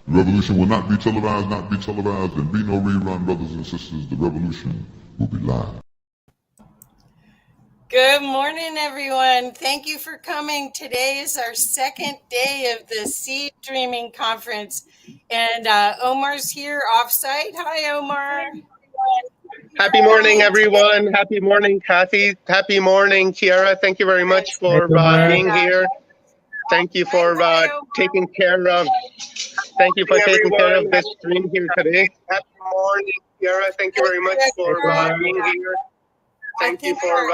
The revolution will not be televised, and be no rerun, brothers and sisters. The revolution will be live. Good morning, everyone. Thank you for coming. Today is our second day of the Seed Dreaming Conference, and Omar's here offsite. Hi, Omar. Happy morning, everyone. Happy morning, Kathy. Happy morning, Kiara. Thank you very much for being here. Thank you for taking care of. Thank you for taking care of this stream here today. Happy morning, Kiara. Thank you very much for being here. Thank you for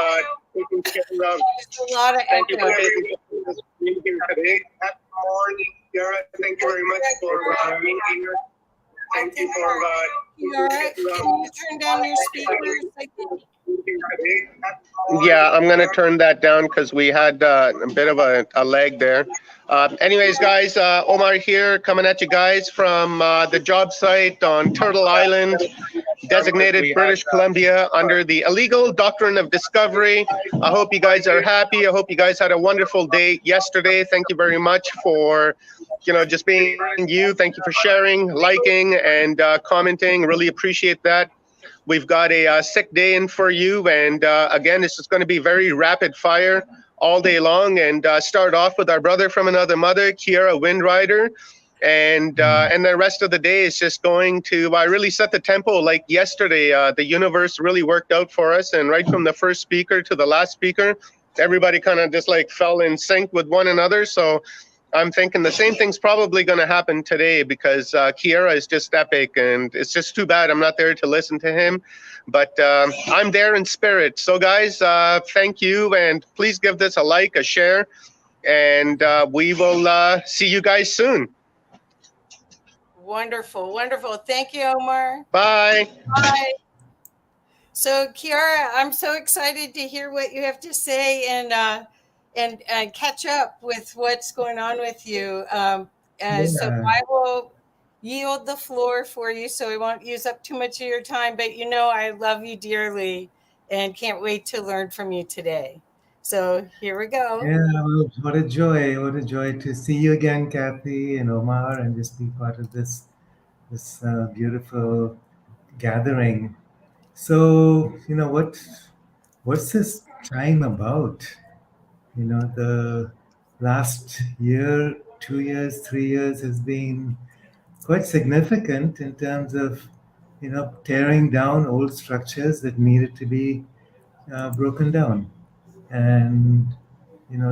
taking care of. There's a lot of Thank you for echo. taking care of this stream here today. Happy morning, Kiara. Thank you very much for being here. Thank you for Kiara, can you turn down your speakers? Yeah, I'm going to turn that down because we had a bit of a lag there. Anyways, guys, Omar here coming at you guys from the job site on Turtle Island, designated British Columbia under the illegal doctrine of discovery. I hope you guys are happy. I hope you guys had a wonderful day yesterday. Thank you very much for just being you. Thank you for sharing, liking, and commenting. Really appreciate that. We've got a sick day in for you, and again, this is going to be very rapid fire all day long, and start off with our brother from another mother, Kiara Windrider, and the rest of the day is just going to really set the tempo. Like yesterday, the universe really worked out for us, and right from the first speaker to the last speaker, everybody kind of just like fell in sync with one another. So I'm thinking the same thing's probably going to happen today, because Kiara is just epic, and it's just too bad I'm not there to listen to him. But I'm there in spirit. So guys, thank you, and please give this a like, a share, and we will see you guys soon. Wonderful, wonderful. Thank you, Omar. Bye. Bye. So, Kiara, I'm so excited to hear what you have to say and catch up with what's going on with you. So I will yield the floor for you, so I won't use up too much of your time. But I love you dearly and can't wait to learn from you today. So here we go. Yeah, well, what a joy to see you again, Kathy and Omar, and just be part of this beautiful gathering. So, what's this time about? The last year, 2 years, 3 years has been quite significant in terms of, tearing down old structures that needed to be broken down. And,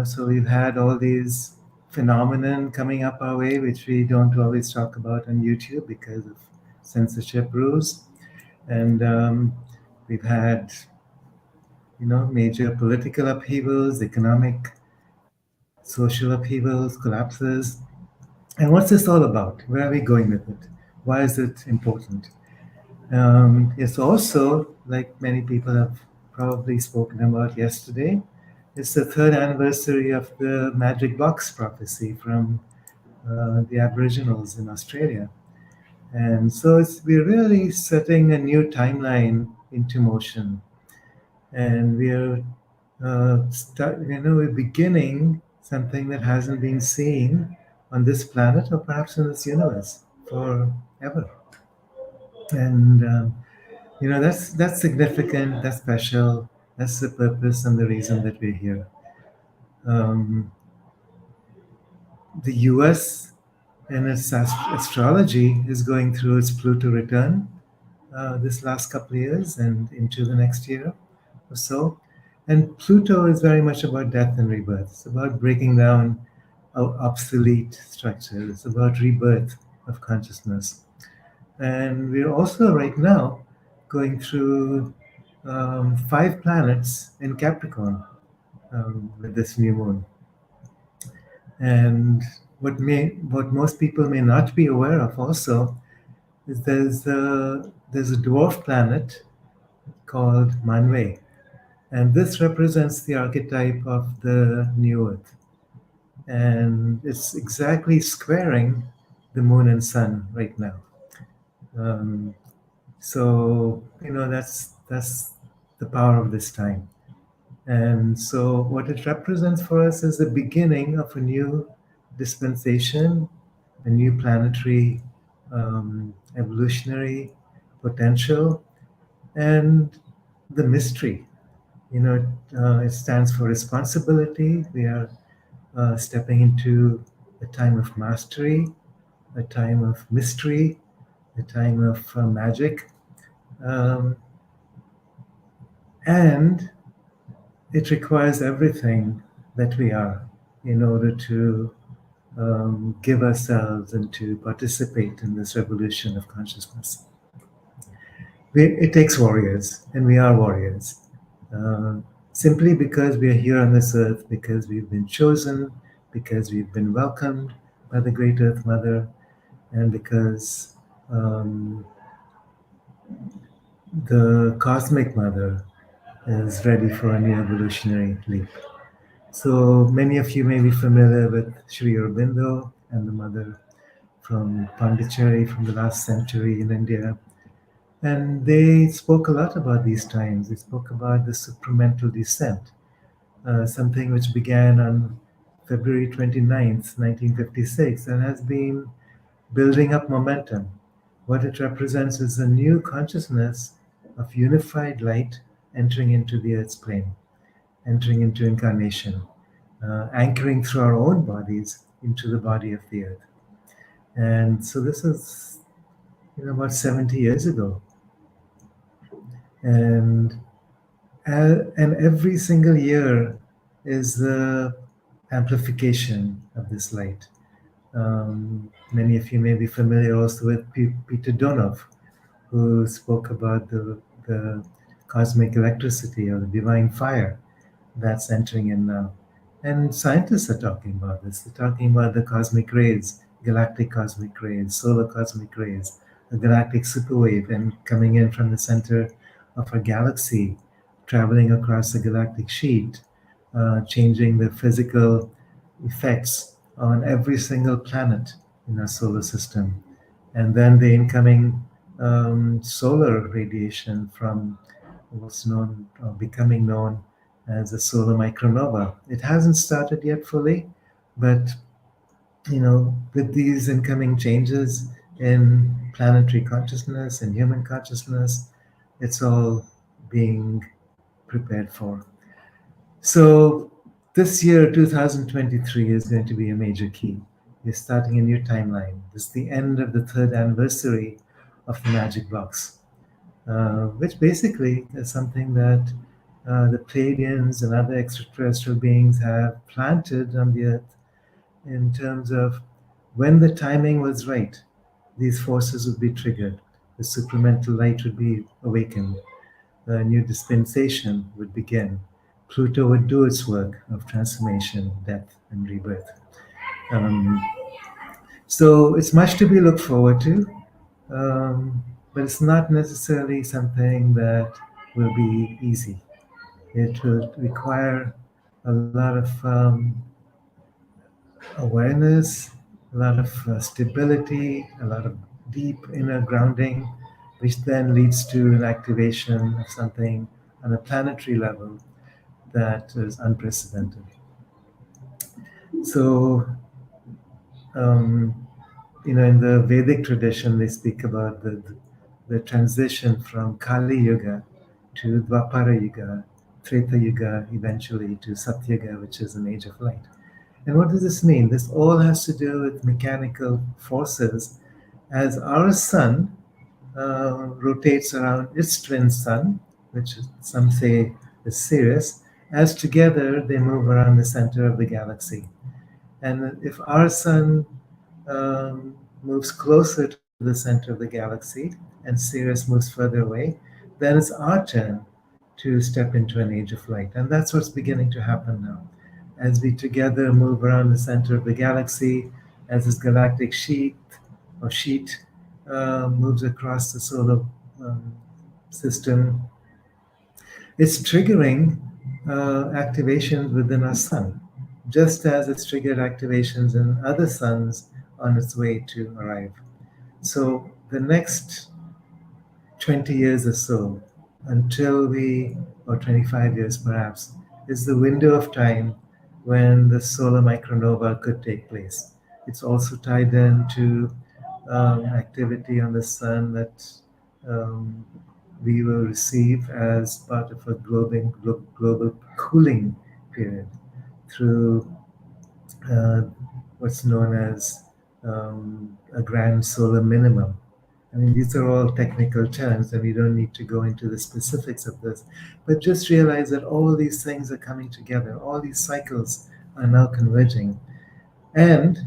so we've had all these phenomenon coming up our way, which we don't always talk about on YouTube because of censorship rules. And we've had, major political upheavals, economic, social upheavals, collapses. And what's this all about? Where are we going with it? Why is it important? It's also, like many people have probably spoken about yesterday, it's the third anniversary of the magic box prophecy from the Aboriginals in Australia. And so we're really setting a new timeline into motion. And we're we're beginning something that hasn't been seen on this planet or perhaps in this universe forever. And that's significant, that's special, that's the purpose and the reason that we're here. The US in its astrology is going through its Pluto return this last couple of years and into the next year or so. And Pluto is very much about death and rebirth. It's about breaking down obsolete structures. It's about rebirth of consciousness. And we're also right now going through 5 planets in Capricorn with this new moon. And what most people may not be aware of also is there's a dwarf planet called Manwe. And this represents the archetype of the new Earth. And it's exactly squaring the moon and sun right now. So that's the power of this time. And so what it represents for us is the beginning of a new dispensation a new planetary evolutionary potential, and the mystery. It stands for responsibility. We are stepping into a time of mastery, a time of mystery, a time of magic. Um, and it requires everything that we are in order to give ourselves and to participate in this revolution of consciousness. It takes warriors, and we are warriors. Simply because we are here on this earth, because we've been chosen, because we've been welcomed by the Great Earth Mother, and because the Cosmic Mother is ready for a new evolutionary leap. So many of you may be familiar with Sri Aurobindo and the Mother from Pondicherry from the last century in India. And they spoke a lot about these times. They spoke about the supramental descent, something which began on February 29th, 1956, and has been building up momentum. What it represents is a new consciousness of unified light entering into the Earth's plane, entering into incarnation, anchoring through our own bodies into the body of the Earth. And so this is, about 70 years ago. And every single year is the amplification of this light. Many of you may be familiar also with Peter Donoff, who spoke about the cosmic electricity or the divine fire that's entering in now. And scientists are talking about this. They're talking about the cosmic rays, galactic cosmic rays, solar cosmic rays, a galactic superwave, and coming in from the center of our galaxy, traveling across the galactic sheet, changing the physical effects on every single planet in our solar system. And then the incoming solar radiation from what's known or becoming known as a solar micronova. It hasn't started yet fully, but with these incoming changes in planetary consciousness and human consciousness, it's all being prepared for. So this year, 2023, is going to be a major key. We're starting a new timeline. This is the end of the 3rd anniversary of the Magic Box, which basically is something that the Pleiadians and other extraterrestrial beings have planted on the Earth in terms of when the timing was right, these forces would be triggered. The supramental light would be awakened. A new dispensation would begin. Pluto would do its work of transformation, death, and rebirth. So it's much to be looked forward to, but it's not necessarily something that will be easy. It will require a lot of awareness, a lot of stability, a lot of deep inner grounding, which then leads to an activation of something on a planetary level that is unprecedented. So, in the Vedic tradition, they speak about the transition from Kali Yuga to Dwapara Yuga, Treta Yuga, eventually to Satya Yuga, which is an age of light. And what does this mean? This all has to do with mechanical forces as our sun rotates around its twin sun, which some say is Sirius, as together they move around the center of the galaxy. And if our sun moves closer to the center of the galaxy and Sirius moves further away, then it's our turn to step into an age of light. And that's what's beginning to happen now. As we together move around the center of the galaxy, as this galactic sheet moves across the solar system, it's triggering activations within our sun, just as it's triggered activations in other suns on its way to arrive. So the next 20 years or so, or 25 years perhaps, is the window of time when the solar micronova could take place. it's also tied into activity on the sun that um, we will receive as part of a global cooling period through uh, what's known as a grand solar minimum. I mean, these are all technical terms, and we don't need to go into the specifics of this, but just realize that all these things are coming together, all these cycles are now converging, and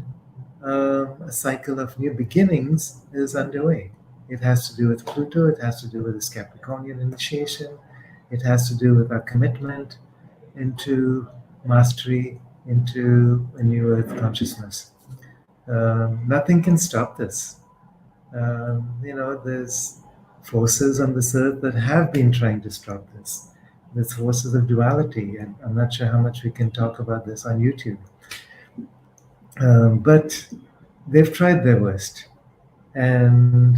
a cycle of new beginnings is underway. It has to do with Pluto, it has to do with this Capricornian initiation, it has to do with our commitment into mastery, into a new earth consciousness. Nothing can stop this. There's forces on this earth that have been trying to stop this. There's forces of duality, and I'm not sure how much we can talk about this on YouTube. But they've tried their worst, and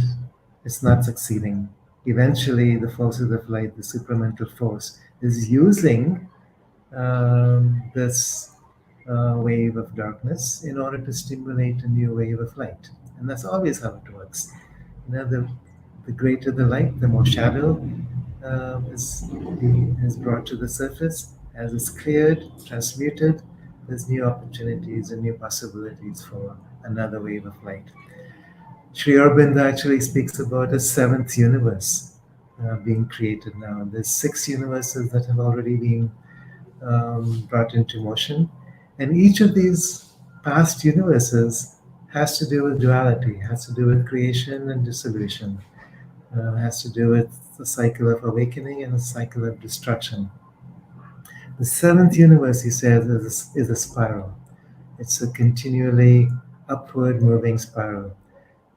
it's not succeeding. Eventually, the forces of light, the supramental force, is using this wave of darkness in order to stimulate a new wave of light. And that's always how it works. The greater the light, the more shadow is brought to the surface. As it's cleared, transmuted, there's new opportunities and new possibilities for another wave of light. Sri Aurobindo actually speaks about a seventh universe being created now. There's 6 universes that have already been brought into motion. And each of these past universes has to do with duality, has to do with creation and dissolution, has to do with the cycle of awakening and the cycle of destruction. The 7th universe, he says, is a spiral. It's a continually upward moving spiral.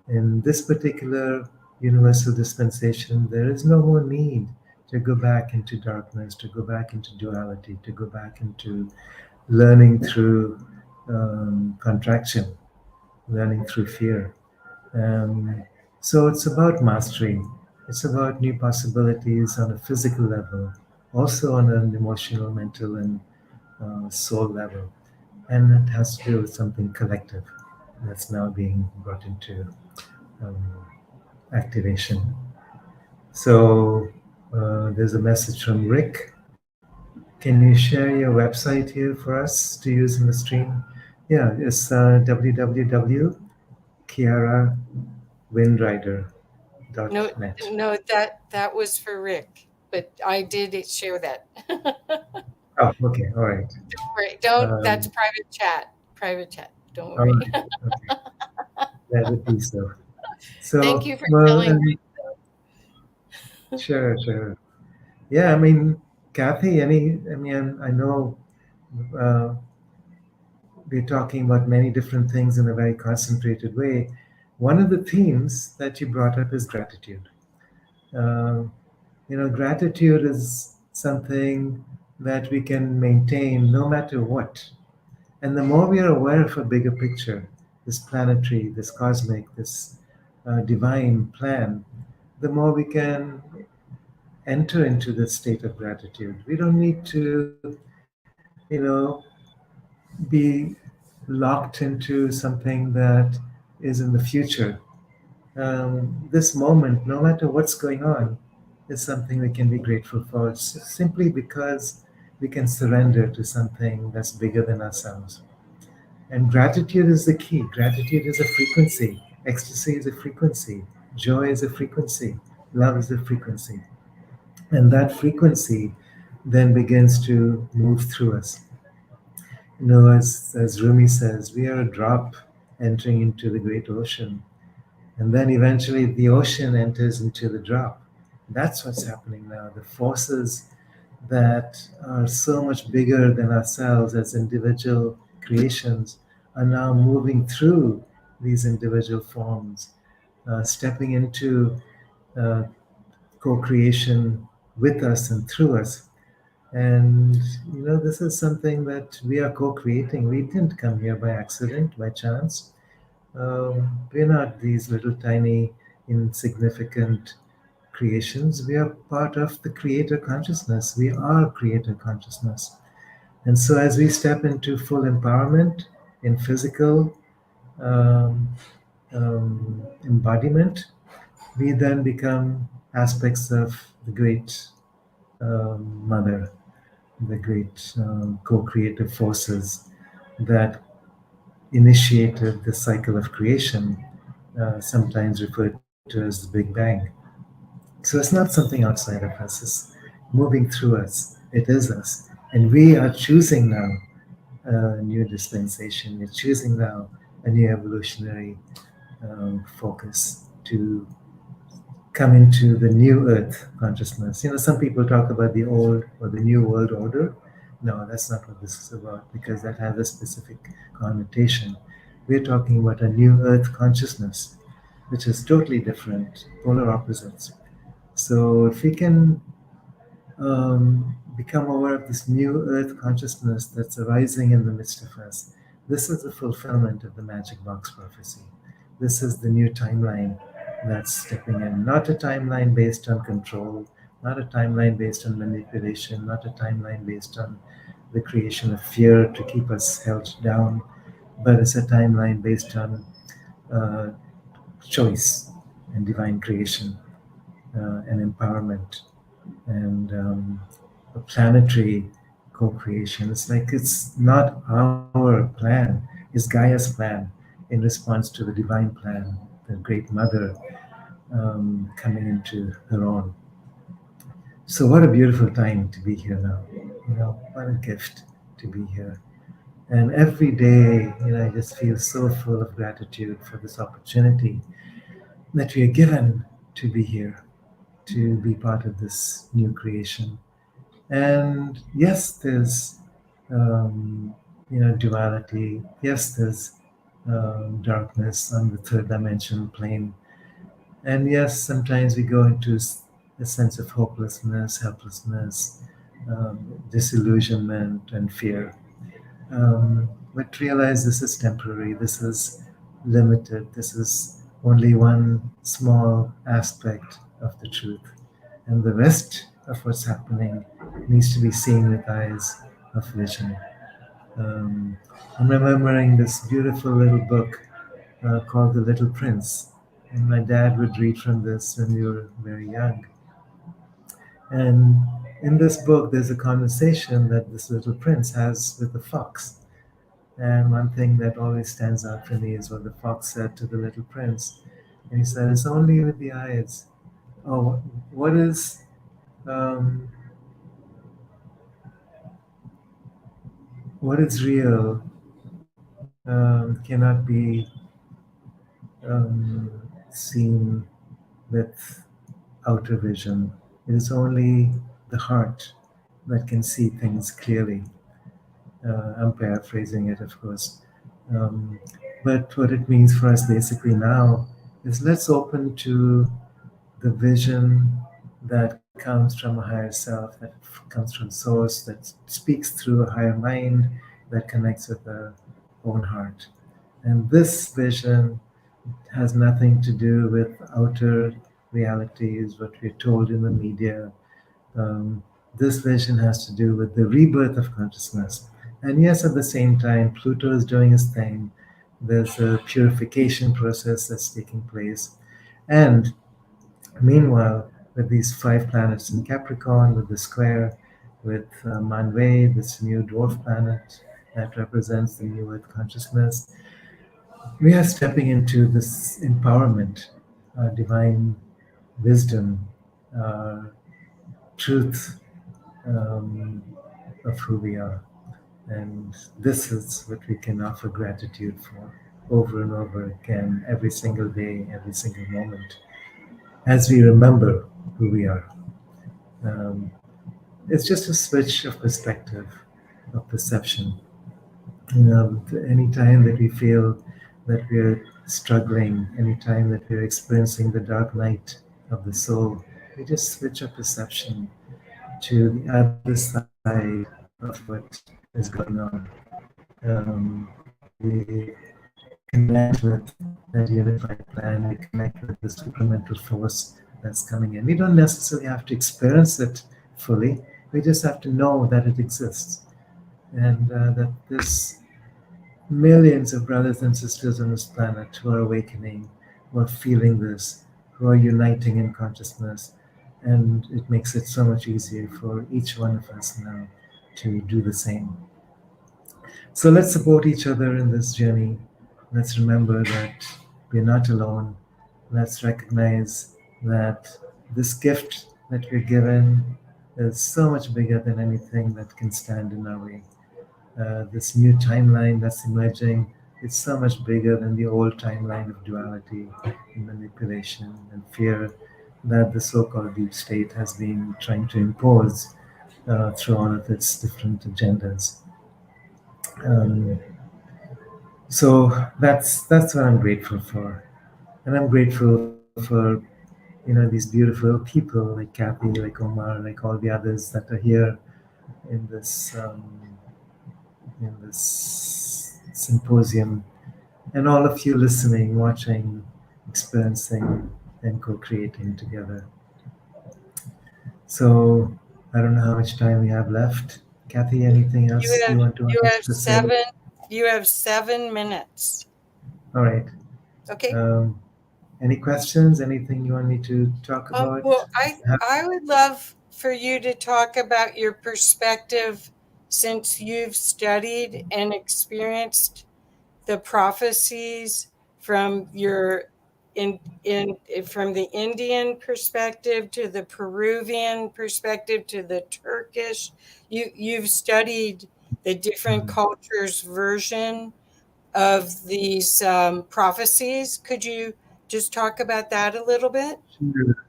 In this particular universal dispensation, there is no more need to go back into darkness, to go back into duality, to go back into learning through contraction, learning through fear. So it's about mastery. It's about new possibilities on a physical level, also on an emotional, mental, and soul level. And it has to do with something collective that's now being brought into activation. So there's a message from Rick. Can you share your website here for us to use in the stream? Yeah, it's www.kiarawindrider.net. No, that was for Rick, but I did share that. Oh, okay, all right. Don't worry. That's private chat. Private chat. Don't All worry. right, okay. That would be so. So, Thank you for well, telling me. Sure. Yeah, I mean, Kathy, I know we're talking about many different things in a very concentrated way. One of the themes that you brought up is gratitude. Gratitude is something that we can maintain no matter what. And the more we are aware of a bigger picture, this planetary, this cosmic, this divine plan, the more we can enter into this state of gratitude. We don't need to, be locked into something that is in the future. This moment, no matter what's going on, is something we can be grateful for simply because we can surrender to something that's bigger than ourselves. And gratitude is the key. Gratitude is a frequency. Ecstasy is a frequency. Joy is a frequency. Love is a frequency. And that frequency then begins to move through us. As Rumi says, we are a drop entering into the great ocean. And then eventually the ocean enters into the drop. That's what's happening now. The forces that are so much bigger than ourselves as individual creations are now moving through these individual forms, stepping into co-creation with us and through us. And this is something that we are co-creating. We didn't come here by accident, by chance. We're not these little tiny insignificant creations. We are part of the creator consciousness. We are creator consciousness. And so as we step into full empowerment in physical um, embodiment, we then become aspects of the great mother, the great co-creative forces that initiated the cycle of creation, sometimes referred to as the Big Bang. So it's not something outside of us, it's moving through us. It is us. And we are choosing now a new dispensation. We're choosing now a new evolutionary focus to come into the new earth consciousness. Some people talk about the old or the new world order. No, that's not what this is about, because that has a specific connotation. We're talking about a new earth consciousness, which is totally different, polar opposites. So if we can become aware of this new earth consciousness that's arising in the midst of us, this is the fulfillment of the magic box prophecy. This is the new timeline that's stepping in. Not a timeline based on control, not a timeline based on manipulation, not a timeline based on the creation of fear to keep us held down, but it's a timeline based on choice and divine creation and empowerment and a planetary co-creation. It's like it's not our plan, it's Gaia's plan in response to the divine plan, the great mother coming into her own. So what a beautiful time to be here now. What a gift to be here. And every day, I just feel so full of gratitude for this opportunity that we are given to be here, to be part of this new creation. And yes, there's duality. Yes, there's darkness on the third dimension plane. And yes, sometimes we go into a sense of hopelessness, helplessness, disillusionment, and fear. But realize this is temporary. This is limited. This is only one small aspect of the truth. And the rest of what's happening needs to be seen with eyes of vision. I'm remembering this beautiful little book called The Little Prince. And my dad would read from this when we were very young. And in this book, there's a conversation that this little prince has with the fox. And one thing that always stands out for me is what the fox said to the little prince. And he said, "It's only with the eyes." Oh, what is real cannot be seen with outer vision. It is only the heart that can see things clearly. I'm paraphrasing it, of course. But what it means for us basically now is let's open to the vision that comes from a higher self, that comes from source, that speaks through a higher mind, that connects with our own heart. And this vision has nothing to do with outer realities, what we're told in the media. This vision has to do with the rebirth of consciousness. And yes, at the same time, Pluto is doing his thing. There's a purification process that's taking place. And meanwhile, with these 5 planets in Capricorn, with the square, with Manway, this new dwarf planet that represents the new Earth consciousness, we are stepping into this empowerment, divine wisdom, truth of who we are. And this is what we can offer gratitude for over and over again, every single day, every single moment, as we remember who we are. It's just a switch of perspective, of perception. Any time that we feel that we're struggling, any time that we're experiencing the dark night of the soul, we just switch our perception to the other side of what is going on. We connect with that unified plan, we connect with the supramental force that's coming in. We don't necessarily have to experience it fully, we just have to know that it exists. And that this millions of brothers and sisters on this planet who are awakening, who are feeling this, who are uniting in consciousness. And it makes it so much easier for each one of us now to do the same. So let's support each other in this journey. Let's remember that we're not alone. Let's recognize that this gift that we're given is so much bigger than anything that can stand in our way. This new timeline that's emerging is so much bigger than the old timeline of duality and manipulation and fear that the so-called deep state has been trying to impose through all of its different agendas. Um, so that's what I'm grateful for, and I'm grateful for these beautiful people like Kathy, like Omar, like all the others that are here in this symposium, and all of you listening, watching, experiencing, and co-creating together. So I don't know how much time we have left. Kathy, anything else you want to say? You have 7 minutes. All right. Okay. Any questions? Anything you want me to talk about? Well, I would love for you to talk about your perspective since you've studied and experienced the prophecies from from the Indian perspective to the Peruvian perspective to the Turkish. You've studied the different cultures' version of these prophecies. Could you just talk about that a little bit?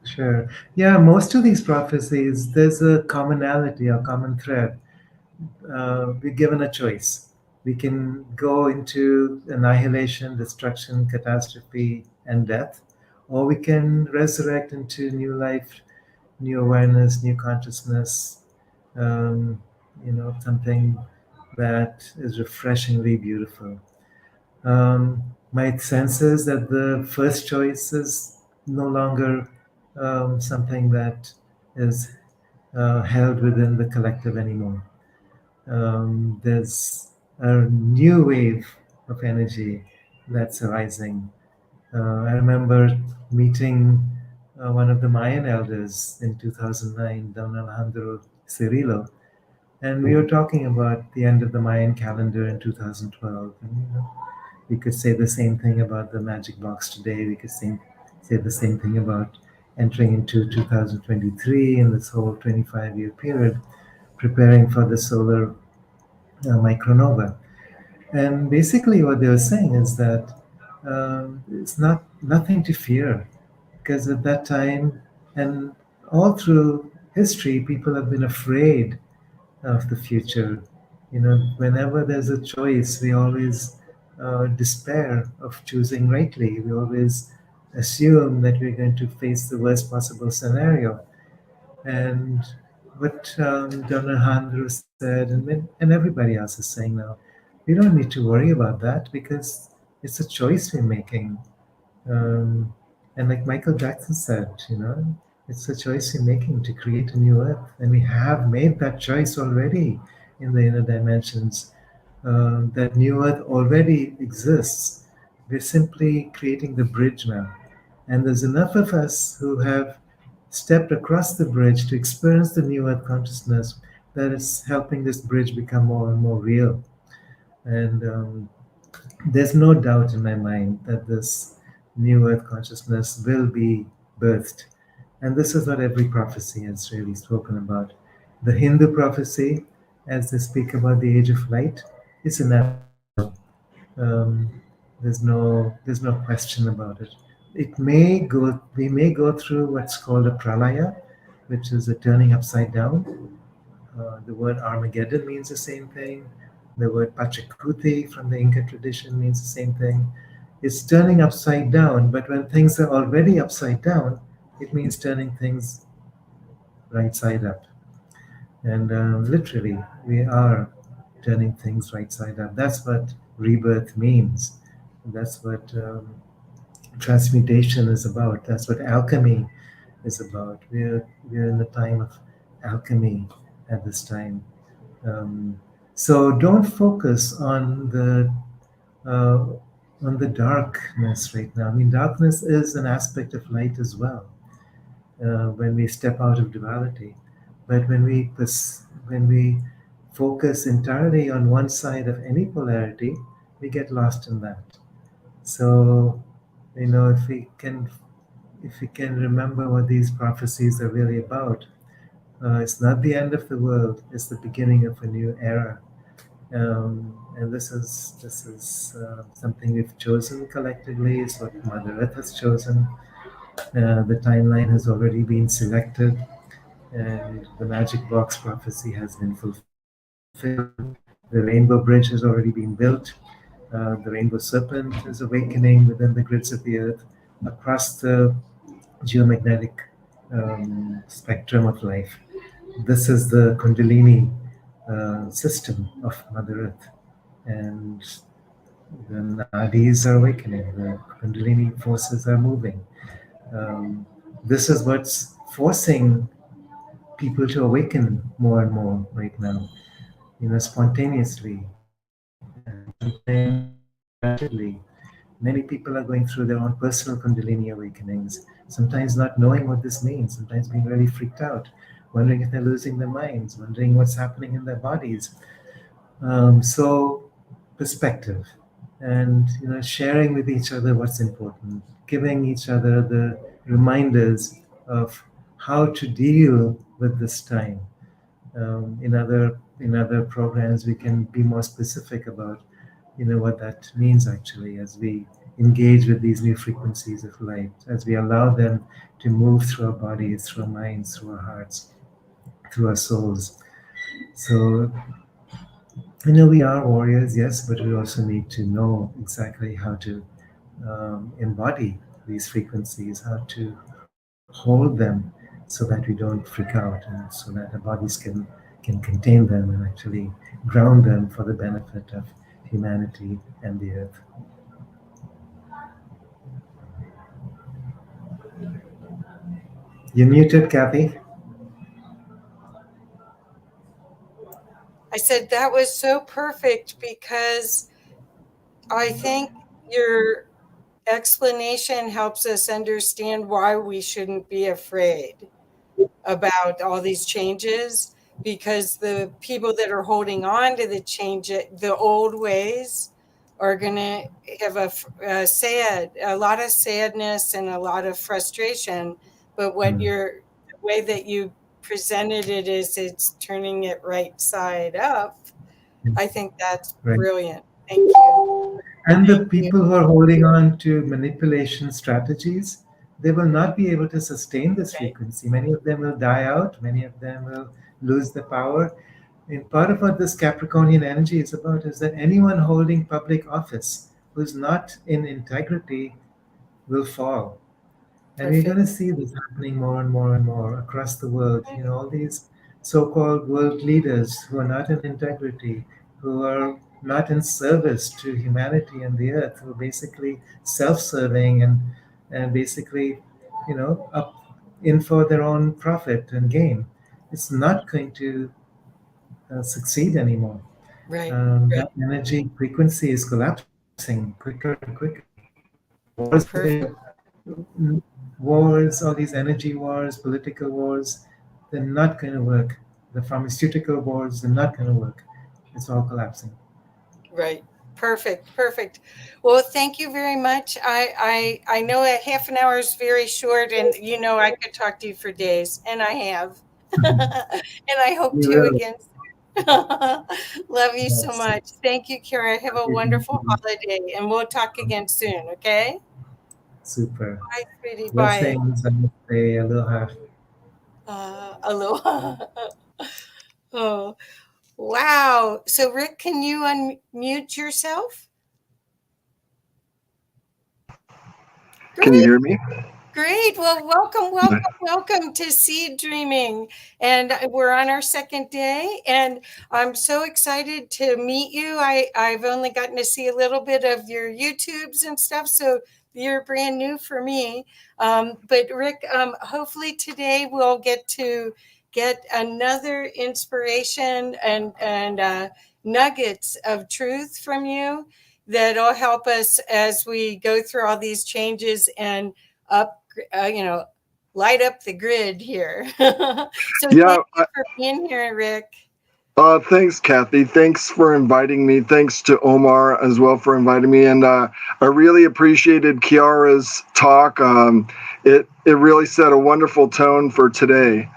Sure. Yeah, most of these prophecies, there's a commonality, a common thread. We're given a choice. We can go into annihilation, destruction, catastrophe, and death, or we can resurrect into new life, new awareness, new consciousness, something that is refreshingly beautiful. My sense is that the first choice is no longer something that is held within the collective anymore. There's a new wave of energy that's arising. I remember meeting one of the Mayan elders in 2009, Don Alejandro Cirillo, and we were talking about the end of the Mayan calendar in 2012. And, we could say the same thing about the magic box today. We could say the same thing about entering into 2023 in this whole 25-year period, preparing for the solar micronova. And basically, what they were saying is that it's nothing to fear, because at that time and all through history, people have been afraid of the future. Whenever there's a choice, we always despair of choosing rightly. We always assume that we're going to face the worst possible scenario. And what Don Alejandro said, and everybody else is saying now, we don't need to worry about that because it's a choice we're making. And like Michael Jackson said, it's a choice we're making to create a new earth. And we have made that choice already in the inner dimensions. That new earth already exists. We're simply creating the bridge now. And there's enough of us who have stepped across the bridge to experience the new earth consciousness that is helping this bridge become more and more real. And there's no doubt in my mind that this new earth consciousness will be birthed. And this is what every prophecy has really spoken about. The Hindu prophecy, as they speak about the age of light, is inevitable. There's no question about it. We may go through what's called a pralaya, which is a turning upside down. The word Armageddon means the same thing. The word Pachacuti from the Inca tradition means the same thing. It's turning upside down, but when things are already upside down, it means turning things right side up. And literally, we are turning things right side up. That's what rebirth means. That's what transmutation is about. That's what alchemy is about. We're in the time of alchemy at this time. So don't focus on the uh, on the darkness right now. I mean, darkness is an aspect of light as well when we step out of duality. But when we focus entirely on one side of any polarity, we get lost in that. So, if we can remember what these prophecies are really about, it's not the end of the world; it's the beginning of a new era. And this is something we've chosen collectively. It's what Mother Earth has chosen. The timeline has already been selected, and the magic box prophecy has been fulfilled. The rainbow bridge has already been built. The rainbow serpent is awakening within the grids of the earth across the geomagnetic spectrum of life. This is the Kundalini system of Mother Earth. And the nadis are awakening, the Kundalini forces are moving. This is what's forcing people to awaken more and more right now, spontaneously and rapidly. Many people are going through their own personal Kundalini awakenings, sometimes not knowing what this means, sometimes being really freaked out, wondering if they're losing their minds, wondering what's happening in their bodies. So, perspective, and sharing with each other what's important, giving each other the reminders of how to deal with this time. In other programs, we can be more specific about what that means actually as we engage with these new frequencies of light, as we allow them to move through our bodies, through our minds, through our hearts, through our souls. So we are warriors, yes, but we also need to know exactly how to embody these frequencies, how to hold them so that we don't freak out, and so that our bodies can contain them and actually ground them for the benefit of humanity and the earth. You're muted, Kathy. I said that was so perfect because I think your explanation helps us understand why we shouldn't be afraid about all these changes, because the people that are holding on to the old ways, are going to have a lot of sadness and a lot of frustration. But the way that you presented it is it's turning it right side up. I think that's Right. brilliant. Thank you. And the Thank you. people who are holding on to manipulation strategies, they will not be able to sustain this frequency. Many of them will die out, many of them will lose the power. And part of what this Capricornian energy is about is that anyone holding public office who's not in integrity will fall. And we're going Perfect. to see this happening more and more and more across the world. All these so called world leaders who are not in integrity, who are not in service to humanity and the earth, who are basically self serving and basically, up in for their own profit and gain. It's not going to succeed anymore. Right. That energy frequency is collapsing quicker and quicker. Wars, Perfect. wars, all these energy wars, political wars, they're not going to work. The pharmaceutical wars, they're not going to work. It's all collapsing. Right. Perfect. Well, thank you very much. I know a half an hour is very short, and I could talk to you for days, and I have. And I hope We to will. again. Love you so Yes. much. Thank you, Kara. Have a wonderful holiday, and we'll talk again soon, okay? Super. Bye, sweetie. Bye. Blessings. Namaste. Aloha. Aloha. Oh, wow. So, Rick, can you unmute yourself? Can you hear me? Great. Well, welcome to Seed Dreaming. And we're on our second day, and I'm so excited to meet you. I've only gotten to see a little bit of your YouTubes and stuff, so you're brand new for me. But Rick, hopefully today we'll get to get another inspiration and nuggets of truth from you that'll help us as we go through all these changes and light up the grid here. So thank you for being here, Rick. Thanks, Kathy. Thanks for inviting me. Thanks to Omar as well for inviting me. And I really appreciated Kiara's talk. It really set a wonderful tone for today.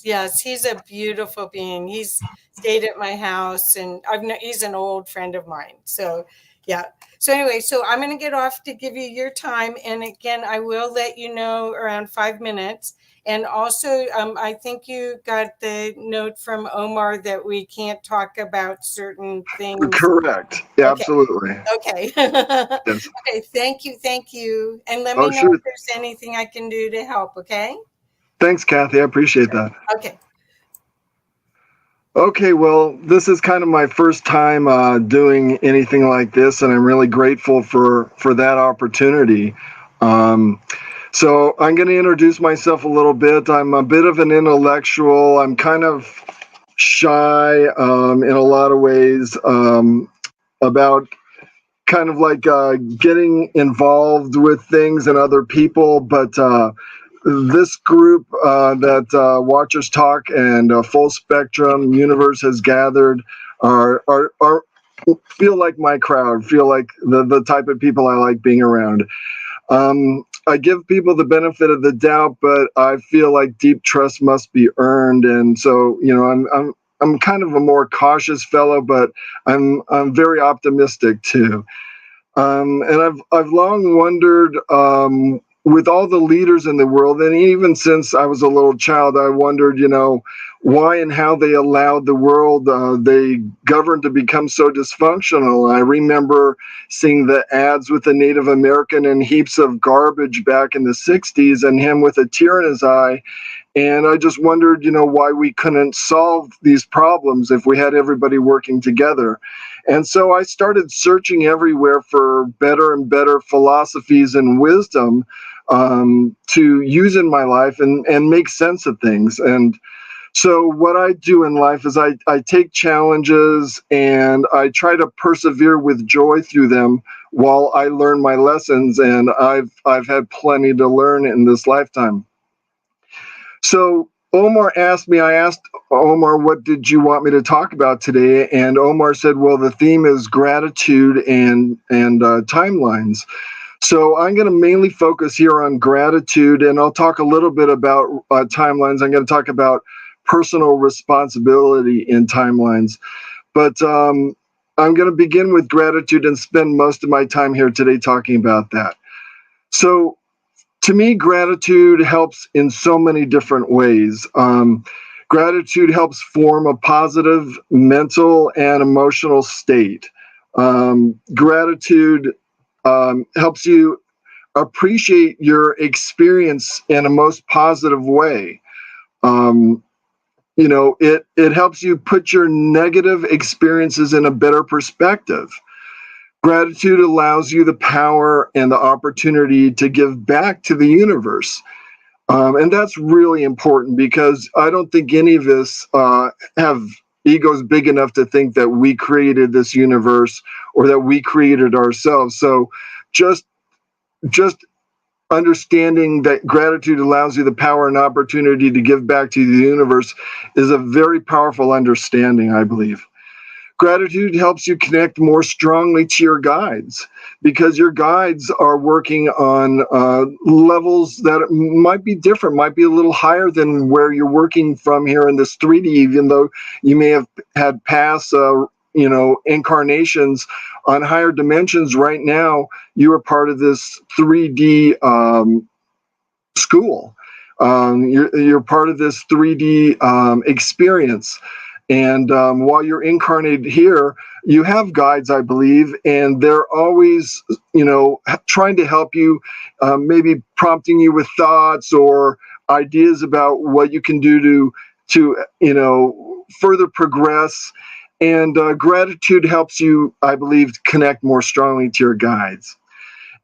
Yes, he's a beautiful being. He's stayed at my house, and he's an old friend of mine. So, yeah. So anyway, so I'm going to get off to give you your time, and again, I will let you know around 5 minutes. And also, I think you got the note from Omar that we can't talk about certain things. Correct. Yeah, absolutely. Okay. Yes. Okay. Thank you. And let me know if there's anything I can do to help. Okay. Thanks, Kathy. I appreciate that. Okay. Okay, well, this is kind of my first time doing anything like this, and I'm really grateful for that opportunity. So I'm going to introduce myself a little bit. I'm a bit of an intellectual. I'm kind of shy in a lot of ways about kind of like getting involved with things and other people, but this group that Watchers Talk and Full Spectrum Universe has gathered are feel like my crowd, feel like the type of people I like being around. I give people the benefit of the doubt, but I feel like deep trust must be earned, and so I'm kind of a more cautious fellow, but I'm very optimistic too. And I've long wondered, with all the leaders in the world, and even since I was a little child, I wondered, why and how they allowed the world they governed to become so dysfunctional. I remember seeing the ads with the Native American and heaps of garbage back in the 60s and him with a tear in his eye. And I just wondered, why we couldn't solve these problems if we had everybody working together. And so I started searching everywhere for better and better philosophies and wisdom to use in my life and make sense of things. And so what I do in life is I take challenges and I try to persevere with joy through them while I learn my lessons. And I've had plenty to learn in this lifetime. So Omar asked me, I asked Omar, what did you want me to talk about today? And Omar said, well, the theme is gratitude and timelines. So I'm going to mainly focus here on gratitude, and I'll talk a little bit about timelines. I'm going to talk about personal responsibility in timelines. But I'm going to begin with gratitude and spend most of my time here today talking about that. So to me, gratitude helps in so many different ways. Gratitude helps form a positive mental and emotional state. Gratitude helps you appreciate your experience in a most positive way. It helps you put your negative experiences in a better perspective. Gratitude allows you the power and the opportunity to give back to the universe. And that's really important because I don't think any of us have egos big enough to think that we created this universe or that we created ourselves. So just understanding that gratitude allows you the power and opportunity to give back to the universe is a very powerful understanding, I believe. Gratitude helps you connect more strongly to your guides because your guides are working on levels that might be different, might be a little higher than where you're working from here in this 3D, even though you may have had past incarnations on higher dimensions. Right now, you are part of this 3D school. You're part of this 3D experience. And while you're incarnated here, you have guides, I believe, and they're always, trying to help you, maybe prompting you with thoughts or ideas about what you can do to further progress. And gratitude helps you, I believe, connect more strongly to your guides.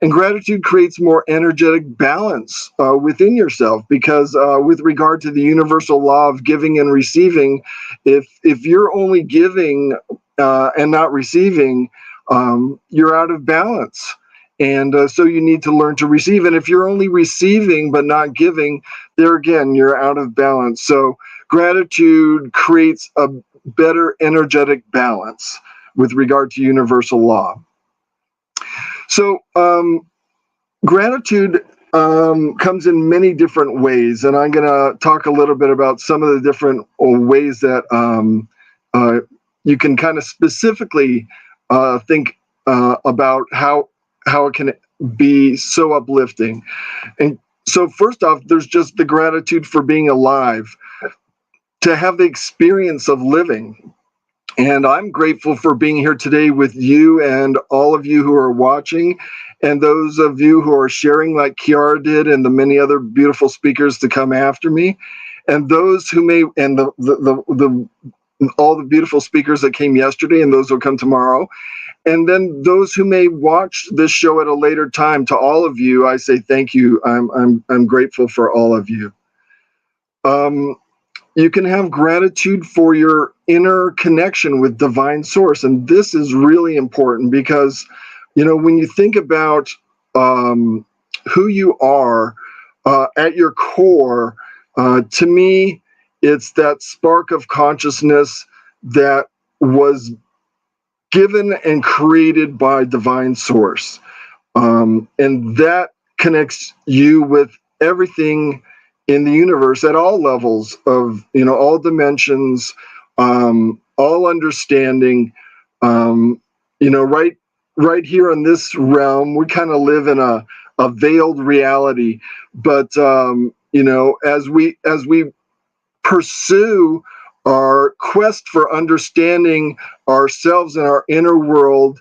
And gratitude creates more energetic balance within yourself because with regard to the universal law of giving and receiving, if you're only giving and not receiving, you're out of balance. And so you need to learn to receive. And if you're only receiving but not giving, there again, you're out of balance. So gratitude creates a better energetic balance with regard to universal law. So gratitude comes in many different ways. And I'm going to talk a little bit about some of the different ways that you can kind of specifically think about how it can be so uplifting. And so first off, there's just the gratitude for being alive, to have the experience of living. And I'm grateful for being here today with you and all of you who are watching, and those of you who are sharing like Kiara did, and the many other beautiful speakers to come after me, and those who may, and all the beautiful speakers that came yesterday and those who will come tomorrow. And then those who may watch this show at a later time, to all of you, I say thank you. I'm grateful for all of you. You can have gratitude for your inner connection with divine source. And this is really important because, you know, when you think about who you are at your core, to me, it's that spark of consciousness that was given and created by divine source. And that connects you with everything in the universe at all levels of, you know, all dimensions, all understanding. You know, right here in this realm, we kind of live in a veiled reality. But you know, as we pursue our quest for understanding ourselves and our inner world,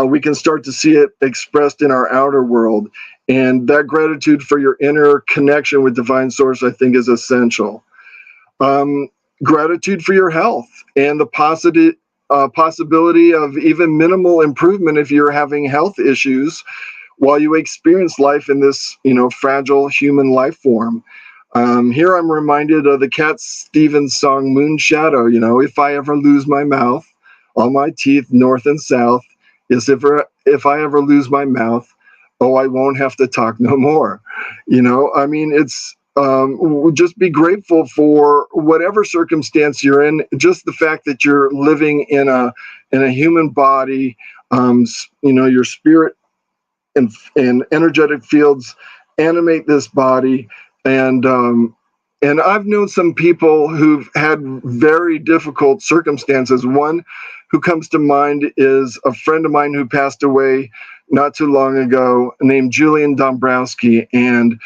we can start to see it expressed in our outer world. And that gratitude for your inner connection with divine source, I think, is essential. Gratitude for your health and the possibility of even minimal improvement if you're having health issues while you experience life in this, you know, fragile human life form. Here I'm reminded of the Cat Stevens song, Moon Shadow. You know, if I ever lose my mouth, all my teeth north and south, is if I ever lose my mouth, oh, I won't have to talk no more. You know, I mean, it's just be grateful for whatever circumstance you're in. Just the fact that you're living in a human body, you know, your spirit and energetic fields animate this body. And I've known some people who've had very difficult circumstances. One who comes to mind is a friend of mine who passed away not too long ago, named Julian Dombrowski. And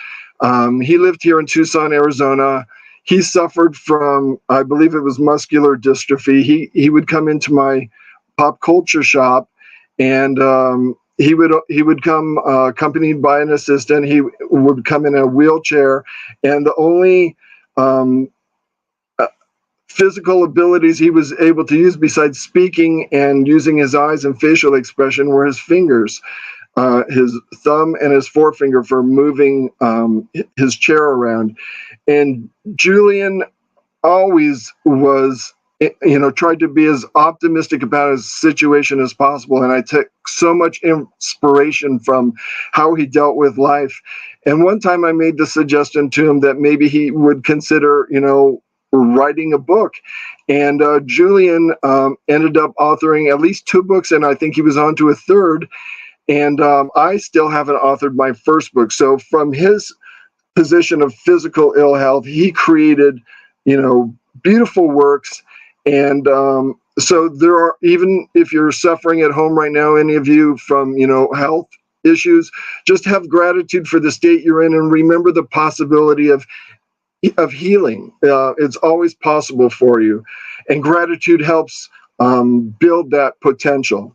he lived here in Tucson, Arizona. He suffered from, I believe it was muscular dystrophy. He would come into my pop culture shop, and he would come accompanied by an assistant. He would come in a wheelchair, and the only physical abilities he was able to use besides speaking and using his eyes and facial expression were his fingers, his thumb and his forefinger for moving his chair around. And Julian always was, you know, tried to be as optimistic about his situation as possible. And I took so much inspiration from how he dealt with life. And one time I made the suggestion to him that maybe he would consider, you know, writing a book. And Julian ended up authoring at least 2 books, and I think he was on to a 3rd. And I still haven't authored my first book. So from his position of physical ill health, he created, you know, beautiful works. And so there are, even if you're suffering at home right now, any of you from, you know, health issues, just have gratitude for the state you're in, and remember the possibility of healing. It's always possible for you. And gratitude helps build that potential.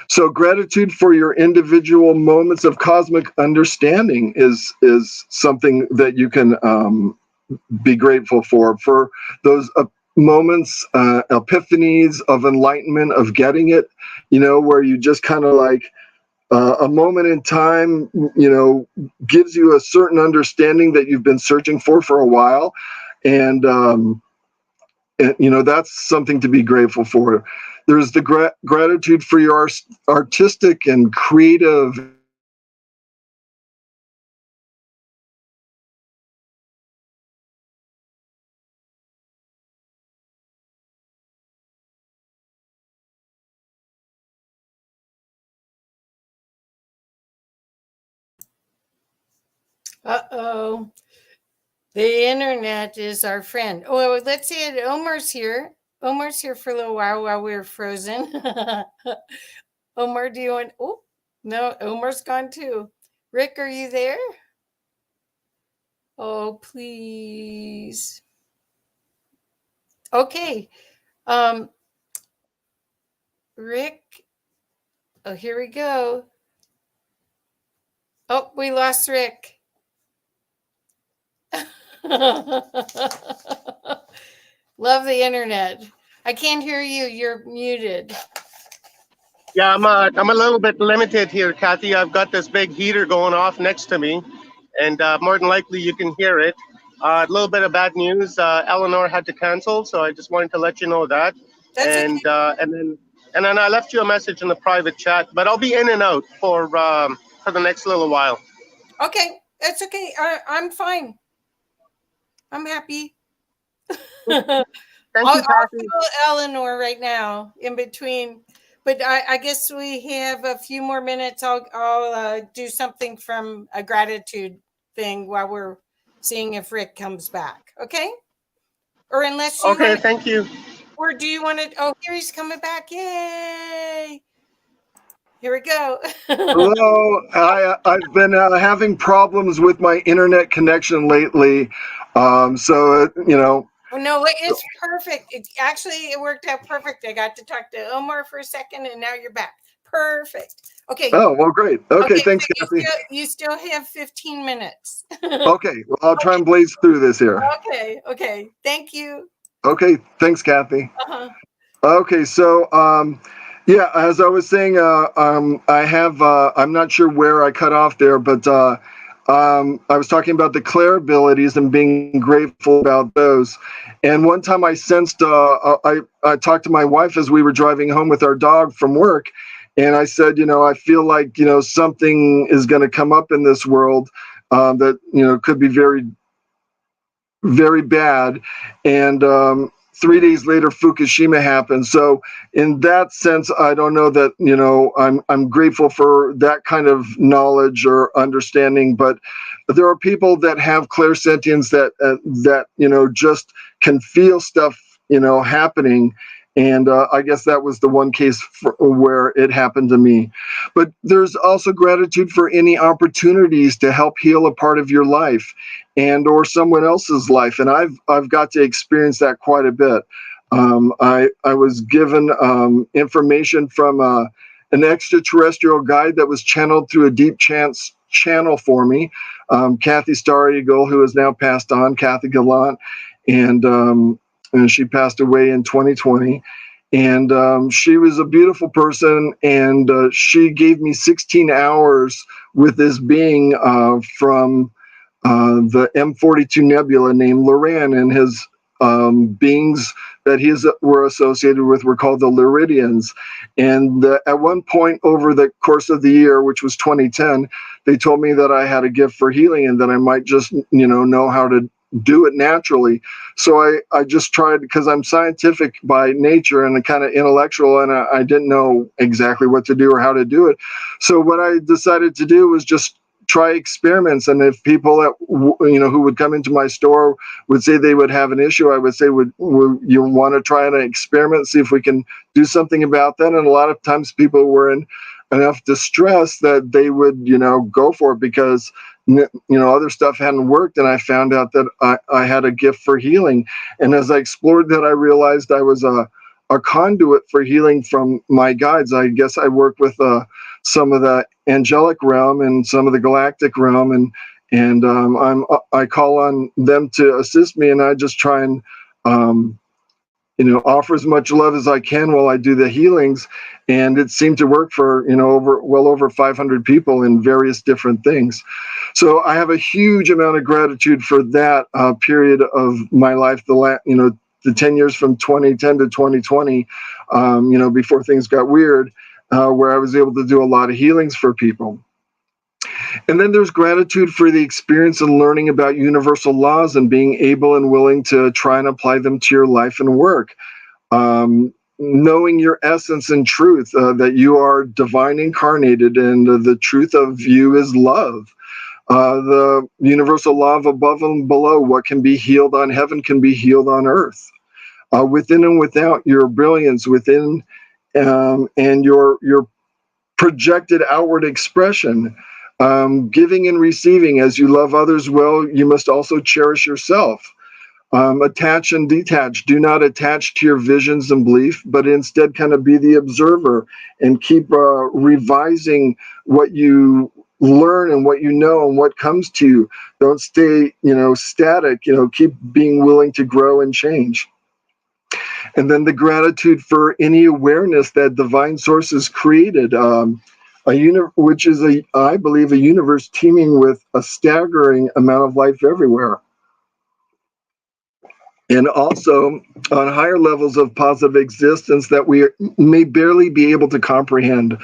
So gratitude for your individual moments of cosmic understanding is something that you can be grateful for those moments, epiphanies of enlightenment, of getting it, you know, where you just kind of like a moment in time, you know, gives you a certain understanding that you've been searching for a while. And you know, that's something to be grateful for. there's the gratitude for your artistic and creative. Uh-oh. The internet is our friend. Oh, let's see it. Omar's here. Omar's here for a little while we were frozen. Omar, do you want? Oh, no, Omar's gone too. Rick, are you there? Oh, please. Okay. Rick. Oh, here we go. Oh, we lost Rick. Love the internet. I can't hear you. You're muted. Yeah, I'm a little bit limited here, Kathy. I've got this big heater going off next to me, and more than likely you can hear it. A little bit of bad news. Eleanor had to cancel, so I just wanted to let you know that. That's and okay. and then I left you a message in the private chat, but I'll be in and out for the next little while. Okay, that's okay. I'm fine. I'm happy. Thank I'll you, Kathy. call Eleanor right now in between, but I guess we have a few more minutes. I'll do something from a gratitude thing while we're seeing if Rick comes back. Okay? Or unless you Okay, thank you. Or do you want to? Oh, here he's coming back! Yay! Here we go. Hello. I've been having problems with my internet connection lately. You know. Oh, no, it's perfect. It worked out perfect. I got to talk to Omar for a second, and now you're back. Perfect. Okay. Oh, well, great. Okay, thanks, so Kathy. you still have 15 minutes. Okay, well, I'll try and blaze through this here. Okay. Thank you. Okay, thanks, Kathy. Uh-huh. Okay, so yeah, as I was saying, I have I'm not sure where I cut off there, but I was talking about the clair abilities and being grateful about those. And one time I sensed I talked to my wife as we were driving home with our dog from work, and I said, I feel like something is going to come up in this world that could be very, very bad. And 3 days later, Fukushima happened. So in that sense, I don't know that, I'm grateful for that kind of knowledge or understanding, but there are people that have clairsentience that just can feel stuff, happening. And I guess that was the one case where it happened to me. But there's also gratitude for any opportunities to help heal a part of your life and or someone else's life. And I've got to experience that quite a bit. I was given information from an extraterrestrial guide that was channeled through a deep chance channel for me. Kathy Star Eagle, who has now passed on, Kathy Gallant, and she passed away in 2020. And she was a beautiful person, and she gave me 16 hours with this being from the M42 Nebula named Loran, and his beings that were associated with were called the Lyridians. And at one point over the course of the year, which was 2010, they told me that I had a gift for healing and that I might just, know how to do it naturally. So I just tried, because I'm scientific by nature and kind of intellectual, and I didn't know exactly what to do or how to do it. So what I decided to do was just try experiments. And if people that who would come into my store would say they would have an issue, I would say, would you want to try an experiment, see if we can do something about that? And a lot of times people were in enough distress that they would go for it, because other stuff hadn't worked. And I found out that I had a gift for healing. And as I explored that, I realized I was a conduit for healing from my guides. I guess I work with some of the angelic realm and some of the galactic realm, and I call on them to assist me, and I just try and offer as much love as I can while I do the healings. And it seemed to work for over 500 people in various different things. So I have a huge amount of gratitude for that period of my life, the 10 years from 2010 to 2020, before things got weird, where I was able to do a lot of healings for people. And then there's gratitude for the experience and learning about universal laws and being able and willing to try and apply them to your life and work. Knowing your essence and truth, that you are divine incarnated, and the truth of you is love. The universal law of above and below, what can be healed on heaven can be healed on earth. Within and without, your brilliance within, and your projected outward expression. Giving and receiving. As you love others well, you must also cherish yourself. Attach and detach. Do not attach to your visions and belief, but instead kind of be the observer and keep revising what you learn and what you know and what comes to you. Don't stay, static. Keep being willing to grow and change. And then the gratitude for any awareness that divine source has created, which is I believe, a universe teeming with a staggering amount of life everywhere. And also on higher levels of positive existence that we may barely be able to comprehend.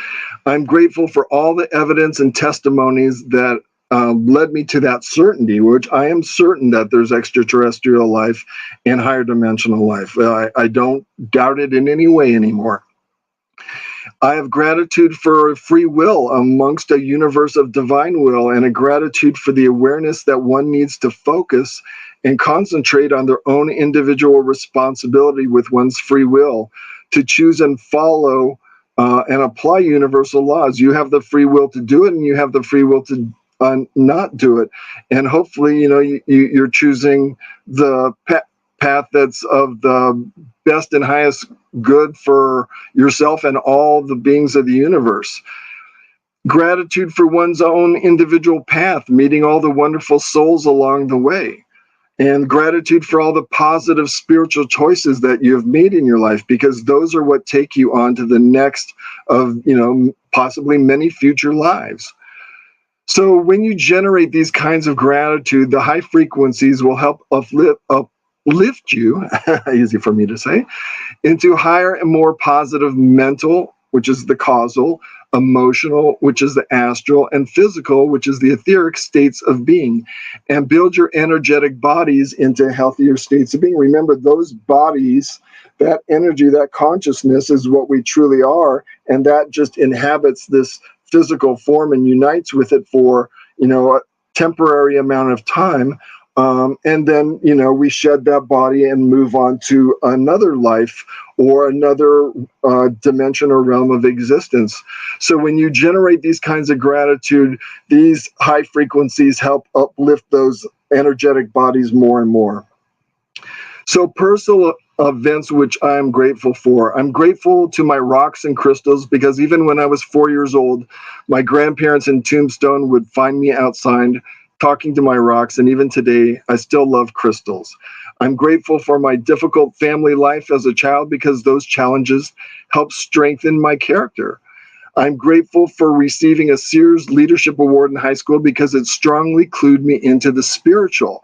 I'm grateful for all the evidence and testimonies that led me to that certainty, which I am certain that there's extraterrestrial life and higher dimensional life. I don't doubt it in any way anymore. I have gratitude for free will amongst a universe of divine will, and a gratitude for the awareness that one needs to focus and concentrate on their own individual responsibility with one's free will to choose and follow and apply universal laws. You have the free will to do it, and you have the free will to not do it. And hopefully, you're choosing the path that's of the best and highest good for yourself and all the beings of the universe. Gratitude for one's own individual path, meeting all the wonderful souls along the way. And gratitude for all the positive spiritual choices that you've made in your life, because those are what take you on to the next of, possibly many future lives. So when you generate these kinds of gratitude, the high frequencies will help uplift you, easy for me to say, into higher and more positive mental, which is the causal, emotional, which is the astral, and physical, which is the etheric states of being, and build your energetic bodies into healthier states of being. Remember, those bodies, that energy, that consciousness is what we truly are, and that just inhabits this physical form and unites with it for, a temporary amount of time. And then, we shed that body and move on to another life or another dimension or realm of existence. So when you generate these kinds of gratitude, these high frequencies help uplift those energetic bodies more and more. So personal events which I'm grateful for. I'm grateful to my rocks and crystals, because even when I was 4 years old, my grandparents in Tombstone would find me outside talking to my rocks, and even today, I still love crystals. I'm grateful for my difficult family life as a child, because those challenges help strengthen my character. I'm grateful for receiving a Sears Leadership Award in high school, because it strongly clued me into the spiritual.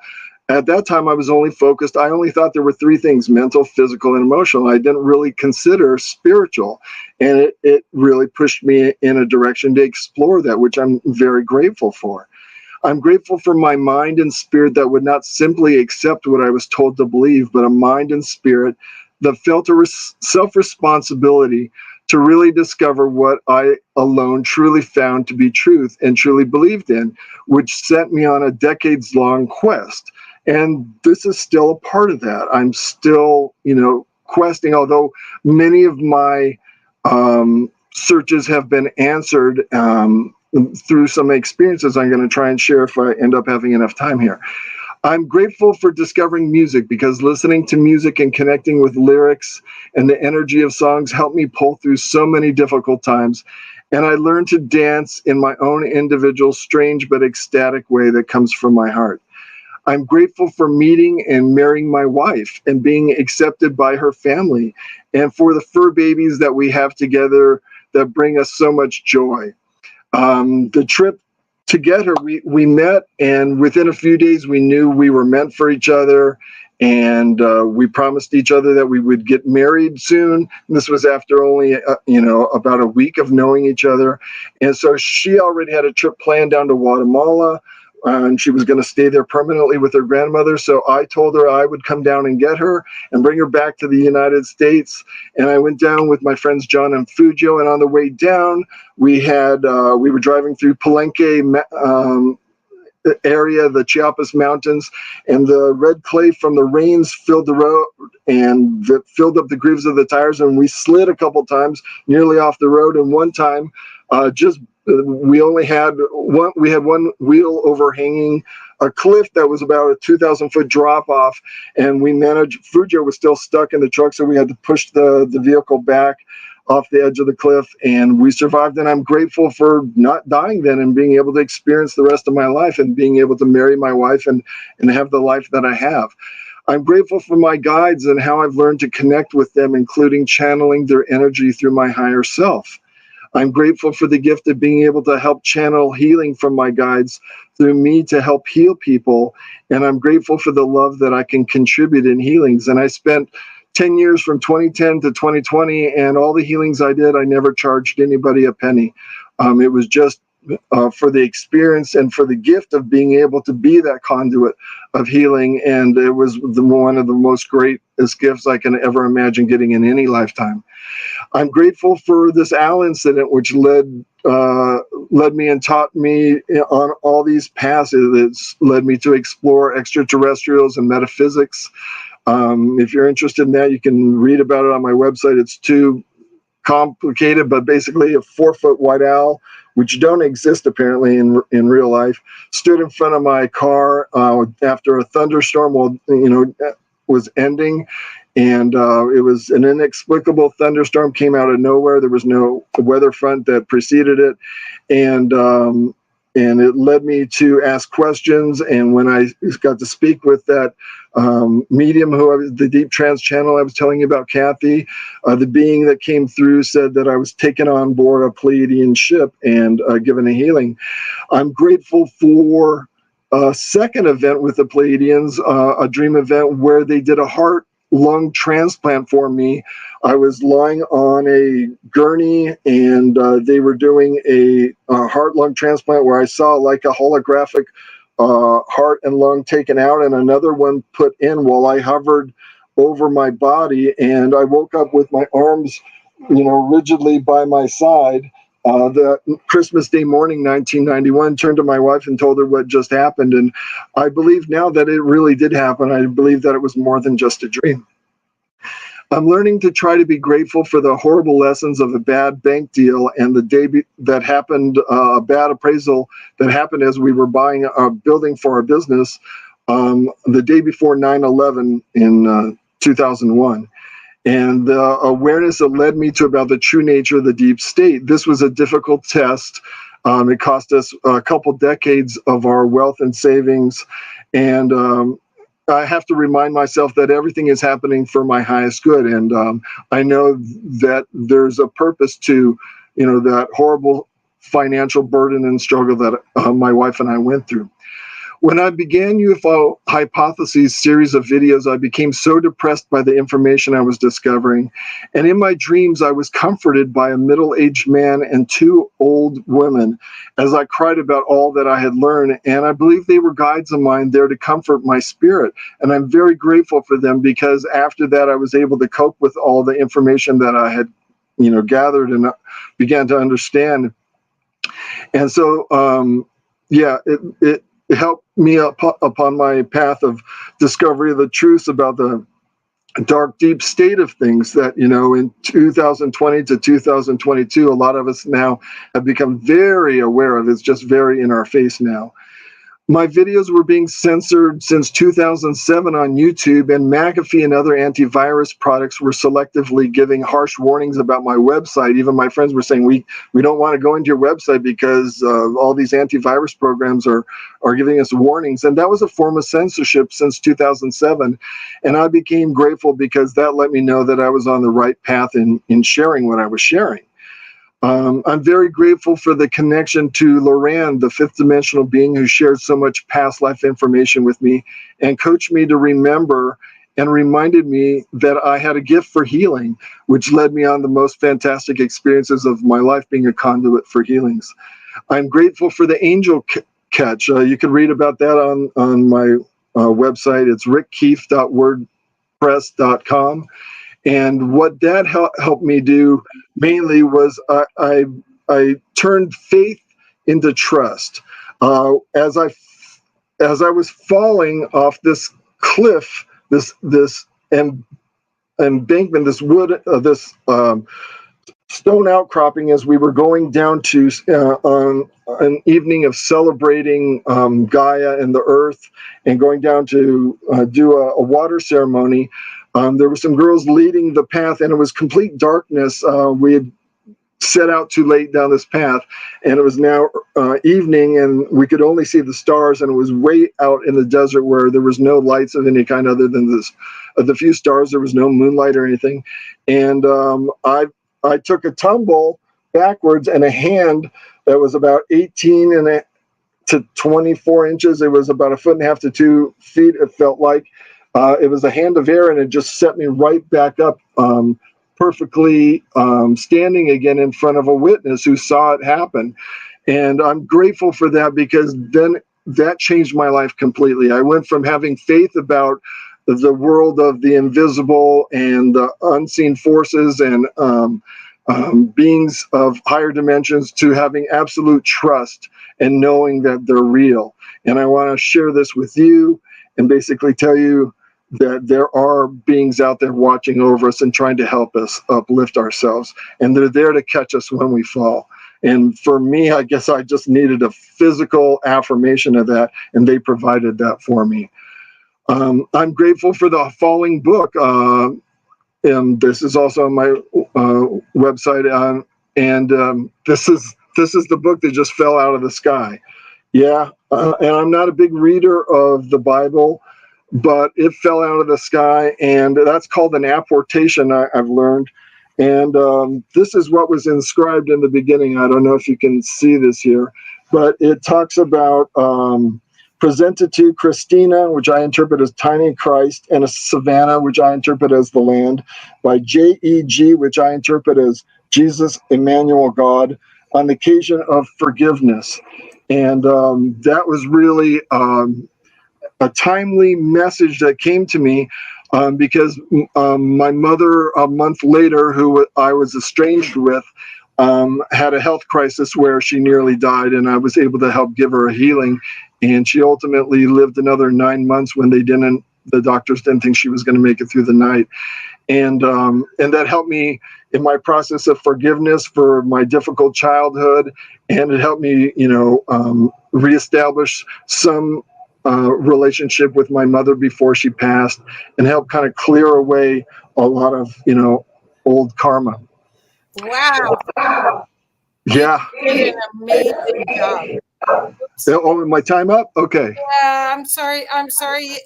At that time, I was only focused, I only thought there were three things: mental, physical, and emotional. I didn't really consider spiritual. And it really pushed me in a direction to explore that, which I'm very grateful for. I'm grateful for my mind and spirit that would not simply accept what I was told to believe, but a mind and spirit that felt a self-responsibility to really discover what I alone truly found to be truth and truly believed in, which sent me on a decades-long quest. And this is still a part of that. I'm still, questing, although many of my searches have been answered through some experiences I'm going to try and share if I end up having enough time here. I'm grateful for discovering music, because listening to music and connecting with lyrics and the energy of songs helped me pull through so many difficult times. And I learned to dance in my own individual, strange but ecstatic way that comes from my heart. I'm grateful for meeting and marrying my wife and being accepted by her family, and for the fur babies that we have together that bring us so much joy. The trip to get her, we met, and within a few days we knew we were meant for each other, and we promised each other that we would get married soon. This was after only about a week of knowing each other, and so she already had a trip planned down to Guatemala, and she was going to stay there permanently with her grandmother. So I told her I would come down and get her and bring her back to the United States. And I went down with my friends John and Fujio, and on the way down, we were driving through Palenque area, the Chiapas Mountains, and the red clay from the rains filled the road and filled up the grooves of the tires, and we slid a couple times nearly off the road. And one time, we had one wheel overhanging a cliff that was about a 2,000-foot drop off, and we managed. Fujio was still stuck in the truck, so we had to push the vehicle back off the edge of the cliff, and we survived. And I'm grateful for not dying then and being able to experience the rest of my life and being able to marry my wife and have the life that I have. I'm grateful for my guides and how I've learned to connect with them, including channeling their energy through my higher self. I'm grateful for the gift of being able to help channel healing from my guides through me to help heal people. And I'm grateful for the love that I can contribute in healings. And I spent 10 years from 2010 to 2020, and all the healings I did, I never charged anybody a penny. It was just for the experience and for the gift of being able to be that conduit of healing. And it was one of the most greatest gifts I can ever imagine getting in any lifetime. I'm grateful for this Al incident, which led me and taught me on all these paths. It's led me to explore extraterrestrials and metaphysics. If you're interested in that, you can read about it on my website. It's too complicated, but basically a 4-foot white owl, which don't exist apparently in real life, stood in front of my car after a thunderstorm was ending. And it was an inexplicable thunderstorm, came out of nowhere. There was no weather front that preceded it. And it led me to ask questions. And when I got to speak with that medium, the deep trance channel I was telling you about, Kathy, the being that came through said that I was taken on board a Pleiadian ship and given a healing. I'm grateful for a second event with the Pleiadians, a dream event where they did a heart-lung transplant for me. I was lying on a gurney, and they were doing a heart-lung transplant where I saw like a holographic heart and lung taken out and another one put in while I hovered over my body. And I woke up with my arms, rigidly by my side. The Christmas Day morning, 1991, turned to my wife and told her what just happened. And I believe now that it really did happen. I believe that it was more than just a dream. I'm learning to try to be grateful for the horrible lessons of a bad bank deal and the day that happened, a bad appraisal that happened as we were buying a building for our business the day before 9/11 in 2001. And the awareness that led me to about the true nature of the deep state. This was a difficult test. It cost us a couple decades of our wealth and savings. And I have to remind myself that everything is happening for my highest good. And I know that there's a purpose to, that horrible financial burden and struggle that my wife and I went through. When I began UFO Hypotheses series of videos, I became so depressed by the information I was discovering. And in my dreams, I was comforted by a middle-aged man and 2 old women as I cried about all that I had learned. And I believe they were guides of mine there to comfort my spirit. And I'm very grateful for them, because after that, I was able to cope with all the information that I had, gathered and began to understand. And so, it helped me upon my path of discovery of the truths about the dark, deep state of things that, in 2020 to 2022, a lot of us now have become very aware of. It's just very in our face now. My videos were being censored since 2007 on YouTube, and McAfee and other antivirus products were selectively giving harsh warnings about my website. Even my friends were saying, we don't want to go into your website because all these antivirus programs are giving us warnings. And that was a form of censorship since 2007. And I became grateful because that let me know that I was on the right path in sharing what I was sharing. I'm very grateful for the connection to Loran, the fifth dimensional being who shared so much past life information with me and coached me to remember and reminded me that I had a gift for healing, which led me on the most fantastic experiences of my life being a conduit for healings. I'm grateful for the angel catch. You can read about that on my website. It's rickkeefe.wordpress.com. And what that helped me do mainly was I turned faith into trust. As I was falling off this cliff, this embankment, this wood, this stone outcropping, as we were going down to on an evening of celebrating Gaia and the earth, and going down to do a water ceremony. There were some girls leading the path, and it was complete darkness. We had set out too late down this path, and it was now evening, and we could only see the stars, and it was way out in the desert where there was no lights of any kind other than this, the few stars. There was no moonlight or anything, and I took a tumble backwards, and a hand that was about 18 to 24 inches. It was about 1.5 feet to 2 feet. It felt like it was a hand of air, and it just set me right back up, perfectly standing again in front of a witness who saw it happen. And I'm grateful for that, because then that changed my life completely. I went from having faith about the world of the invisible and the unseen forces and beings of higher dimensions to having absolute trust and knowing that they're real. And I want to share this with you and basically tell you that there are beings out there watching over us and trying to help us uplift ourselves. And they're there to catch us when we fall. And for me, I guess I just needed a physical affirmation of that, and they provided that for me. I'm grateful for the Falling book. And this is also on my website. This is the book that just fell out of the sky. Yeah, and I'm not a big reader of the Bible, but it fell out of the sky, and that's called an apportation, I've learned. And this is what was inscribed in the beginning. I don't know if you can see this here, but it talks about presented to Christina, which I interpret as Tiny Christ, and a Savannah, which I interpret as the land, by J.E.G., which I interpret as Jesus, Emmanuel, God, on the occasion of forgiveness. And that was really a timely message that came to me, because my mother, a month later, who I was estranged with, had a health crisis where she nearly died, and I was able to help give her a healing. And she ultimately lived another 9 months when the doctors didn't think she was going to make it through the night. And that helped me in my process of forgiveness for my difficult childhood. And it helped me, reestablish some relationship with my mother before she passed, and help kind of clear away a lot of, old karma. Wow. Yeah. You did an amazing job. Oh, my time up? Okay. Yeah, I'm sorry. I'm sorry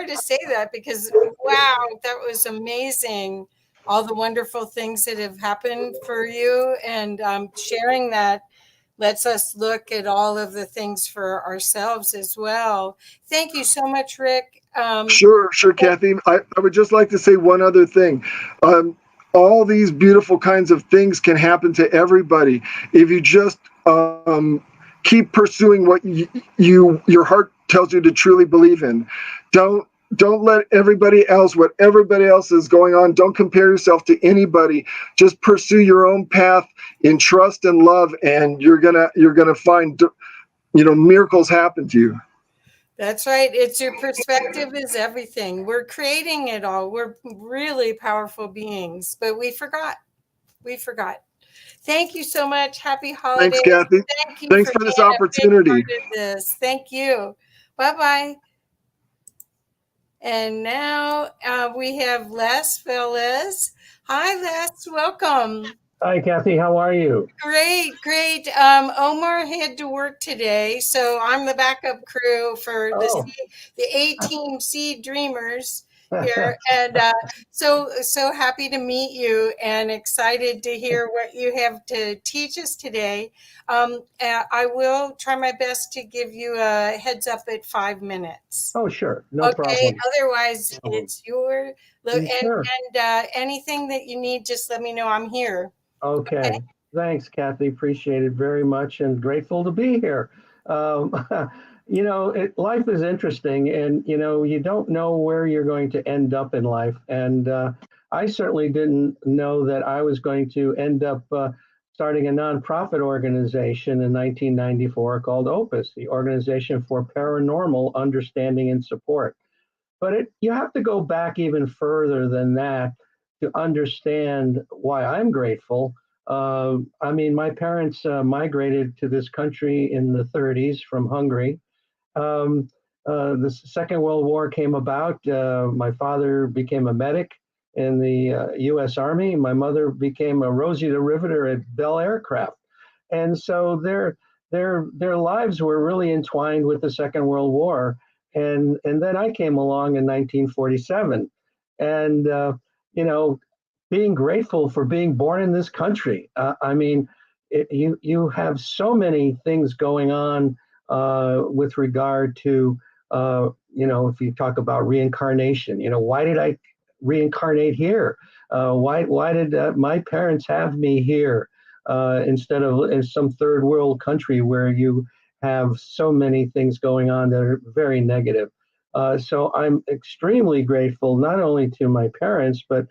to say that, because wow, that was amazing. All the wonderful things that have happened for you, and sharing that lets us look at all of the things for ourselves as well. Thank you so much, Rick. Sure, Kathy. I would just like to say one other thing. All these beautiful kinds of things can happen to everybody if you just keep pursuing what your heart tells you to truly believe in. Don't let what everybody else is going on. Don't compare yourself to anybody. Just pursue your own path in trust and love, and you're gonna find miracles happen to you. That's right. It's your perspective is everything. We're creating it all. We're really powerful beings, but we forgot. Thank you so much. Happy holidays. Thanks, Kathy. Thank you Thanks for this opportunity. A big part of this. Thank you. Bye-bye. And now we have Les Velez. Hi, Les. Welcome. Hi, Kathy. How are you? Great. Omar had to work today, so I'm the backup crew for the A-Team Seed Dreamers. here, and so happy to meet you, and excited to hear what you have to teach us today. I will try my best to give you a heads up at 5 minutes. Oh, sure. No Okay. problem. Otherwise, it's your and Sure. anything that you need, just let me know. I'm here. Okay. Thanks, Kathy. Appreciate it very much and grateful to be here. Um, life is interesting, and, you don't know where you're going to end up in life. And I certainly didn't know that I was going to end up starting a nonprofit organization in 1994 called OPUS, the Organization for Paranormal Understanding and Support. But you have to go back even further than that to understand why I'm grateful. I mean, my parents migrated to this country in the 30s from Hungary. The Second World War came about. My father became a medic in the U.S. Army. My mother became a Rosie the Riveter at Bell Aircraft. And so their lives were really entwined with the Second World War. And then I came along in 1947. And, being grateful for being born in this country. I mean, you have so many things going on with regard to, if you talk about reincarnation, why did I reincarnate here? Why did my parents have me here instead of in some third world country where you have so many things going on that are very negative? So I'm extremely grateful not only to my parents, but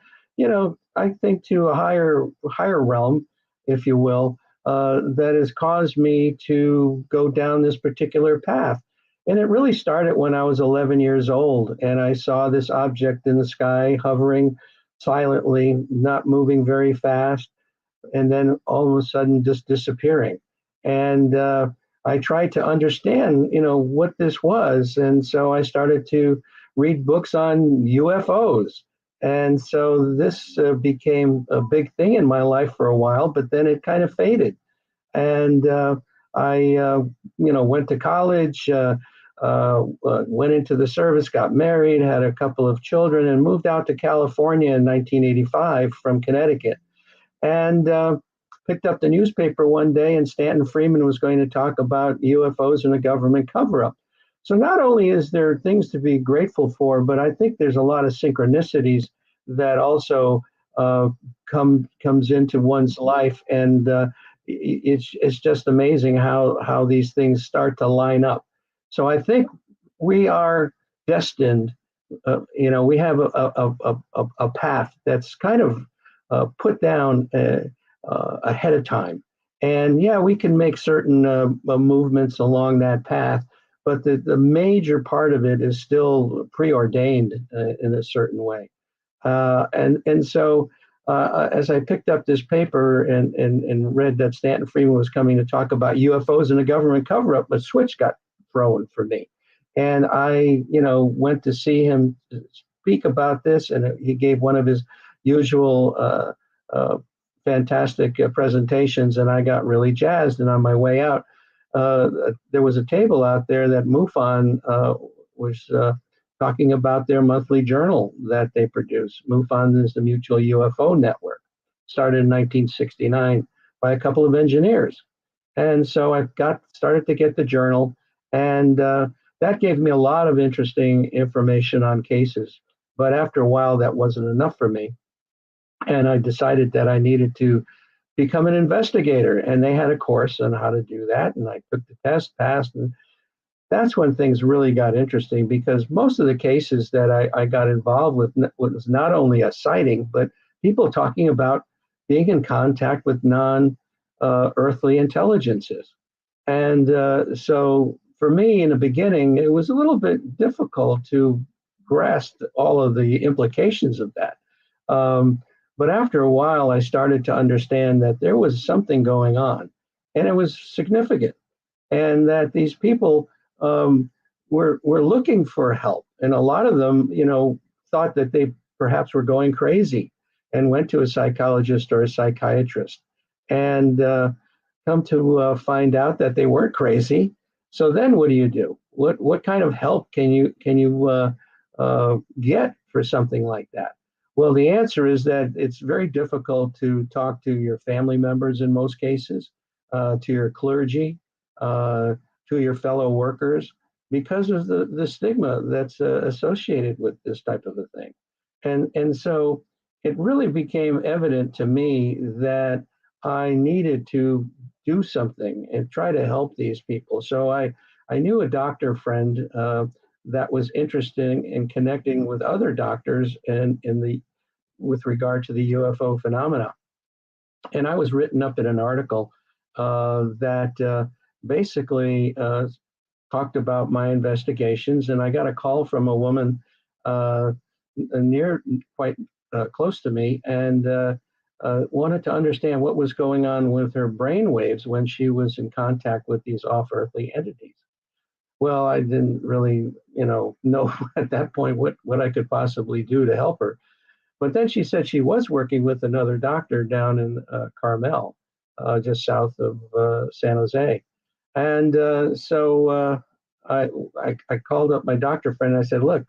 I think to a higher realm, if you will, that has caused me to go down this particular path. And it really started when I was 11 years old, and I saw this object in the sky hovering silently, not moving very fast, and then all of a sudden just disappearing. And I tried to understand, what this was. And so I started to read books on UFOs. And so this became a big thing in my life for a while, but then it kind of faded. And I went to college, went into the service, got married, had a couple of children, and moved out to California in 1985 from Connecticut. And picked up the newspaper one day, and Stanton Friedman was going to talk about UFOs and a government cover-up. So not only is there things to be grateful for, but I think there's a lot of synchronicities that also comes into one's life, and it's just amazing how these things start to line up. So I think we are destined. We have a path that's kind of put down ahead of time, and yeah, we can make certain movements along that path. But the major part of it is still preordained in a certain way. And so as I picked up this paper and read that Stanton Friedman was coming to talk about UFOs and a government cover-up, a switch got thrown for me. And I, went to see him speak about this, and he gave one of his usual fantastic presentations, and I got really jazzed. And on my way out, there was a table out there that MUFON was talking about their monthly journal that they produce. MUFON is the Mutual UFO Network, started in 1969 by a couple of engineers. And so I started to get the journal, and that gave me a lot of interesting information on cases. But after a while, that wasn't enough for me. And I decided that I needed to become an investigator, and they had a course on how to do that, and I took the test, passed, and that's when things really got interesting, because most of the cases that I got involved with was not only a sighting, but people talking about being in contact with non-earthly intelligences. And so for me in the beginning, it was a little bit difficult to grasp all of the implications of that. But after a while, I started to understand that there was something going on, and it was significant, and that these people were looking for help. And a lot of them, thought that they perhaps were going crazy and went to a psychologist or a psychiatrist, and come to find out that they weren't crazy. So then what do you do? What kind of help can you get for something like that? Well, the answer is that it's very difficult to talk to your family members in most cases, to your clergy, to your fellow workers, because of the stigma that's associated with this type of a thing. And so it really became evident to me that I needed to do something and try to help these people. So I knew a doctor friend that was interested in connecting with other doctors with regard to the UFO phenomena. And I was written up in an article that basically talked about my investigations. And I got a call from a woman quite close to me, and wanted to understand what was going on with her brain waves when she was in contact with these off-earthly entities. Well, I didn't really, know at that point what I could possibly do to help her. But then she said she was working with another doctor down in Carmel, just south of San Jose. And so I called up my doctor friend and I said, look,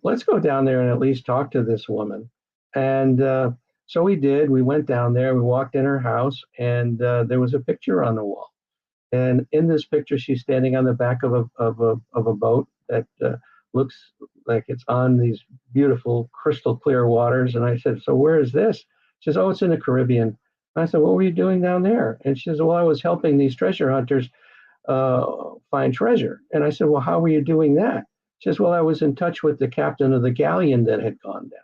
let's go down there and at least talk to this woman. And so we did. We went down there, we walked in her house, and there was a picture on the wall. And in this picture, she's standing on the back of a boat that looks like it's on these beautiful crystal clear waters. And I said, so where is this? She says, oh, it's in the Caribbean. I said, what were you doing down there? And she says, well, I was helping these treasure hunters find treasure. And I said, well, how were you doing that? She says, well, I was in touch with the captain of the galleon that had gone down.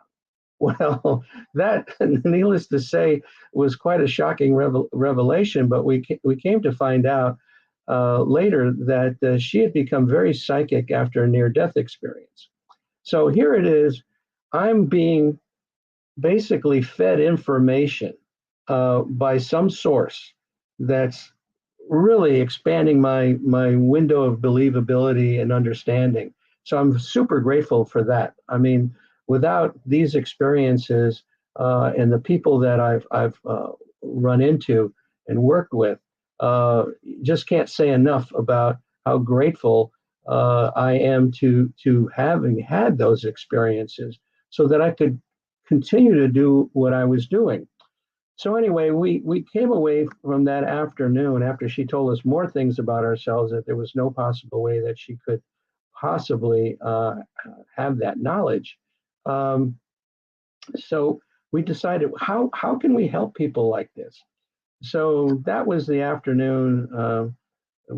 Well, that, needless to say, was quite a shocking revelation, but we came to find out later that she had become very psychic after a near-death experience. So here it is, I'm being basically fed information by some source that's really expanding my window of believability and understanding. So I'm super grateful for that. I mean, without these experiences and the people that I've run into and worked with, just can't say enough about how grateful I am to having had those experiences, so that I could continue to do what I was doing. So anyway, we came away from that afternoon after she told us more things about ourselves, that there was no possible way that she could possibly have that knowledge. So we decided, how can we help people like this? So that was the afternoon,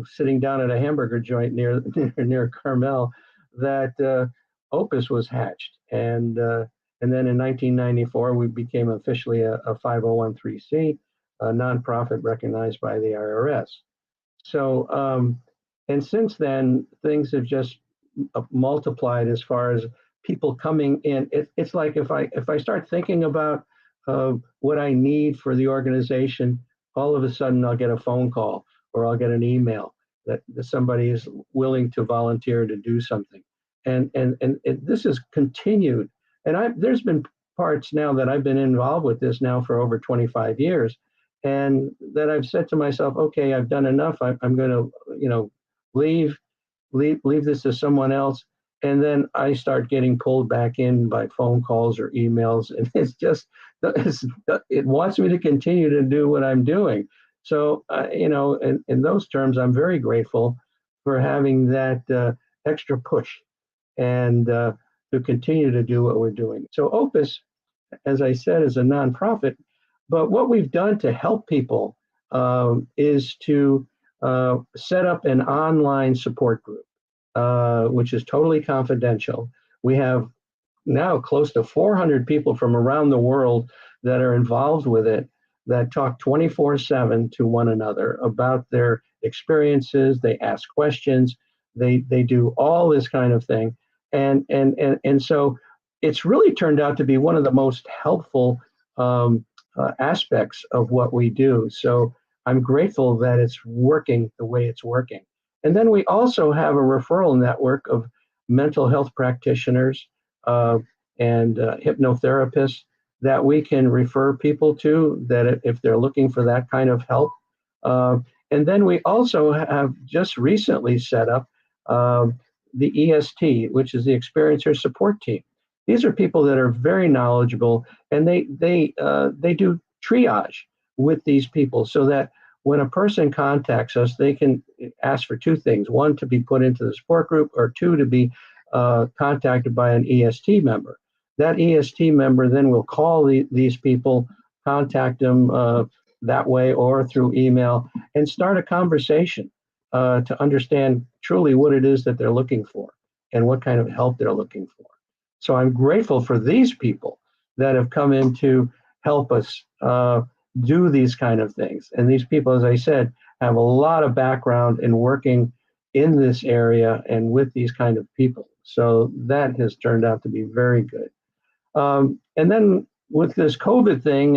sitting down at a hamburger joint near Carmel, that Opus was hatched. And then in 1994, we became officially a 501(c), a nonprofit recognized by the IRS. So, and since then, things have just multiplied as far as people coming in. It's like if I start thinking about what I need for the organization, all of a sudden I'll get a phone call or I'll get an email that somebody is willing to volunteer to do something. And this has continued. And there's been parts now that I've been involved with this now for over 25 years, and that I've said to myself, okay, I've done enough. I'm going to, leave this to someone else. And then I start getting pulled back in by phone calls or emails, and it wants me to continue to do what I'm doing. So, in those terms, I'm very grateful for having that extra push and to continue to do what we're doing. So Opus, as I said, is a nonprofit, but what we've done to help people is to set up an online support group, which is totally confidential. We have now close to 400 people from around the world that are involved with it, that talk 24/7 to one another about their experiences. They ask questions. They do all this kind of thing. And so it's really turned out to be one of the most helpful aspects of what we do. So I'm grateful that it's working the way it's working. And then we also have a referral network of mental health practitioners and hypnotherapists that we can refer people to, that if they're looking for that kind of help. And then we also have just recently set up the EST, which is the Experiencer Support Team. These are people that are very knowledgeable, and they do triage with these people so that when a person contacts us, they can ask for two things: one, to be put into the support group, or two, to be contacted by an EST member. That EST member then will call these people, contact them that way or through email, and start a conversation to understand truly what it is that they're looking for and what kind of help they're looking for. So I'm grateful for these people that have come in to help us do these kind of things. And these people, as I said, have a lot of background in working in this area and with these kind of people. So that has turned out to be very good. And then with this COVID thing,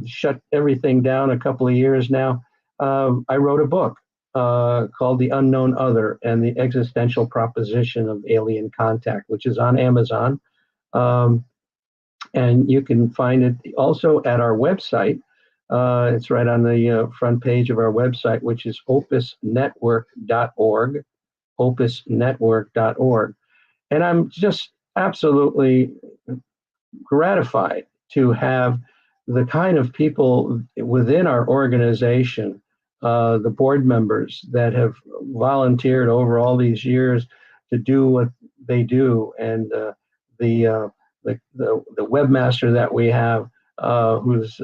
shut everything down a couple of years now, I wrote a book called The Unknown Other and the Existential Proposition of Alien Contact, which is on Amazon. And you can find it also at our website. It's right on the front page of our website, which is opusnetwork.org, opusnetwork.org. And I'm just absolutely gratified to have the kind of people within our organization, the board members that have volunteered over all these years to do what they do, and the webmaster that we have, who's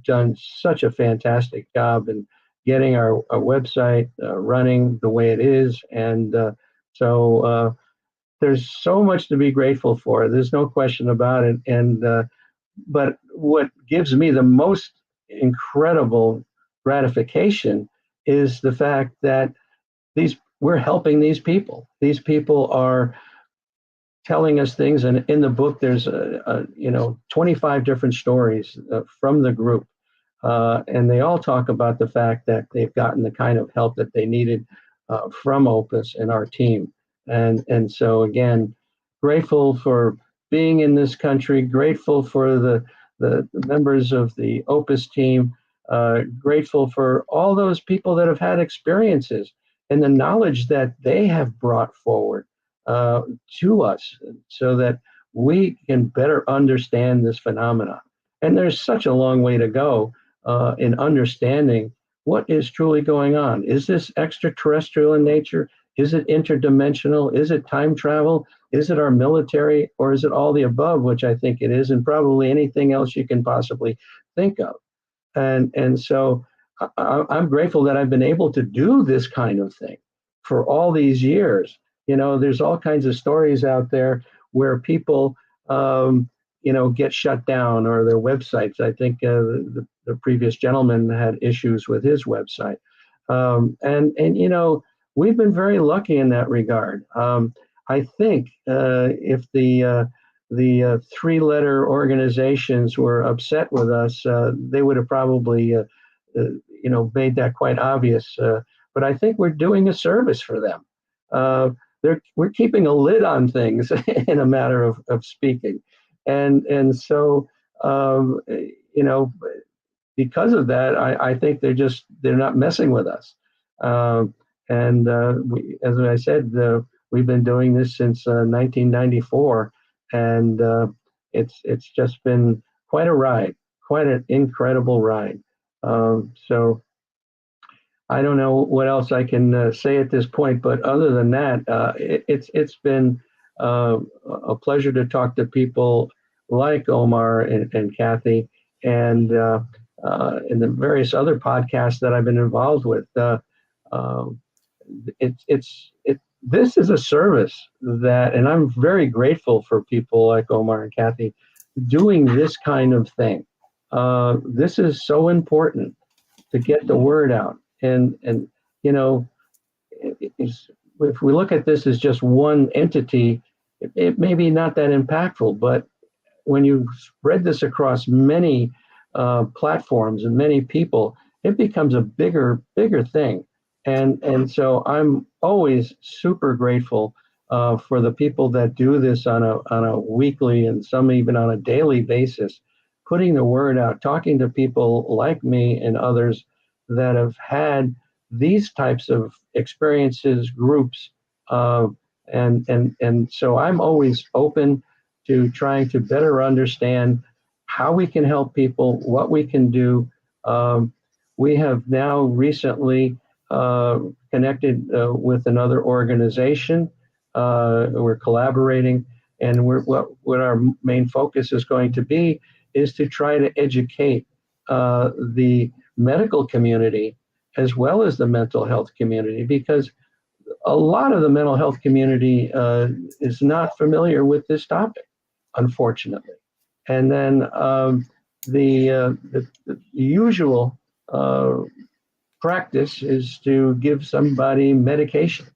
done such a fantastic job in getting our website running the way it is. And so there's so much to be grateful for. There's no question about it. And but what gives me the most incredible gratification is the fact that we're helping these people. These people are telling us things, and in the book there's 25 different stories from the group, and they all talk about the fact that they've gotten the kind of help that they needed from Opus and our team. And so again, grateful for being in this country, grateful for the members of the Opus team, grateful for all those people that have had experiences and the knowledge that they have brought forward to us so that we can better understand this phenomena. And there's such a long way to go in understanding what is truly going on. Is this extraterrestrial in nature? Is it interdimensional? Is it time travel? Is it our military? Or is it all the above, which I think it is, and probably anything else you can possibly think of? And so I'm grateful that I've been able to do this kind of thing for all these years. You know, there's all kinds of stories out there where people, get shut down, or their websites. I think the previous gentleman had issues with his website. And we've been very lucky in that regard. I think if the three-letter organizations were upset with us, they would have probably, made that quite obvious. But I think we're doing a service for them. We're keeping a lid on things, in a matter of speaking, and so because of that, I think they're not messing with us. As I said, we've been doing this since 1994, and it's just been quite a ride, quite an incredible ride. So I don't know what else I can say at this point, but other than that, it's been a pleasure to talk to people like Omar and Kathy, and in the various other podcasts that I've been involved with. This is a service that, and I'm very grateful for people like Omar and Kathy doing this kind of thing. This is so important to get the word out. And if we look at this as just one entity, it may be not that impactful, but when you spread this across many platforms and many people, it becomes a bigger thing. And so I'm always super grateful for the people that do this on a weekly and some even on a daily basis, putting the word out, talking to people like me and others that have had these types of experiences, groups, and so I'm always open to trying to better understand how we can help people, what we can do. We have now recently connected with another organization. We're collaborating, and what our main focus is going to be is to try to educate the medical community as well as the mental health community, because a lot of the mental health community is not familiar with this topic, unfortunately. And then the usual practice is to give somebody medication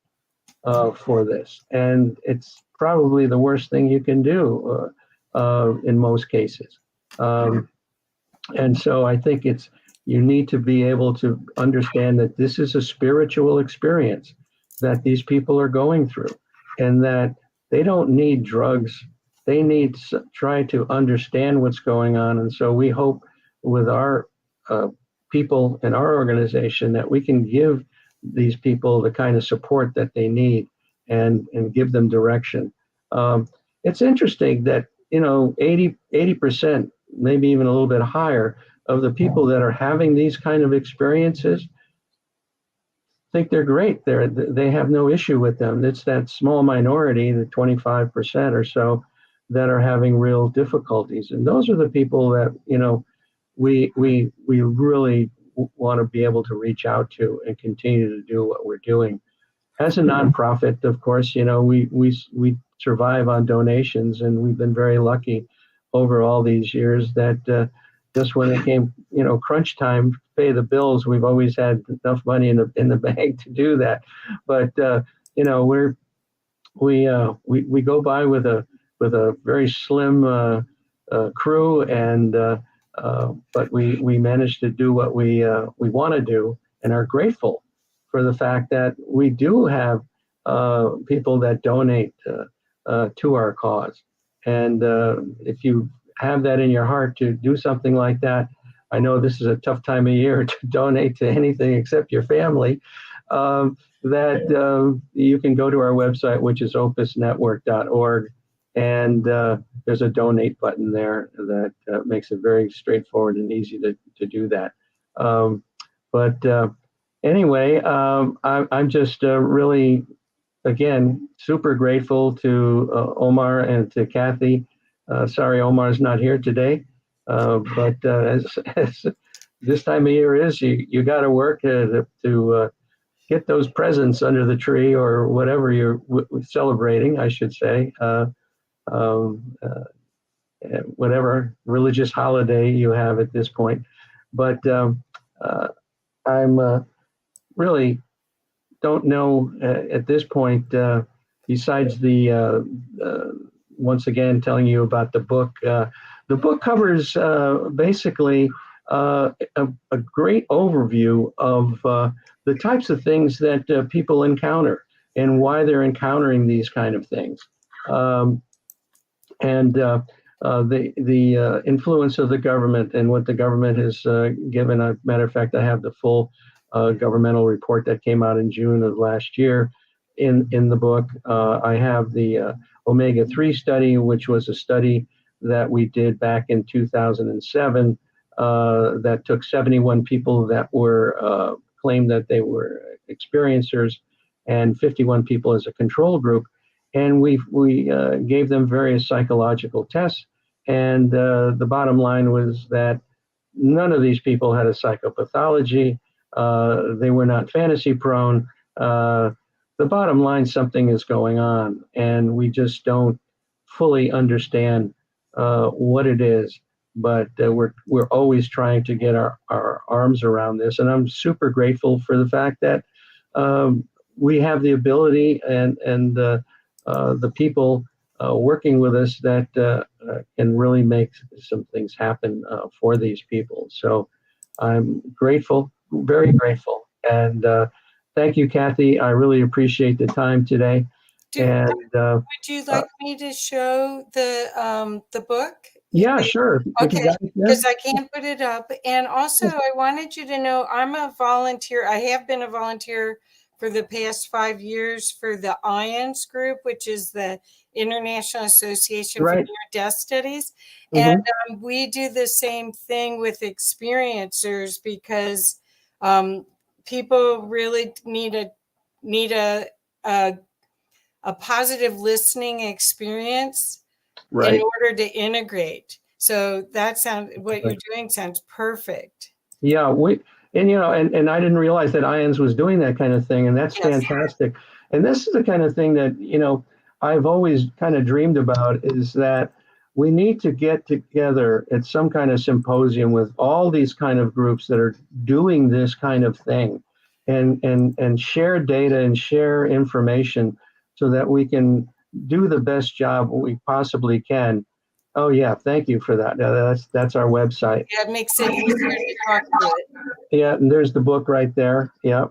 for this, and it's probably the worst thing you can do in most cases. And so I think you need to be able to understand that this is a spiritual experience that these people are going through, and that they don't need drugs. They need to try to understand what's going on. And so we hope with our people in our organization that we can give these people the kind of support that they need and give them direction. It's interesting that, 80%, maybe even a little bit higher, of the people that are having these kind of experiences think they're great. They have no issue with them. It's that small minority, the 25% or so, that are having real difficulties. And those are the people that, we really want to be able to reach out to and continue to do what we're doing. As a nonprofit, of course, we survive on donations, and we've been very lucky over all these years that just when it came, crunch time to pay the bills, we've always had enough money in the bank to do that. But we go by with a very slim crew, and but we managed to do what we want to do, and are grateful for the fact that we do have people that donate to our cause. And if you have that in your heart to do something like that, I know this is a tough time of year to donate to anything except your family, that you can go to our website, which is opusnetwork.org, and there's a donate button there that makes it very straightforward and easy to do that. Anyway, I'm just really, again, super grateful to Omar and to Kathy. Sorry, Omar's not here today, but as this time of year is, you got to work to get those presents under the tree, or whatever you're celebrating, I should say, whatever religious holiday you have at this point. But I'm really don't know at this point, besides the once again telling you about the book. The book covers basically a great overview of the types of things that people encounter and why they're encountering these kind of things, and the influence of the government and what the government has given. As a matter of fact, I have the full governmental report that came out in June of last year in the book. I have the omega-3 study, which was a study that we did back in 2007 that took 71 people that were claimed that they were experiencers, and 51 people as a control group. And we gave them various psychological tests. And the bottom line was that none of these people had a psychopathology. They were not fantasy prone. The bottom line, something is going on, and we just don't fully understand what it is. But we're always trying to get our arms around this, and I'm super grateful for the fact that we have the ability and the people working with us that can really make some things happen for these people. So I'm grateful, very grateful, and thank you, Kathy. I really appreciate the time today. Would you like me to show the book? Yeah, sure. Okay, because I can't put it up. And also, I wanted you to know I'm a volunteer. I have been a volunteer for for the past 5 years for the IONS group, which is the International Association for Right. Near-Death Studies. Mhm. And we do the same thing with experiencers because people really need a positive listening experience Right. in order to integrate. So that what you're Right. doing sounds perfect. Yeah, and I didn't realize that IONS was doing that kind of thing, and that's Yes. fantastic. And this is the kind of thing that, I've always kind of dreamed about, is that we need to get together at some kind of symposium with all these kind of groups that are doing this kind of thing, and share data and share information so that we can do the best job we possibly can. Oh yeah, thank you for that. That's our website. Yeah, it makes it easier to talk to it. Yeah, and there's the book right there. Yeah.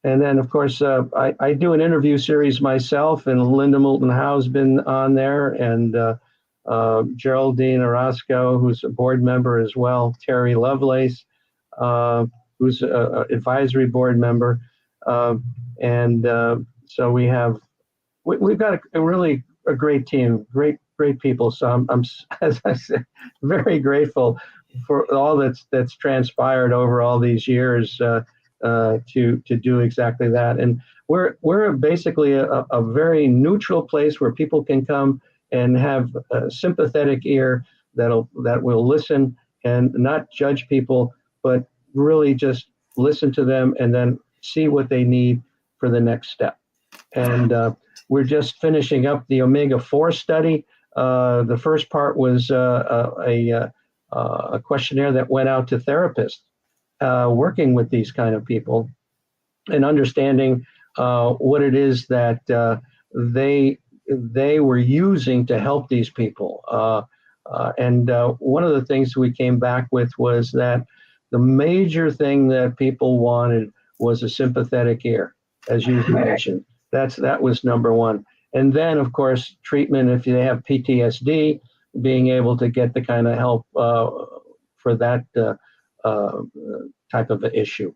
And then, of course, I do an interview series myself, and Linda Moulton Howe's been on there, and Geraldine Orozco, who's a board member as well, Terry Lovelace, who's an advisory board member. So we've got a great team, great people. So I'm as I said, very grateful for all that's transpired over all these years to do exactly that. And we're basically a very neutral place where people can come and have a sympathetic ear that will listen and not judge people, but really just listen to them and then see what they need for the next step. And we're just finishing up the omega-4 study. The first part was a questionnaire that went out to therapists working with these kind of people and understanding what it is that they were using to help these people. And one of the things we came back with was that the major thing that people wanted was a sympathetic ear, as you mentioned. That was number one. And then, of course, treatment if they have PTSD, being able to get the kind of help for that type of an issue.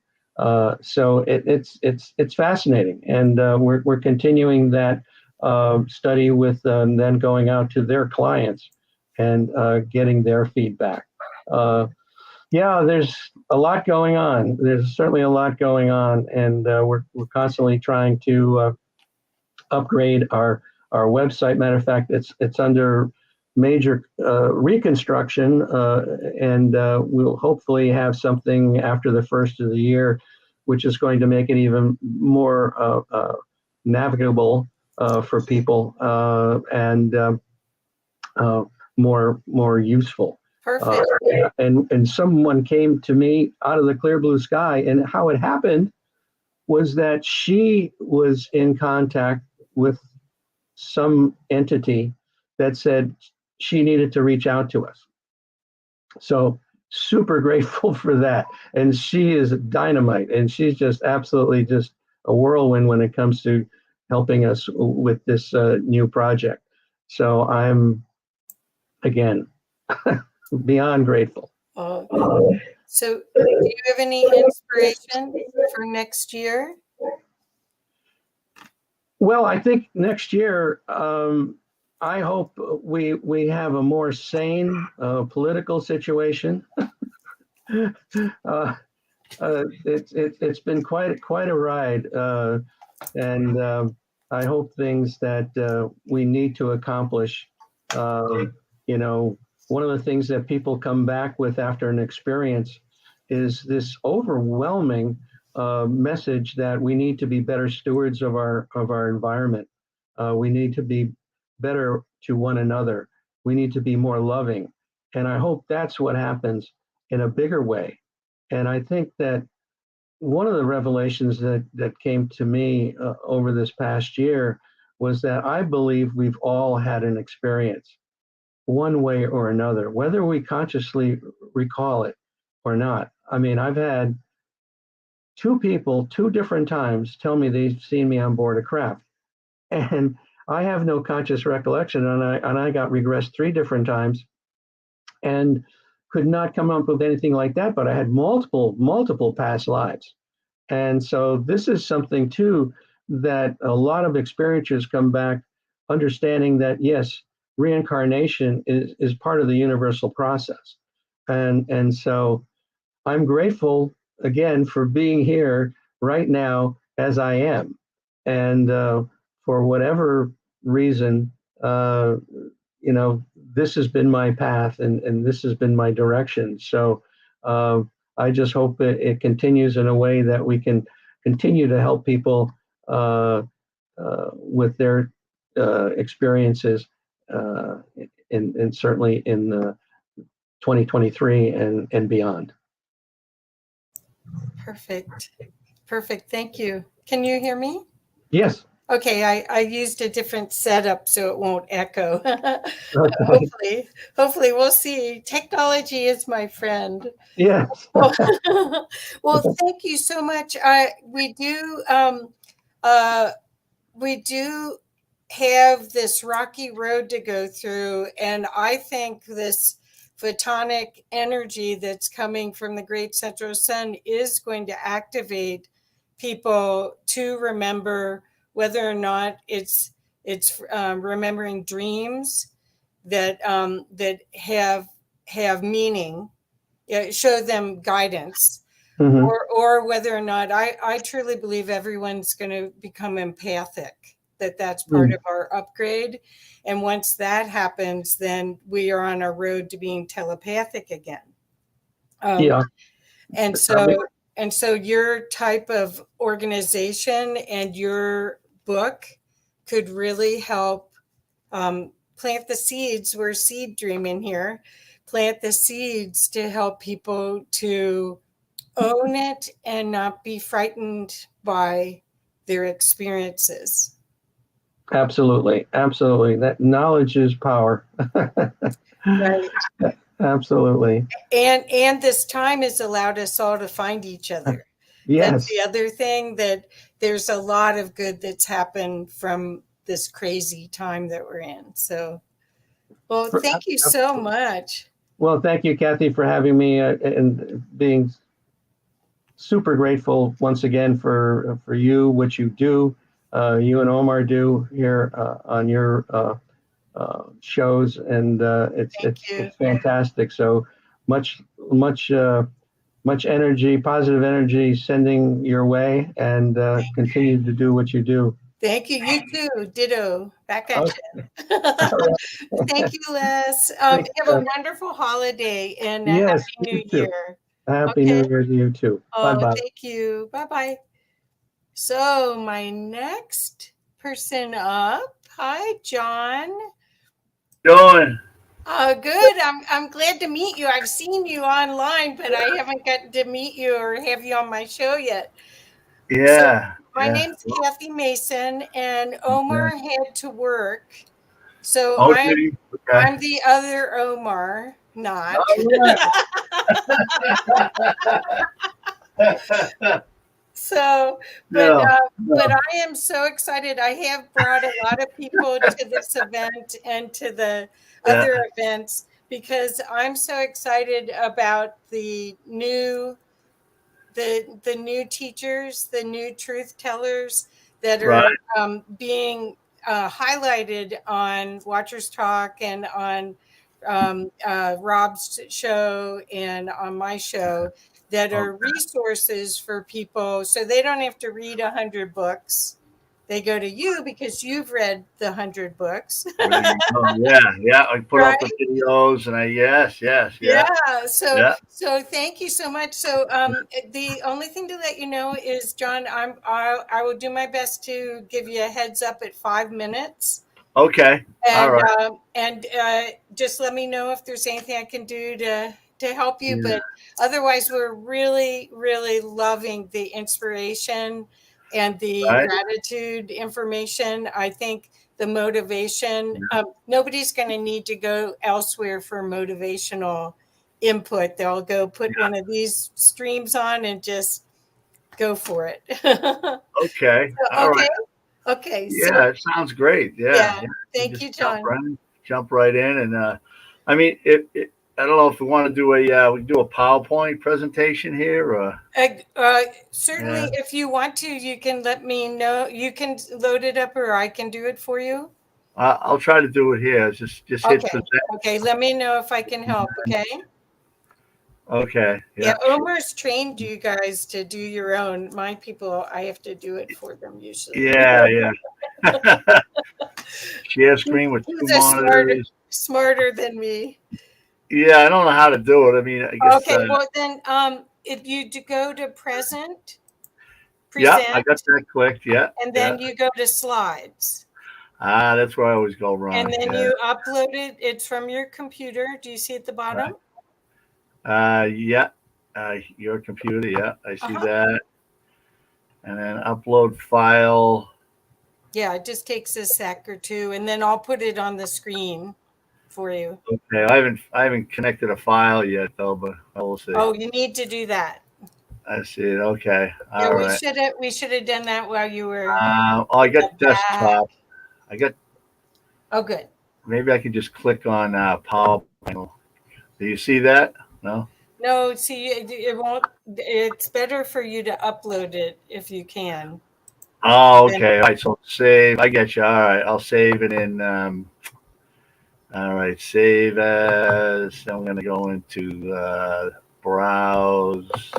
So it's fascinating, and we're continuing that study with then going out to their clients and getting their feedback. Yeah, there's a lot going on. There's certainly a lot going on, and we're constantly trying to upgrade our website. Matter of fact, it's under major reconstruction, and we'll hopefully have something after the first of the year, which is going to make it even more navigable for people and more useful. Perfect. And someone came to me out of the clear blue sky, and how it happened was that she was in contact with some entity that said she needed to reach out to us. So super grateful for that. And she is dynamite, and she's just absolutely just a whirlwind when it comes to helping us with this new project. So I'm, again, beyond grateful. So do you have any inspiration for next year? Well, I think next year, I hope we have a more sane political situation. It's been quite a ride, and I hope things that we need to accomplish. One of the things that people come back with after an experience is this overwhelming message that we need to be better stewards of our environment. We need to be better to one another. We need to be more loving. And I hope that's what happens in a bigger way. And I think that one of the revelations that came to me over this past year was that I believe we've all had an experience one way or another, whether we consciously recall it or not. I mean, I've had two people, two different times, tell me they've seen me on board a craft. And I have no conscious recollection, and I got regressed 3 different times and could not come up with anything like that, but I had multiple past lives. And so this is something too that a lot of experiencers come back understanding that yes, reincarnation is part of the universal process. And so I'm grateful again for being here right now as I am. And for whatever reason, this has been my path and this has been my direction. So I just hope it continues in a way that we can continue to help people with their experiences, and certainly in 2023 and beyond. Perfect. Perfect. Thank you. Can you hear me? Yes. Okay, I used a different setup so it won't echo. Okay. Hopefully we'll see. Technology is my friend. Yes. Well, thank you so much. We do have this rocky road to go through, and I think this photonic energy that's coming from the great central sun is going to activate people to remember, whether or not it's remembering dreams that that have meaning, show them guidance, Mhm. or whether or not I truly believe everyone's going to become empathic, that's part of our upgrade. And once that happens, then we are on our road to being telepathic again. Yeah. And so your type of organization and your book could really help plant the seeds. We're seed dreaming here. Plant the seeds to help people to own it and not be frightened by their experiences. Absolutely. Absolutely. That knowledge is power. Right. Absolutely. And this time has allowed us all to find each other. That's Yes. the other thing, that there's a lot of good that's happened from this crazy time that we're in. So, well, thank you so much. Well, thank you, Kathy, for having me and being super grateful once again for you, what you do, you and Omar do here on your shows, and it's fantastic. So much energy, positive energy, sending your way, and continue to do what you do. Thank you. You too. Ditto. Back at you. Thank you, Les. Have a wonderful holiday and a Yes, Happy New you too. Year. Happy New Year to you too. Bye-bye. Thank you. Bye-bye. So my next person up. Hi, John. Doing? Good. I'm glad to meet you. I've seen you online, but I haven't gotten to meet you or have you on my show yet. Yeah. So my name's Kathy Mason, and Omar had to work. So I'm the other Omar, not. So, but I am so excited. I have brought a lot of people to this event and to the other events because I'm so excited about the new teachers, the new truth tellers that are being highlighted on Watchers Talk and on Rob's show and on my show, that are resources for people so they don't have to read 100 books. They go to you because you've read the 100 books. Yeah. I put up the videos, and So thank you so much. So the only thing to let you know is, John, I will do my best to give you a heads up at 5 minutes. Okay. And, all right. And just let me know if there's anything I can do to help you. But otherwise, we're really, really loving the inspiration and the gratitude information. I think the motivation, nobody's going to need to go elsewhere for motivational input. They'll go put one of these streams on and just go for it. Okay. All right. Okay. Yeah, it sounds great. Yeah. Thank you, John. Jump right in, and I mean, I don't know if we want to do we can do a PowerPoint presentation here, or Certainly, yeah. if you want to, you can let me know. You can load it up, or I can do it for you. I'll try to do it here. Just hit Okay. present. Okay. Let me know if I can help. Okay. Okay. Yeah. Yeah. Omar's trained you guys to do your own. My people, I have to do it for them usually. Yeah. Yeah. Share screen with two He's monitors. smarter than me. Yeah, I don't know how to do it. I mean, I guess. Okay. Well, then, if you go to present, Yeah, I got present, that clicked. Yeah. and Yeah. then you go to slides. That's where I always go And wrong. then Yeah. you upload it. It's from your computer. Do you see at the bottom? Yeah. Your computer. Yeah, I see Uh-huh. that. And then upload file. Yeah, it just takes a sec or two, and then I'll put it on the screen for you. Okay, I haven't connected a file yet though, but I will see. Oh, you need to do that. I see it. Okay. Yeah, All right. we should have done that while you were I got desktop. I got. Oh, good. Maybe I could just click on PowerPoint. Do you see that? No. No, see, it won't. It's better for you to upload it if you can. Oh, okay. All right. So save. I get you. All right. I'll save it in. All right. Save as. I'm going to go into browse.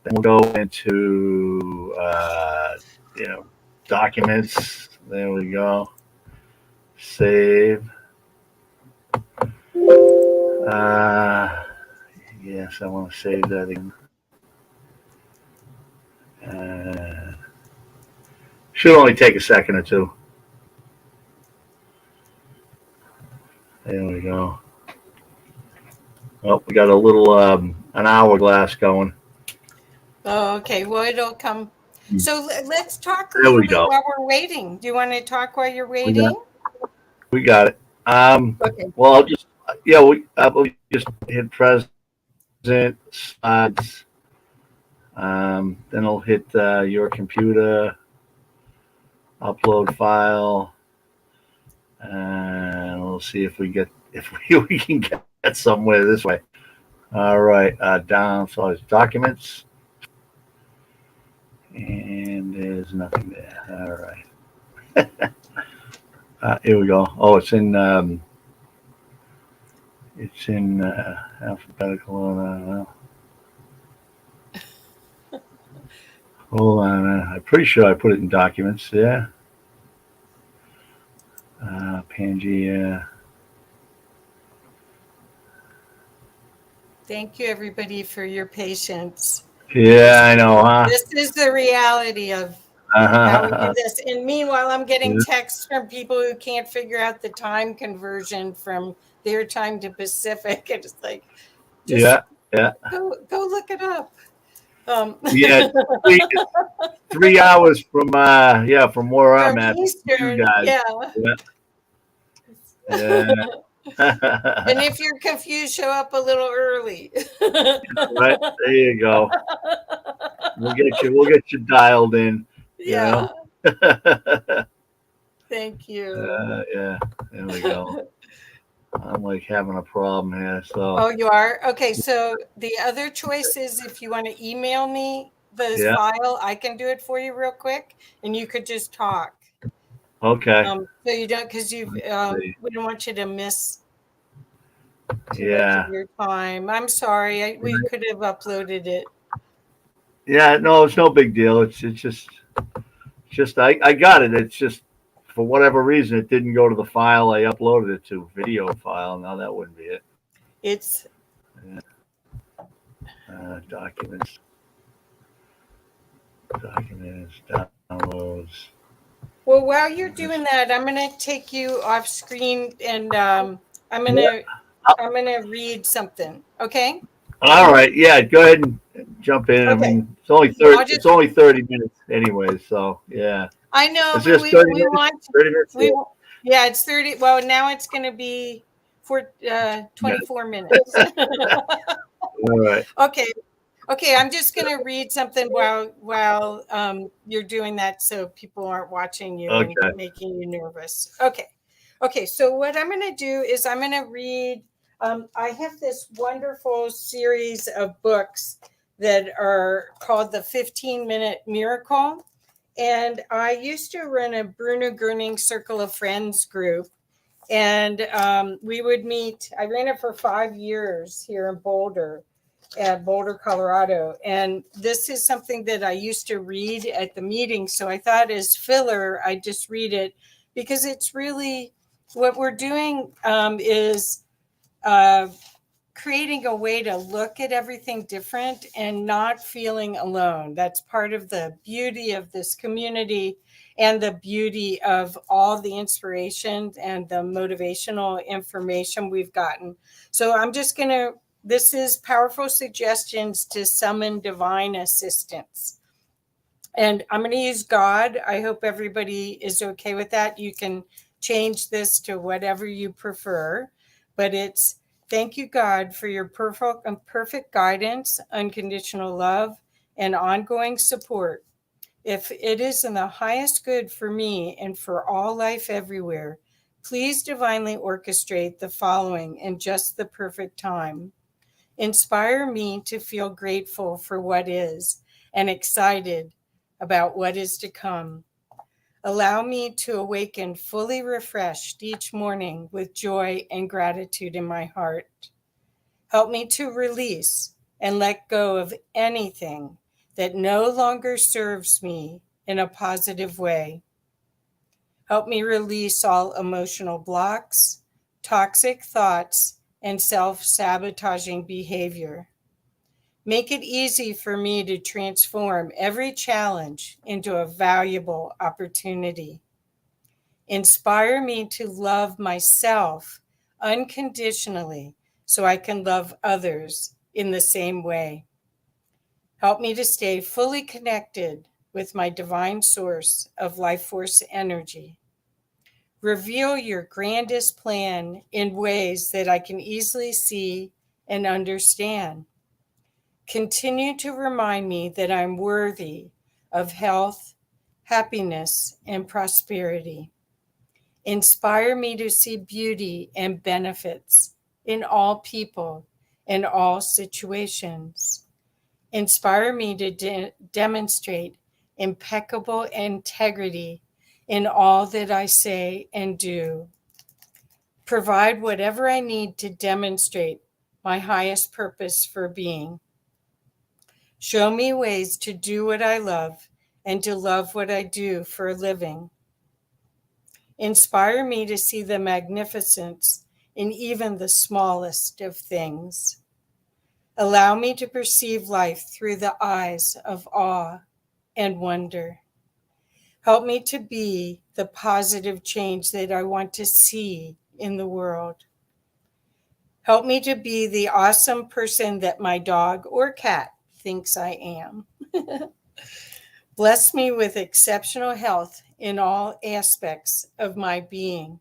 Then we'll go into documents. There we go. Save. Yes, I want to save that again. Should only take a second or two. There we go. Oh, we got a little an hourglass going. Oh, okay. Well, it'll come. So let's talk a There little we bit go. while we're waiting. Do you want to talk while you're waiting? We got it. Okay. Well, I'll just we'll just hit present slides. Then I'll hit your computer, upload file, and we'll see if we can get somewhere this way. All right, down so it's documents, and there's nothing there. All right, here we go. Oh, it's in alphabetical. Hold on, I'm pretty sure I put it in documents. Yeah. Pangea. Thank you, everybody, for your patience. Yeah, I know, huh? This is the reality of how we do this. And meanwhile, I'm getting texts from people who can't figure out the time conversion from their time to Pacific. And it's like, just go look it up. Yeah, 3 hours from where I'm at. Eastern, You guys. Yeah. And if you're confused, show up a little early. Right, there you go. We'll get you dialed in. Yeah. You know? Thank you. Yeah, there we go. I'm like having a problem here. So. Oh, you are? Okay. So the other choice is if you want to email me this file, I can do it for you real quick, and you could just talk. Okay. So you don't, because we don't want you to miss too much of your time. I'm sorry. We could have uploaded it. Yeah, no, it's no big deal. It's just I got it. It's just for whatever reason it didn't go to the file I uploaded it to, video file. Now that wouldn't be it. It's documents, downloads. Well, while you're doing that, I'm going to take you off screen, and I'm going to read something. Okay. All right. Yeah. Go ahead and jump in. Okay. I mean, it's only 30. It's only 30 minutes anyway. So yeah. I know. It's just 30 minutes. 30 minutes. Yeah, it's 30. Well, now it's going to be for 24 minutes. All right. Okay. I'm just going to read something while you're doing that, so people aren't watching you and making you nervous. Okay. So what I'm going to do is I'm going to read I have this wonderful series of books that are called the 15-Minute Miracle. And I used to run a Bruno Gröning Circle of Friends group. And we would meet. I ran it for 5 years here in Boulder, at Boulder, Colorado. And this is something that I used to read at the meeting. So I thought as filler, I'd just read it because it's really what we're doing is creating a way to look at everything different and not feeling alone. That's part of the beauty of this community and the beauty of all the inspiration and the motivational information we've gotten. So I'm just going to, this is powerful suggestions to summon divine assistance. And I'm going to use God. I hope everybody is okay with that. You can change this to whatever you prefer, but it's thank you, God, for your perfect guidance, unconditional love, and ongoing support. If it is in the highest good for me and for all life everywhere, please divinely orchestrate the following in just the perfect time. Inspire me to feel grateful for what is and excited about what is to come. Allow me to awaken fully refreshed each morning with joy and gratitude in my heart. Help me to release and let go of anything that no longer serves me in a positive way. Help me release all emotional blocks, toxic thoughts, and self-sabotaging behavior. Make it easy for me to transform every challenge into a valuable opportunity. Inspire me to love myself unconditionally so I can love others in the same way. Help me to stay fully connected with my divine source of life force energy. Reveal your grandest plan in ways that I can easily see and understand. Continue to remind me that I'm worthy of health, happiness, and prosperity. Inspire me to see beauty and benefits in all people and all situations. Inspire me to demonstrate impeccable integrity in all that I say and do. Provide whatever I need to demonstrate my highest purpose for being. Show me ways to do what I love and to love what I do for a living. Inspire me to see the magnificence in even the smallest of things. Allow me to perceive life through the eyes of awe and wonder. Help me to be the positive change that I want to see in the world. Help me to be the awesome person that my dog or cat thinks I am. Bless me with exceptional health in all aspects of my being.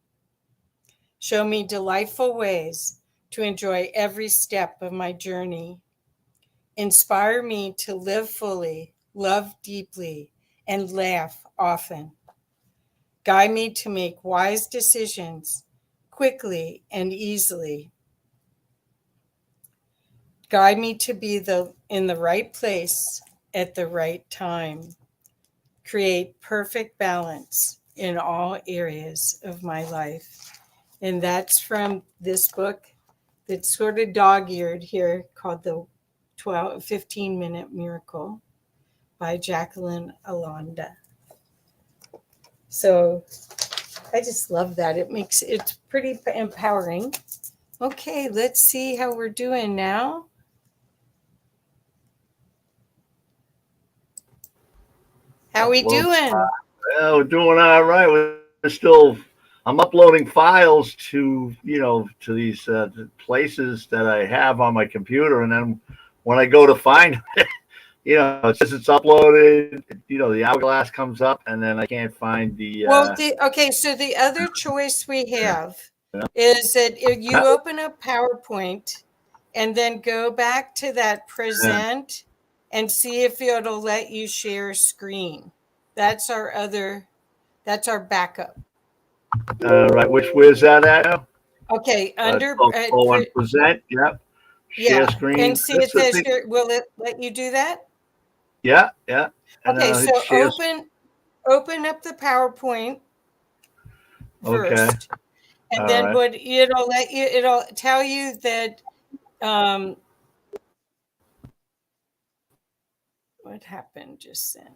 Show me delightful ways to enjoy every step of my journey. Inspire me to live fully, love deeply, and laugh often. Guide me to make wise decisions quickly and easily. Guide me to be in the right place at the right time. Create perfect balance in all areas of my life. And that's from this book that's sort of dog-eared here called the 15-Minute Miracle by Jacqueline Alonda. So I just love that. It's pretty empowering. Okay, let's see how we're doing now. How we doing? Well, we're doing all right. We're still. I'm uploading files to to these places that I have on my computer, and then when I go to find it, it says it's uploaded. The hourglass comes up, and then I can't find the. Okay. So the other choice we have is that if you open up PowerPoint, and then go back to that present, and see if it'll let you share screen. That's our backup. Right. Where's that at now? Okay, under Oh, and present. Yep. Share yeah, screen. and see it says here. Will it let you do that? Yeah, yeah. And Okay, I'll hit so share. open up the PowerPoint Okay. first, and All then right. what it'll tell you that what happened just then.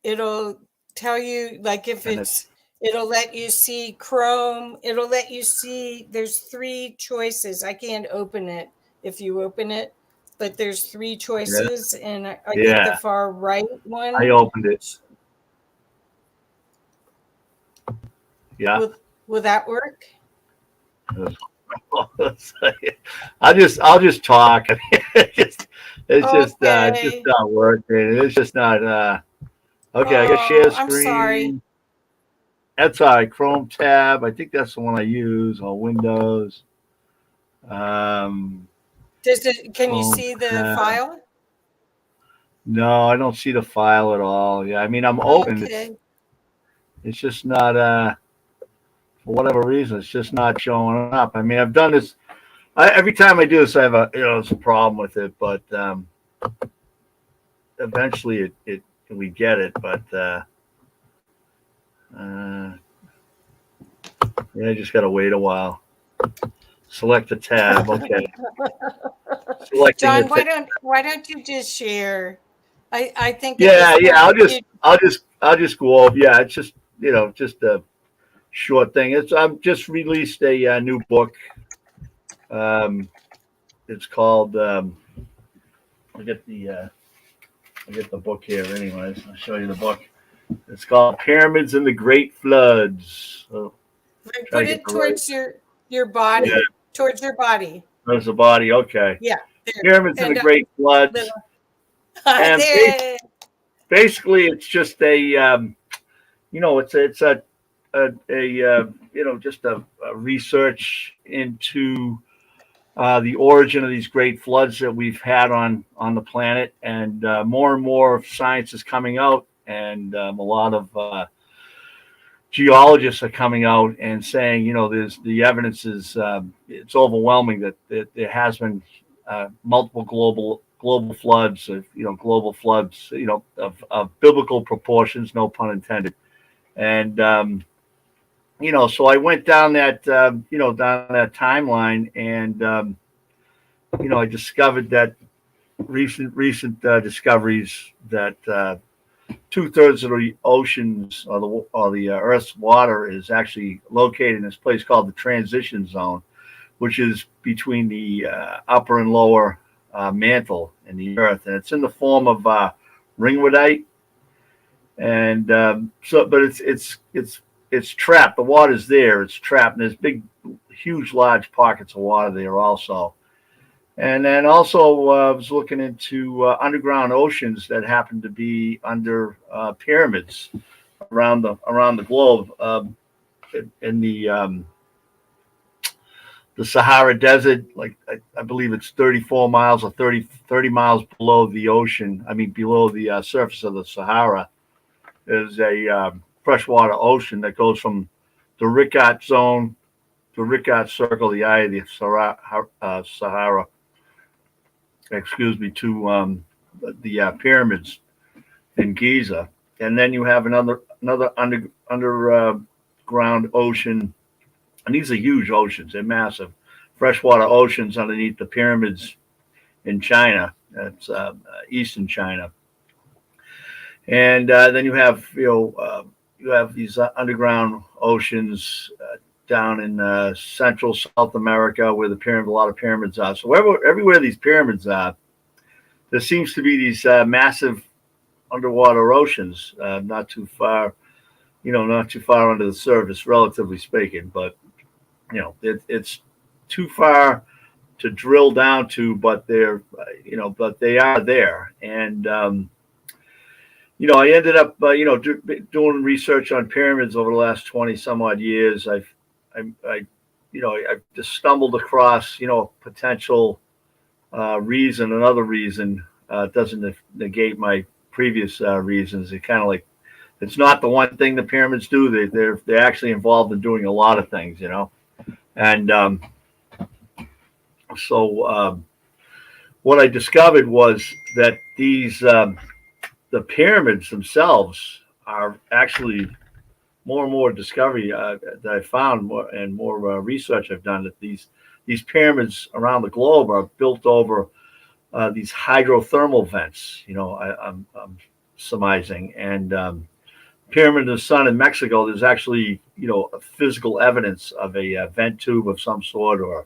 It'll tell you like if it'll let you see Chrome. It'll let you see there's 3 choices. I can't open it if you open it, but there's 3 choices, and I think the far right one. I opened it. Yeah. Will that work? I'll just talk. It's just Okay. not working. It's just not. Okay, I guess share screen. I'm sorry. That's all right. Chrome tab. I think that's the one I use on Windows. Can you see the file? No, I don't see the file at all. Yeah, I mean I'm open. Okay. It's just not. For whatever reason, it's just not showing up. I mean, I've done this. Every time I do this, I have it's a problem with it. But eventually, we get it. But yeah, I just got to wait a while. Select the tab. Okay. John, why don't you just share? I think. Yeah. I'll just go over. Yeah, it's just just a short thing. I've just released a new book. It's called. I'll get the book here. Anyways, I'll show you the book. It's called Pyramids and the Great Floods. So, put it towards your body. Yeah. Towards your body. There's the body. Okay. Yeah. Pyramids and the Great Floods. And basically, it's just a it's just a research into the origin of these great floods that we've had on the planet, and more science is coming out, and a lot of geologists are coming out and saying, there's the evidence is it's overwhelming that there has been multiple global floods, global floods, of biblical proportions, no pun intended. And so I went down that down that timeline, and I discovered that recent discoveries that 2/3 of the oceans or the Earth's water is actually located in this place called the transition zone, which is between the upper and lower mantle in the Earth, and it's in the form of ringwoodite, and but it's trapped. The water's there. It's trapped, and there's huge, large pockets of water there also. And then also I was looking into underground oceans that happen to be under pyramids around the globe. In the Sahara Desert, like I believe it's 34 miles or 30 miles below the ocean. I mean, below the surface of the Sahara, is a freshwater ocean that goes from the Ricat Zone, the Ricat Circle, the eye of the Sahara, to the pyramids in Giza. And then you have another underground ocean, and these are huge oceans. They're massive freshwater oceans underneath the pyramids in China. That's eastern China. And then you have these underground oceans down in Central South America, where a lot of pyramids are. So everywhere these pyramids are, there seems to be these massive underwater oceans, not too far under the surface, relatively speaking. But it's too far to drill down to, but they are there. And I ended up doing research on pyramids over the last 20 some odd years. I just stumbled across a potential reason. Another reason doesn't negate my previous reasons. It kind of like it's not the one thing the pyramids do. They're actually involved in doing a lot of things, you know. And what I discovered was that the pyramids themselves are actually more and more discovery that I found more research I've done, that these pyramids around the globe are built over these hydrothermal vents. You know, I'm surmising. And Pyramid of the Sun in Mexico, there's actually, you know, physical evidence of a vent tube of some sort, or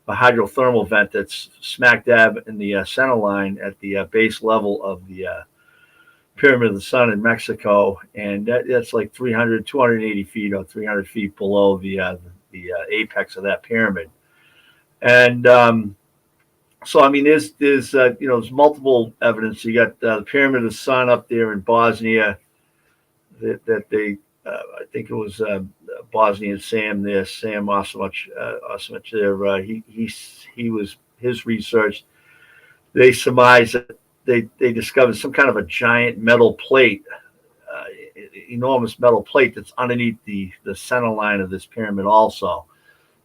a hydrothermal vent that's smack dab in the center line at the base level of the Pyramid of the Sun in Mexico. And that's like 280 feet or 300 feet below the apex of that pyramid. And so, I mean, there's you know, there's multiple evidence. You got the Pyramid of the Sun up there in Bosnia, that they, I think it was Bosnian Sam there, Sam Osimic there. He was, his research, they surmised that they discovered some kind of a giant metal plate, enormous metal plate that's underneath the center line of this pyramid also.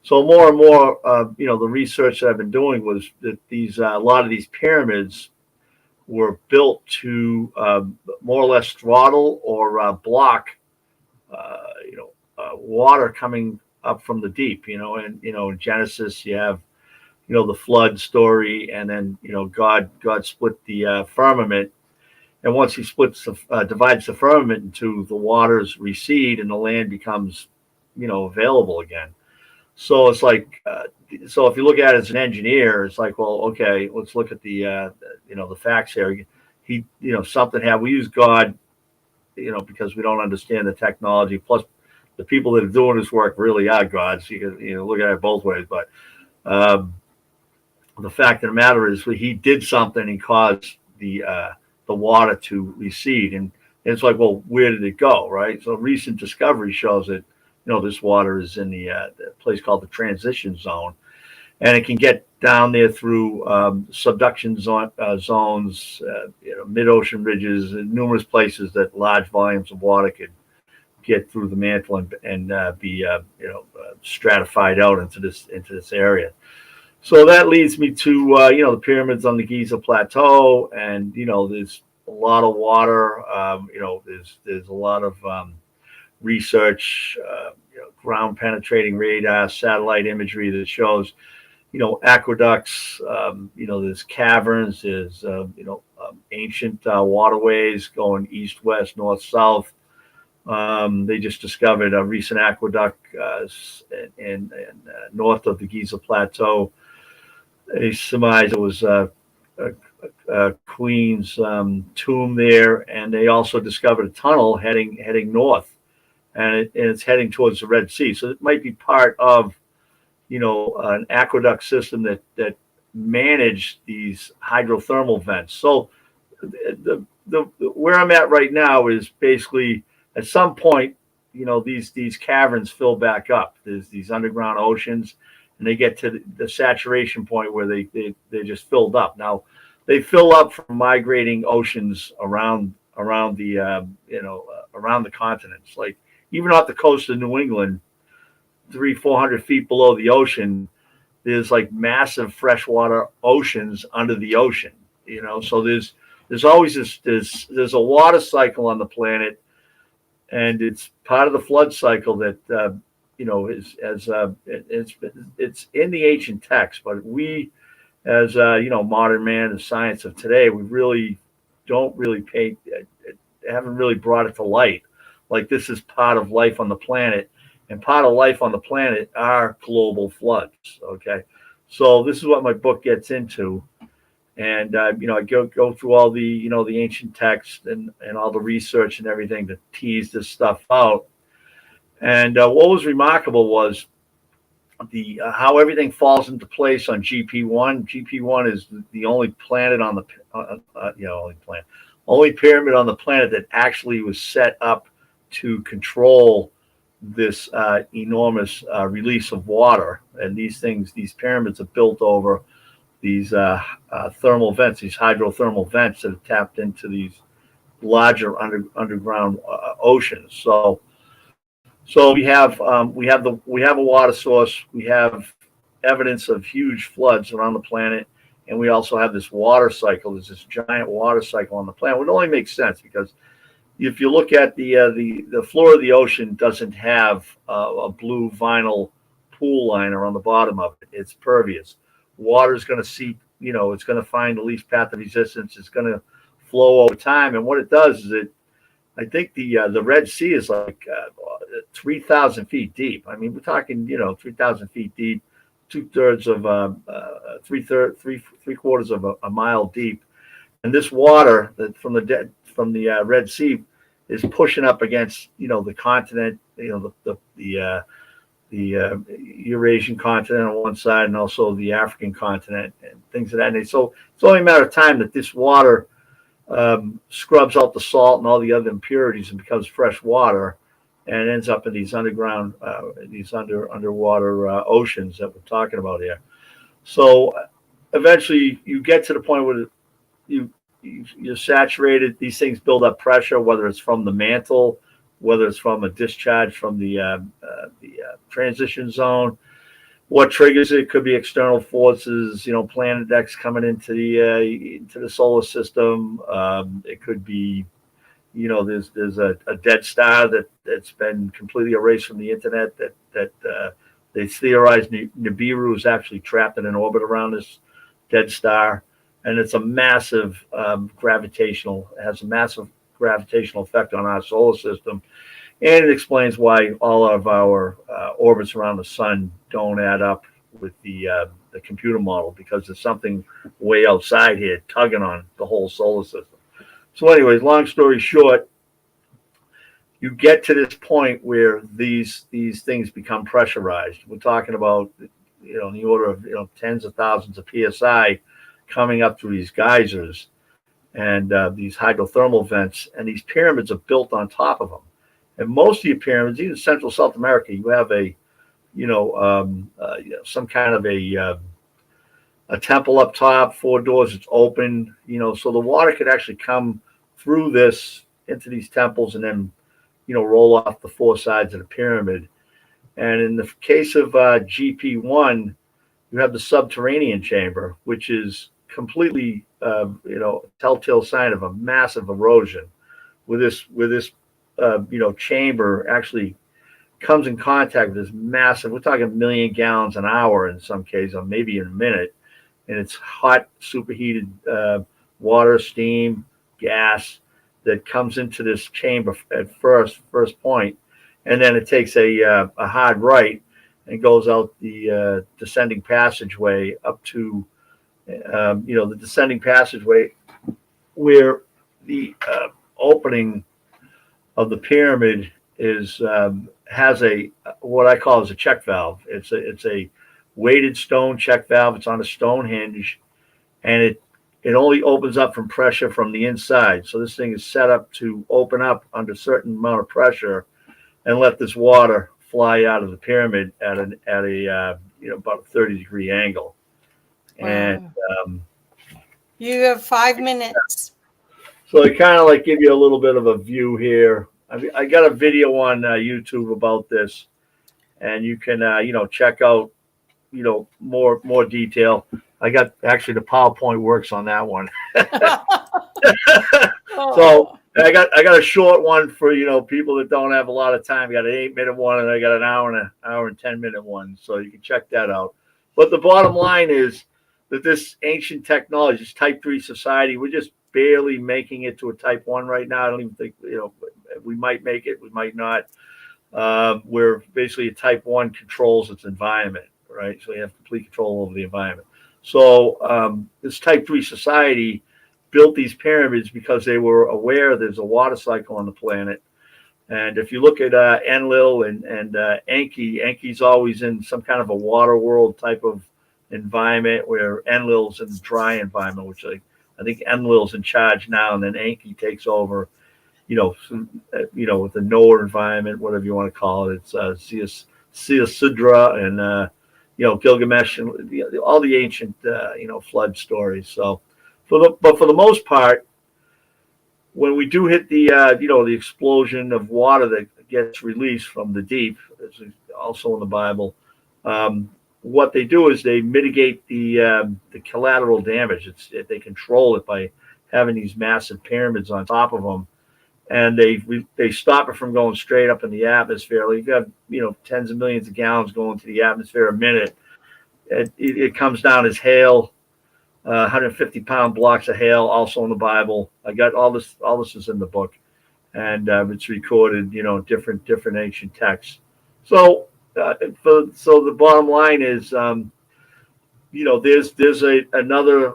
So more and more, you know, the research that I've been doing was that a lot of these pyramids were built to more or less throttle or block, you know, water coming up from the deep. You know, and you know, in Genesis you have, you know, the flood story, and then, you know, God split the firmament, and once He divides the firmament into, the waters recede and the land becomes, you know, available again. So it's like, so if you look at it as an engineer, it's like, well, okay, let's look at the, you know, the facts here. You know, something happened. We use God, you know, because we don't understand the technology. Plus, the people that are doing this work really are gods. You can, you know, look at it both ways. But the fact of the matter is, He did something and caused the water to recede. And it's like, well, where did it go, right? So recent discovery shows that, you know, this water is in the place called the transition zone, and it can get down there through subduction zones, you know, mid-ocean ridges, and numerous places that large volumes of water could get through the mantle and be, you know, stratified out into this area. So that leads me to, you know, the pyramids on the Giza Plateau, and, you know, there's a lot of water. You know, there's a lot of research, you know, ground penetrating radar, satellite imagery that shows, you know, aqueducts, you know, there's caverns, there's, you know, ancient waterways going east, west, north, south. They just discovered a recent aqueduct in north of the Giza Plateau. They surmise it was a queen's tomb there, and they also discovered a tunnel heading north. And it's heading towards the Red Sea. So it might be part of, you know, an aqueduct system that managed these hydrothermal vents. So the where I'm at right now is basically, at some point, you know, these caverns fill back up. There's these underground oceans, and they get to the saturation point where they're just filled up. Now, they fill up from migrating oceans around the you know, around the continents. Like, even off the coast of New England, 400 feet below the ocean, there's like massive freshwater oceans under the ocean. You know, so there's always there's a water cycle on the planet, and it's part of the flood cycle that you know, is it's in the ancient text, but we, as you know, modern man and science of today, we really don't really haven't really brought it to light. Like, this is part of life on the planet, and part of life on the planet are global floods. Okay, so this is what my book gets into, and you know, I go through all the, you know, the ancient texts and all the research and everything to tease this stuff out. And what was remarkable was the how everything falls into place on GP1. GP1 is the only planet on the you know, only pyramid on the planet that actually was set up to control this enormous release of water. And these pyramids are built over these thermal vents, these hydrothermal vents that have tapped into larger underground oceans. So we have a water source. We have evidence of huge floods around the planet, and we also have this water cycle. There's this giant water cycle on the planet. It only makes sense because if you look at the floor of the ocean, doesn't have a blue vinyl pool liner on the bottom of it. It's pervious. Water is going to seep. It's going to find the least path of resistance. It's going to flow over time, and what it does is I think the Red Sea is like 3,000 feet deep. I mean, we're talking 3,000 feet deep, two-thirds of three-quarters of a mile deep, and this water that from the Red Sea is pushing up against the continent, the Eurasian continent on one side, and also the African continent and things of that nature. So it's only a matter of time that this water scrubs out the salt and all the other impurities and becomes fresh water, and ends up in these underground, underwater oceans that we're talking about here. So eventually, you get to the point where you're saturated. These things build up pressure, whether it's from the mantle, whether it's from a discharge from the transition zone. What triggers it could be external forces, planet X coming into the solar system. It could be, there's a dead star that's been completely erased from the internet. That they theorize Nibiru is actually trapped in an orbit around this dead star, and it's a massive gravitational effect on our solar system. And it explains why all of our orbits around the sun don't add up with the computer model, because there's something way outside here tugging on the whole solar system. So anyways, long story short, you get to this point where these things become pressurized. We're talking about, in the order of, tens of thousands of PSI coming up through these geysers and these hydrothermal vents, and these pyramids are built on top of them. And most of your pyramids, even Central South America, you have some kind of a temple up top, 4 doors, it's open, so the water could actually come through this into these temples and then, roll off the 4 sides of the pyramid. And in the case of GP1, you have the subterranean chamber, which is completely, telltale sign of a massive erosion, where this chamber actually comes in contact with this massive, we're talking 1 million gallons an hour in some cases, or maybe in a minute, and it's hot, superheated water, steam, gas that comes into this chamber at first point, and then it takes a hard right and goes out the descending passageway up to, the descending passageway where the opening of the pyramid has what I call is a check valve. It's a weighted stone check valve. It's on a stone hinge, and it only opens up from pressure from the inside. So this thing is set up to open up under a certain amount of pressure and let this water fly out of the pyramid at a about a 30-degree angle. Wow. And you have 5 minutes. So I kind of give you a little bit of a view here. I got a video on YouTube about this, and you can check out more detail. I got actually the PowerPoint works on that one. So I got a short one for people that don't have a lot of time. I got an 8-minute one, and I got an hour and 10-minute one. So you can check that out. But the bottom line is that this ancient technology, this Type 3 society, we're just barely making it to a Type 1 right now. I don't even think we might make it, we might not. Where basically a Type 1 controls its environment, right? So you have complete control over the environment. So this Type 3 society built these pyramids because they were aware there's a water cycle on the planet. And if you look at Enlil and Enki's always in some kind of a water world type of environment, where Enlil's in the dry environment, which I think Enlil's in charge now, and then Enki takes over, with the Noah environment, whatever you want to call it. It's Siasudra and Gilgamesh and all the ancient flood stories. So, for the most part, when we do hit the the explosion of water that gets released from the deep, as is also in the Bible, what they do is they mitigate the collateral damage. They control it by having these massive pyramids on top of them, and they stop it from going straight up in the atmosphere. Like, you have tens of millions of gallons going to the atmosphere a minute. It comes down as hail. 150-pound blocks of hail, also in the Bible. I got all this. All this is in the book, and it's recorded, different ancient texts. So, so the bottom line is, there's another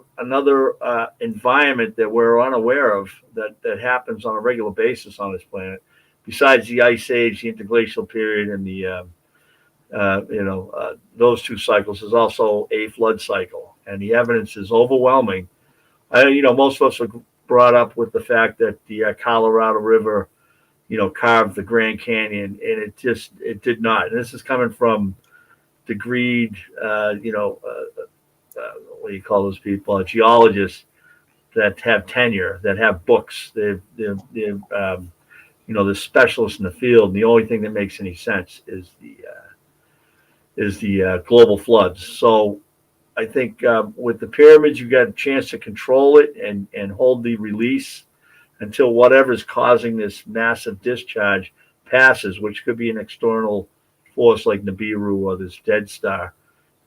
environment that we're unaware of that happens on a regular basis on this planet, besides the ice age, the interglacial period, and the those two cycles. There's also a flood cycle, and the evidence is overwhelming. Most of us are brought up with the fact that the Colorado River, carved the Grand Canyon, and it did not. And this is coming from degreed, what do you call those people? Geologists that have tenure, that have books. They're specialists in the field. And the only thing that makes any sense is the global floods. So I think with the pyramids, you got a chance to control it and hold the release until whatever's causing this massive discharge passes, which could be an external force like Nibiru or this dead star.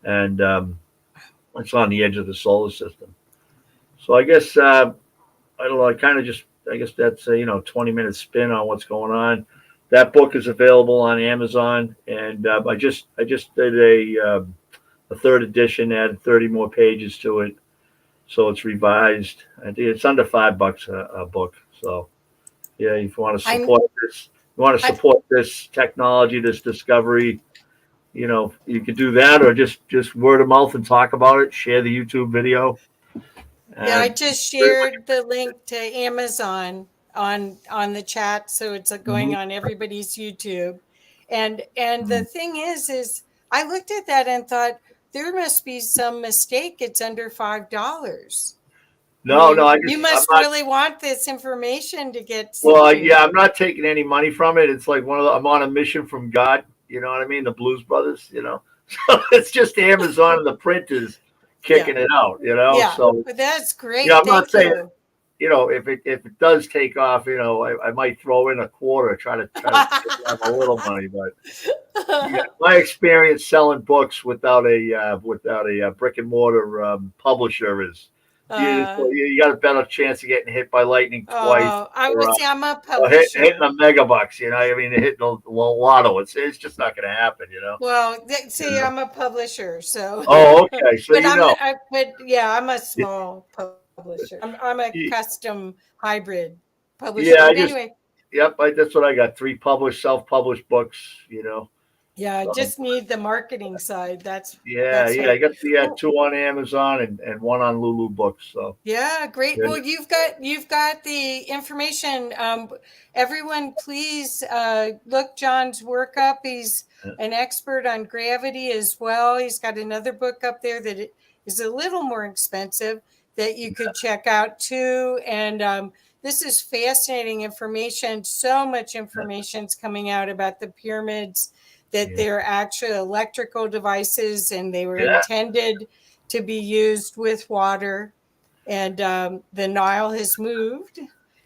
And it's on the edge of the solar system. So I guess, I don't know, I guess that's a 20-minute spin on what's going on. That book is available on Amazon, and I just did a third edition, added 30 more pages to it, so it's revised. I think it's under $5 a book. So, yeah, if you want to support this technology, this discovery, you can do that, or just word of mouth and talk about it. Share the YouTube video. Yeah, I just shared the link to Amazon on the chat, so it's going on everybody's YouTube. And the thing is I looked at that and thought there must be some mistake. It's under $5. No, you must really want this information to get. Well, yeah, I'm not taking any money from it. It's like I'm on a mission from God. You know what I mean? The Blues Brothers. So it's just Amazon and the printers kicking it out. Yeah, so but that's great. I'm not saying. If it does take off, I might throw in a quarter, try to have a little money. But my experience selling books without a brick and mortar publisher is you got a better chance of getting hit by lightning twice. I would say I'm a publisher. Hitting the megabucks, hitting the lotto. It's just not going to happen, Well, see, I'm a publisher, so. Oh, okay. So I'm a small publisher. I'm a custom hybrid publisher. Yeah, anyway. Yep, that's what I got. 3 self-published books, Yeah, I just need the marketing side. That's I got the 2 on Amazon and 1 on Uluru Books. So yeah, great. Well, you've got the information. Everyone, please look John's work up. He's an expert on gravity as well. He's got another book up there that is a little more expensive that you could check out too. And this is fascinating information. So much information is coming out about the pyramids, that they're actually electrical devices and they were intended to be used with water. And the Nile has moved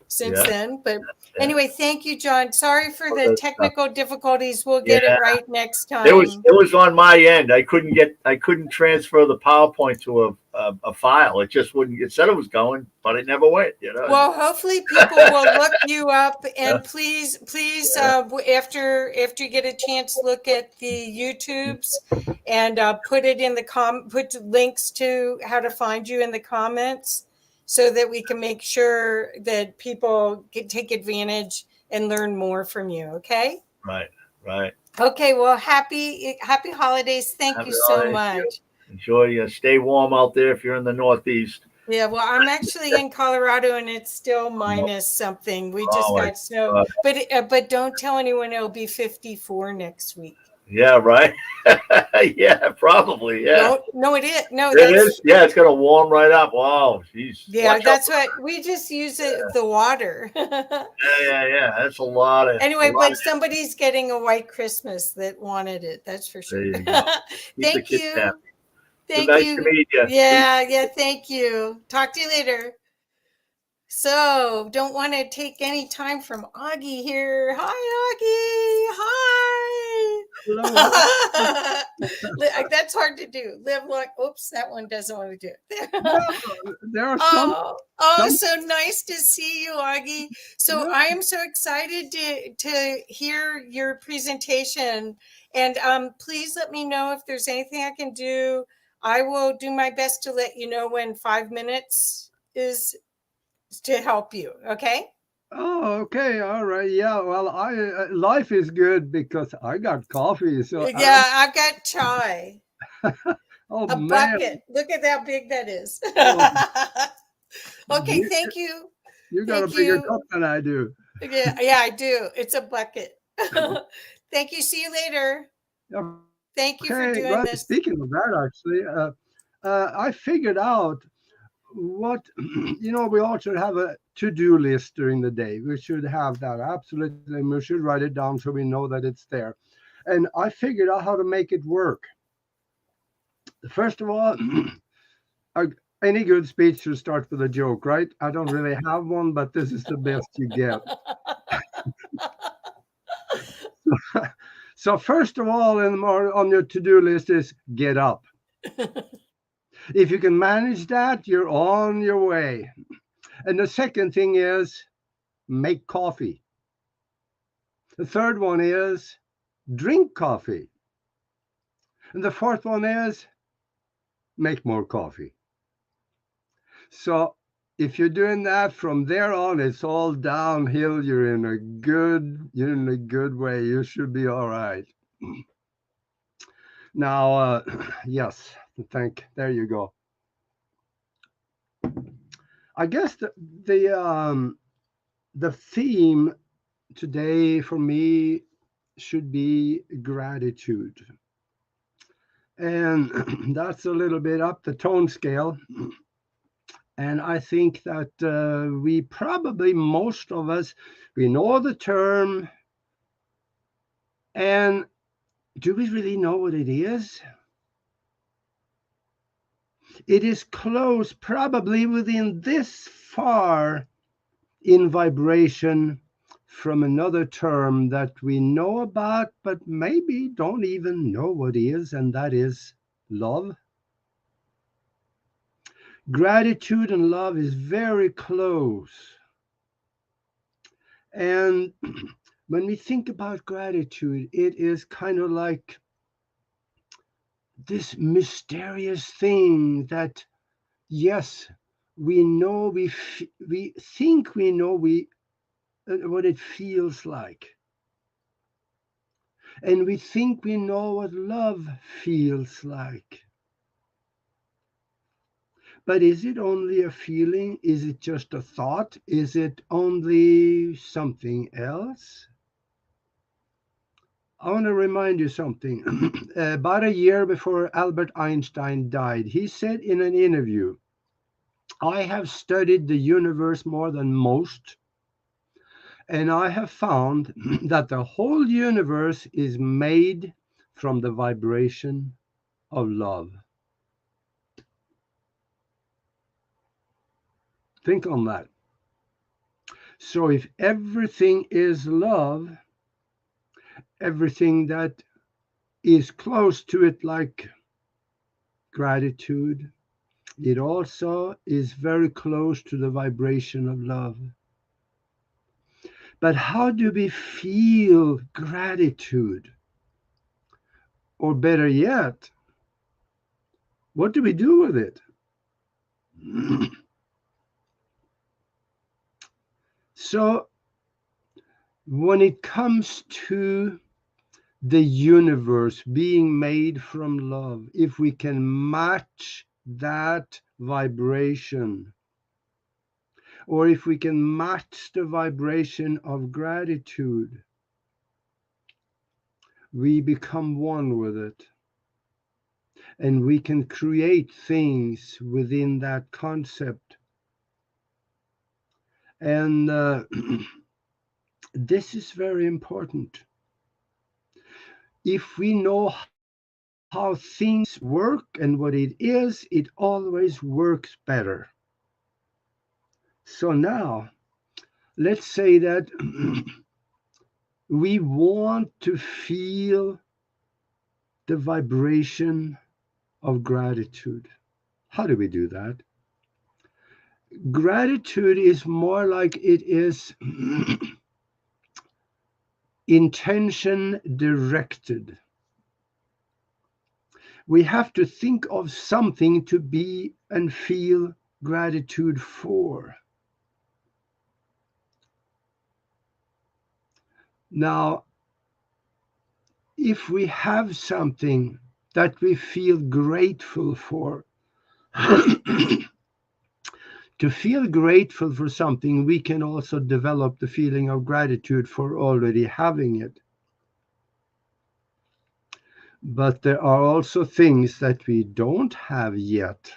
since then. But anyway, thank you, John. Sorry for the technical difficulties. We'll get it right next time. It was on my end. I couldn't transfer the PowerPoint to a file. It just wouldn't. It said it was going, but it never went. Well, hopefully people will look you up, and please, after you get a chance, look at the YouTubes and put it in the put links to how to find you in the comments, so that we can make sure that people can take advantage and learn more from you. Okay. Right. Okay. Well, happy holidays. Thank you so much. Enjoy. Stay warm out there if you're in the Northeast. Yeah, well, I'm actually in Colorado and it's still minus something. We just got snow, but don't tell anyone it'll be 54 next week. Yeah, right. Yeah, probably. Yeah, No, it is. No, it is. Yeah, it's gonna warm right up. Wow, jeez. yeah, Watch out. that's what we just use it, the water. Yeah. That's a lot of. Anyway, but somebody's getting a white Christmas that wanted it. That's for There sure. you go. Keep the Thank kids you. happy. Thank Nice to you. meet you. Yeah, thank you. Talk to you later. So, don't want to take any time from Augie here. Hi, Augie. Hi. Hello. That's hard to do. Live like, oops, that one doesn't want to do it. No, there are some. So nice to see you, Augie. So Yeah. I am so excited to hear your presentation. And please let me know if there's anything I can do. I will do my best to let you know when 5 minutes is to help you. Okay. Oh, okay, all right. Yeah. Well, I life is good because I got coffee. So Yeah, I've got chai. oh A man, bucket. Look at how big that is. Okay, you, thank you. you got a Thank bigger you. cup than I do. Yeah, I do. It's a bucket. Thank you. See you later. Thank you for Okay. doing Well, this. speaking of that, actually, I figured out what we all should have a to-do list during the day. We should have that absolutely. We should write it down so we know that it's there. And I figured out how to make it work. First of all, any good speech should start with a joke, right? I don't really have one, but this is the best you get. So first of all, on your to-do list is get up. If you can manage that, you're on your way. And the second thing is make coffee. The third one is drink coffee. And the fourth one is make more coffee. So if you're doing that from there on, it's all downhill. You're in a good way. You should be all right. Now, yes, there you go. I guess the theme today for me should be gratitude. And that's a little bit up the tone scale. And I think that we probably, most of us, we know the term. And do we really know what it is? It is close, probably within this far in vibration from another term that we know about, but maybe don't even know what is, and that is love. Gratitude and love is very close. And when we think about gratitude, it is kind of like this mysterious thing that, yes, we know, we think we know what it feels like. And we think we know what love feels like. But is it only a feeling? Is it just a thought? Is it only something else? I want to remind you something. About a year before Albert Einstein died, he said in an interview, I have studied the universe more than most, and I have found that the whole universe is made from the vibration of love. Think on that. So if everything is love, everything that is close to it, like gratitude, it also is very close to the vibration of love. But how do we feel gratitude? Or better yet, what do we do with it? So when it comes to the universe being made from love, if we can match that vibration, or if we can match the vibration of gratitude, we become one with it. And we can create things within that concept. And this is very important. If we know how things work and what it is, it always works better. So now, let's say that we want to feel the vibration of gratitude. How do we do that? Gratitude is more like it is intention directed. We have to think of something to be and feel gratitude for. Now, if we have something that we feel grateful for, to feel grateful for something, we can also develop the feeling of gratitude for already having it. But there are also things that we don't have yet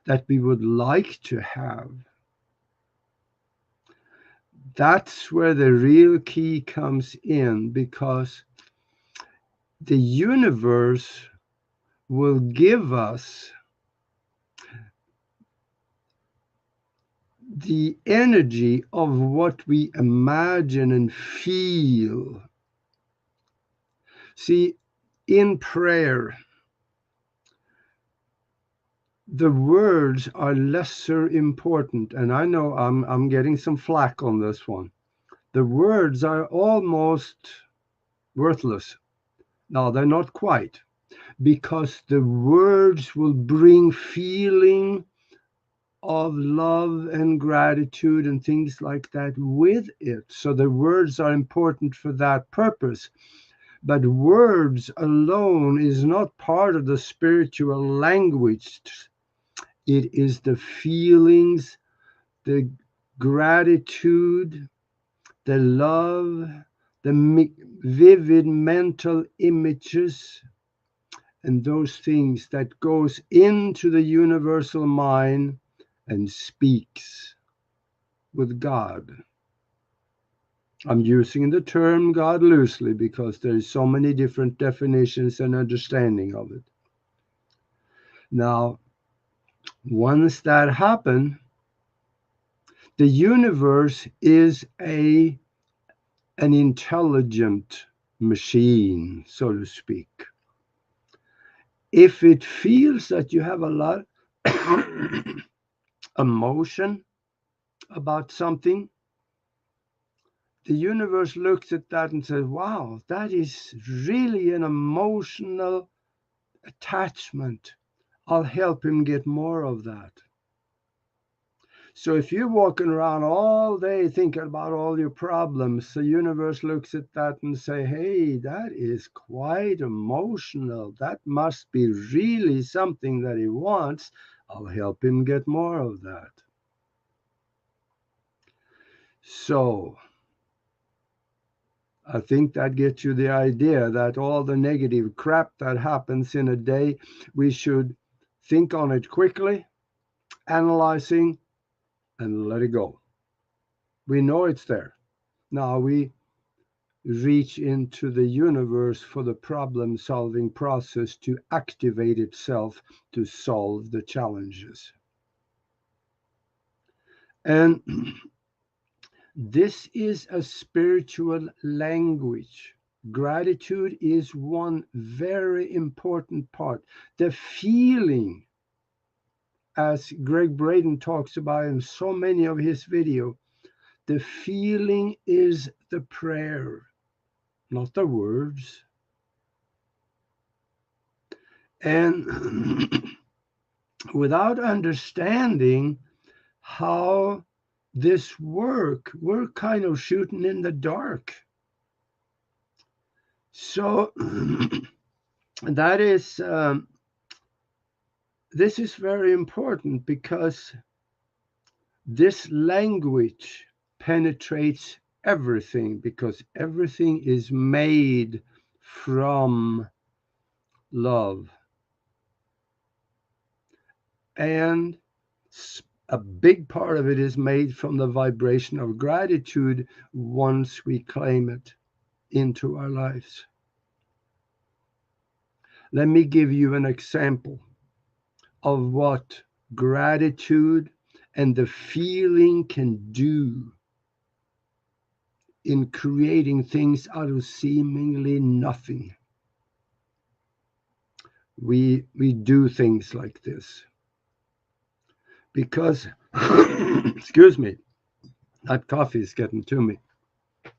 that we would like to have. That's where the real key comes in, because the universe will give us the energy of what we imagine and feel. See, in prayer, the words are lesser important. And I know I'm getting some flack on this one. The words are almost worthless. No, they're not quite, because the words will bring feeling of love and gratitude and things like that with it. So the words are important for that purpose. But words alone is not part of the spiritual language. It is the feelings, the gratitude, the love, the vivid mental images, and those things that goes into the universal mind and speaks with God. I'm using the term God loosely because there's so many different definitions and understanding of it. Now, once that happens, the universe is an intelligent machine, so to speak. If it feels that you have a lot emotion about something, the universe looks at that and says, wow, that is really an emotional attachment. I'll help him get more of that. So if you're walking around all day thinking about all your problems, the universe looks at that and say, hey, that is quite emotional. That must be really something that he wants. I'll help him get more of that. So I think that gets you the idea that all the negative crap that happens in a day, we should think on it quickly, analyzing, and let it go. We know it's there. Now we reach into the universe for the problem-solving process to activate itself to solve the challenges. And this is a spiritual language. Gratitude is one very important part. The feeling, as Greg Braden talks about in so many of his videos, the feeling is the prayer, not the words. And without understanding how this works, we're kind of shooting in the dark. So that is, this is very important, because this language penetrates everything, because everything is made from love. And a big part of it is made from the vibration of gratitude once we claim it into our lives. Let me give you an example of what gratitude and the feeling can do in creating things out of seemingly nothing. We do things like this because, excuse me, that coffee is getting to me,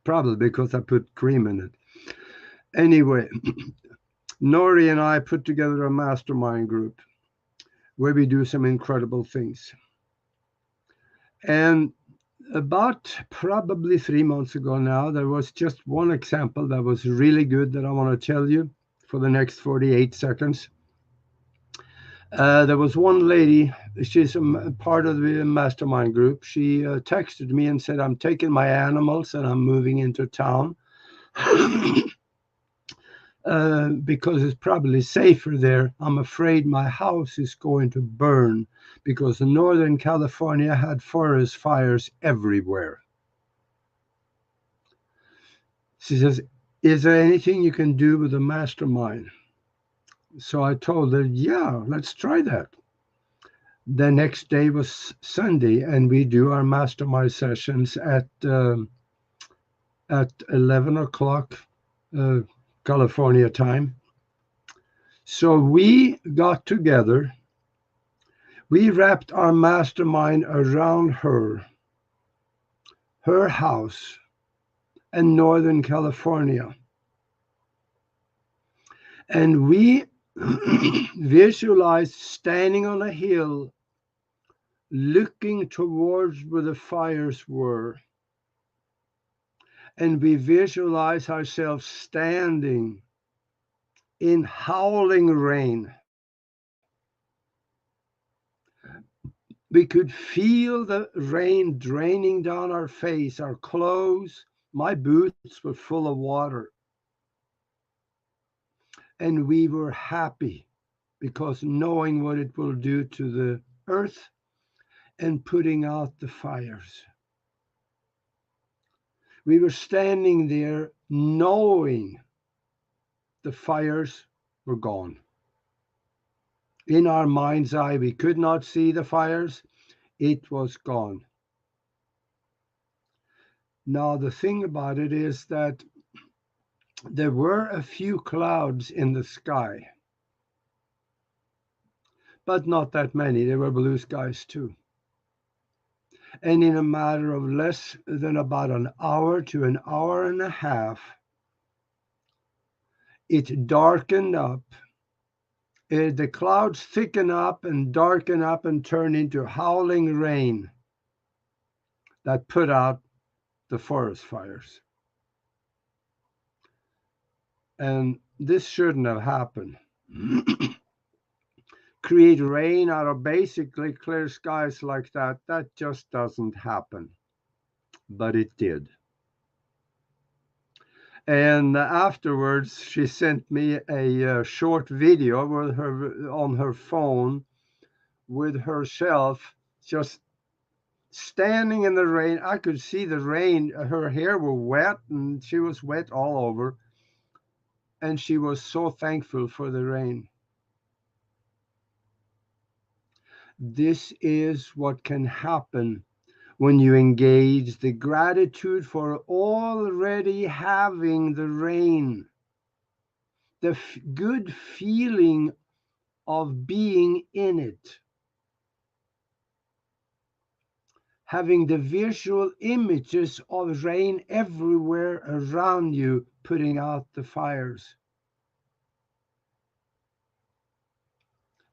probably because I put cream in it. Anyway, Nori and I put together a mastermind group where we do some incredible things. And about probably 3 months ago now, there was just one example that was really good that I want to tell you for the next 48 seconds. There was one lady, she's a part of the mastermind group. She texted me and said, I'm taking my animals and I'm moving into town because it's probably safer there. I'm afraid my house is going to burn because Northern California had forest fires everywhere. She says, is there anything you can do with the mastermind? So I told her, yeah, let's try that. The next day was Sunday, and we do our mastermind sessions at 11 o'clock California time. So we got together. We wrapped our mastermind around her house in Northern California. And we visualized standing on a hill, looking towards where the fires were. And we visualized ourselves standing in howling rain. We could feel the rain draining down our face, our clothes. My boots were full of water. And we were happy because knowing what it will do to the earth and putting out the fires. We were standing there knowing the fires were gone. In our mind's eye, we could not see the fires. It was gone. Now, the thing about it is that there were a few clouds in the sky, but not that many. There were blue skies too. And in a matter of less than about an hour to an hour and a half, it darkened up. The clouds thicken up and darken up and turn into howling rain that put out the forest fires. And this shouldn't have happened. Create rain out of basically clear skies like that, that just doesn't happen. But it did. And afterwards, she sent me a short video with her on her phone with herself just standing in the rain. I could see the rain. Her hair was wet and she was wet all over. And she was so thankful for the rain. This is what can happen when you engage the gratitude for already having the rain, the good feeling of being in it, having the visual images of rain everywhere around you, putting out the fires,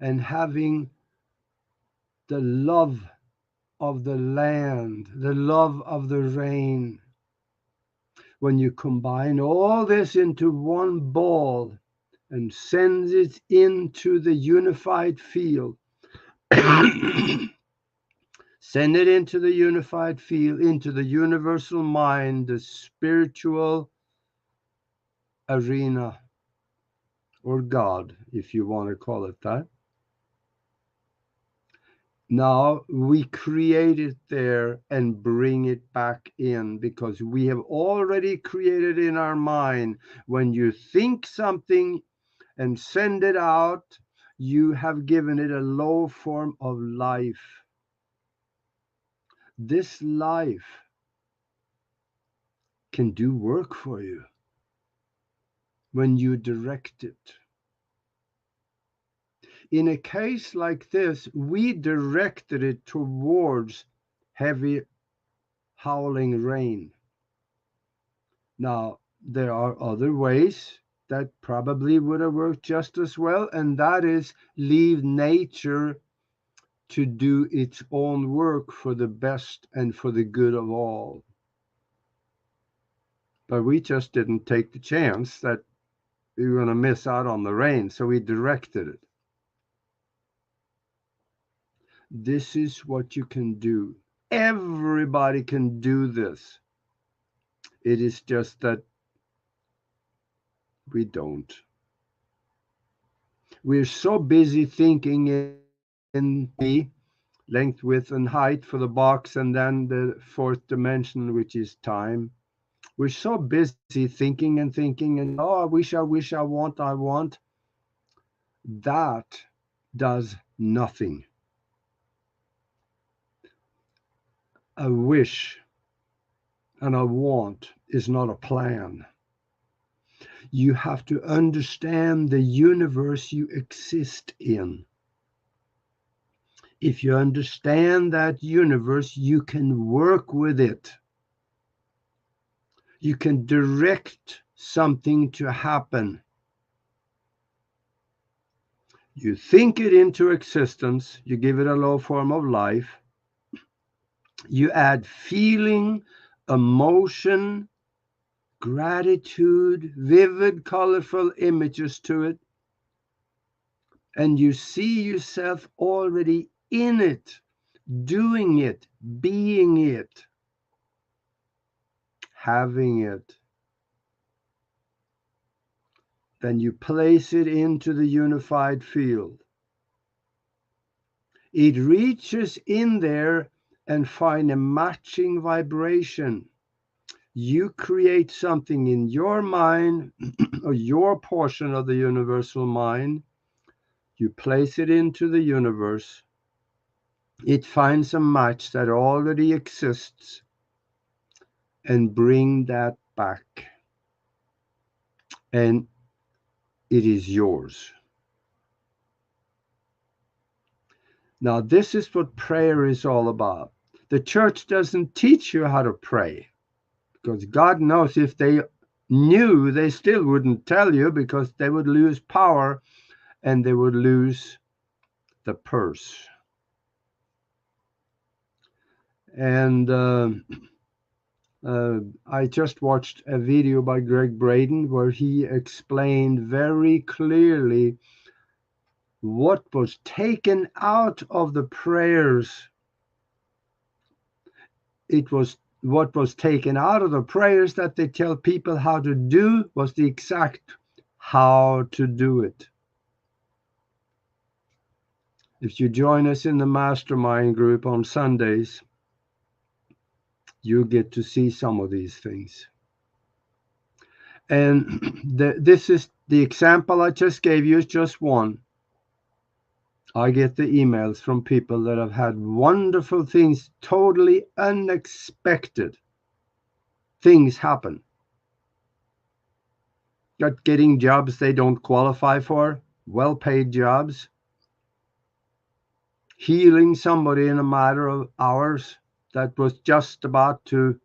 and having the love of the land, the love of the rain. When you combine all this into one ball and send it into the unified field, Send it into the unified field, into the universal mind, the spiritual arena, or God, if you want to call it that. Now we create it there and bring it back in, because we have already created in our mind. When you think something and send it out, you have given it a low form of life. This life can do work for you when you direct it. In a case like this, we directed it towards heavy howling rain. Now, there are other ways that probably would have worked just as well, and that is leave nature to do its own work for the best and for the good of all. But we just didn't take the chance that we were going to miss out on the rain, so we directed it. This is what you can do. Everybody can do this. It is just that we don't. We're so busy thinking in length, width, and height for the box, and then the fourth dimension, which is time. We're so busy thinking and oh, I wish, I want. That does nothing. A wish and a want is not a plan. You have to understand the universe you exist in. If you understand that universe, you can work with it. You can direct something to happen. You think it into existence, you give it a low form of life, you add feeling, emotion, gratitude, vivid, colorful images to it, and you see yourself already in it, doing it, being it, having it. Then you place it into the unified field. It reaches in there and finds a matching vibration. You create something in your mind, or your portion of the universal mind. You place it into the universe. It finds a match that already exists, and bring that back. And it is yours. Now, this is what prayer is all about. The church doesn't teach you how to pray, because God knows if they knew, they still wouldn't tell you, because they would lose power and they would lose the purse. And I just watched a video by Greg Braden where he explained very clearly what was taken out of the prayers. It was what was taken out of the prayers that they tell people how to do was the exact how to do it. If you join us in the mastermind group on Sundays, you get to see some of these things. And this is the example I just gave you is just one. I get the emails from people that have had wonderful things, totally unexpected things happen. Got getting jobs they don't qualify for, well-paid jobs. Healing somebody in a matter of hours that was just about to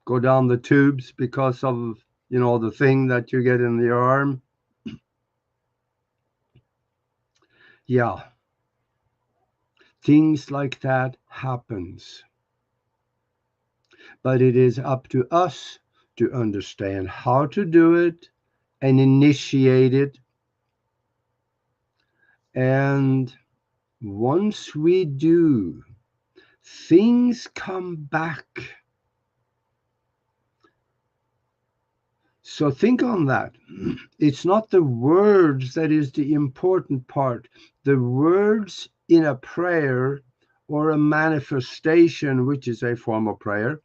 go down the tubes because of, the thing that you get in the arm. Yeah. Things like that happens. But it is up to us to understand how to do it and initiate it. And once we do, things come back. So think on that. It's not the words that is the important part. The words in a prayer or a manifestation, which is a form of prayer,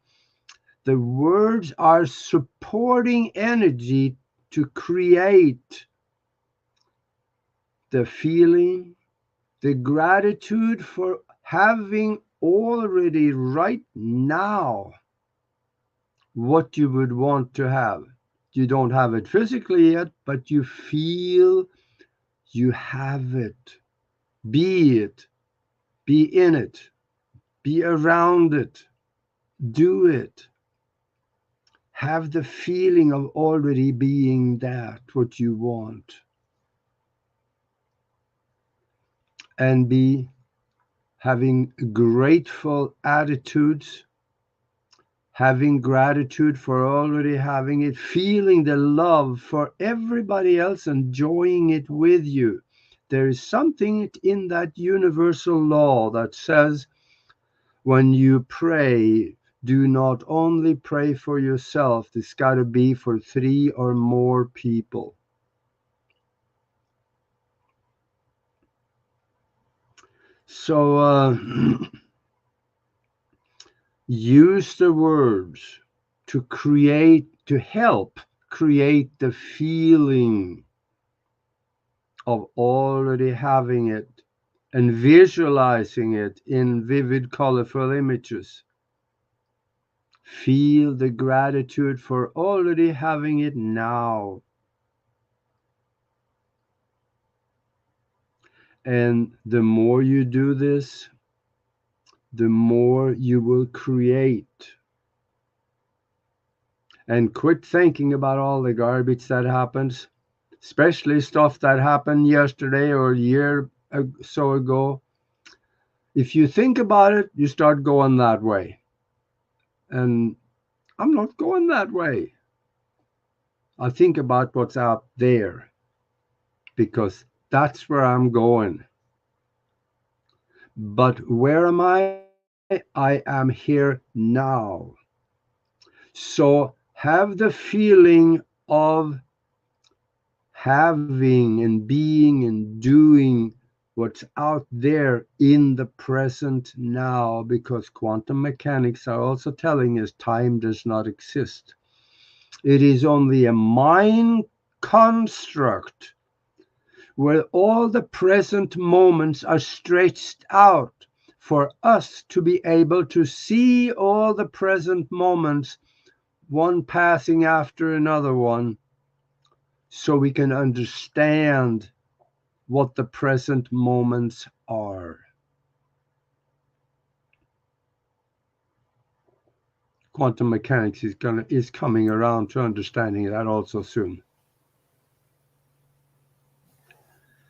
the words are supporting energy to create the feeling, the gratitude for having already right now what you would want to have. You don't have it physically yet, but you feel you have it. Be it. Be in it. Be around it. Do it. Have the feeling of already being that, what you want. And be having grateful attitudes, having gratitude for already having it, feeling the love for everybody else, enjoying it with you. There is something in that universal law that says when you pray, do not only pray for yourself, it's got to be for 3 or more people. So use the words to create, to help create the feeling of already having it and visualizing it in vivid, colorful images. Feel the gratitude for already having it now. And the more you do this, the more you will create. And quit thinking about all the garbage that happens, especially stuff that happened yesterday or a year or so ago. If you think about it, you start going that way. And I'm not going that way. I think about what's out there because that's where I'm going. But where am I? I am here now. So have the feeling of having and being and doing what's out there in the present now, because quantum mechanics are also telling us time does not exist. It is only a mind construct where all the present moments are stretched out for us to be able to see all the present moments, one passing after another one, so we can understand what the present moments are. Quantum mechanics is coming around to understanding that also soon.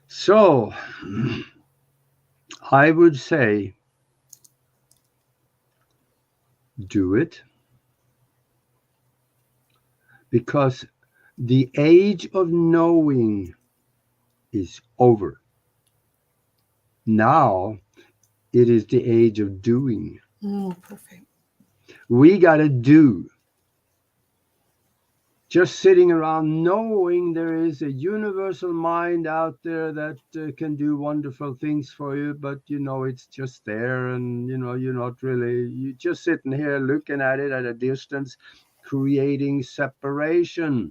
So I would say do it, because the age of knowing is over. Now it is the age of doing. Perfect. We got to do. Just sitting around knowing there is a universal mind out there that can do wonderful things for you, but it's just there, and you're not really, you're just sitting here looking at it at a distance, creating separation.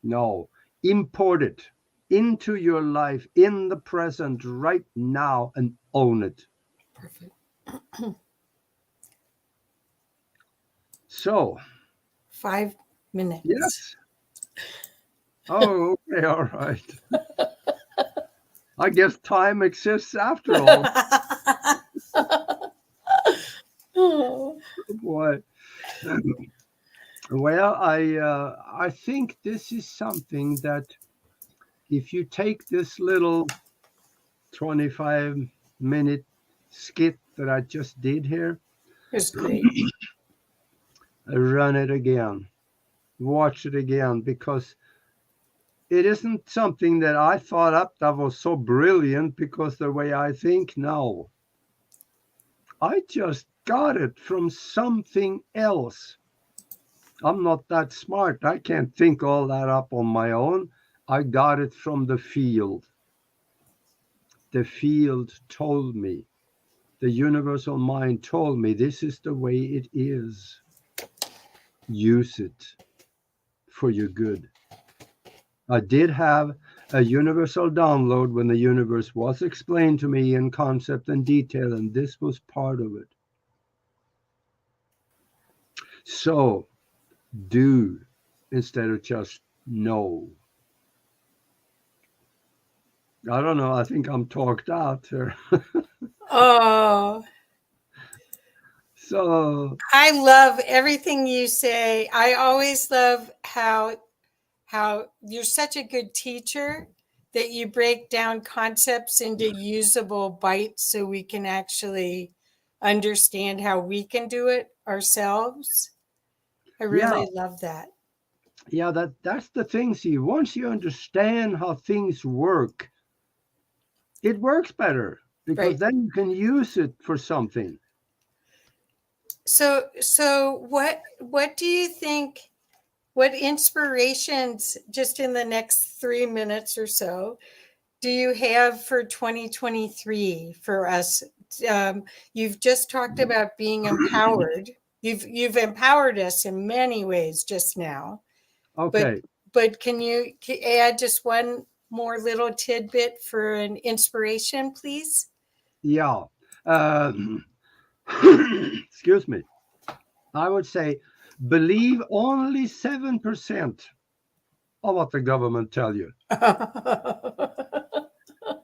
No, import it into your life in the present right now and own it. Perfect. So 5 minutes. yes. Oh, okay, all right. I guess time exists after all. Oh. Boy. Well, I think this is something that if you take this little 25-minute skit that I just did here, It's great. run it again, watch it again, because it isn't something that I thought up that was so brilliant because the way I think. No, I just got it from something else. I'm not that smart. I can't think all that up on my own. I got it from the field. The field told me. The universal mind told me this is the way it is. Use it for your good. I did have a universal download when the universe was explained to me in concept and detail, and this was part of it. So, do instead of just know. I don't know. I think I'm talked out here. Oh, So, I love everything you say. I always love how you're such a good teacher that you break down concepts into usable bites so we can actually understand how we can do it ourselves. I really love that. yeah, that's the thing. See, once you understand how things work, it works better because Right. then you can use it for something. So what do you think, what inspirations just in the next 3 minutes or so do you have for 2023 for us? You've just talked about being empowered. You've empowered us in many ways just now. Okay. But can you add just one more little tidbit for an inspiration, please? Yeah. Excuse me. I would say believe only 7% of what the government tell you,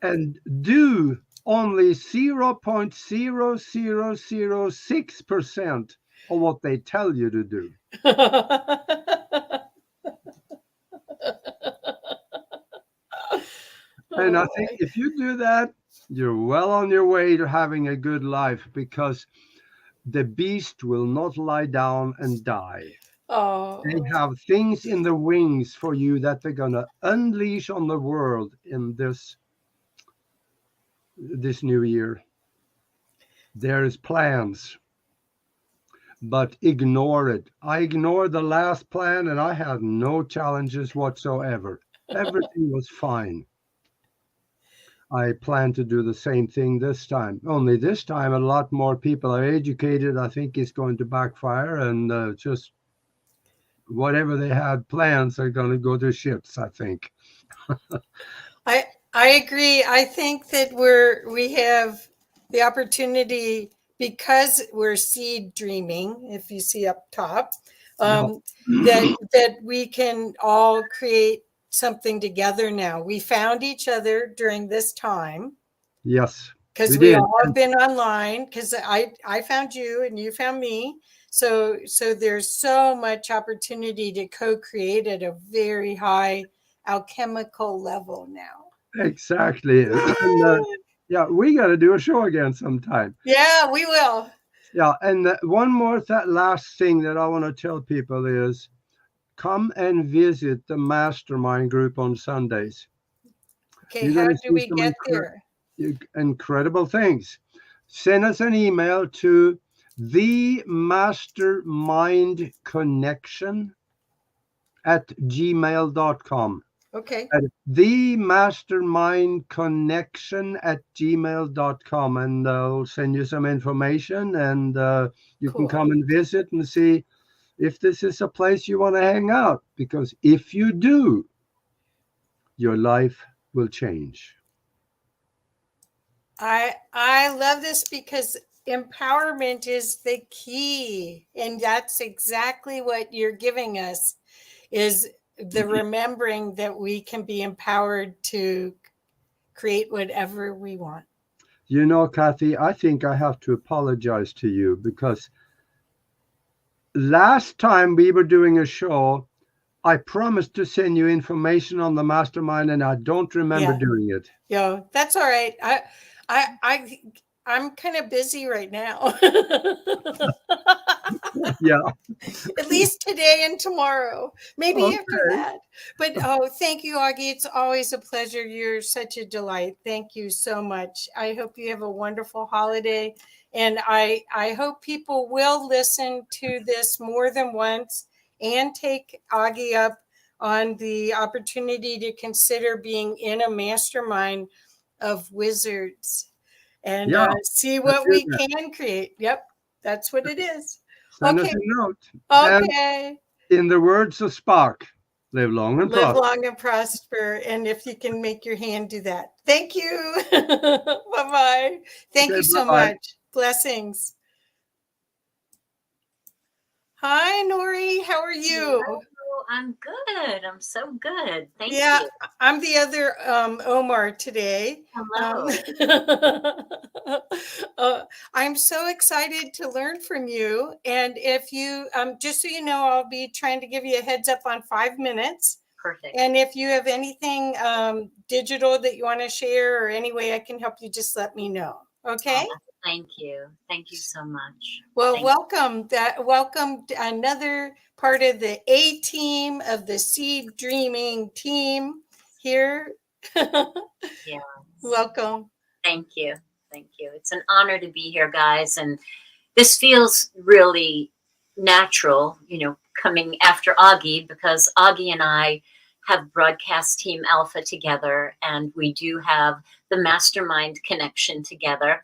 and do only 0.0006% of what they tell you to do. And I think if you do that, you're well on your way to having a good life, because the beast will not lie down and die. Oh, They have things in the wings for you that they're going to unleash on the world in this new year. There's plans, but ignore it. I ignored the last plan and I had no challenges whatsoever. Everything was fine. I plan to do the same thing this time. Only this time, a lot more people are educated. I think it's going to backfire, and just whatever they had plans are going to go to shits, I think. I agree. I think that we have the opportunity, because we're seed dreaming, if you see up top, that we can all create something together now. We found each other during this time. Yes. Because we all have been online, because I found you and you found me. So there's so much opportunity to co-create at a very high alchemical level now. Exactly. And, yeah, we got to do a show again sometime. Yeah, we will. Yeah, and one more last thing that I want to tell people is come and visit the mastermind group on Sundays. Okay, how do we get there? Incredible things. Send us an email to themastermindconnection@gmail.com. Okay. At themastermindconnection@gmail.com, and I'll send you some information, and you can come and visit and see if this is a place you want to hang out, because if you do, your life will change. I love this, because empowerment is the key, and that's exactly what you're giving us, is the remembering that we can be empowered to create whatever we want. You know, Kathy, I think I have to apologize to you, because last time we were doing a show, I promised to send you information on the mastermind, and I don't remember doing it. Yeah, that's all right. I'm kind of busy right now. Yeah. At least today and tomorrow, maybe after Okay. that. But oh, thank you, Augie. It's always a pleasure. You're such a delight. Thank you so much. I hope you have a wonderful holiday. And I hope people will listen to this more than once and take Augie up on the opportunity to consider being in a mastermind of wizards and Yeah. see Let's what do we that. can create. Yep, that's what it is. Send us Okay, a note. And okay. in the words of Spark, live long and Live prosper. long and prosper. And if you can make your hand do that. Thank you. Bye-bye. Thank Okay, you so bye. much. Blessings. Hi, Nori. How are you? Hello, I'm good. I'm so good. Thank Yeah, you. I'm the other Omar today. Hello. I'm so excited to learn from you. And if you, just so you know, I'll be trying to give you a heads up on 5 minutes. Perfect. And if you have anything digital that you want to share or any way I can help you, just let me know. Okay. Oh, thank you. Thank you so much. Well, Thank welcome to another part of the A team of the Seed Dreaming team here. you. Welcome. Thank you. Thank you. It's an honor to be here, guys. And this feels really natural, coming after Augie, because Augie and I have broadcast Team Alpha together, and we do have the mastermind connection together.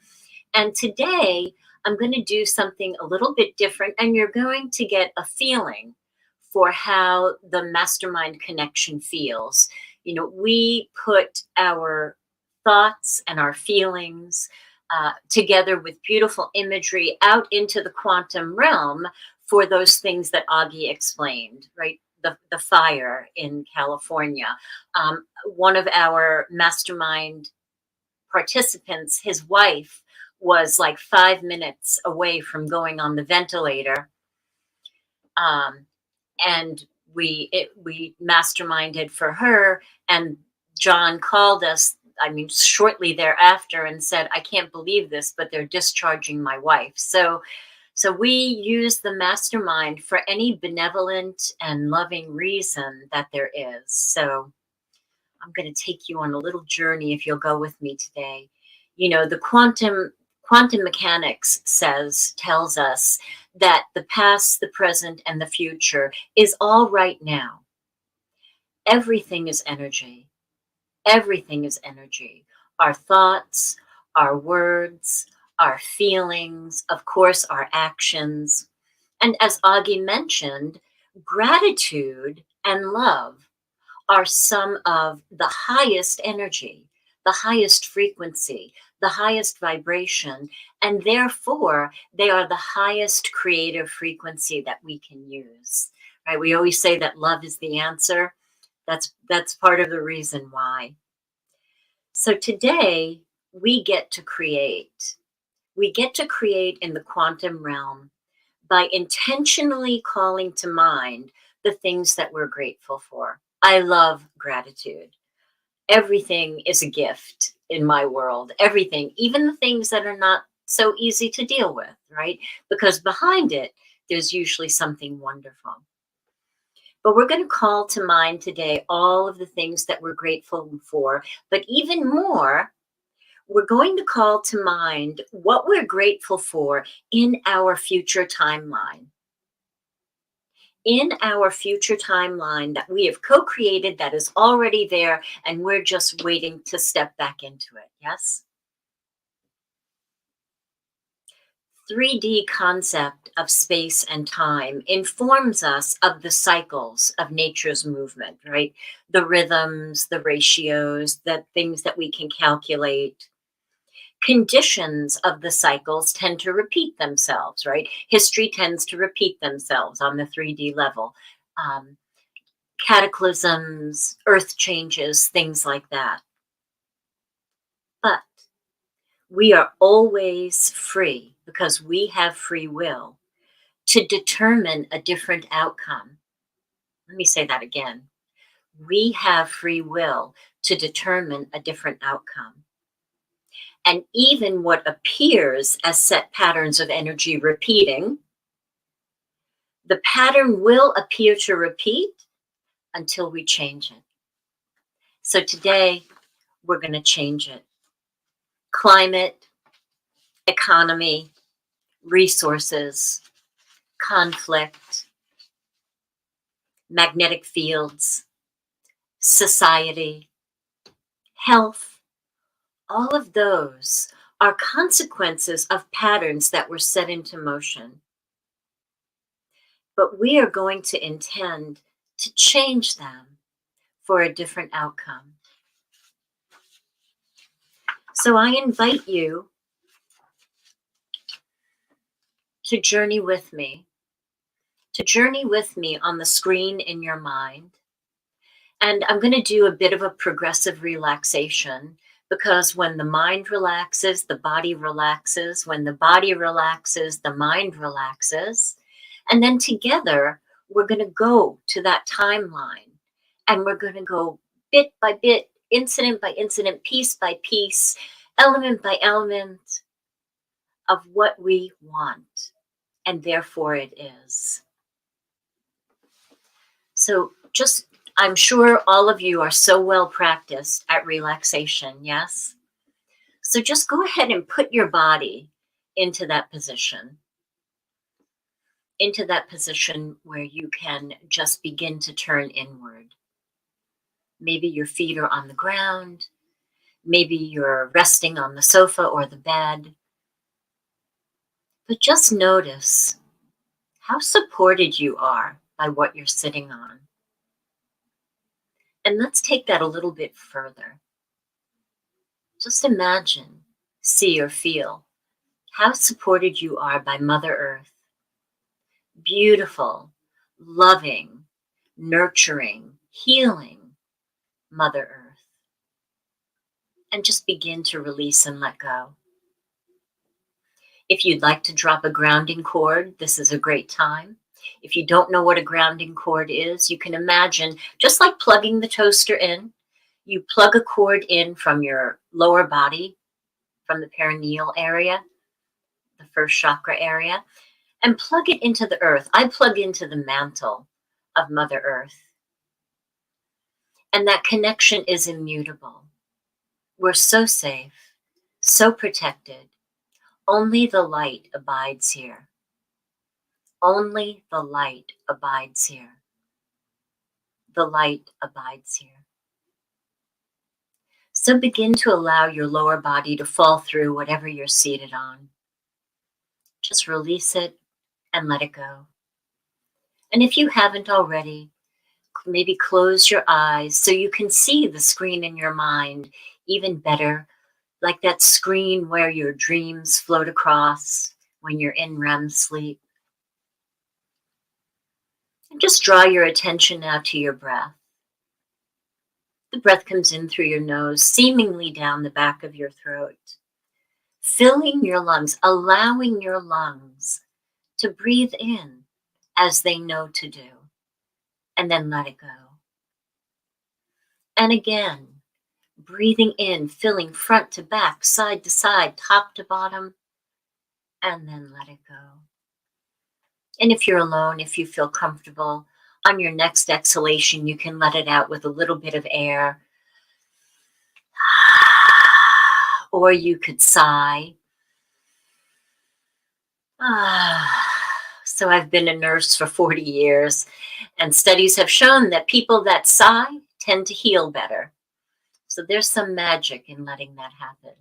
And today I'm going to do something a little bit different, and you're going to get a feeling for how the mastermind connection feels. We put our thoughts and our feelings together with beautiful imagery out into the quantum realm for those things that Augie explained, right? The fire in California. One of our mastermind participants, his wife, was like 5 minutes away from going on the ventilator. And we masterminded for her, and John called us, shortly thereafter, and said, I can't believe this, but they're discharging my wife. So we use the mastermind for any benevolent and loving reason that there is. So I'm going to take you on a little journey if you'll go with me today. The quantum mechanics tells us that the past, the present, and the future is all right now. Everything is energy. Everything is energy. Our thoughts, our words, our feelings, of course, our actions. And as Augie mentioned, gratitude and love are some of the highest energy, the highest frequency, the highest vibration, and therefore they are the highest creative frequency that we can use. Right? We always say that love is the answer. That's part of the reason why. So today we get to create. We get to create in the quantum realm by intentionally calling to mind the things that we're grateful for. I love gratitude. Everything is a gift in my world. Everything, even the things that are not so easy to deal with, right? Because behind it, there's usually something wonderful. But we're going to call to mind today all of the things that we're grateful for. But even more, we're going to call to mind what we're grateful for in our future timeline. In our future timeline that we have co-created, that is already there, and we're just waiting to step back into it. Yes? 3D concept of space and time informs us of the cycles of nature's movement, right? The rhythms, the ratios, the things that we can calculate. Conditions of the cycles tend to repeat themselves, right? History tends to repeat themselves on the 3D level. Cataclysms, earth changes, things like that. But we are always free, because we have free will, to determine a different outcome. Let me say that again. We have free will to determine a different outcome. And even what appears as set patterns of energy repeating, the pattern will appear to repeat until we change it. So today, we're going to change it. Climate, economy, resources, conflict, magnetic fields, society, health, all of those are consequences of patterns that were set into motion. But we are going to intend to change them for a different outcome. So I invite you to journey with me, on the screen in your mind. And I'm going to do a bit of a progressive relaxation, because when the mind relaxes, the body relaxes. When the body relaxes, the mind relaxes. And then together, we're going to go to that timeline, and we're going to go bit by bit, incident by incident, piece by piece, element by element of what we want. And therefore it is. So just, I'm sure all of you are so well practiced at relaxation, yes? So just go ahead and put your body into that position where you can just begin to turn inward. Maybe your feet are on the ground. Maybe you're resting on the sofa or the bed. But just notice how supported you are by what you're sitting on. And let's take that a little bit further. Just imagine, see, or feel how supported you are by Mother Earth. Beautiful, loving, nurturing, healing Mother Earth. And just begin to release and let go. If you'd like to drop a grounding cord, this is a great time. If you don't know what a grounding cord is, you can imagine, just like plugging the toaster in, you plug a cord in from your lower body, from the perineal area, the first chakra area, and plug it into the earth. I plug into the mantle of Mother Earth. And that connection is immutable. We're so safe, so protected. Only the light abides here. Only the light abides here. The light abides here. So begin to allow your lower body to fall through whatever you're seated on. Just release it and let it go. And if you haven't already, maybe close your eyes so you can see the screen in your mind even better, like that screen where your dreams float across when you're in REM sleep. And just draw your attention now to your breath. The breath comes in through your nose, seemingly down the back of your throat, filling your lungs, allowing your lungs to breathe in as they know to do, and then let it go. And again, breathing in, filling front to back, side to side, top to bottom, and then let it go. And if you're alone, if you feel comfortable, on your next exhalation, you can let it out with a little bit of air. Or you could sigh. So I've been a nurse for 40 years, and studies have shown that people that sigh tend to heal better. So there's some magic in letting that happen.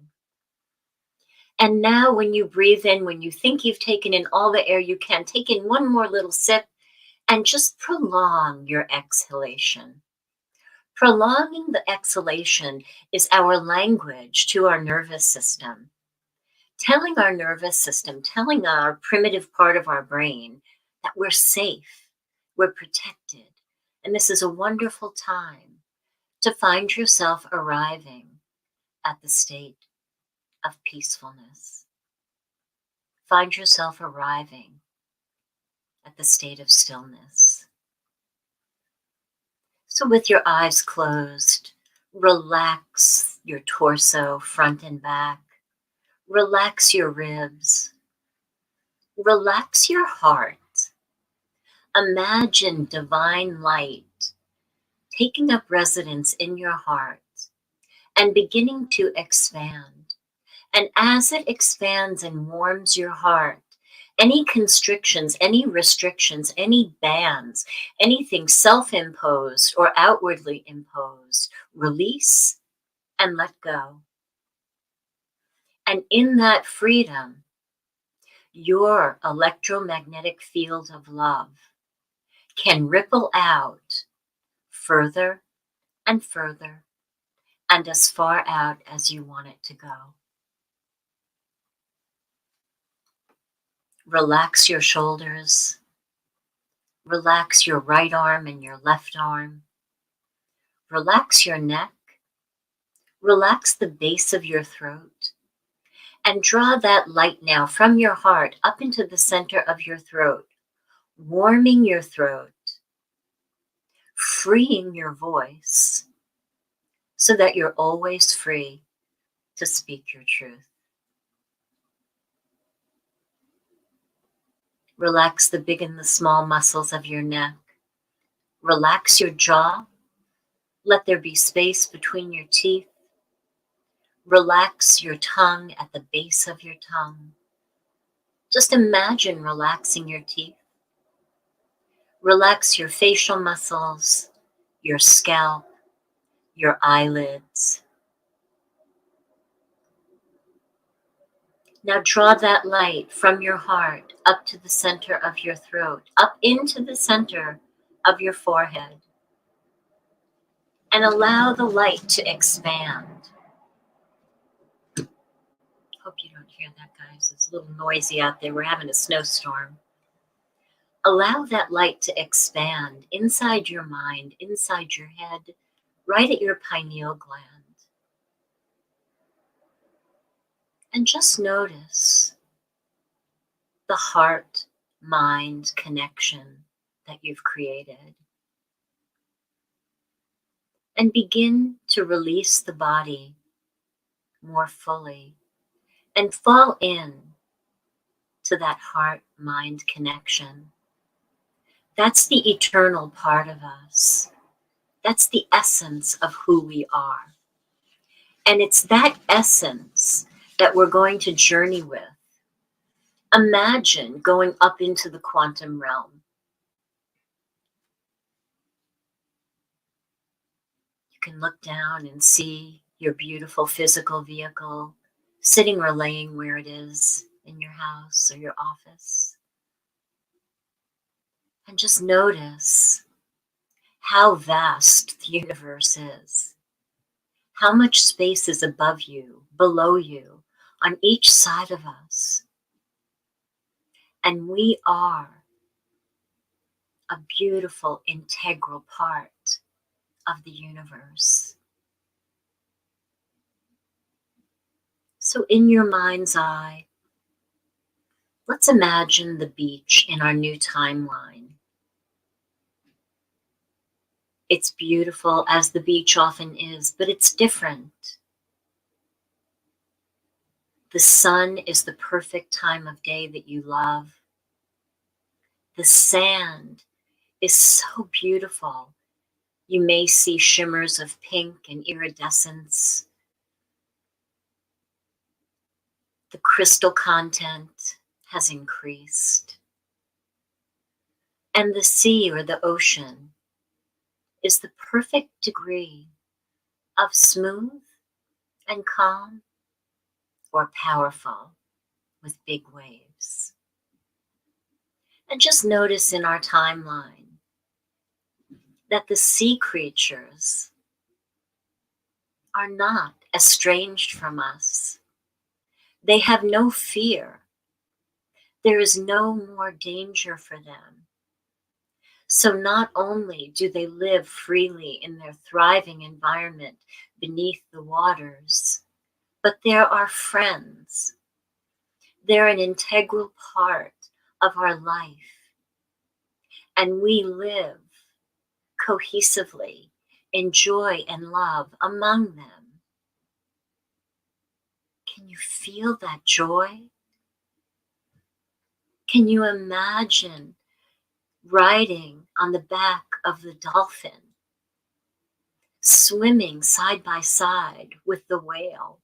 And now when you breathe in, when you think you've taken in all the air you can, take in one more little sip and just prolong your exhalation. Prolonging the exhalation is our language to our nervous system. Telling our nervous system, telling our primitive part of our brain that we're safe, we're protected. And this is a wonderful time to find yourself arriving at the state of peacefulness. Find yourself arriving at the state of stillness. So with your eyes closed, relax your torso, front and back. Relax your ribs. Relax your heart. Imagine divine light taking up residence in your heart and beginning to expand. And as it expands and warms your heart, any constrictions, any restrictions, any bans, anything self-imposed or outwardly imposed, release and let go. And in that freedom, your electromagnetic field of love can ripple out further and further and as far out as you want it to go. Relax your shoulders. Relax your right arm and your left arm. Relax your neck. Relax the base of your throat. And draw that light now from your heart up into the center of your throat, warming your throat, freeing your voice so that you're always free to speak your truth. Relax the big and the small muscles of your neck. Relax your jaw. Let there be space between your teeth. Relax your tongue at the base of your tongue. Just imagine relaxing your teeth. Relax your facial muscles, your scalp, your eyelids. Now draw that light from your heart up to the center of your throat, up into the center of your forehead. And allow the light to expand. Hope you don't hear that, guys. It's a little noisy out there. We're having a snowstorm. Allow that light to expand inside your mind, inside your head, right at your pineal gland. And just notice the heart-mind connection that you've created. And begin to release the body more fully and fall in to that heart-mind connection. That's the eternal part of us. That's the essence of who we are. And it's that essence that we're going to journey with. Imagine going up into the quantum realm. You can look down and see your beautiful physical vehicle sitting or laying where it is in your house or your office. And just notice how vast the universe is. How much space is above you, below you, on each side of us. And we are a beautiful, integral part of the universe. So in your mind's eye, let's imagine the beach in our new timeline. It's beautiful, as the beach often is, but it's different. The sun is the perfect time of day that you love. The sand is so beautiful. You may see shimmers of pink and iridescence. The crystal content has increased. And the sea or the ocean is the perfect degree of smooth and calm or powerful with big waves. And just notice in our timeline that the sea creatures are not estranged from us. They have no fear. There is no more danger for them. So not only do they live freely in their thriving environment beneath the waters, but they're our friends. They're an integral part of our life. And we live cohesively in joy and love among them. Can you feel that joy? Can you imagine riding on the back of the dolphin, swimming side by side with the whale?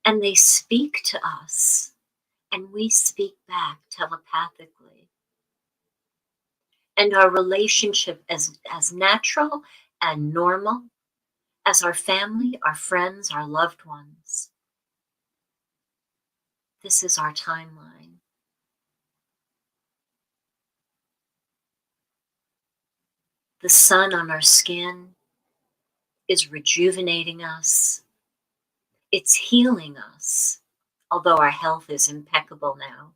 And they speak to us, and we speak back telepathically. And our relationship as natural and normal as our family, our friends, our loved ones. This is our timeline. The sun on our skin is rejuvenating us. It's healing us, although our health is impeccable now.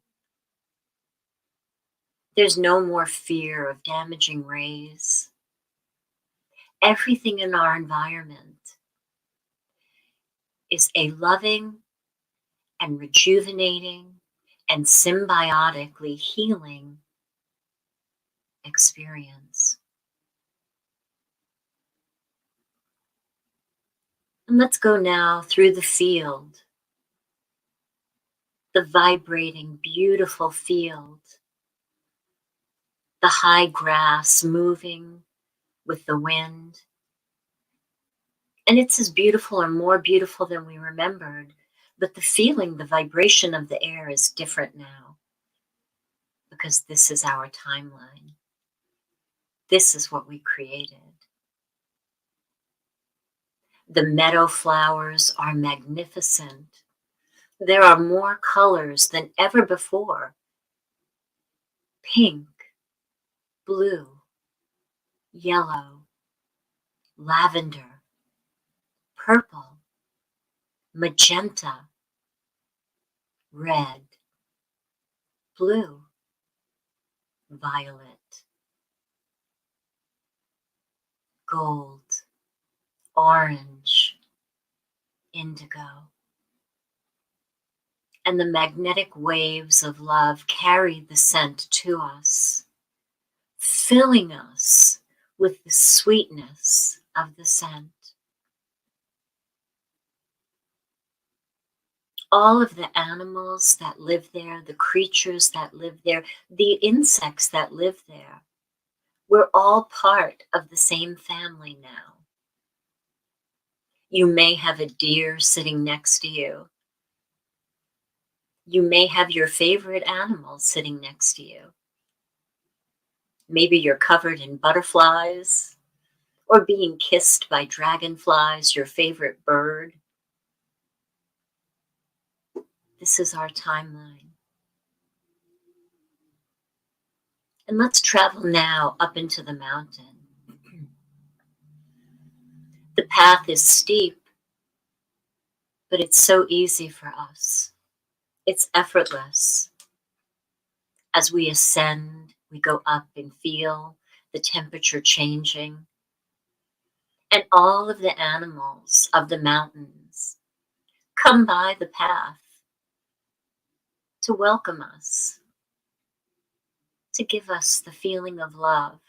There's no more fear of damaging rays. Everything in our environment is a loving and rejuvenating and symbiotically healing experience. And let's go now through the field, the vibrating, beautiful field, the high grass moving with the wind. And it's as beautiful or more beautiful than we remembered, but the feeling, the vibration of the air is different now, because this is our timeline. This is what we created. The meadow flowers are magnificent. There are more colors than ever before. Pink, blue, yellow, lavender, purple, magenta, red, blue, violet, gold, orange, indigo. And the magnetic waves of love carry the scent to us, filling us with the sweetness of the scent. All of the animals that live there, the creatures that live there, the insects that live there, we're all part of the same family now. You may have a deer sitting next to you. You may have your favorite animal sitting next to you. Maybe you're covered in butterflies or being kissed by dragonflies, your favorite bird. This is our timeline. And let's travel now up into the mountain. The path is steep, but it's so easy for us. It's effortless. As we ascend, we go up and feel the temperature changing. And all of the animals of the mountains come by the path to welcome us, to give us the feeling of love,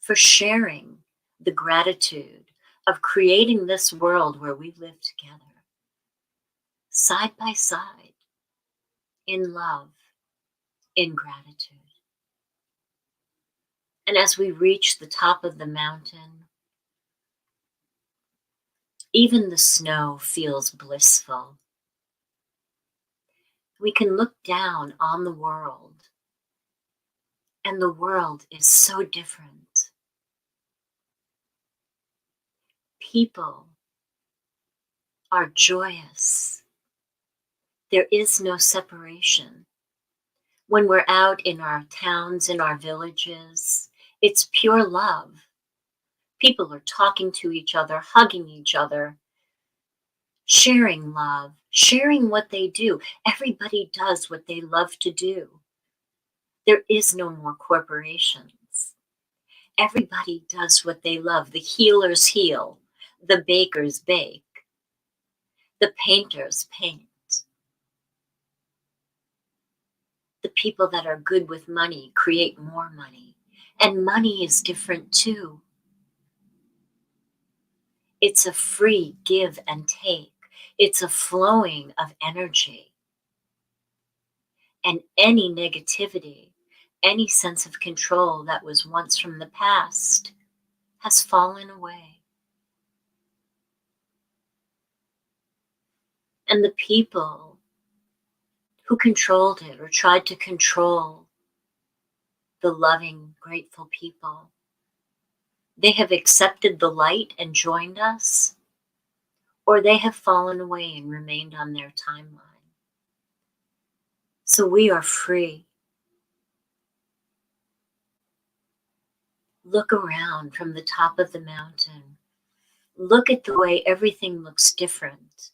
for sharing the gratitude of creating this world where we live together, side by side, in love, in gratitude. And as we reach the top of the mountain, even the snow feels blissful. We can look down on the world, and the world is so different. People are joyous. There is no separation. When we're out in our towns, in our villages, it's pure love. People are talking to each other, hugging each other, sharing love, sharing what they do. Everybody does what they love to do. There is no more corporations. Everybody does what they love. The healers heal. The bakers bake. The painters paint. The people that are good with money create more money. And money is different too. It's a free give and take. It's a flowing of energy. And any negativity, any sense of control that was once from the past has fallen away. And the people who controlled it or tried to control the loving, grateful people, they have accepted the light and joined us, or they have fallen away and remained on their timeline. So we are free. Look around from the top of the mountain. Look at the way everything looks different.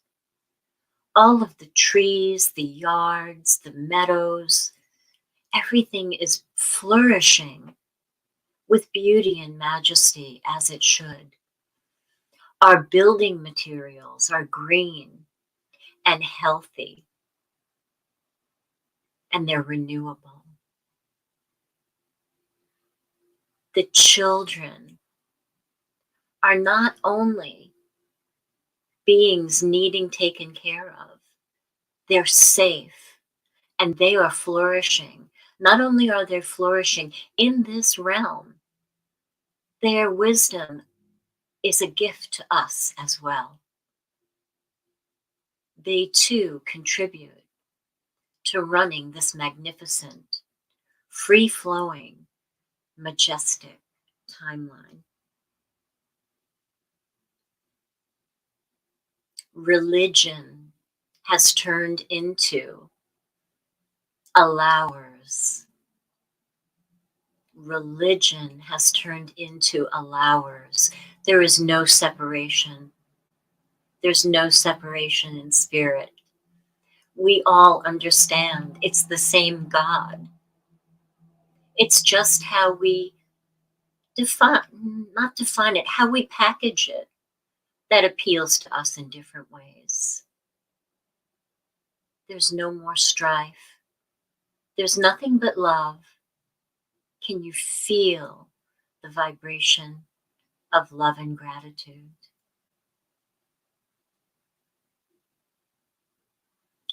All of the trees, the yards, the meadows, everything is flourishing with beauty and majesty as it should. Our building materials are green and healthy, and they're renewable. The children are not only beings needing taken care of, they're safe and they are flourishing. Not only are they flourishing in this realm, their wisdom is a gift to us as well. They too contribute to running this magnificent, free-flowing, majestic timeline. Religion has turned into allowers. Religion has turned into allowers. There is no separation. There's no separation in spirit. We all understand it's the same God. It's just how we not define it, how we package it that appeals to us in different ways. There's no more strife. There's nothing but love. Can you feel the vibration of love and gratitude?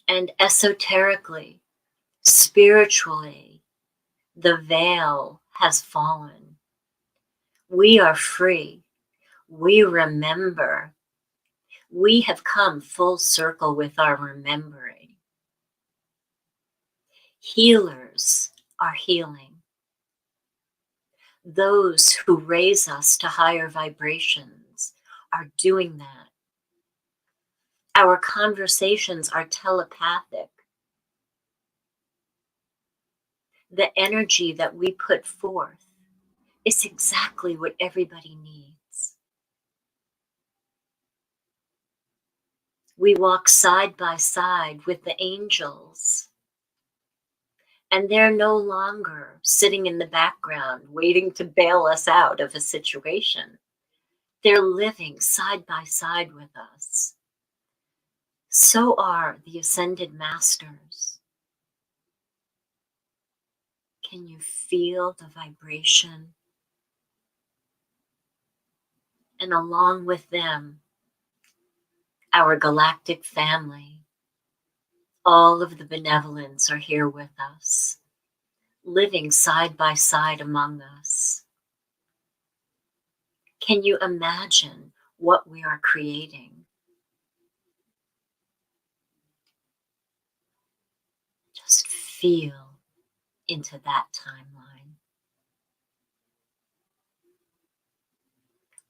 And esoterically, spiritually, the veil has fallen. We are free. We remember. We have come full circle with our remembering. Healers are healing. Those who raise us to higher vibrations are doing that. Our conversations are telepathic. The energy that we put forth is exactly what everybody needs. We walk side by side with the angels, and they're no longer sitting in the background waiting to bail us out of a situation. They're living side by side with us. So are the ascended masters. Can you feel the vibration? And along with them, our galactic family, all of the benevolents are here with us, living side by side among us. Can you imagine what we are creating? Just feel into that timeline.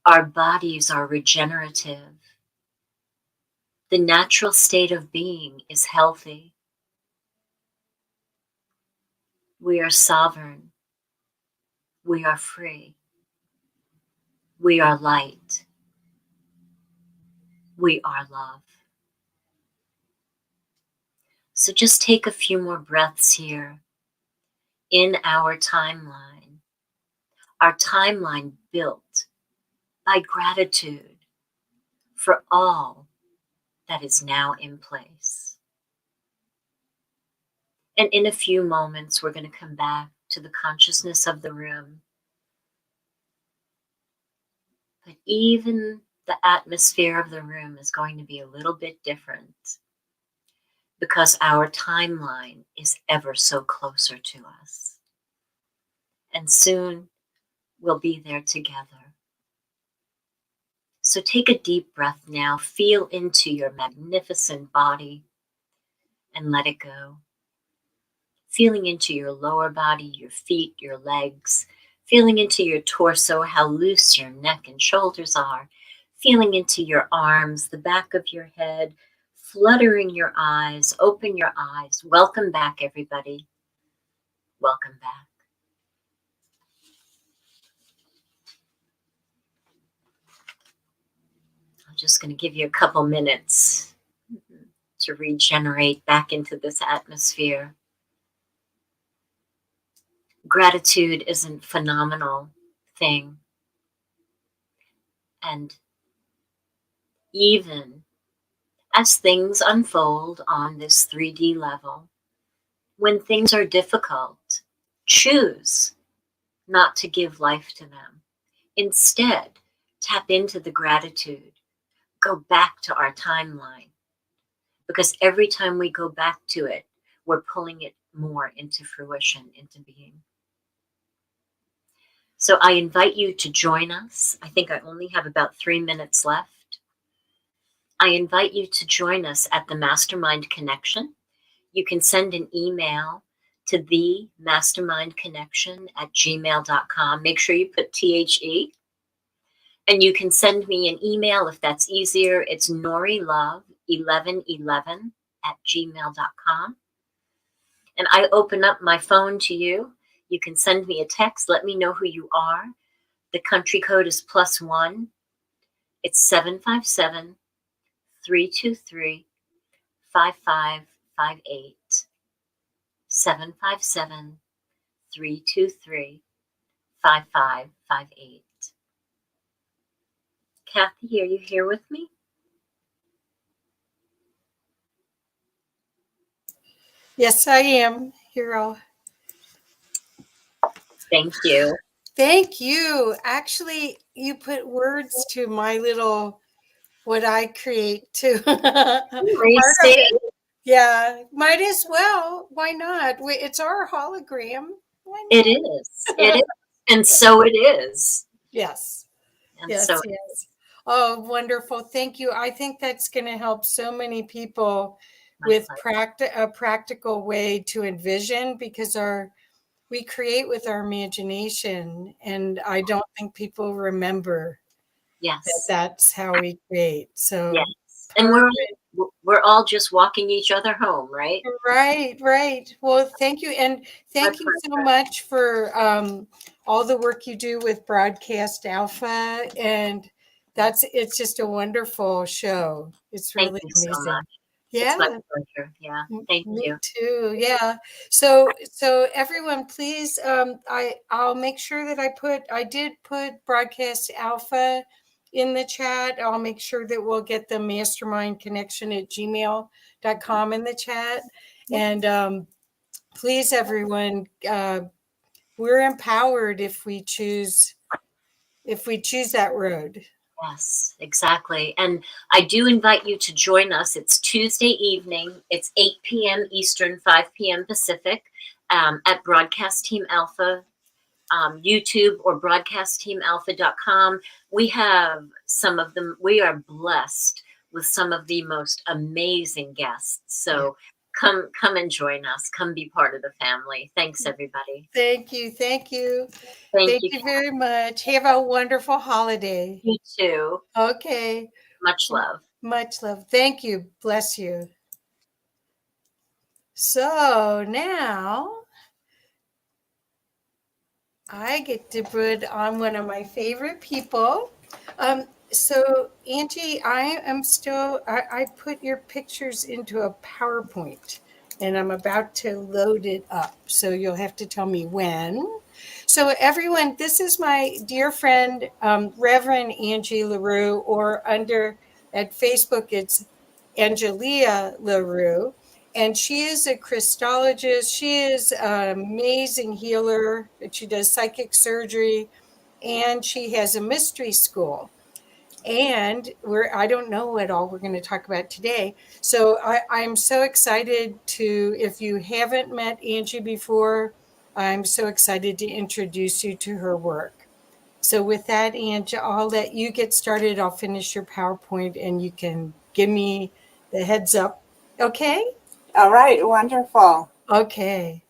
Our bodies are regenerative. The natural state of being is healthy. We are sovereign. We are free. We are light. We are love. So just take a few more breaths here in our timeline built by gratitude for all that is now in place. And in a few moments, we're going to come back to the consciousness of the room. But even the atmosphere of the room is going to be a little bit different because our timeline is ever so closer to us. And soon we'll be there together. So take a deep breath now, feel into your magnificent body and let it go. Feeling into your lower body, your feet, your legs, feeling into your torso, how loose your neck and shoulders are, feeling into your arms, the back of your head, fluttering your eyes, open your eyes. Welcome back, everybody. Welcome back. I'm just going to give you a couple minutes to regenerate back into this atmosphere. Gratitude is a phenomenal thing. And even as things unfold on this 3D level, when things are difficult, choose not to give life to them. Instead, tap into the gratitude. Go back to our timeline. Because every time we go back to it, we're pulling it more into fruition, into being. So I invite you to join us. I think I only have about 3 minutes left. I invite you to join us at the Mastermind Connection. You can send an email to themastermindconnection@gmail.com. Make sure you put THE. And you can send me an email if that's easier. It's norilove1111@gmail.com. And I open up my phone to you. You can send me a text. Let me know who you are. The country code is +1. It's 757-323-5558. 757-323-5558. Kathy, are you here with me? Yes, I am, Hero. Thank you. Thank you. Actually, you put words to my little, what I create too. Part of it. Yeah, might as well. Why not? It's our hologram. Why not? It is. It is. And so it is. Yes. And yes, so yes. Oh, wonderful. Thank you. I think that's going to help so many people with a practical way to envision, because we create with our imagination, and I don't think people remember that's how we create. So yes. And we're all just walking each other home, right? Right. Well, thank you. And thank you so much for all the work you do with Broadcast Alpha. And it's just a wonderful show. It's really amazing. So much. Yeah. It's my pleasure. Yeah. Thank you. Me too. Yeah. So everyone, please, I'll make sure that I did put Broadcast Alpha in the chat. I'll make sure that we'll get the mastermind connection at gmail.com in the chat. And please, everyone, we're empowered if we choose that road. Yes, exactly. And I do invite you to join us. It's Tuesday evening. It's 8 p.m. Eastern, 5 p.m. Pacific, at Broadcast Team Alpha, YouTube, or broadcastteamalpha.com. We have we are blessed with some of the most amazing guests. So come and join us. Come be part of the family. Thanks, everybody. Thank you. Thank you very much. Have a wonderful holiday. You too. Okay. Much love. Much love. Thank you. Bless you. So now I get to put on one of my favorite people. So Angie, I put your pictures into a PowerPoint, and I'm about to load it up. So you'll have to tell me when. So everyone, this is my dear friend, Reverend Angie LaRue, or at Facebook, it's Angelia LaRue. And she is a Christologist. She is an amazing healer. She does psychic surgery, and she has a mystery school. And I don't know what all we're going to talk about today. So I'm so excited to, if you haven't met Angie before, I'm so excited to introduce you to her work. So with that, Angie, I'll let you get started. I'll finish your PowerPoint and you can give me the heads up. Okay? All right, wonderful. Okay.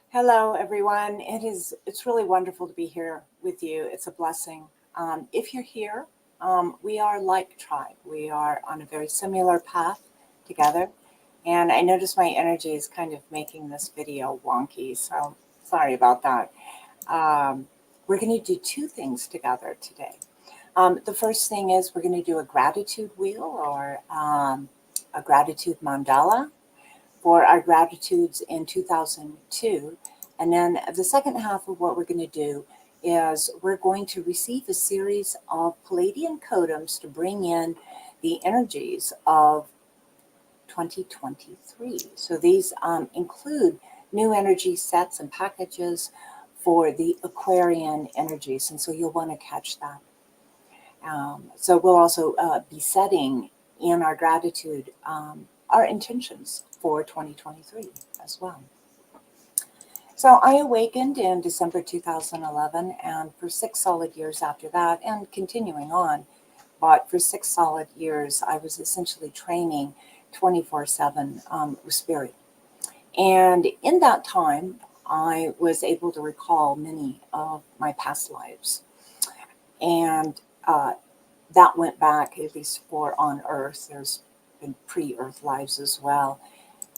Hello, everyone. It's really wonderful to be here with you. It's a blessing. If you're here, we are like tribe. We are on a very similar path together. And I notice my energy is kind of making this video wonky, so sorry about that. We're going to do two things together today. The first thing is we're going to do a gratitude wheel or a gratitude mandala for our gratitudes in 2002. And then the second half of what we're going to do is we're going to receive a series of Palladian totems to bring in the energies of 2023. So these include new energy sets and packages for the Aquarian energies. And so you'll want to catch that. So we'll also be setting in our gratitude our intentions for 2023 as well. So I awakened in December 2011, and for 6 solid years after that, and continuing on, but for 6 solid years, I was essentially training 24/7 with spirit. And in that time, I was able to recall many of my past lives. And that went back, at least for on Earth. There's been pre-Earth lives as well.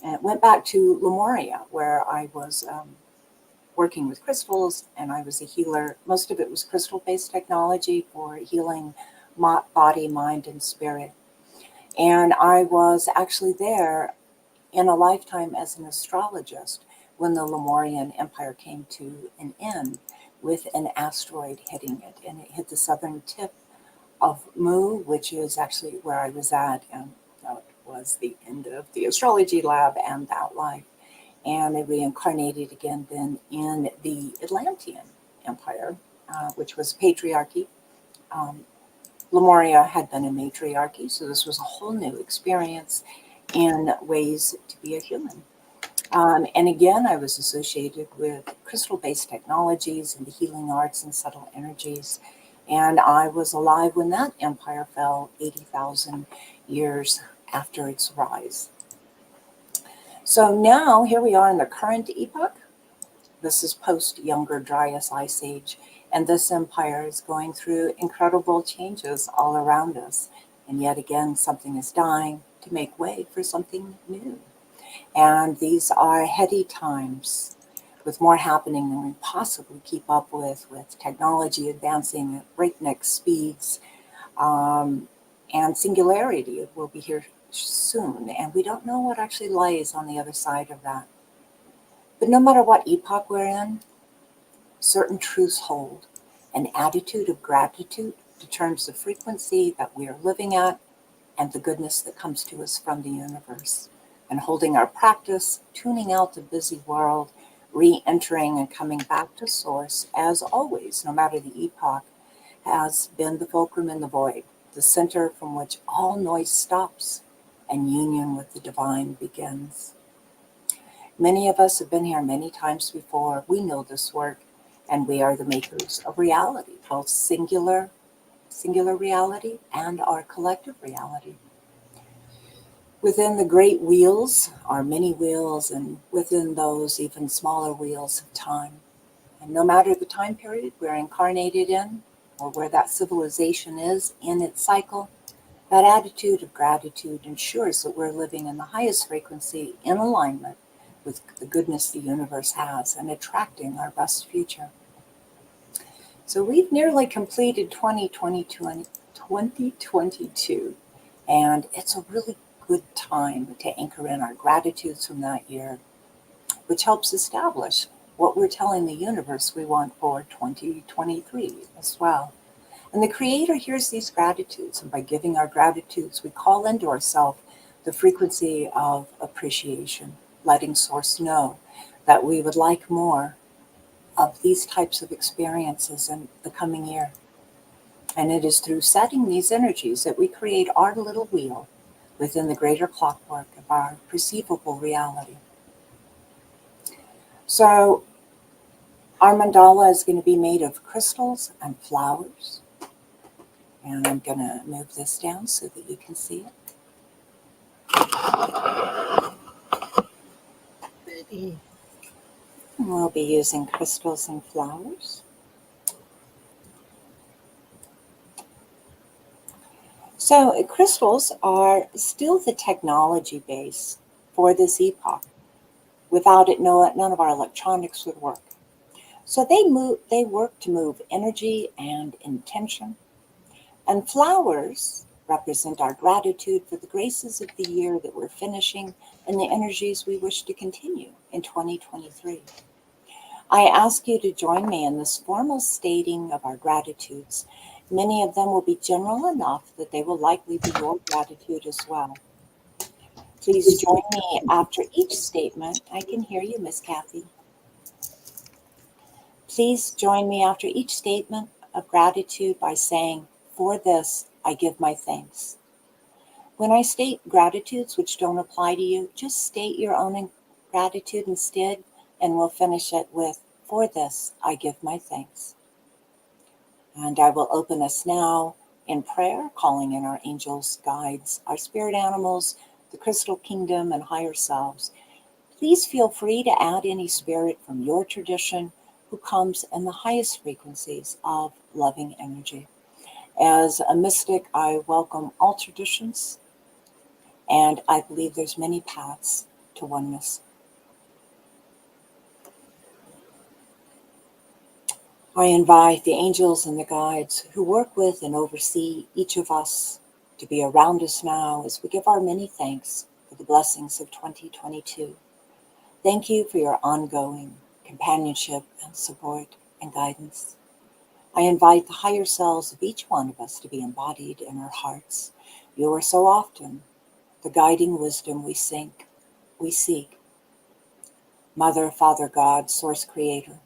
And it went back to Lemuria, where I was working with crystals, and I was a healer. Most of it was crystal-based technology for healing body, mind, and spirit. And I was actually there in a lifetime as an astrologist when the Lemurian Empire came to an end with an asteroid hitting it, and it hit the southern tip of Mu, which is actually where I was at, and that was the end of the astrology lab and that life. And I reincarnated again then in the Atlantean Empire, which was patriarchy. Lemuria had been a matriarchy, so this was a whole new experience in ways to be a human. And again, I was associated with crystal-based technologies and the healing arts and subtle energies. And I was alive when that empire fell 80,000 years after its rise. So now here we are in the current epoch. This is post-Younger Dryas Ice Age, and this empire is going through incredible changes all around us. And yet again, something is dying to make way for something new. And these are heady times, with more happening than we possibly keep up with technology advancing at breakneck speeds, and singularity will be here soon, and we don't know what actually lies on the other side of that. But no matter what epoch we're in, certain truths hold. An attitude of gratitude determines the frequency that we are living at and the goodness that comes to us from the universe. And holding our practice, tuning out the busy world, re-entering and coming back to source, as always, no matter the epoch, has been the fulcrum in the void, the center from which all noise stops and union with the divine begins. Many of us have been here many times before. We know this work, and we are the makers of reality, both singular reality and our collective reality. Within the great wheels are many wheels, and within those even smaller wheels of time. And no matter the time period we're incarnated in, or where that civilization is in its cycle, that attitude of gratitude ensures that we're living in the highest frequency in alignment with the goodness the universe has and attracting our best future. So we've nearly completed 2022, and it's a really good time to anchor in our gratitudes from that year, which helps establish what we're telling the universe we want for 2023 as well. And the Creator hears these gratitudes, and by giving our gratitudes, we call into ourselves the frequency of appreciation, letting Source know that we would like more of these types of experiences in the coming year. And it is through setting these energies that we create our little wheel within the greater clockwork of our perceivable reality. So our mandala is going to be made of crystals and flowers. And I'm going to move this down so that you can see it. Pretty. We'll be using crystals and flowers. So crystals are still the technology base for this epoch. Without it, none of our electronics would work. So they work to move energy and intention. And flowers represent our gratitude for the graces of the year that we're finishing and the energies we wish to continue in 2023. I ask you to join me in this formal stating of our gratitudes. Many of them will be general enough that they will likely be your gratitude as well. Please join me after each statement. I can hear you, Miss Kathy. Please join me after each statement of gratitude by saying, "For this, I give my thanks." When I state gratitudes which don't apply to you, just state your own gratitude instead, and we'll finish it with, "For this, I give my thanks." And I will open us now in prayer, calling in our angels, guides, our spirit animals, the crystal kingdom, and higher selves. Please feel free to add any spirit from your tradition who comes in the highest frequencies of loving energy. As a mystic, I welcome all traditions, and I believe there's many paths to oneness. I invite the angels and the guides who work with and oversee each of us to be around us now as we give our many thanks for the blessings of 2022. Thank you for your ongoing companionship and support and guidance. I invite the higher selves of each one of us to be embodied in our hearts. You are so often the guiding wisdom we seek. Mother, Father, God, Source Creator,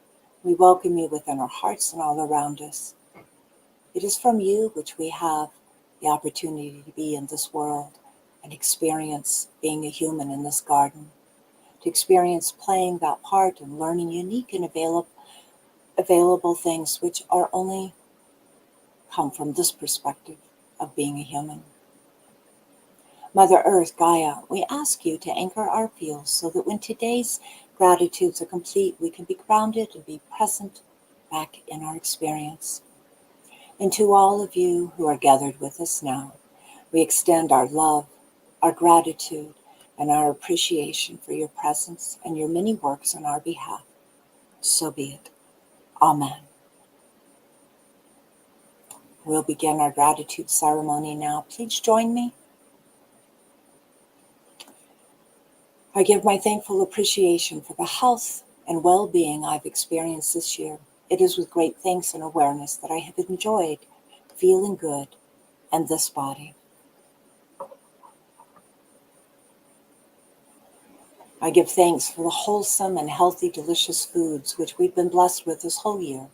we welcome you within our hearts and all around us. It is from you which we have the opportunity to be in this world and experience being a human in this garden, to experience playing that part and learning unique and available things which are only come from this perspective of being a human. Mother Earth, Gaia, we ask you to anchor our fields so that when today's gratitudes are complete, we can be grounded and be present back in our experience. And to all of you who are gathered with us now, we extend our love, our gratitude, and our appreciation for your presence and your many works on our behalf. So be it. Amen. We'll begin our gratitude ceremony now. Please join me. I give my thankful appreciation for the health and well-being I've experienced this year. It is with great thanks and awareness that I have enjoyed feeling good in this body. I give thanks for the wholesome and healthy, delicious foods which we've been blessed with this whole year.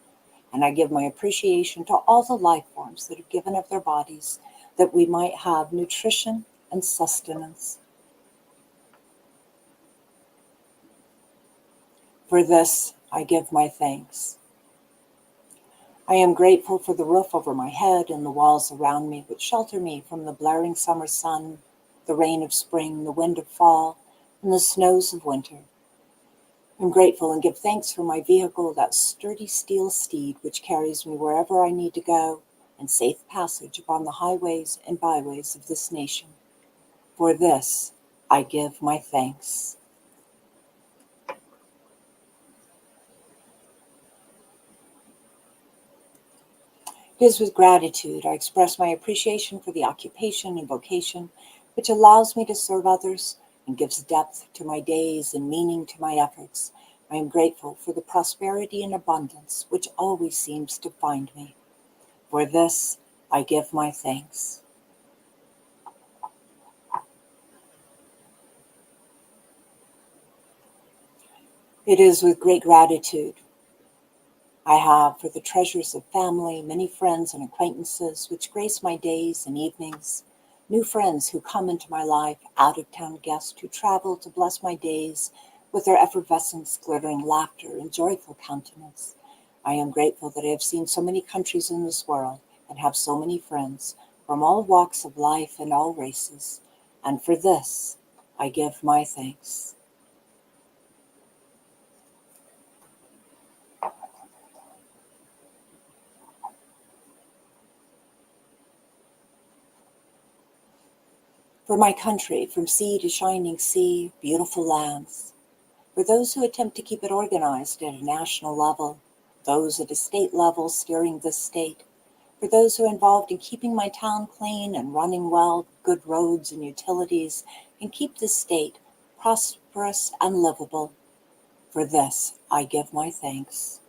And I give my appreciation to all the life forms that have given of their bodies that we might have nutrition and sustenance. For this, I give my thanks. I am grateful for the roof over my head and the walls around me which shelter me from the blaring summer sun, the rain of spring, the wind of fall, and the snows of winter. I'm grateful and give thanks for my vehicle, that sturdy steel steed which carries me wherever I need to go, and safe passage upon the highways and byways of this nation. For this, I give my thanks. It is with gratitude I express my appreciation for the occupation and vocation which allows me to serve others and gives depth to my days and meaning to my efforts. I am grateful for the prosperity and abundance which always seems to find me. For this, I give my thanks. It is with great gratitude I have for the treasures of family, many friends and acquaintances which grace my days and evenings, new friends who come into my life, out-of-town guests who travel to bless my days with their effervescence, glittering laughter, and joyful countenance. I am grateful that I have seen so many countries in this world and have so many friends from all walks of life and all races, and for this I give my thanks. For my country, from sea to shining sea, beautiful lands. For those who attempt to keep it organized at a national level, those at a state level steering this state, for those who are involved in keeping my town clean and running well, good roads and utilities, and keep this state prosperous and livable. For this, I give my thanks.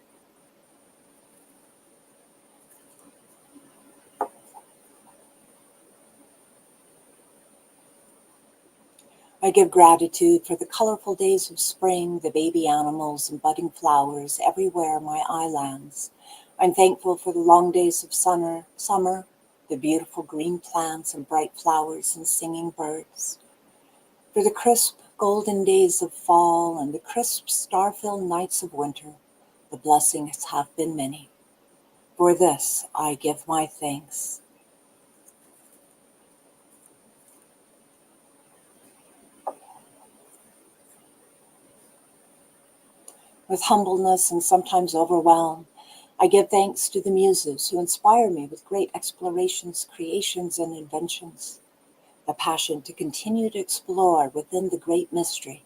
I give gratitude for the colorful days of spring, the baby animals and budding flowers everywhere my eye lands. I'm thankful for the long days of summer, the beautiful green plants and bright flowers and singing birds. For the crisp golden days of fall and the crisp star-filled nights of winter, the blessings have been many. For this, I give my thanks. With humbleness and sometimes overwhelm, I give thanks to the muses who inspire me with great explorations, creations, and inventions. The passion to continue to explore within the great mystery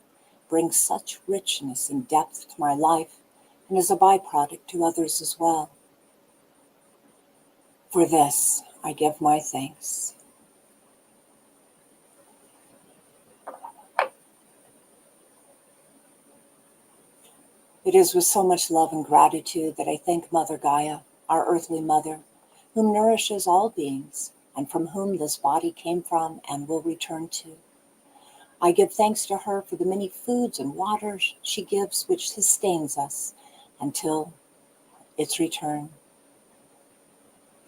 brings such richness and depth to my life and is a byproduct to others as well. For this, I give my thanks. It is with so much love and gratitude that I thank Mother Gaia, our earthly mother, whom nourishes all beings and from whom this body came from and will return to. I give thanks to her for the many foods and waters she gives which sustains us until its return.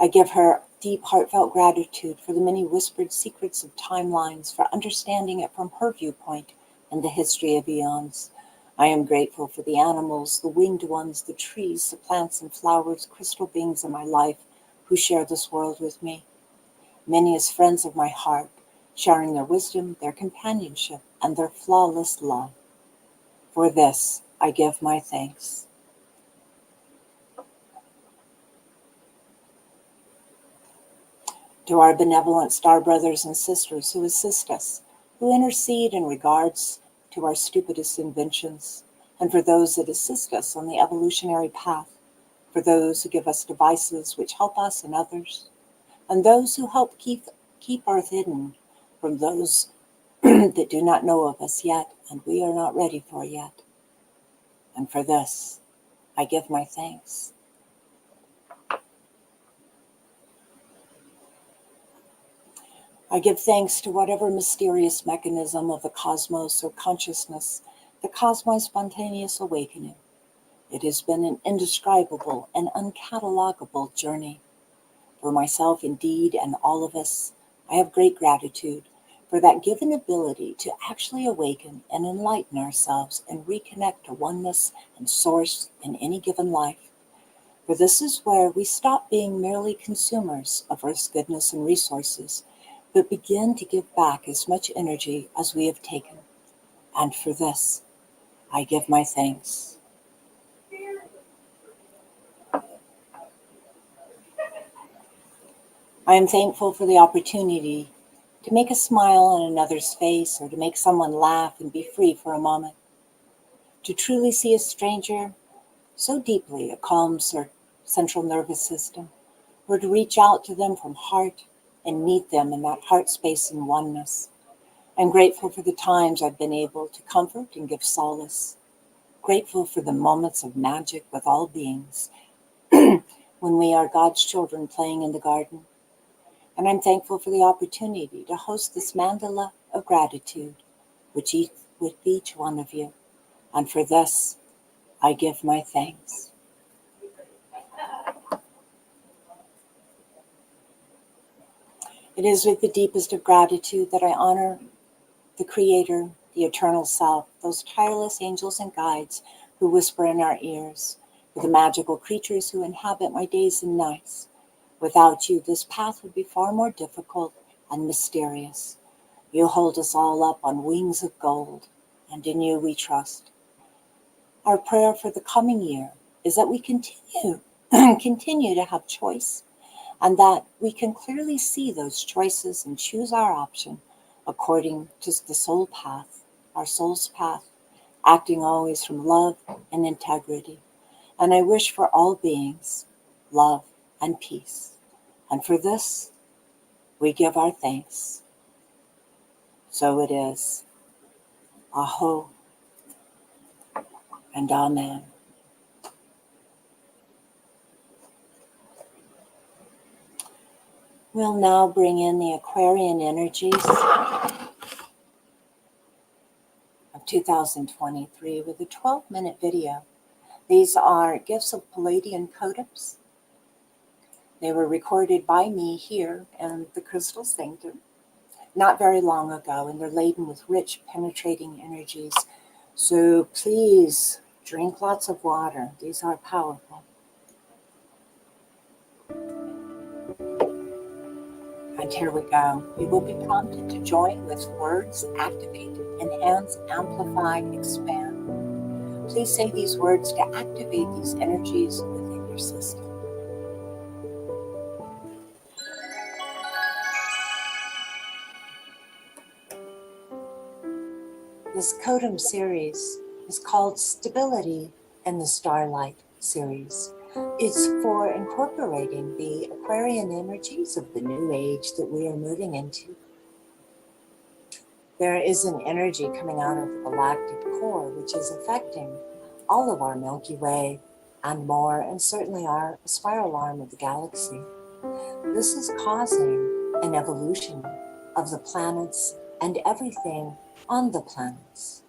I give her deep heartfelt gratitude for the many whispered secrets of timelines, for understanding it from her viewpoint and the history of eons. I am grateful for the animals, the winged ones, the trees, the plants and flowers, crystal beings in my life who share this world with me. Many as friends of my heart, sharing their wisdom, their companionship, and their flawless love. For this, I give my thanks. To our benevolent star brothers and sisters who assist us, who intercede in regards to our stupidest inventions, and for those that assist us on the evolutionary path, for those who give us devices which help us and others, and those who help keep Earth hidden from those that do not know of us yet, and we are not ready for yet. And for this, I give my thanks. I give thanks to whatever mysterious mechanism of the cosmos or consciousness that caused my spontaneous awakening. It has been an indescribable and uncatalogable journey. For myself, indeed, and all of us, I have great gratitude for that given ability to actually awaken and enlighten ourselves and reconnect to oneness and source in any given life. For this is where we stop being merely consumers of Earth's goodness and resources, but begin to give back as much energy as we have taken. And for this, I give my thanks. I am thankful for the opportunity to make a smile on another's face or to make someone laugh and be free for a moment. To truly see a stranger so deeply it calms their central nervous system, or to reach out to them from heart and meet them in that heart space and oneness. I'm grateful for the times I've been able to comfort and give solace. Grateful for the moments of magic with all beings when we are God's children playing in the garden. And I'm thankful for the opportunity to host this mandala of gratitude with each one of you. And for this, I give my thanks. It is with the deepest of gratitude that I honor the Creator, the Eternal Self, those tireless angels and guides who whisper in our ears, for the magical creatures who inhabit my days and nights. Without you, this path would be far more difficult and mysterious. You hold us all up on wings of gold, and in you we trust. Our prayer for the coming year is that we continue to have choice, and that we can clearly see those choices and choose our option according to the soul path, our soul's path, acting always from love and integrity. And I wish for all beings love and peace. And for this, we give our thanks. So it is. Aho and amen. We'll now bring in the Aquarian energies of 2023 with a 12-minute video. These are gifts of Palladian Codips. They were recorded by me here in the Crystal Sanctum not very long ago, and they're laden with rich, penetrating energies. So please drink lots of water. These are powerful. And here we go. You will be prompted to join with words activate, enhance, amplify, expand. Please say these words to activate these energies within your system. This Codum series is called Stability in the Starlight series. It's for incorporating the Aquarian energies of the new age that we are moving into. There is an energy coming out of the galactic core, which is affecting all of our Milky Way and more, and certainly our spiral arm of the galaxy. This is causing an evolution of the planets and everything on the planets.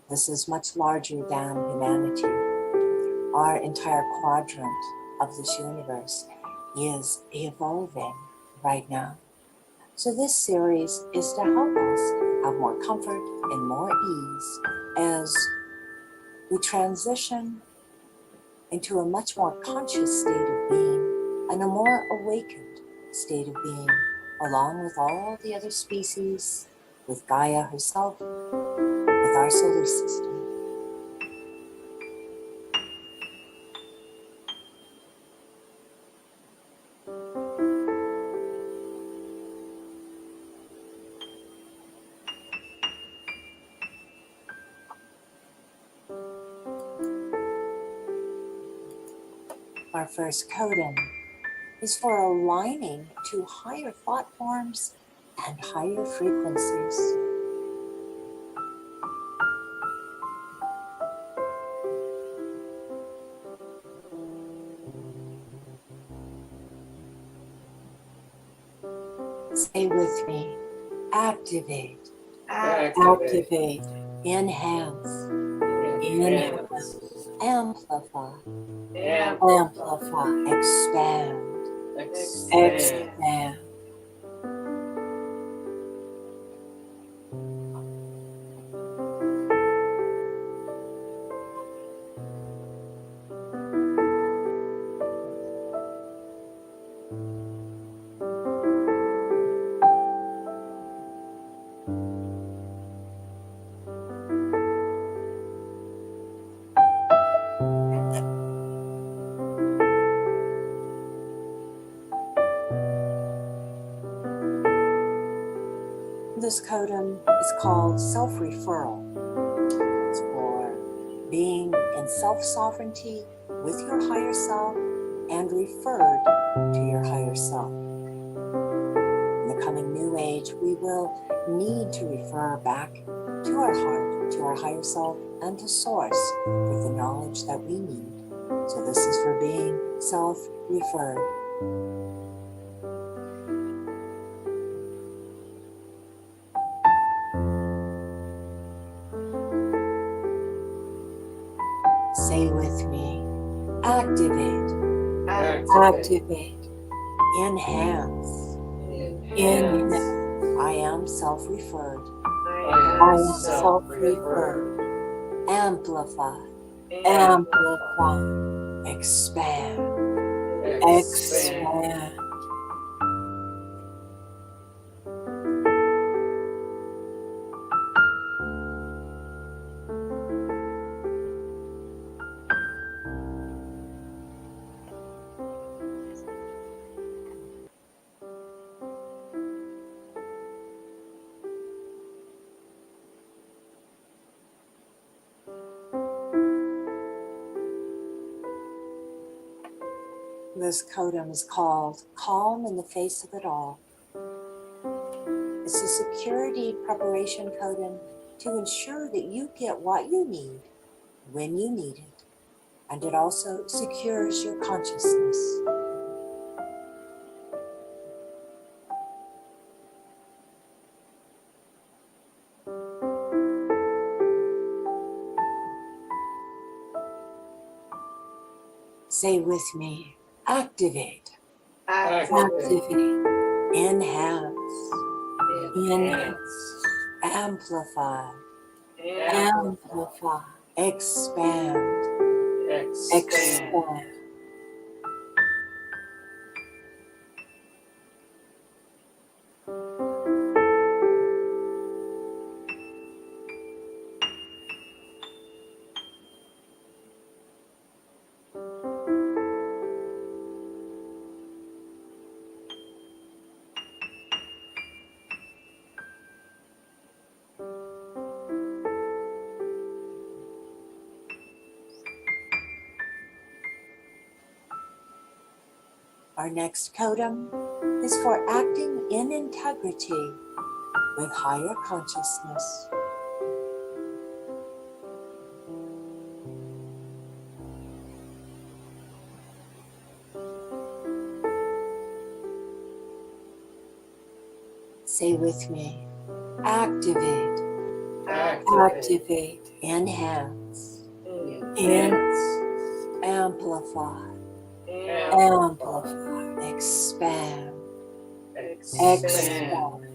This is much larger than humanity. Our entire quadrant of this universe is evolving right now. So this series is to help us have more comfort and more ease as we transition into a much more conscious state of being and a more awakened state of being, along with all the other species, with Gaia herself, with our solar system. Our first codon is for aligning to higher thought forms and higher frequencies. Say with me, activate, activate, enhance, enhance, amplify, amplify, expand, expand. This codon is called self-referral. It's for being in self-sovereignty with your higher self and referred to your higher self. In the coming new age, we will need to refer back to our heart, to our higher self, and to source for the knowledge that we need. So this is for being self-referred. Say with me, activate, activate, enhance, Inhale. I am self-referred. I am self-referred. Amplify. Amplify. Expand. Expand. This codon is called Calm in the Face of It All. It's a security preparation codon to ensure that you get what you need when you need it. And it also secures your consciousness. Say with me, activate. Activate. Enhance. Enhance. Amplify. Amplify. Expand. Expand. Our next codon is for acting in integrity with higher consciousness. Say with me, activate. Activate. Enhance. Enhance. Amplify. Amplify. Expand. Expand.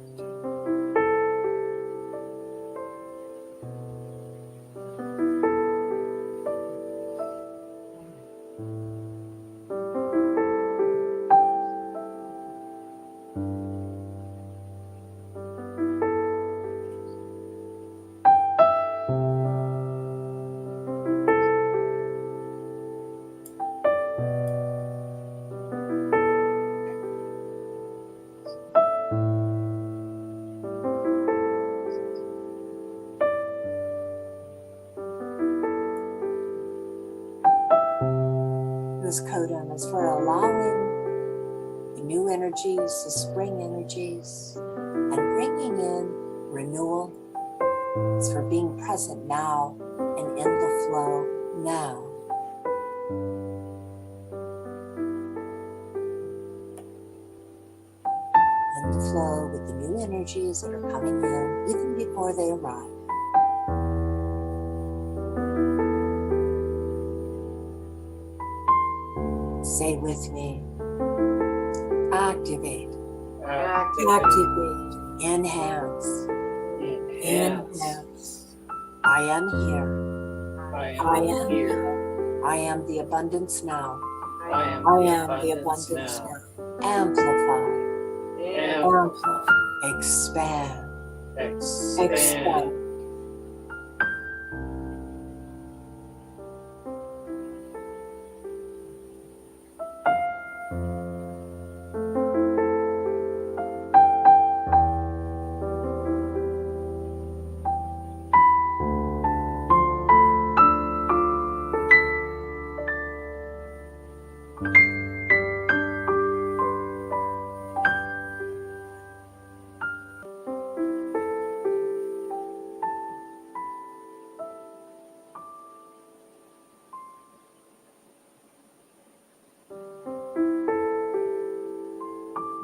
This codon is for allowing the new energies, the spring energies, and bringing in renewal. It's for being present now and in the flow now. In the flow with the new energies that are coming in even before they arrive. Say with me, activate. Activate. Enhance. Enhance. I am here. I am here. I am the abundance now. I am the abundance now. Amplify. Amplify. Expand. Expand.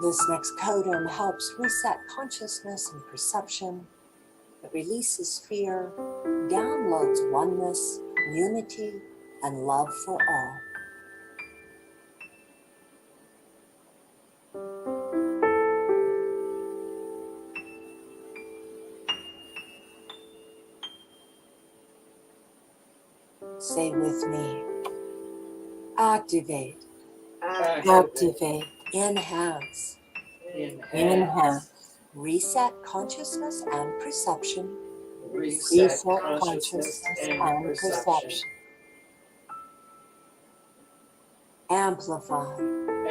This next codon helps reset consciousness and perception. It releases fear, downloads oneness, unity, and love for all. Say with me, activate, activate, enhance, enhance, reset consciousness and perception, reset consciousness and perception, amplify,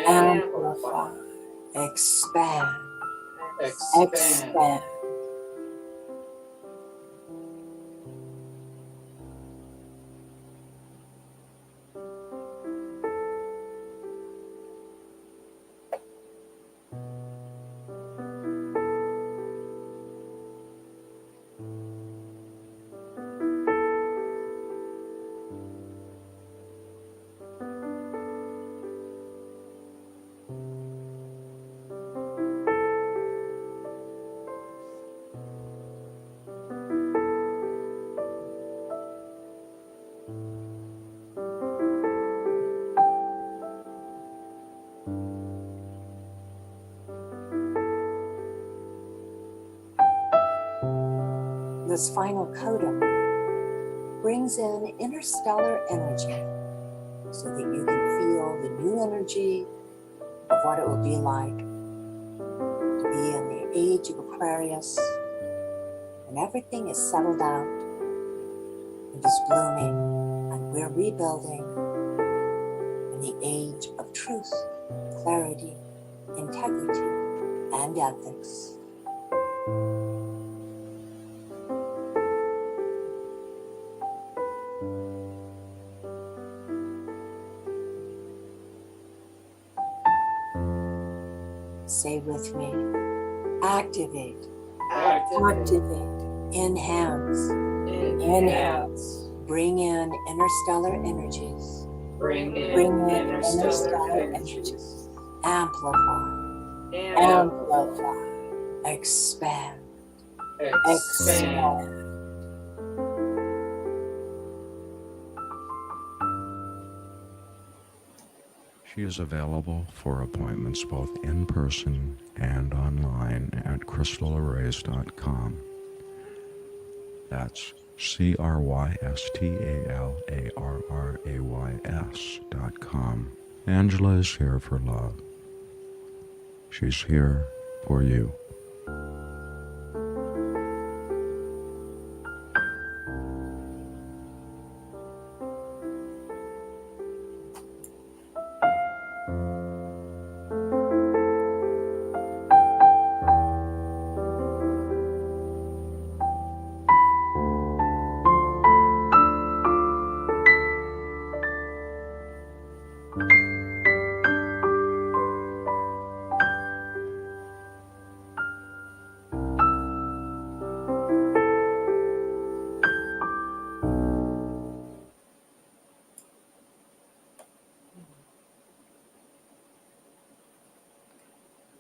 amplify, expand, expand. This final codon brings in interstellar energy so that you can feel the new energy of what it will be like to be in the age of Aquarius when everything is settled out and is blooming and we're rebuilding in the age of truth, clarity, integrity, and ethics. Say with me, activate, activate, enhance, enhance, bring in interstellar energies, bring in interstellar energies, amplify, amplify, expand, expand. She is available for appointments both in person and online at crystalarrays.com. That's CRYSTALARRAYS.com. Angela is here for love. She's here for you.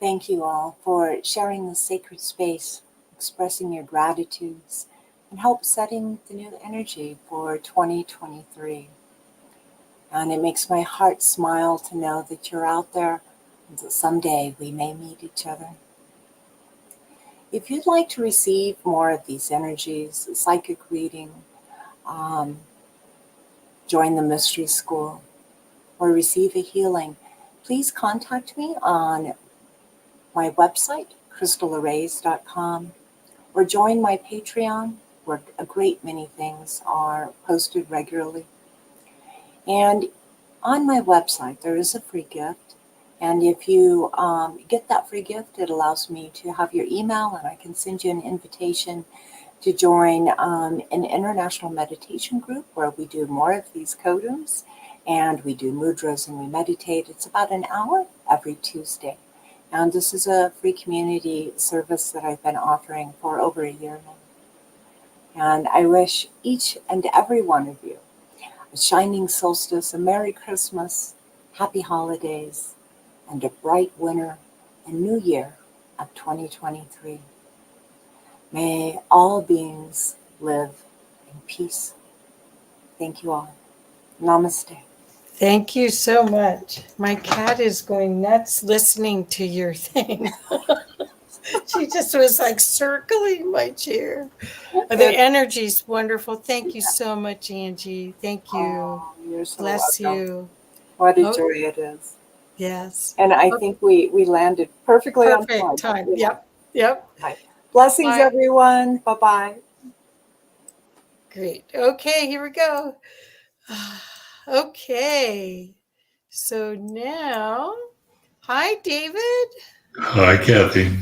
Thank you all for sharing this sacred space, expressing your gratitudes, and help setting the new energy for 2023. And it makes my heart smile to know that you're out there and that someday we may meet each other. If you'd like to receive more of these energies, a psychic reading, join the mystery school, or receive a healing, please contact me on my website, crystalarrays.com, or join my Patreon, where a great many things are posted regularly. And on my website, there is a free gift. And if you get that free gift, it allows me to have your email, and I can send you an invitation to join an international meditation group where we do more of these codons, and we do mudras and we meditate. It's about an hour every Tuesday. And this is a free community service that I've been offering for over a year now. And I wish each and every one of you a shining solstice, a Merry Christmas, Happy Holidays, and a bright winter and new year of 2023. May all beings live in peace. Thank you all. Namaste. Thank you so much. My cat is going nuts listening to your thing. She just was like circling my chair. The energy's wonderful. Thank you so much, Angie. Thank you. Oh, you're so Bless welcome. you. What a Oh. joy it is. Yes. And I think we landed perfectly on Perfect time. Yeah. Yep. Right. Blessings, Bye. everyone. Bye-bye. Great. Okay, here we go. Okay. So now, hi, David. Hi, Kathy.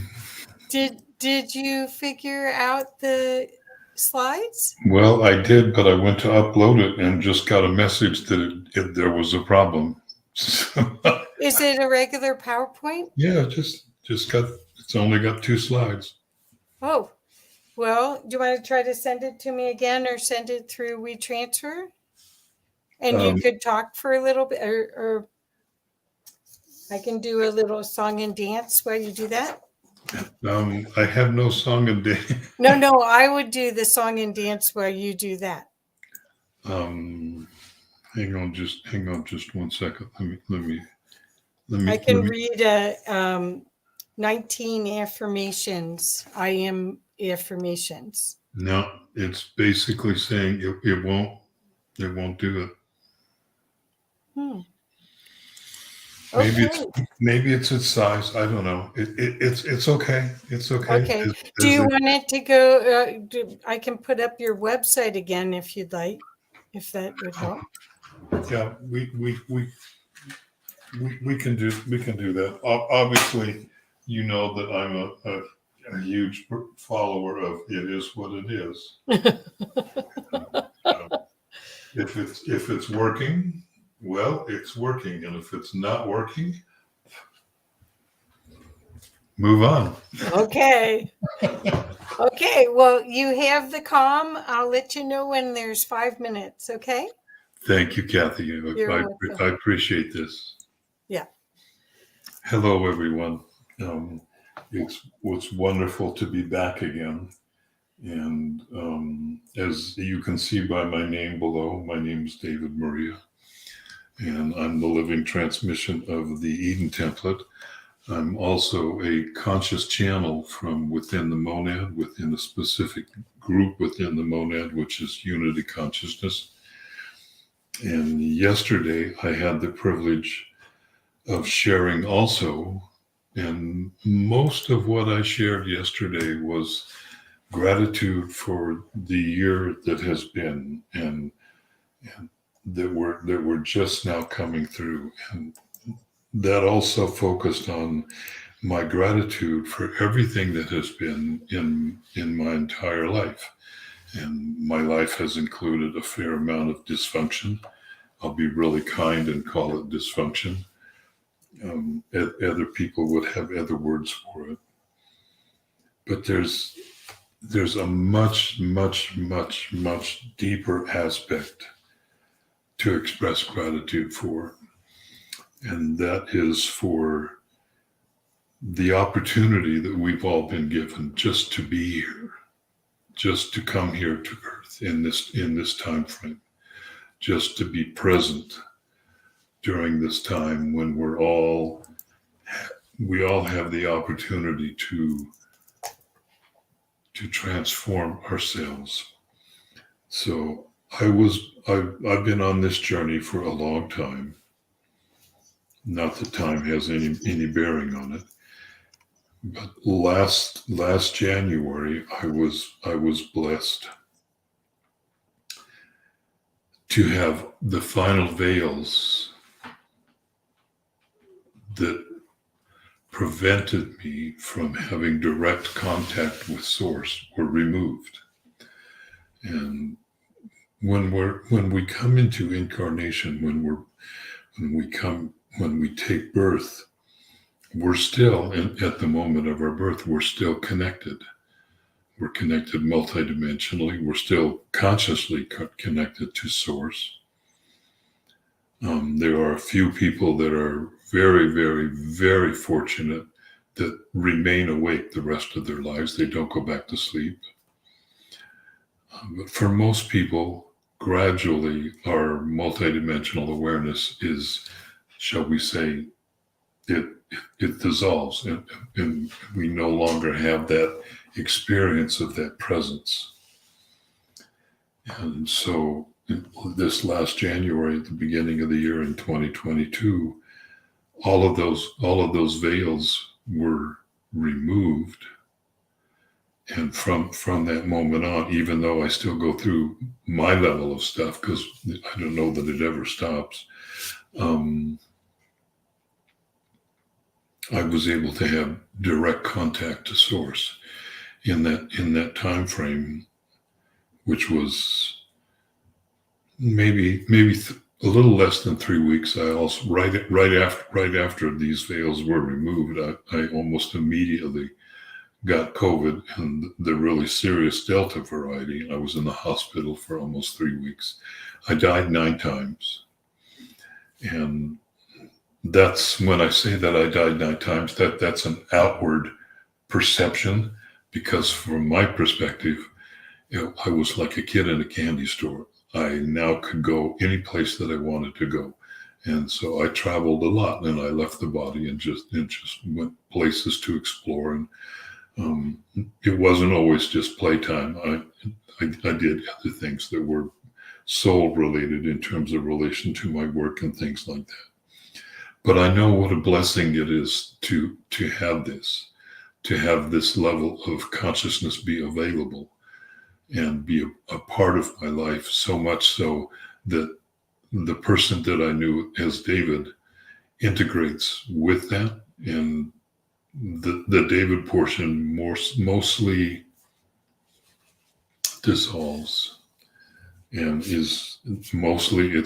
Did you figure out the slides? Well, I did, but I went to upload it and just got a message that there was a problem. So, Is it a regular PowerPoint? yeah, it's only got 2 slides. Oh, well, do you want to try to send it to me again or send it through WeTransfer? And you could talk for a little bit, or I can do a little song and dance while you do that. I have no song and dance. No, I would do the song and dance while you do that. Hang on just 1 second. I can read 19 affirmations. I am affirmations. No, it's basically saying it won't do it. Maybe it's its size. I don't know. It's okay. It's okay. Okay. Do you want it to go? I can put up your website again if you'd like, if that would help. Yeah, we can do that. Obviously, you know that I'm a huge follower of it is what it is. If it's working, well, it's working, and if it's not working, move on. Okay. Okay. Well, you have the comm. I'll let you know when there's 5 minutes. Okay. Thank you, Kathy. I appreciate this. Yeah. Hello, everyone. It's wonderful to be back again. And as you can see by my name below, my name is David Maria, and I'm the living transmission of the Eden template. I'm also a conscious channel from within the monad, within a specific group within the monad, which is unity consciousness. And yesterday I had the privilege of sharing also, and most of what I shared yesterday was gratitude for the year that has been and that we're just now coming through. And that also focused on my gratitude for everything that has been in my entire life. And my life has included a fair amount of dysfunction. I'll be really kind and call it dysfunction. Other people would have other words for it. But there's a much, much, much, much deeper aspect to express gratitude for. And that is for the opportunity that we've all been given just to be here, just to come here to Earth in this time frame, just to be present during this time when we all have the opportunity to transform ourselves. So I've been on this journey for a long time. Not that time has any bearing on it. But last January, I was blessed to have the final veils that prevented me from having direct contact with Source were removed. And when we come into incarnation, when we take birth, we're still, at the moment of our birth, we're still connected. We're connected multidimensionally. We're still consciously connected to Source. There are a few people that are very, very, very fortunate that remain awake the rest of their lives. They don't go back to sleep. But for most people, gradually, our multidimensional awareness is, shall we say, it dissolves, and we no longer have that experience of that presence. And so this last January, at the beginning of the year in 2022, all of those veils were removed. And from that moment on, even though I still go through my level of stuff, because I don't know that it ever stops, I was able to have direct contact to source in that time frame, which was maybe a little less than 3 weeks. I also right after these veils were removed, I almost immediately got COVID, and the really serious Delta variety. I was in the hospital for almost 3 weeks. I died 9 times. And that's when I say that I died 9 times, that's an outward perception, because from my perspective, I was like a kid in a candy store. I now could go any place that I wanted to go. And so I traveled a lot, and I left the body and just went places to explore. And it wasn't always just playtime. I did other things that were soul related in terms of relation to my work and things like that. But I know what a blessing it is to have this level of consciousness be available and be a part of my life, so much so that the person that I knew as David integrates with that, and the David portion mostly dissolves, and it's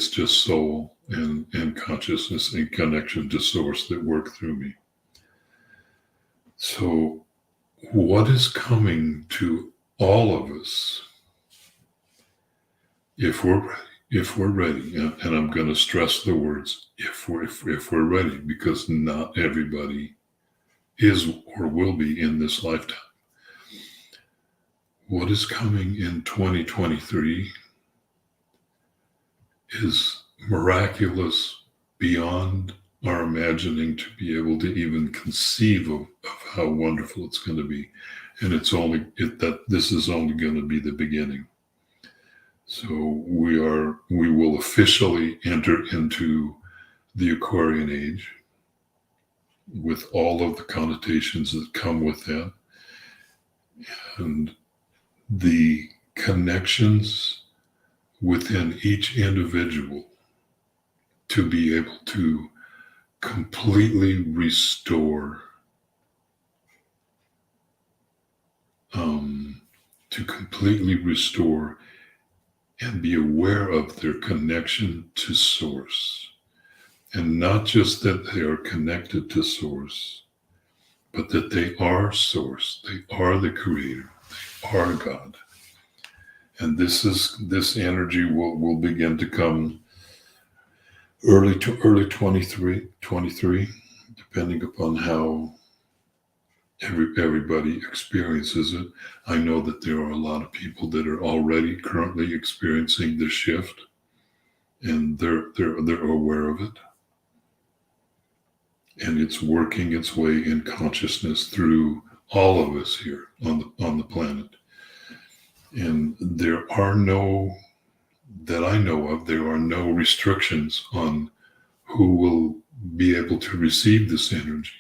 just soul and consciousness and connection to source that work through me. So what is coming to all of us, if we're ready, and I'm going to stress the words if we're ready, because not everybody is or will be in this lifetime. What is coming in 2023 is miraculous beyond our imagining to be able to even conceive of how wonderful it's going to be. And this is only going to be the beginning. So we will officially enter into the Aquarian age with all of the connotations that come with that, and the connections within each individual to be able to completely restore, and be aware of their connection to source. And not just that they are connected to source, but that they are source. They are the creator. They are God. And this energy will begin to come early 23, depending upon how everybody experiences it. I know that there are a lot of people that are already currently experiencing this shift, and they're aware of it. And it's working its way in consciousness through all of us here on the planet. And there are that I know of, there are no restrictions on who will be able to receive this energy.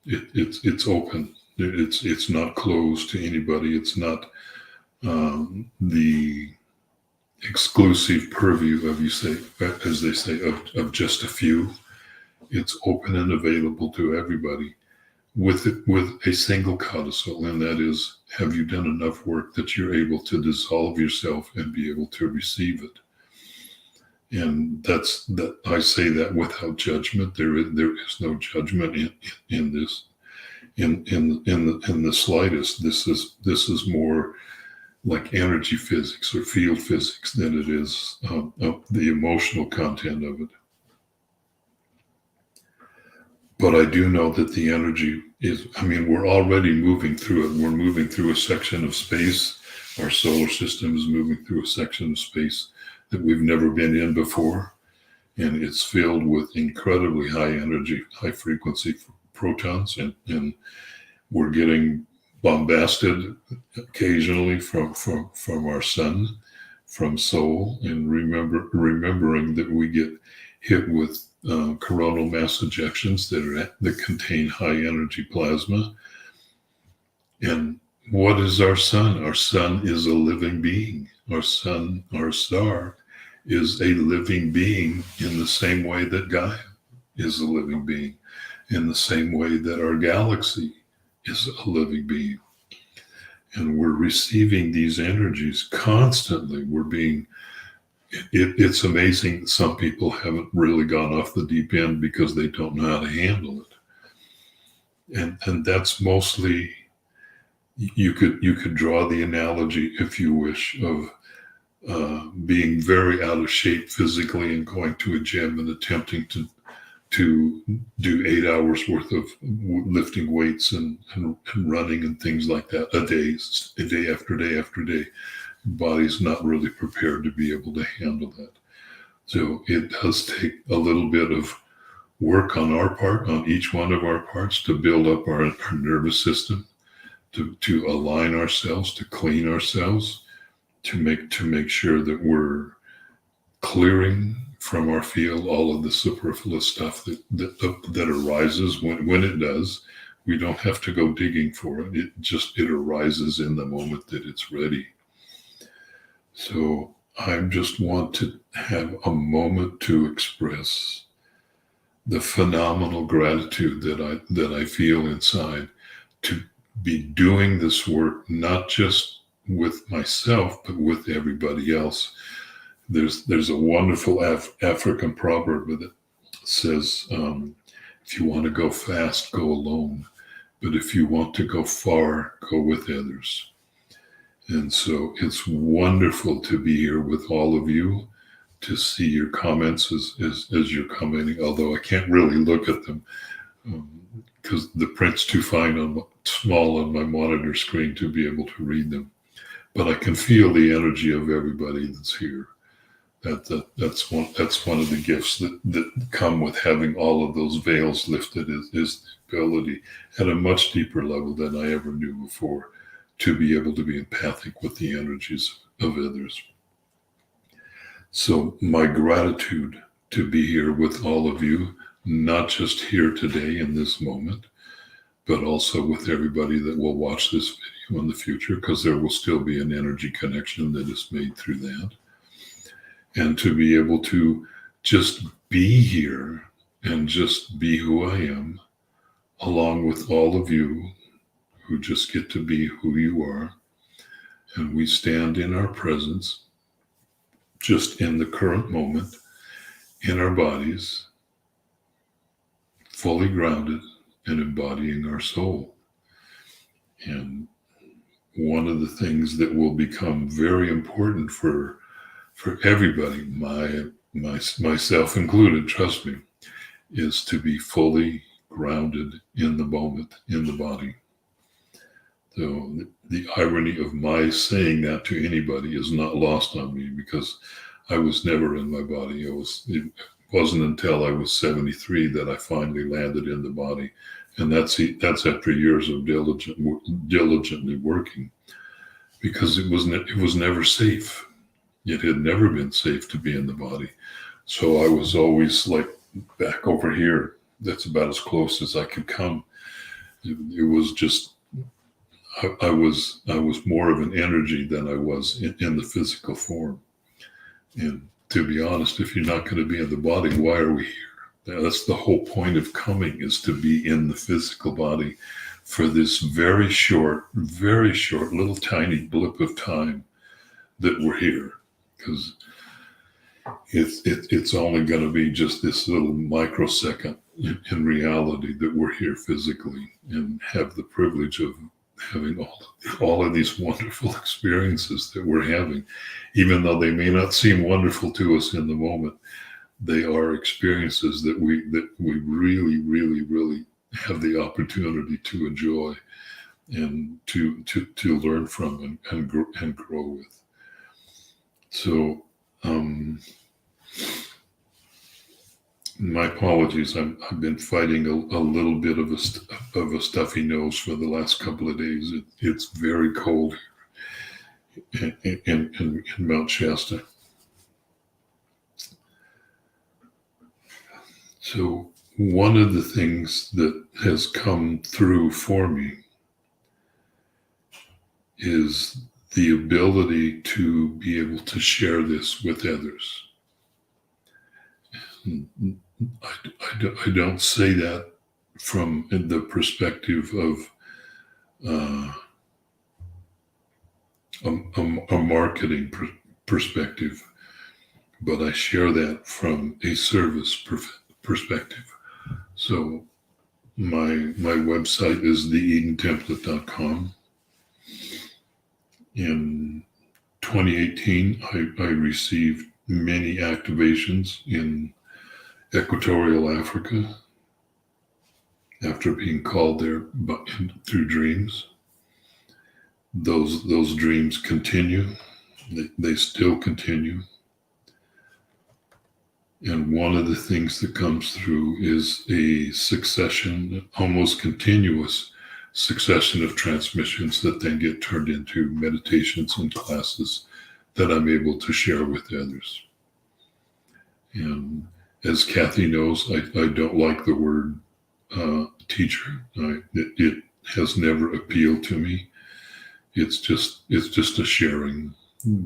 It's open. It's not closed to anybody. It's not the exclusive purview of, as they say, of just a few. It's open and available to everybody with a single codicil, and that is, have you done enough work that you're able to dissolve yourself and be able to receive it? And that I say that without judgment. There is no judgment in this, in the slightest. This is more like energy physics or field physics than it is the emotional content of it. But I do know that the energy we're already moving through it. We're moving through a section of space. Our solar system is moving through a section of space that we've never been in before. and it's filled with incredibly high energy, high frequency protons, and we're getting bombasted occasionally from our sun, from soul, and remembering that we get hit with coronal mass ejections that contain high energy plasma. And what is our sun? Our sun is a living being. Our sun, our star, is a living being in the same way that Gaia is a living being, in the same way that our galaxy is a living being. And we're receiving these energies constantly. It's amazing that some people haven't really gone off the deep end because they don't know how to handle it. And that's mostly, you could draw the analogy, if you wish, of being very out of shape physically and going to a gym and attempting to do 8 hours worth of lifting weights and running and things like that a day after day after day. Body's not really prepared to be able to handle that. So it does take a little bit of work on our part, on each one of our parts, to build up our nervous system, to align ourselves, to clean ourselves, to make sure that we're clearing from our field all of the superfluous stuff that arises when it does. We don't have to go digging for it. It arises in the moment that it's ready. So I just want to have a moment to express the phenomenal gratitude that I feel inside to be doing this work, not just with myself, but with everybody else. There's a wonderful African proverb that says, if you want to go fast, go alone. But if you want to go far, go with others. And so it's wonderful to be here with all of you, to see your comments as you're commenting, although I can't really look at them because the print's too small on my monitor screen to be able to read them. But I can feel the energy of everybody that's here. That's one of the gifts that come with having all of those veils lifted, is the ability at a much deeper level than I ever knew before to be able to be empathic with the energies of others. So my gratitude to be here with all of you, not just here today in this moment, but also with everybody that will watch this video in the future, because there will still be an energy connection that is made through that. And to be able to just be here and just be who I am, along with all of you who just get to be who you are. And we stand in our presence, just in the current moment, in our bodies, fully grounded and embodying our soul. And one of the things that will become very important for everybody, myself included, trust me, is to be fully grounded in the moment, in the body. So the irony of my saying that to anybody is not lost on me, because I was never in my body. It wasn't until I was 73 that I finally landed in the body. And that's after years of diligently working, because it was never safe. It had never been safe to be in the body. So I was always like back over here. That's about as close as I could come. It was just, I was more of an energy than I was in the physical form. And to be honest, if you're not going to be in the body, why are we here? That's the whole point of coming, is to be in the physical body for this very short, little tiny blip of time that we're here. Because it's only going to be just this little microsecond in reality that we're here physically and have the privilege of having all of these wonderful experiences that we're having. Even though they may not seem wonderful to us in the moment, they are experiences that we really, really, really have the opportunity to enjoy and to learn from and grow with. So My apologies. I've been fighting a little bit of a stuffy nose for the last couple of days. It's very cold in Mount Shasta. So one of the things that has come through for me is the ability to be able to share this with others. I don't say that from the perspective of a marketing perspective, but I share that from a service perspective. So my website is theedentemplate.com. In 2018, I received many activations in Equatorial Africa after being called there through dreams. Those dreams continue. They still continue. And one of the things that comes through is a succession, almost continuous succession of transmissions that then get turned into meditations and classes that I'm able to share with others. And as Kathy knows, I don't like the word teacher. It has never appealed to me. It's just a sharing.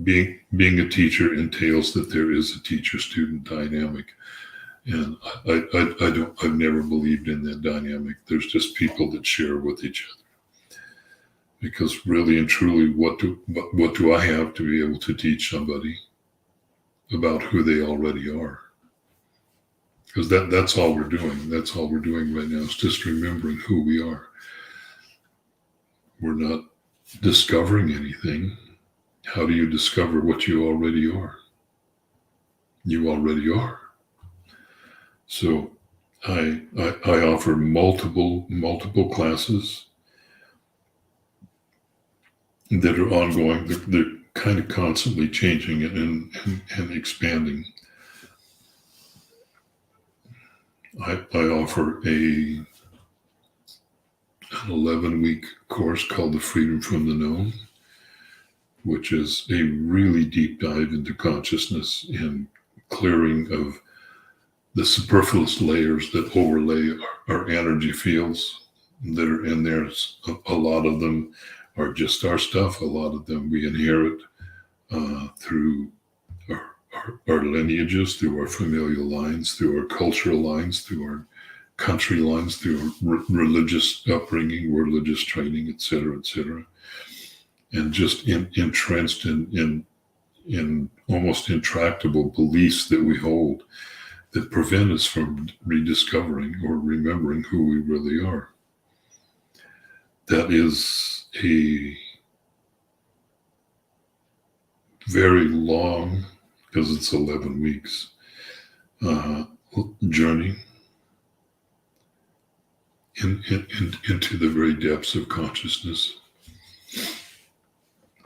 Being a teacher entails that there is a teacher-student dynamic, and I've never believed in that dynamic. There's just people that share with each other, because really and truly, what do I have to be able to teach somebody about who they already are? Because that's all we're doing. That's all we're doing right now is just remembering who we are. We're not discovering anything. How do you discover what you already are? You already are. So I offer multiple classes that are ongoing. They're kind of constantly changing and expanding. I offer an 11-week course called The Freedom from the Known, which is a really deep dive into consciousness and clearing of the superfluous layers that overlay our energy fields that are in there. A lot of them are just our stuff. A lot of them we inherit through our lineages, through our familial lines, through our cultural lines, through our country lines, through our religious upbringing, religious training, et cetera, and just entrenched in almost intractable beliefs that we hold that prevent us from rediscovering or remembering who we really are. That is a very long, because it's 11 weeks, journey into the very depths of consciousness.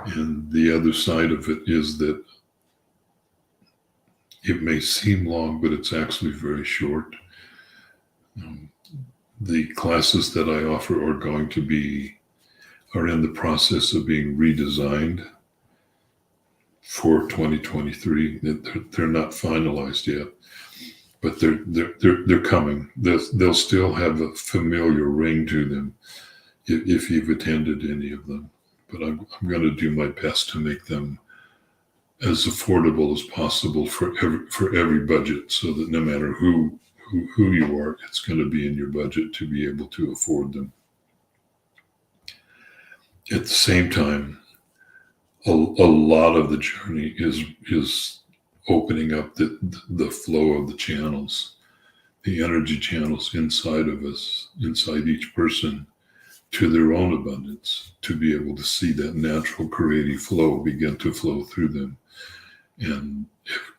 And the other side of it is that it may seem long, but it's actually very short. The classes that I offer are in the process of being redesigned for 2023. They're not finalized yet, but they're coming. They'll still have a familiar ring to them if you've attended any of them. But I'm going to do my best to make them as affordable as possible for every budget, so that no matter who you are, it's going to be in your budget to be able to afford them. At the same time, a lot of the journey is opening up the flow of the channels, the energy channels inside of us, inside each person, to their own abundance, to be able to see that natural creative flow begin to flow through them. And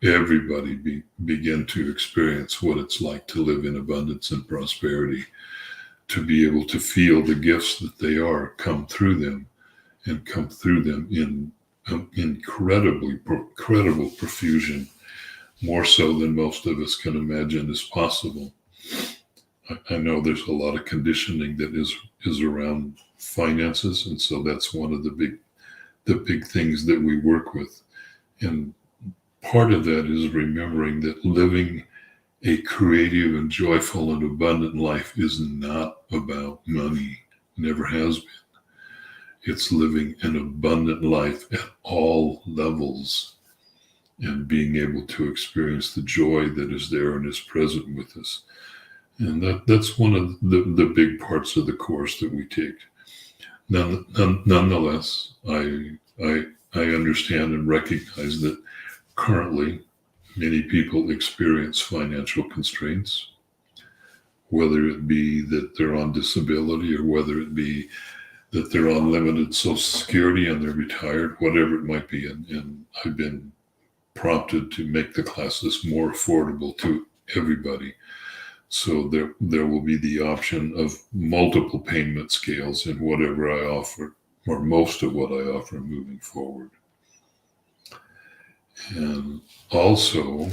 everybody begin to experience what it's like to live in abundance and prosperity, to be able to feel the gifts that they are come through them, and come through them in incredible profusion more so than most of us can imagine is possible. I know there's a lot of conditioning that is around finances, and so that's one of the big things that we work with. And part of that is remembering that living a creative and joyful and abundant life is not about money, never has been. It's living an abundant life at all levels and being able to experience the joy that is there and is present with us. And that's one of the big parts of the course that we take. Nonetheless, I understand and recognize that currently many people experience financial constraints, whether it be that they're on disability or whether it be that they're on limited Social Security and they're retired, whatever it might be. And I've been prompted to make the classes more affordable to everybody. So there will be the option of multiple payment scales in whatever I offer, or most of what I offer moving forward. And also,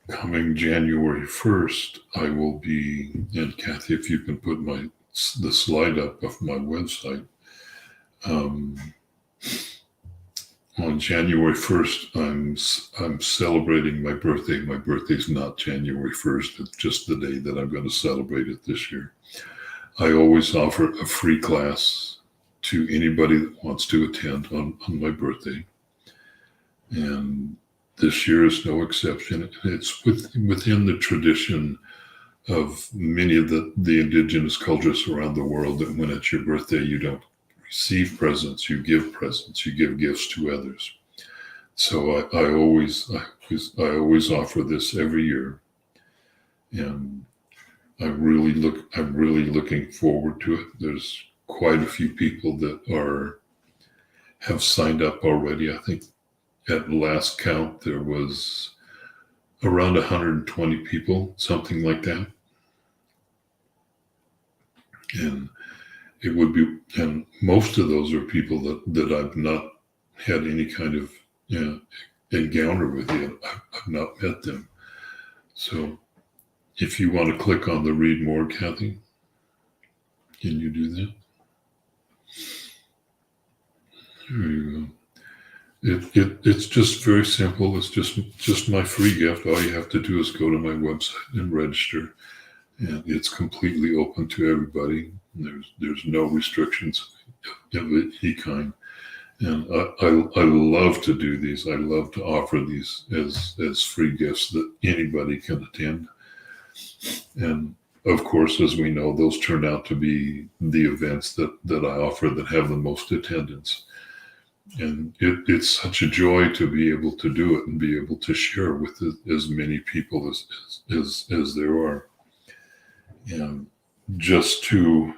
coming January 1st, I will be, and Kathy, if you can put the slide up of my website, on January 1st, I'm celebrating my birthday. My birthday's not January 1st. It's just the day that I'm going to celebrate it this year. I always offer a free class to anybody that wants to attend on my birthday. And this year is no exception. It's within the tradition of many of the indigenous cultures around the world that when it's your birthday, you don't receive presents, you give presents, you give gifts to others. So I always offer this every year, and I'm really looking forward to it. There's quite a few people that have signed up already. I think at last count there was around 120 people, something like that, and it would be, and most of those are people that I've not had any kind of encounter with yet. I've not met them. So if you want to click on the read more, Kathy, can you do that? There you go. It's just very simple. It's just my free gift. All you have to do is go to my website and register. And it's completely open to everybody. There's no restrictions of any kind. And I love to do these. I love to offer these as free gifts that anybody can attend. And of course, as we know, those turn out to be the events that I offer that have the most attendance. And it's such a joy to be able to do it and be able to share with as many people as there are. And just to,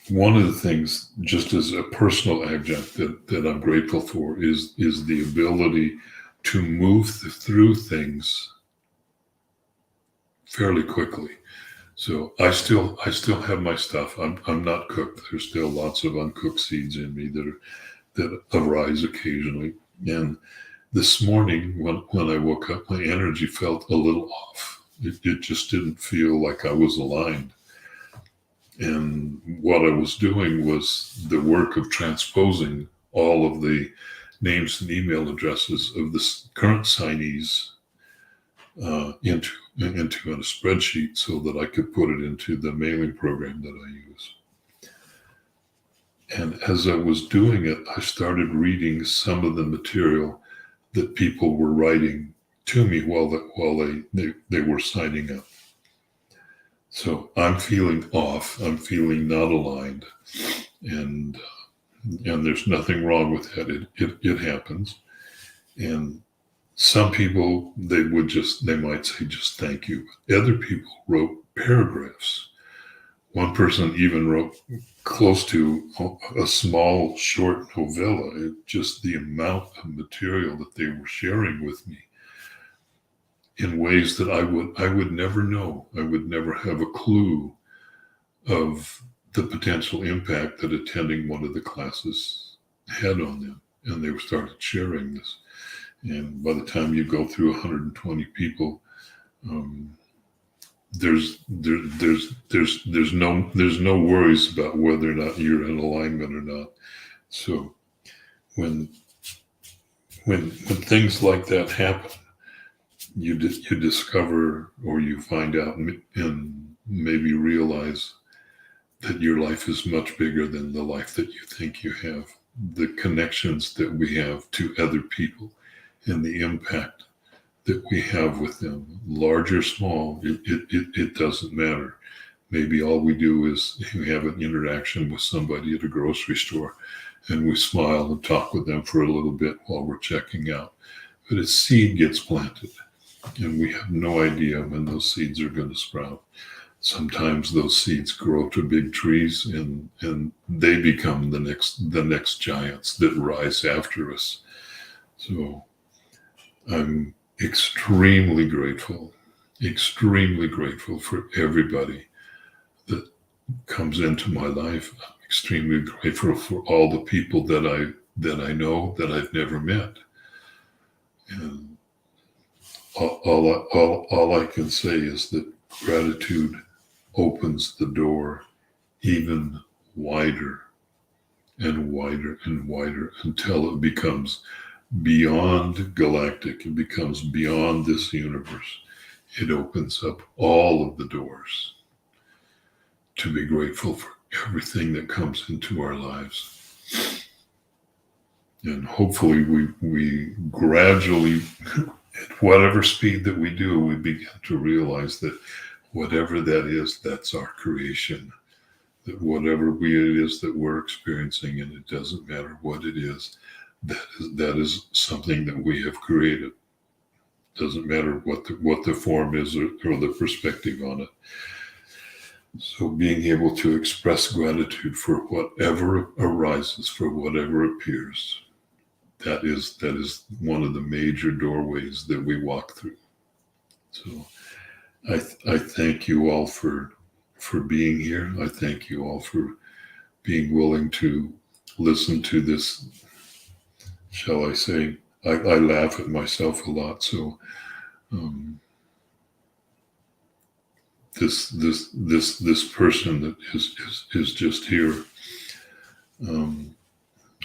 one of the things, just as a personal adjunct that I'm grateful for is the ability to move through things fairly quickly. So I still have my stuff. I'm not cooked. There's still lots of uncooked seeds in me that arise occasionally. And this morning when I woke up, my energy felt a little off. It just didn't feel like I was aligned. And what I was doing was the work of transposing all of the names and email addresses of the current signees into a spreadsheet so that I could put it into the mailing program that I use. And as I was doing it, I started reading some of the material that people were writing to me while they were signing up. So I'm feeling off. I'm feeling not aligned, and there's nothing wrong with that. It happens, and some people they might say just thank you. Other people wrote paragraphs. One person even wrote close to a small short novella. Just the amount of material that they were sharing with me in ways that I would never know. I would never have a clue of the potential impact that attending one of the classes had on them. And they started sharing this. And by the time you go through 120 people, there's no worries about whether or not you're in alignment or not. So when things like that happen, you discover, or you find out and maybe realize that your life is much bigger than the life that you think you have. The connections that we have to other people and the impact that we have with them, large or small, it doesn't matter. Maybe all we do is we have an interaction with somebody at a grocery store and we smile and talk with them for a little bit while we're checking out. But a seed gets planted and we have no idea when those seeds are going to sprout. Sometimes those seeds grow to big trees and they become the next giants that rise after us. So I'm extremely grateful for everybody that comes into my life. I'm extremely grateful for all the people that I know that I've never met. And all I can say is that gratitude opens the door even wider and wider and wider until it becomes beyond galactic. It becomes beyond this universe. It opens up all of the doors to be grateful for everything that comes into our lives. And hopefully we gradually, at whatever speed that we do, we begin to realize that whatever that is, that's our creation. That whatever it is that we're experiencing, and it doesn't matter what it is, that is something that we have created. Doesn't matter what the form is or the perspective on it. So being able to express gratitude for whatever arises, for whatever appears, that is one of the major doorways that we walk through. So I thank you all for being here. I thank you all for being willing to listen to this. Shall I say, I laugh at myself a lot. So this person that is just here.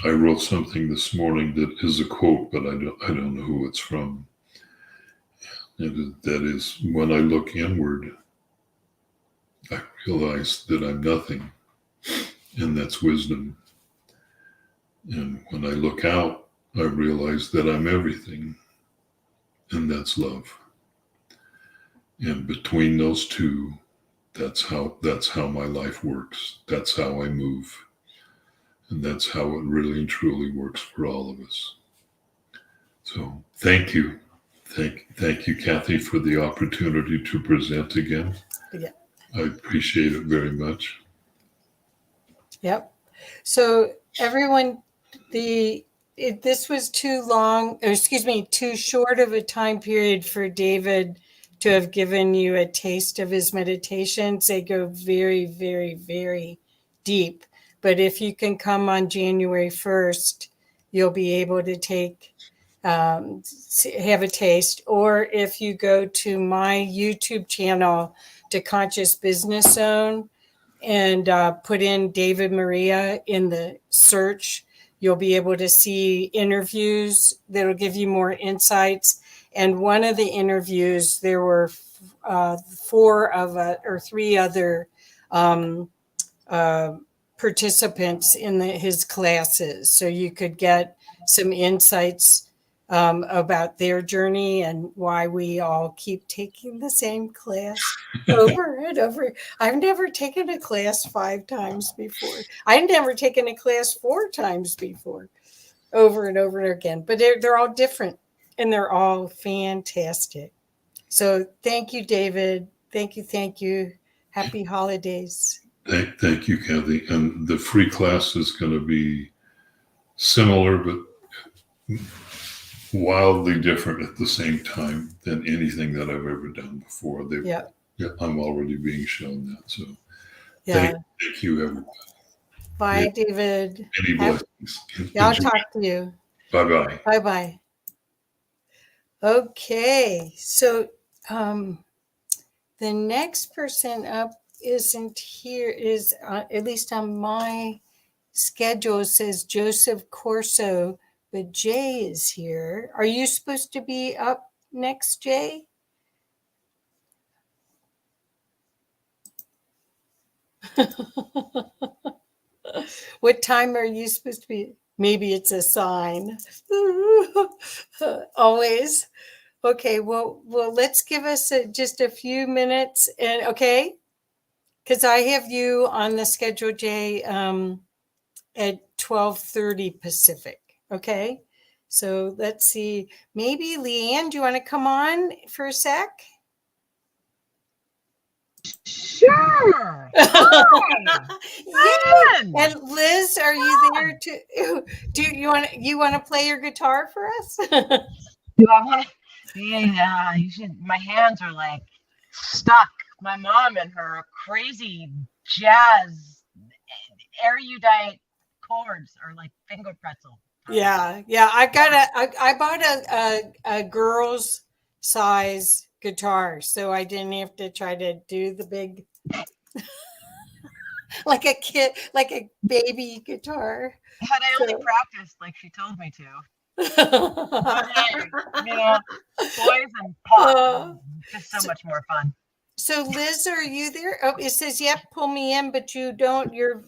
I wrote something this morning that is a quote, but I don't know who it's from. And that is, when I look inward, I realize that I'm nothing, and that's wisdom. And when I look out, I realize that I'm everything, and that's love. And between those two, that's how my life works. That's how I move. And that's how it really and truly works for all of us. So thank you. Thank you, Kathy, for the opportunity to present again. Yeah. I appreciate it very much. Yep. So everyone, this was too short of a time period for David to have given you a taste of his meditations. They go very, very, very deep. But if you can come on January 1st, you'll be able to have a taste. Or if you go to my YouTube channel, to Conscious Business Zone, and put in David Maria in the search, you'll be able to see interviews that'll give you more insights. And one of the interviews, there were 3 other participants in his classes. So you could get some insights about their journey and why we all keep taking the same class over and over. I've never taken a class 5 times before. I've never taken a class 4 times before, over and over again. But they're all different and they're all fantastic. So thank you, David. Thank you. Happy holidays. Thank you, Kathy. And the free class is going to be similar, but wildly different at the same time than anything that I've ever done before. I'm already being shown that. So thank you, everybody. Bye, David. Many blessings. I'll talk to you. Bye-bye. Bye-bye. Okay, so the next person up isn't here, is at least on my schedule it says Joseph Corso, but Jay is here. Are you supposed to be up next, Jay? What time are you supposed to be? Maybe it's a sign. Always. Okay, well, let's give us just a few minutes, and okay, because I have you on the schedule, Jay, at 12:30 Pacific. Okay, so let's see. Maybe Leanne, do you want to come on for a sec? Sure. Yay! And Liz, are you there to? Do you want to play your guitar for us? Do I want to? Yeah, you should. My hands are like stuck. My mom and her crazy jazz erudite chords are like finger pretzel. Yeah. I bought a girl's size guitar, so I didn't have to try to do the big like a kid, like a baby guitar. Had I only practiced like she told me to. Yeah, boys and pop, just so much more fun. So Liz, are you there? Oh, it says, yep, pull me in, but you don't, your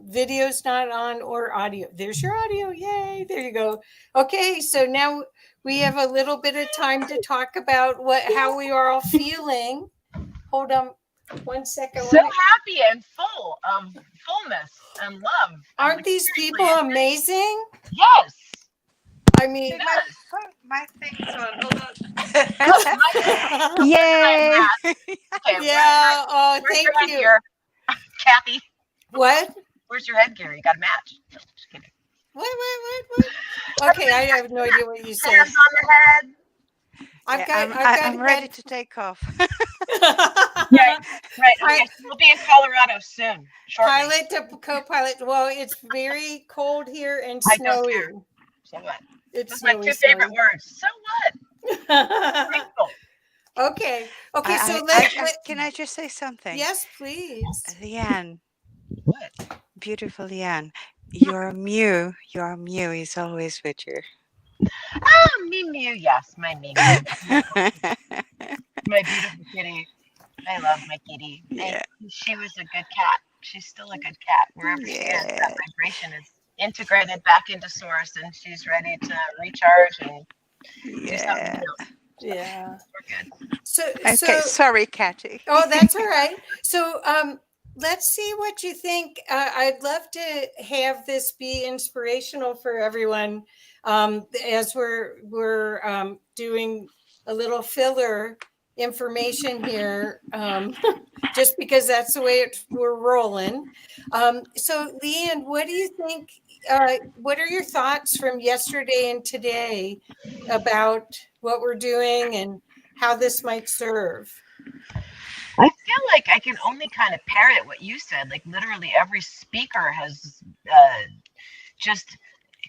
video's not on or audio. There's your audio. Yay. There you go. Okay. So now we have a little bit of time to talk about how we are all feeling. Hold on 1 second. So happy and full of fullness and love. Aren't these people amazing? Yes. I mean, my thing's on. Hold on. Yay! Okay, yeah. Oh, thank you, Kathy. What? Where's your headgear? You got a match. No, just kidding. What? Okay, I have no idea what you said. Hands on the head. I'm ready to take off. Right. Okay, so we'll be in Colorado soon. Shortly. Pilot to co-pilot. Well, it's very cold here and snowy. So what? It's my two favorite words. So what? Okay. So can I just say something? Yes, please. Leanne. What? Beautiful Leanne. Your Mew is always with you. Oh, Mew, yes, my Mew. My beautiful kitty. I love my kitty. Yeah. She was a good cat. She's still a good cat. Wherever she is, that vibration is integrated back into source, and she's ready to recharge and do something else. Yeah. We're good. So sorry, Kathy. Oh, that's all right. So let's see what you think. I'd love to have this be inspirational for everyone as we're doing a little filler information here, just because that's the way we're rolling. So Leanne, what do you think? What are your thoughts from yesterday and today about what we're doing and how this might serve? I feel like I can only kind of parrot what you said. Like literally every speaker has just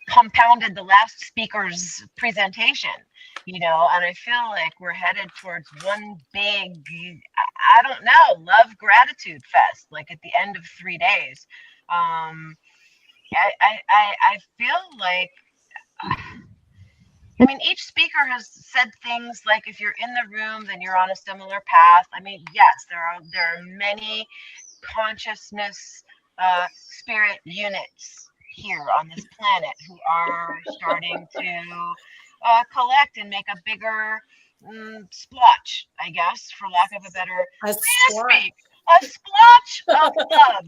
compounded the last speaker's presentation, and I feel like we're headed towards one big, I don't know, love gratitude fest, like at the end of 3 days. I feel like, each speaker has said things like, if you're in the room, then you're on a similar path. Yes, there are many consciousness spirit units here on this planet who are starting to collect and make a bigger splotch, I guess, for lack of a better speak. A splotch of love.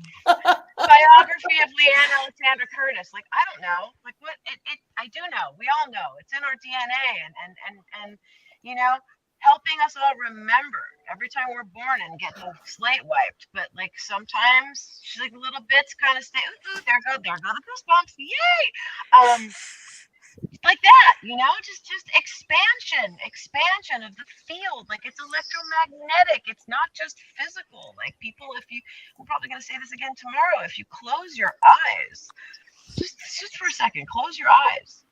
Biography of Leanne Alexandra Curtis. Like, I don't know. Like, what? I do know. We all know. It's in our DNA, and helping us all remember every time we're born and get the slate wiped. But like sometimes, like little bits kind of stay. Ooh, there go the goosebumps. Yay! Like that, just expansion of the field. Like it's electromagnetic. It's not just physical. Like people, we're probably going to say this again tomorrow. If you close your eyes, just for a second, close your eyes.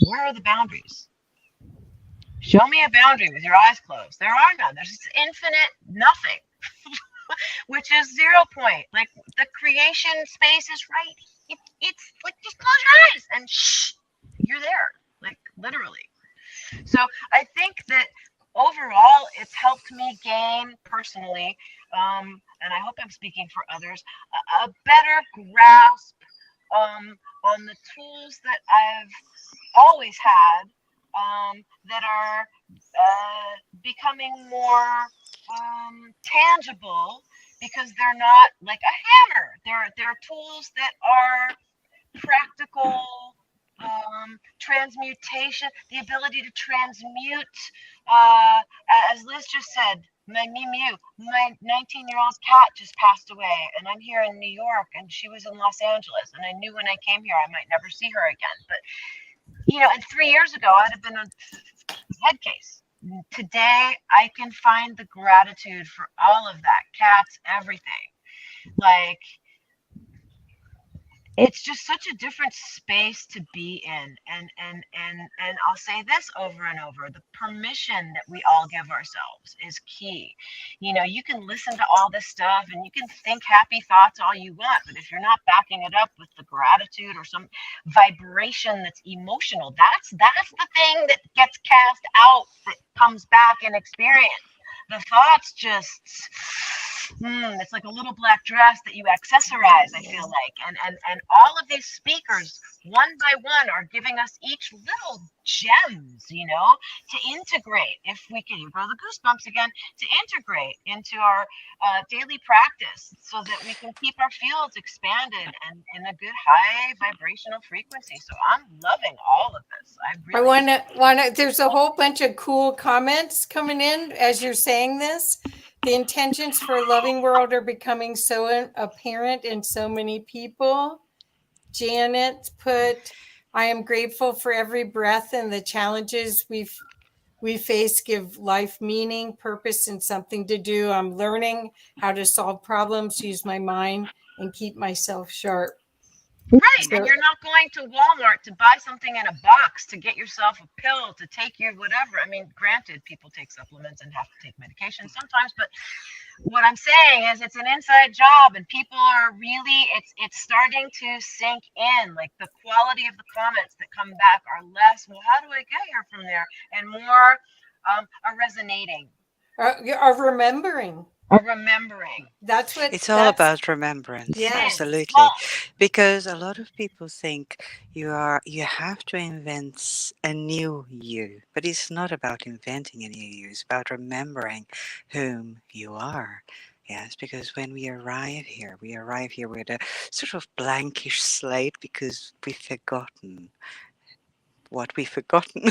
Where are the boundaries? Show me a boundary with your eyes closed. There are none. There's this infinite nothing, which is 0 point. Like the creation space is right. It's like just close your eyes and shh, you're there. Like literally. So I think that overall it's helped me gain personally, and I hope I'm speaking for others, a better grasp on the tools that I've always had, that are becoming more tangible because they're not like a hammer. They're tools that are practical, transmutation, the ability to transmute. As Liz just said, my my 19-year-old cat just passed away, and I'm here in New York, and she was in Los Angeles, and I knew when I came here I might never see her again. But and 3 years ago I'd have been a head case. Today I can find the gratitude for all of that, cats, everything. Like, it's just such a different space to be in, and I'll say this over and over: the permission that we all give ourselves is key. You can listen to all this stuff and you can think happy thoughts all you want, but if you're not backing it up with the gratitude or some vibration that's emotional, that's the thing that gets cast out, that comes back in experience. The thoughts just, it's like a little black dress that you accessorize, I feel like. And all of these speakers, one by one, are giving us each little gems, to integrate. If we can, you go the goosebumps again, to integrate into our daily practice so that we can keep our fields expanded and in a good high vibrational frequency. So I'm loving all of this. I want to, there's a whole bunch of cool comments coming in as you're saying this. The intentions for a loving world are becoming so apparent in so many people. Janet put, I am grateful for every breath, and the challenges we face give life meaning, purpose, and something to do. I'm learning how to solve problems, use my mind, and keep myself sharp. Right, and you're not going to Walmart to buy something in a box to get yourself a pill to take your whatever. I mean, granted, people take supplements and have to take medication sometimes, but what I'm saying is it's an inside job, and people are really, it's starting to sink in. Like, the quality of the comments that come back are less, well, how do I get here from there? And more are resonating. Are remembering. That's what it's all about. Remembrance. Yeah, absolutely. Because a lot of people think you have to invent a new you, but it's not about inventing a new you. It's about remembering whom you are. Yes, because when we arrive here with a sort of blankish slate because we've forgotten what we've forgotten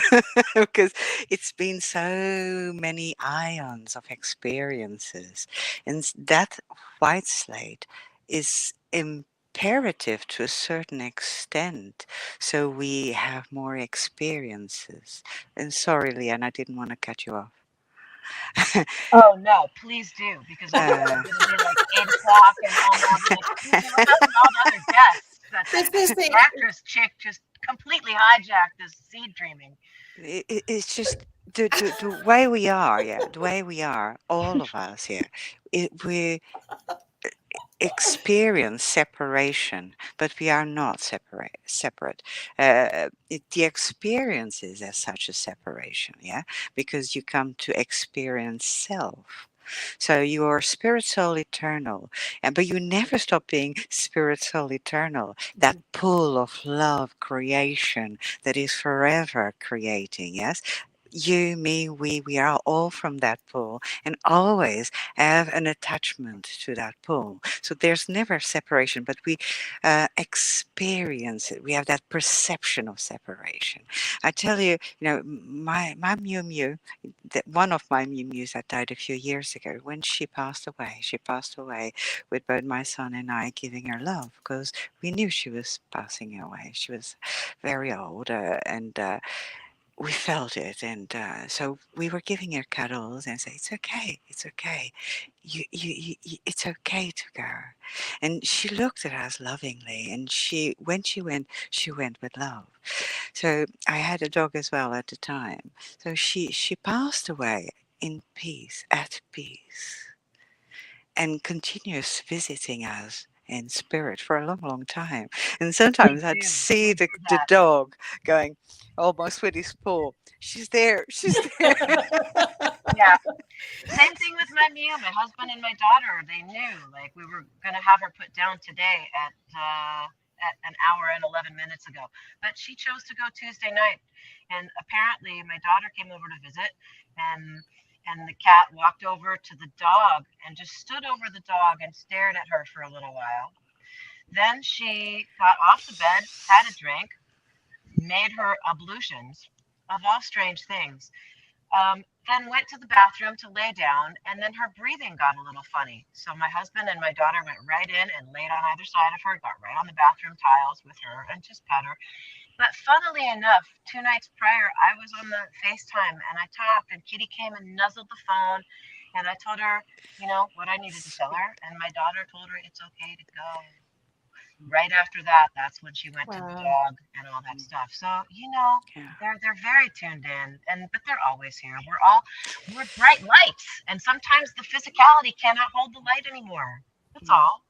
because it's been so many ions of experiences, and that white slate is imperative to a certain extent, so we have more experiences. And sorry, Leanne, I didn't want to cut you off. Oh no, please do, because otherwise it's going to be like 8 o'clock and I'll be like, what happened to all the other guests? That actress chick just completely hijacked this seed dreaming. It's just the way we are, the way we are, all of us here. We experience separation, but we are not separate. The experience is as such a separation, because you come to experience self. So you are spirit soul eternal, but you never stop being spirit soul eternal. That pool of love creation that is forever creating, yes? You, me, we are all from that pool and always have an attachment to that pool. So there's never separation, but we experience it. We have that perception of separation. I tell you, my Mew Mew, one of my Mew Mews that died a few years ago, when she passed away with both my son and I giving her love, because we knew she was passing away. She was very old, and we felt it, and so we were giving her cuddles and say, it's okay, it's okay to go. And she looked at us lovingly, and she went with love. So I had a dog as well at the time. So she passed away in peace, at peace, and continues visiting us in spirit for a long, long time. And sometimes I'd see the dog going almost with his paw. She's there. She's there. Yeah. Same thing with my Mia, my husband and my daughter. They knew, like, we were gonna have her put down today at an hour and 11 minutes ago, but she chose to go Tuesday night. And apparently, my daughter came over to visit, and the cat walked over to the dog and just stood over the dog and stared at her for a little while. Then she got off the bed, had a drink, made her ablutions of all strange things. Then went to the bathroom to lay down, and then her breathing got a little funny. So my husband and my daughter went right in and laid on either side of her, got right on the bathroom tiles with her, and just pet her. But funnily enough, 2 nights prior, I was on the FaceTime and I talked, and Kitty came and nuzzled the phone, and I told her, what I needed to tell her, and my daughter told her it's okay to go. Right after that, that's when she went to the dog and all that stuff. So they're very tuned in, but they're always here. We're bright lights, and sometimes the physicality cannot hold the light anymore. That's all.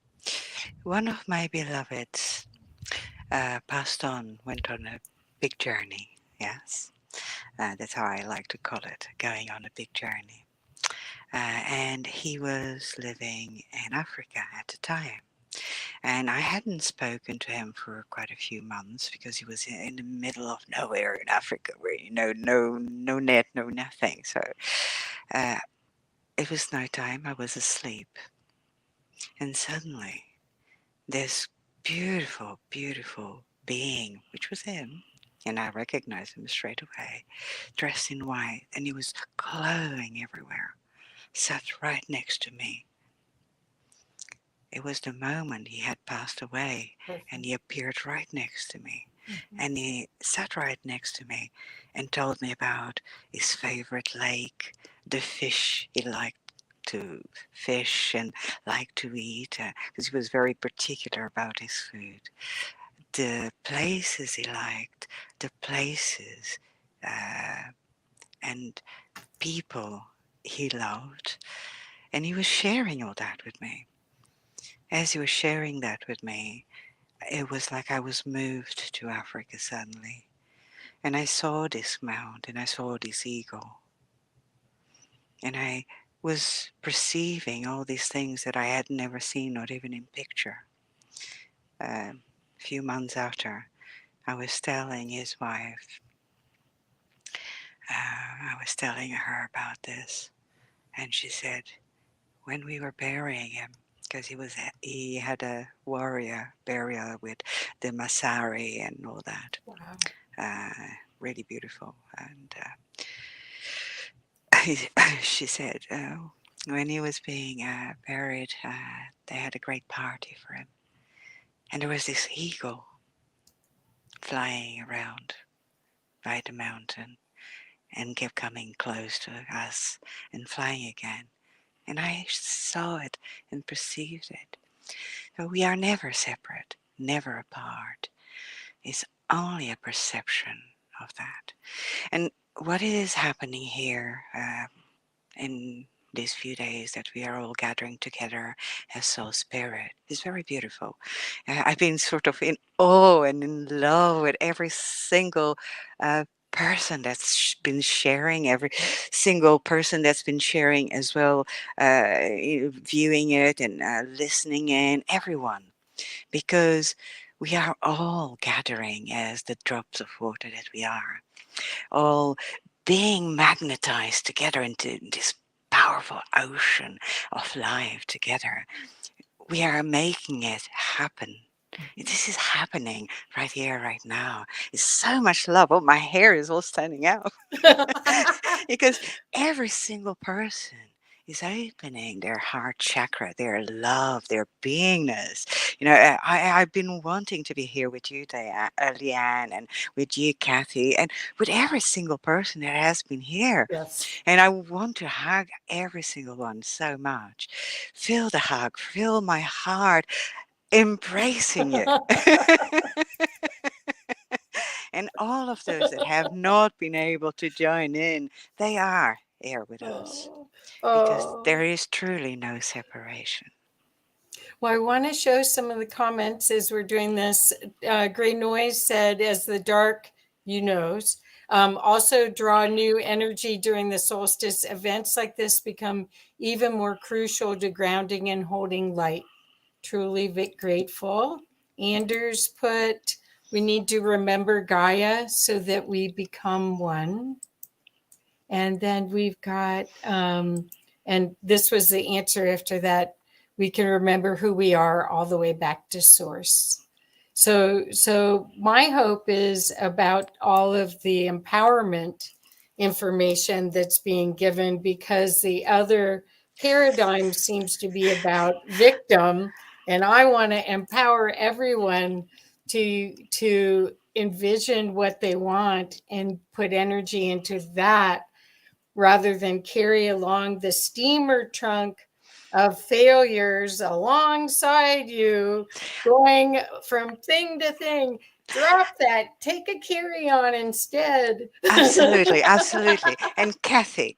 One of my beloveds passed on, went on a big journey. Yes, that's how I like to call it, going on a big journey. And he was living in Africa at the time. And I hadn't spoken to him for quite a few months because he was in the middle of nowhere in Africa where, no net, no nothing. So it was nighttime, I was asleep. And suddenly this beautiful, beautiful being, which was him, and I recognized him straight away, dressed in white, and he was glowing everywhere, sat right next to me. It was the moment he had passed away, and he appeared right next to me. Mm-hmm. And he sat right next to me and told me about his favorite lake, the fish he liked to fish and liked to eat, because he was very particular about his food. The places he liked, the places and people he loved. And he was sharing all that with me. As he was sharing that with me, it was like I was moved to Africa suddenly. And I saw this mount and I saw this eagle. And I was perceiving all these things that I had never seen, not even in picture. A few months after, I was telling his wife, I was telling her about this. And she said, when we were burying him, because he had a warrior burial with the Masari and all that. Wow. Really beautiful. And she said, when he was being buried, they had a great party for him. And there was this eagle flying around by the mountain and kept coming close to us and flying again. And I saw it and perceived it. So we are never separate, never apart. It's only a perception of that. And what is happening here in these few days that we are all gathering together as soul spirit is very beautiful. I've been sort of in awe and in love with every single person that's been sharing, every single person that's been sharing as well, viewing it and listening in, everyone, because we are all gathering as the drops of water that we are, all being magnetized together into this powerful ocean of life together. We are making it happen. This is happening right here, right now. It's so much love. Oh, my hair is all standing out. Because every single person is opening their heart chakra, their love, their beingness, I've been wanting to be here with you, Leanne, and with you, Kathy, and with every single person that has been here. Yes. And I want to hug every single one so much. Feel the hug, feel my heart embracing you. And all of those that have not been able to join in, they are here with us because there is truly no separation. Well, I want to show some of the comments as we're doing this. Gray Noise said, as the dark, knows. Also draw new energy during the solstice. Events like this become even more crucial to grounding and holding light. Truly grateful. Anders put, we need to remember Gaia so that we become one. And then we've got, and this was the answer after that, we can remember who we are all the way back to source. So my hope is about all of the empowerment information that's being given, because the other paradigm seems to be about victim. And I want to empower everyone to envision what they want and put energy into that, rather than carry along the steamer trunk of failures alongside you, going from thing to thing. Drop that, take a carry-on instead. Absolutely, absolutely. And Kathy,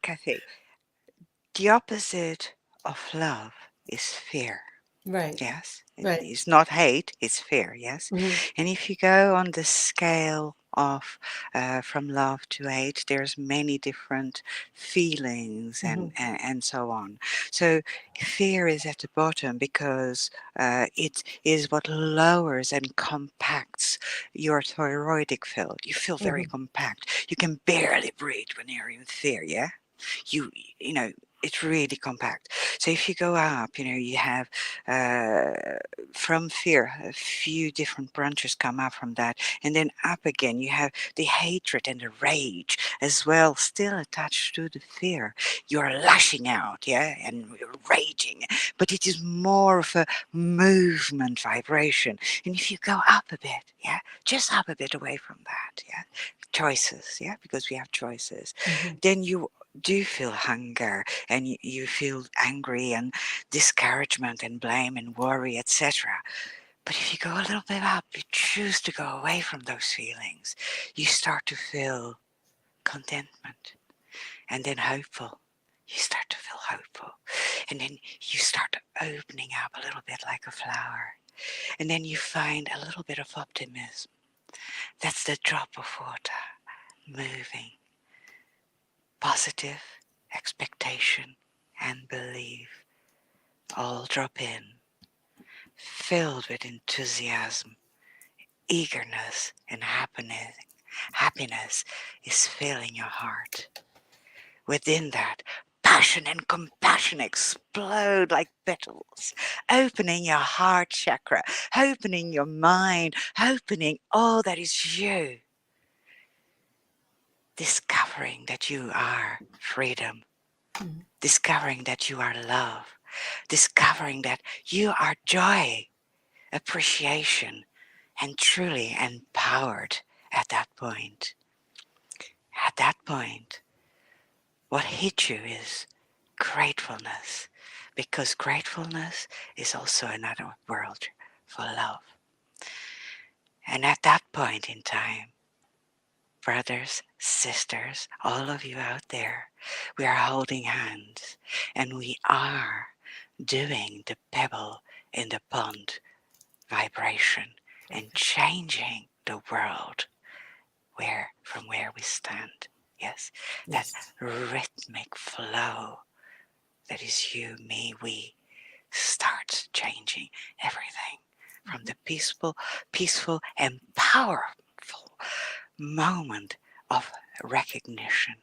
the opposite of love is fear. Right. Yes. Right. It's not hate, it's fear. Yes. Mhm. And if you go on the scale of from love to hate, there's many different feelings and so on. So fear is at the bottom because it is what lowers and compacts your thyroidic field. You feel very compact. You can barely breathe when you're in fear. Yeah. You know, it's really compact. So if you go up, you have from fear, a few different branches come up from that, and then up again you have the hatred and the rage as well, still attached to the fear. You're lashing out, yeah, and you're raging, but it is more of a movement vibration. And if you go up a bit, yeah, just up a bit away from that, yeah, choices, yeah, because we have choices, then you do feel hunger, and you feel angry and discouragement and blame and worry, etc. But if you go a little bit up, you choose to go away from those feelings, you start to feel contentment, and then hopeful. You start to feel hopeful, and then you start opening up a little bit like a flower, and then you find a little bit of optimism. That's the drop of water moving. Positive expectation and belief all drop in, filled with enthusiasm, eagerness, and happiness. Happiness is filling your heart. Within that, passion and compassion explode like petals, opening your heart chakra, opening your mind, opening all that is you. Discovering that you are freedom, discovering that you are love, discovering that you are joy, appreciation, and truly empowered at that point. At that point, what hits you is gratefulness, because gratefulness is also another word for love. And at that point in time, brothers, sisters, all of you out there, we are holding hands, and we are doing the pebble in the pond vibration and changing the world from where we stand. Yes, that rhythmic flow that is you, me, we starts changing everything from the peaceful and powerful moment of recognition.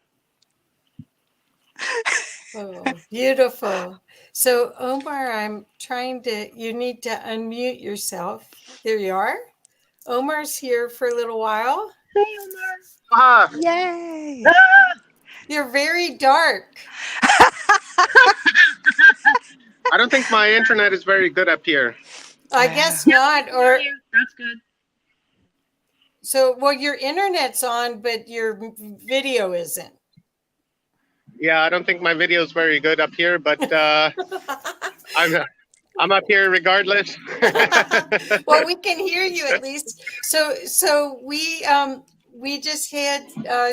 Oh, beautiful. So, Omar, you need to unmute yourself. There you are. Omar's here for a little while. Hey, Omar. Ah. Yay. You're very dark. I don't think my internet is very good up here. I guess not. Or that's good. so, well, your internet's on, but your video isn't. Yeah, I don't think my video is very good up here, but I'm up here regardless. Well, we can hear you at least. So we just had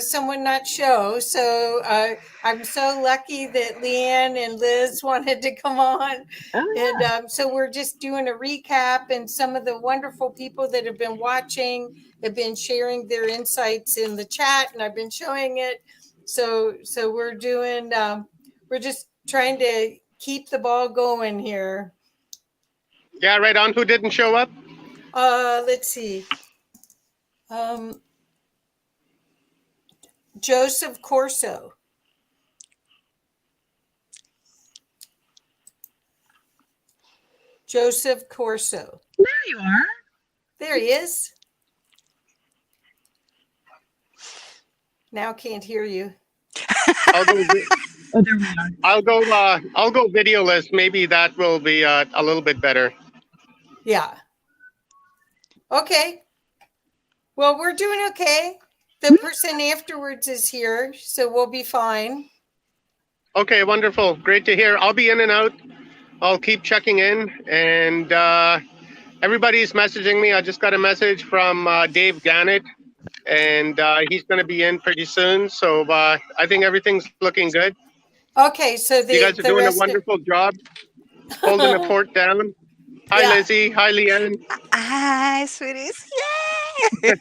someone not show. So I'm so lucky that Leanne and Liz wanted to come on. And so we're just doing a recap, and some of the wonderful people that have been watching have been sharing their insights in the chat, and I've been showing it. So we're doing, we're just trying to keep the ball going here. Yeah, right on. Who didn't show up? Let's see. Joseph Corso. Joseph Corso. There you are. There he is. Now can't hear you. I'll go. Oh, there we are. I'll go videoless. Maybe that will be a little bit better. Yeah. Okay. Well, we're doing okay. The person afterwards is here, so we'll be fine. Okay, wonderful. Great to hear. I'll be in and out. I'll keep checking in, and everybody's messaging me. I just got a message from Dave Gannett, and he's going to be in pretty soon. So I think everything's looking good. Okay, so you guys are doing a wonderful job holding the fort down. Hi, Lizzie. Hi, Leanne. Hi, sweeties. Yay!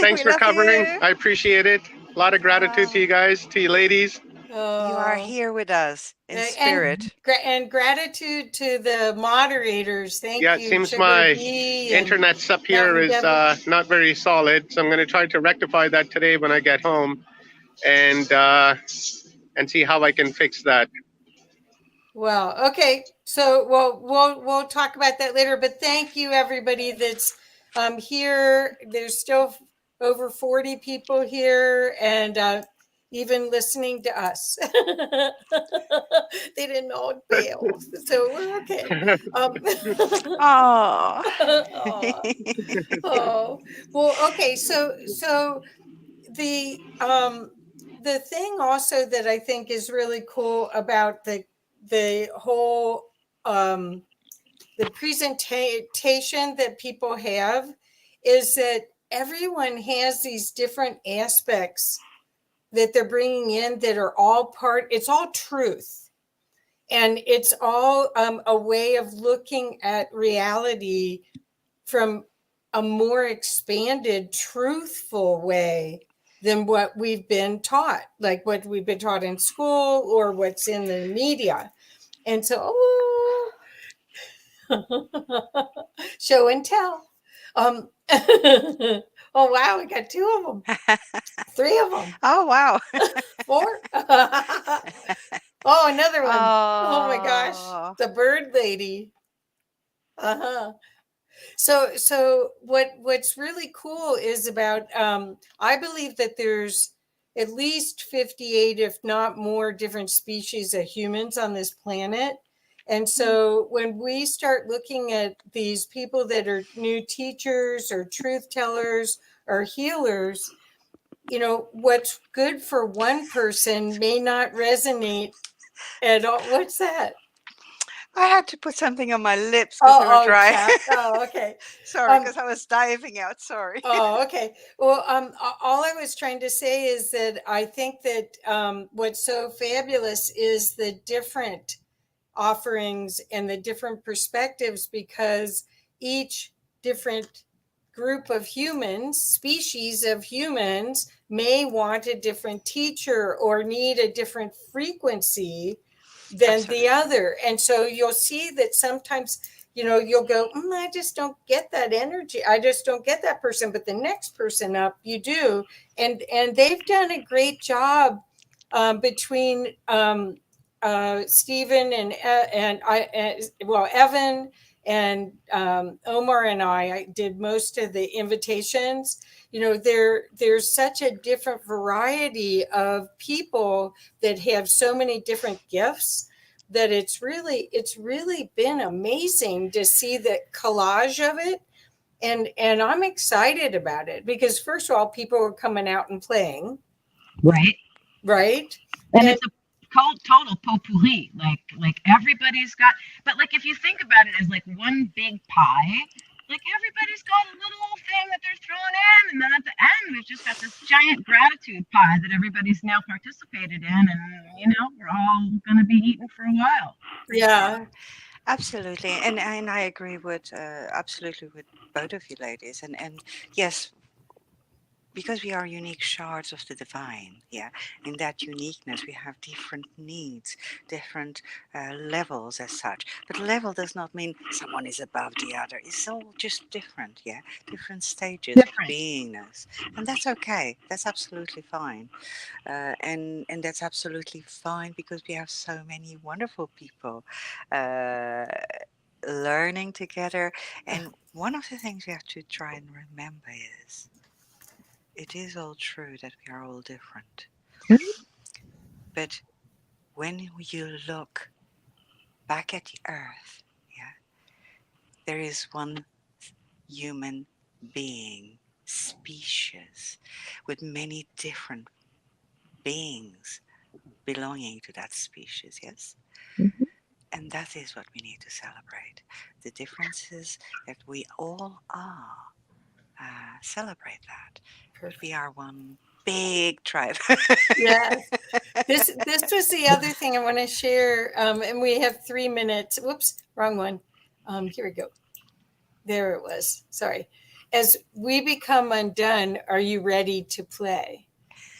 Thanks for covering. I appreciate it. A lot of gratitude to you guys, to you ladies. You are here with us in spirit. And gratitude to the moderators. Thank you. Yeah, it seems Sugar my Bee and internet's up here is not very solid, so I'm going to try to rectify that today when I get home, and see how I can fix that. Well, okay. So we'll talk about that later. But thank you, everybody that's here. There's still over 40 people here, and even listening to us. They didn't know it failed, so we're okay. Oh, well, okay. So the thing also that I think is really cool about the whole the presentation that people have is that everyone has these different aspects that they're bringing in that are all it's all truth, and it's all a way of looking at reality from a more expanded, truthful way than what we've been taught, like what we've been taught in school or what's in the media. And so, show and tell. Oh, wow, we got 2 of them. 3 of them. Oh, wow. 4. Oh, another one. Oh my gosh. The bird lady. So what's really cool is about, I believe that there's at least 58, if not more, different species of humans on this planet. And so when we start looking at these people that are new teachers or truth tellers or healers, you know, what's good for one person may not resonate at all. What's that? I had to put something on my lips because they were dry. Oh, okay. Sorry, because I was diving out. Sorry. Oh, okay. Well, all I was trying to say is that I think that what's so fabulous is the different offerings and the different perspectives, because each different group of humans, species of humans, may want a different teacher or need a different frequency than the other. And so you'll see that sometimes, you know, you'll go, I just don't get that energy. I just don't get that person. But the next person up, you do. And they've done a great job between Stephen and Evan and Omar and I did most of the invitations. You know, there's such a different variety of people that have so many different gifts, that it's really been amazing to see the collage of it. And I'm excited about it because first of all, people are coming out and playing. Right. Right. And it's a total potpourri. Like everybody's got, but like if you think about it as like one big pie, like everybody's got a little thing that they're throwing in, and then at the end we've just got this giant gratitude pie that everybody's now participated in, and we're all gonna be eating for a while. Yeah. Absolutely, and I agree with absolutely with both of you ladies, and yes, because we are unique shards of the divine, yeah. In that uniqueness, we have different needs, different levels as such. But level does not mean someone is above the other. It's all just different, yeah. Different stages of beingness, and that's okay. That's absolutely fine, and that's absolutely fine because we have so many wonderful people learning together. And one of the things we have to try and remember is, it is all true that we are all different. But when you look back at the earth, yeah, there is one human being, species, with many different beings belonging to that species, yes? Mm-hmm. And that is what we need to celebrate. The differences that we all are. Celebrate that. Perfect. We are one big tribe. Yes. This was the other thing I want to share. And we have 3 minutes. Whoops, wrong one. Here we go. There it was. Sorry. As we become undone, are you ready to play?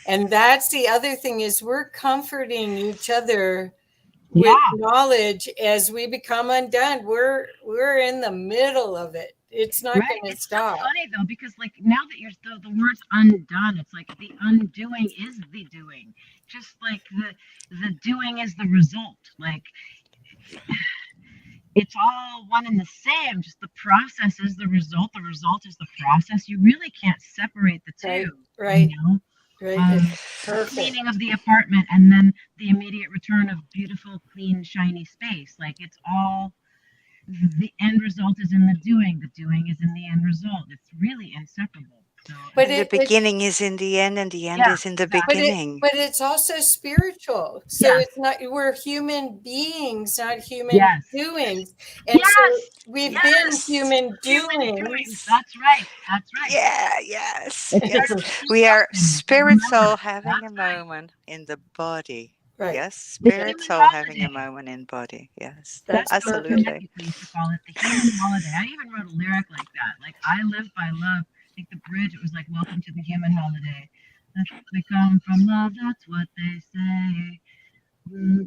And that's the other thing, is we're comforting each other with knowledge as we become undone. We're in the middle of it. It's not going to stop. It's funny though, because like now that you're the word's undone, it's like the undoing is the doing. Just like the doing is the result. Like it's all one and the same. Just the process is the result. The result is the process. You really can't separate the two. Right. Right. The cleaning of the apartment and then the immediate return of beautiful, clean, shiny space. Like it's all. The end result is in the doing. The doing is in the end result. It's really inseparable. So, but the beginning is in the end, and the end is in the beginning. But it's also spiritual. So it's not, we're human beings, not human doings. And so we've been human doings. That's right. That's right. Yeah, yes. We are spirit soul having a moment in the body. Right. Yes, spirit soul having a moment in body. Yes, absolutely. We used to call it the human holiday. I even wrote a lyric like that. Like, I live by love. I think the bridge, it was like, welcome to the human holiday. We come from love, that's what they say. We'll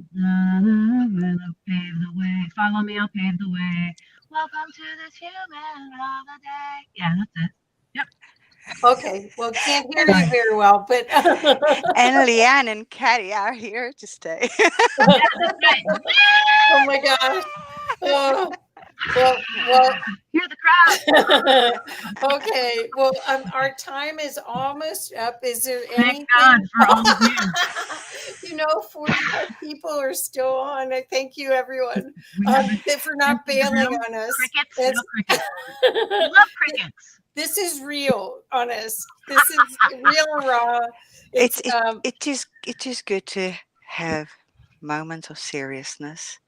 pave the way. Follow me, I'll pave the way. Welcome to this human holiday. Yeah, that's it. Yep. Okay, well, can't hear you very well, but and Leanne and Caddy are here to stay. Oh my gosh! Well, hear the crowd. Okay, well, our time is almost up. Is there anything? Thank God for all of you. 45 people are still on. I thank you, everyone, for not bailing on us. Crickets, real crickets. We love crickets. This is real, honest. This is real raw. It is good to have moments of seriousness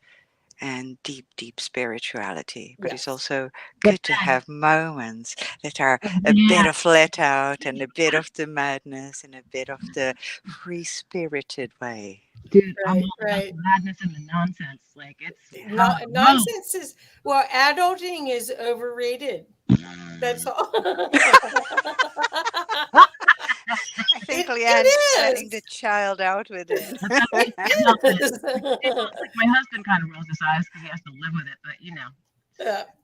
and deep spirituality, but it's also good to have moments that are a bit of let out and a bit of the madness and a bit of the free-spirited way. Dude, I'm all about the madness and the nonsense. Like it's nonsense is adulting is overrated. That's all. I think Leanne's letting the child out with it. Like my husband kind of rolls his eyes because he has to live with it, but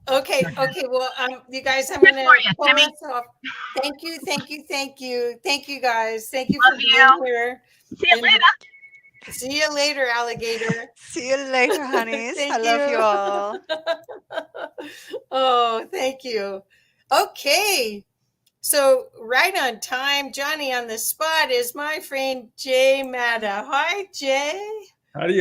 Okay. Well, you guys, I'm going to pull us off. Thank you, guys. Thank you for being here. See you later. See you later, alligator. See you later, honeys. I love you all. Oh, thank you. Okay. So right on time, Johnny on the spot is my friend Jay Matta. Hi, Jay. How do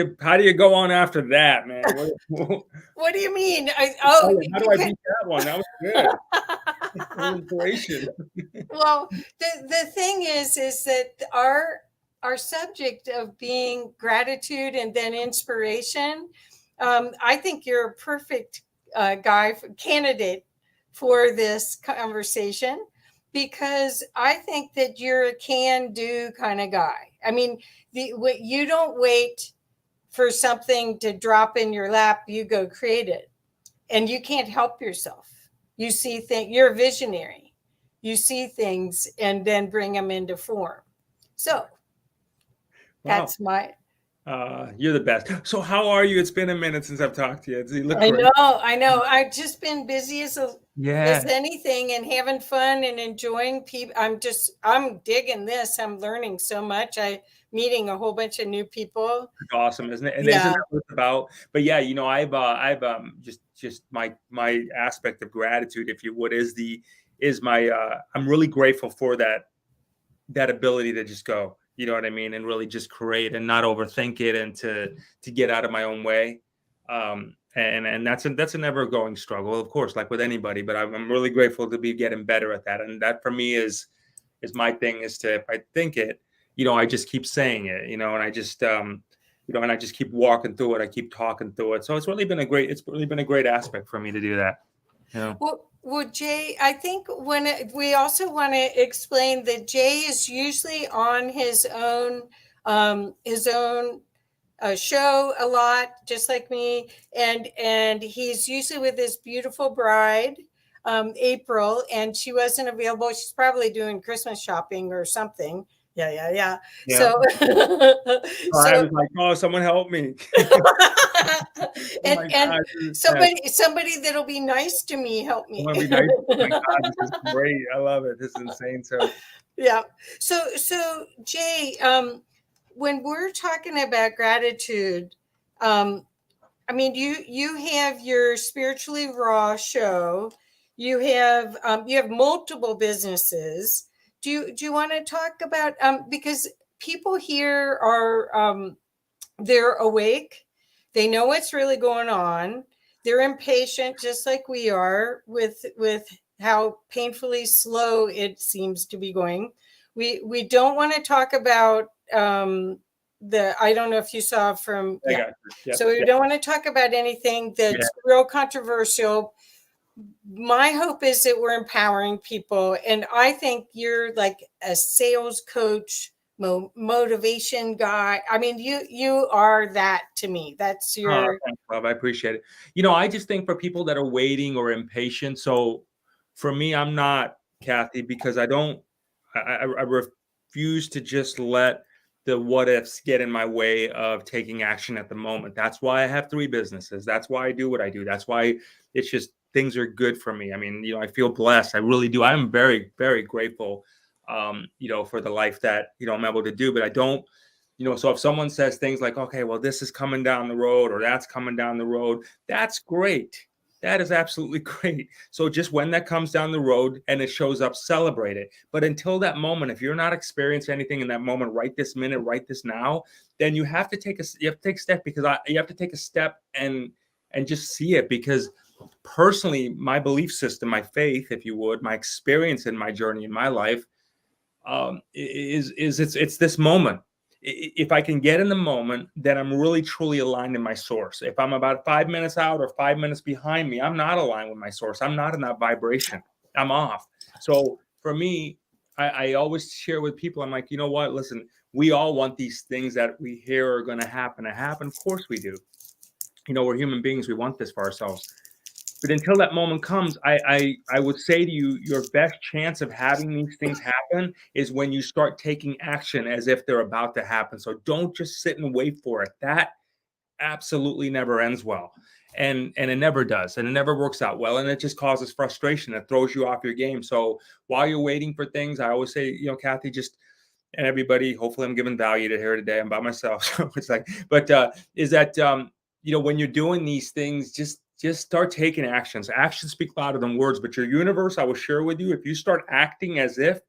you go on after that, man? What do you mean? How do I beat that one? That was good. Inspiration. Well, the thing is that our subject of being gratitude and then inspiration, I think you're a perfect candidate for this conversation, because I think that you're a can-do kind of guy. I mean, you don't wait for something to drop in your lap, you go create it. And you can't help yourself. You see things, you're a visionary. You see things and then bring them into form. So that's my... You're the best. So how are you? It's been a minute since I've talked to you. You look I great. know. I've just been busy as anything, and having fun and enjoying people. I'm digging this. I'm learning so much. I'm meeting a whole bunch of new people. It's awesome, isn't it? And isn't that what it's about? But yeah, you know, I've just my aspect of gratitude, if you would, is my I'm really grateful for that ability to just go. You know what I mean? And really just create and not overthink it, and to get out of my own way. And that's a never going struggle, of course, like with anybody, but I'm really grateful to be getting better at that. And that for me is my thing, is to, if I think it, you know, I just keep saying it, you know, and I just, you know, and I just keep walking through it. I keep talking through it. So it's really been a great aspect for me to do that. You know? Well, Jay, I think we also want to explain that Jay is usually on his own show a lot, just like me, and he's usually with his beautiful bride, April, and she wasn't available. She's probably doing Christmas shopping or something. Yeah. So I was like, oh, someone help me. and somebody that'll be nice to me, help me. Be nice. Oh my God, this is great. I love it. This is insane. So yeah. So Jay, when we're talking about gratitude, I mean, you have your Spiritually Raw show. You have multiple businesses. Do you want to talk about, because people here are they're awake, they know what's really going on, they're impatient just like we are with how painfully slow it seems to be going. We don't want to talk about I don't know if you saw from so we don't want to talk about anything that's real controversial. My hope is that we're empowering people, and I think you're like a sales coach, motivation guy. I mean, you are that to me. That's your... Thanks, love. I appreciate it. You know, I just think for people that are waiting or impatient. So for me, I'm not, Kathy, because I refuse to just let the what ifs get in my way of taking action at the moment. That's why I have 3 businesses. That's why I do what I do. That's why it's just, things are good for me. I mean, you know, I feel blessed. I really do. I'm very, very grateful, you know, for the life that, you know, I'm able to do. But I don't, you know, so if someone says things like, okay, well, this is coming down the road, or that's coming down the road, that's great. That is absolutely great. So just when that comes down the road and it shows up, celebrate it. But until that moment, if you're not experiencing anything in that moment, right this minute, right this now, then you have to take a step, because you have to take a step and just see it. Because personally, my belief system, my faith, if you would, my experience in my journey in my life, it's this moment. If I can get in the moment, then I'm really truly aligned in my source. If I'm about 5 minutes out or 5 minutes behind me, I'm not aligned with my source. I'm not in that vibration. I'm off. So for me, I always share with people, I'm like, you know what? Listen, we all want these things that we hear are going to happen. Of course we do. You know, we're human beings. We want this for ourselves. But until that moment comes, I would say to you, your best chance of having these things happen is when you start taking action as if they're about to happen. So don't just sit and wait for it. That absolutely never ends well. And it never does. And it never works out well. And it just causes frustration. It throws you off your game. So while you're waiting for things, I always say, you know, Kathy, and everybody, hopefully I'm giving value to here today. I'm by myself. So it's like, but is that, you know, when you're doing these things, just start taking actions. Actions speak louder than words, but your universe, I will share with you, if you start acting as if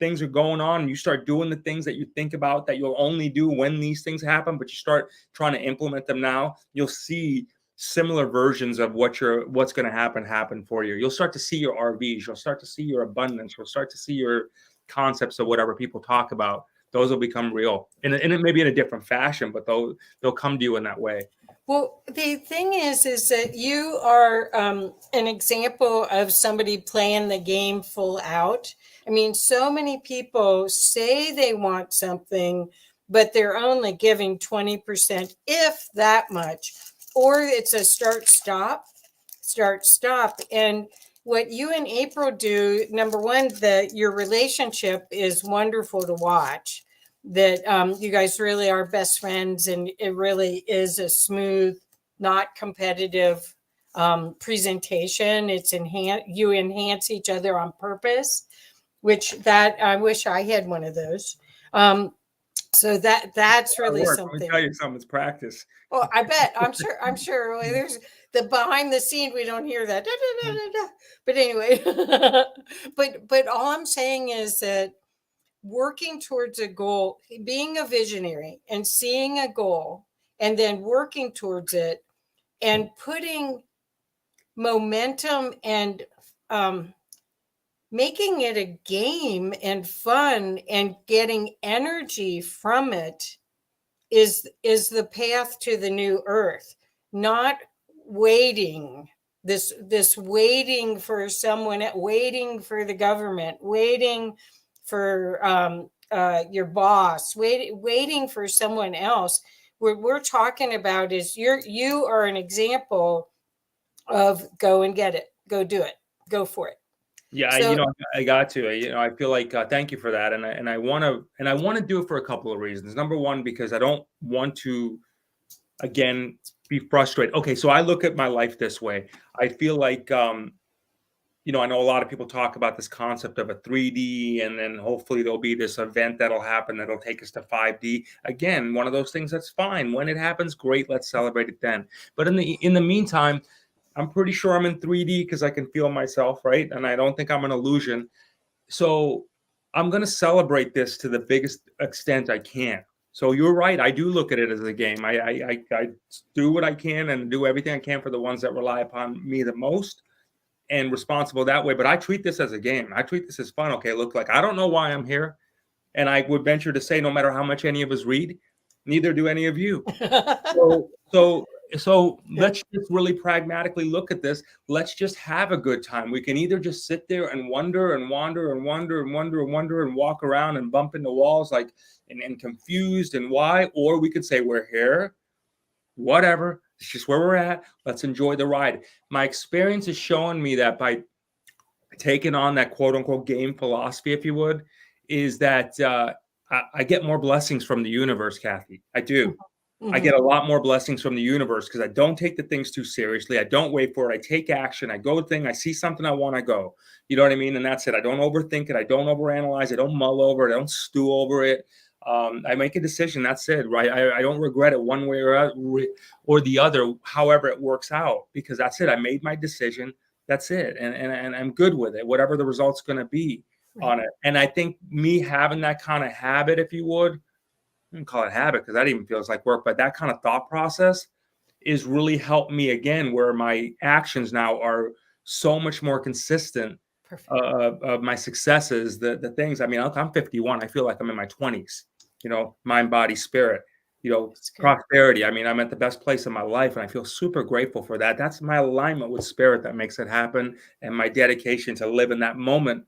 things are going on and you start doing the things that you think about that you'll only do when these things happen, but you start trying to implement them now, you'll see similar versions of what's going to happen for you. You'll start to see your RVs. You'll start to see your abundance. You'll start to see your concepts of whatever people talk about. Those will become real, and it may be in a different fashion, but they'll come to you in that way. Well, the thing is that you are an example of somebody playing the game full out. I mean, so many people say they want something, but they're only giving 20%, if that much, or it's a start, stop. And what you and April do, number one, your relationship is wonderful to watch. That you guys really are best friends, and it really is a smooth, not competitive presentation. It's you enhance each other on purpose, which that I wish I had one of those. So that's really something. Let me tell you something. It's practice. Oh, I bet. I'm sure. Well, there's the behind the scene. We don't hear that. But anyway, but all I'm saying is that working towards a goal, being a visionary and seeing a goal and then working towards it and putting momentum and making it a game and fun and getting energy from it is the path to the new earth, not waiting. This waiting for someone, waiting for the government, waiting for your boss, waiting for someone else. What we're talking about is you are an example of go and get it, go do it, go for it. Yeah, So, I got to. I feel like thank you for that, and I want to do it for a couple of reasons. Number one, because I don't want to, again, be frustrated. Okay, so I look at my life this way. I feel like I know a lot of people talk about this concept of a 3D, and then hopefully there'll be this event that'll happen that'll take us to 5D. Again, one of those things that's fine. When it happens, great. Let's celebrate it then. But in the meantime, I'm pretty sure I'm in 3D because I can feel myself, right? And I don't think I'm an illusion. So I'm going to celebrate this to the biggest extent I can. So you're right. I do look at it as a game. I do what I can and do everything I can for the ones that rely upon me the most, and responsible that way. But I treat this as a game. I treat this as fun. Okay, look, like I don't know why I'm here. And I would venture to say, no matter how much any of us read, neither do any of you. So let's just really pragmatically look at this. Let's just have a good time. We can either just sit there and wonder and wander and wonder and wonder and wonder and walk around and bump into walls and confused and why, or we could say we're here, whatever. It's just where we're at. Let's enjoy the ride. My experience is showing me that by taking on that quote unquote game philosophy, if you would, is that I get more blessings from the universe, Kathy. I do. I get a lot more blessings from the universe because I don't take the things too seriously. I don't wait for it. I take action. I go I see something I want to go. You know what I mean? And that's it. I don't overthink it. I don't overanalyze. I don't mull over it. I don't stew over it. I make a decision. That's it, right? I don't regret it one way or the other, however it works out, because that's it. I made my decision. That's it. And I'm good with it, whatever the result's going to be on it. And I think me having that kind of habit, if you would, I don't call it habit because that even feels like work, but that kind of thought process is really helped me again, where my actions now are so much more consistent of my successes, the things. I mean, I'm 51. I feel like I'm in my 20s, mind, body, spirit, prosperity. I mean, I'm at the best place in my life and I feel super grateful for that. That's my alignment with spirit that makes it happen, and my dedication to live in that moment.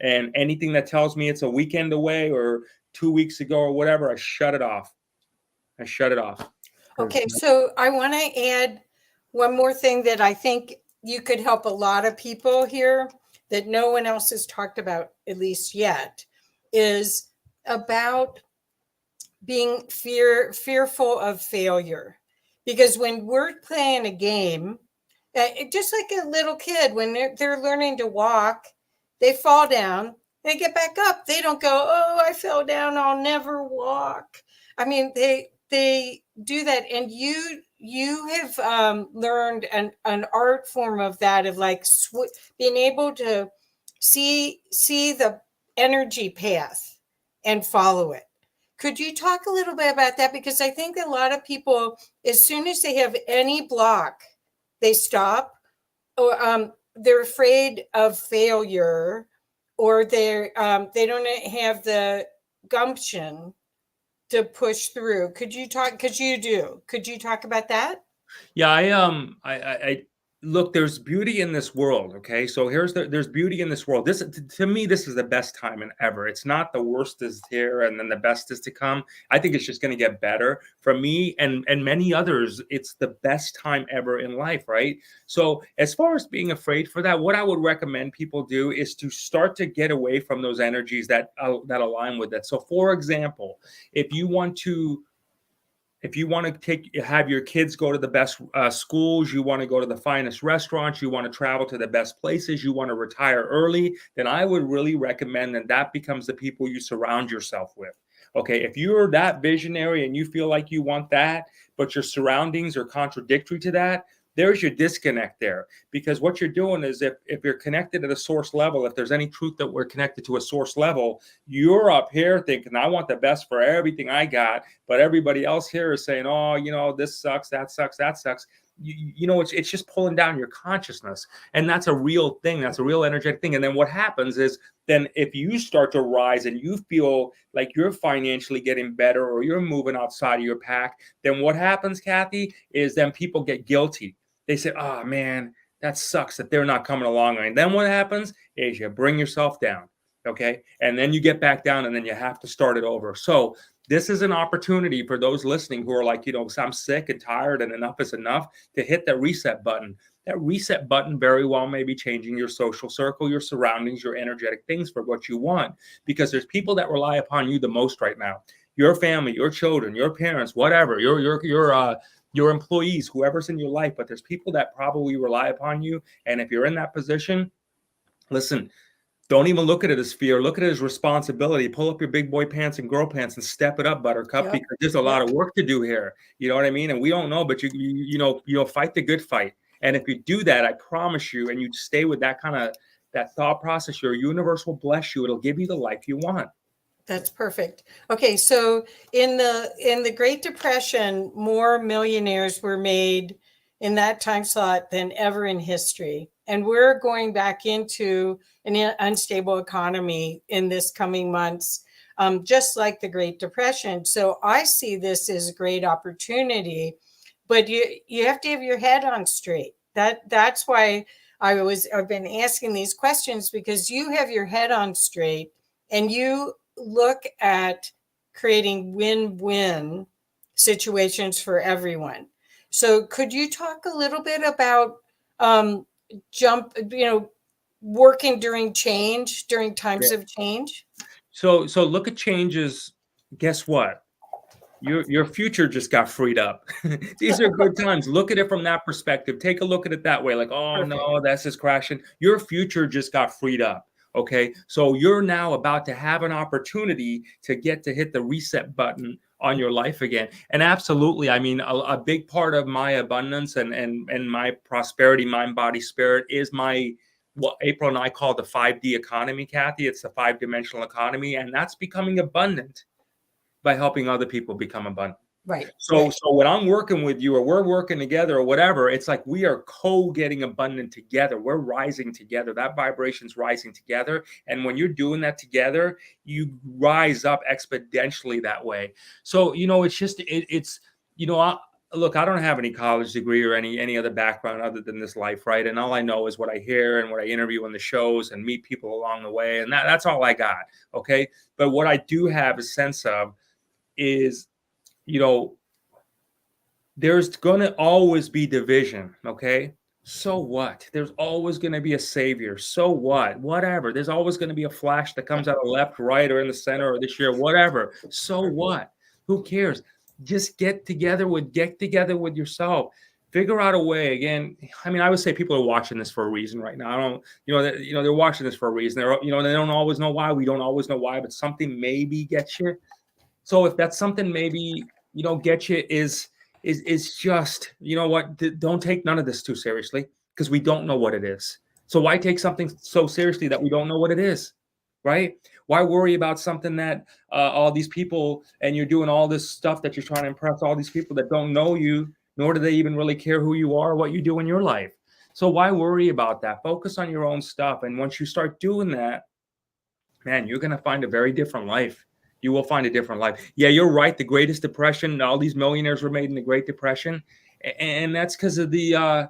And anything that tells me it's a weekend away or 2 weeks ago or whatever, I shut it off. Okay, so I want to add one more thing that I think you could help a lot of people here that no one else has talked about, at least yet, is about being fearful of failure. Because when we're playing a game, just like a little kid, when they're learning to walk, they fall down, they get back up. They don't go, oh, I fell down, I'll never walk. I mean, they do that. And you have learned an art form of that, of like being able to see the energy path and follow it. Could you talk a little bit about that? Because I think a lot of people, as soon as they have any block, they stop, or they're afraid of failure, or they don't have the gumption to push through. Could you talk? Because you do. Could you talk about that? Yeah, I look, there's beauty in this world. Okay, so there's beauty in this world. This, to me, this is the best time in ever. It's not the worst is here and then the best is to come. I think it's just going to get better for me and many others. It's the best time ever in life, right? So as far as being afraid for that, what I would recommend people do is to start to get away from those energies that align with that. So for example, if you want to have your kids go to the best schools, you want to go to the finest restaurants, you want to travel to the best places, you want to retire early, then I would really recommend that becomes the people you surround yourself with. Okay, if you're that visionary and you feel like you want that, but your surroundings are contradictory to that, there's your disconnect there. Because what you're doing is if you're connected at a source level, if there's any truth that we're connected to a source level, you're up here thinking, I want the best for everything I got. But everybody else here is saying, oh, this sucks, that sucks, that sucks. It's just pulling down your consciousness. And that's a real thing. That's a real energetic thing. And then what happens is then if you start to rise and you feel like you're financially getting better or you're moving outside of your pack, then what happens, Kathy, is then people get guilty. They say, oh, man, that sucks that they're not coming along. And then what happens is you bring yourself down, okay? And then you get back down and then you have to start it over. So this is an opportunity for those listening who are like, I'm sick and tired and enough is enough, to hit that reset button. That reset button very well may be changing your social circle, your surroundings, your energetic things for what you want. Because there's people that rely upon you the most right now. Your family, your children, your parents, whatever, your employees, whoever's in your life, but there's people that probably rely upon you. And if you're in that position, listen, don't even look at it as fear. Look at it as responsibility. Pull up your big boy pants and girl pants and step it up, Buttercup, because there's a lot of work to do here. You know what I mean? And we don't know, but you fight the good fight. And if you do that, I promise you, and you stay with that that thought process, your universe will bless you. It'll give you the life you want. That's perfect. Okay, so in the Great Depression, more millionaires were made in that time slot than ever in history. And we're going back into an unstable economy in this coming months, just like the Great Depression. So I see this as a great opportunity, but you have to have your head on straight. That's why I've been asking these questions, because you have your head on straight and you look at creating win-win situations for everyone. So could you talk a little bit about working during times of change? So look at changes. Guess what? Your future just got freed up. These are good times. Look at it from that perspective. Take a look at it that way. Like, oh, perfect. No, that's just crashing. Your future just got freed up. Okay, so you're now about to have an opportunity to hit the reset button on your life again. And absolutely, I mean, a big part of my abundance and my prosperity, mind, body, spirit is what April and I call the 5D economy, Kathy. It's the 5-dimensional economy, and that's becoming abundant by helping other people become abundant. Right. So when I'm working with you or we're working together or whatever, it's like we are getting abundant together. We're rising together. That vibration's rising together. And when you're doing that together, you rise up exponentially that way. So, it's just, look, I don't have any college degree or any other background other than this life, right? And all I know is what I hear and what I interview on the shows and meet people along the way. And that's all I got, okay? But what I do have a sense of is, there's going to always be division, okay? So what? There's always going to be a savior. So what? Whatever. There's always going to be a flash that comes out of left, right, or in the center, or this year, whatever. So what? Who cares? Just get together with yourself. Figure out a way. Again, I mean, I would say people are watching this for a reason right now. I don't, they're watching this for a reason. They don't always know why. We don't always know why, but something maybe gets you. So if that's something maybe get you is just, don't take none of this too seriously, because we don't know what it is. So why take something so seriously that we don't know what it is? right? Why worry about something that all these people, and you're doing all this stuff that you're trying to impress all these people that don't know you, nor do they even really care who you are, what you do in your life. So why worry about that? Focus on your own stuff. And once you start doing that, man, you're going to find a very different life. You will find a different life. Yeah, you're right. The Greatest Depression, all these millionaires were made in the Great Depression. And that's because of the,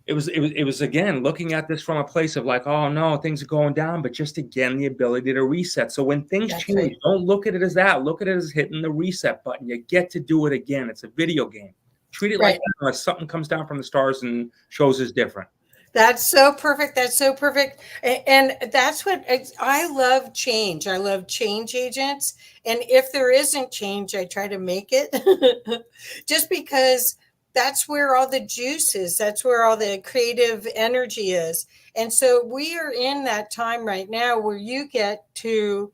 it was again, looking at this from a place of like, oh no, things are going down, but just again, the ability to reset. So when things change, don't look at it as that. Look at it as hitting the reset button. You get to do it again. It's a video game. Treat it like that, unless something comes down from the stars and shows us different. That's so perfect. That's so perfect. And that's what I love change. I love change agents. And if there isn't change, I try to make it just because that's where all the juice is. That's where all the creative energy is. And so we are in that time right now where you get to,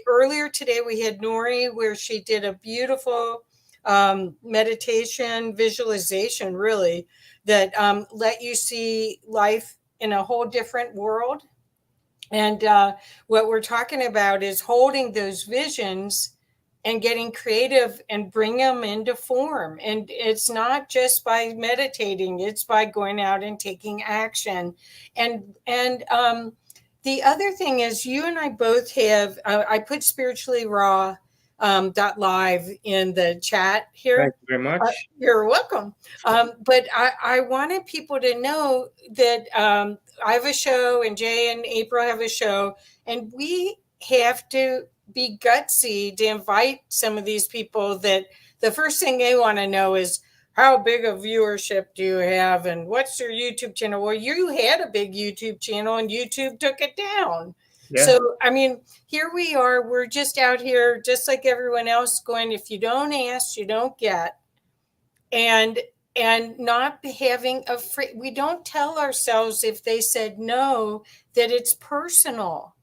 earlier today, we had Nori where she did a beautiful meditation, visualization, really, that let you see life in a whole different world. And what we're talking about is holding those visions and getting creative and bring them into form. And it's not just by meditating, it's by going out and taking action. And the other thing is, you and I both have, I put spiritually raw .live in the chat here. Thank you very much. You're welcome. But I wanted people to know that I have a show, and Jay and April have a show, and we have to be gutsy to invite some of these people that the first thing they want to know is, how big a viewership do you have, and what's your YouTube channel? Well, you had a big YouTube channel and YouTube took it down. Yeah. So, I mean, here we are. We're just out here, just like everyone else, going, if you don't ask, you don't get. And not having a free, we don't tell ourselves if they said no, that it's personal.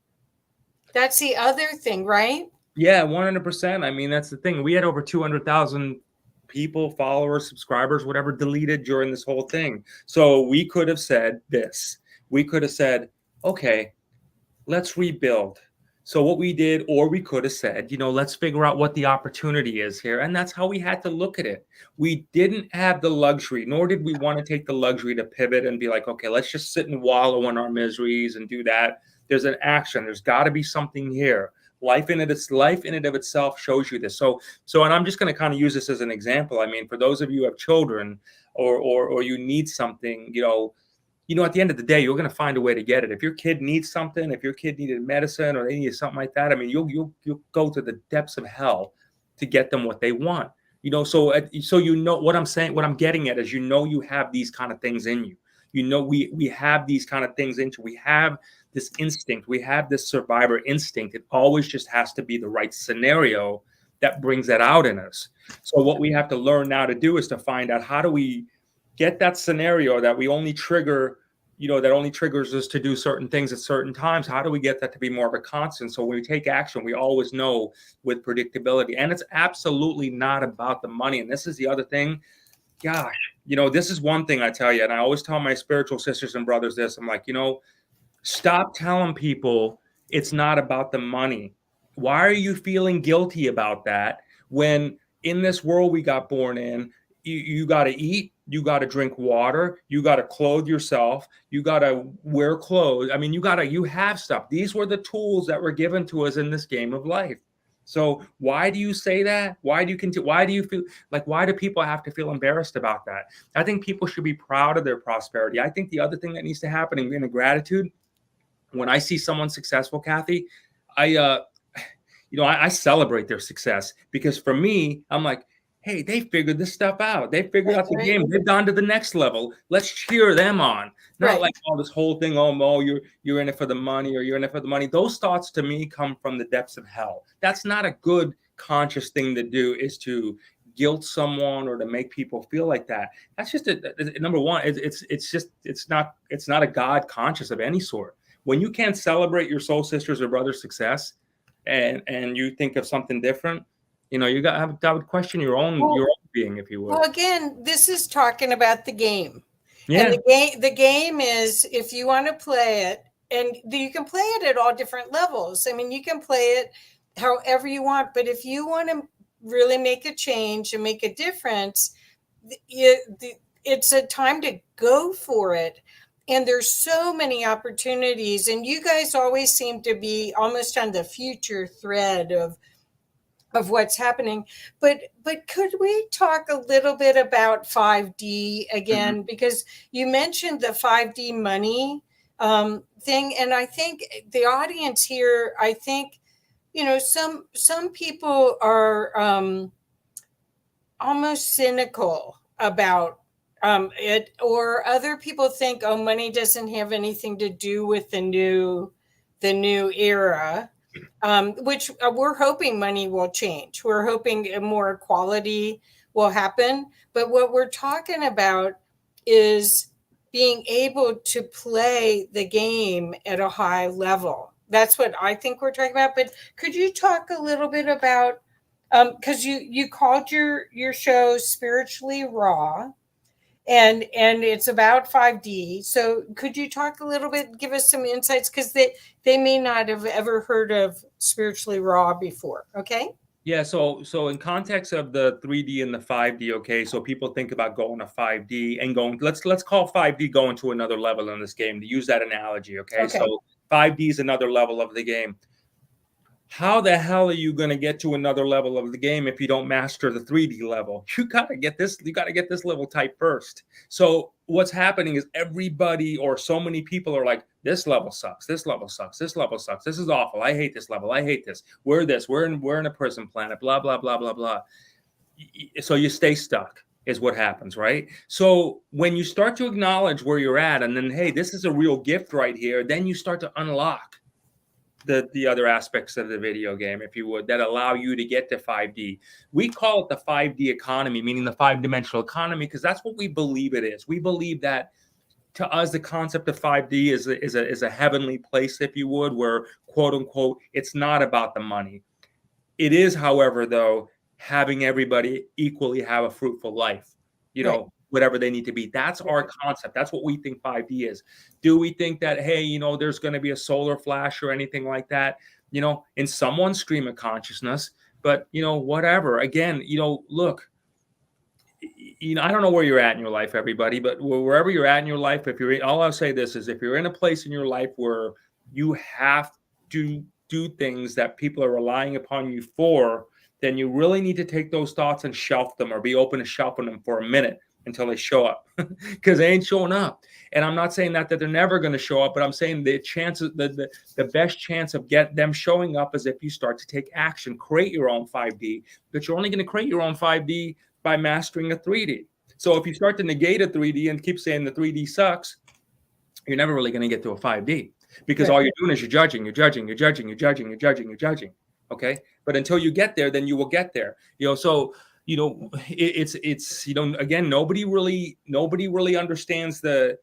That's the other thing, right? Yeah, 100%. I mean, that's the thing. We had over 200,000 people, followers, subscribers, whatever, deleted during this whole thing. So we could have said this. We could have said, okay, let's rebuild. So what we did, or we could have said, you know, let's figure out what the opportunity is here. And that's how we had to look at it. We didn't have the luxury, nor did we want to take the luxury to pivot and be like, okay, let's just sit and wallow in our miseries and do that. There's an action. There's got to be something here. Life in it of itself shows you this. So, and I'm just going to kind of use this as an example. I mean, for those of you who have children, or you need something, you know, at the end of the day, you're going to find a way to get it. If your kid needs something, if your kid needed medicine or they needed something like that, I mean, you'll go to the depths of hell to get them what they want. You know, so you know what I'm saying. What I'm getting at is, you know, you have these kind of things in you. You know, we have these kind of things into. We have this instinct. We have this survivor instinct. It always just has to be the right scenario that brings that out in us. So what we have to learn now to do is to find out, how do we get that scenario that we only trigger, you know, that only triggers us to do certain things at certain times. How do we get that to be more of a constant? So when we take action, we always know with predictability. And it's absolutely not about the money. And this is the other thing. Gosh, you know, this is one thing I tell you, and I always tell my spiritual sisters and brothers this. I'm like, you know, stop telling people it's not about the money. Why are you feeling guilty about that when in this world we got born in, you got to eat, you got to drink water, you got to clothe yourself, you got to wear clothes. I mean, you have stuff. These were the tools that were given to us in this game of life. So why do you say that? Why do you continue? Why do you feel like, why do people have to feel embarrassed about that? I think people should be proud of their prosperity. I think the other thing that needs to happen in gratitude, when I see someone successful, Kathy, I celebrate their success, because for me, I'm like, hey, they figured this stuff out. They figured out the game. They've gone to the next level. Let's cheer them on. Not like all this whole thing, oh, you're in it for the money, or you're in it for the money. Those thoughts to me come from the depths of hell. That's not a good conscious thing to do, is to guilt someone or to make people feel like that. That's just number one. It's not a God conscious of any sort. When you can't celebrate your soul sisters or brother's success, and you think of something different, you know, I would question your own being, if you will. Well, again, this is talking about the game. Yeah. And the game is, if you want to play it, you can play it at all different levels. I mean, you can play it however you want, but if you want to really make a change and make a difference, it's a time to go for it. And there's so many opportunities, and you guys always seem to be almost on the future thread of what's happening. But could we talk a little bit about 5D again? Mm-hmm. Because you mentioned the 5D money thing, and I think the audience here, I think, you know, some people are almost cynical about it, or other people think, oh, money doesn't have anything to do with the new era, which we're hoping money will change. We're hoping more equality will happen. But what we're talking about is being able to play the game at a high level. That's what I think we're talking about. But could you talk a little bit about, because you called your show Spiritually Raw, and it's about 5D. So could you talk a little bit, give us some insights, because they may not have ever heard of Spiritually Raw before. Okay. Yeah, so in context of the 3D and the 5D, okay, so people think about going to 5D and going, let's call 5D going to another level in this game, to use that analogy, okay? So 5D is another level of the game. How the hell are you going to get to another level of the game if you don't master the 3D level? You got to get this level tight first. So what's happening is everybody, or so many people, are like, this level sucks. This level sucks. This level sucks. This is awful. I hate this level. I hate this. We're in a prison planet, blah, blah, blah, blah, blah. So you stay stuck is what happens, right? So when you start to acknowledge where you're at, and then, hey, this is a real gift right here, then you start to unlock the other aspects of the video game, if you would, that allow you to get to 5D. We call it the 5D economy, meaning the 5-dimensional economy, because that's what we believe it is. We believe that, to us, the concept of 5D is a heavenly place, if you would, where, quote unquote, it's not about the money. It is, however, though, having everybody equally have a fruitful life, you know, whatever they need to be. That's our concept. That's what we think 5D is. Do we think that, hey, you know, there's going to be a solar flash or anything like that, you know, in someone's stream of consciousness? But, you know, whatever. Again, you know, look, you know, I don't know where you're at in your life, everybody, but wherever you're at in your life, all I'll say this is, if you're in a place in your life where you have to do things that people are relying upon you for, then you really need to take those thoughts and shelf them, or be open to shelving them for a minute until they show up, because they ain't showing up. And I'm not saying that they're never going to show up, but I'm saying the chances, the best chance of them showing up is if you start to take action, create your own 5D. But you're only going to create your own 5D by mastering a 3D. So if you start to negate a 3D and keep saying the 3D sucks, you're never really going to get to a 5D, because all you're doing is you're judging. Okay. But until you get there, then you will get there. You know, so, you know, it's, you know, again, nobody really understands the,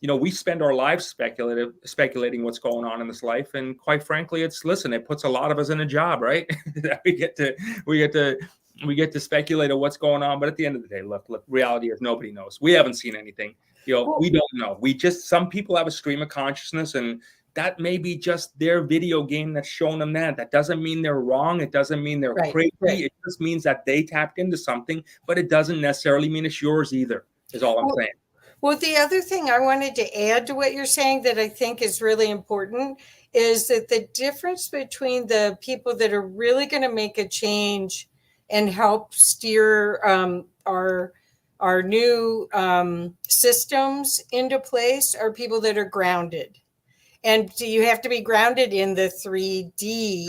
you know, we spend our lives speculating what's going on in this life. And quite frankly, it puts a lot of us in a job, right? we get to speculate on what's going on. But at the end of the day, look, reality is nobody knows. We haven't seen anything, you know, we don't know. Some people have a stream of consciousness, and that may be just their video game that's showing them that. That doesn't mean they're wrong. It doesn't mean they're crazy. It just means that they tapped into something, but it doesn't necessarily mean it's yours either, is all I'm saying. Well, the other thing I wanted to add to what you're saying that I think is really important is that the difference between the people that are really going to make a change and help steer our new systems into place are people that are grounded. And you have to be grounded in the 3D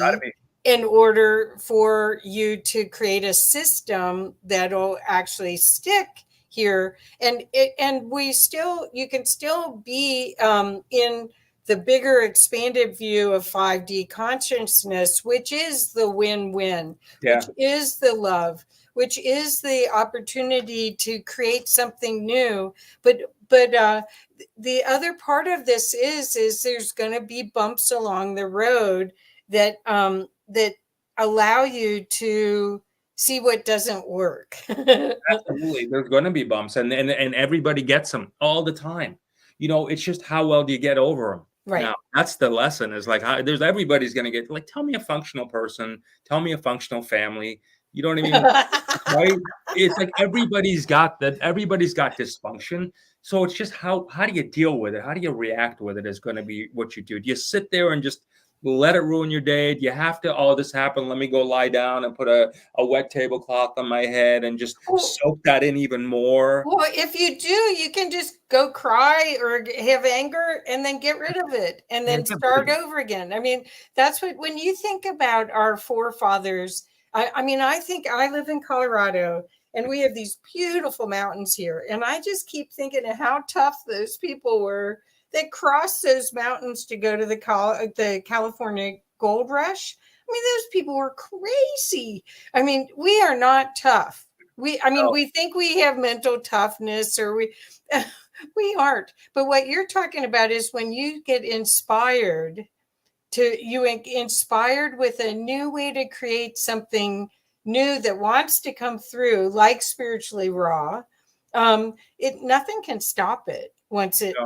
in order for you to create a system that'll actually stick here. And you can still be in the bigger expanded view of 5D consciousness, which is the win-win, which is the love, which is the opportunity to create something new. But the other part of this is there's going to be bumps along the road that allow you to see what doesn't work. Absolutely, there's going to be bumps, and everybody gets them all the time. You know, it's just how well do you get over them? Right. Now, that's the lesson is like, there's everybody's going to get like, tell me a functional person, tell me a functional family. You know what I mean? Right? It's like everybody's got dysfunction. So it's just how do you deal with it? How do you react with it is going to be what you do. Do you sit there and just let it ruin your day? Do you have to, oh, this happened, let me go lie down and put a wet tablecloth on my head and just soak that in even more? Well, if you do, you can just go cry or have anger and then get rid of it and then start over again. I mean, that's what, when you think about our forefathers, I mean, I think I live in Colorado and we have these beautiful mountains here. And I just keep thinking of how tough those people were that crossed those mountains to go to the California gold rush. I mean, those people were crazy. I mean, we are not tough. We think we have mental toughness or we aren't. But what you're talking about is when you get inspired with a new way to create something new that wants to come through, like spiritually raw, nothing can stop it once it.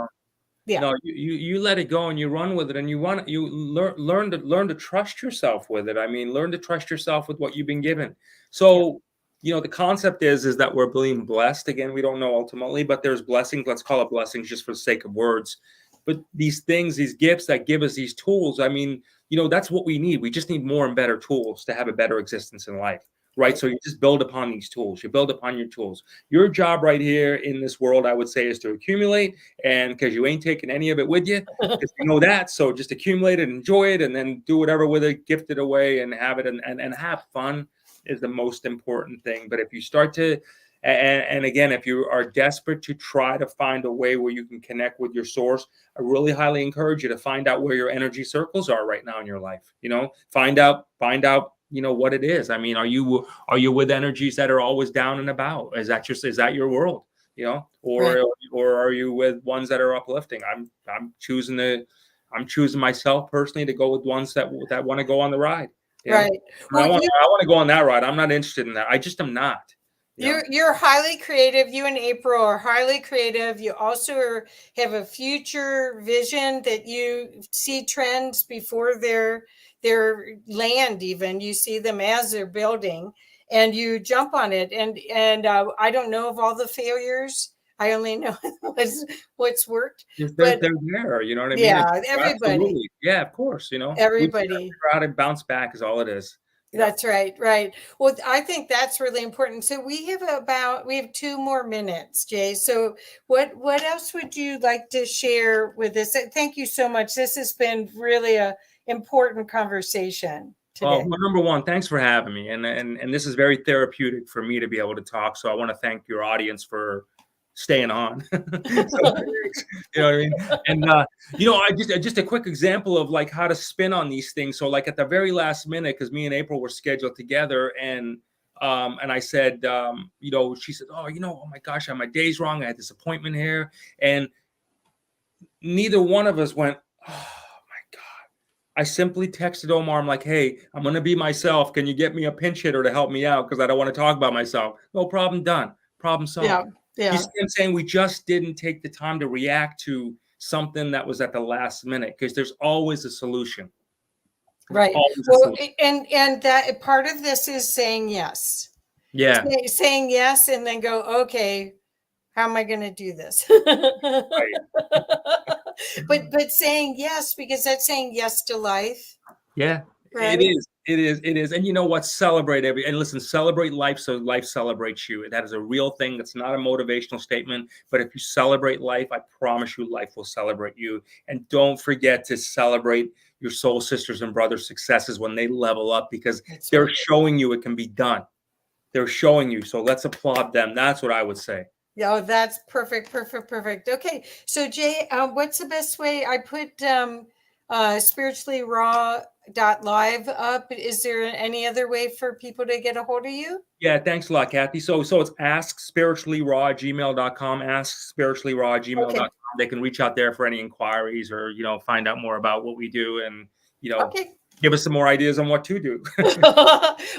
No, you let it go and you run with it, and you learn to trust yourself with it. I mean, learn to trust yourself with what you've been given. So, the concept is that we're being blessed. Again, we don't know ultimately, but there's blessings. Let's call it blessings just for the sake of words. But these things, these gifts that give us these tools, I mean, that's what we need. We just need more and better tools to have a better existence in life. Right. So you just build upon these tools. You build upon your tools. Your job right here in this world, I would say, is to accumulate. And because you ain't taking any of it with you, because you know that. So just accumulate it, enjoy it, and then do whatever with it, gift it away and have it and have fun is the most important thing. But if you start to, and again, if you are desperate to try to find a way where you can connect with your source, I really highly encourage you to find out where your energy circles are right now in your life. Find out, what it is. I mean, are you with energies that are always down and about? Is that your world? Or are you with ones that are uplifting? I'm choosing myself personally to go with ones that want to go on the ride. Right. I want to go on that ride. I'm not interested in that. I just am not. You're highly creative. You and April are highly creative. You also have a future vision that you see trends before their land. Even you see them as they're building, and you jump on it. And I don't know of all the failures. I only know what's worked. They're there. You know what I mean? Yeah, everybody. Absolutely. Yeah, of course. Everybody. Figure out and bounce back is all it is. That's right. Right. Well, I think that's really important. So we have 2 more minutes, Jay. So what else would you like to share with us? Thank you so much. This has been really a important conversation today. Well, number one, thanks for having me. And this is very therapeutic for me to be able to talk. So I want to thank your audience for staying on. You know what I mean? And I just a quick example of like how to spin on these things. So like at the very last minute, because me and April were scheduled together, and I said, she said, oh my gosh, my day's wrong. I had this appointment here, and neither one of us went, oh my God. I simply texted Omar. I'm like, hey, I'm gonna be myself. Can you get me a pinch hitter to help me out? Because I don't want to talk about myself. No problem, done. Problem solved. Yeah. You see what I'm saying? We just didn't take the time to react to something that was at the last minute, because there's always a solution. Right. Well, and that part of this is saying yes. Yeah. Saying yes and then go, okay, how am I going to do this? but saying yes, because that's saying yes to life. Yeah. Right? It is. And you know what? Celebrate celebrate life so life celebrates you. That is a real thing. That's not a motivational statement. But if you celebrate life, I promise you life will celebrate you. And don't forget to celebrate your soul sisters and brothers' successes when they level up, because they're showing you it can be done. They're showing you. So let's applaud them. That's what I would say. Yeah, that's perfect. Okay. So Jay, what's the best way? I put spirituallyraw.live up. Is there any other way for people to get a hold of you? Yeah, thanks a lot, Kathy. So it's askspirituallyraw@gmail.com, askspirituallyraw@gmail.com. Okay. They can reach out there for any inquiries or, find out more about what we do. And, Okay. give us some more ideas on what to do.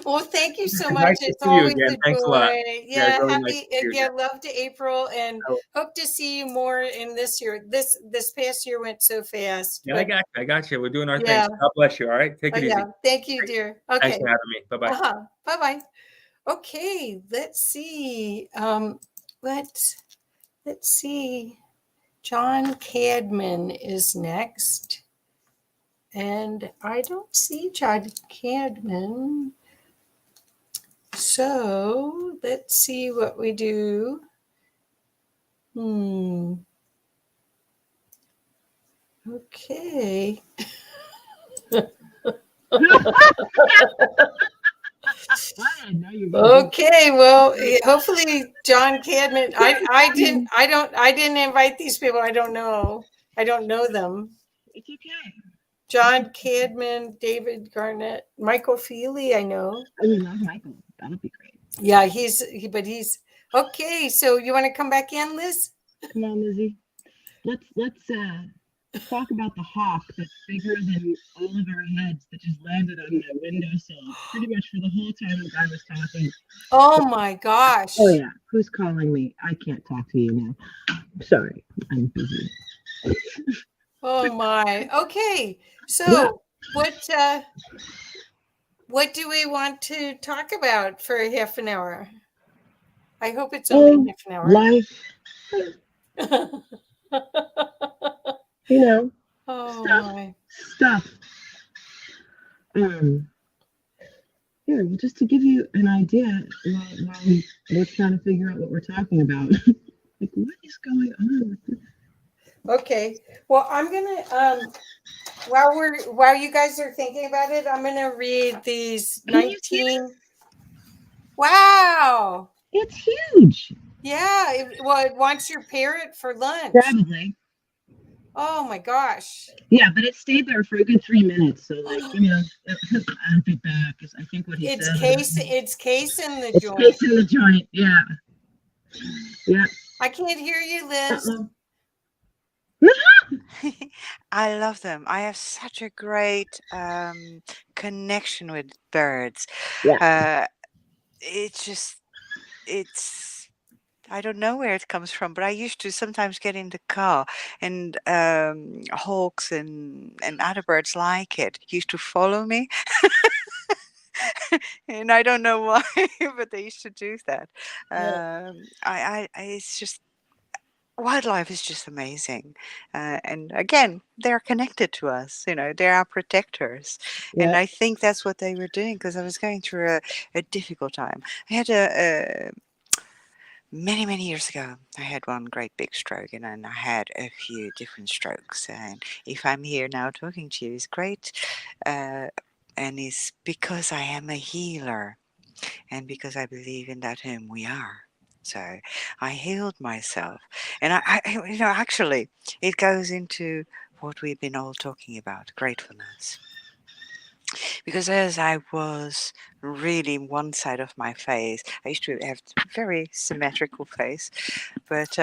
Well, thank you so much. Nice to It's see you always again. a Thanks a lot. joy. Yeah, Yeah, really nice happy. to see you Yeah, again. love to April, and Oh. hope to see you more in this year. This past year went so fast. Yeah, I got you. We're doing our Yeah. thing. God bless you. All right, take it easy. Yeah. Thank you, dear. Okay. Thanks for having me. Bye bye. Bye bye. Okay. Let's see. Let's see. John Cadman is next. And I don't see John Cadman. So let's see what we do. Okay. Okay, well, hopefully John Cadman. I didn't invite these people. I don't know them. It's okay. John Cadman, David Garnett, Michael Feely, I know. I would love Michael. That'll be great. Yeah, he's okay. So you want to come back in, Liz? Come on, Lizzie. Let's talk about the hawk that's bigger than all of our heads that just landed on the windowsill pretty much for the whole time the guy was talking. Oh my gosh. Oh yeah. Who's calling me? I can't talk to you now. Sorry, I'm busy. Oh my. Okay. So what do we want to talk about for a half an hour? I hope it's only half an hour. Life. You know. Oh stuff. Yeah, well, just to give you an idea while we're trying to figure out what we're talking about. Like, what is going on with this? Okay. Well, I'm gonna while you guys are thinking about it, I'm gonna read these 19. Wow. It's huge. Yeah. It wants your parrot for lunch. Probably. Oh my gosh. Yeah, but it stayed there for a good 3 minutes. So, like, you know, I'll be back. Is I think what he said. It's case in the joint. It's case in the joint. Yeah. Yeah. I can't hear you, Liz. I love them. I have such a great connection with birds. Yeah. I don't know where it comes from, but I used to sometimes get in the car and hawks and other birds like it used to follow me. And I don't know why, but they used to do that. It's just wildlife is just amazing, and again, they're connected to us. You know, they're our protectors, and I think that's what they were doing. Because I was going through a difficult time. I had many years ago, I had one great big stroke, and then I had a few different strokes. And if I'm here now talking to you, it's great, and it's because I am a healer, and because I believe in that whom we are. So I healed myself, and I you know, actually, it goes into what we've been all talking about, gratefulness. Because as I was really one side of my face, I used to have a very symmetrical face, but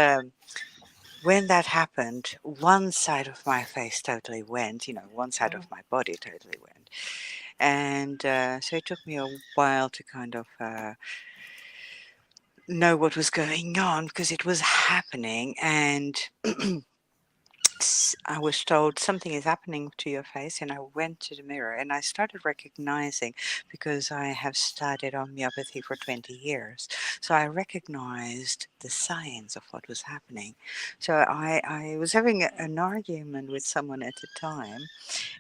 when that happened, one side of my face totally went, you know, one side of my body totally went. And so it took me a while to kind of know what was going on, because it was happening, and I was told something is happening to your face, and I went to the mirror and I started recognizing, because I have studied homeopathy for 20 years, so I recognized the signs of what was happening. So I was having an argument with someone at the time,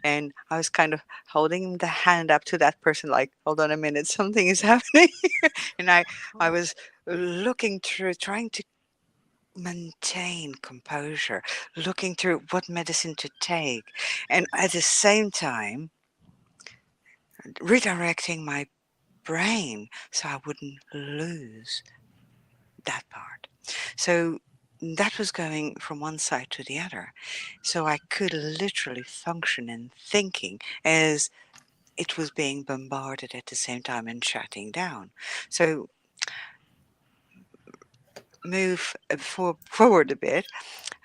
and I was kind of holding the hand up to that person like, hold on a minute, something is happening. And I was looking through, trying to maintain composure, looking through what medicine to take, and at the same time redirecting my brain so I wouldn't lose that part. So that was going from one side to the other. So I could literally function and thinking as it was being bombarded at the same time and shutting down. So move forward a bit.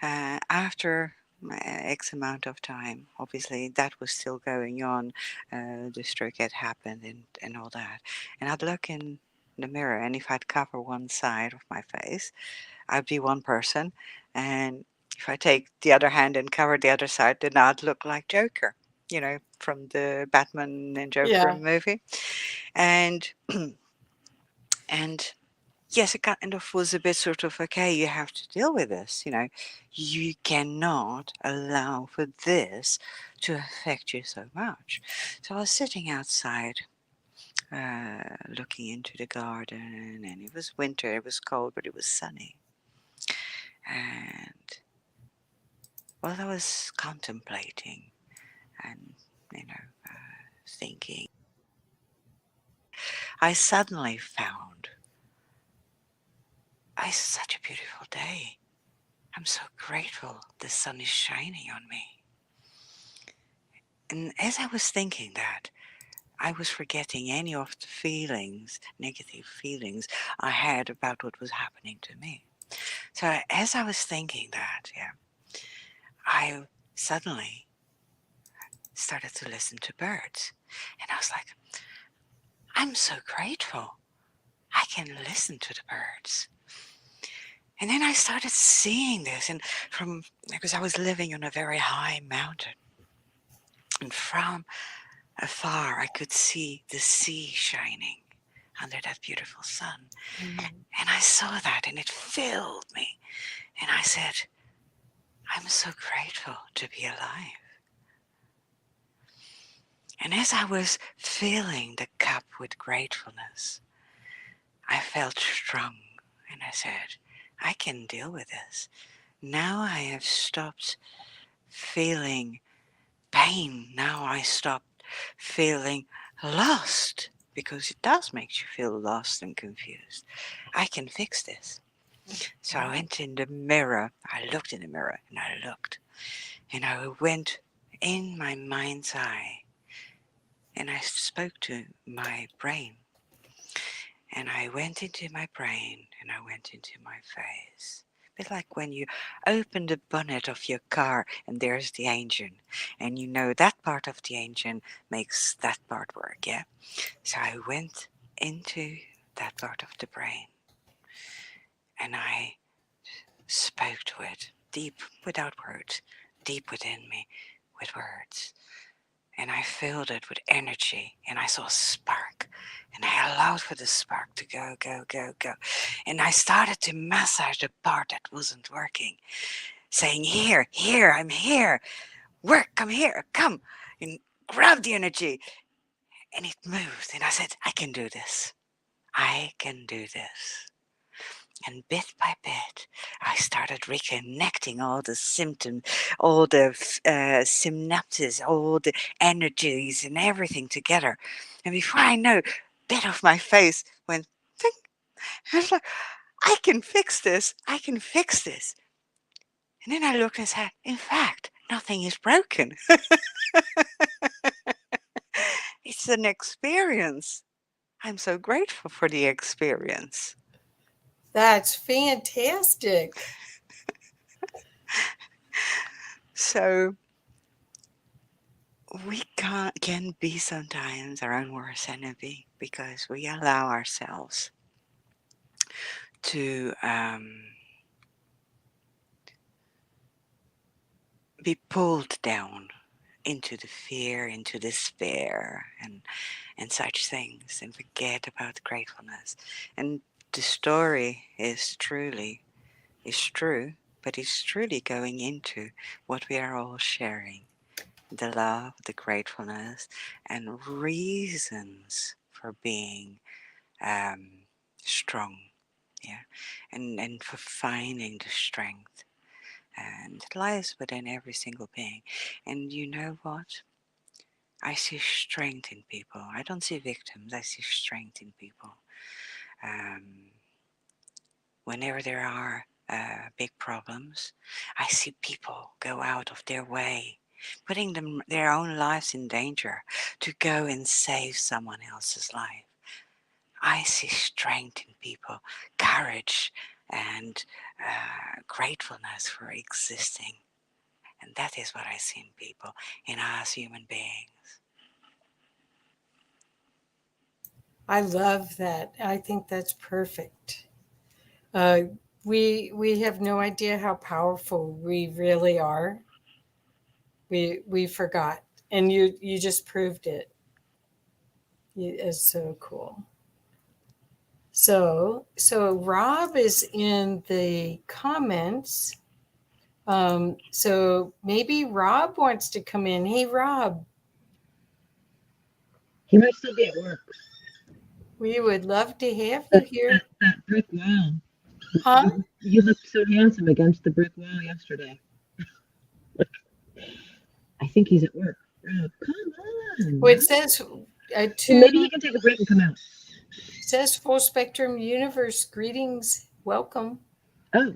After X amount of time. Obviously, that was still going on. The stroke had happened and all that. And I'd look in the mirror, and if I'd cover one side of my face, I'd be one person. And if I take the other hand and cover the other side, then I'd look like Joker, from the Batman and Joker Yeah. movie. And and yes, it kind of was a bit sort of, okay, you have to deal with this, you cannot allow for this to affect you so much. So I was sitting outside, looking into the garden, and it was winter, it was cold, but it was sunny. And well, I was contemplating and, thinking. I suddenly found, it's such a beautiful day. I'm so grateful the sun is shining on me. And as I was thinking that, I was forgetting any of the feelings, negative feelings I had about what was happening to me. So as I was thinking that, I suddenly started to listen to birds. And I was like, I'm so grateful I can listen to the birds. And then I started seeing this, and because I was living on a very high mountain, and from afar I could see the sea shining under that beautiful sun. And I saw that, and it filled me. And I said, I'm so grateful to be alive. And as I was filling the cup with gratefulness, I felt strong, and I said, I can deal with this. Now I have stopped feeling pain. Now I stopped feeling lost, because it does make you feel lost and confused. I can fix this. So I went in the mirror. I looked in the mirror, and I looked. And I went in my mind's eye, and I spoke to my brain. And I went into my brain, and I went into my face. A bit like when you open the bonnet of your car and there's the engine, and that part of the engine makes that part work, yeah? So I went into that part of the brain, and I spoke to it deep, without words, deep within me with words. And I filled it with energy, and I saw a spark, and I allowed for the spark to go, go, go, go. And I started to massage the part that wasn't working, saying, here, I'm here. Work, come here, come. And grab the energy. And it moved, and I said, I can do this. I can do this. And bit by bit, I started reconnecting all the symptoms, all the synapses, all the energies and everything together. And before I know, a bit of my face went, ting. I was like, I can fix this. I can fix this. And then I looked and said, in fact, nothing is broken. It's an experience. I'm so grateful for the experience. That's fantastic. So we can be sometimes our own worst enemy, because we allow ourselves to be pulled down into the fear, into despair, and such things, and forget about gratefulness. And the story is true, but it's truly going into what we are all sharing: the love, the gratefulness, and reasons for being strong, and for finding the strength. And it lies within every single being. And you know what? I see strength in people. I don't see victims. I see strength in people. Whenever there are big problems, I see people go out of their way, putting their own lives in danger to go and save someone else's life. I see strength in people, courage, and gratefulness for existing. And that is what I see in people, in us human beings. I love that. I think that's perfect. We have no idea how powerful we really are. We forgot, and you just proved it. It's so cool. So Rob is in the comments. So maybe Rob wants to come in. Hey, Rob. He might still be at work. We would love to have you here. That brick wall. Huh? You looked so handsome against the brick wall yesterday. I think he's at work. Rob, come on. Well, it says maybe he can take a break and come out. It says Full Spectrum Universe greetings, welcome. Oh.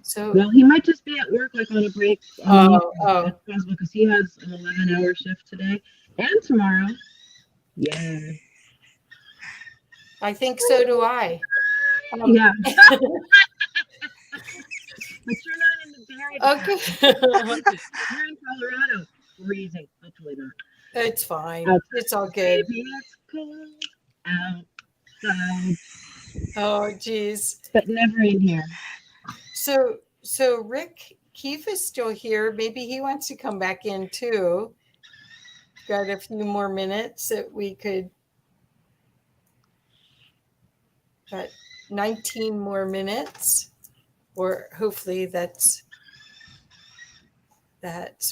So well, he might just be at work, like on a break. That's possible because he has an 11-hour shift today and tomorrow. Yeah. I think so do I. Yeah. But you're not in the Bay Area. Okay. You're in Colorado. Freezing. Hopefully not. It's fine. Outside. It's all good. Maybe it's cold outside. Oh, geez. But never in here. So Rick Keefe is still here. Maybe he wants to come back in too. Got a few more minutes that we could. Got 19 more minutes, or hopefully that's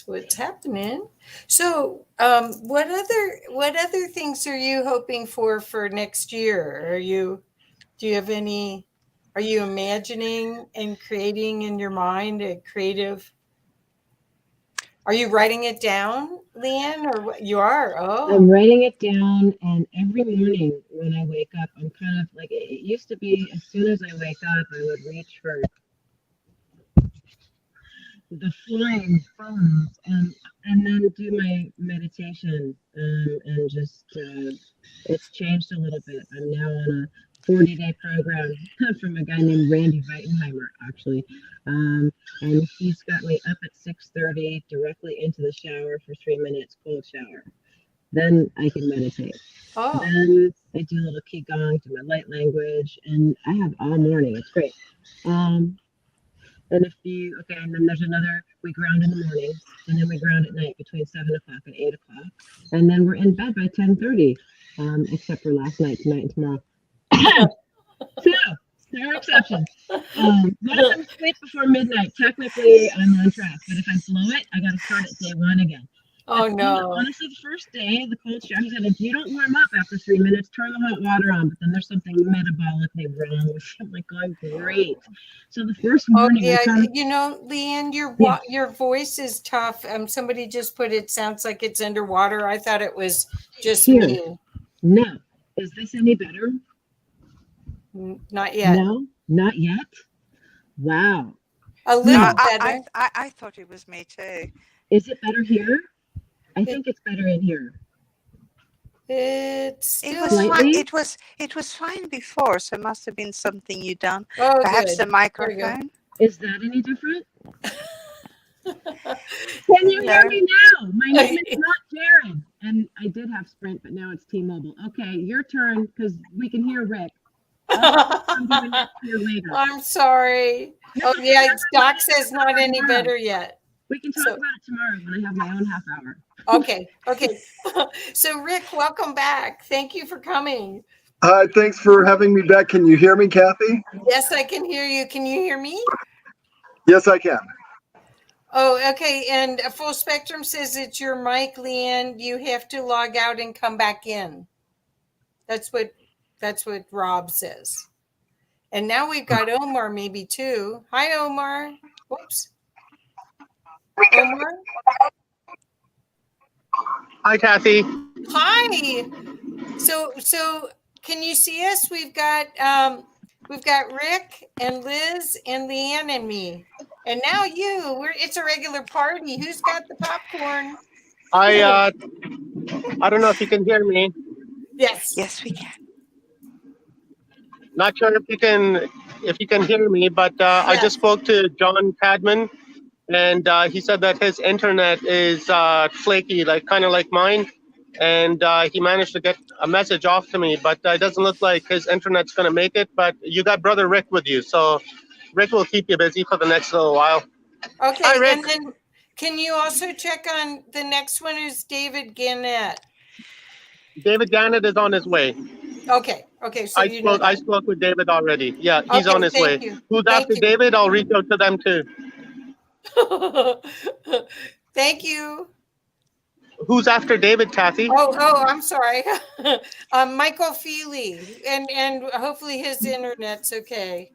what's happening. So, what other things are you hoping for next year? Do you have any? Are you imagining and creating in your mind a creative? Are you writing it down, Leanne, or what? You are? Oh, I'm writing it down, and every morning when I wake up, I'm kind of like, it used to be as soon as I wake up, I would reach for the flying phones and then do my meditation, and just it's changed a little bit. I'm now on a 40-day program from a guy named Randy Weitenheimer, actually. And he's got me up at 6:30 directly into the shower for 3 minutes, cold shower. Then I can meditate. Oh. Then I do a little qigong, do my light language, and I have all morning. It's great. And and then there's another, we ground in the morning, and then we ground at night between 7 o'clock and 8 o'clock. And then we're in bed by 10:30, except for last night, tonight, and tomorrow. So, there are exceptions. One of them sleep before midnight. Technically, I'm on track, but if I blow it, I got to start at day one again. Oh, no. Honestly, the first day, the cold shower, he said, if you don't warm up after 3 minutes, turn the hot water on. But then there's something metabolically wrong with you. I'm like, going great. So the first morning. Oh, yeah. You know, Leanne, your voice is tough. Somebody just put it sounds like it's underwater. I thought it was just me. No. Is this any better? Not yet. No, not yet. Wow. A little better. I thought it was me too. Is it better here? I think it's better in here. It was fine before, so it must have been something you done. Oh, perhaps good. the microphone. Is that any different? Can you hear me now? My name is not Jared, and I did have Sprint, but now it's T-Mobile. Okay, your turn, because we can hear Rick. I'm doing that here later. I'm sorry. Oh, yeah, Doc says not any better yet. We can talk about it tomorrow when I have my own half hour. Okay. So, Rick, welcome back. Thank you for coming. Hi, thanks for having me back. Can you hear me, Kathy? Yes, I can hear you. Can you hear me? Yes, I can. Oh, okay. And Full Spectrum says it's your mic, Leanne. You have to log out and come back in. That's what Rob says. And now we've got Omar maybe too. Hi, Omar. Whoops. Omar? Hi, Kathy. Hi. So can you see us? We've got Rick and Liz and Leanne and me. And now you. It's a regular party. Who's got the popcorn? I don't know if you can hear me. Yes. Yes, we can. Not sure if you can hear me, but I just spoke to John Cadman, and he said that his internet is flaky, like kind of like mine. And he managed to get a message off to me, but it doesn't look like his internet's going to make it. But you got brother Rick with you, so Rick will keep you busy for the next little while. Okay, Hi, Rick. and then can you also check on the next one is David Gannett? David Gannett is on his way. Okay, so you know I that. spoke with David already. Yeah, he's Okay, on his way. thank you. Who's Thank after you. David? I'll reach out to them too. Thank you. Who's after David, Kathy? Oh, I'm sorry. Michael Feely, and hopefully his internet's okay.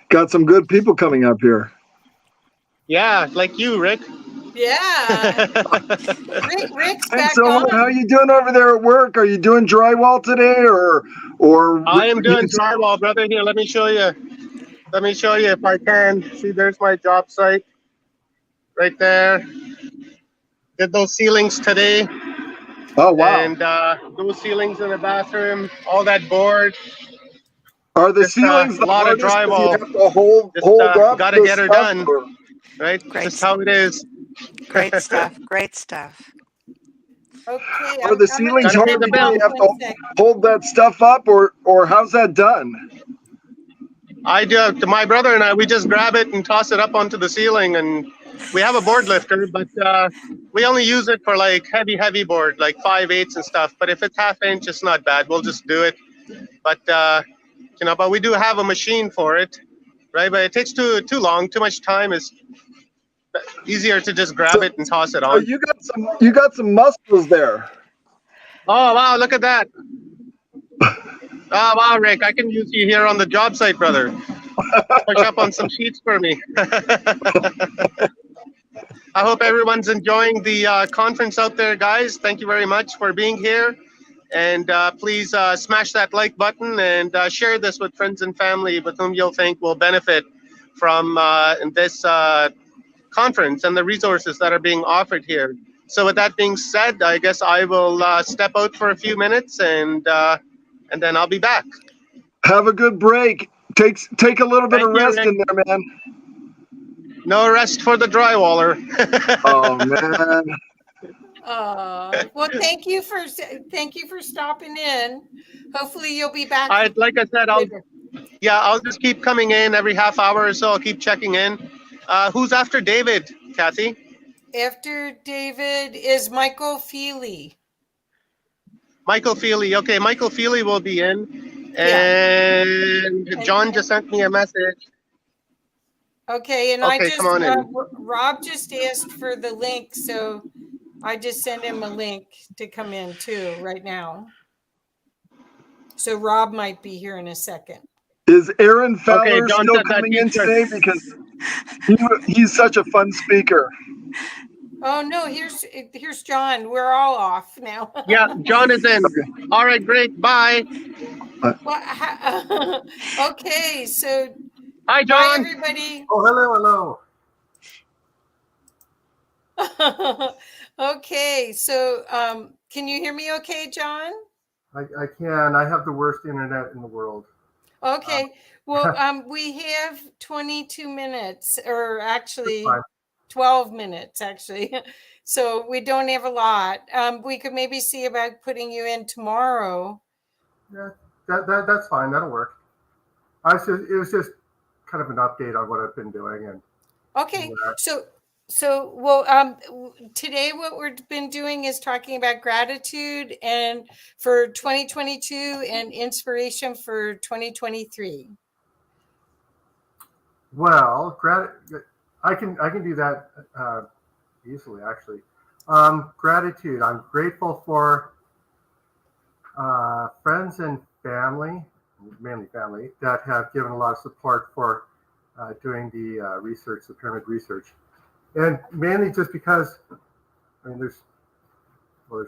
Got some good people coming up here. Yeah, like you, Rick. Yeah. Rick's Hey, back so on. how are you doing over there at work? Are you doing drywall today, or? I am doing drywall, brother. Here, let me show you. Let me show you if I can. See, there's my job site right there. Did those ceilings today. Oh, wow. And those ceilings in the bathroom, all that board. Are the Just, ceilings a lot of hardest 'cause you drywall. have to hold up Got to the get her stuff, done, or? right? Great Just how it is. Great stuff. Great stuff. Okay. Are the I'm gonna ceilings Gotta pay hard the because bill. you have to hold that stuff up, or how's that done? I do. My brother and I, we just grab it and toss it up onto the ceiling, and we have a board lifter, but we only use it for like heavy board, like 5/8 and stuff. But if it's 1/2 inch, it's not bad. We'll just do it. But but we do have a machine for it, right? But it takes too long. Too much time. Is easier to just grab it and toss it So on. you got some muscles there. Oh wow! Look at that. Oh wow, Rick! I can use you here on the job site, brother. Push up on some sheets for me. I hope everyone's enjoying the conference out there, guys. Thank you very much for being here. And please smash that like button and share this with friends and family with whom you'll think will benefit from this conference and the resources that are being offered here. So with that being said, I guess I will step out for a few minutes and then I'll be back. Have a good break. Take a little bit of Thank you, rest Rick. in there, man. No rest for the drywaller. Oh man. Well, thank you for stopping in. Hopefully you'll be back. Like I said, I'll just keep coming in every half hour or so. I'll keep checking in. Who's after David, Kathy? After David is Michael Feely. Michael Feely. Okay, Michael Feely will be in. And John just sent me a message. Okay, and Okay, come on in. Rob just asked for the link, so I just sent him a link to come in too right now. So Rob might be here in a second. Is Aaron Fowler Okay, John still said that coming in he's today? Because he's such a fun speaker. Oh no, here's John. We're all off now. Yeah, John is in. All right, great. Bye. Well, okay, so hi, John. Bye, everybody. Oh, hello. Okay, so can you hear me okay, John? I can. I have the worst internet in the world. Okay, well, we have 22 minutes, or actually 12 minutes, actually. So we don't have a lot. We could maybe see about putting you in tomorrow. Yeah, that's fine. That'll work. It was just kind of an update on what I've been doing. And okay, today what we've been doing is talking about gratitude and for 2022 and inspiration for 2023. Well, I can do that easily, actually. Gratitude. I'm grateful for friends and family, mainly family, that have given a lot of support for doing the research, the pyramid research. And mainly just because, I mean, there's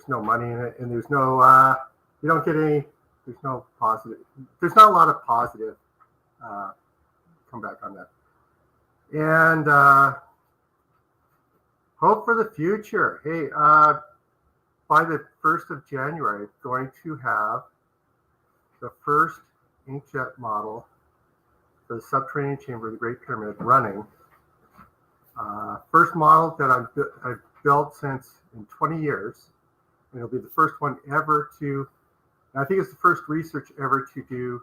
no money in it, and there's no, you don't get any, there's no positive, there's not a lot of positive comeback on that. And hope for the future. Hey, by the 1st of January, going to have the first inkjet model, for the subterranean chamber of the Great Pyramid running. First model that I've built since in 20 years. And it'll be the first one ever to, I think it's the first research ever to do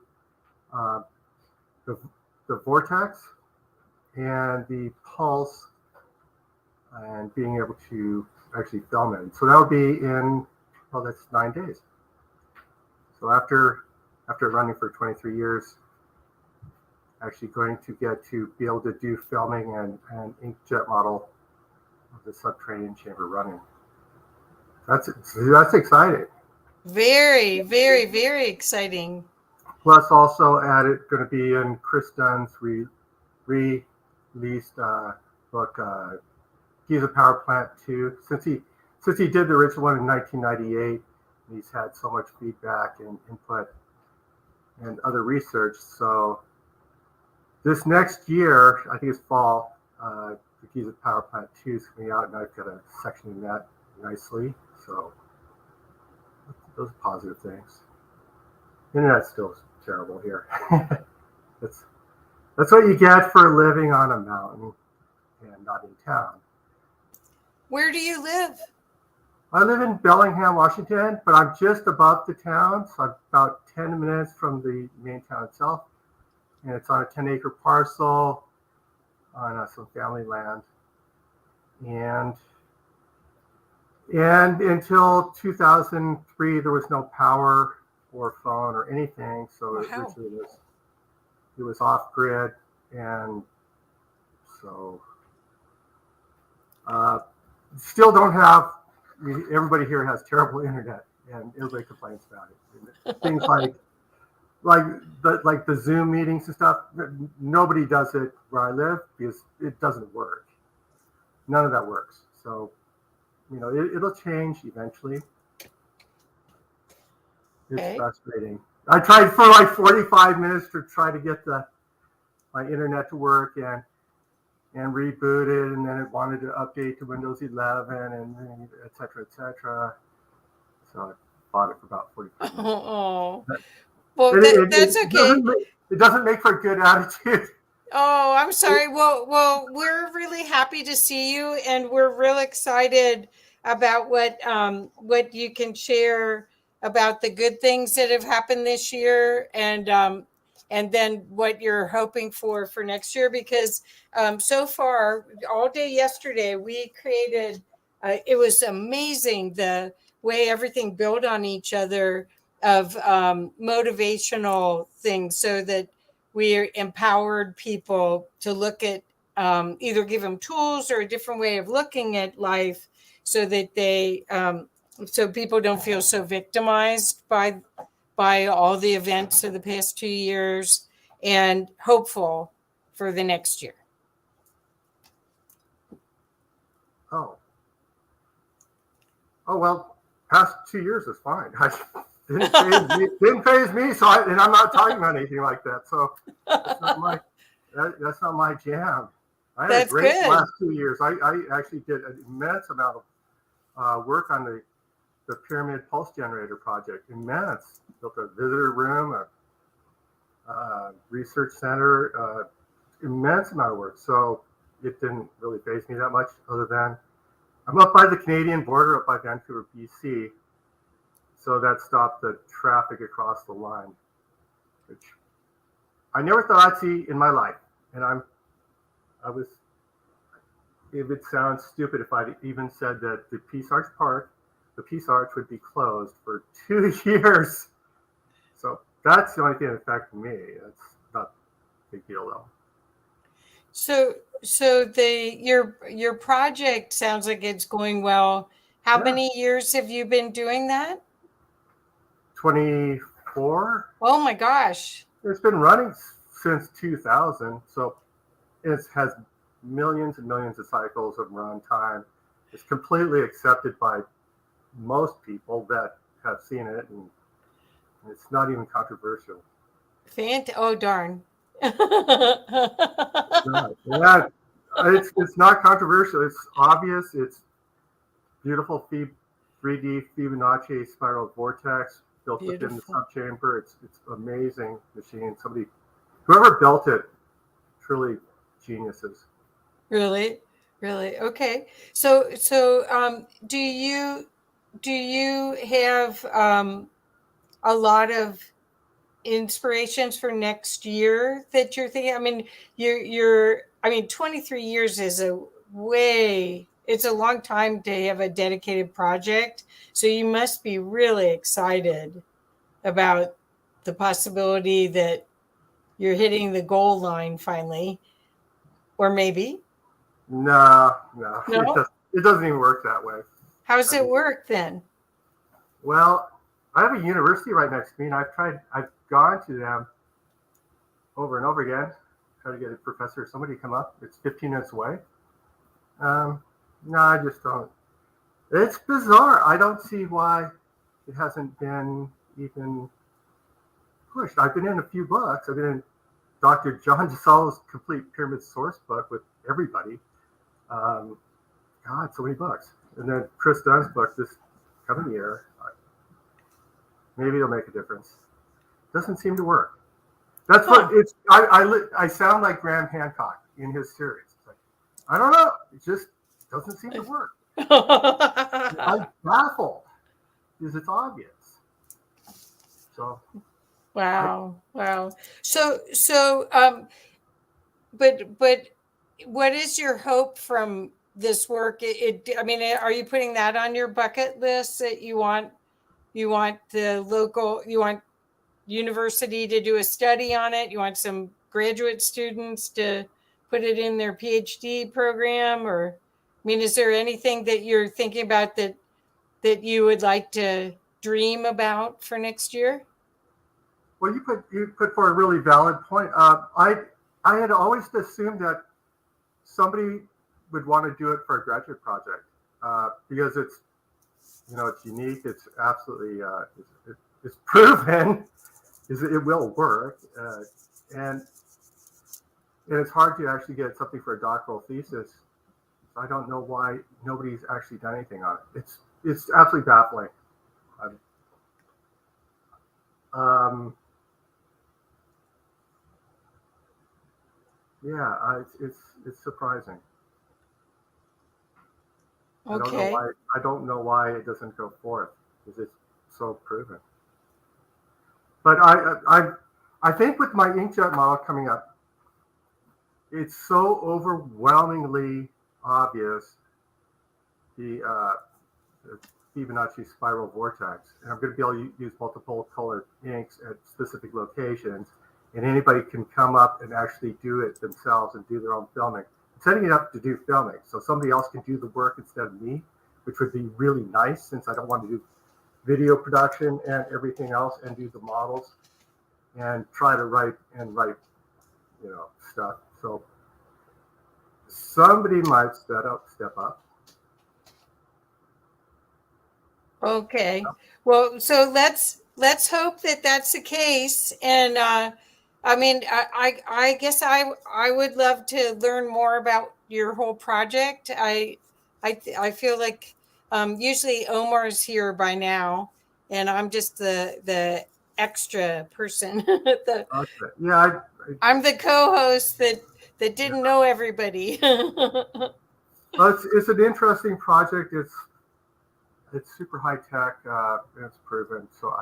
the vortex and the pulse and being able to actually film it. So that would be in, well, that's 9 days. So after running for 23 years, actually going to get to be able to do filming and inkjet model of the subterranean chamber running. That's exciting. Very, very, very exciting. Plus, also added, going to be in Chris Dunn's released book, Giza Power Plant 2. Since he did the original one in 1998, he's had so much feedback and input and other research. So this next year, I think it's fall, the Giza Power Plant 2 is coming out, and I've got a section in that nicely. So those are positive things. Internet's still terrible here. That's what you get for living on a mountain and not in town. Where do you live? I live in Bellingham, Washington, but I'm just above the town, so I'm about 10 minutes from the main town itself. And it's on a 10-acre parcel on some family land. And until 2003, there was no power or phone or anything, so it was off grid, and so still don't have. Everybody here has terrible internet, and everybody complains about it. Things like the Zoom meetings and stuff. Nobody does it where I live because it doesn't work. None of that works. So, it'll change eventually. It's frustrating. I tried for like 45 minutes to try to get my internet to work and reboot it, and then it wanted to update to Windows 11 and et cetera. So I bought it for about 45 minutes. Oh, well, that's okay. It doesn't make for a good attitude. Oh, I'm sorry. Well, we're really happy to see you, and we're real excited about what you can share about the good things that have happened this year, and then what you're hoping for next year. Because so far, all day yesterday, we created. It was amazing the way everything built on each other of motivational things, so that we empowered people to look at either give them tools or a different way of looking at life, so that they so people don't feel so victimized by all the events of the past 2 years, and hopeful for the next year. Oh well, past 2 years is fine. Didn't phase me. So and I'm not talking about anything like that. So that's not my jam. I had a great last 2 years. I actually did an immense amount of work on the Pyramid Pulse Generator project. Immense. Built a visitor room, a research center, immense amount of work. So it didn't really faze me that much, other than I'm up by the Canadian border, up by Vancouver, BC. So that stopped the traffic across the line, which I never thought I'd see in my life. And it would sound stupid if I even said that the Peace Arch would be closed for 2 years. So that's the only thing that affected me. It's not a big deal though. So your project sounds like it's going well. How many years have you been doing that? 24. Oh my gosh. It's been running since 2000. So it has millions and millions of cycles of run time. It's completely accepted by most people that have seen it, and it's not even controversial. Oh darn. Yeah, it's not controversial. It's obvious. It's beautiful 3D Fibonacci spiral vortex built within the subchamber. It's amazing machine. Whoever built it truly geniuses. Really? Okay. So do you have a lot of inspirations for next year that you're thinking? I mean, I mean, 23 years is it's a long time to have a dedicated project. So you must be really excited about the possibility that you're hitting the goal line finally, or maybe. No, No? it doesn't even work that way. How does it work then? Well, I have a university right next to me, and I've gone to them over and over again, try to get a professor or somebody to come up. It's 15 minutes away. No, I just don't. It's bizarre. I don't see why it hasn't been even pushed. I've been in a few books. I've been in Dr. John DeSallo's complete pyramid source book with everybody. God, so many books. And then Chris Dunn's book this coming year. Maybe it'll make a difference. Doesn't seem to work. That's what it's. I sound like Graham Hancock in his series. It's like, I don't know. It just doesn't seem to work. I'm baffled because it's obvious. So. Wow. So, but what is your hope from this work? I mean, are you putting that on your bucket list that you want university to do a study on it? You want some graduate students to put it in their PhD program? Or, I mean, is there anything that you're thinking about that you would like to dream about for next year? Well, you put forward a really valid point. I had always assumed that somebody would want to do it for a graduate project because it's unique. It's absolutely it's proven it will work, and it's hard to actually get something for a doctoral thesis. I don't know why nobody's actually done anything on it. It's absolutely baffling. Yeah, it's surprising. Okay. I don't know why it doesn't go forth because it's so proven. But I think with my inkjet model coming up, it's so overwhelmingly obvious the Fibonacci spiral vortex, and I'm going to be able to use multiple colored inks at specific locations. And anybody can come up and actually do it themselves and do their own filming. I'm setting it up to do filming, so somebody else can do the work instead of me, which would be really nice since I don't want to do video production and everything else and do the models and try to write stuff. So somebody might step up. Okay. Well, so let's hope that that's the case. And I mean, I guess I would love to learn more about your whole project. I feel like usually Omar's here by now, and I'm just the extra person. Okay. Yeah. I'm the co-host that didn't know everybody. Well, it's an interesting project. It's super high tech and it's proven. So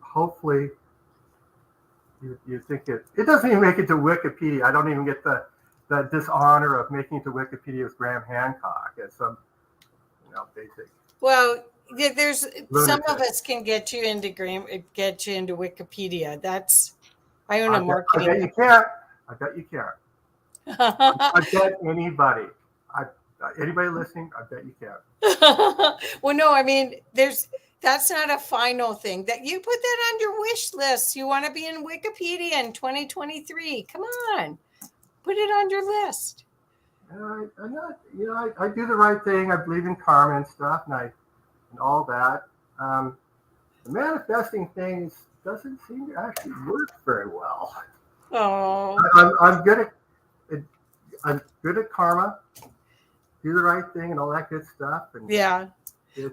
hopefully you think it doesn't even make it to Wikipedia. I don't even get the dishonor of making it to Wikipedia with Graham Hancock as some basic. Well, there's lunatic. Some of us can get you into Wikipedia. I own a marketing. I bet you can't. I bet anybody. Anybody listening, I bet you can't. Well, no, I mean, that's not a final thing. That you put that on your wish list. You want to be in Wikipedia in 2023. Come on, put it on your list. I'm not, I do the right thing. I believe in karma and stuff, and all that. The manifesting things doesn't seem to actually work very well. Oh, I'm good at karma. Do the right thing and all that good stuff. And yeah.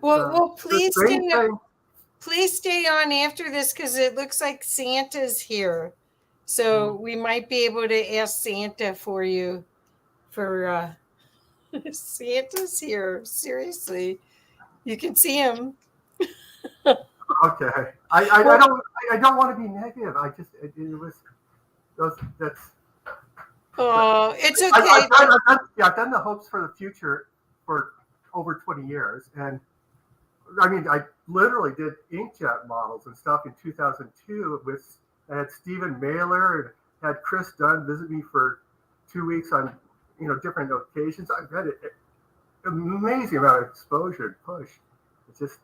Well, please stay on after this because it looks like Santa's here. So we might be able to ask Santa for you for Santa's here. Seriously. You can see him. Okay. I don't want to be negative. I just it was that's. Oh, it's okay. I've done the hopes for the future for over 20 years, and I mean I literally did inkjet models and stuff in 2002 with I had Stephen Mailer and had Chris Dunn visit me for 2 weeks on different occasions. I've had an amazing amount of exposure and push. It's just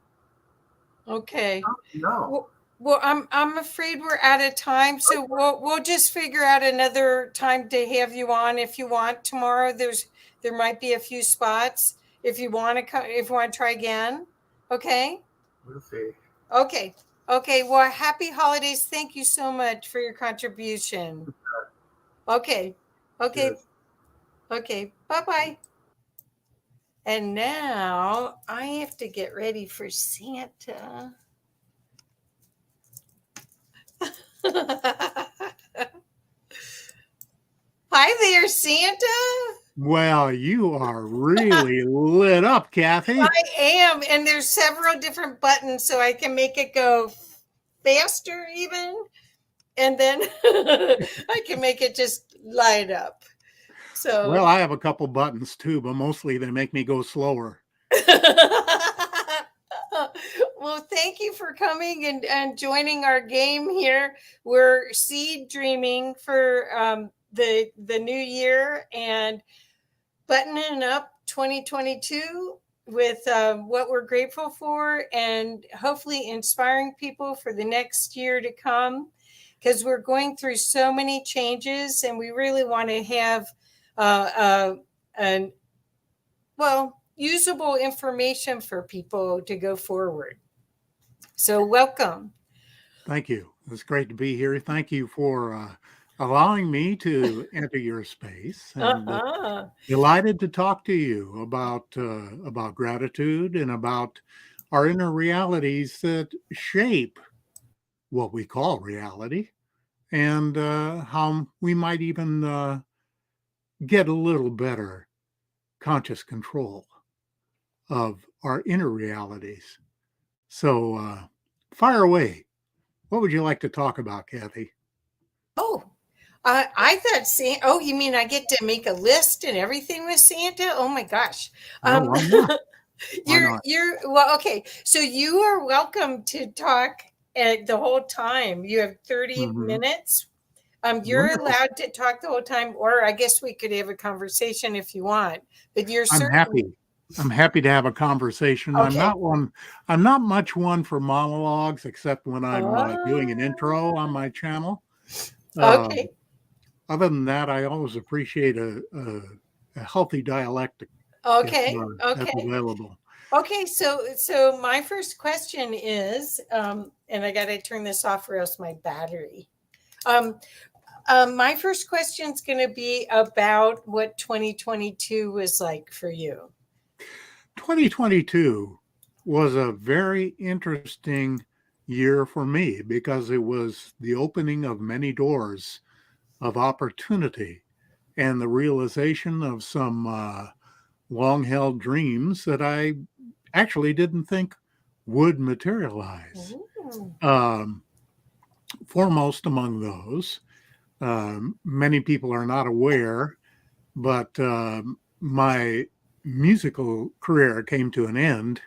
okay. No. Well, I'm afraid we're out of time, so we'll just figure out another time to have you on if you want tomorrow. There might be a few spots if you want to try again. Okay. We'll see. Okay. Okay. Well, happy holidays. Thank you so much for your contribution. Okay. Okay. Yes. Okay. Bye-bye. And now I have to get ready for Santa. Hi there, Santa. Well, you are really lit up, Kathy. I am, and there's several different buttons, so I can make it go faster even, and then I can make it just light up. So Well, I have a couple buttons too, but mostly they make me go slower. well, thank you for coming and joining our game here. We're seed dreaming for the new year and buttoning up 2022 with what we're grateful for and hopefully inspiring people for the next year to come, because we're going through so many changes and we really want to have usable information for people to go forward. So welcome. Thank you. It's great to be here. Thank you for allowing me to enter your space. And delighted to talk to you about gratitude and about our inner realities that shape what we call reality, and how we might even get a little better conscious control of our inner realities. So fire away. What would you like to talk about, Kathy? Oh, I thought Santa. Oh, you mean I get to make a list and everything with Santa? Oh my gosh. Well, why not? You're well, okay. So you are welcome to talk the whole time. You have 30 minutes. You're Wonderful. allowed to talk the whole time, or I guess we could have a conversation if you want. But you're I'm certainly happy to have a conversation. Okay. I'm not much one for monologues, except when I'm doing an intro on my channel. Okay. Other than that, I always appreciate a healthy dialectic. Okay. That's available. Okay, so my first question is, and I got to turn this off or else my battery. My first question is going to be about what 2022 was like for you. 2022 was a very interesting year for me because it was the opening of many doors of opportunity and the realization of some long-held dreams that I actually didn't think would materialize. Foremost among those, many people are not aware, but my musical career came to an end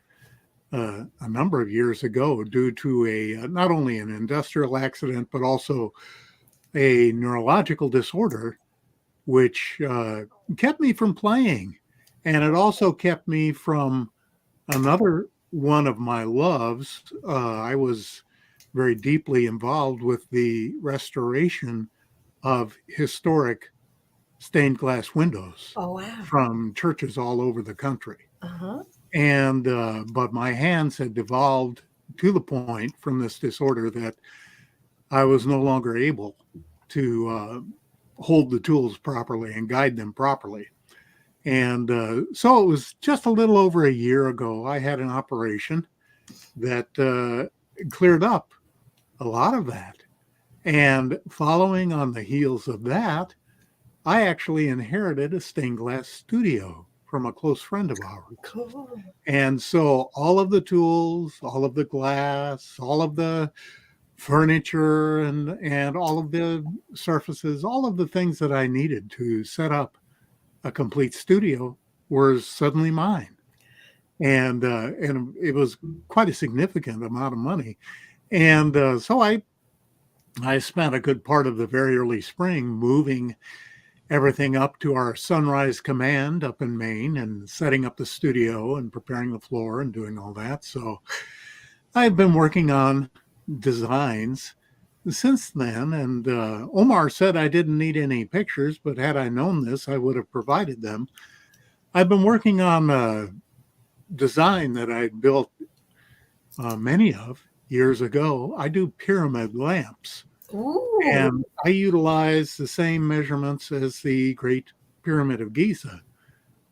a number of years ago due to not only an industrial accident, but also a neurological disorder, which kept me from playing. And it also kept me from another one of my loves. I was very deeply involved with the restoration of historic stained glass windows from churches all over the country. And but my hands had devolved to the point from this disorder that I was no longer able to hold the tools properly and guide them properly. And so it was just a little over a year ago, I had an operation that cleared up a lot of that. And following on the heels of that, I actually inherited a stained glass studio from a close friend of ours. Cool. And so all of the tools, all of the glass, all of the furniture, and all of the surfaces, all of the things that I needed to set up a complete studio were suddenly mine. And it was quite a significant amount of money. And so I spent a good part of the very early spring moving everything up to our Sunrise Command up in Maine and setting up the studio and preparing the floor and doing all that. So I've been working on designs since then. And Omar said I didn't need any pictures, but had I known this, I would have provided them. I've been working on a design that I built many of years ago. I do pyramid lamps. Ooh. And I utilize the same measurements as the Great Pyramid of Giza,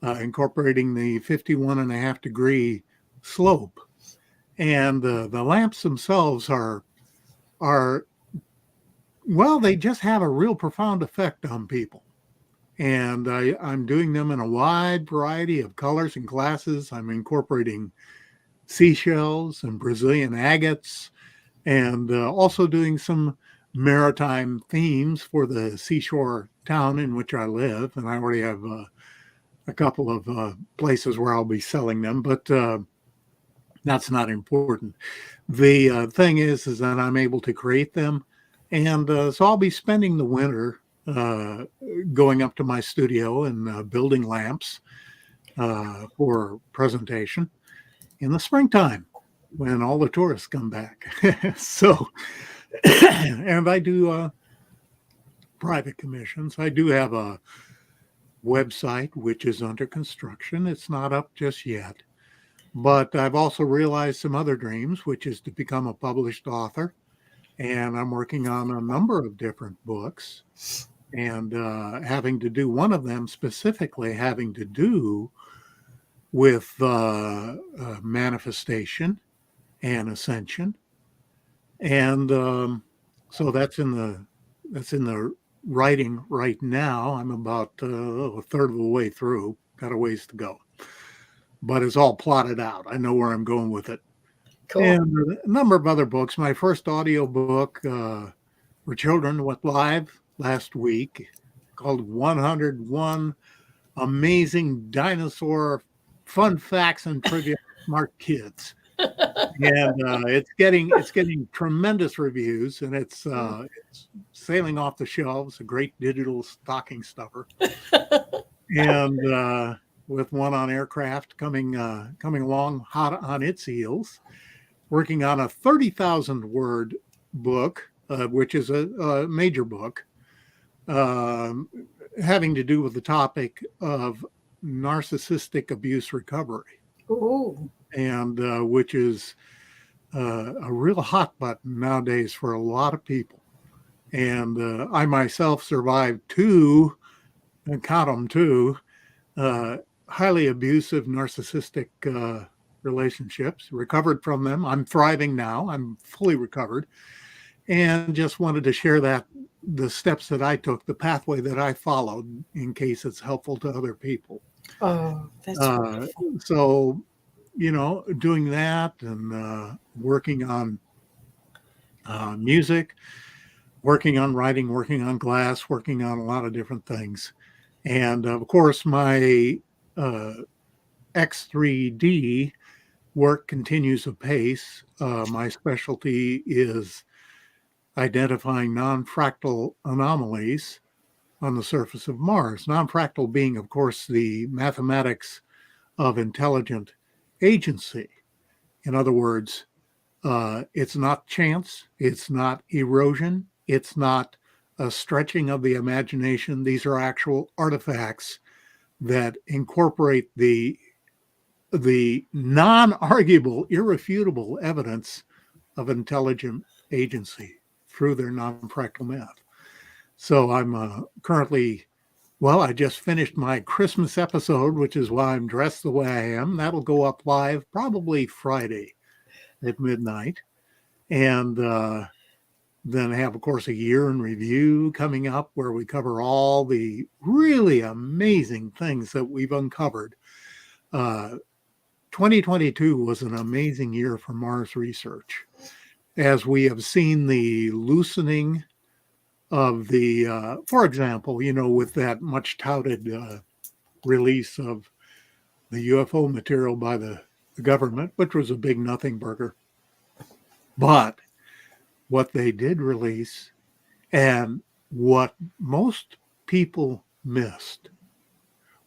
incorporating the 51.5 degree slope. And the lamps themselves are, well, they just have a real profound effect on people. And I'm doing them in a wide variety of colors and glasses. I'm incorporating seashells and Brazilian agates, and also doing some maritime themes for the seashore town in which I live. And I already have a couple of places where I'll be selling them, but that's not important. The thing is that I'm able to create them. And so I'll be spending the winter going up to my studio and building lamps for presentation in the springtime when all the tourists come back. So, and I do private commissions. I do have a website which is under construction. It's not up just yet, but I've also realized some other dreams, which is to become a published author. And I'm working on a number of different books, and having to do one of them specifically having to do with manifestation and ascension. And so that's in the writing right now. I'm about a third of the way through, got a ways to go, but it's all plotted out. I know where I'm going with it. Cool. And a number of other books. My first audio book for children went live last week, called 101 Amazing Dinosaur Fun Facts and Trivia for Smart Kids. And it's getting tremendous reviews, and it's sailing off the shelves. A great digital stocking stuffer, and with one on aircraft coming along hot on its heels. Working on a 30,000 word book, which is a major book, having to do with the topic of narcissistic abuse recovery. Ooh. And which is a real hot button nowadays for a lot of people. And I myself survived two, and count them two, highly abusive narcissistic relationships, recovered from them. I'm thriving now. I'm fully recovered, and just wanted to share the steps that I took, the pathway that I followed, in case it's helpful to other people. Oh, that's wonderful. So, doing that and working on music, working on writing, working on glass, working on a lot of different things. And of course, my X3D work continues apace. My specialty is identifying non-fractal anomalies on the surface of Mars. Non-fractal being, of course, the mathematics of intelligent agency. In other words, it's not chance, it's not erosion, it's not a stretching of the imagination. These are actual artifacts that incorporate the non-arguable, irrefutable evidence of intelligent agency through their non-fractal math. So I'm currently, I just finished my Christmas episode, which is why I'm dressed the way I am. That'll go up live probably Friday at midnight. And then have, of course, a year in review coming up where we cover all the really amazing things that we've uncovered. 2022 was an amazing year for Mars research, as we have seen the loosening of the, for example, with that much touted release of the UFO material by the government, which was a big nothing burger. But what they did release, and what most people missed,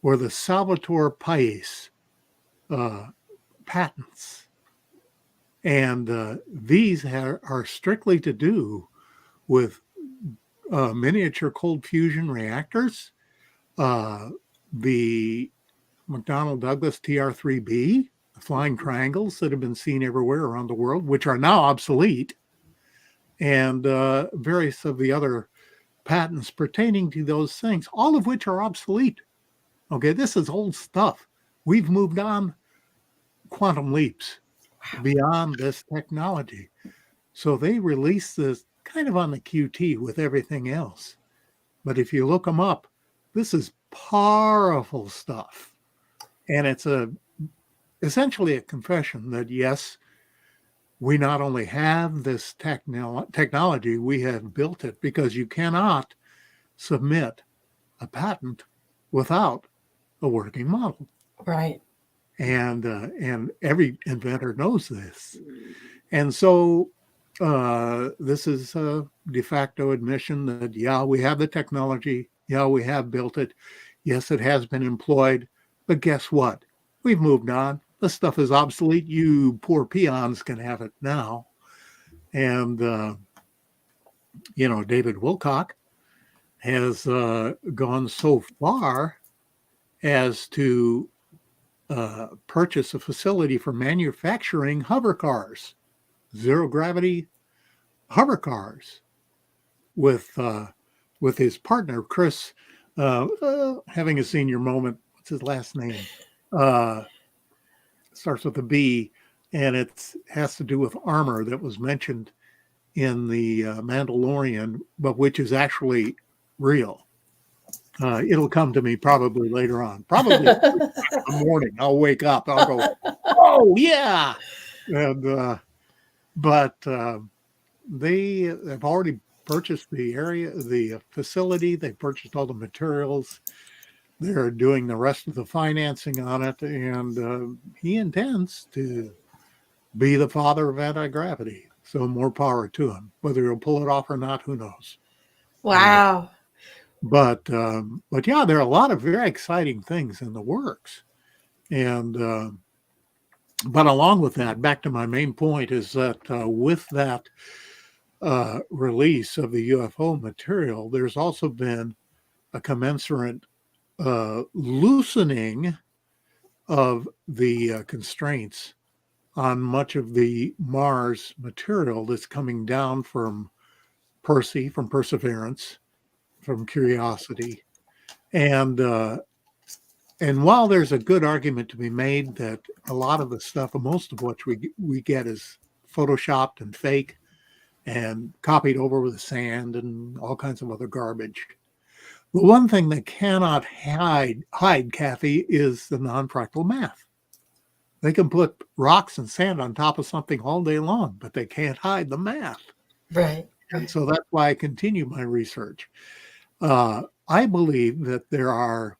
were the Salvatore Pais patents. And these are strictly to do with miniature cold fusion reactors, the McDonnell Douglas TR-3B, the flying triangles that have been seen everywhere around the world, which are now obsolete, and various of the other patents pertaining to those things, all of which are obsolete. Okay, this is old stuff. We've moved on quantum leaps beyond this technology. So they released this kind of on the QT with everything else. But if you look them up, this is powerful stuff. And it's essentially a confession that, yes, we not only have this technology, we have built it, because you cannot submit a patent without a working model. Right. And every inventor knows this. And so this is a de facto admission that, yeah, we have the technology. Yeah, we have built it. Yes, it has been employed. But guess what? We've moved on. This stuff is obsolete. You poor peons can have it now. And, David Wilcock has gone so far as to purchase a facility for manufacturing hover cars, zero gravity hover cars, with his partner Chris, having a senior moment. What's his last name? Starts with a B, and it has to do with armor that was mentioned in the Mandalorian, but which is actually real. It'll come to me probably later on. Probably in the morning. I'll wake up. I'll go, oh yeah. And but they have already purchased the area, the facility. They purchased all the materials. They're doing the rest of the financing on it, and he intends to be the father of anti-gravity. So more power to him. Whether he'll pull it off or not, who knows? Wow. But yeah, there are a lot of very exciting things in the works. And but along with that, back to my main point, is that with that release of the UFO material, there's also been a commensurate loosening of the constraints on much of the Mars material that's coming down from Percy, from Perseverance, from Curiosity. And while there's a good argument to be made that a lot of the stuff, most of what we get is photoshopped and fake and copied over with sand and all kinds of other garbage, the one thing they cannot hide, Kathy, is the non-fractal math. They can put rocks and sand on top of something all day long, but they can't hide the math. Right. And so that's why I continue my research. I believe that there are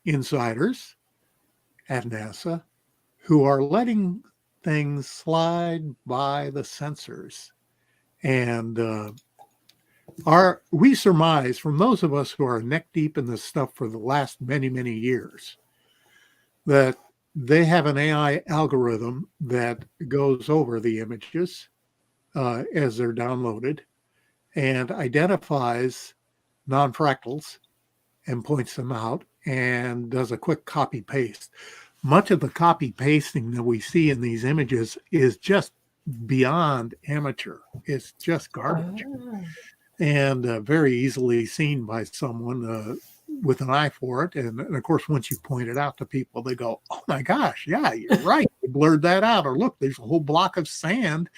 insiders at NASA who are letting things slide by the censors. And we surmise from those of us who are neck deep in this stuff for the last many, many years, that they have an AI algorithm that goes over the images as they're downloaded and identifies non-fractals and points them out and does a quick copy paste. Much of the copy pasting that we see in these images is just beyond amateur. It's just garbage. And very easily seen by someone with an eye for it. And of course, once you point it out to people, they go, oh my gosh, yeah, you're right. They blurred that out. Or look, there's a whole block of sand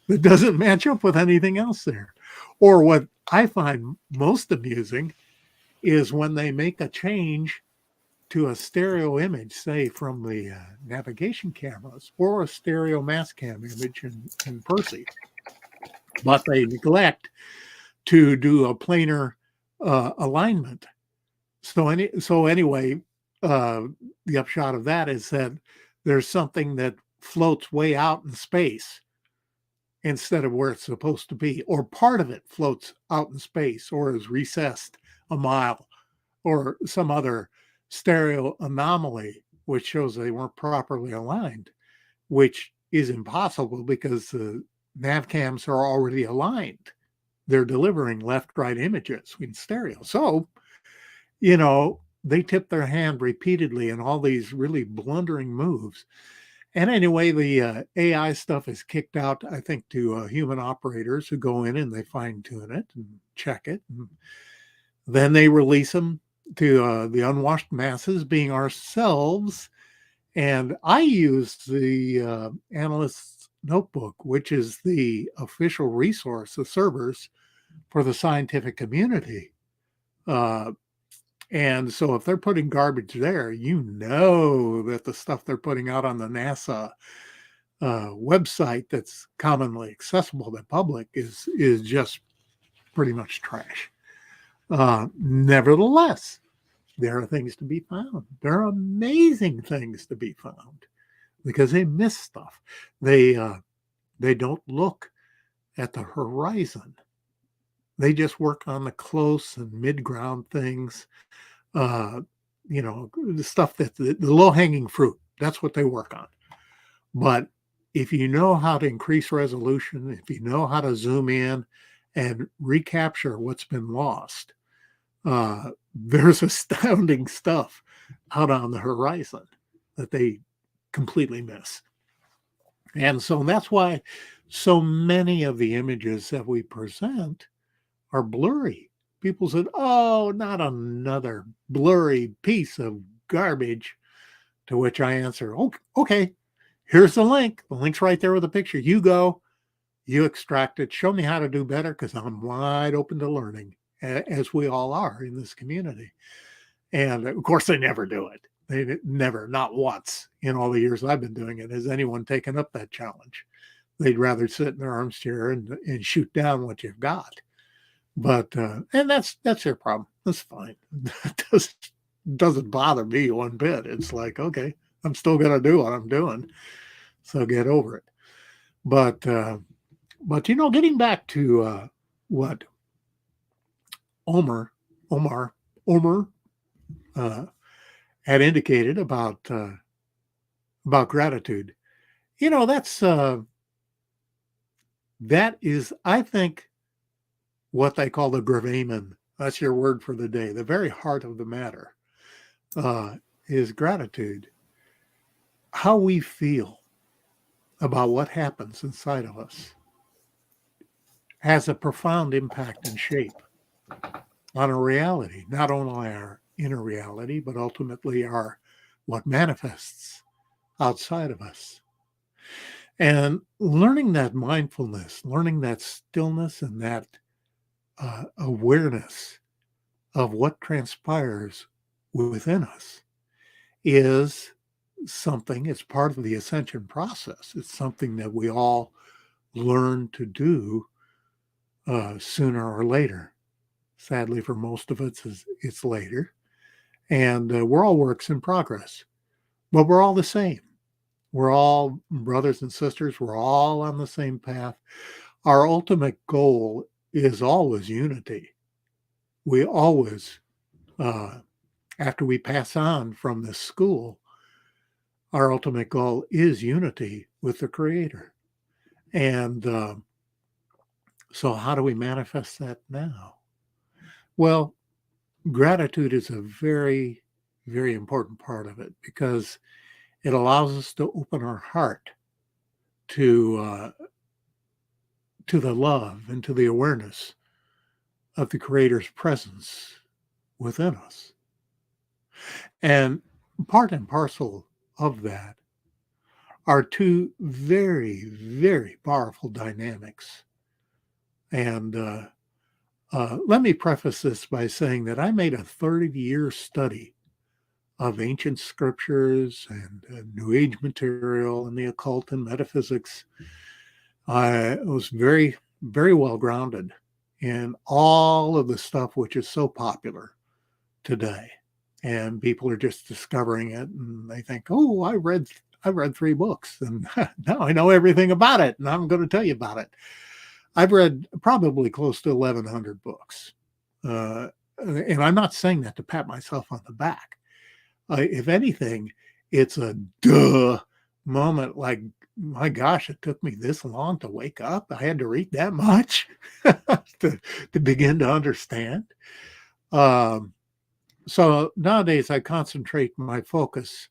that doesn't match up with anything else there. Or what I find most amusing is when they make a change to a stereo image, say from the navigation cameras, or a stereo mass cam image in Percy, but they neglect to do a planar alignment. So anyway, the upshot of that is that there's something that floats way out in space instead of where it's supposed to be, or part of it floats out in space or is recessed a mile, or some other stereo anomaly which shows they weren't properly aligned, which is impossible because the nav cams are already aligned. They're delivering left-right images in stereo. So, they tip their hand repeatedly in all these really blundering moves. And anyway, the AI stuff is kicked out, I think, to human operators who go in and they fine-tune it and check it. And then they release them to the unwashed masses, being ourselves. And I use the Analyst's Notebook, which is the official resource of servers for the scientific community. And so if they're putting garbage there, that the stuff they're putting out on the NASA website that's commonly accessible to the public is just pretty much trash. Nevertheless, there are things to be found. There are amazing things to be found because they miss stuff. They don't look at the horizon. They just work on the close and mid-ground things. The stuff that the low-hanging fruit, that's what they work on. But if you know how to increase resolution, if you know how to zoom in and recapture what's been lost, there's astounding stuff out on the horizon that they completely miss. And so that's why so many of the images that we present are blurry. People said, "Oh, not another blurry piece of garbage." To which I answer, "Okay, here's the link. The link's right there with the picture. You go, you extract it, show me how to do better, because I'm wide open to learning," as we all are in this community. And of course, they never do it. They never, not once in all the years I've been doing it, has anyone taken up that challenge. They'd rather sit in their armchair and shoot down what you've got. But and that's their problem. That's fine. It doesn't bother me one bit. It's like, okay, I'm still going to do what I'm doing, so get over it. But getting back to what Omar had indicated about gratitude, that is, I think, what they call the gravamen. That's your word for the day. The very heart of the matter is gratitude. How we feel about what happens inside of us has a profound impact and shape on our reality, not only our inner reality, but ultimately what manifests outside of us. And learning that mindfulness, learning that stillness and that awareness of what transpires within us is something, it's part of the ascension process. It's something that we all learn to do sooner or later. Sadly, for most of us, it's later. And we're all works in progress, but we're all the same. We're all brothers and sisters. We're all on the same path. Our ultimate goal is always unity. We always, after we pass on from this school, our ultimate goal is unity with the Creator. And so how do we manifest that now? Well, gratitude is a very, very important part of it, because it allows us to open our heart to the love and to the awareness of the Creator's presence within us. And part and parcel of that are two very, very powerful dynamics. And let me preface this by saying that I made a 30-year study of ancient scriptures and New Age material and the occult and metaphysics. I was very, very well grounded in all of the stuff which is so popular today. And people are just discovering it and they think, oh, I read 3 books and now I know everything about it and I'm going to tell you about it. I've read probably close to 1,100 books. And I'm not saying that to pat myself on the back. If anything, it's a duh moment like, my gosh, it took me this long to wake up. I had to read that much to begin to understand. So nowadays I concentrate my focus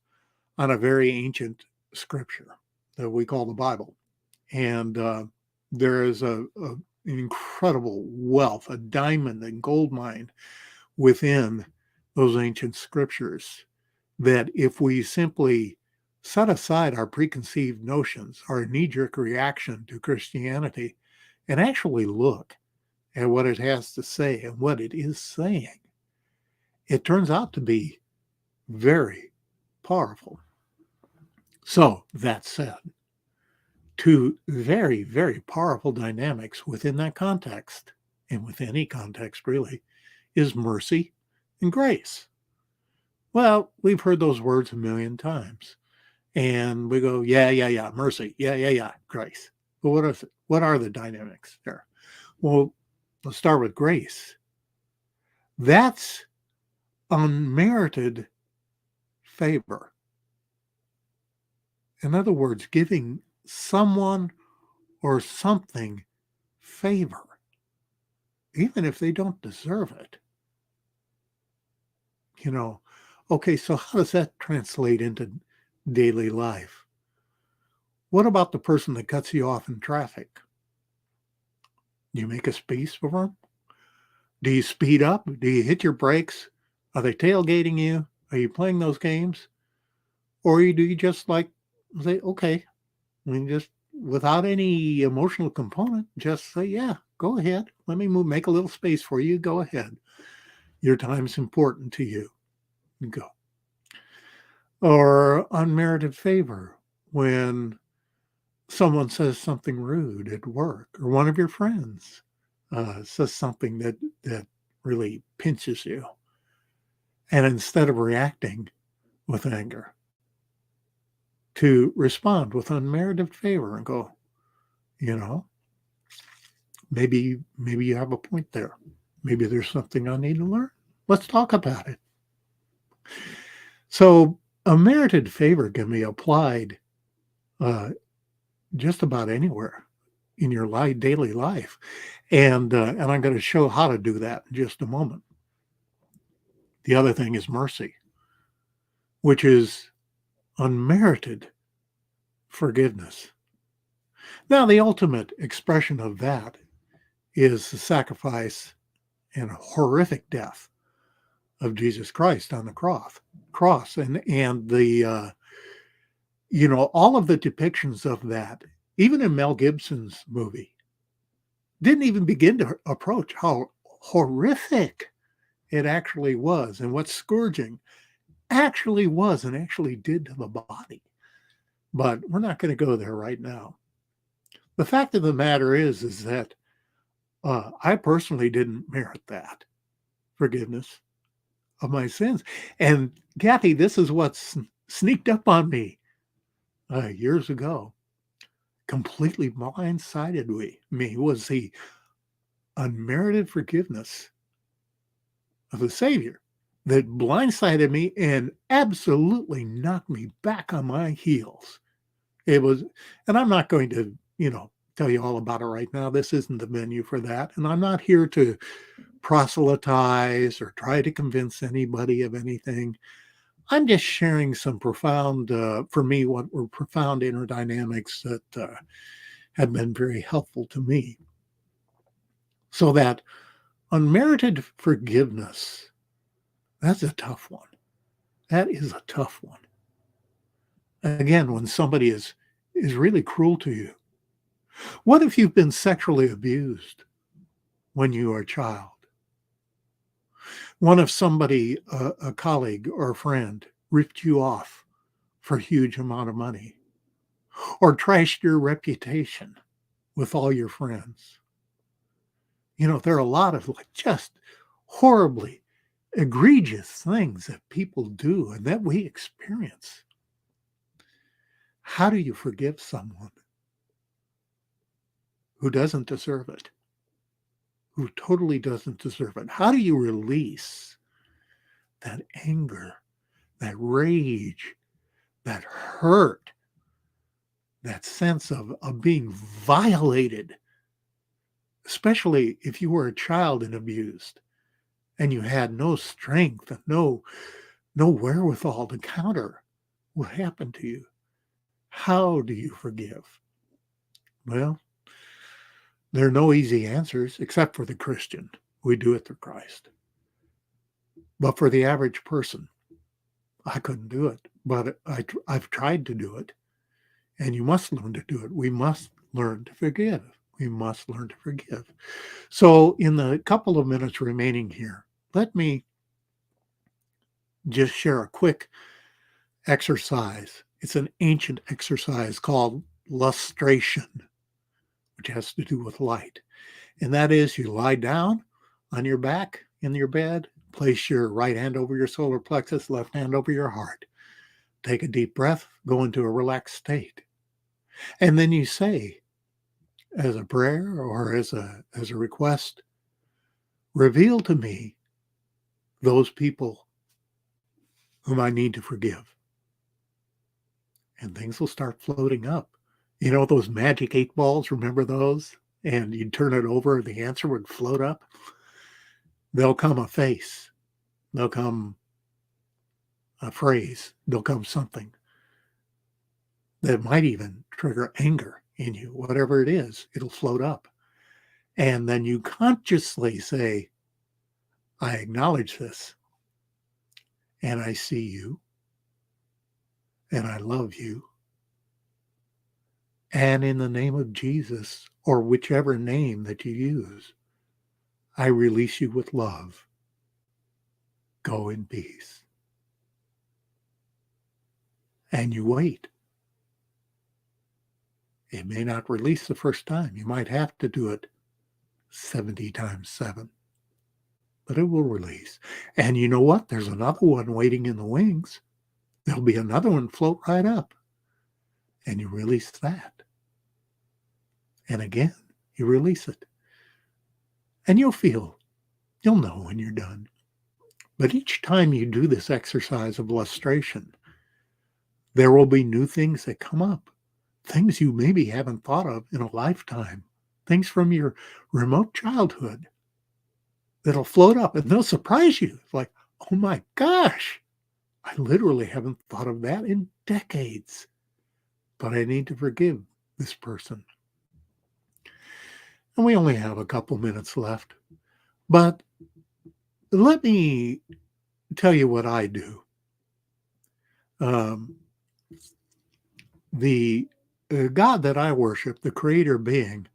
on a very ancient scripture that we call the Bible. And there is an incredible wealth, a diamond and gold mine within those ancient scriptures that if we simply set aside our preconceived notions, our knee-jerk reaction to Christianity, and actually look at what it has to say and what it is saying, it turns out to be very powerful. So that said, 2 very, very powerful dynamics within that context, and with any context really, is mercy and grace. Well, we've heard those words a million times. And we go, yeah, mercy, yeah, grace. But what is it? What are the dynamics there? Well, let's start with grace. That's unmerited favor. In other words, giving someone or something favor, even if they don't deserve it. Okay, so how does that translate into daily life? What about the person that cuts you off in traffic? Do you make a space for them? Do you speed up? Do you hit your brakes? Are they tailgating you? Are you playing those games? Or do you just say, okay, just without any emotional component, just say, yeah, go ahead. Let me make a little space for you. Go ahead. Your time's important to you. Go. Or unmerited favor when someone says something rude at work, or one of your friends says something that really pinches you. And instead of reacting with anger, to respond with unmerited favor and go, maybe you have a point there. Maybe there's something I need to learn. Let's talk about it. So a merited favor can be applied just about anywhere in your daily life. And I'm going to show how to do that in just a moment. The other thing is mercy, which is unmerited forgiveness. Now, the ultimate expression of that is the sacrifice and horrific death of Jesus Christ on the cross. And the, all of the depictions of that, even in Mel Gibson's movie, didn't even begin to approach how horrific it actually was and what scourging actually was and actually did to the body. But we're not going to go there right now. The fact of the matter is that I personally didn't merit that forgiveness of my sins. And Kathy, this is what sneaked up on me years ago. Completely blindsided me was the unmerited forgiveness of the Savior that blindsided me and absolutely knocked me back on my heels. It was, and I'm not going to, tell you all about it right now. This isn't the venue for that. And I'm not here to proselytize or try to convince anybody of anything. I'm just sharing some profound, for me, what were profound inner dynamics that have been very helpful to me. So that unmerited forgiveness, that's a tough one. That is a tough one. Again, when somebody is really cruel to you. What if you've been sexually abused? when you were a child? What if somebody, a colleague or a friend, ripped you off for a huge amount of money, or trashed your reputation with all your friends? You know, there are a lot of just horribly egregious things that people do and that we experience. How do you forgive someone who doesn't deserve it? Who totally doesn't deserve it? How do you release that anger, that rage, that hurt, that sense of being violated, especially if you were a child and abused and you had no strength and no wherewithal to counter what happened to you? How do you forgive? Well, there are no easy answers except for the Christian. We do it through Christ. But for the average person, I couldn't do it. But I've tried to do it. And you must learn to do it. We must learn to forgive. We must learn to forgive. So in the couple of minutes remaining here, let me just share a quick exercise. It's an ancient exercise called lustration, which has to do with light. And that is, you lie down on your back in your bed, place your right hand over your solar plexus, left hand over your heart. Take a deep breath, go into a relaxed state. And then you say, as a prayer or as a request, reveal to me those people whom I need to forgive. And things will start floating up. You know those magic 8 balls, remember those? And you'd turn it over, the answer would float up. There'll come a face. There'll come a phrase. There'll come something that might even trigger anger in you. Whatever it is, it'll float up. And then you consciously say, I acknowledge this. And I see you. And I love you. And in the name of Jesus, or whichever name that you use, I release you with love. Go in peace. And you wait. It may not release the first time. You might have to do it 70 times 7. But it will release. And you know what? There's another one waiting in the wings. There'll be another one float right up. And you release that. And again, you release it. And you'll know when you're done. But each time you do this exercise of lustration, there will be new things that come up. Things you maybe haven't thought of in a lifetime. Things from your remote childhood that'll float up and they'll surprise you. It's like, oh my gosh, I literally haven't thought of that in decades. But I need to forgive this person. And we only have a couple minutes left. But let me tell you what I do. The God that I worship, the creator being,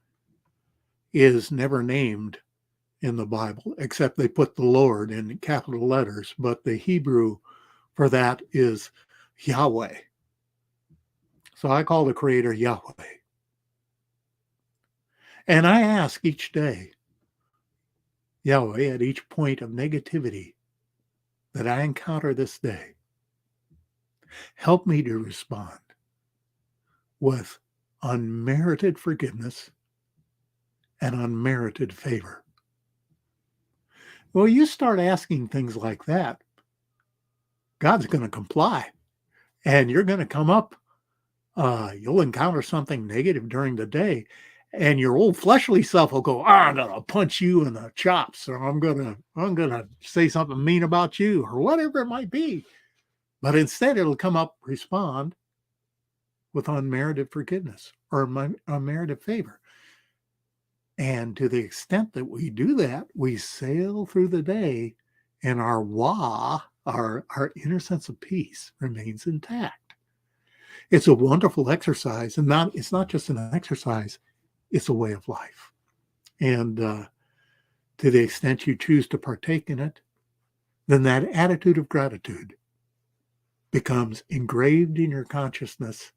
is never named in the Bible, except they put the Lord in capital letters, but the Hebrew for that is Yahweh. So I call the creator Yahweh. And I ask each day, Yahweh, at each point of negativity that I encounter this day, help me to respond with unmerited forgiveness and unmerited favor. Well, you start asking things like that, God's going to comply. And you're going to come up, you'll encounter something negative during the day, and your old fleshly self will go, I'm going to punch you in the chops, or I'm going to say something mean about you, or whatever it might be. But instead, it'll come up, respond with unmerited forgiveness or unmerited favor. And to the extent that we do that, we sail through the day and our our inner sense of peace remains intact. It's a wonderful exercise, and it's not just an exercise, it's a way of life. And to the extent you choose to partake in it, then that attitude of gratitude becomes engraved in your consciousness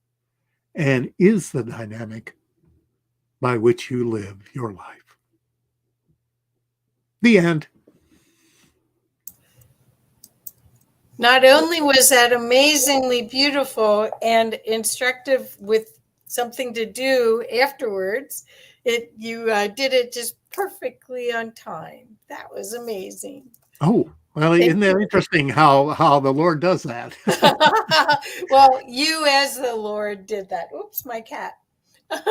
and is the dynamic by which you live your life. The end. Not only was that amazingly beautiful and instructive with something to do afterwards, you did it just perfectly on time. That was amazing. Oh, well, isn't that interesting how the Lord does that? Well, you as the Lord did that. Oops, my cat.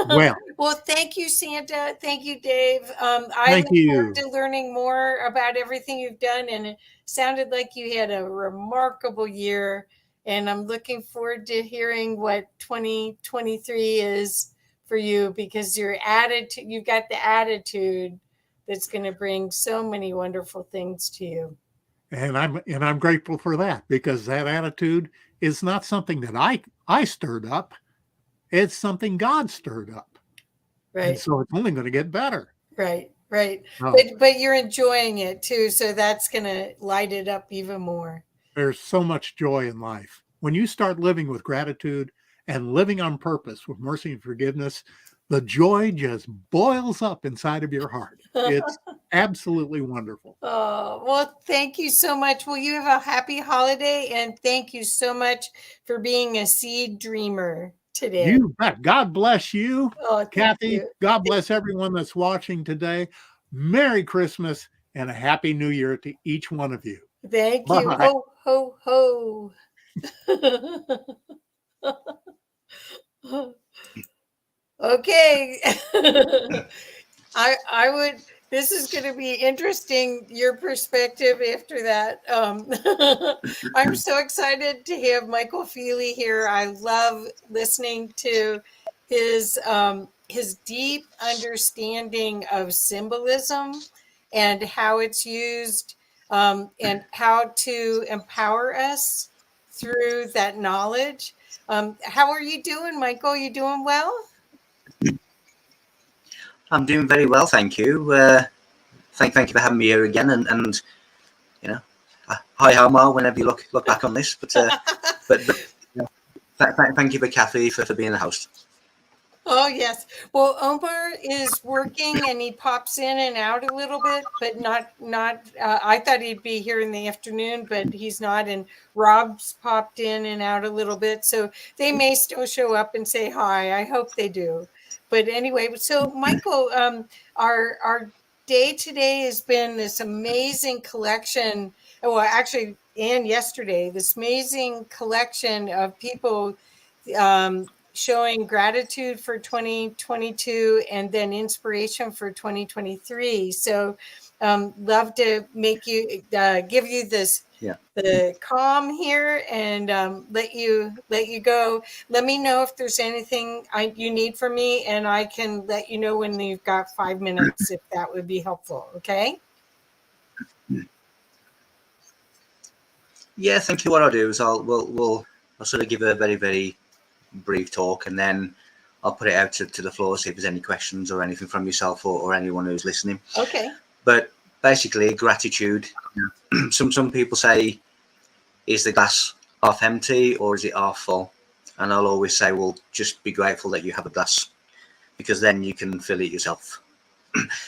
Well, well, thank you, Santa. Thank you, Dave. I thank look you. forward to learning more about everything you've done, and it sounded like you had a remarkable year. And I'm looking forward to hearing what 2023 is for you, because your attitude, you've got the attitude that's going to bring so many wonderful things to you. And I'm grateful for that, because that attitude is not something that I stirred up. It's something God stirred up. Right. And so it's only going to get better. Right. Right. Oh. But you're enjoying it too. So that's going to light it up even more. There's so much joy in life. When you start living with gratitude and living on purpose with mercy and forgiveness, the joy just boils up inside of your heart. It's absolutely wonderful. Oh, well, thank you so much. Well, you have a happy holiday, and thank you so much for being a seed dreamer today. You bet. God bless you, Oh, Kathy. you. God bless everyone that's watching today. Merry Christmas and a Happy New Year to each one of you. Thank Bye. you. Ho, ho, ho. Okay. I would, this is going to be interesting, your perspective after that. I'm so excited to have Michael Feely here. I love listening to his deep understanding of symbolism and how it's used, and how to empower us through that knowledge. How are you doing, Michael? You doing well? I'm doing very well, thank you. Thank you for having me here again, and you know, hi Omar, whenever you look back on this. But you know, thank you for Kathy for being the host. Oh yes. Well, Omar is working and he pops in and out a little bit, but not. I thought he'd be here in the afternoon, but he's not. And Rob's popped in and out a little bit, so they may still show up and say hi. I hope they do. But anyway, so Michael, our day today has been this amazing collection. Well, actually, and yesterday, this amazing collection of people showing gratitude for 2022 and then inspiration for 2023. So love to make you give you this the calm here and let you go. Let me know if there's anything you need from me, and I can let you know when you've got 5 minutes, if that would be helpful. Okay. Yeah, thank you. What I'll do is I'll sort of give a very, very brief talk, and then I'll put it out to the floor, see if there's any questions or anything from yourself or anyone who's listening. Okay. But basically, gratitude. Some people say, is the glass half empty or is it half full? And I'll always say, well, just be grateful that you have a glass, because then you can fill it yourself.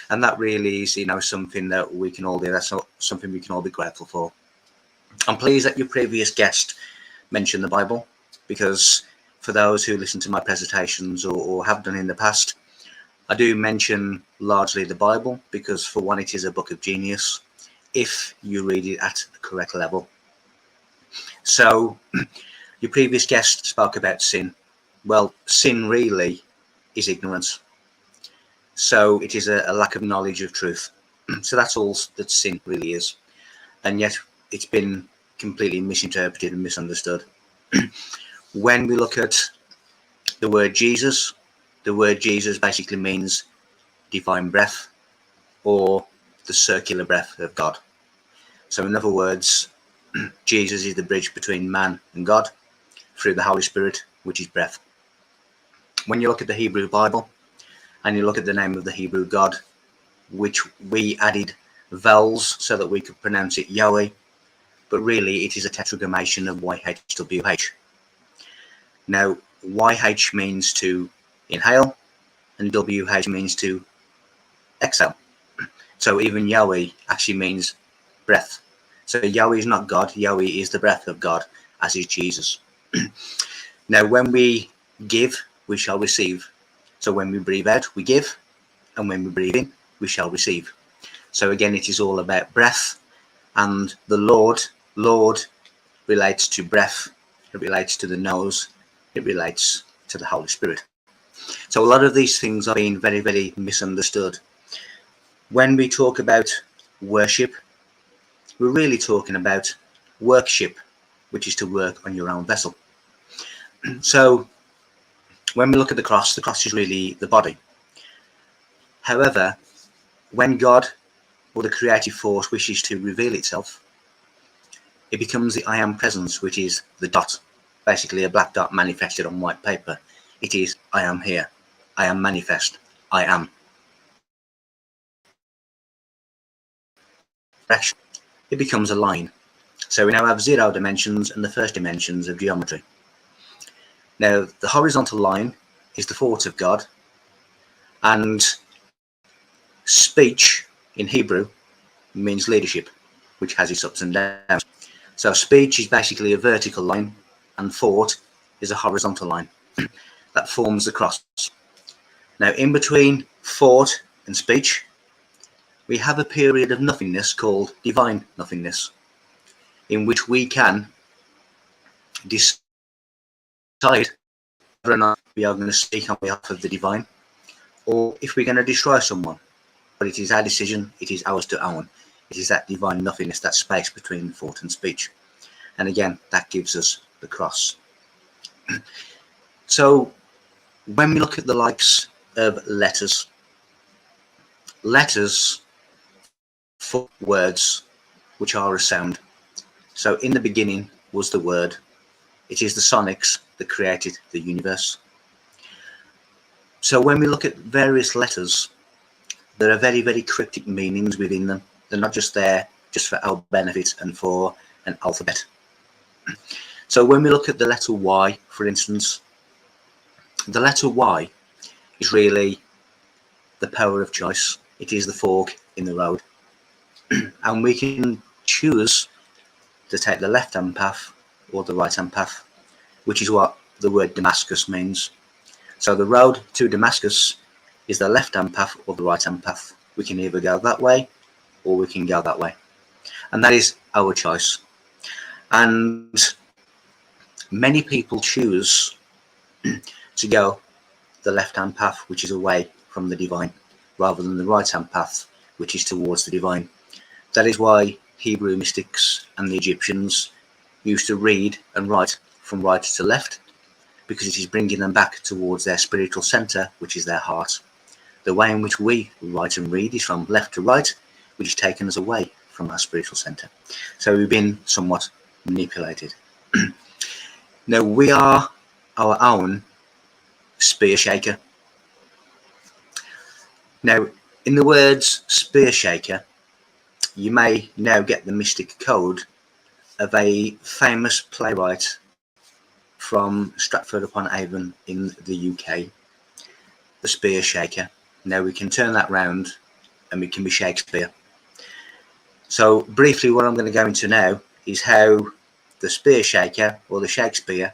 And that really is, something that we can all do. That's not something we can all be grateful for. I'm pleased that your previous guest mentioned the Bible, because for those who listen to my presentations or have done in the past, I do mention largely the Bible, because for one, it is a book of genius if you read it at the correct level. So your previous guest spoke about sin. Well, sin really is ignorance. So it is a lack of knowledge of truth. So that's all that sin really is. And yet it's been completely misinterpreted and misunderstood. When we look at the word Jesus basically means divine breath, or the circular breath of God. So in other words, Jesus is the bridge between man and God through the Holy Spirit, which is breath. When you look at the Hebrew Bible and you look at the name of the Hebrew God, which we added vowels so that we could pronounce it Yahweh, but really it is a tetragrammaton of YHWH. Now, YH means to inhale, and WH means to exhale. So even Yahweh actually means breath. So Yahweh is not God, Yahweh is the breath of God, as is Jesus. Now, when we give, we shall receive. So when we breathe out, we give, and when we breathe in, we shall receive. So again, it is all about breath, and the Lord relates to breath, it relates to the nose, it relates to the Holy Spirit. So a lot of these things are being very, very misunderstood. When we talk about worship, we're really talking about workship, which is to work on your own vessel. So when we look at the cross is really the body. However, when God or the creative force wishes to reveal itself, it becomes the I am presence, which is the dot, basically a black dot manifested on white paper. It is I am here, I am manifest, I am. It becomes a line. So we now have 0 dimensions and the first dimensions of geometry. Now, the horizontal line is the thought of God, and speech in Hebrew means leadership, which has its ups and downs. So speech is basically a vertical line, and thought is a horizontal line that forms the cross. Now, in between thought and speech, we have a period of nothingness called divine nothingness, in which we can decide whether or not we are going to speak on behalf of the divine, or if we're going to destroy someone. But it is our decision, it is ours to own. It is that divine nothingness, that space between thought and speech. And again, that gives us the cross. So when we look at the likes of letters for words which are a sound. So in the beginning was the word. It is the sonics that created the universe. So when we look at various letters, there are very, very cryptic meanings within them. They're not just there just for our benefit and for an alphabet. So when we look at the letter Y, for instance, the letter Y is really the power of choice. It is the fork in the road. And we can choose to take the left-hand path or the right-hand path, which is what the word Damascus means. So the road to Damascus is the left-hand path or the right-hand path. We can either go that way or we can go that way. And that is our choice. And many people choose to go the left-hand path, which is away from the divine, rather than the right-hand path, which is towards the divine. That is why Hebrew mystics and the Egyptians used to read and write from right to left, because it is bringing them back towards their spiritual center, which is their heart. The way in which we write and read is from left to right, which has taken us away from our spiritual center. So we've been somewhat manipulated. Now, we are our own spear shaker. Now, in the words spear shaker, you may now get the mystic code of a famous playwright from Stratford-upon-Avon in the UK, the spear shaker. Now we can turn that round and we can be Shakespeare. So briefly, what I'm going to go into now is how the spear shaker or the Shakespeare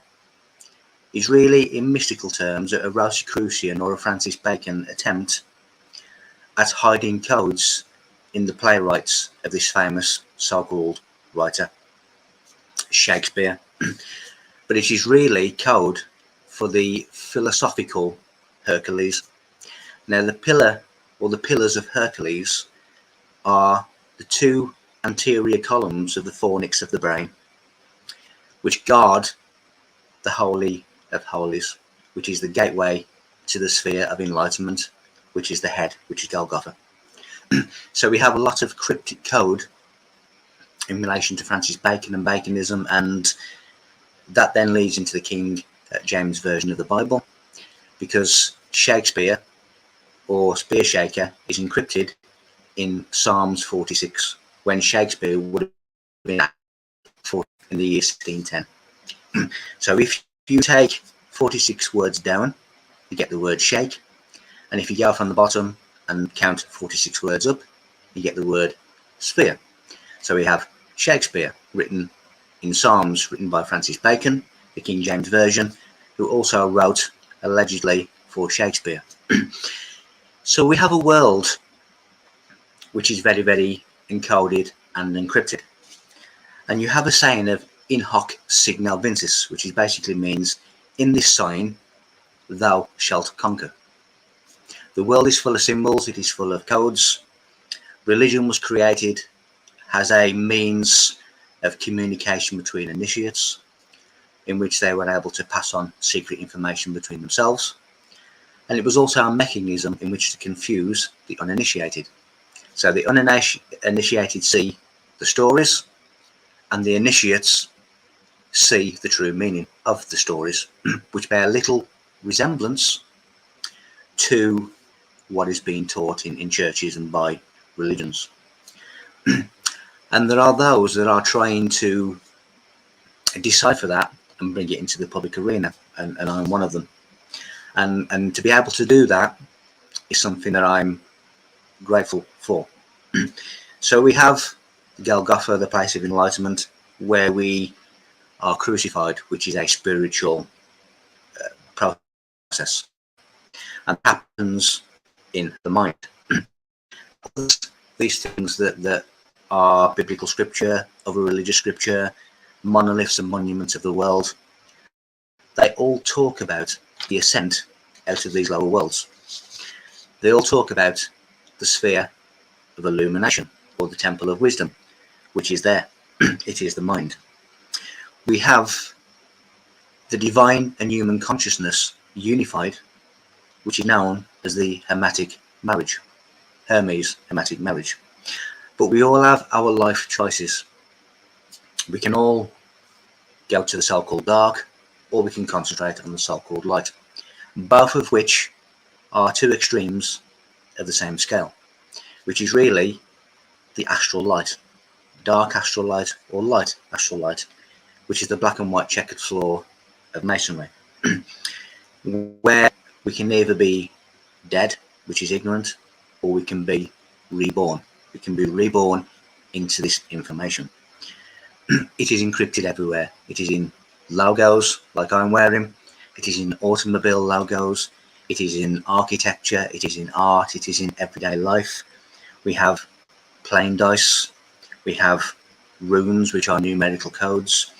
is really, in mystical terms, a Rosicrucian or a Francis Bacon attempt at hiding codes in the playwrights of this famous so-called writer, Shakespeare. But it is really code for the philosophical Hercules. Now, the pillar or the pillars of Hercules are the two anterior columns of the fornix of the brain, which guard the Holy of Holies, which is the gateway to the sphere of enlightenment, which is the head, which is Golgotha. So we have a lot of cryptic code in relation to Francis Bacon and Baconism, and that then leads into the King James version of the Bible, because Shakespeare or spear shaker is encrypted in Psalms 46, when Shakespeare would have been in the year 1610. So if you take 46 words down, you get the word shake. And if you go from the bottom and count 46 words up, you get the word sphere. So we have Shakespeare, written in Psalms, written by Francis Bacon, the King James Version, who also wrote allegedly for Shakespeare. So we have a world which is very, very encoded and encrypted. And you have a saying of in hoc signo vinces, which is basically means in this sign thou shalt conquer. The world is full of symbols, it is full of codes. Religion was created as a means of communication between initiates, in which they were able to pass on secret information between themselves. And it was also a mechanism in which to confuse the uninitiated. So the uninitiated see the stories, and the initiates see the true meaning of the stories, which bear little resemblance to what is being taught in churches and by religions. And there are those that are trying to decipher that and bring it into the public arena, and I'm one of them. And to be able to do that is something that I'm grateful for. So we have Golgotha, the place of enlightenment, where we are crucified, which is a spiritual process, and happens in the mind. These things that are biblical scripture, other religious scripture, monoliths and monuments of the world, they all talk about the ascent out of these lower worlds. They all talk about the sphere of illumination, or the temple of wisdom, which is there. It is the mind. We have the divine and human consciousness unified, which is known as the Hermetic marriage, Hermes Hermetic marriage. But we all have our life choices. We can all go to the so-called dark, or we can concentrate on the so-called light, both of which are two extremes of the same scale, which is really the astral light, dark astral light or light astral light, which is the black and white checkered floor of masonry, where we can either be dead, which is ignorant, or we can be reborn. We can be reborn into this information. It is encrypted everywhere. It is in logos like I'm wearing. It is in automobile logos. It is in architecture. It is in art. It is in everyday life. We have plain dice. We have runes, which are numerical codes.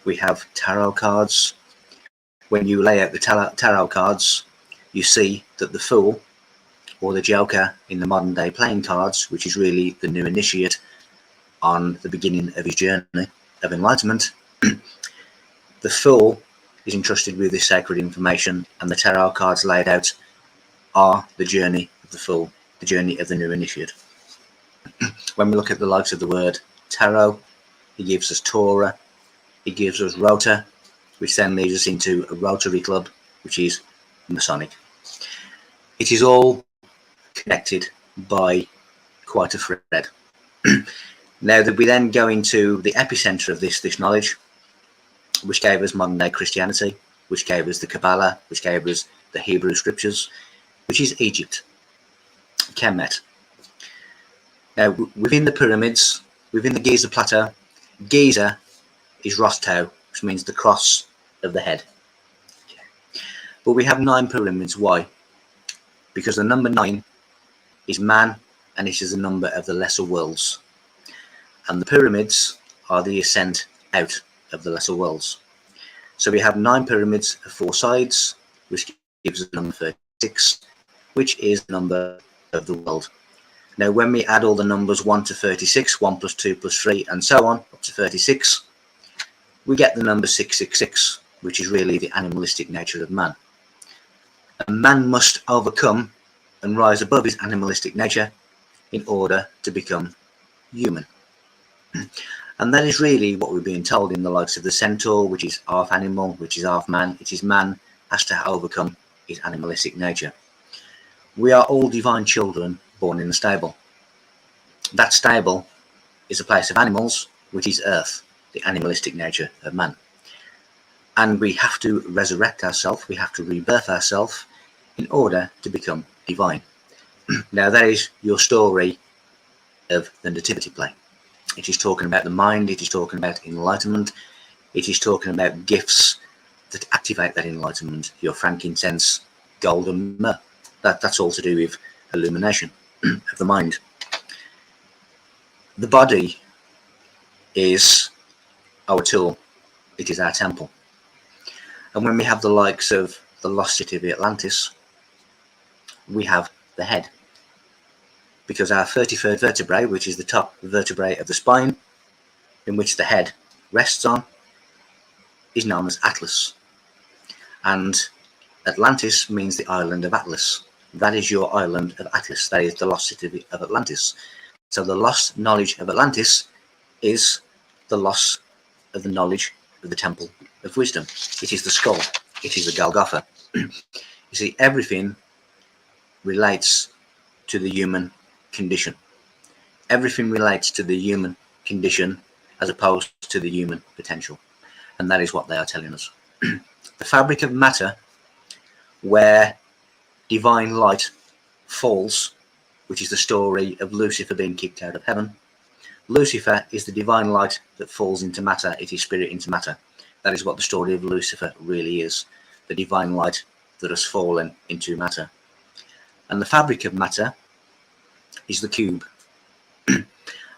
We have tarot cards. When you lay out the tarot cards, you see that the Fool, or the Joker in the modern day playing cards, which is really the new initiate on the beginning of his journey of enlightenment, the Fool is entrusted with this sacred information, and the tarot cards laid out are the journey of the Fool, the journey of the new initiate. When we look at the likes of the word tarot, he gives us Torah, he gives us Rota, which then leads us into a Rotary Club, which is Masonic. It is all connected by quite a thread. Now that we then go into the epicenter of this knowledge, which gave us modern day Christianity, which gave us the Kabbalah, which gave us the Hebrew scriptures, which is Egypt, Kemet. Now within the pyramids, within the Giza plateau, Giza is Rostau, which means the cross of the head. But we have 9 pyramids. Why? Because the number 9 is man, and it is the number of the lesser worlds. And the pyramids are the ascent out of the lesser worlds. So we have 9 pyramids of 4 sides, which gives us the number 36, which is the number of the world. Now when we add all the numbers 1 to 36, 1 plus 2 plus 3, and so on, up to 36, we get the number 666, which is really the animalistic nature of man. And man must overcome and rise above his animalistic nature in order to become human. And that is really what we're being told in the likes of the centaur, which is half animal, which is half man. It is man has to overcome his animalistic nature. We are all divine children born in the stable. That stable is a place of animals, which is earth, the animalistic nature of man. And we have to resurrect ourselves, we have to rebirth ourselves in order to become divine. Now that is your story of the nativity play. It is talking about the mind, it is talking about enlightenment, it is talking about gifts that activate that enlightenment, your frankincense, gold and myrrh. That's all to do with illumination of the mind. The body is our tool, it is our temple. And when we have the likes of the lost city of Atlantis, we have the head. Because our 33rd vertebrae, which is the top vertebrae of the spine, in which the head rests on, is known as Atlas. And Atlantis means the island of Atlas. That is your island of Atlas. That is the lost city of Atlantis. So the lost knowledge of Atlantis is the loss of the knowledge of the temple of wisdom. It is the skull. It is the Golgotha. You see, everything relates to the human condition. Everything relates to the human condition as opposed to the human potential. And that is what they are telling us. The fabric of matter, where divine light falls, which is the story of Lucifer being kicked out of heaven. Lucifer is the divine light that falls into matter. It is spirit into matter. That is what the story of Lucifer really is. The divine light that has fallen into matter. And the fabric of matter is the cube.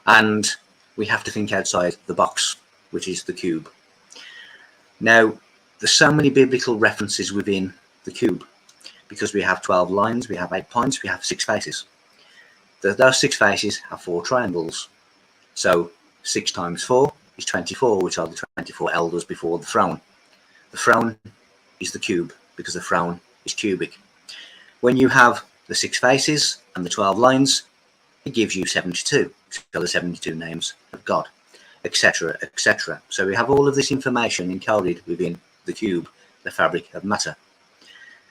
And we have to think outside the box, which is the cube. Now, there's so many biblical references within the cube, because we have 12 lines, we have 8 points, we have 6 faces. Those 6 faces have 4 triangles. So 6 times 4 is 24, which are the 24 elders before the throne. The throne is the cube, because the throne is cubic. When you have the 6 faces and the 12 lines, it gives you 72, so the 72 names of God, etc., etc. So we have all of this information encoded within the cube, the fabric of matter.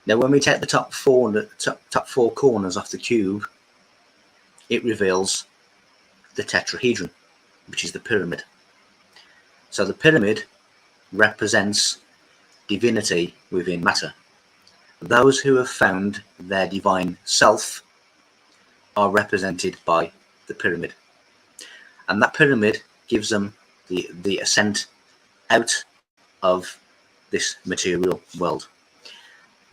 Now, when we take the top four corners off the cube, it reveals the tetrahedron, which is the pyramid. So the pyramid represents divinity within matter. Those who have found their divine self are represented by the pyramid. And that pyramid gives them the ascent out of this material world.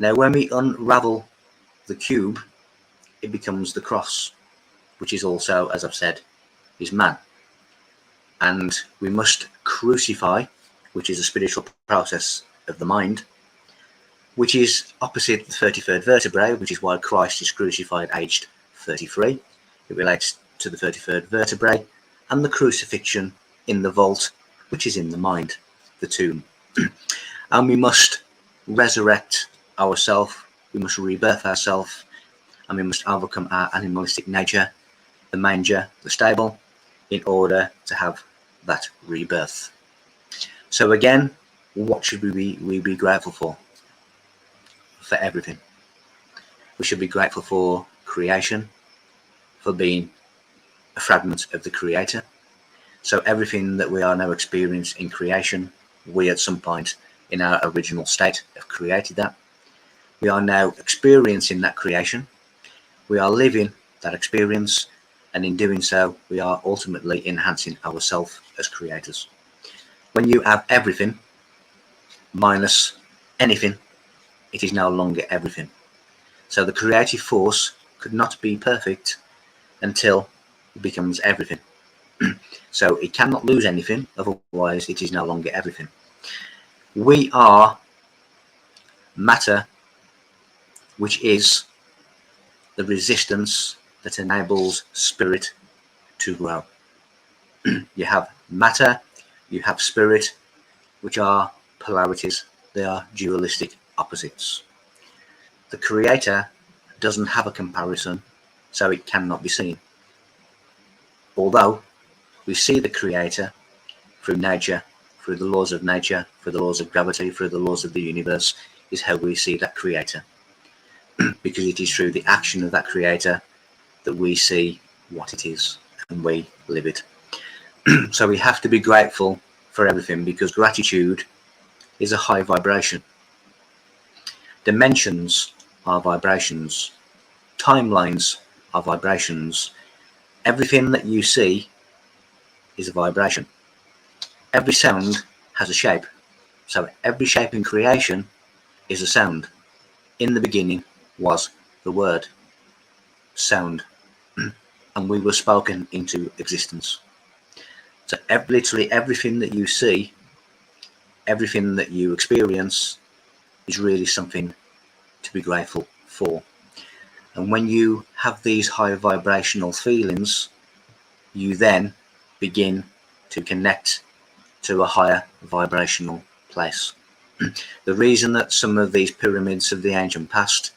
Now, when we unravel the cube, it becomes the cross, which is also, as I've said, is man. And we must crucify, which is a spiritual process of the mind, which is opposite the 33rd vertebrae, which is why Christ is crucified aged 33. It relates to the 33rd vertebrae and the crucifixion in the vault, which is in the mind, the tomb. And we must resurrect ourselves, we must rebirth ourselves, and we must overcome our animalistic nature, the manger, the stable, in order to have that rebirth. So again, what should we be grateful for? For everything. We should be grateful for creation, for being a fragment of the Creator. So everything that we are now experiencing in creation, we at some point in our original state have created that. We are now experiencing that creation. We are living that experience, and in doing so, we are ultimately enhancing ourselves as creators. When you have everything minus anything, it is no longer everything. So the creative force could not be perfect until it becomes everything. So it cannot lose anything, otherwise it is no longer everything. We are matter, which is the resistance that enables spirit to grow. You have matter, you have spirit, which are polarities. They are dualistic opposites. The Creator doesn't have a comparison, so it cannot be seen. Although we see the Creator through nature, through the laws of nature, through the laws of gravity, through the laws of the universe, is how we see that Creator. Because it is through the action of that Creator that we see what it is and we live it. So we have to be grateful for everything, because gratitude is a high vibration. Dimensions are vibrations. Timelines are vibrations. Everything that you see is a vibration. Every sound has a shape. So every shape in creation is a sound. In the beginning was the word, sound, and we were spoken into existence. So literally everything that you see, everything that you experience is really something to be grateful for. And when you have these high vibrational feelings, you then begin to connect to a higher vibrational place. The reason that some of these pyramids of the ancient past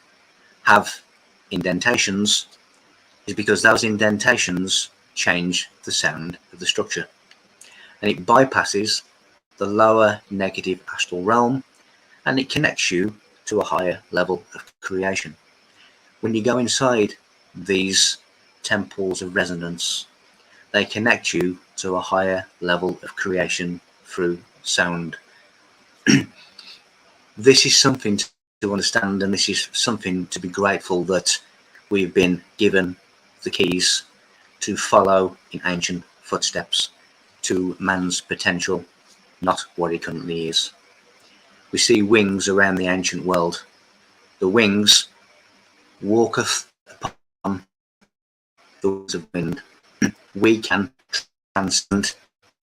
have indentations is because those indentations change the sound of the structure, and it bypasses the lower negative astral realm, and it connects you to a higher level of creation. When you go inside these temples of resonance, they connect you to a higher level of creation through sound. This is something to understand, and this is something to be grateful that we've been given the keys to follow in ancient footsteps to man's potential, not what he currently is. We see wings around the ancient world. The wings walketh upon the wings of wind. We can transcend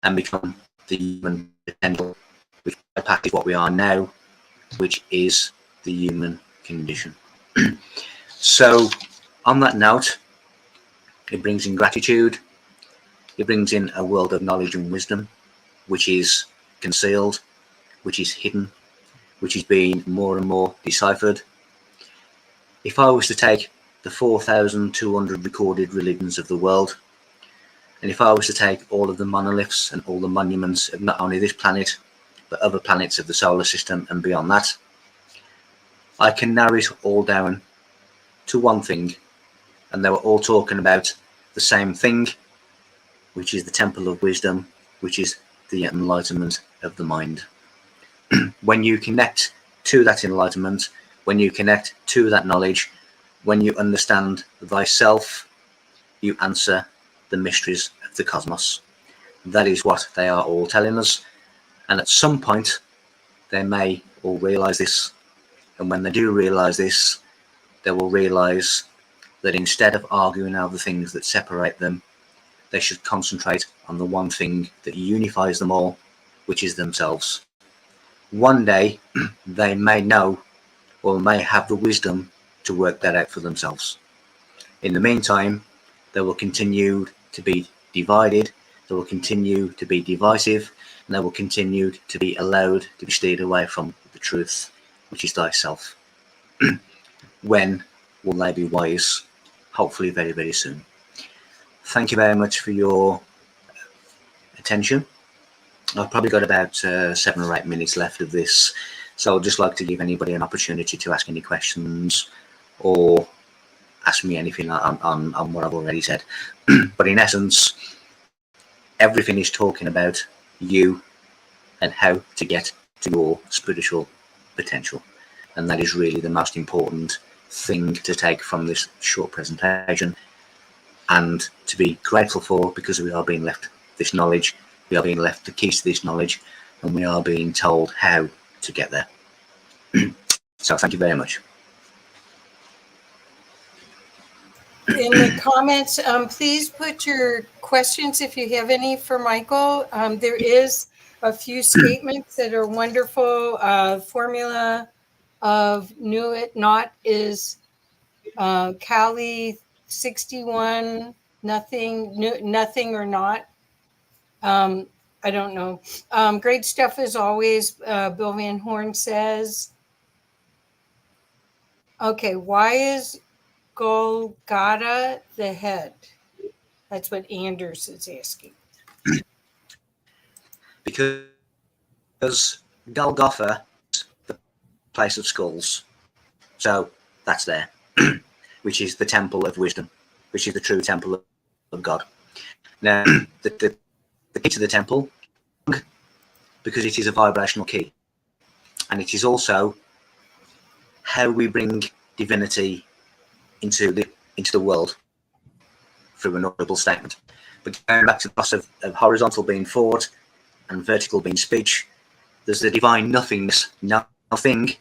and become the human potential, which bypasses what we are now, which is the human condition. So on that note, it brings in gratitude. It brings in a world of knowledge and wisdom, which is concealed, which is hidden, which is being more and more deciphered. If I was to take the 4,200 recorded religions of the world, and if I was to take all of the monoliths and all the monuments of not only this planet, but other planets of the solar system and beyond that, I can narrow it all down to one thing, and they were all talking about the same thing, which is the Temple of Wisdom, which is the enlightenment of the mind. When you connect to that enlightenment, when you connect to that knowledge, when you understand thyself, you answer the mysteries of the cosmos. That is what they are all telling us. And at some point, they may all realize this. And when they do realize this, they will realize that instead of arguing over things that separate them, they should concentrate on the one thing that unifies them all, which is themselves. One day, they may know or may have the wisdom to work that out for themselves. In the meantime, they will continue to be divided, they will continue to be divisive, and they will continue to be allowed to be steered away from the truth, which is thyself. When will they be wise? Hopefully very, very soon. Thank you very much for your attention. I've probably got about 7 or 8 minutes left of this, so I'd just like to give anybody an opportunity to ask any questions or ask me anything on what I've already said. But in essence, everything is talking about you and how to get to your spiritual potential. And that is really the most important thing to take from this short presentation and to be grateful for, because we are being left this knowledge, we are being left the keys to this knowledge, and we are being told how to get there. So thank you very much. In the comments, please put your questions if you have any for Michael. There is a few statements that are wonderful. Formula of knew it not is Cali 61, nothing or not. I don't know. Great stuff as always, Bill Van Horn says. Okay, why is Golgotha the head? That's what Anders is asking. Because Golgotha is the place of skulls. So that's there, which is the temple of wisdom, which is the true temple of God. Now, the key to the temple, because it is a vibrational key, and it is also how we bring divinity into the world through an audible statement. But going back to the process of horizontal being thought and vertical being speech, there's the divine nothingness, nothing,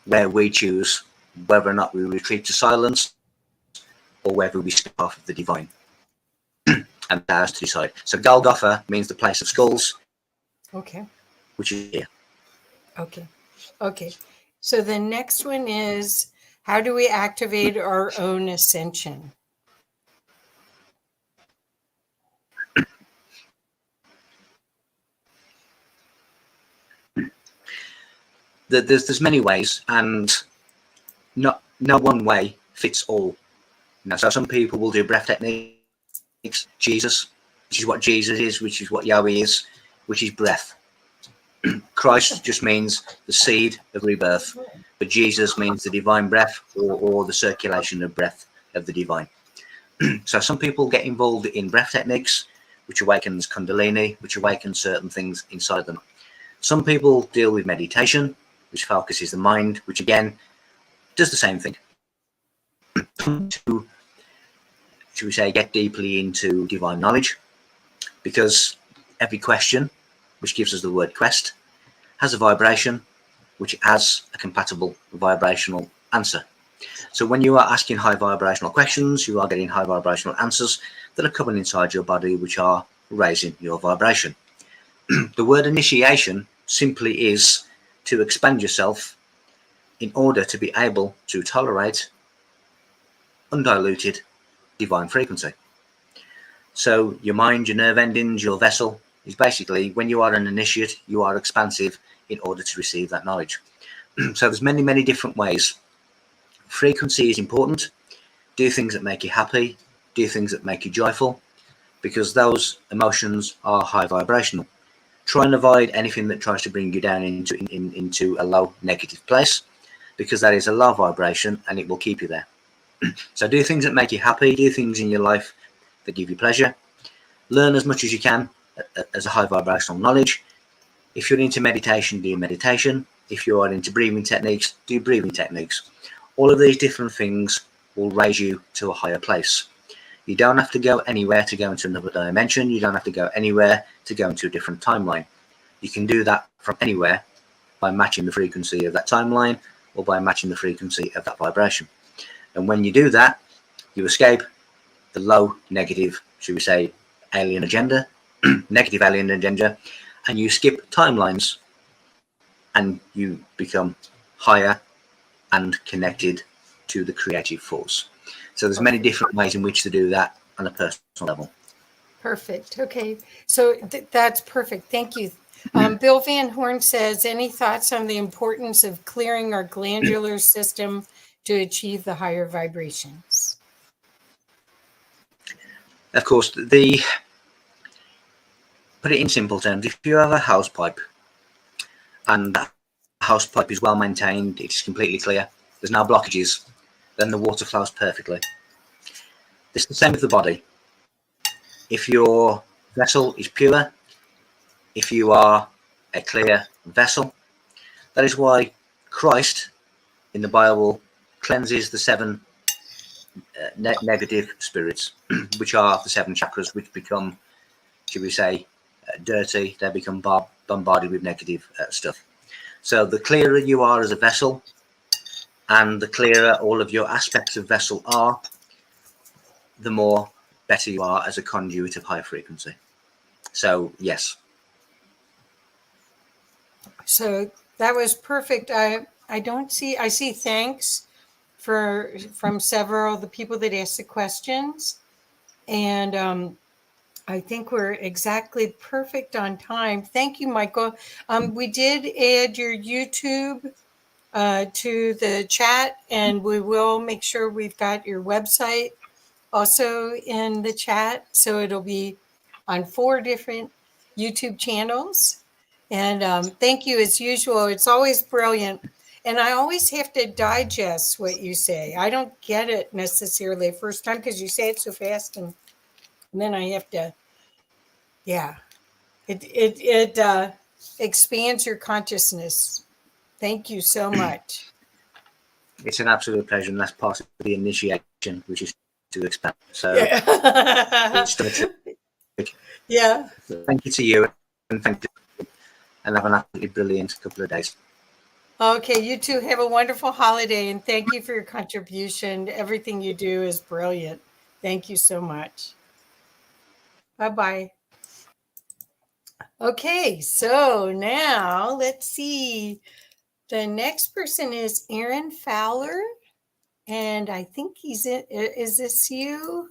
where we choose whether or not we retreat to silence or whether we speak off of the divine. And that has to decide. So Golgotha means the place of skulls. Okay. Which is here. Okay. Okay. So the next one is, how do we activate our own ascension? There's many ways, and no one way fits all. Now, so some people will do breath techniques. Jesus, which is what Jesus is, which is what Yahweh is, which is breath. Christ just means the seed of rebirth, but Jesus means the divine breath, or the circulation of breath of the divine. So some people get involved in breath techniques, which awakens Kundalini, which awakens certain things inside them. Some people deal with meditation, which focuses the mind, which again does the same thing. To, should we say, get deeply into divine knowledge, because every question, which gives us the word quest, has a vibration which has a compatible vibrational answer. So when you are asking high vibrational questions, you are getting high vibrational answers that are coming inside your body, which are raising your vibration. The word initiation simply is to expand yourself in order to be able to tolerate undiluted divine frequency. So your mind, your nerve endings, your vessel is basically, when you are an initiate, you are expansive in order to receive that knowledge. So there's many different ways. Frequency is important. Do things that make you happy, do things that make you joyful, because those emotions are high vibrational. Try and avoid anything that tries to bring you down into a low negative place, because that is a low vibration and it will keep you there. So do things that make you happy, do things in your life that give you pleasure. Learn as much as you can as a high vibrational knowledge. If you're into meditation, do meditation. If you are into breathing techniques, do breathing techniques. All of these different things will raise you to a higher place. You don't have to go anywhere to go into another dimension. You don't have to go anywhere to go into a different timeline. You can do that from anywhere by matching the frequency of that timeline or by matching the frequency of that vibration. And when you do that, you escape the low negative, should we say, alien agenda, negative alien agenda, and you skip timelines and you become higher and connected to the creative force. So there's many different ways in which to do that on a personal level. Perfect. Okay. So that's perfect. Thank you. Bill Van Horn says, any thoughts on the importance of clearing our glandular system to achieve the higher vibrations? Of course, put it in simple terms, if you have a house pipe and that house pipe is well maintained, it's completely clear, there's no blockages, then the water flows perfectly. It's the same with the body. If your vessel is pure, if you are a clear vessel, that is why Christ in the Bible cleanses the seven negative spirits, which are the seven chakras, which become, should we say, dirty. They become bombarded with negative stuff. So the clearer you are as a vessel, and the clearer all of your aspects of vessel are, the more better you are as a conduit of high frequency. So yes. So that was perfect. I see thanks from several of the people that asked the questions, and I think we're exactly perfect on time. Thank you, Michael. We did add your YouTube to the chat, and we will make sure we've got your website also in the chat. So it'll be on 4 different YouTube channels. And thank you as usual. It's always brilliant. And I always have to digest what you say. I don't get it necessarily first time because you say it so fast and And then I have to, yeah, it expands your consciousness. Thank you so much. It's an absolute pleasure, and that's part of the initiation, which is to expand. So Yeah. it's terrific. Yeah. So thank you to you, and thank you, and have an absolutely brilliant couple of days. Okay, you two have a wonderful holiday, and thank you for your contribution. Everything you do is brilliant. Thank you so much. Bye-bye. Okay, so now let's see. The next person is Aaron Fowler, and I think he's in. Is this you?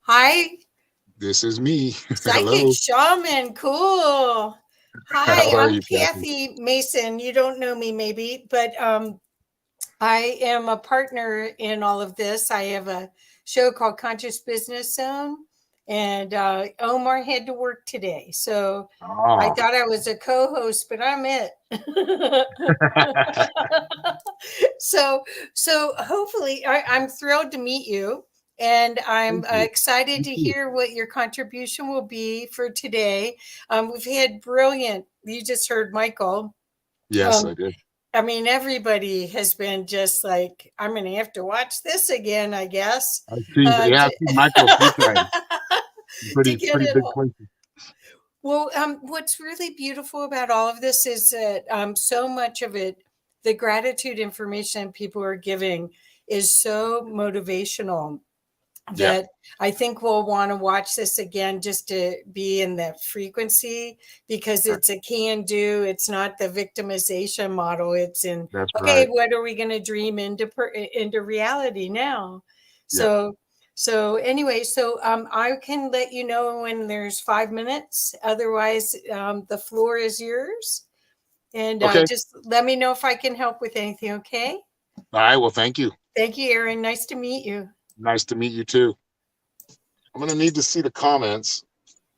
Hi, This is me. Psychic Hello. Shaman. Cool. Hi, How are I'm you, Kathy? Kathy Mason. You don't know me maybe, but I am a partner in all of this. I have a show called Conscious Business Zone, and Omar had to work today. So I Oh. thought I was a co-host, but I'm it. So hopefully I'm thrilled to meet you. And I'm excited to hear what your contribution will be for today. We've had brilliant, you just heard Michael. Yes, I did. I mean, everybody has been just like, I'm going to have to watch this again, I guess. I see. Yeah, I see Michael a few times. Pretty get big it all. places. Well, what's really beautiful about all of this is that so much of it, the gratitude information people are giving is so motivational that I think we'll want to watch this again just to be in that frequency, because it's a can do. It's not the victimization model. It's in, That's okay, right. what are we going to dream into reality now? So anyway, I can let you know when there's 5 minutes. Otherwise, the floor is yours. And Okay. just let me know if I can help with anything, okay? All right. Well, thank you. Thank you, Erin. Nice to meet you. Nice to meet you too. I'm going to need to see the comments.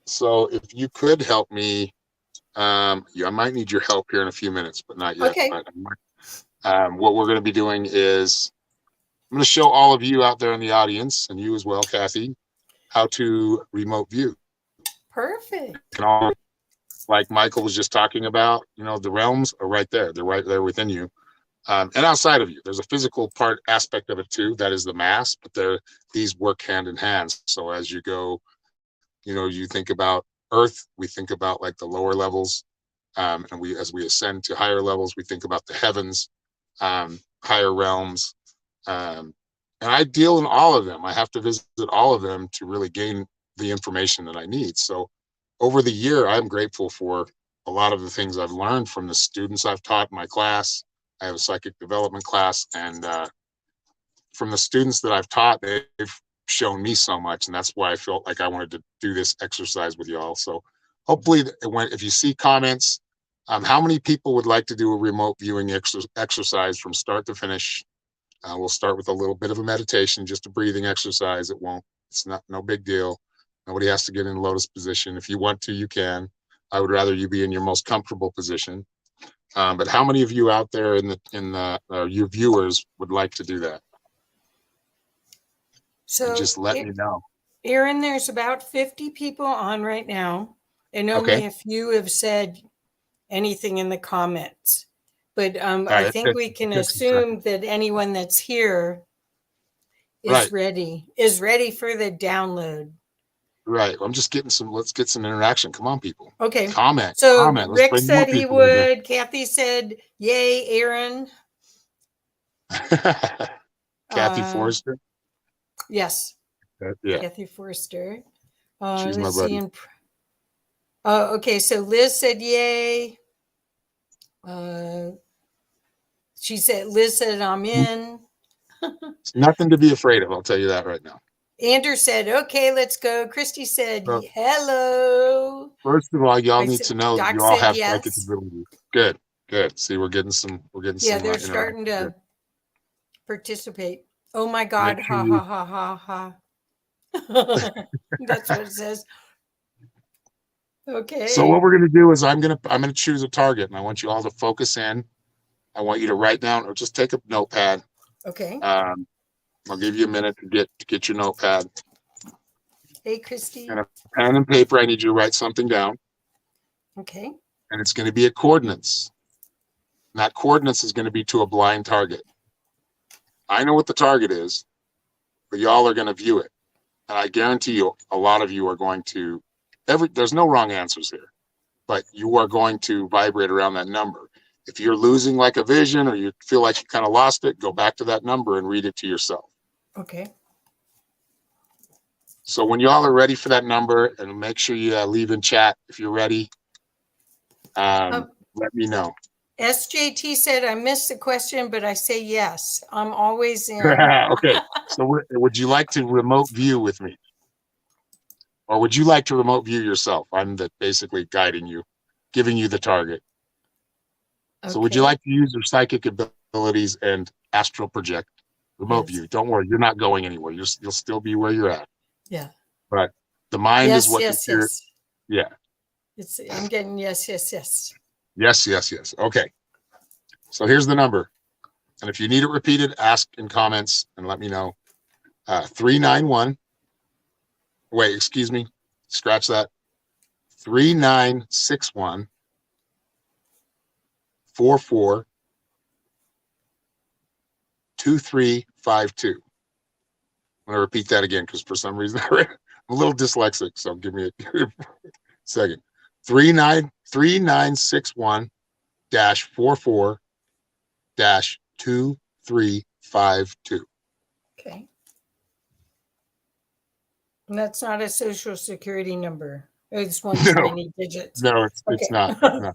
So if you could help me, I might need your help here in a few minutes, but not yet. Okay. But, what we're going to be doing is I'm going to show all of you out there in the audience, and you as well, Kathy, how to remote view. Perfect. Like Michael was just talking about, the realms are right there. They're right there within you. And outside of you, there's a physical aspect of it too. That is the mass, but these work hand in hand. So as you go, you think about Earth, we think about like the lower levels, and as we ascend to higher levels, we think about the heavens, higher realms, and I deal in all of them. I have to visit all of them to really gain the information that I need. So over the year, I'm grateful for a lot of the things I've learned from the students I've taught in my class. I have a psychic development class, and from the students that I've taught, they've shown me so much, and that's why I felt like I wanted to do this exercise with y'all. So hopefully, if you see comments, how many people would like to do a remote viewing exercise from start to finish? We'll start with a little bit of a meditation, just a breathing exercise. It's no big deal. Nobody has to get in lotus position. If you want to, you can. I would rather you be in your most comfortable position. But how many of you out there your viewers would like to do that? So and just let me know. Erin, there's about 50 people on right now, and only a few have said anything in the comments. But I think we can assume that anyone that's here is ready for the download. Right. I'm just getting let's get some interaction. Come on, people. Okay. Comment. So comment. Rick said he would. Kathy said, yay, Aaron. Kathy Forrester? Yes. Yeah. Kathy Forrester. She's my buddy. Okay. So Liz said, yay. Liz said, I'm in. It's nothing to be afraid of. I'll tell you that right now. Andrew said, okay, let's go. Christy said, hello. First of all, y'all need to know that you all have yes. psychic abilities. Good. See, we're getting some. Yeah, they're starting to participate. Oh my God. Ha, ha, ha, ha, ha. That's what it says. Okay. So what we're going to do is I'm going to choose a target, and I want you all to focus in. I want you to write down or just take a notepad. Okay. I'll give you a minute to get your notepad. Hey, Christy. And a pen and paper, I need you to write something down. Okay. And it's going to be a coordinates. And that coordinates is going to be to a blind target. I know what the target is, but y'all are going to view it. And I guarantee you, a lot of you are going to, there's no wrong answers here, but you are going to vibrate around that number. If you're losing like a vision or you feel like you kind of lost it, go back to that number and read it to yourself. Okay. So when y'all are ready for that number, and make sure you leave in chat if you're ready, let me know. SJT said, I missed the question, but I say yes. I'm always in. Okay. So would you like to remote view with me? Or would you like to remote view yourself? I'm basically guiding you, giving you the target. So would you like to use your psychic abilities and astral project? Remote view. Don't worry, you're not going anywhere. You'll still be where you're at. Yeah. But the mind is what yes. Yeah. I'm getting yes. Yes. Okay. So here's the number. And if you need it repeated, ask in comments and let me know. 391. Wait, excuse me. Scratch that. 3961 44 2352. I'm going to repeat that again because for some reason I'm a little dyslexic, so give me a second. 3961 44 2352. Okay. And that's not a social security number. It's one too many digits. No, it's not. No.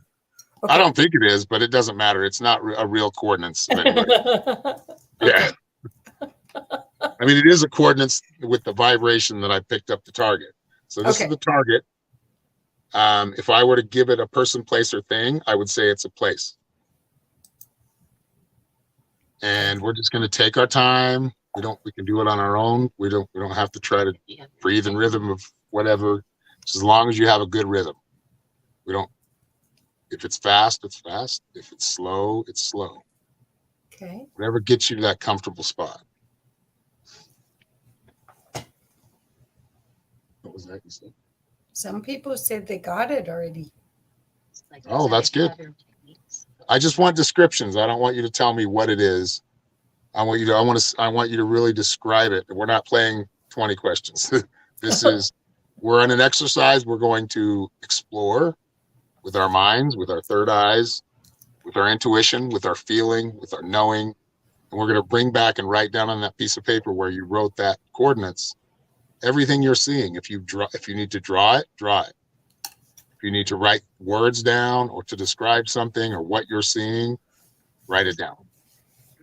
Okay. I don't think it is, but it doesn't matter. It's not a real coordinates of anybody. Yeah. I mean, it is a coordinates with the vibration that I picked up the target. So this is the target. If I were to give it a person, place, or thing, I would say it's a place. And we're just going to take our time. We can do it on our own. We don't have to try to breathe in rhythm of whatever. Just as long as you have a good rhythm. If it's fast, it's fast. If it's slow, it's slow. Okay. Whatever gets you to that comfortable spot. What was that you said? Some people said they got it already. Oh, that's good. I just want descriptions. I don't want you to tell me what it is. I want you to really describe it. We're not playing 20 questions. We're on an exercise. We're going to explore with our minds, with our third eyes, with our intuition, with our feeling, with our knowing. And we're going to bring back and write down on that piece of paper where you wrote that coordinates, everything you're seeing. If you need to draw it, draw it. If you need to write words down or to describe something or what you're seeing, write it down.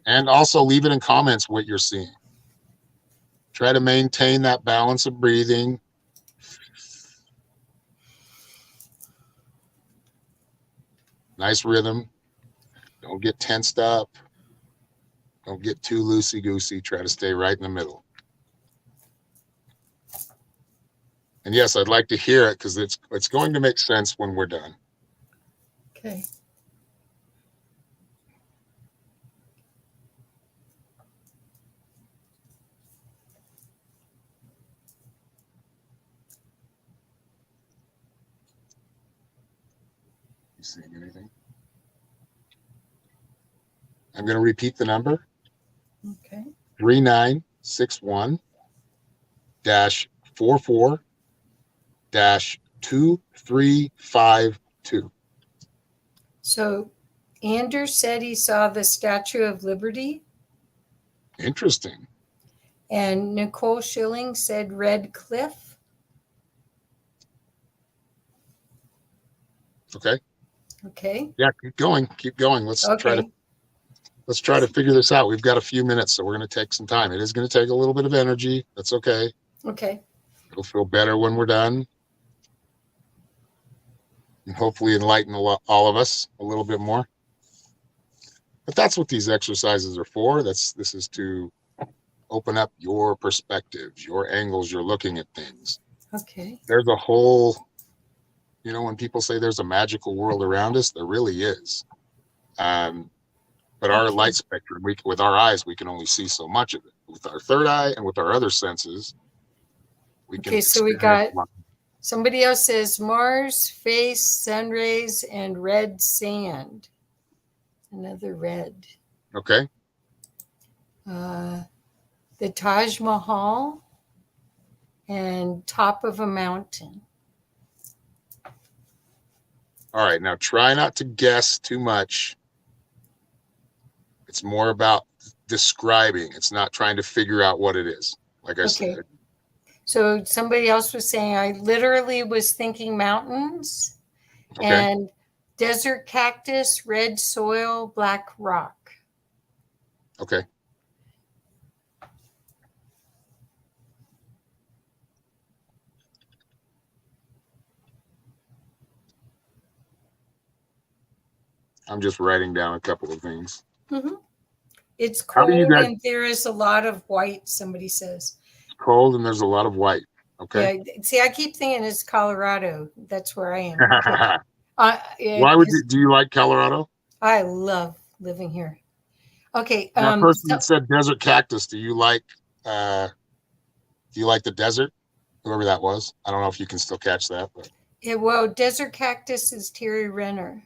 And also leave it in comments what you're seeing. Try to maintain that balance of breathing. Nice rhythm. Don't get tensed up. Don't get too loosey-goosey. Try to stay right in the middle. And yes, I'd like to hear it because it's going to make sense when we're done. Okay. You seeing anything? I'm going to repeat the number. Okay. 3961 44 2352. So Anders said he saw the Statue of Liberty. Interesting. And Nicole Schilling said Red Cliff. Okay. Okay. Yeah, keep going. Let's try to figure this out. We've got a few minutes, so we're going to take some time. It is going to take a little bit of energy. That's okay. Okay. It'll feel better when we're done. And hopefully enlighten all of us a little bit more. But that's what these exercises are for. This is to open up your perspectives, your angles, you're looking at things. Okay. There's a whole, when people say there's a magical world around us, there really is. But our light spectrum, with our eyes, we can only see so much of it. With our third eye and with our other senses, We can Okay, so we experience got somebody else says Mars, face, sun rays, and red sand. Another red. Okay. The Taj Mahal and top of a mountain. All right. Now try not to guess too much. It's more about describing. It's not trying to figure out what it is. Like I said. So somebody else was saying, I literally was thinking mountains Okay. and desert cactus, red soil, black rock. Okay. I'm just writing down a couple of things. Mm-hmm. It's How do you cold guys- and there is a lot of white, somebody says. It's cold and there's a lot of white. Okay. Yeah. See, I keep thinking it's Colorado. That's where I am. Why would you, do you like Colorado? I love living here. Okay. That person that said desert cactus, do you like the desert? Whoever that was. I don't know if you can still catch that, but Well, desert cactus is Terry Renner.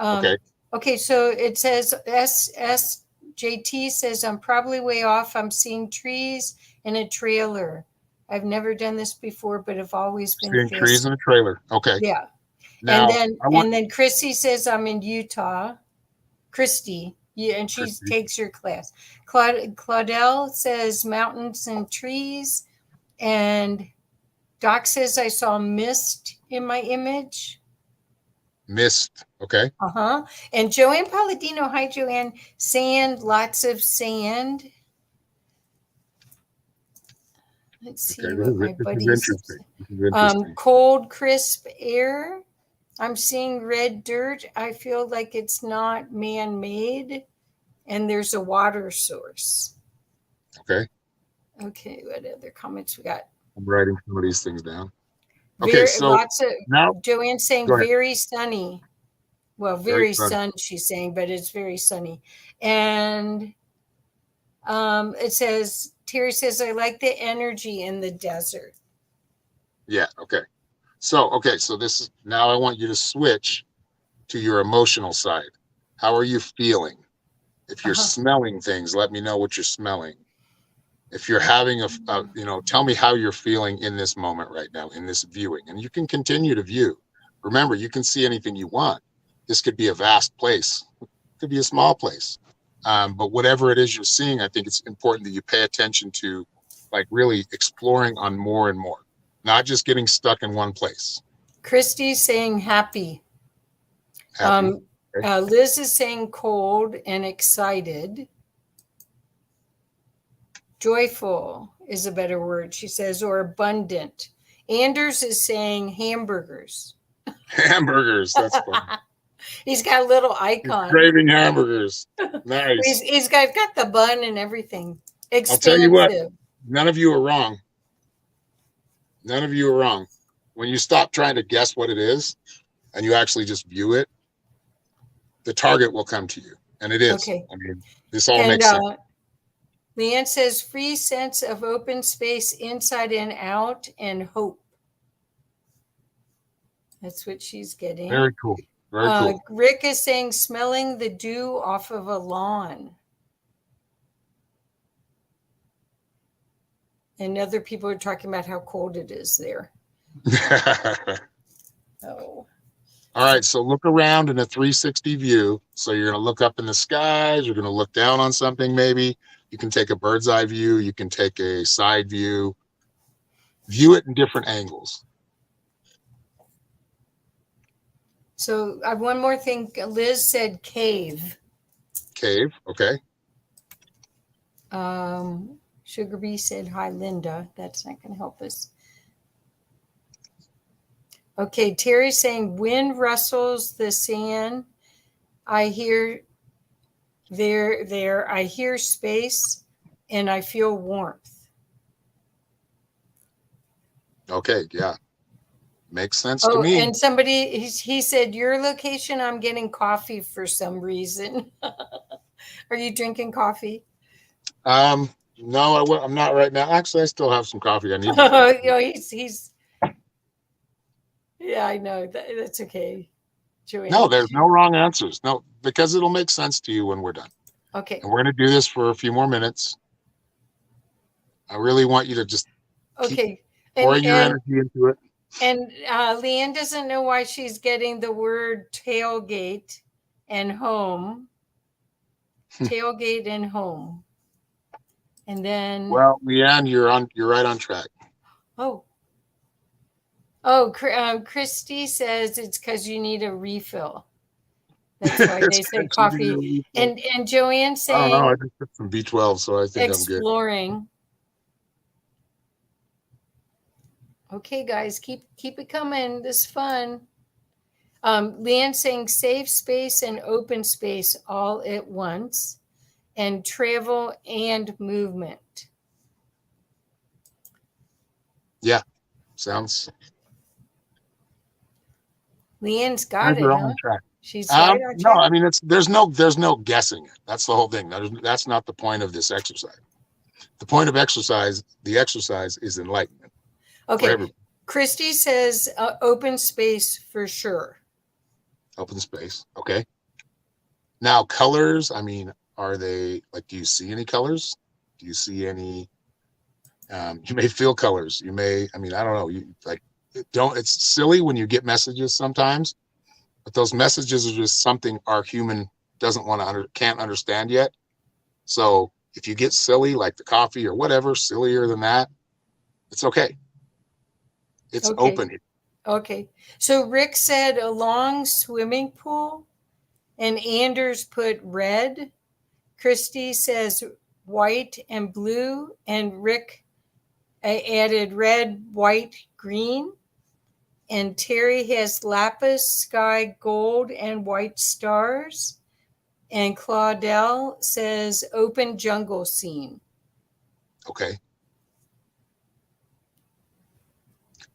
okay. Okay, so it says SJT says, I'm probably way off. I'm seeing trees in a trailer. I've never done this before, but have always been Seeing this. trees in a trailer. Okay. Yeah. Now, and then Christy says, I'm in Utah. Christy, yeah, and she takes your class. Claudel says mountains and trees. And Doc says, I saw mist in my image. Mist. Okay. And Joanne Palladino, hi Joanne, sand, lots of sand. Let's see what my buddies cold, crisp air. I'm seeing red dirt. I feel like it's not man-made. And there's a water source. Okay. Okay, what other comments we got? I'm writing some of these things down. Okay, so lots of now Joanne saying very sunny. Well, very sun, she's saying, but it's very sunny. And it says, Terry says, I like the energy in the desert. Yeah, okay. So this is now I want you to switch to your emotional side. How are you feeling? If you're smelling things, let me know what you're smelling. If you're having tell me how you're feeling in this moment right now, in this viewing. And you can continue to view. Remember, you can see anything you want. This could be a vast place. It could be a small place. But whatever it is you're seeing, I think it's important that you pay attention to, like really exploring on more and more, not just getting stuck in one place. Christy's saying happy. Happy. Okay. Liz is saying cold and excited. Joyful is a better word, she says, or abundant. Anders is saying hamburgers. Hamburgers, that's fun. He's got a little icon. He's craving hamburgers. Nice. He's got the bun and everything. Expansive. I'll tell you what, none of you are wrong. None of you are wrong. When you stop trying to guess what it is and you actually just view it, the target will come to you. And it is. Okay. I mean, this all makes sense. Leanne says, free sense of open space inside and out and hope. That's what she's getting. Very cool. Very cool. Rick is saying, smelling the dew off of a lawn. And other people are talking about how cold it is there. Oh. All right, so look around in a 360 view. So you're going to look up in the skies. You're going to look down on something maybe. You can take a bird's eye view. You can take a side view. View it in different angles. So I have one more thing. Liz said cave. Cave, okay. Sugar Bee said, hi, Linda. That's not going to help us. Okay, Terry's saying, wind rustles the sand. I hear there. I hear space, and I feel warmth. Okay, yeah. Makes sense to me. And somebody, he said, your location, I'm getting coffee for some reason. Are you drinking coffee? No, I'm not right now. Actually, I still have some coffee. I need. He's. Yeah, I know that's okay, Joanne. No, there's no wrong answers. No, because it'll make sense to you when we're done. Okay. And we're going to do this for a few more minutes. I really want you to just keep pouring your energy into it. And Leanne doesn't know why she's getting the word tailgate and home. Tailgate and home. And then. Well, Leanne, you're right on track. Christy says it's because you need a refill. That's why they say coffee. And Joanne saying. I don't know. I just took some B12, so I think I'm good. Exploring. Okay, guys, keep it coming. This is fun. Leanne saying safe space and open space all at once, and travel and movement. Yeah, sounds. Leanne's got it. On track. She's right on track. No, I mean there's no guessing it. That's the whole thing. That's not the point of this exercise. The point of the exercise is enlightenment. Okay. Christy says open space for sure. Open space. Okay. Now colors, I mean, are they like, do you see any colors? Do you see any, you may feel colors. You may, I mean, I don't know. You like, it's silly when you get messages sometimes, but those messages are just something our human can't understand yet. So if you get silly, like the coffee or whatever, sillier than that, it's okay. It's open. Okay. So Rick said a long swimming pool, and Anders put red. Christy says white and blue, and Rick added red, white, green. And Terry has lapis, sky, gold, and white stars. And Claudel says open jungle scene. Okay.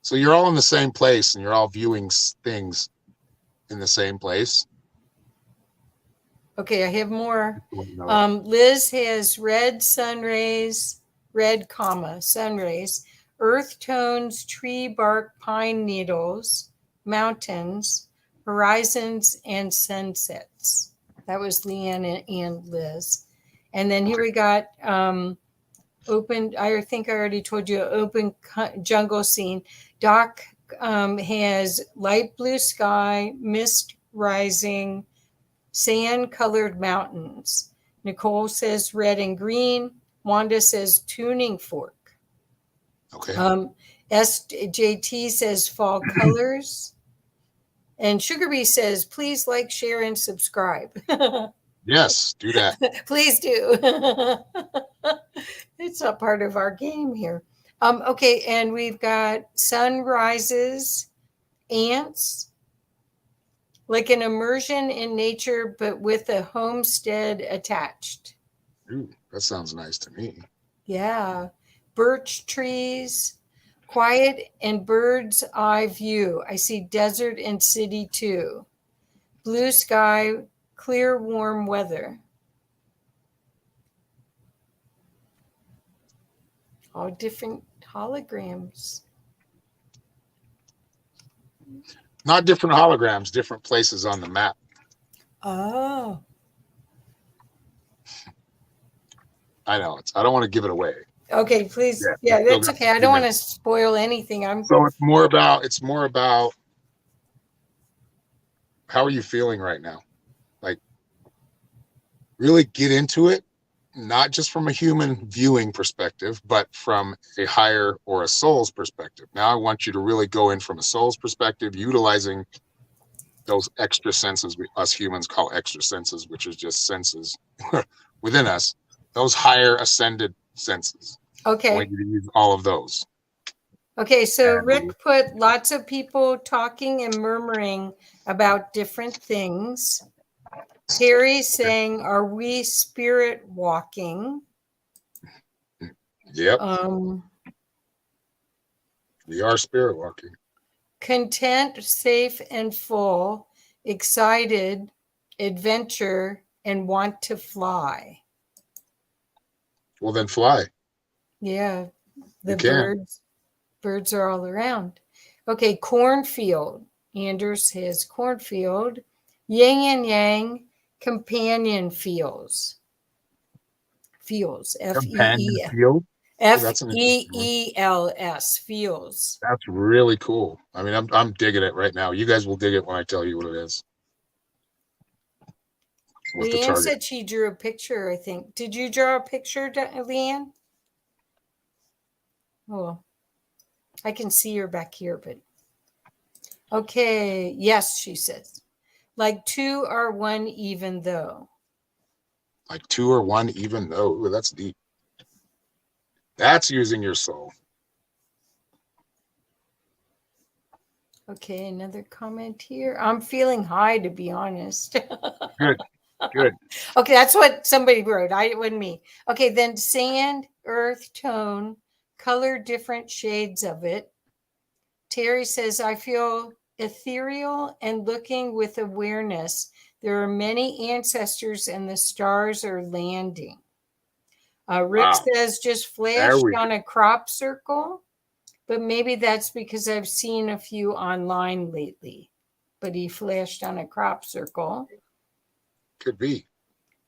So you're all in the same place and you're all viewing things in the same place. Okay, I have more. Liz has red sun rays, sun rays, earth tones, tree bark, pine needles, mountains, horizons, and sunsets. That was Leanne and Liz. And then here we got open, I think I already told you, open jungle scene. Doc has light blue sky, mist rising, sand colored mountains. Nicole says red and green. Wanda says tuning fork. Okay. SJT says fall colors. And Sugar Bee says, please like, share, and subscribe. Yes, do that. Please do. It's a part of our game here. Okay, and we've got sunrises, ants, like an immersion in nature, but with a homestead attached. Ooh, that sounds nice to me. Yeah. Birch trees, quiet and bird's eye view. I see desert and city too. Blue sky, clear, warm weather. All different holograms. Not different holograms, different places on the map. Oh. I know. I don't want to give it away. Okay, please. Yeah, that's okay. I don't want to spoil anything. So it's more about how are you feeling right now? Like, really get into it, not just from a human viewing perspective, but from a higher or a soul's perspective. Now I want you to really go in from a soul's perspective, utilizing those extra senses us humans call extra senses, which is just senses within us, those higher ascended senses. Okay. I want you to use all of those. Okay, so Rick put lots of people talking and murmuring about different things. Terry's saying, are we spirit walking? Yep. We are spirit walking. Content, safe and full, excited, adventure, and want to fly. Well, then fly. Yeah, the You can. birds are all around. Okay, cornfield. Anders says cornfield. Yin and yang, companion fields. Fields. Companion field. Oh, that's an interesting one. F-E-E-L-S. Fields. That's really cool. I mean, I'm digging it right now. You guys will dig it when I tell you what it is. What the Leanne target. said she drew a picture, I think. Did you draw a picture, Leanne? Oh, I can see her back here, but okay. Yes, she says. Like 2 are 1 even though. Like 2 or 1 even though. Ooh, that's deep. That's using your soul. Okay, another comment here. I'm feeling high, to be honest. Good. Good. Okay, that's what somebody wrote. It wasn't me. Okay, then sand, earth, tone, color different shades of it. Terry says, I feel ethereal and looking with awareness. There are many ancestors and the stars are landing. Rick Wow. says, just There flashed we on go. a crop circle, but maybe that's because I've seen a few online lately. But he flashed on a crop circle. Could be.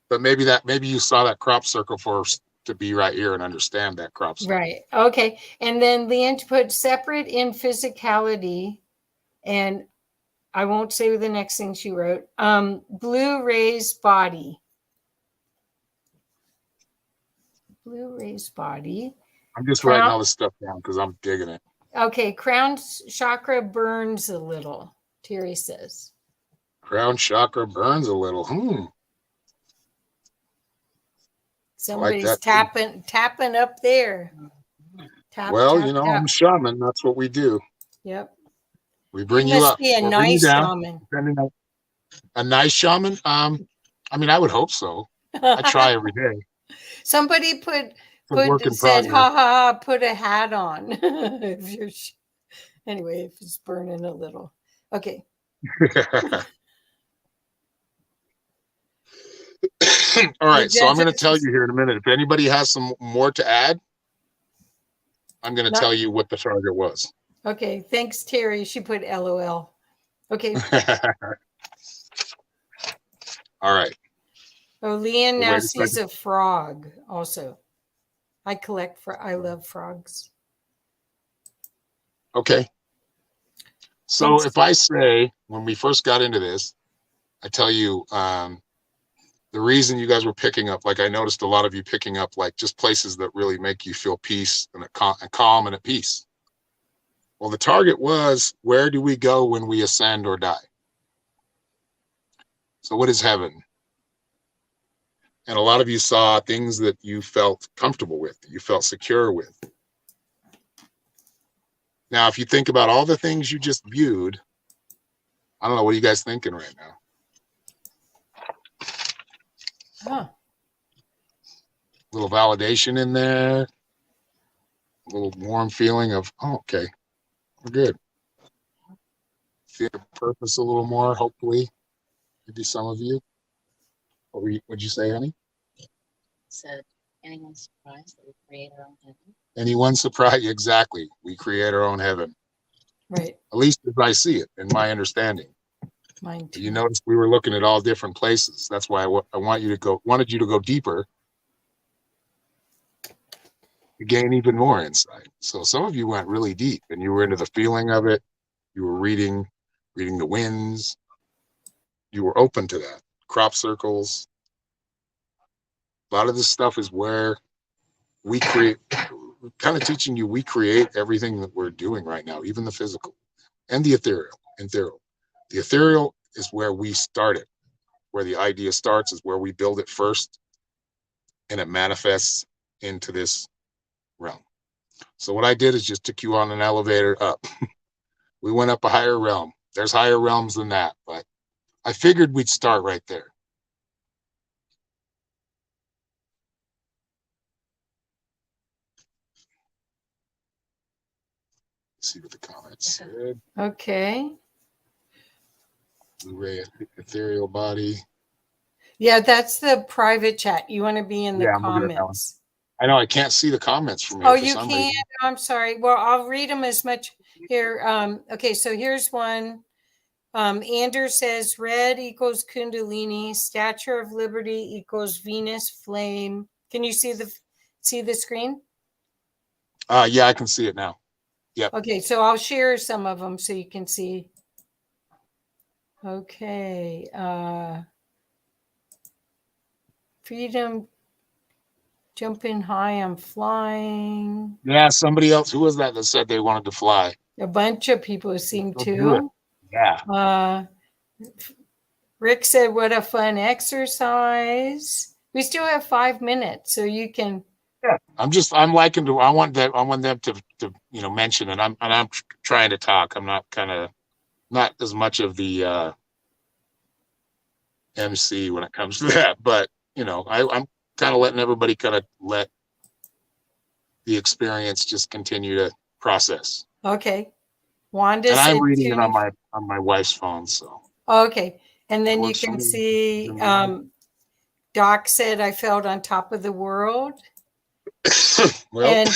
But maybe you saw that crop circle first to be right here and understand that crop circle. Right. Okay. And then Leanne put separate in physicality, and I won't say the next thing she wrote. Blue raised body. Blue raised body. I'm just writing all this stuff down because I'm digging it. Okay. Crown chakra burns a little, Terry says. Crown chakra burns a little. Somebody's like that tapping up there. Well, you know, I'm a shaman. That's what we do. Yep. We bring You you must up be a or bring you nice down. shaman. A nice shaman? I mean, I would hope so. I try every day. Somebody It's a work in said, progress. ha ha, put a hat on. Anyway, if it's burning a little. Okay. All right. So I'm going to tell you here in a minute. If anybody has some more to add, I'm going to tell you what the target was. Okay. Thanks, Terry. She put LOL. Okay. All right. Oh, Leanne Well, now wait a sees second. a frog also. I love frogs. Okay. So Thanks. if I say, when we first got into this, I tell you, the reason you guys were picking up, like I noticed a lot of you picking up like just places that really make you feel peace and calm and at peace. Well, the target was, where do we go when we ascend or die? So what is heaven? And a lot of you saw things that you felt comfortable with, that you felt secure with. Now, if you think about all the things you just viewed, I don't know, what are you guys thinking right now? Huh. A little validation in there, a little warm feeling of, oh, okay, we're good. Feel purpose a little more, hopefully. Maybe some of you. What'd you say, honey? Said, anyone surprised that we create our own heaven? Anyone surprised? Exactly. We create our own heaven. Right. At least as I see it, in my understanding. Mine too. You notice we were looking at all different places. That's why I wanted you to go deeper to gain even more insight. So some of you went really deep and you were into the feeling of it. You were reading the winds. You were open to that. Crop circles. A lot of this stuff is where we create, kind of teaching you we create everything that we're doing right now, even the physical and the ethereal. The ethereal is where we start it. Where the idea starts is where we build it first, and it manifests into this realm. So what I did is just took you on an elevator up. We went up a higher realm. There's higher realms than that, but I figured we'd start right there. Let's see what the comments said. Okay. Blu-ray ethereal body. Yeah, that's the private chat. You want to be in the Yeah, I'm looking at that one. comments. I know I can't see the comments from here Oh, for you some can't? reason. I'm sorry. Well, I'll read them as much here. Okay, so here's one. Anders says red equals Kundalini, Statue of Liberty equals Venus flame. Can you see the screen? Yeah, I can see it now. Yep. Okay, so I'll share some of them so you can see. Okay. Freedom, jumping high, I'm flying. Yeah, somebody else. Who was that said they wanted to fly? A bunch of people seem Go do it. to. Yeah. Rick said, what a fun exercise. We still have 5 minutes, so you can. Yeah. I'm liking to, I want them to mention it. I'm trying to talk. I'm not as much of the MC when it comes to that, but I'm kind of letting everybody kind of let the experience just continue to process. Okay. Wanda And said I'm reading it on my wife's phone, so. Okay. And then you Works for can me. see Doc said I felt on top of the world. Well, And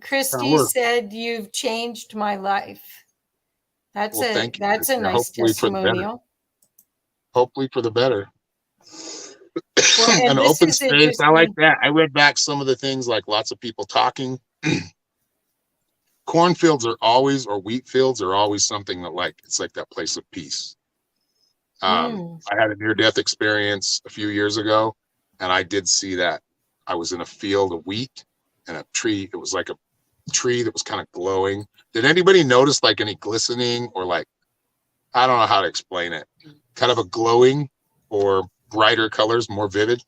Christy work. said you've changed my life. That's Well, thank you. that's a nice Hopefully for the better. testimonial. Hopefully for the better. Well, and An this open is space. I like interesting. that. I read back some of the things, like lots of people talking. Cornfields are always, or wheat fields are always something that it's like that place of peace. I had a near-death experience a few years ago, and I did see that. I was in a field of wheat and a tree. It was like a tree that was kind of glowing. Did anybody notice like any glistening or like, I don't know how to explain it, kind of a glowing or brighter colors, more vivid?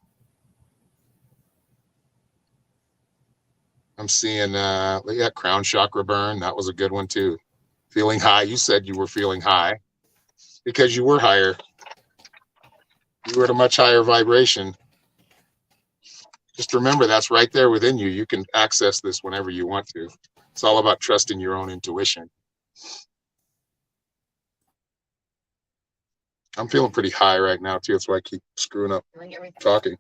I'm seeing, crown chakra burn. That was a good one too. Feeling high. You said you were feeling high because you were higher. You were at a much higher vibration. Just remember, that's right there within you. You can access this whenever you want to. It's all about trusting your own intuition. I'm feeling pretty high right now too. That's why I keep screwing up talking.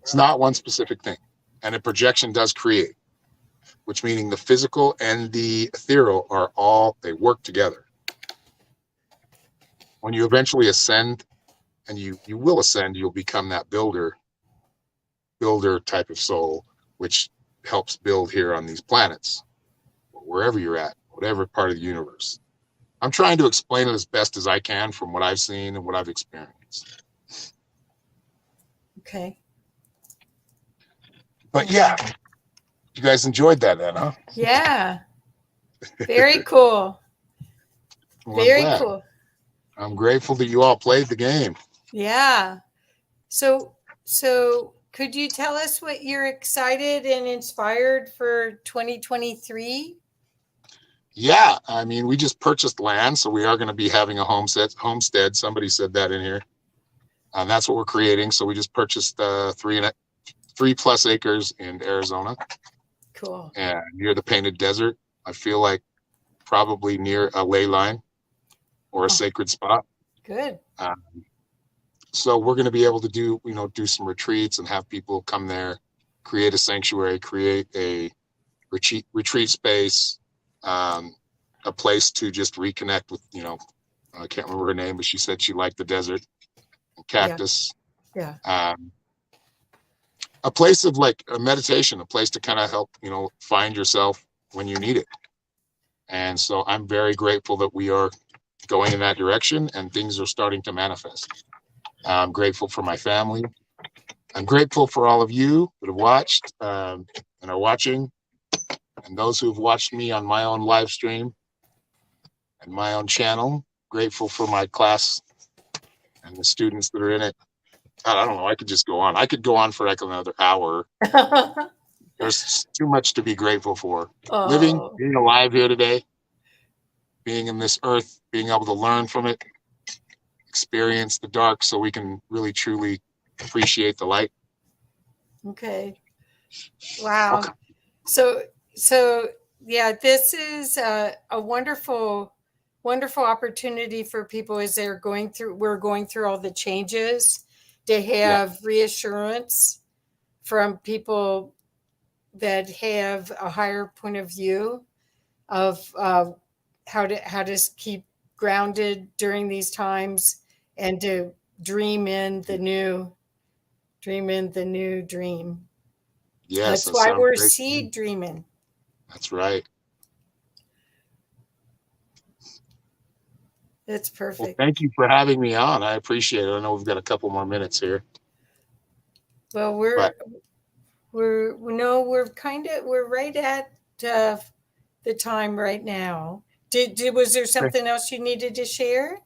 It's not one specific thing. And a projection does create, which meaning the physical and the ethereal are all, they work together. When you eventually ascend, and you will ascend, you'll become that builder type of soul, which helps build here on these planets, wherever you're at, whatever part of the universe. I'm trying to explain it as best as I can from what I've seen and what I've experienced. Okay. But yeah, you guys enjoyed that then, huh? Yeah. Very cool. Well, Very cool. I'm grateful that you all played the game. Yeah. So could you tell us what you're excited and inspired for 2023? Yeah, I mean, we just purchased land, so we are going to be having a homestead. Somebody said that in here, and that's what we're creating. So we just purchased 3+ acres in Arizona. Cool. And near the Painted Desert. I feel like probably near a ley line or a sacred spot. Good. So we're going to be able to do some retreats and have people come there, create a sanctuary, create a retreat space, a place to just reconnect with, I can't remember her name, but she said she liked the desert, cactus. Yeah. A place of like a meditation, a place to kind of help, find yourself when you need it. And so I'm very grateful that we are going in that direction and things are starting to manifest. I'm grateful for my family. I'm grateful for all of you that have watched and are watching, and those who have watched me on my own live stream and my own channel. Grateful for my class and the students that are in it. I don't know. I could just go on. I could go on for like another hour. There's too much to be grateful for. Living, being alive here today, being in this earth, being able to learn from it, experience the dark so we can really truly appreciate the light. Okay. Wow. So yeah, this is a wonderful opportunity for people as we're going through all the changes. to have reassurance from people that have a higher point of view of how to keep grounded during these times and to dream in the new dream. Yes, That's that why sounds we're great. seed dreaming. That's right. That's Well, perfect. thank you for having me on. I appreciate it. I know we've got a couple more minutes here. Well, But we're right at the time right now. Was there something else you needed to share?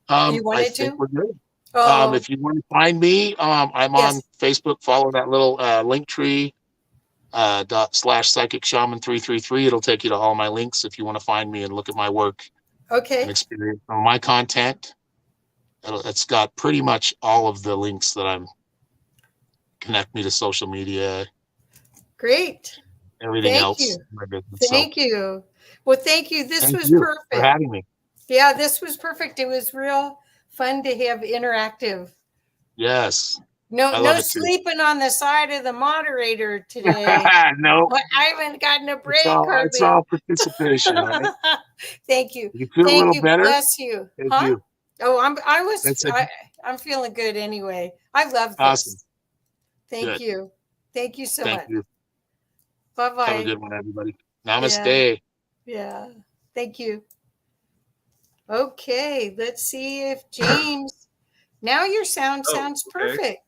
You I wanted think to? we're good. Oh, If you want to find me, I'm on yes. Facebook. Follow that little link tree /psychic shaman 333. It'll take you to all my links if you want to find me and look at my work Okay. and experience some of my content. It's got pretty much all of the links that I'm connect me to social media, Great. everything Thank else. you. In my business. Thank you. Well, thank you. This Thank was you perfect. for having me. Yeah, this was perfect. It was real fun to have interactive. Yes. No I love it too. sleeping on the side of the moderator today. No. But I haven't gotten a break It's hardly. all participation, right? Thank you. You feel a Thank little you. better? Bless you. Thank Huh? you. Oh, That's it. I'm feeling good anyway. I love this. Awesome. Thank Good. you. Thank you so Thank much. you. Bye-bye. Have a good one, everybody. Yeah. Namaste. Yeah. Thank you. Okay, let's see if James. Now your sound sounds perfect.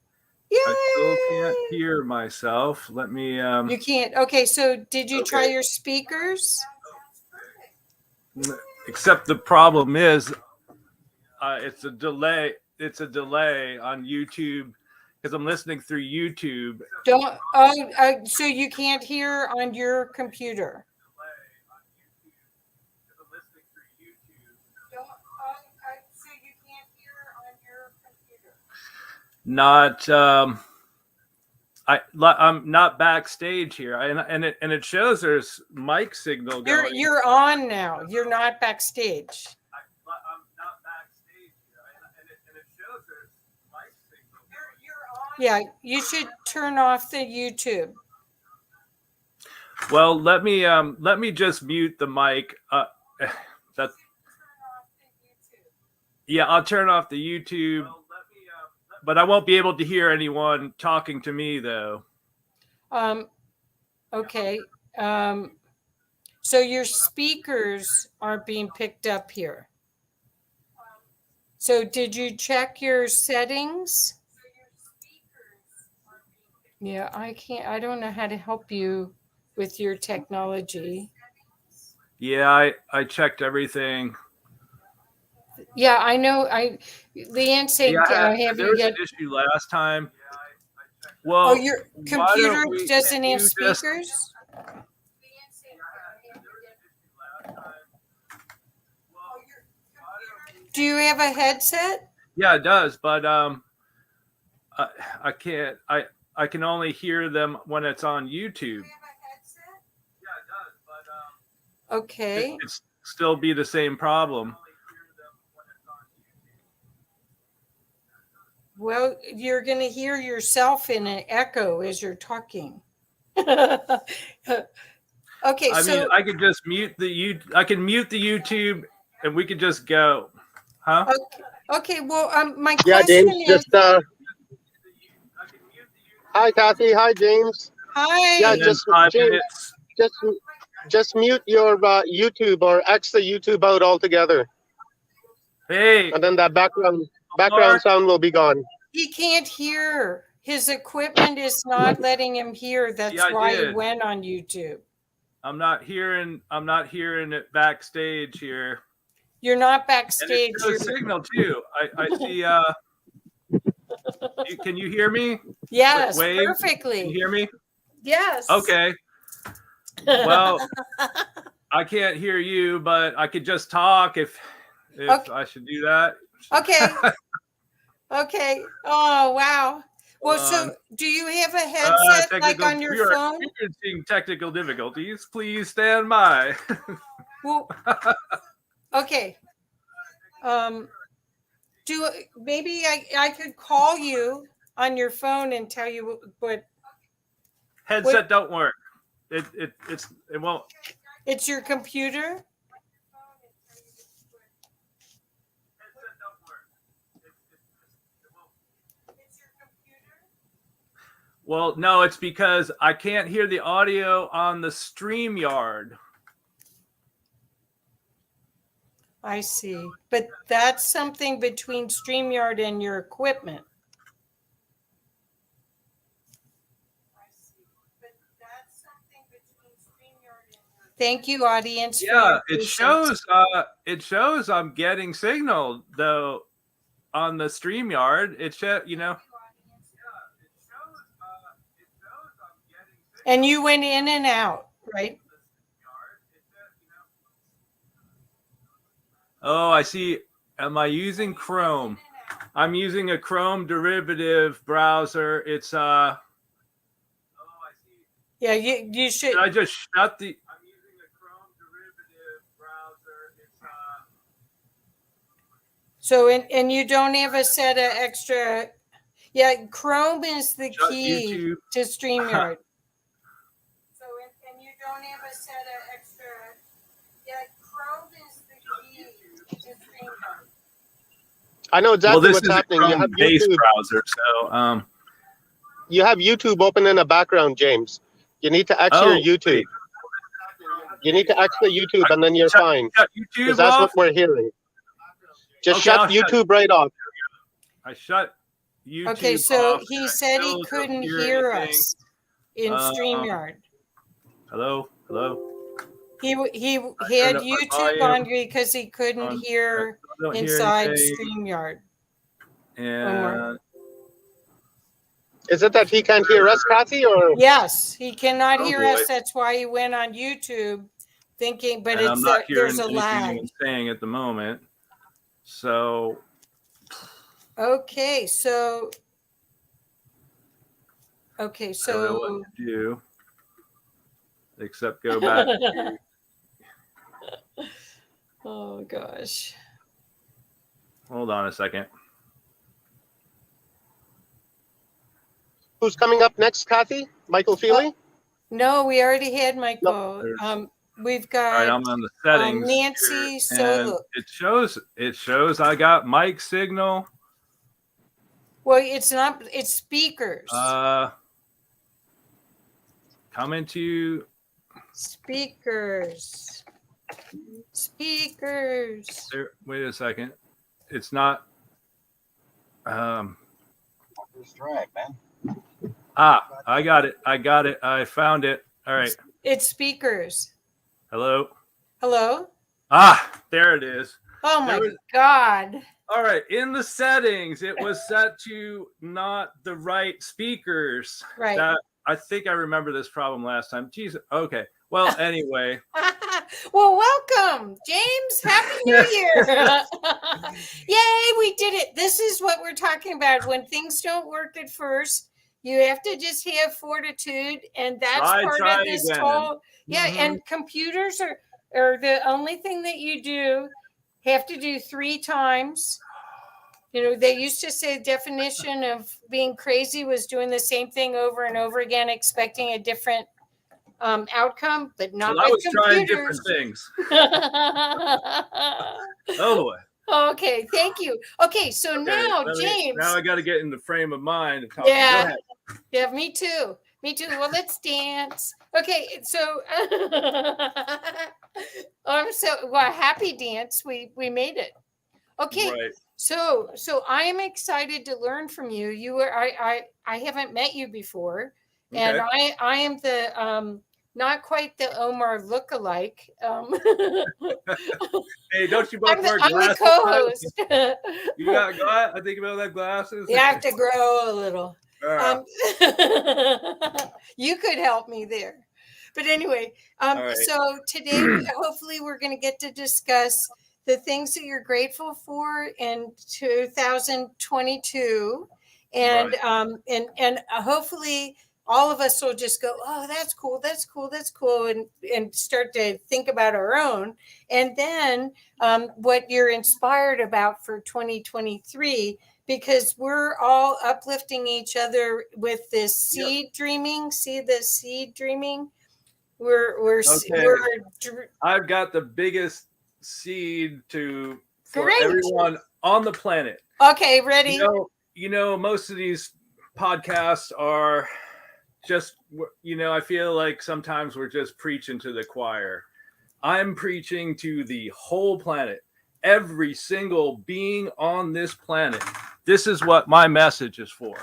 Yay! I still can't hear myself. Let me You can't. Okay, so did you try your speakers? except the problem is it's a delay. It's a delay on YouTube because I'm listening through YouTube. So you can't hear on your computer. Not I'm not backstage here, and it shows there's mic signal going. You're on now. You're not backstage. I'm not backstage here, and it shows there's mic signal. You're on. Yeah, you should turn off the YouTube. Well, let me just mute the mic. That's yeah, I'll turn off the YouTube. But I won't be able to hear anyone talking to me, though. Okay. So your speakers aren't being picked up here. So did you check your settings? Yeah, I don't know how to help you with your technology. Yeah, I checked everything. Yeah, I know. Leanne said, there was an issue last time. Well, your computer doesn't have speakers? Do you have a headset? Yeah, it does, but I can't. I can only hear them when it's on YouTube. Okay. It's still be the same problem. Well, you're going to hear yourself in an echo as you're talking. Okay, I mean, I could just mute the I can mute the YouTube, and we could just go, huh? Okay. Well, my question is. Hi, Kathy. Hi, James. Hi. Yeah, just mute your YouTube or X the YouTube out altogether. Hey. And then that background sound will be gone. He can't hear. His equipment is not letting him hear. That's why he went on YouTube. I'm not hearing it backstage here. You're not backstage. And it's a signal too. I see. Can you hear me? Yes, perfectly. Can you hear me? Yes. Okay. Well, I can't hear you, but I could just talk if okay. I should do that. Okay. Okay. Oh, wow. Well, so do you have a headset like on your phone? Experiencing technical difficulties. Please stand by. Well, okay. maybe I could call you on your phone and tell you what Headset don't work. It won't. It's your computer. Well, no, it's because I can't hear the audio on the StreamYard. I see. But that's something between StreamYard and your equipment. Thank you, audience. Yeah, it shows. It shows I'm getting signal though on the StreamYard. It shows, you know. And you went in and out, right? Oh, I see. Am I using Chrome? I'm using a Chrome derivative browser. It's Yeah, you should. Should I just shut the? So and you don't have a set of extra. Yeah, Chrome is the key YouTube. to StreamYard. So and you don't have a set of extra. Yeah, Chrome is the key to StreamYard. I know exactly Well, this what's is happening. a You have Chrome-based YouTube. browser, so You have YouTube open in the background, James. You need to exit your YouTube. wait. You need to exit YouTube, and then you're fine. Shut YouTube Because that's off? what we're hearing. Just Okay, I'll shut shut- YouTube right off. I shut YouTube. Okay, so off. he I said still he don't couldn't hear anything. us in StreamYard. Hello. He turned had up my YouTube volume. on because he couldn't hear I don't hear inside anything. StreamYard. And Is it that he can't hear us, Kathy, or? Yes, he cannot Oh, hear boy. us. That's why he went on YouTube, thinking. But and I'm not hearing there's a anything lag. I'm saying at the moment. So Okay, so I don't know what to do except go back. to, oh gosh. hold on a second. Who's coming up next, Kathy? Michael Feely? No, we already had Michael. There's- We've All got right, I'm on the settings. Nancy here, Solo. and it shows I got mic signal. Well, it's not. It's speakers. Coming to Speakers. Speakers. there. Wait a second. It's not. First try, man. I got it. I found it. All right. It's speakers. Hello. Hello. There it is. Oh my There was- God. All right. In the settings, it was set to not the right speakers. Right. I think I remember this problem last time. Jesus. Okay. Well, anyway. Well, welcome, James. Happy New Year. Yay, we did it. This is what we're talking about. When things don't work at first, you have to just have fortitude. And that's part Try of this again. whole. Yeah, Mhm. and computers are the only thing that you have to do 3 times. You know, they used to say the definition of being crazy was doing the same thing over and over again, expecting a different outcome, but not Well, I with was trying computers. different things. Oh boy. Okay, thank you. Okay, so now, James. Now I got to get in the frame of mind. And talk. Yeah. Go ahead. Yeah, me too. Me too. Well, let's dance. Okay, so I'm so happy dance. We made it. Okay. Right. So I am excited to learn from you. You were I haven't met you before, and Okay. I am the not quite the Omar lookalike. Hey, don't you both wear I'm glasses? the co-host. You got glasses? I think about that glasses. You have to grow a little. Ah. You could help me there. But anyway, right. so today, hopefully we're going to get to discuss the things that you're grateful for in 2022. And, Right. and hopefully all of us will just go, oh, that's cool, that's cool, that's cool, and start to think about our own. And then what you're inspired about for 2023, because we're all uplifting each other with this seed dreaming. See the seed dreaming? Okay. I've got the biggest seed for Great. everyone on the planet. Okay, ready? You know, most of these podcasts are just, I feel like sometimes we're just preaching to the choir. I'm preaching to the whole planet, every single being on this planet. This is what my message is for.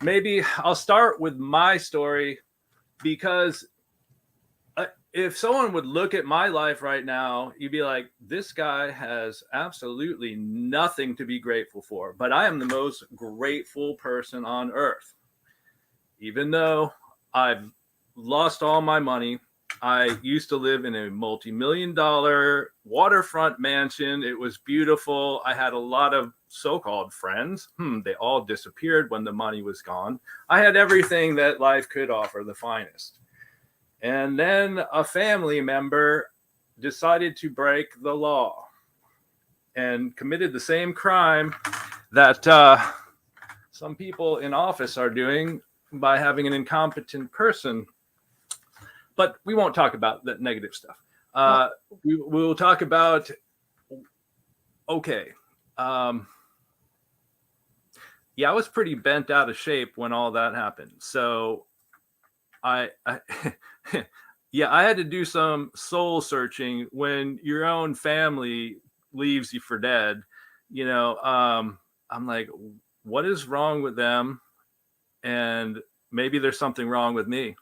Maybe I'll start with my story, because if someone would look at my life right now, you'd be like, this guy has absolutely nothing to be grateful for. But I am the most grateful person on earth. Even though I've lost all my money, I used to live in a multi-million-dollar waterfront mansion. It was beautiful. I had a lot of so-called friends. They all disappeared when the money was gone. I had everything that life could offer, the finest. And then a family member decided to break the law and committed the same crime that some people in office are doing by having an incompetent person. But we won't talk about that negative stuff. We'll talk about, okay. Yeah, I was pretty bent out of shape when all that happened. So I yeah, I had to do some soul searching when your own family leaves you for dead. I'm like, what is wrong with them? And maybe there's something wrong with me.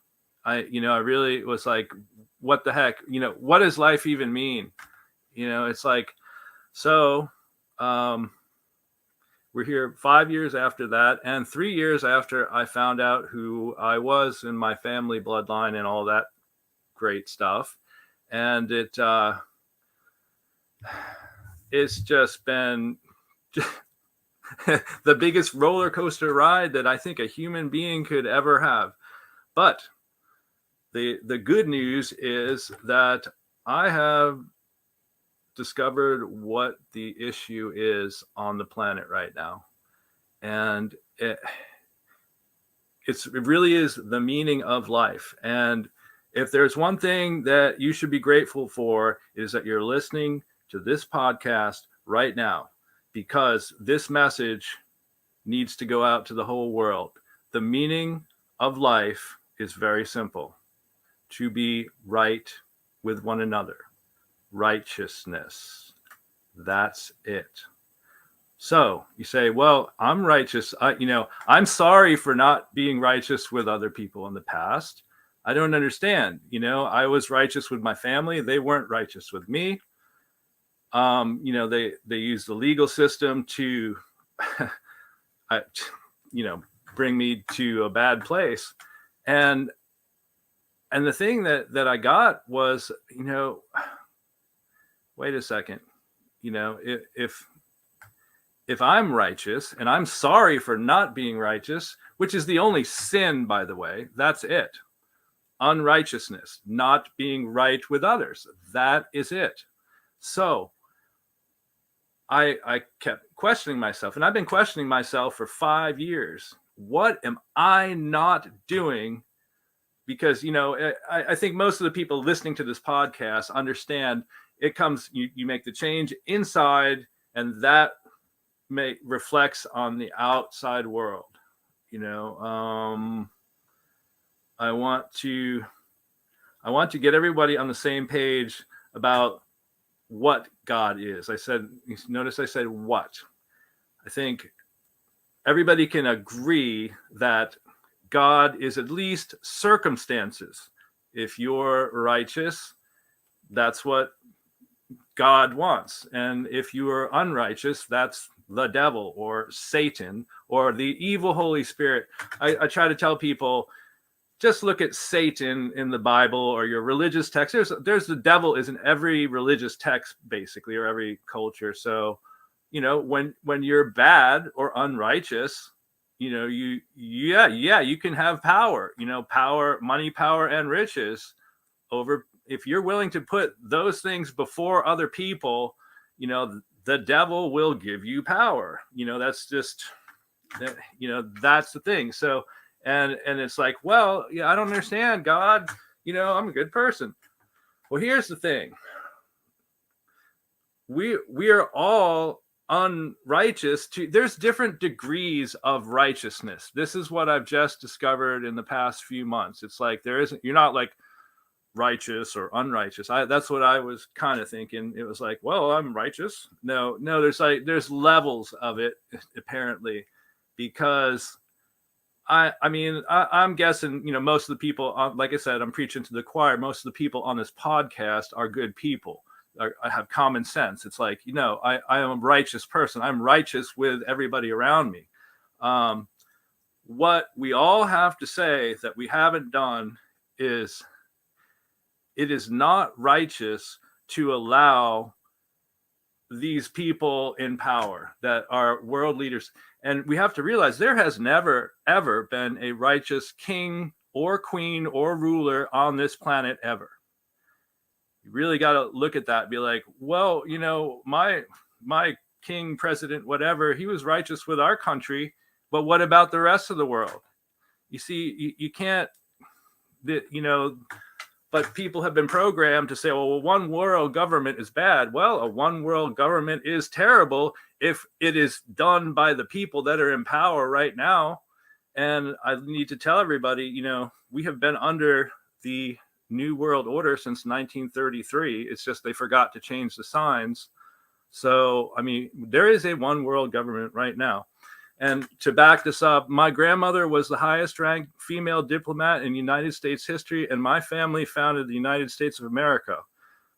I really was like, what the heck? What does life even mean? It's like, so we're here 5 years after that, and 3 years after I found out who I was in my family bloodline and all that great stuff. And it's just been the biggest roller coaster ride that I think a human being could ever have. But the good news is that I have discovered what the issue is on the planet right now. And it really is the meaning of life. And if there's one thing that you should be grateful for, is that you're listening to this podcast right now, because this message needs to go out to the whole world. The meaning of life is very simple: to be right with one another. Righteousness. That's it. So you say, well, I'm righteous. I'm sorry for not being righteous with other people in the past. I don't understand. I was righteous with my family. They weren't righteous with me. They use the legal system to, bring me to a bad place. And the thing that I got was, wait a second, if I'm righteous and I'm sorry for not being righteous, which is the only sin, by the way, that's it. Unrighteousness, not being right with others. That is it. So I kept questioning myself, and I've been questioning myself for 5 years. What am I not doing? Because, I think most of the people listening to this podcast understand it comes, you make the change inside, and that reflects on the outside world. I want to get everybody on the same page about what God is. Notice I said what. I think everybody can agree that God is at least circumstances. If you're righteous, that's what God wants. And if you are unrighteous, that's the devil or Satan or the evil Holy Spirit. I try to tell people, just look at Satan in the Bible or your religious text. There's the devil is in every religious text, basically, or every culture. So, when you're bad or unrighteous, you can have power, power, money, power, and riches over. If you're willing to put those things before other people, the devil will give you power. That's just, that's the thing. So, and it's like, well, yeah, I don't understand, God, I'm a good person. Well, here's the thing. We are all unrighteous. There's different degrees of righteousness. This is what I've just discovered in the past few months. It's like you're not like righteous or unrighteous. That's what I was kind of thinking. It was like, well, I'm righteous. No, there's levels of it apparently, because I'm guessing, most of the people, like I said, I'm preaching to the choir. Most of the people on this podcast are good people. I have common sense. It's like, I am a righteous person. I'm righteous with everybody around me. What we all have to say that we haven't done is, it is not righteous to allow these people in power that are world leaders. And we have to realize there has never, ever been a righteous king or queen or ruler on this planet ever. You really got to look at that and be like, well, my king, president, whatever, he was righteous with our country, but what about the rest of the world? You see, you can't, but people have been programmed to say, well, one world government is bad. Well, a one world government is terrible if it is done by the people that are in power right now. And I need to tell everybody, we have been under the New World Order since 1933. It's just they forgot to change the signs. So, there is a one world government right now. And to back this up, my grandmother was the highest ranked female diplomat in United States history, and my family founded the United States of America.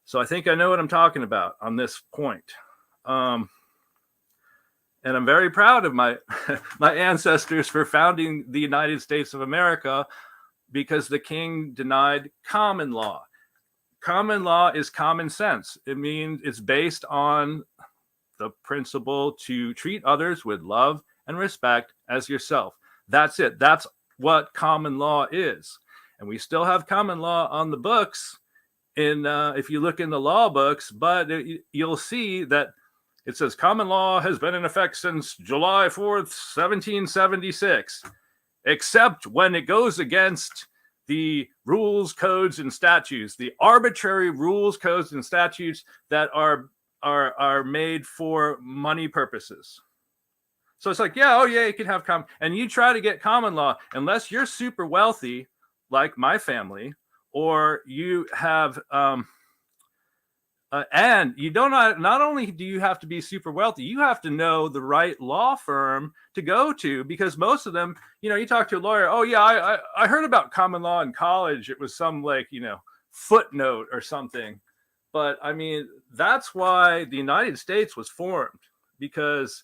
So I think I know what I'm talking about on this point. And I'm very proud of my my ancestors for founding the United States of America, because the king denied common law. Common law is common sense. It means it's based on the principle to treat others with love and respect as yourself. That's it. That's what common law is. And we still have common law on the books if you look in the law books, but you'll see that it says common law has been in effect since July 4th, 1776, except when it goes against the rules, codes, and statutes, the arbitrary rules, codes, and statutes that are made for money purposes. So it's like, you can have common, and you try to get common law, unless you're super wealthy, like my family, or you have, and you don't, not only do you have to be super wealthy, you have to know the right law firm to go to, because most of them, you talk to a lawyer, I heard about common law in college. It was some footnote or something. But that's why the United States was formed, because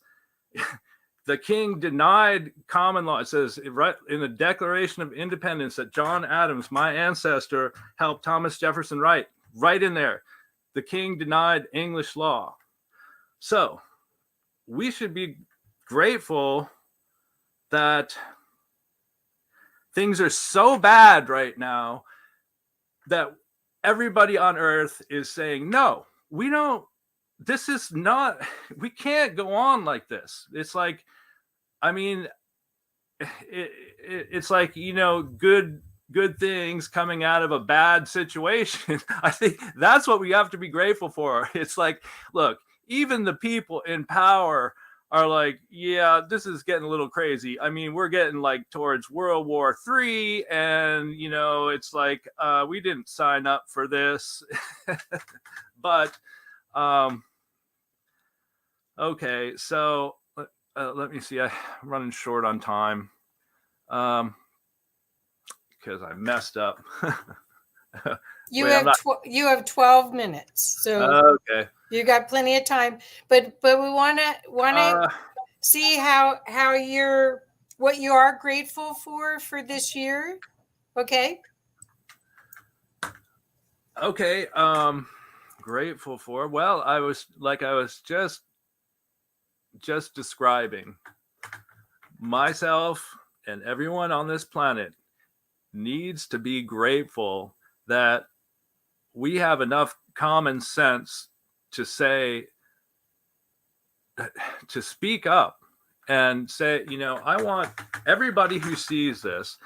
the king denied common law. It says right in the Declaration of Independence that John Adams, my ancestor, helped Thomas Jefferson write. Right in there, the king denied English law. So we should be grateful that things are so bad right now that everybody on earth is saying, no, we don't. This is not, we can't go on like this. It's like, it's like, good things coming out of a bad situation. I think that's what we have to be grateful for. It's like, look, even the people in power are like, yeah, this is getting a little crazy. We're getting towards World War III, and it's like, we didn't sign up for this. But okay, so let me see. I'm running short on time because I messed up. You have 12 minutes, so okay. You got plenty of time. But we want to see what you are grateful for this year. Okay. Okay. Grateful for. Well, I was just describing. myself and everyone on this planet needs to be grateful that we have enough common sense to say, to speak up and say, you know, I want everybody who sees this,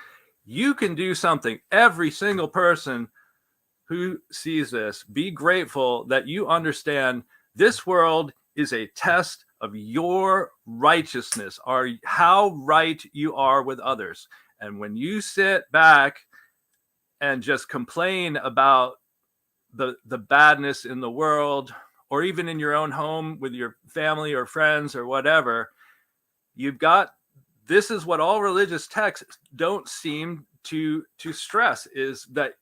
you can do something. Every single person who sees this, be grateful that you understand this world is a test of your righteousness, or how right you are with others. And when you sit back and just complain about the badness in the world, or even in your own home with your family or friends or whatever, you've got, this is what all religious texts don't seem to stress, is that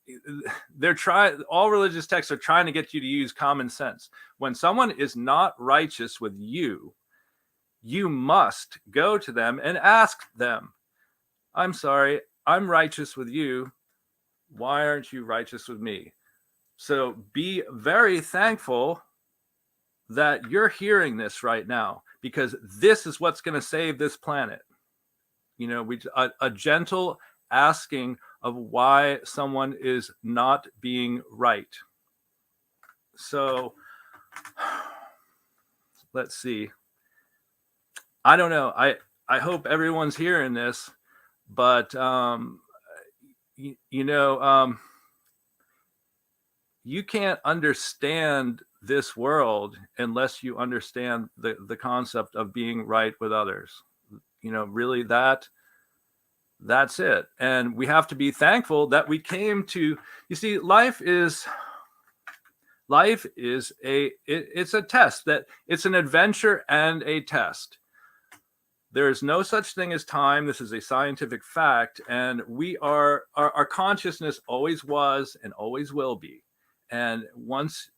all religious texts are trying to get you to use common sense. When someone is not righteous with you, you must go to them and ask them, I'm sorry, I'm righteous with you. Why aren't you righteous with me? So be very thankful that you're hearing this right now, because this is what's going to save this planet. You know, a gentle asking of why someone is not being right. So let's see. I don't know. I hope everyone's hearing this, but you can't understand this world unless you understand the concept of being right with others. You know, really, that's it. And we have to be thankful that we came to, you see, life is it's a test, that it's an adventure and a test. There is no such thing as time. This is a scientific fact. And our consciousness always was and always will be. And once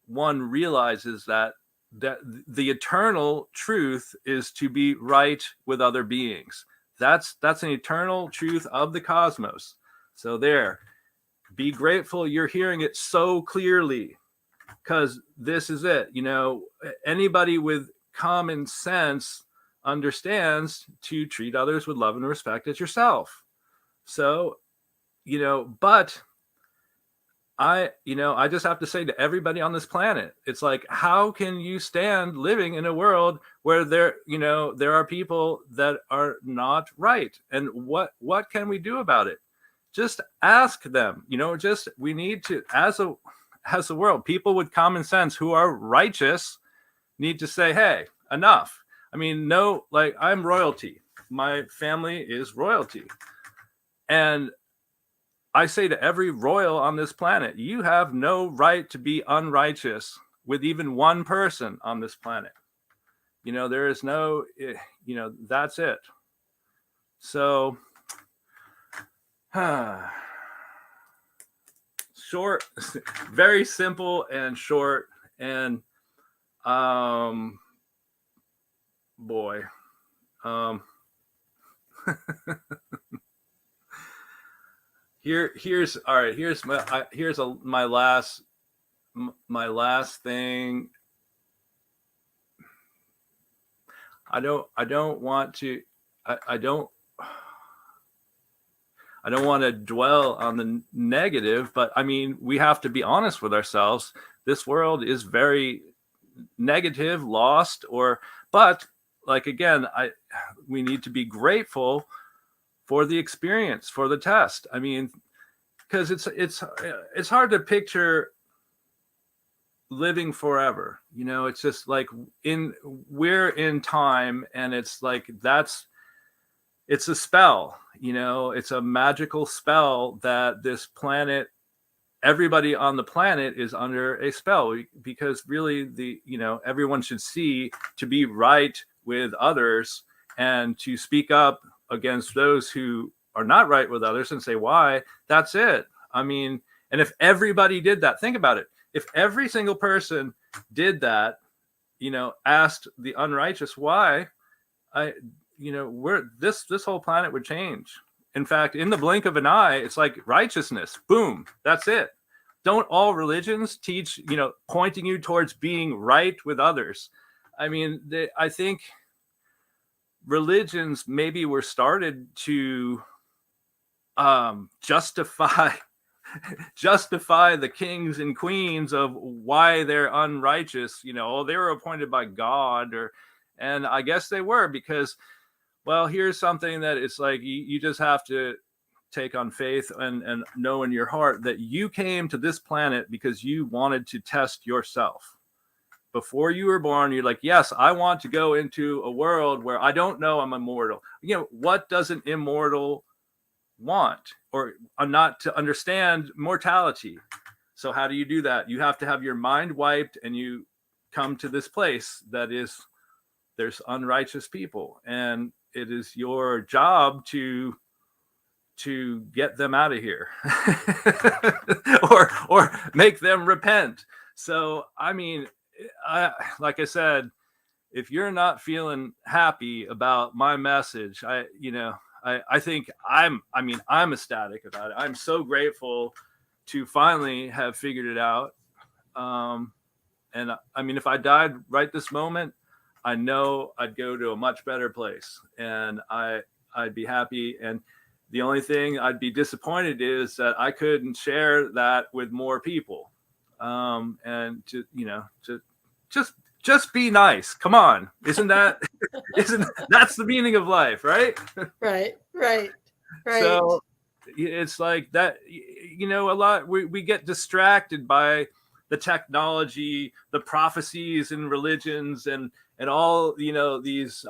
one realizes that the eternal truth is to be right with other beings, that's an eternal truth of the cosmos. So there, be grateful you're hearing it so clearly, because this is it. You know, anybody with common sense understands to treat others with love and respect as yourself. So, you know, but I just have to say to everybody on this planet, it's like, how can you stand living in a world where there are people that are not right? And what can we do about it? Just ask them. We need to, as a world, people with common sense who are righteous need to say, hey, enough. I mean, no, like, I'm royalty. My family is royalty. And I say to every royal on this planet, you have no right to be unrighteous with even one person on this planet. You know, there is no, that's it. So, short, very simple and short. And, boy, here's my last thing. I don't want to dwell on the negative, but I mean, we have to be honest with ourselves. This world is very negative, lost, but like, again, we need to be grateful for the experience, for the test. I mean, because it's hard to picture living forever. You know, it's just like we're in time, and it's like it's a spell. You know, it's a magical spell that this planet, everybody on the planet is under a spell, because really everyone should see to be right with others and to speak up against those who are not right with others and say why. That's it. I mean, and if everybody did that, think about it. If every single person did that, asked the unrighteous why, this whole planet would change. In fact, in the blink of an eye, it's like righteousness. Boom. That's it. Don't all religions teach, pointing you towards being right with others? I mean, I think religions maybe were started to justify the kings and queens of why they're unrighteous. You know, oh, they were appointed by God, and I guess they were, because, well, here's something that it's like you just have to take on faith and know in your heart that you came to this planet because you wanted to test yourself. Before you were born, you're like, yes, I want to go into a world where I don't know I'm immortal. You know, what does an immortal want, or not to understand mortality? So how do you do that? You have to have your mind wiped, and you come to this place that is, there's unrighteous people, and it is your job to get them out of here or make them repent. So, I mean, like I said, if you're not feeling happy about my message, I think I'm ecstatic about it. I'm so grateful to finally have figured it out. And I mean, if I died right this moment, I know I'd go to a much better place, and I'd be happy. And the only thing I'd be disappointed is that I couldn't share that with more people. And just be nice. Come on. Isn't that's the meaning of life, right? Right. So it's like that, a lot, we get distracted by the technology, the prophecies and religions, and all, these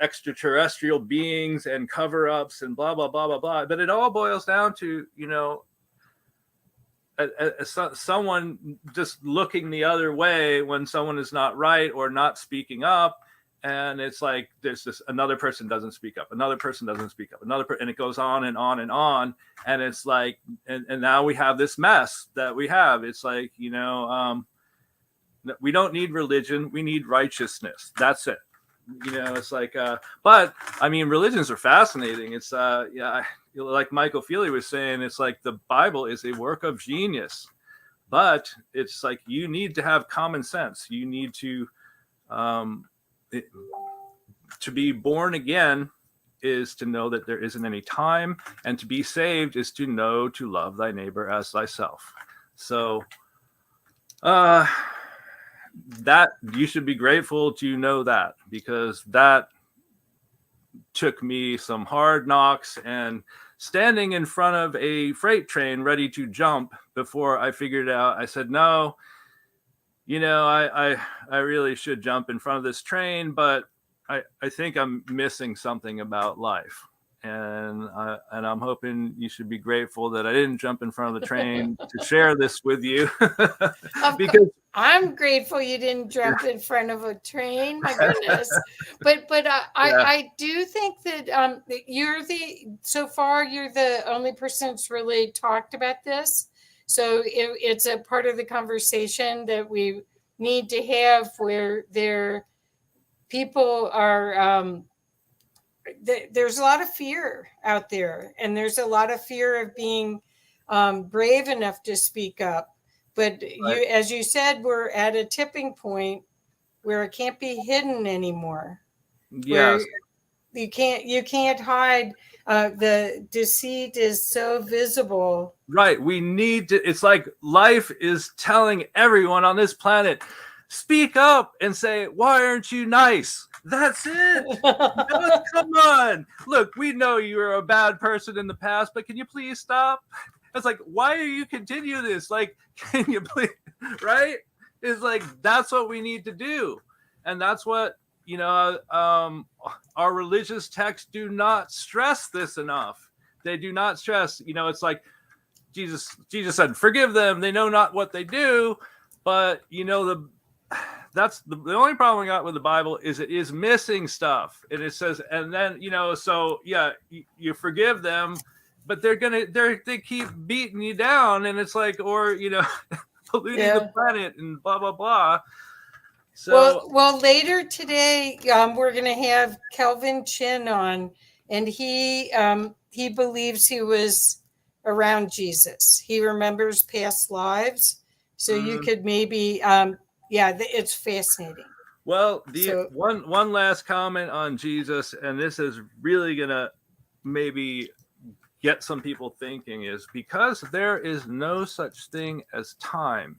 extraterrestrial beings and cover-ups and blah, blah, blah, blah, blah. But it all boils down to, someone just looking the other way when someone is not right or not speaking up. And it's like, there's this, another person doesn't speak up, another person doesn't speak up, and it goes on and on and on. And it's like, and now we have this mess that we have. It's like, we don't need religion. We need righteousness. That's it. It's like, but I mean, religions are fascinating. It's, like Michael Feely was saying, it's like the Bible is a work of genius, but it's like, you need to have common sense. You need to be born again is to know that there isn't any time, and to be saved is to know to love thy neighbor as thyself. So that you should be grateful to know that, because that took me some hard knocks and standing in front of a freight train ready to jump before I figured out. I said, no, I really should jump in front of this train, but I think I'm missing something about life. And I'm hoping you should be grateful that I didn't jump in front of the train to share this with you. Because I'm grateful you didn't jump in front of a train. My goodness. But I do think that so far you're the only person that's really talked about this. So it's a part of the conversation that we need to have, where people are, there's a lot of fear out there, and there's a lot of fear of being brave enough to speak up. But right. As you said, we're at a tipping point where it can't be hidden anymore. Yes. You can't hide. The deceit is so visible. Right. We need to, it's like life is telling everyone on this planet, speak up and say, why aren't you nice? That's it. Come on. Look, we know you were a bad person in the past, but can you please stop? It's like, why do you continue this? Like, can you please, right? It's like, that's what we need to do. And that's what, our religious texts do not stress this enough. They do not stress, it's like Jesus said, forgive them. They know not what they do. But, that's the only problem we got with the Bible is it is missing stuff. And it says, and then, so yeah, you forgive them, but they keep beating you down, and it's like, or, polluting the planet and blah, blah, blah. So, well, later today, we're going to have Kelvin Chin on, and he believes he was around Jesus. He remembers past lives. So you could maybe, it's fascinating. Well, So- one last comment on Jesus, and this is really gonna maybe get some people thinking, is because there is no such thing as time.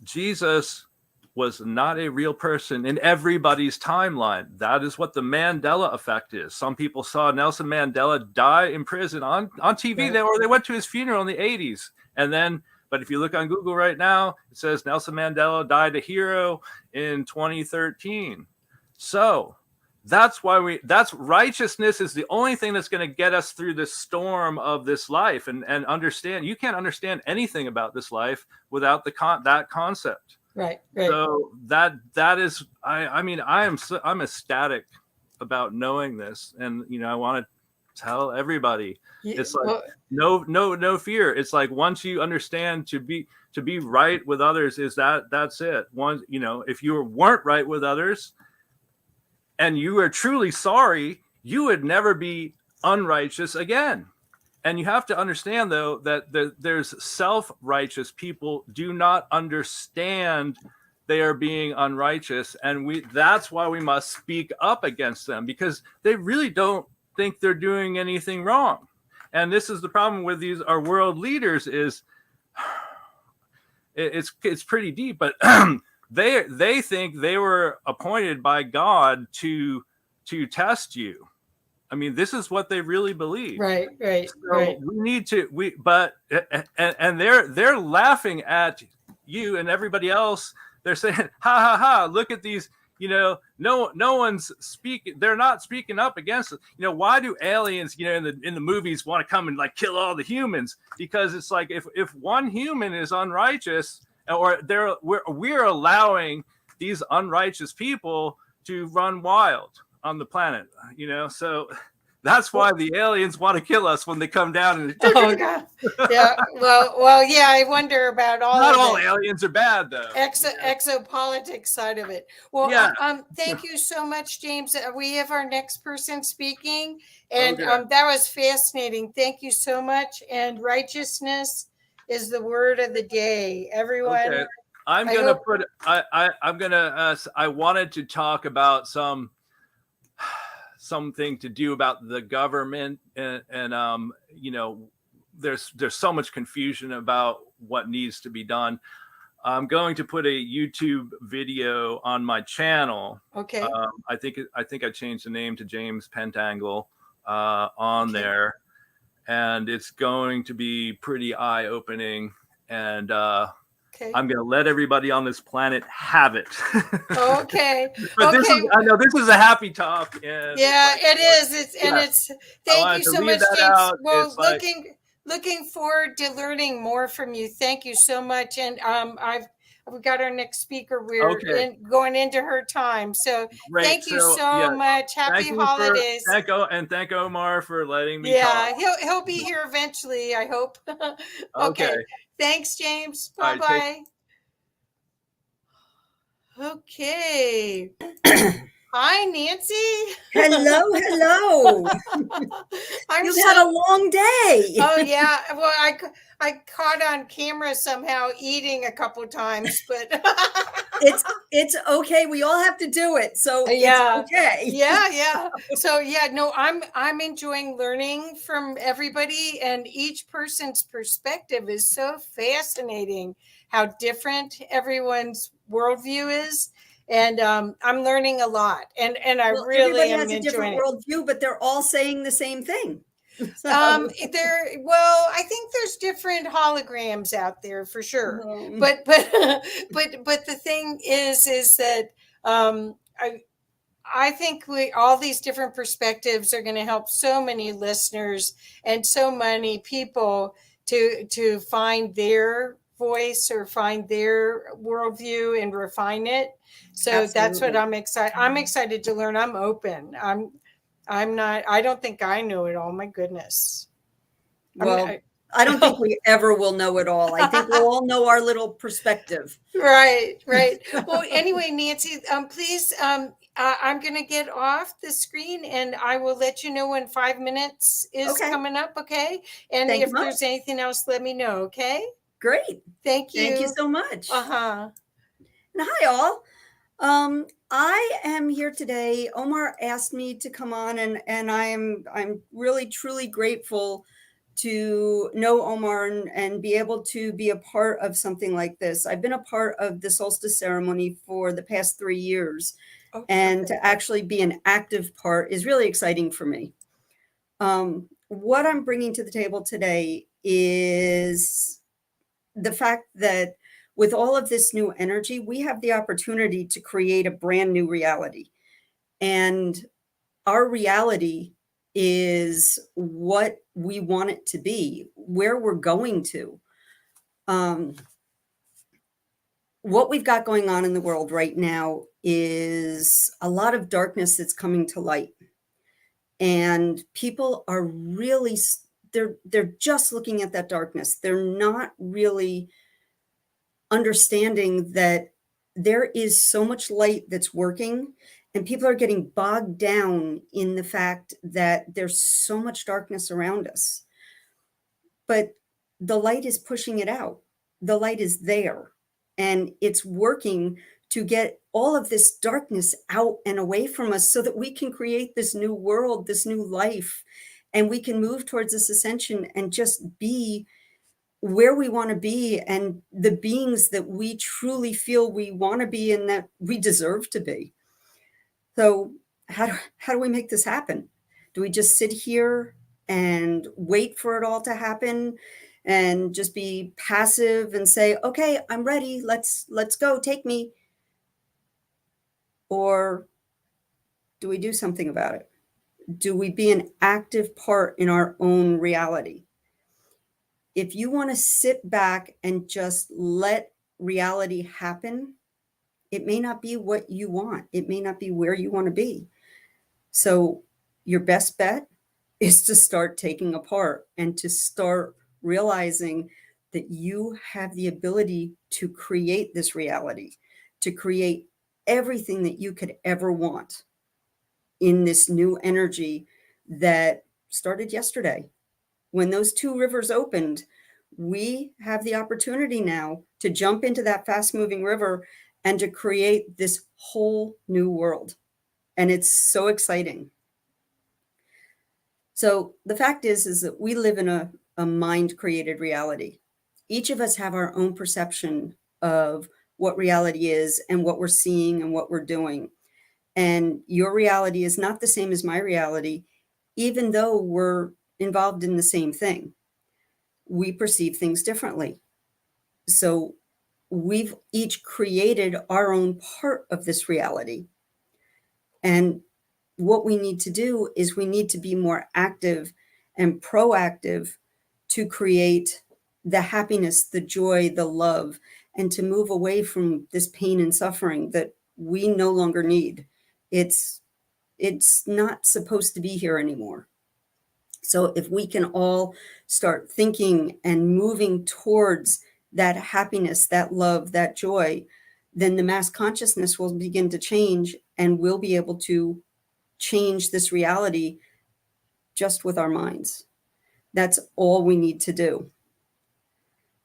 Jesus was not a real person in everybody's timeline. That is what the Mandela effect is. Some people saw Nelson Mandela die in prison on TV. Right. They went to his funeral in the 80s. And then, but if you look on Google right now, it says Nelson Mandela died a hero in 2013. So that's why that's righteousness is the only thing that's going to get us through this storm of this life, and understand. You can't understand anything about this life without that concept. Right. So that is, I'm ecstatic about knowing this, and I want to tell everybody. It's like no fear. It's like once you understand to be right with others, that's it. Once if you weren't right with others, and you are truly sorry, you would never be unrighteous again. And you have to understand, though, that there's self-righteous people do not understand they are being unrighteous. And that's why we must speak up against them, because they really don't think they're doing anything wrong. And this is the problem with our world leaders is it's pretty deep, but they think they were appointed by God to test you. I mean, this is what they really believe. Right. So we need to, and they're laughing at you and everybody else. They're saying, ha ha ha, look at these, no one's speaking. They're not speaking up against it. Why do aliens, in the movies want to come and like kill all the humans? Because it's like, if one human is unrighteous, or we're allowing these unrighteous people to run wild on the planet, so that's why the aliens want to kill us when they come down. And oh God, yeah. Well, yeah. I wonder about all. Not of all it. aliens are bad, though. Exopolitics side of it. Well, yeah. Thank you so much, James. We have our next person speaking, and Okay. that was fascinating. Thank you so much. And righteousness is the word of the day, everyone. Okay. I wanted to talk about something to do about the government, and there's so much confusion about what needs to be done. I'm going to put a YouTube video on my channel. Okay. I think I changed the name to James Pentangle on there, and it's going to be pretty eye-opening, and I'm going to let everybody on this planet have it. Okay. But I know this is a happy talk. And yeah, it is. Thank you so much, James. Well, looking forward to learning more from you. Thank you so much. And we've got our next speaker. We're going into her time. So thank you so much. Happy holidays. Thank Omar for letting me talk. He'll be here eventually, I hope. Okay. Thanks, James. Bye-bye. Right, Okay. Hi, Nancy. Hello. You've had a long day. Oh yeah. Well, I caught on camera somehow eating a couple times, but it's okay. We all have to do it. So yeah. It's okay. Yeah. So no, I'm enjoying learning from everybody, and each person's perspective is so fascinating. How different everyone's worldview is. And I'm learning a lot, and I really am has a different worldview, but they're all saying the same thing. So. I think there's different holograms out there for sure. Mm-hmm. But the thing is that I think all these different perspectives are going to help so many listeners and so many people to find their voice or find their worldview and refine it. So Absolutely. That's what I'm excited. I'm excited to learn. I'm open. I don't think I know it all. My goodness. Well, I don't think we ever will know it all. I think we'll all know our little perspective. Right. Well, anyway, Nancy, please, I'm going to get off the screen, and I will let you know when 5 minutes is coming up. Okay. And if there's anything else, let me know. Okay. Great. Thank you. Thank you so much. Uh-huh. And hi, all. I am here today. Omar asked me to come on, and I'm really truly grateful to know Omar and be able to be a part of something like this. I've been a part of the solstice ceremony for the past 3 years, and to actually be an active part is really exciting for me. What I'm bringing to the table today is the fact that with all of this new energy, we have the opportunity to create a brand new reality. And our reality is what we want it to be, where we're going to. What we've got going on in the world right now is a lot of darkness that's coming to light. And people are really, they're just looking at that darkness. They're not really understanding that there is so much light that's working, and people are getting bogged down in the fact that there's so much darkness around us. But the light is pushing it out. The light is there, and it's working to get all of this darkness out and away from us so that we can create this new world, this new life, and we can move towards this ascension and just be where we want to be and the beings that we truly feel we want to be and that we deserve to be. So how do we make this happen? Do we just sit here and wait for it all to happen and just be passive and say, okay, I'm ready, let's go, take me? Or do we do something about it? Do we be an active part in our own reality? If you want to sit back and just let reality happen, it may not be what you want. It may not be where you want to be. So your best bet is to start taking apart and to start realizing that you have the ability to create this reality, to create everything that you could ever want in this new energy that started yesterday. When those two rivers opened, we have the opportunity now to jump into that fast-moving river and to create this whole new world. And it's so exciting. So the fact is that we live in a mind-created reality. Each of us have our own perception of what reality is and what we're seeing and what we're doing. And your reality is not the same as my reality, even though we're involved in the same thing. We perceive things differently. So we've each created our own part of this reality. And what we need to do is we need to be more active and proactive to create the happiness, the joy, the love, and to move away from this pain and suffering that we no longer need. It's not supposed to be here anymore. So if we can all start thinking and moving towards that happiness, that love, that joy, then the mass consciousness will begin to change, and we'll be able to change this reality just with our minds. That's all we need to do.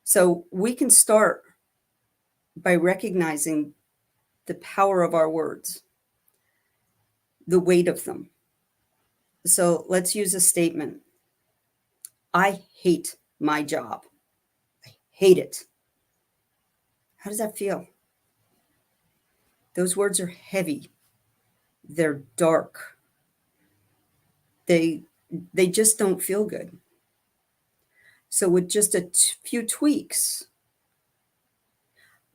So we can start by recognizing the power of our words, the weight of them. So let's use a statement. I hate my job. I hate it. How does that feel? Those words are heavy. They're dark. They just don't feel good. So with just a few tweaks,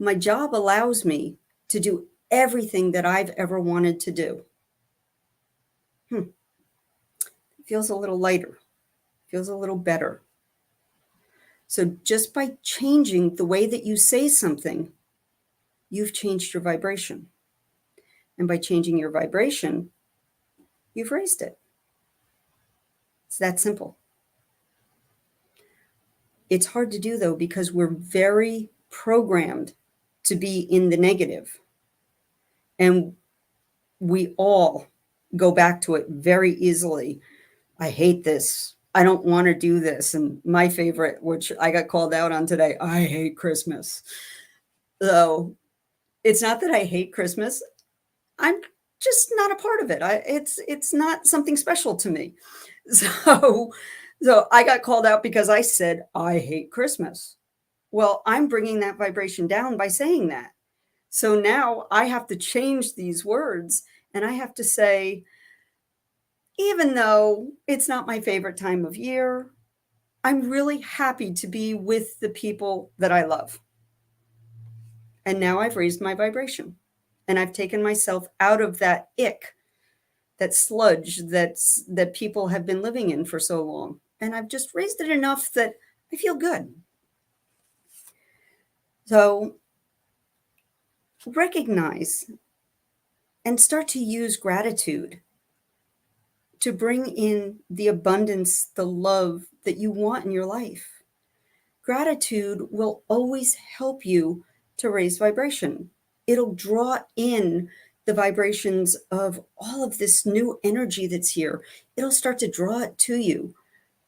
my job allows me to do everything that I've ever wanted to do. It feels a little lighter, feels a little better. So just by changing the way that you say something, you've changed your vibration. And by changing your vibration, you've raised it. It's that simple. It's hard to do, though, because we're very programmed to be in the negative. And we all go back to it very easily. I hate this. I don't want to do this. And my favorite, which I got called out on today, I hate Christmas. So it's not that I hate Christmas. I'm just not a part of it. It's not something special to me. So I got called out because I said I hate Christmas. Well, I'm bringing that vibration down by saying that. So now I have to change these words, and I have to say, even though it's not my favorite time of year, I'm really happy to be with the people that I love. And now I've raised my vibration, and I've taken myself out of that ick, that sludge that people have been living in for so long. And I've just raised it enough that I feel good. So recognize and start to use gratitude to bring in the abundance, the love that you want in your life. Gratitude will always help you to raise vibration. It'll draw in the vibrations of all of this new energy that's here. It'll start to draw it to you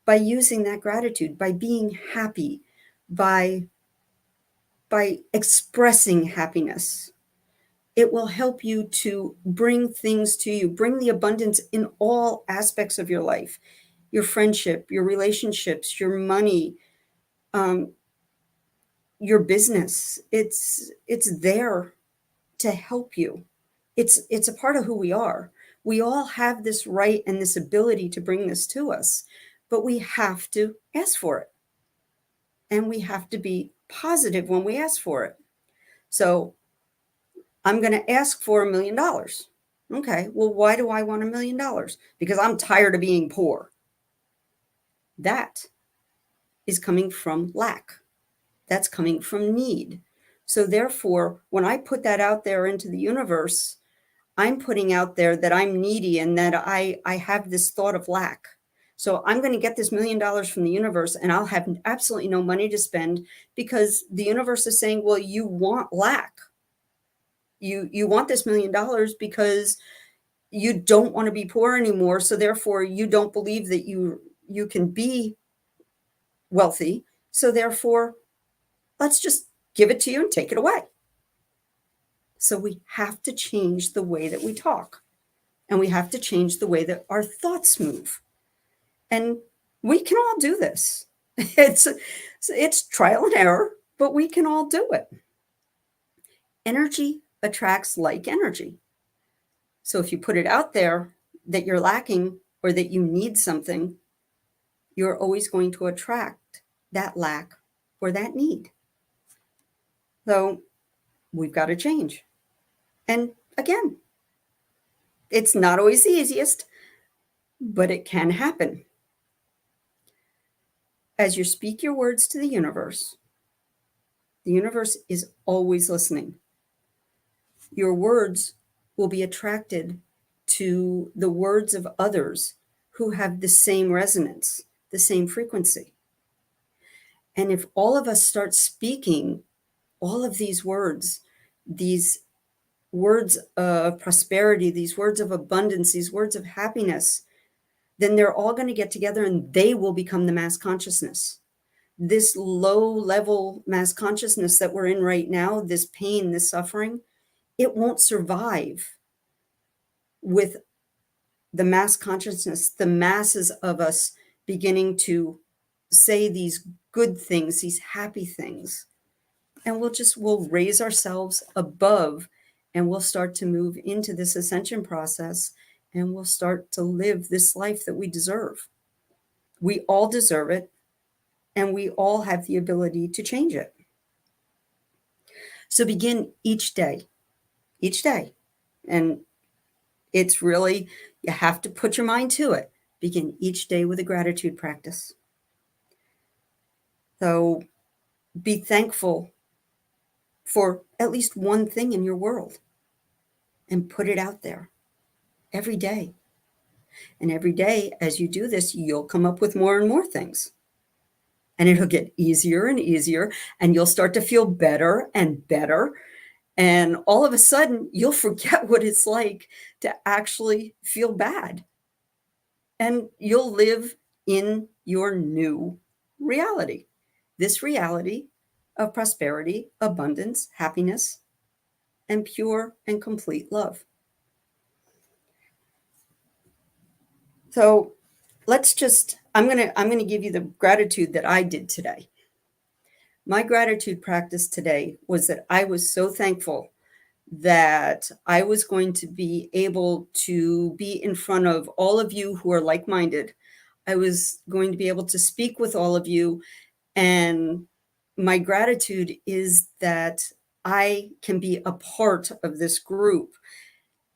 by using that gratitude, by being happy, by expressing happiness. It will help you to bring things to you, bring the abundance in all aspects of your life, your friendship, your relationships, your money, your business. It's there to help you. It's a part of who we are. We all have this right and this ability to bring this to us, but we have to ask for it. And we have to be positive when we ask for it. So I'm going to ask for $1 million. Okay, well, why do I want $1 million? Because I'm tired of being poor. That is coming from lack. That's coming from need. So therefore, when I put that out there into the universe, I'm putting out there that I'm needy and that I have this thought of lack. So I'm going to get this $1 million from the universe, and I'll have absolutely no money to spend because the universe is saying, well, you want lack. You want this $1 million because you don't want to be poor anymore. So therefore, you don't believe that you can be wealthy. So therefore, let's just give it to you and take it away. So we have to change the way that we talk, and we have to change the way that our thoughts move. And we can all do this. It's trial and error, but we can all do it. Energy attracts like energy. So if you put it out there that you're lacking or that you need something, you're always going to attract that lack or that need. So we've got to change. And again, it's not always the easiest, but it can happen. As you speak your words to the universe is always listening. Your words will be attracted to the words of others who have the same resonance, the same frequency. And if all of us start speaking all of these words of prosperity, these words of abundance, these words of happiness, then they're all going to get together and they will become the mass consciousness. This low level mass consciousness that we're in right now, this pain, this suffering, it won't survive with the mass consciousness, the masses of us beginning to say these good things, these happy things. And we'll raise ourselves above, and we'll start to move into this ascension process, and we'll start to live this life that we deserve. We all deserve it, and we all have the ability to change it. So begin each day. And it's really, you have to put your mind to it. Begin each day with a gratitude practice. So be thankful for at least one thing in your world and put it out there every day. And every day, as you do this, you'll come up with more and more things. And it'll get easier and easier, and you'll start to feel better and better. And all of a sudden, you'll forget what it's like to actually feel bad. And you'll live in your new reality. This reality of prosperity, abundance, happiness, and pure and complete love. So I'm going to give you the gratitude that I did today. My gratitude practice today was that I was so thankful that I was going to be able to be in front of all of you who are like-minded. I was going to be able to speak with all of you. And my gratitude is that I can be a part of this group,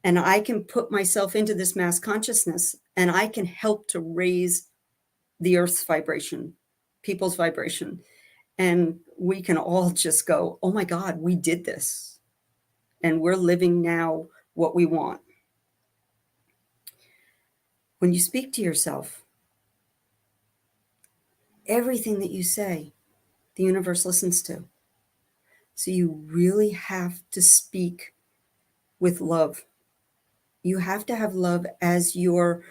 and I can put myself into this mass consciousness, and I can help to raise the earth's vibration, people's vibration. And we can all just go, oh my God, we did this. And we're living now what we want. When you speak to yourself, everything that you say, the universe listens to. So you really have to speak with love. You have to have love as your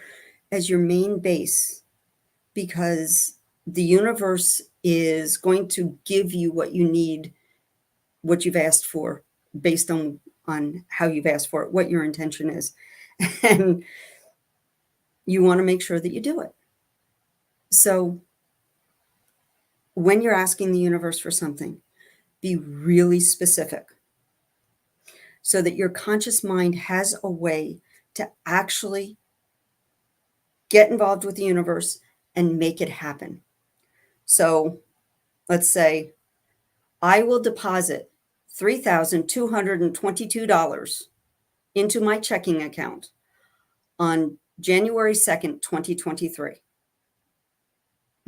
main base, because the universe is going to give you what you need, what you've asked for, based on how you've asked for it, what your intention is. And you want to make sure that you do it. So when you're asking the universe for something, be really specific so that your conscious mind has a way to actually get involved with the universe and make it happen. So let's say I will deposit $3,222 into my checking account on January 2nd, 2023.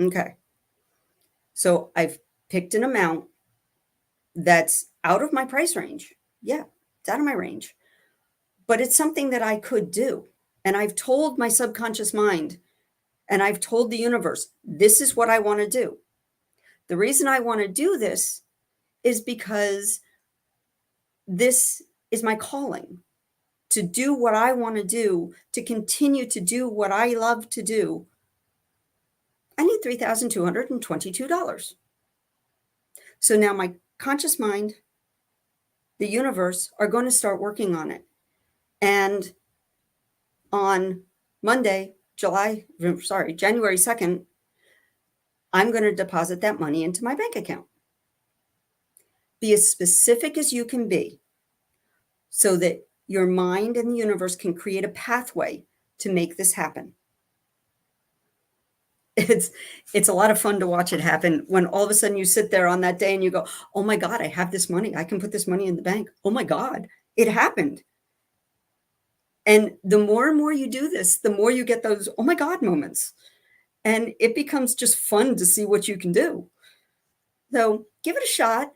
Okay. So I've picked an amount that's out of my price range. Yeah, it's out of my range. But it's something that I could do. And I've told my subconscious mind, and I've told the universe, this is what I want to do. The reason I want to do this is because this is my calling, to do what I want to do, to continue to do what I love to do. I need $3,222. So now my conscious mind, the universe, are going to start working on it. And on Monday, January 2nd, I'm going to deposit that money into my bank account. Be as specific as you can be so that your mind and the universe can create a pathway to make this happen. It's a lot of fun to watch it happen when all of a sudden you sit there on that day and you go, oh my God, I have this money. I can put this money in the bank. Oh my God, it happened. And the more and more you do this, the more you get those, oh my God moments. And it becomes just fun to see what you can do. So give it a shot.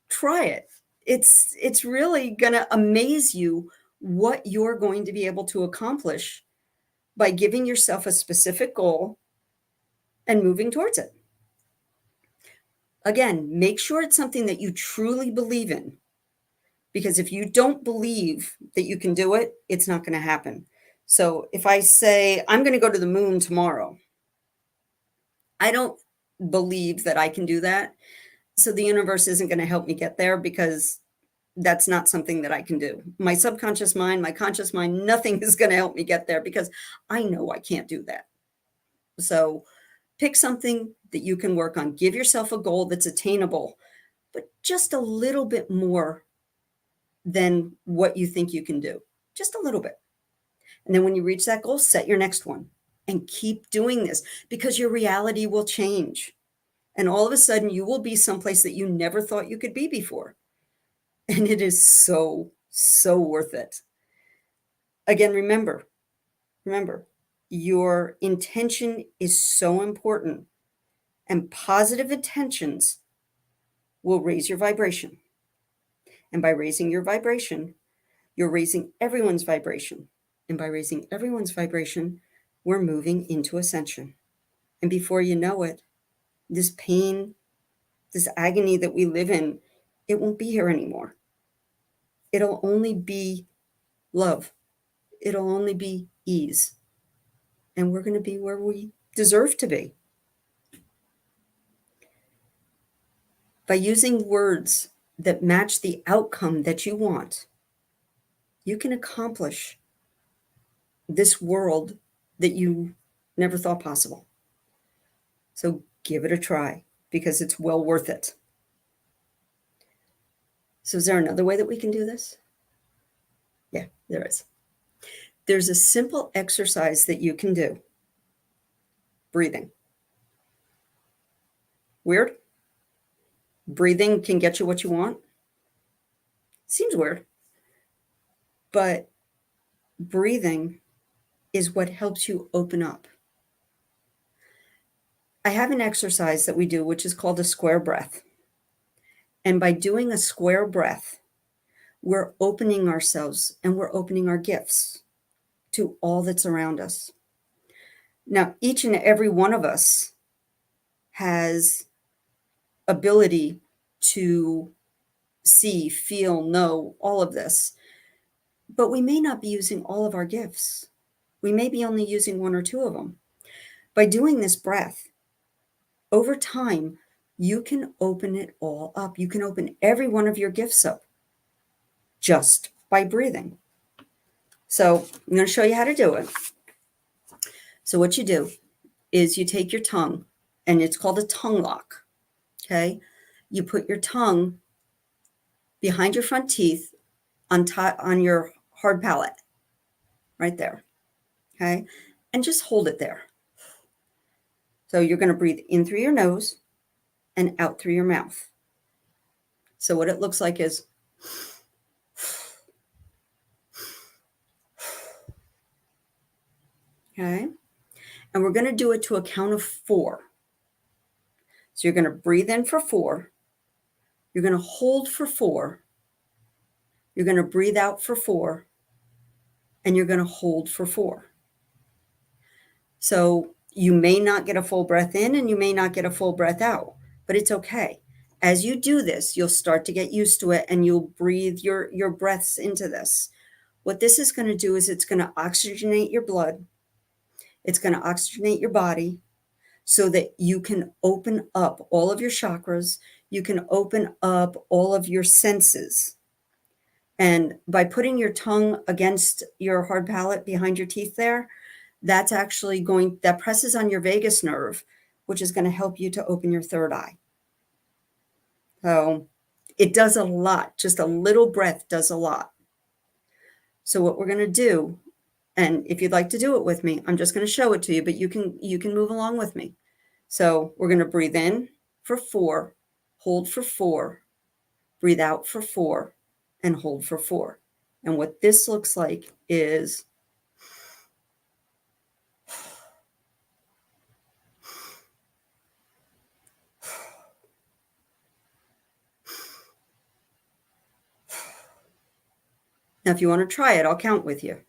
Try it. It's really going to amaze you what you're going to be able to accomplish by giving yourself a specific goal and moving towards it. Again, make sure it's something that you truly believe in, because if you don't believe that you can do it, it's not going to happen. So if I say, I'm going to go to the moon tomorrow, I don't believe that I can do that. So the universe isn't going to help me get there, because that's not something that I can do. My subconscious mind, my conscious mind, nothing is going to help me get there, because I know I can't do that. So pick something that you can work on. Give yourself a goal that's attainable, but just a little bit more than what you think you can do. Just a little bit. And then when you reach that goal, set your next one and keep doing this, because your reality will change. And all of a sudden you will be someplace that you never thought you could be before. And it is so, so worth it. Again, remember, your intention is so important, and positive intentions will raise your vibration. And by raising your vibration, you're raising everyone's vibration. And by raising everyone's vibration, we're moving into ascension. And before you know it, this pain, this agony that we live in, it won't be here anymore. It'll only be love. It'll only be ease. And we're going to be where we deserve to be. By using words that match the outcome that you want, you can accomplish this world that you never thought possible. So give it a try, because it's well worth it. So is there another way that we can do this? Yeah, there is. There's a simple exercise that you can do. Breathing. Weird? Breathing can get you what you want? Seems weird. But breathing is what helps you open up. I have an exercise that we do, which is called a square breath. And by doing a square breath, we're opening ourselves and we're opening our gifts to all that's around us. Now, each and every one of us has ability to see, feel, know all of this, but we may not be using all of our gifts. We may be only using one or two of them. By doing this breath, over time, you can open it all up. You can open every one of your gifts up just by breathing. So I'm going to show you how to do it. So what you do is you take your tongue, and it's called a tongue lock. Okay. You put your tongue behind your front teeth on your hard palate, right there. Okay. And just hold it there. So you're going to breathe in through your nose and out through your mouth. So what it looks like is okay. And we're going to do it to a count of 4. So you're going to breathe in for 4. You're going to hold for 4. You're going to breathe out for 4. And you're going to hold for 4. So you may not get a full breath in and you may not get a full breath out, but it's okay. As you do this, you'll start to get used to it and you'll breathe your breaths into this. What this is going to do is it's going to oxygenate your blood. It's going to oxygenate your body so that you can open up all of your chakras. You can open up all of your senses. And by putting your tongue against your hard palate behind your teeth there, that's actually that presses on your vagus nerve, which is going to help you to open your third eye. So it does a lot. Just a little breath does a lot. So what we're going to do, and if you'd like to do it with me, I'm just going to show it to you, but you can move along with me. So we're going to breathe in for 4, hold for 4, breathe out for 4, and hold for 4. And what this looks like is now, if you want to try it, I'll count with you.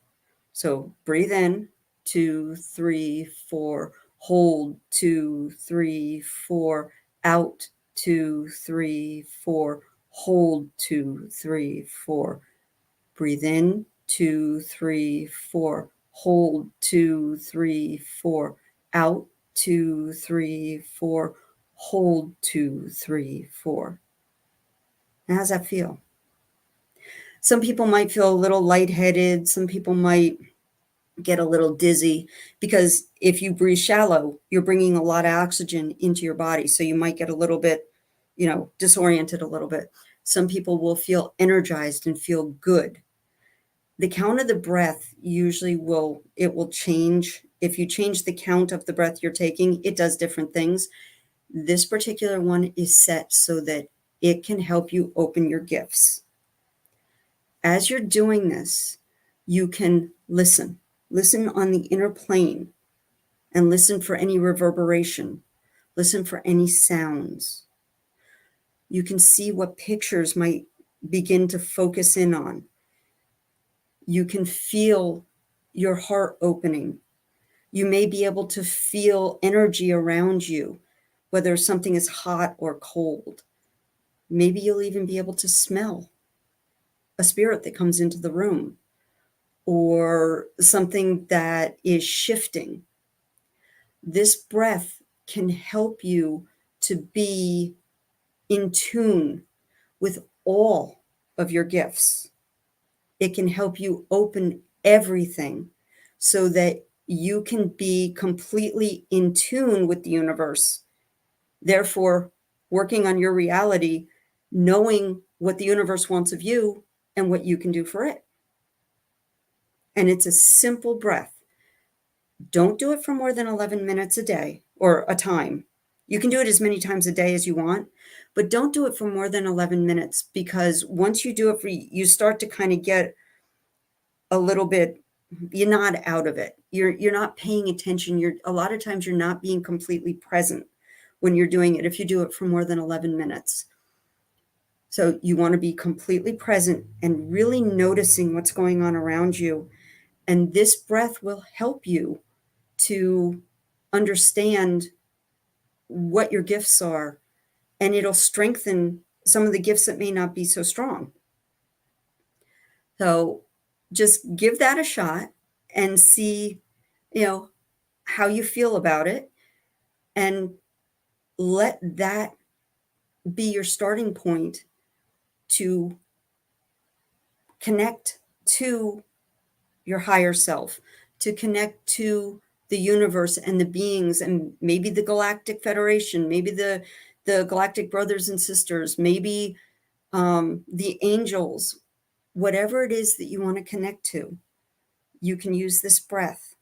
So breathe in, 2, 3, 4, hold, 2, 3, 4, out, 2, 3, 4, hold, 2, 3, 4, breathe in, 2, 3, 4, hold, 2, 3, 4, out, 2, 3, 4, hold, 2, 3, 4. Now, how's that feel? Some people might feel a little lightheaded. Some people might get a little dizzy, because if you breathe shallow, you're bringing a lot of oxygen into your body. So you might get a little bit, disoriented a little bit. Some people will feel energized and feel good. The count of the breath usually will change. If you change the count of the breath you're taking, it does different things. This particular one is set so that it can help you open your gifts. As you're doing this, you can listen on the inner plane, and listen for any reverberation. Listen for any sounds. You can see what pictures might begin to focus in on. You can feel your heart opening. You may be able to feel energy around you, whether something is hot or cold. Maybe you'll even be able to smell a spirit that comes into the room, or something that is shifting. This breath can help you to be in tune with all of your gifts. It can help you open everything so that you can be completely in tune with the universe. Therefore, working on your reality, knowing what the universe wants of you and what you can do for it. And it's a simple breath. Don't do it for more than 11 minutes a day or a time. You can do it as many times a day as you want, but don't do it for more than 11 minutes, because once you do it, you start to kind of get a little bit, you're not out of it. You're not paying attention. A lot of times you're not being completely present when you're doing it if you do it for more than 11 minutes. So you want to be completely present and really noticing what's going on around you. And this breath will help you to understand what your gifts are, and it'll strengthen some of the gifts that may not be so strong. So just give that a shot and see, how you feel about it, and let that be your starting point to connect to your higher self, to connect to the universe and the beings, and maybe the Galactic Federation, maybe the Galactic Brothers and Sisters, maybe the angels, whatever it is that you want to connect to. You can use this breath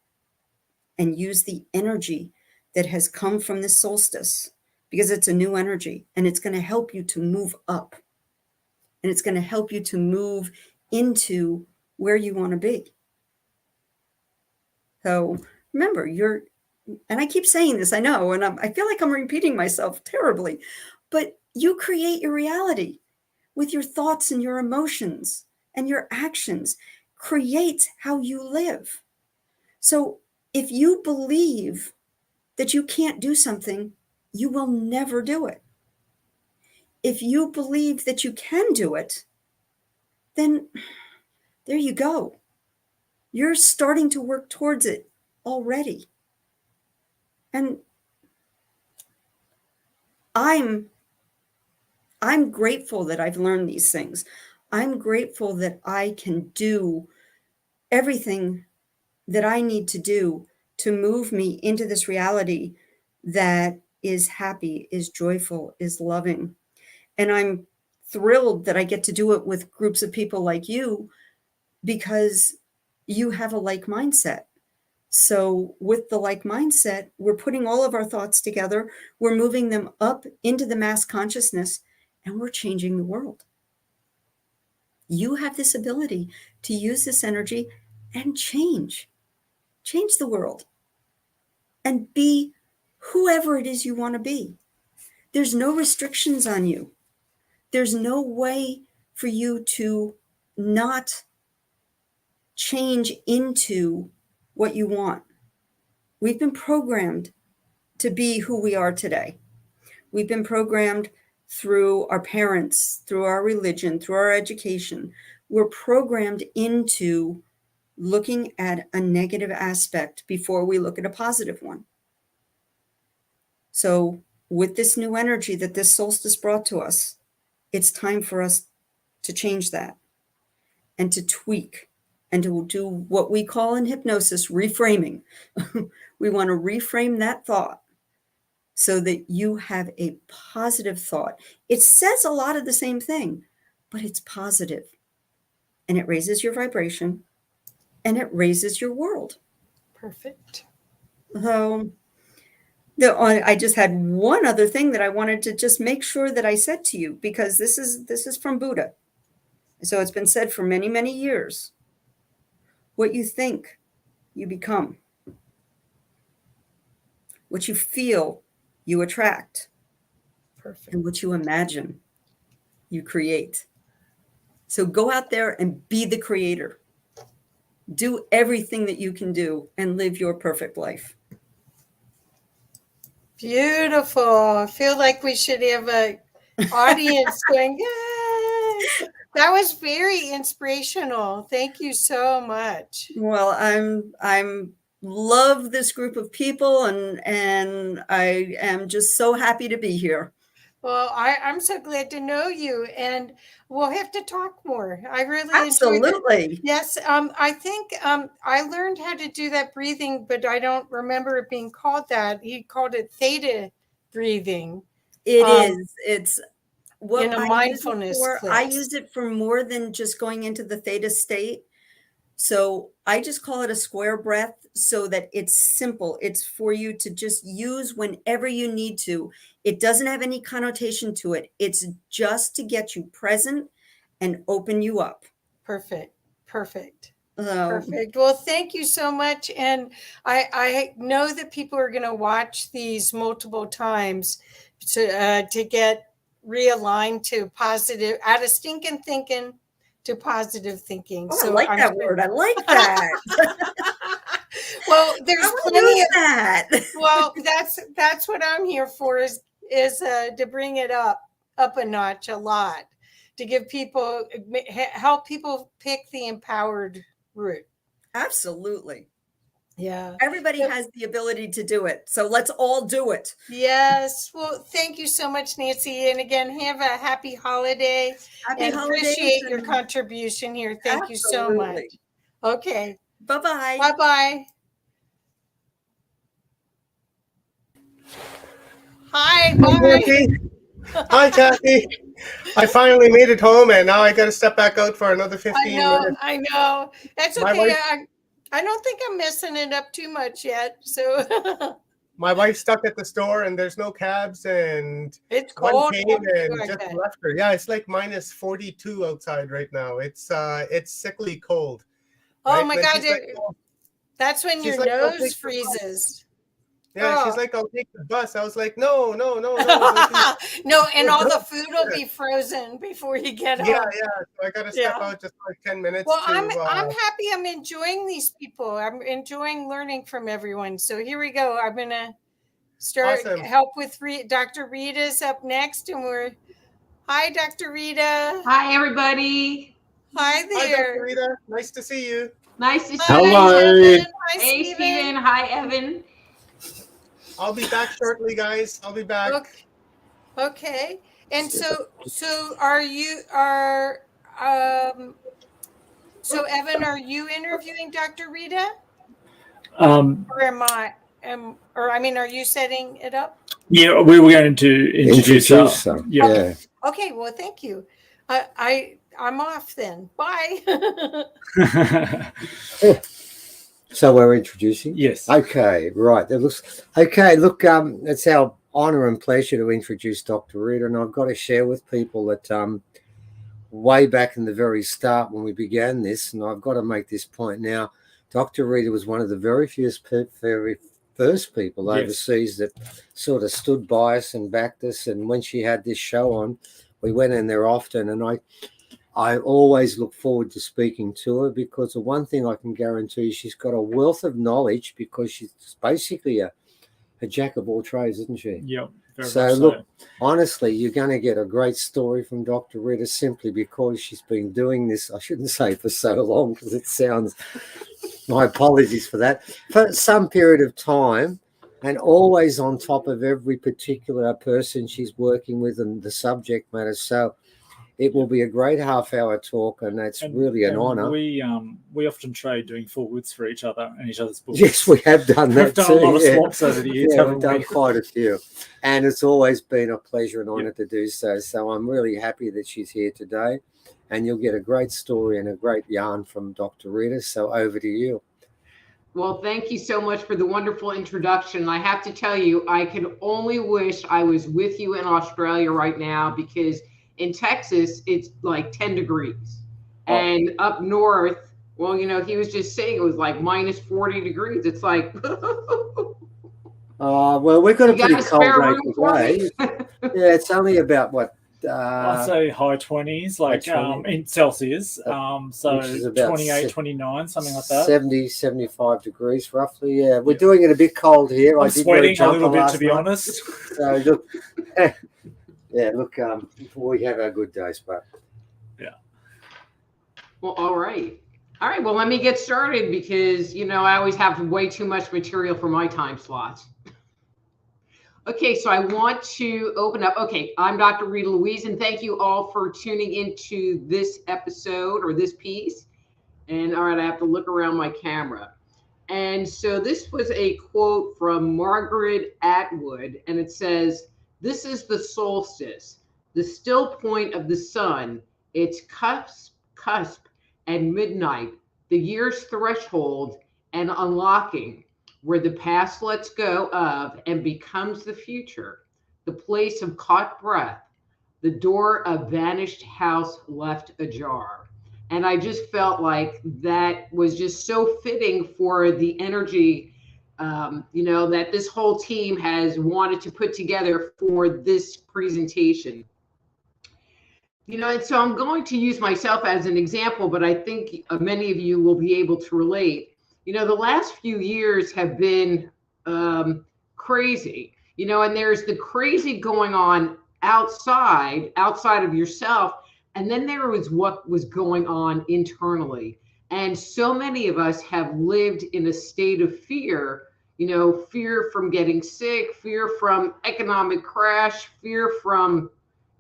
and use the energy that has come from this solstice, because it's a new energy, and it's going to help you to move up, and it's going to help you to move into where you want to be. So remember, and I keep saying this, I know, and I feel like I'm repeating myself terribly, but you create your reality with your thoughts and your emotions, and your actions create how you live. So if you believe that you can't do something, you will never do it. If you believe that you can do it, then there you go. You're starting to work towards it already. And I'm grateful that I've learned these things. I'm grateful that I can do everything that I need to do to move me into this reality that is happy, is joyful, is loving. And I'm thrilled that I get to do it with groups of people like you, because you have a like mindset. So with the like mindset, we're putting all of our thoughts together, we're moving them up into the mass consciousness, and we're changing the world. You have this ability to use this energy and change the world, and be whoever it is you want to be. There's no restrictions on you. There's no way for you to not change into what you want. We've been programmed to be who we are today. We've been programmed through our parents, through our religion, through our education. We're programmed into looking at a negative aspect before we look at a positive one. So with this new energy that this solstice brought to us, it's time for us to change that and to tweak and to do what we call in hypnosis reframing. We want to reframe that thought so that you have a positive thought. It says a lot of the same thing, but it's positive, and it raises your vibration, and it raises your world. Perfect. So I just had one other thing that I wanted to just make sure that I said to you, because this is from Buddha. So it's been said for many, many years. What you think, you become. What you feel, you attract. Perfect. And what you imagine, you create. So go out there and be the creator. Do everything that you can do and live your perfect life. Beautiful. I feel like we should have an audience going, yay! That was very inspirational. Thank you so much. Well, I'm love this group of people, and I am just so happy to be here. Well, I'm so glad to know you, and we'll have to talk more. I really enjoyed it. Absolutely. Yes, I think I learned how to do that breathing, but I don't remember it being called that. He called it theta breathing. It is. It's what in a I use it mindfulness for. I class. use it for more than just going into the theta state. So I just call it a square breath so that it's simple. It's for you to just use whenever you need to. It doesn't have any connotation to it. It's just to get you present and open you up. Perfect. Perfect. Well, thank you so much. And I know that people are going to watch these multiple times to get realigned to positive, out of stinking thinking to positive thinking. Oh, I like that word. I like that. Well, there's I wanna plenty use of that. Well, that's what I'm here for is to bring it up a notch a lot, to give people, help people pick the empowered route. Absolutely. Yeah. Everybody has the ability to do it. So let's all do it. Yes. Well, thank you so much, Nancy. And again, have a happy holiday. Happy and holidays appreciate your and- contribution here. Thank you so much. Absolutely. Okay. Bye-bye. Bye-bye. Hi, bye. Hi, Kathy. I finally made it home, and now I got to step back out for another 15 minutes. I know. That's My okay. wife- I don't think I'm messing it up too much yet. So My wife's stuck at the store, and there's no cabs, and it's one cold came out too, and I just bet. left her. Yeah, it's like minus 42 outside right now. It's sickly cold. Oh right? my But God. she's like, That's when she's your like, "I'll nose take the bus." freezes. Yeah, she's Oh. like, I'll take the bus. I was like, no. No, and all the food will be frozen before you get Yeah, home. so I got to step out just for 10 minutes. Well, to, I'm happy. I'm enjoying these people. I'm enjoying learning from everyone. So here we go. I'm gonna start Awesome. help with Dr. Rita's up next, and hi, Dr. Rita. Hi, everybody. Hi Hi, there. Dr. Rita. Nice to see you. Nice to see Hello. you. Hi, Hey, Steven. Steven. Hi, Evan. I'll be back shortly, guys. I'll be back. Okay. And so so Evan, are you interviewing Dr. Rita? Or am I? Are you setting it up? Yeah, we were going to introduce her. Yeah. Okay. Well, thank you. I'm off then. Bye. So we're introducing? Yes. Okay, right. That looks okay. Look, it's our honor and pleasure to introduce Dr. Rita, and I've got to share with people that way back in the very start when we began this, and I've got to make this point now, Dr. Rita was one of the very first people Yes. overseas that sort of stood by us and backed us. And when she had this show on, we went in there often, and I always look forward to speaking to her, because the one thing I can guarantee, she's got a wealth of knowledge, because she's basically a jack of all trades, isn't she? Yep. So look, honestly, you're going to get a great story from Dr. Rita simply because she's been doing this, I shouldn't say for so long, because it sounds, my apologies for that, for some period of time, and always on top of every particular person she's working with and the subject matter. So it will be a great half-hour talk, and it's really an honour. We often trade doing forwards for each other and each other's books. Yes, we have done that We've done too. a lot of swaps over the years. Yeah, we've done quite a few, and it's always been a pleasure and honour to do so. So I'm really happy that she's here today, and you'll get a great story and a great yarn from Dr. Rita. So over to you. Well, thank you so much for the wonderful introduction. I have to tell you, I could only wish I was with you in Australia right now, because in Texas, it's like 10 degrees. And up north, well, he was just saying it was like minus 40 degrees. It's like, Well, we've got a You got pretty a cold spare day room for me? today. Yeah, it's only about what? I'd say high 20s, like high 20. in Celsius. So Which is about 28, 29, something like that. 70, 75 degrees roughly. Yeah, we're doing it a bit cold here. I'm I did sweating a jumper little bit, last to be night. honest. So look, yeah, look, we have our good days, but well, all right. All right. Well, let me get started, because, I always have way too much material for my time slots. Okay, so I want to open up. Okay, I'm Dr. Rita Louise, and thank you all for tuning into this episode or this piece. And all right, I have to look around my camera. And so this was a quote from Margaret Atwood, and it says, "This is the solstice, the still point of the sun, its cusp and midnight, the year's threshold and unlocking, where the past lets go of and becomes the future, the place of caught breath, the door of vanished house left ajar." And I just felt like that was just so fitting for the energy, that this whole team has wanted to put together for this presentation. And so I'm going to use myself as an example, but I think many of you will be able to relate. The last few years have been crazy, and there's the crazy going on outside of yourself. And then there was what was going on internally. And so many of us have lived in a state of fear, fear from getting sick, fear from economic crash, fear from,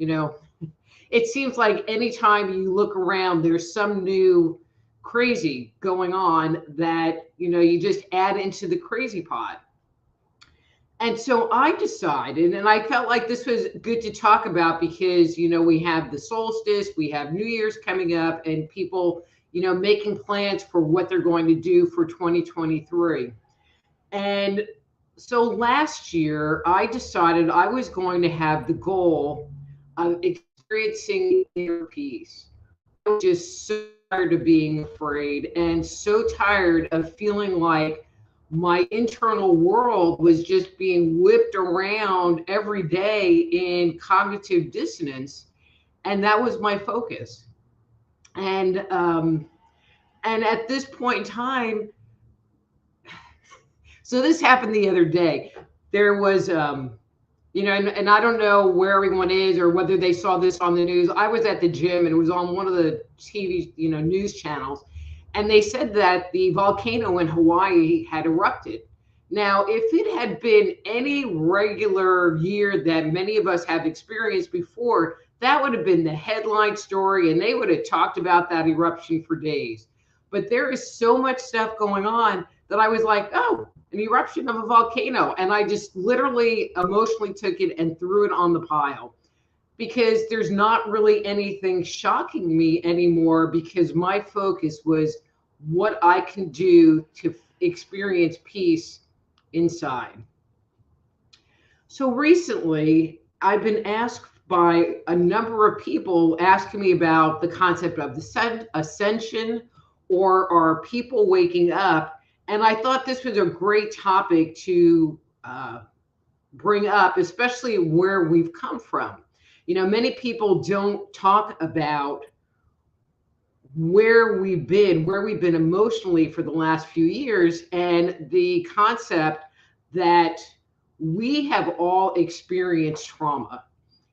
it seems like anytime you look around, there's some new crazy going on that, you just add into the crazy pot. And so I decided, and I felt like this was good to talk about because, we have the solstice, we have New Year's coming up, and people, making plans for what they're going to do for 2023. And so last year, I decided I was going to have the goal of experiencing inner peace. I was just so tired of being afraid and so tired of feeling like my internal world was just being whipped around every day in cognitive dissonance. And that was my focus. And at this point in time, so this happened the other day. There was, and I don't know where everyone is or whether they saw this on the news. I was at the gym and it was on one of the TV, news channels. And they said that the volcano in Hawaii had erupted. Now, if it had been any regular year that many of us have experienced before, that would have been the headline story and they would have talked about that eruption for days. But there is so much stuff going on that I was like, oh, an eruption of a volcano. And I just literally emotionally took it and threw it on the pile. Because there's not really anything shocking me anymore because my focus was what I can do to experience peace inside. So recently, I've been asked by a number of people asking me about the concept of the ascension or are people waking up? And I thought this was a great topic to bring up, especially where we've come from. Many people don't talk about where we've been emotionally for the last few years and the concept that we have all experienced trauma.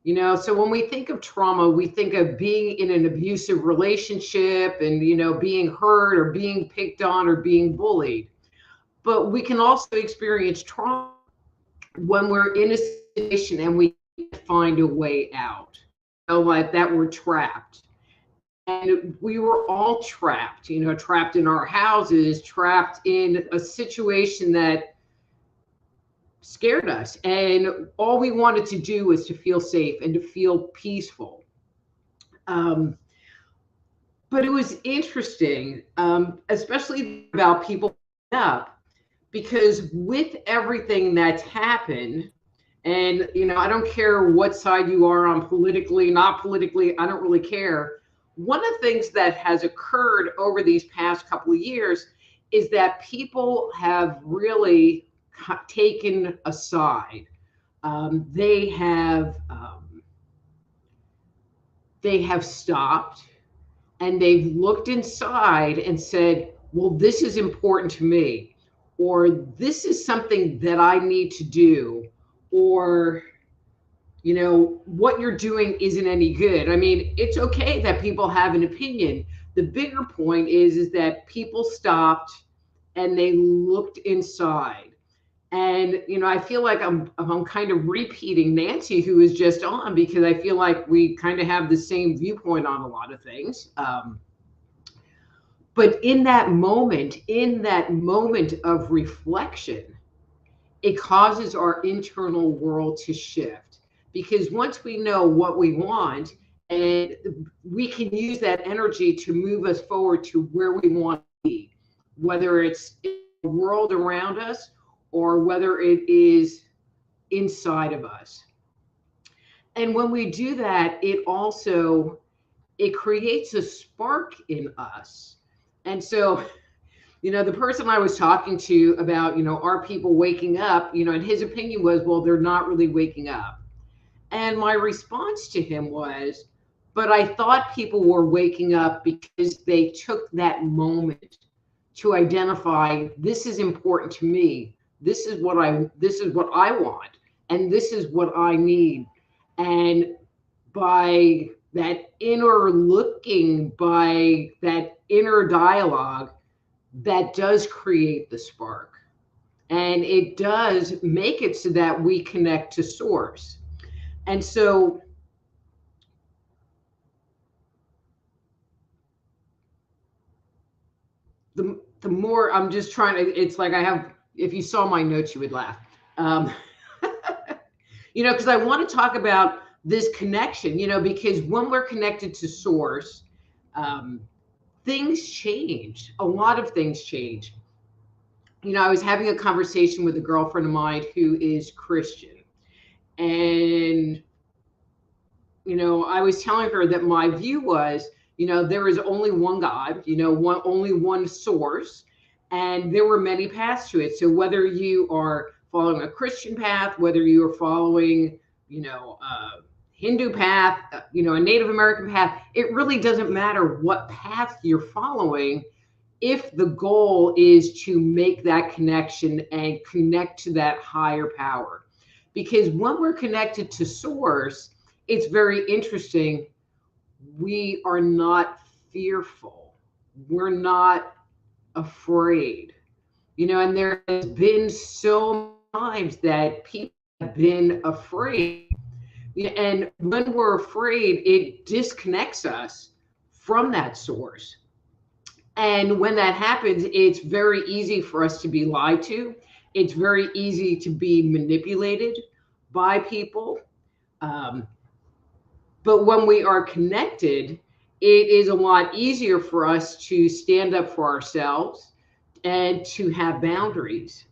So when we think of trauma, we think of being in an abusive relationship and, being hurt or being picked on or being bullied. But we can also experience trauma when we're in a situation and we find a way out, like that we're trapped. And we were all trapped, trapped in our houses, trapped in a situation that scared us. And all we wanted to do was to feel safe and to feel peaceful. But it was interesting, especially about people up, because with everything that's happened, and, I don't care what side you are on politically, not politically, I don't really care. One of the things that has occurred over these past couple of years is that people have really taken a side. They have stopped and they've looked inside and said, well, this is important to me, or this is something that I need to do, or what you're doing isn't any good. I mean, it's okay that people have an opinion. The bigger point is that people stopped and they looked inside. And, you know, I feel like I'm kind of repeating Nancy, who was just on, because I feel like we kind of have the same viewpoint on a lot of things. But in that moment of reflection, it causes our internal world to shift. Because once we know what we want, and we can use that energy to move us forward to where we want to be, whether it's in the world around us or whether it is inside of us. And when we do that, it creates a spark in us. And so, you know, the person I was talking to about, you know, are people waking up, you know, and his opinion was, well, they're not really waking up. And my response to him was, but I thought people were waking up because they took that moment to identify, this is important to me. This is what I want, and this is what I need. And by that inner looking, by that inner dialogue, that does create the spark. And it does make it so that we connect to source. And so the more I'm just trying to, it's like I have, if you saw my notes, you would laugh. You know, because I want to talk about this connection, you know, because when we're connected to source, things change. A lot of things change. You know, I was having a conversation with a girlfriend of mine who is Christian. And, you know, I was telling her that my view was, you know, there is only one God, you know, only one source, and there were many paths to it. So whether you are following a Christian path, whether you are following, you know, a Hindu path, you know, a Native American path, it really doesn't matter what path you're following if the goal is to make that connection and connect to that higher power. Because when we're connected to source, it's very interesting. We are not fearful. We're not afraid. You know, and there has been so many times that people have been afraid. And when we're afraid, it disconnects us from that source. And when that happens, it's very easy for us to be lied to. It's very easy to be manipulated by people. But when we are connected, it is a lot easier for us to stand up for ourselves and to have boundaries.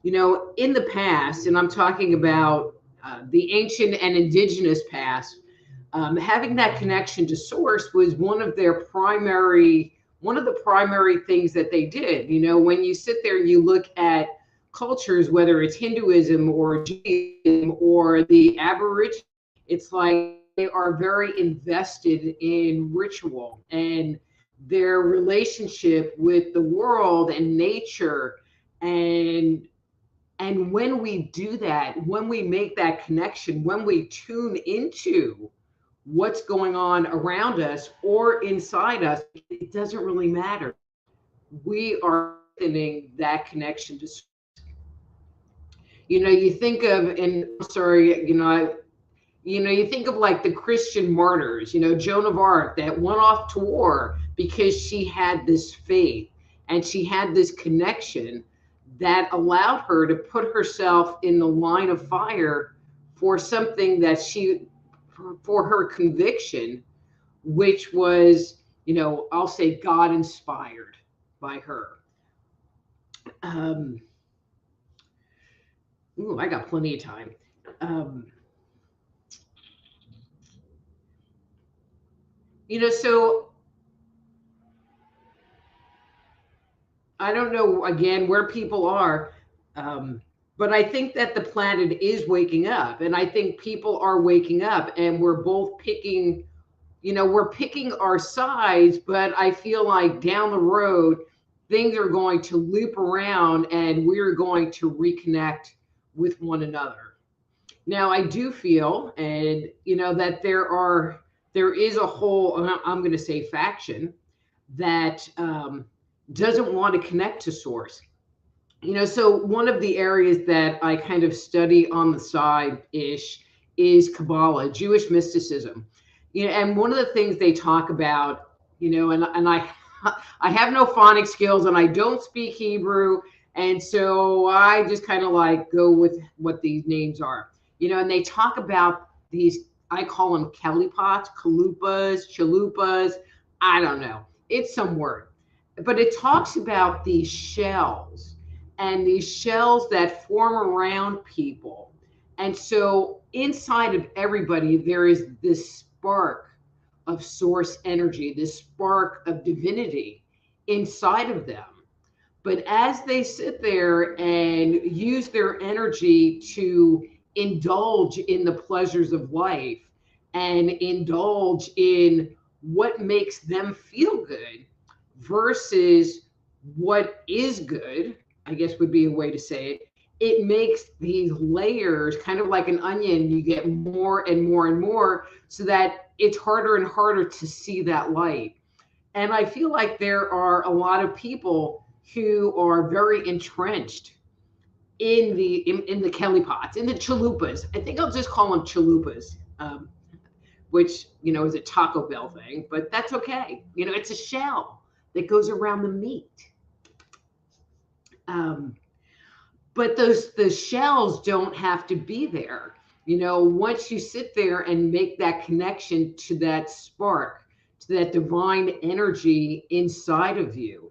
You know, in the past, and I'm talking about the ancient and indigenous past, having that connection to source was one of the primary things that they did. You know, when you sit there and you look at cultures, whether it's Hinduism or Judaism or the Aborigines, it's like they are very invested in ritual and their relationship with the world and nature. And when we do that, when we make that connection, when we tune into what's going on around us or inside us, it doesn't really matter. We are strengthening that connection to source. You know, you think of, and I'm sorry, you think of like the Christian martyrs, you know, Joan of Arc that went off to war because she had this faith and she had this connection that allowed her to put herself in the line of fire for something that for her conviction, which was, you know, I'll say God inspired by her. I got plenty of time. You know, so I don't know, again, where people are, but I think that the planet is waking up, and I think people are waking up, and we're both picking, you know, we're picking our sides, but I feel like down the road, things are going to loop around and we're going to reconnect with one another. Now, I do feel, and, you know, that there is a whole, I'm going to say faction that doesn't want to connect to source. So one of the areas that I kind of study on the side ish is Kabbalah, Jewish mysticism. And one of the things they talk about, and I have no phonic skills and I don't speak Hebrew. And so I just kind of like go with what these names are, and they talk about these, I call them kelipots, chalupas. I don't know. It's some word, but it talks about these shells and these shells that form around people. And so inside of everybody, there is this spark of source energy, this spark of divinity inside of them. But as they sit there and use their energy to indulge in the pleasures of life and indulge in what makes them feel good versus what is good, I guess would be a way to say it, it makes these layers kind of like an onion. You get more and more and more so that it's harder and harder to see that light. And I feel like there are a lot of people who are very entrenched in the kelipots, in the chalupas. I think I'll just call them chalupas, which, is a Taco Bell thing, but that's okay. It's a shell that goes around the meat. But the shells don't have to be there. Once you sit there and make that connection to that spark, to that divine energy inside of you,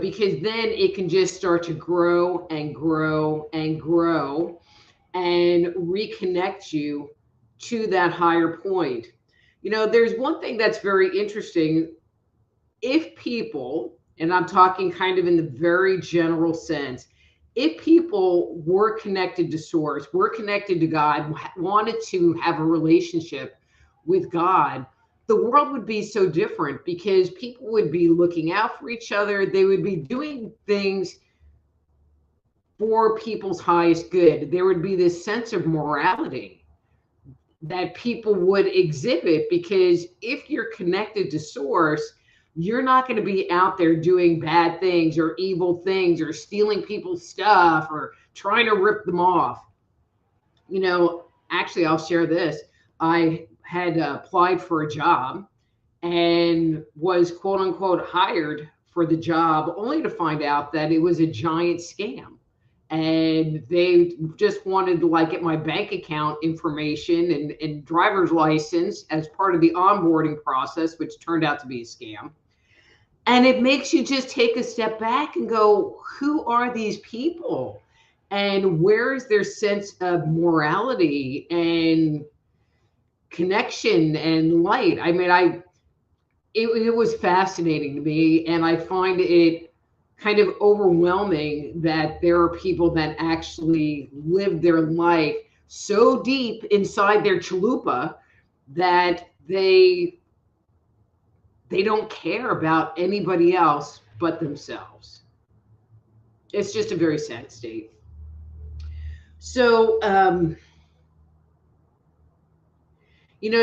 because then it can just start to grow and grow and grow and reconnect you to that higher point. There's one thing that's very interesting. If people, and I'm talking kind of in the very general sense, if people were connected to source, were connected to God, wanted to have a relationship with God, the world would be so different because people would be looking out for each other. They would be doing things for people's highest good. There would be this sense of morality that people would exhibit, because if you're connected to source, you're not going to be out there doing bad things or evil things or stealing people's stuff or trying to rip them off. Actually, I'll share this. I had applied for a job and was quote unquote hired for the job, only to find out that it was a giant scam. And they just wanted to get my bank account information and driver's license as part of the onboarding process, which turned out to be a scam. And it makes you just take a step back and go, who are these people? And where is their sense of morality and connection and light? I mean, it was fascinating to me. And I find it kind of overwhelming that there are people that actually live their life so deep inside their chalupa that they don't care about anybody else but themselves. It's just a very sad state. So,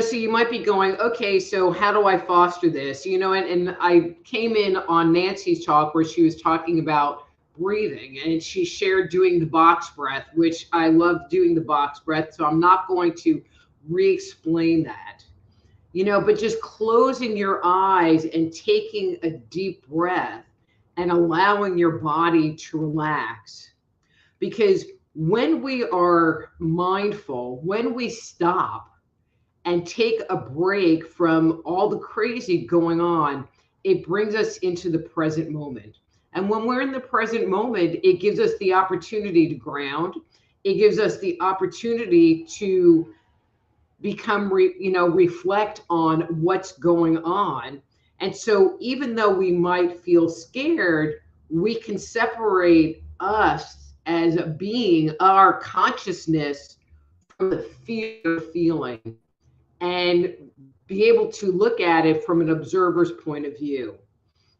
so you might be going, okay, so how do I foster this? And I came in on Nancy's talk where she was talking about breathing, and she shared doing the box breath, which I love doing the box breath. So I'm not going to re-explain that, but just closing your eyes and taking a deep breath and allowing your body to relax. Because when we are mindful, when we stop and take a break from all the crazy going on, it brings us into the present moment. And when we're in the present moment, it gives us the opportunity to ground. It gives us the opportunity to become, reflect on what's going on. And so even though we might feel scared, we can separate us as a being, our consciousness, from the fear feeling, and be able to look at it from an observer's point of view.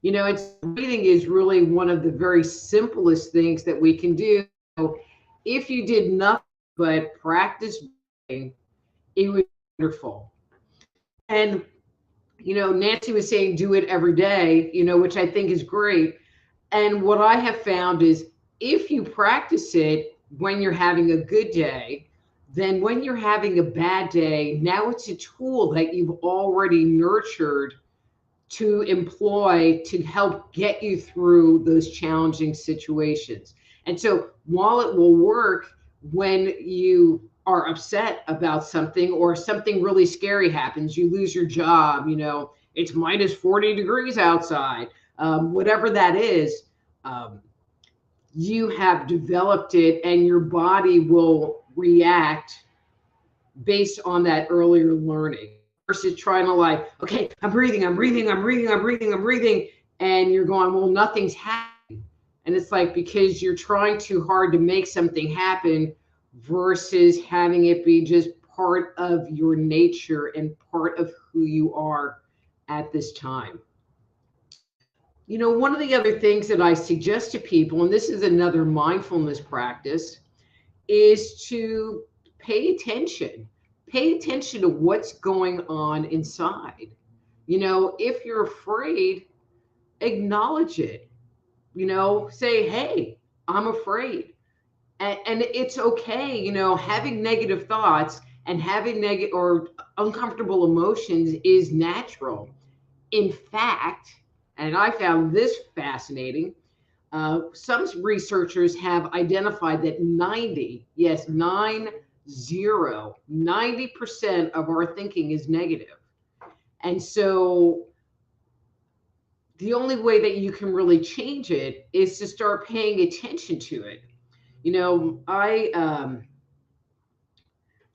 Breathing is really one of the very simplest things that we can do. If you did nothing but practice breathing, it would be wonderful. And, Nancy was saying do it every day, which I think is great. And what I have found is if you practice it when you're having a good day, then when you're having a bad day, now it's a tool that you've already nurtured to employ to help get you through those challenging situations. And so while it will work when you are upset about something or something really scary happens, you lose your job, it's minus 40 degrees outside, whatever that is, you have developed it and your body will react based on that earlier learning versus trying to okay, I'm breathing. And you're going, well, nothing's happening. And it's because you're trying too hard to make something happen versus having it be just part of your nature and part of who you are at this time. One of the other things that I suggest to people, and this is another mindfulness practice, is to pay attention. Pay attention to what's going on inside. If you're afraid, acknowledge it. Say, hey, I'm afraid. And it's okay, having negative thoughts and having negative or uncomfortable emotions is natural. In fact, and I found this fascinating, some researchers have identified that 90% of our thinking is negative. And so the only way that you can really change it is to start paying attention to it.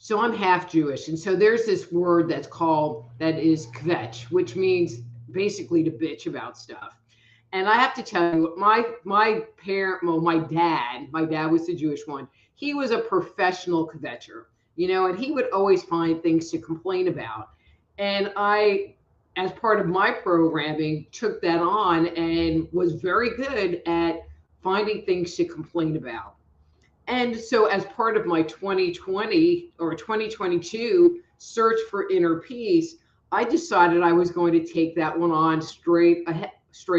So I'm half Jewish. And so there's this word that is kvetch, which means basically to bitch about stuff. And I have to tell you, my dad was the Jewish one. He was a professional kvetcher, and he would always find things to complain about. And I, as part of my programming, took that on and was very good at finding things to complain about. And so as part of my 2020 or 2022 search for inner peace, I decided I was going to take that one on straight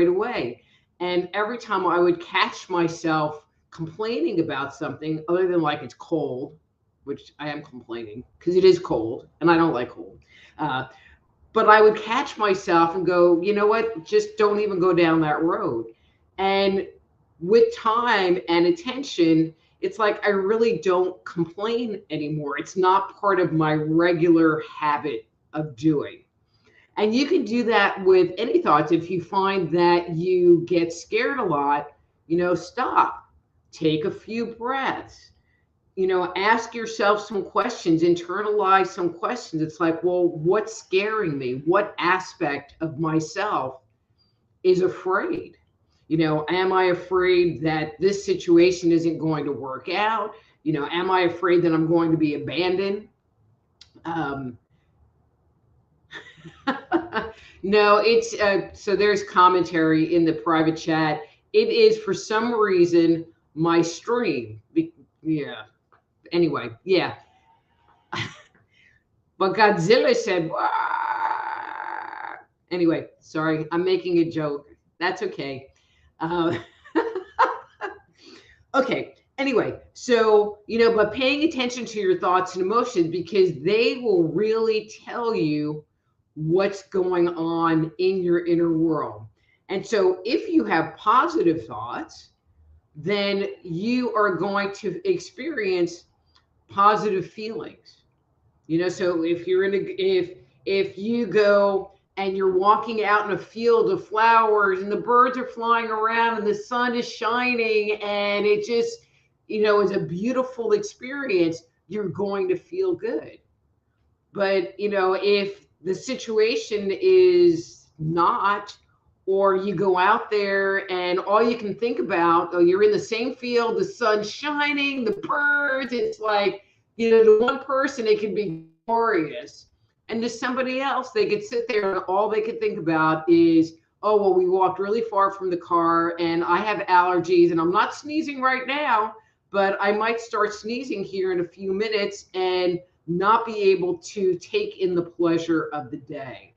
away. And every time I would catch myself complaining about something other than it's cold, which I am complaining because it is cold and I don't like cold. But I would catch myself and go, you know what, just don't even go down that road. And with time and attention, it's I really don't complain anymore. It's not part of my regular habit of doing. And you can do that with any thoughts. If you find that you get scared a lot, stop, take a few breaths, ask yourself some questions, internalize some questions. It's well, what's scaring me? What aspect of myself is afraid? Am I afraid that this situation isn't going to work out? Am I afraid that I'm going to be abandoned? No, it's so there's commentary in the private chat. It is for some reason my stream. Yeah. Anyway, yeah. But Godzilla said, wah! Anyway, sorry, I'm making a joke. That's okay. Okay. Anyway, so, but paying attention to your thoughts and emotions, because they will really tell you what's going on in your inner world. And so if you have positive thoughts, then you are going to experience positive feelings. So if you're if you go and you're walking out in a field of flowers and the birds are flying around and the sun is shining and it just, is a beautiful experience, you're going to feel good. But, if the situation is not, or you go out there and all you can think about, you're in the same field, the sun's shining, the birds, it's to one person, it can be glorious. And to somebody else, they could sit there and all they could think about is, oh, well, we walked really far from the car and I have allergies and I'm not sneezing right now, but I might start sneezing here in a few minutes. And not be able to take in the pleasure of the day.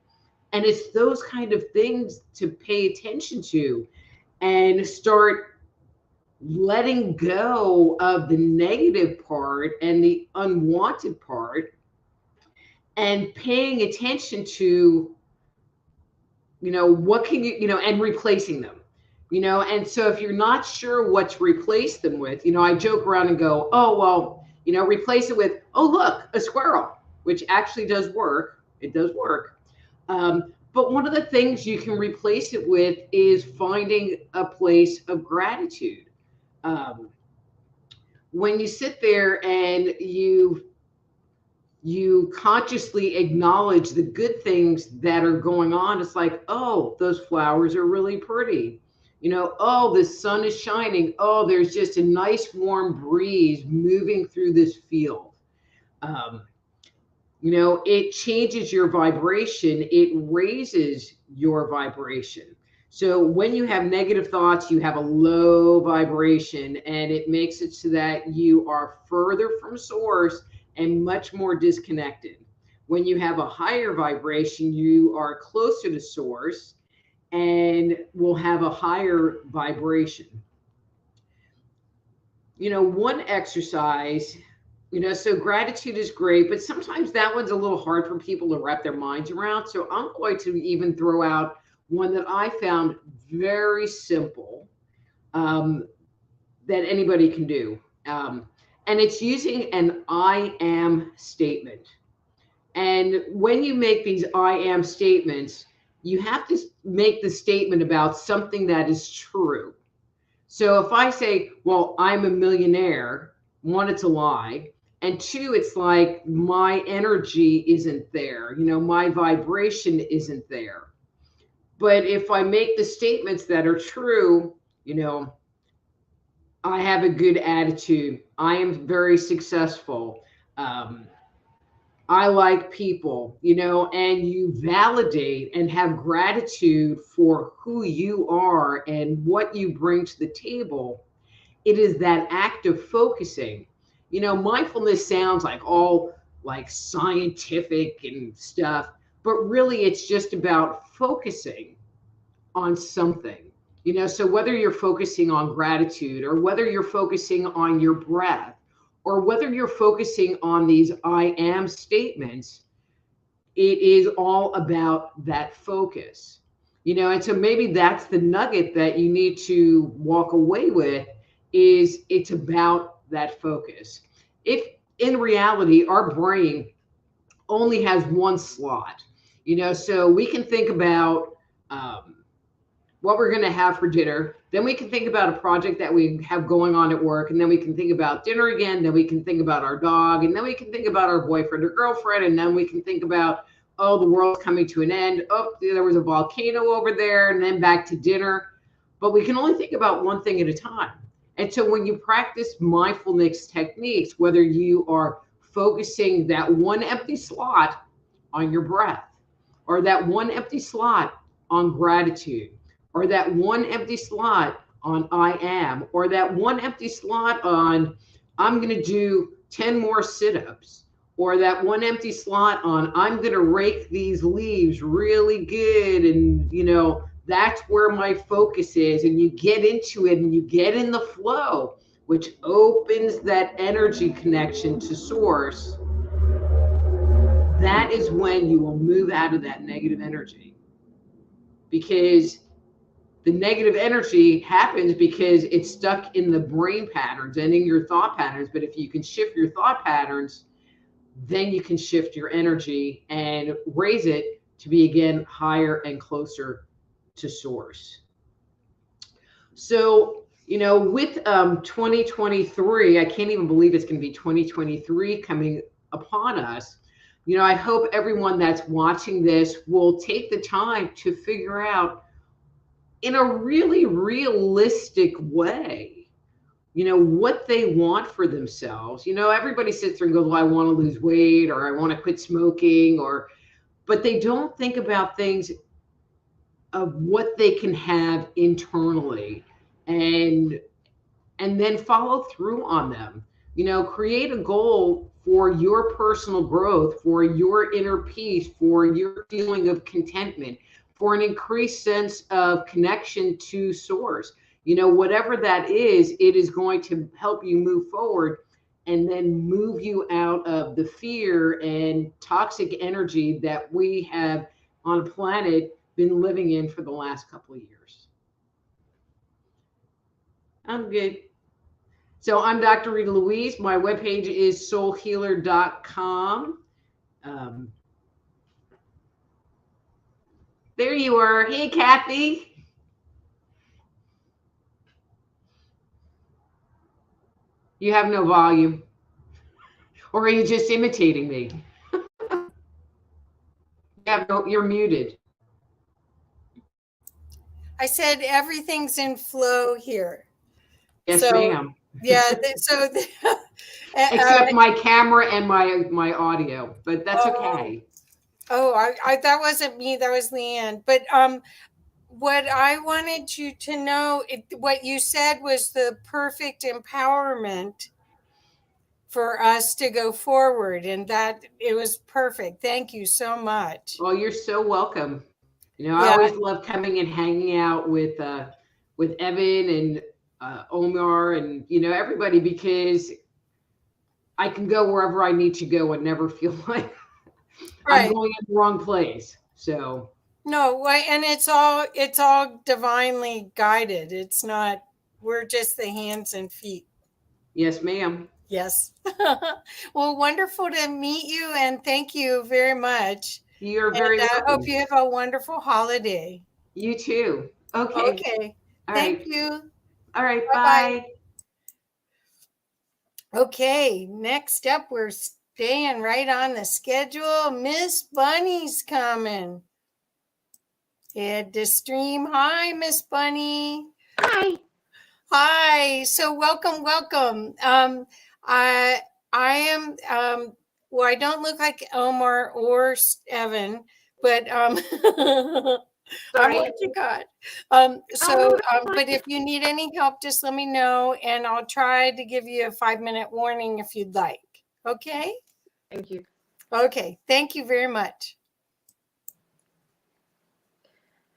And it's those kind of things to pay attention to and start letting go of the negative part and the unwanted part and paying attention to, what can you, and replacing them, and so if you're not sure what to replace them with, I joke around and go, oh, well, replace it with, oh, look, a squirrel, which actually does work. It does work. But one of the things you can replace it with is finding a place of gratitude. When you sit there and you consciously acknowledge the good things that are going on, it's like, oh, those flowers are really pretty. Oh, the sun is shining. Oh, there's just a nice warm breeze moving through this field. It changes your vibration. It raises your vibration. So when you have negative thoughts, you have a low vibration, and it makes it so that you are further from source and much more disconnected. When you have a higher vibration, you are closer to source and will have a higher vibration. One exercise, so gratitude is great, but sometimes that one's a little hard for people to wrap their minds around. So I'm going to even throw out one that I found very simple, that anybody can do. And it's using an I am statement. And when you make these I am statements, you have to make the statement about something that is true. So if I say, well, I'm a millionaire, one, it's a lie. And two, it's like my energy isn't there. My vibration isn't there. But if I make the statements that are true, I have a good attitude. I am very successful. I like people, and you validate and have gratitude for who you are and what you bring to the table. It is that act of focusing. Mindfulness sounds like all like scientific and stuff, but really it's just about focusing on something. So whether you're focusing on gratitude, or whether you're focusing on your breath, or whether you're focusing on these I am statements, it is all about that focus. And so maybe that's the nugget that you need to walk away with, is it's about that focus. If in reality, our brain only has one slot, so we can think about what we're going to have for dinner. Then we can think about a project that we have going on at work. And then we can think about dinner again. Then we can think about our dog. And then we can think about our boyfriend or girlfriend. And then we can think about, oh, the world's coming to an end. Oh, there was a volcano over there. And then back to dinner. But we can only think about one thing at a time. And so when you practice mindfulness techniques, whether you are focusing that one empty slot on your breath, or that one empty slot on gratitude, or that one empty slot on I am, or that one empty slot on I'm going to do 10 more sit-ups, or that one empty slot on I'm going to rake these leaves really good, and that's where my focus is, and you get into it and you get in the flow, which opens that energy connection to source. That is when you will move out of that negative energy, because the negative energy happens because it's stuck in the brain patterns and in your thought patterns. But if you can shift your thought patterns, then you can shift your energy and raise it to be, again, higher and closer to source. So, with 2023, I can't even believe it's going to be 2023 coming upon us. I hope everyone that's watching this will take the time to figure out, in a really realistic way, what they want for themselves. Everybody sits there and goes, well, I want to lose weight, or I want to quit smoking, but they don't think about things of what they can have internally and then follow through on them. You know, create a goal for your personal growth, for your inner peace, for your feeling of contentment, for an increased sense of connection to source. You know, whatever that is, it is going to help you move forward and then move you out of the fear and toxic energy that we have on a planet been living in for the last couple of years. I'm good. So I'm Dr. Rita Louise. My webpage is soulhealer.com. There you are. Hey, Kathy. You have no volume. Or are you just imitating me? You're muted. I said everything's in flow here. Yes, ma'am. Yeah. Except my camera and my audio, but that's okay. I that wasn't me. That was Leanne. But what I wanted you to know, what you said was the perfect empowerment for us to go forward, and that it was perfect. Thank you so much. Well, you're so welcome. You know, I always love coming and hanging out with Evan and Omar and, you know, everybody, because I can go wherever I need to go and never feel like I'm going in the wrong place. So no, and it's all divinely guided. It's not, we're just the hands and feet. Yes, ma'am. Yes. Well, wonderful to meet you, and thank you very much. You're very welcome. I hope you have a wonderful holiday. You too. Okay. Okay. All Thank right. you. All right. Bye-bye. Bye. Okay. Next up, we're staying right on the schedule. Miss Bunny's coming. Had to stream. Hi, Miss Bunny. Hi. Hi. So welcome. I am well, I don't look like Omar or Evan, but I'm what you got. But if you need any help, just let me know, and I'll try to give you a 5-minute warning if you'd like. Okay? Thank you. Okay. Thank you very much.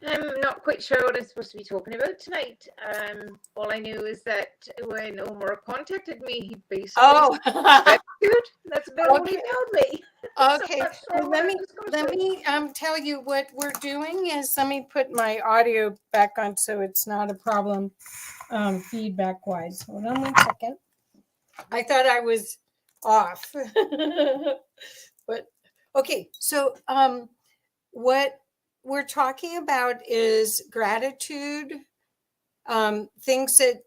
I'm not quite sure what I'm supposed to be talking about tonight. All I knew is that when Omar contacted me, he basically said, that's about all he told me. Okay. Well, let me tell you what we're doing is, let me put my audio back on so it's not a problem feedback wise. Hold on 1 second. I thought I was off. But okay, so what we're talking about is gratitude, things that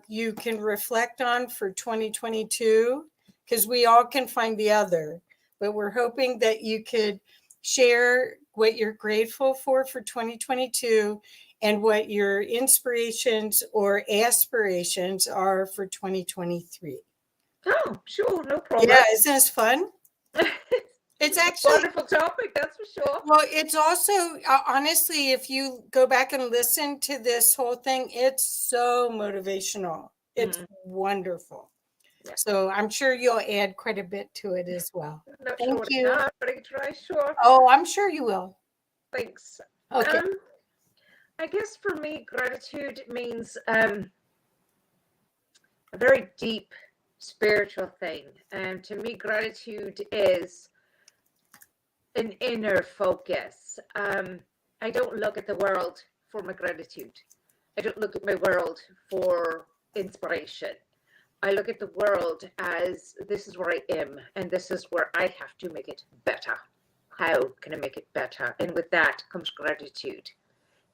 you can reflect on for 2022, because we all can find the other, but we're hoping that you could share what you're grateful for 2022 and what your inspirations or aspirations are for 2023. Oh, sure, no problem. Yeah, isn't this fun? It's actually a wonderful topic, that's for sure. Well, it's also, honestly, if you go back and listen to this whole thing, it's so motivational. It's wonderful. Yeah. So I'm sure you'll add quite a bit to it as well. Thank you. But I try, sure. Oh, I'm sure you will. Thanks. Okay. I guess for me, gratitude means a very deep spiritual thing. And to me, gratitude is an inner focus. I don't look at the world for my gratitude. I don't look at my world for inspiration. I look at the world as this is where I am and this is where I have to make it better. How can I make it better? And with that comes gratitude.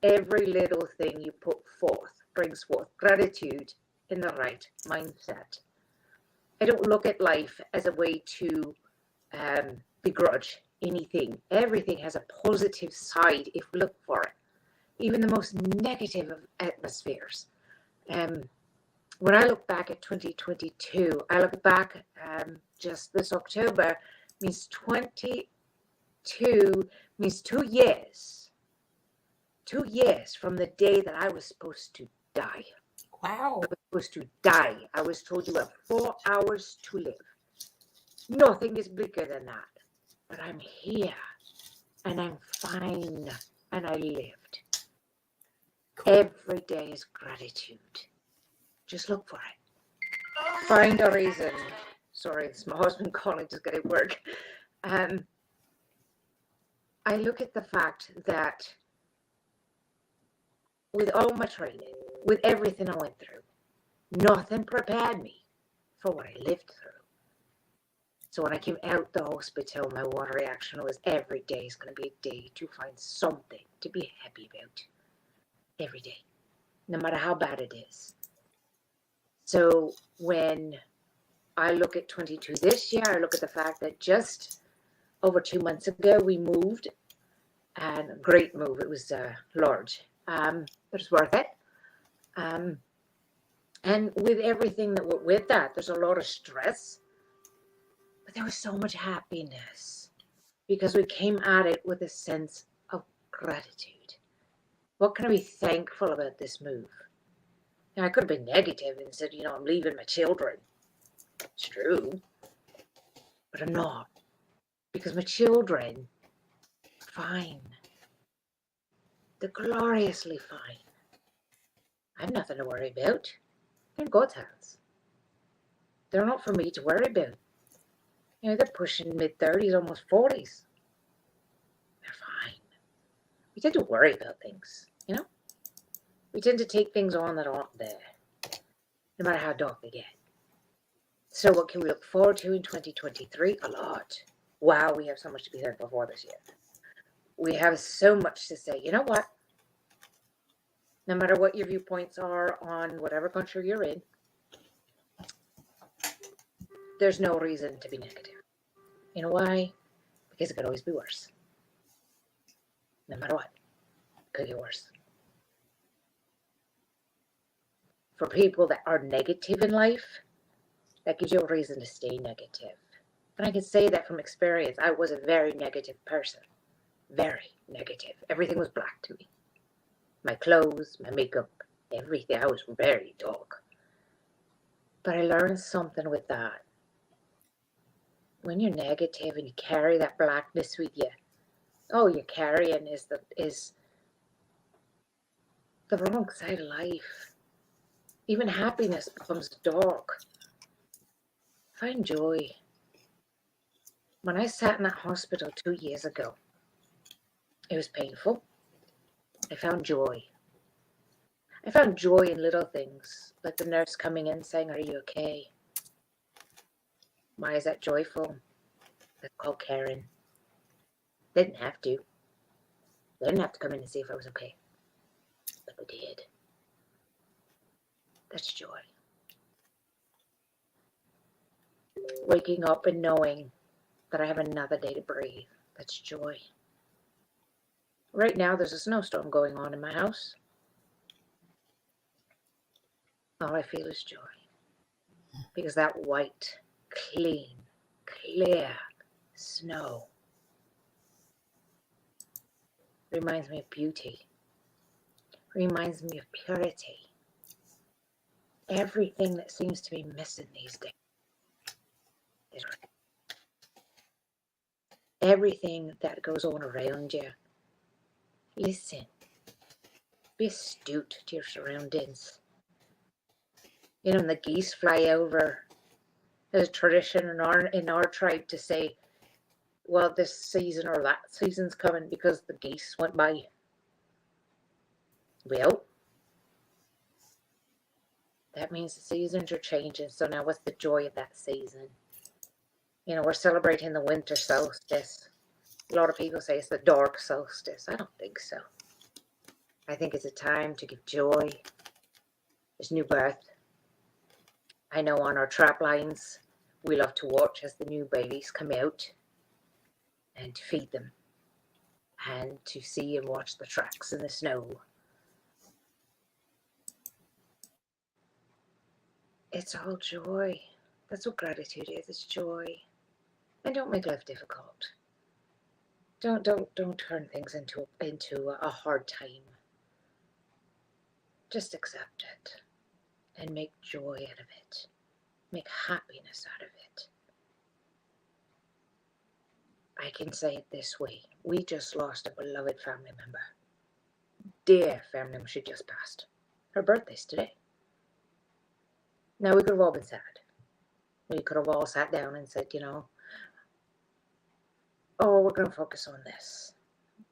Every little thing you put forth brings forth gratitude in the right mindset. I don't look at life as a way to begrudge anything. Everything has a positive side if we look for it. Even the most negative of atmospheres. When I look back at 2022, I look back just this October means 22 means 2 years. 2 years from the day that I was supposed to die. Wow. I was was to die. I was told you have 4 hours to live. Nothing is bigger than that. But I'm here and I'm fine and I lived. Every day is gratitude. Just look for it. Find a reason. Sorry, it's my husband calling to get at work. I look at the fact that with all my training, with everything I went through, nothing prepared me for what I lived through. So when I came out the hospital, my one reaction was every day is going to be a day to find something to be happy about. Every day, no matter how bad it is. So when I look at 22 this year, I look at the fact that just over 2 months ago, we moved, and a great move. It was large, but it's worth it. And with everything that went with that, there's a lot of stress, but there was so much happiness because we came at it with a sense of gratitude. What can I be thankful about this move? Now, I could have been negative and said, I'm leaving my children. It's true, but I'm not, because my children are fine. They're gloriously fine. I have nothing to worry about. They're in God's hands. They're not for me to worry about. They're pushing mid-30s, almost 40s. They're fine. We tend to worry about things, We tend to take things on that aren't there, no matter how dark they get. So what can we look forward to in 2023? A lot. Wow, we have so much to be thankful for this year. We have so much to say. You know what? No matter what your viewpoints are on whatever country you're in, there's no reason to be negative. You know why? Because it could always be worse. No matter what, it could get worse. For people that are negative in life, that gives you a reason to stay negative. And I can say that from experience. I was a very negative person. Very negative. Everything was black to me. My clothes, my makeup, everything. I was very dark. But I learned something with that. When you're negative and you carry that blackness with you, all you're carrying is the wrong side of life. Even happiness becomes dark. Find joy. When I sat in that hospital 2 years ago, it was painful. I found joy. I found joy in little things, like the nurse coming in saying, "Are you okay?" Why is that joyful? That's called caring. They didn't have to. They didn't have to come in and see if I was okay. But they did. That's joy. Waking up and knowing that I have another day to breathe. That's joy. Right now, there's a snowstorm going on in my house. All I feel is joy. Because that white, clean, clear snow reminds me of beauty. Reminds me of purity. Everything that seems to be missing these days is right. Everything that goes on around you. Listen. Be astute to your surroundings. When the geese fly over, there's a tradition in our tribe to say, well, this season or that season's coming because the geese went by. Well, that means the seasons are changing. So now what's the joy of that season? We're celebrating the winter solstice. A lot of people say it's the dark solstice. I don't think so. I think it's a time to give joy. There's new birth. I know on our trap lines, we love to watch as the new babies come out and to feed them and to see and watch the tracks in the snow. It's all joy. That's what gratitude is. It's joy. And don't make life difficult. Don't turn things into a hard time. Just accept it and make joy out of it, make happiness out of it. I can say it this way. We just lost a beloved family member. Dear family member, she just passed. Her birthday's today. Now, we could have all been sad. We could have all sat down and said, oh, we're going to focus on this.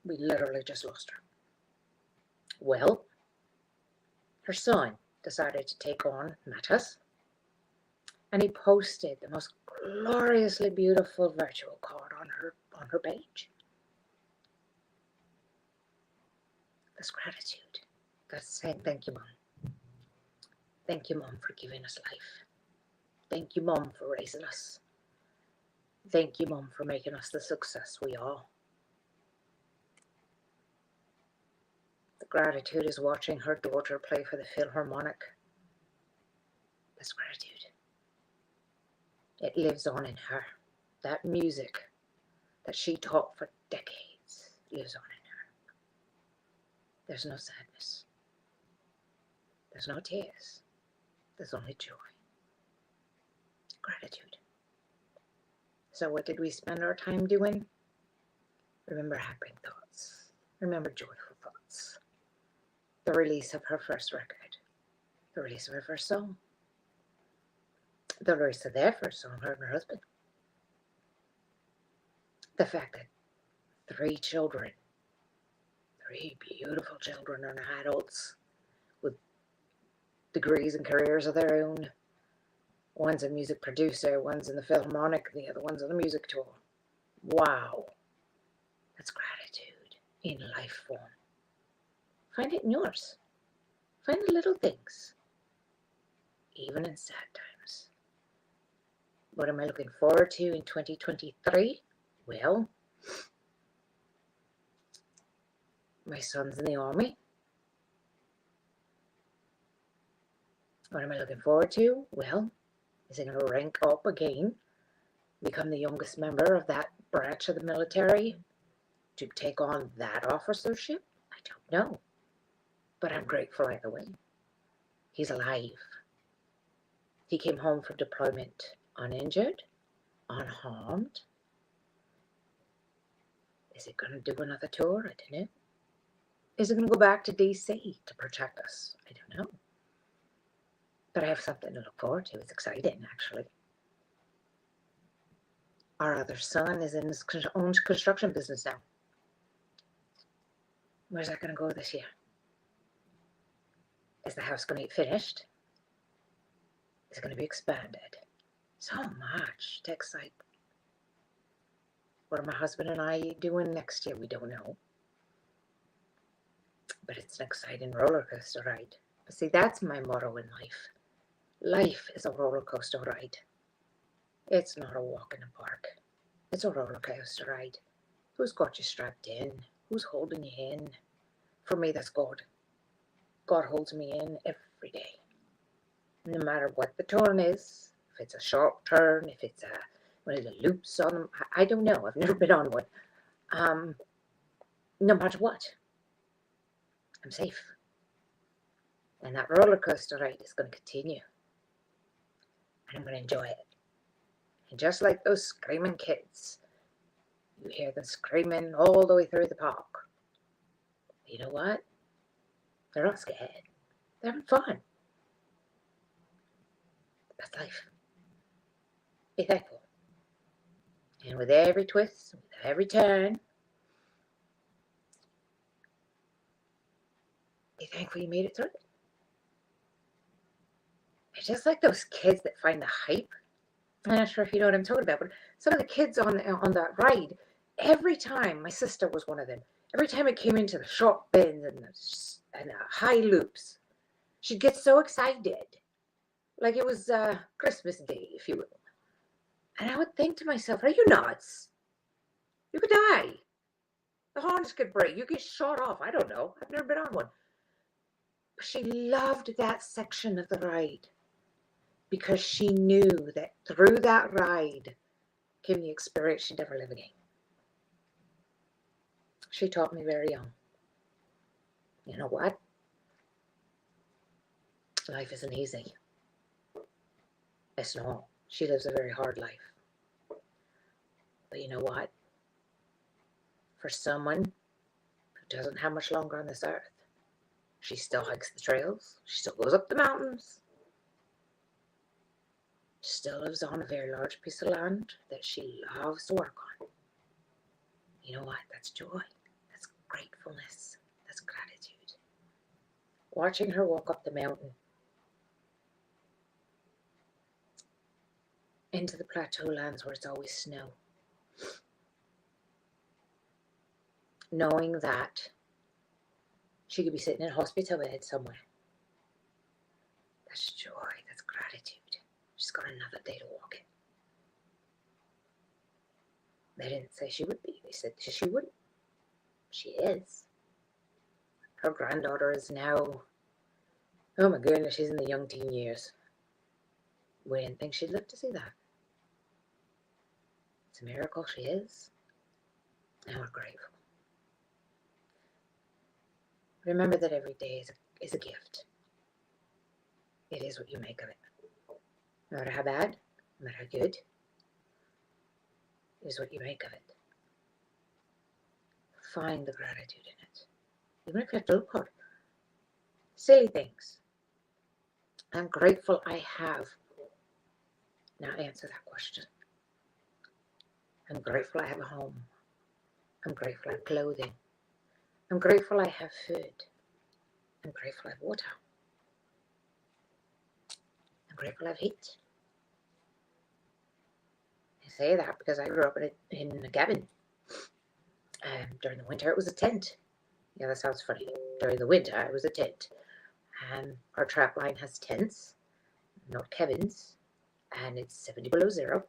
We literally just lost her. Well, her son decided to take on matters, and he posted the most gloriously beautiful virtual card on her page. That's gratitude. That's saying thank you, Mom. Thank you, Mom, for giving us life. Thank you, Mom, for raising us. Thank you, Mom, for making us the success we are. The gratitude is watching her daughter play for the Philharmonic. That's gratitude. It lives on in her. That music that she taught for decades lives on in her. There's no sadness. There's no tears. There's only joy. Gratitude. So what did we spend our time doing? Remember happy thoughts. Remember joyful thoughts. The release of her first record. The release of her first song. The release of their first song, her and her husband. The fact that 3 children, 3 beautiful children, are now adults with degrees and careers of their own. One's a music producer, one's in the Philharmonic, the other one's on the music tour. Wow. That's gratitude in life form. Find it in yours. Find the little things, even in sad times. What am I looking forward to in 2023? Well, my son's in the army. What am I looking forward to? Well, is he going to rank up again, become the youngest member of that branch of the military to take on that officership? I don't know. But I'm grateful either way. He's alive. He came home from deployment uninjured, unharmed. Is he going to do another tour? I don't know. Is he going to go back to DC to protect us? I don't know. But I have something to look forward to. It's exciting, actually. Our other son is in his own construction business now. Where's that going to go this year? Is the house going to get finished? Is it going to be expanded? So much to excite. What are my husband and I doing next year? We don't know. But it's an exciting roller coaster ride. But see, that's my motto in life. Life is a roller coaster ride. It's not a walk in the park. It's a roller coaster ride. Who's got you strapped in? Who's holding you in? For me, that's God. God holds me in every day. No matter what the turn is, if it's a sharp turn, if it's one of the loops on them, I don't know. I've never been on one. No matter what, I'm safe. And that roller coaster ride is going to continue. And I'm going to enjoy it. And just like those screaming kids, you hear them screaming all the way through the park. You know what? They're not scared. They're having fun. That's life. Be thankful. And with every twist, with every turn, be thankful you made it through it. It's just like those kids that find the hype. I'm not sure if you know what I'm talking about, but some of the kids on that ride, every time, my sister was one of them, every time it came into the sharp bends and the high loops, she'd get so excited. Like it was Christmas Day, if you will. And I would think to myself, are you nuts? You could die. The horns could break. You get shot off. I don't know. I've never been on one. But she loved that section of the ride because she knew that through that ride came the experience she'd never live again. She taught me very young. You know what? Life isn't easy. It's not. She lives a very hard life. But you know what? For someone who doesn't have much longer on this earth, she still hikes the trails. She still goes up the mountains. She still lives on a very large piece of land that she loves to work on. You know what? That's joy. That's gratefulness. That's gratitude. Watching her walk up the mountain into the plateau lands where it's always snow. Knowing that she could be sitting in a hospital bed somewhere. That's joy. That's gratitude. She's got another day to walk it. They didn't say she would be. They said she wouldn't. She is. Her granddaughter is now, oh my goodness, she's in the young teen years. We didn't think she'd live to see that. It's a miracle she is. And we're grateful. Remember that every day is a gift. It is what you make of it. No matter how bad, no matter how good, it is what you make of it. Find the gratitude in it. Even if you have to look hard. Silly things. I'm grateful I have. Now answer that question. I'm grateful I have a home. I'm grateful I have clothing. I'm grateful I have food. I'm grateful I have water. I'm grateful I have heat. I say that because I grew up in a cabin. During the winter, it was a tent. Yeah, that sounds funny. During the winter, it was a tent. Our trap line has tents, not cabins, and it's 70 below zero.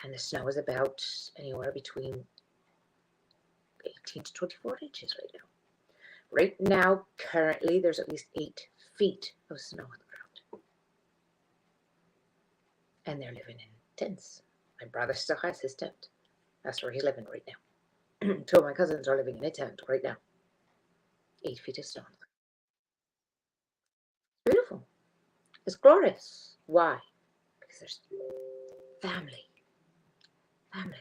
And the snow is about anywhere between 18 to 24 inches right now. Right now, currently, there's at least 8 feet of snow on the ground. And they're living in tents. My brother still has his tent. That's where he's living right now. 2 of my cousins are living in a tent right now. 8 feet of snow. It's beautiful. It's glorious. Why? Because there's family. Family.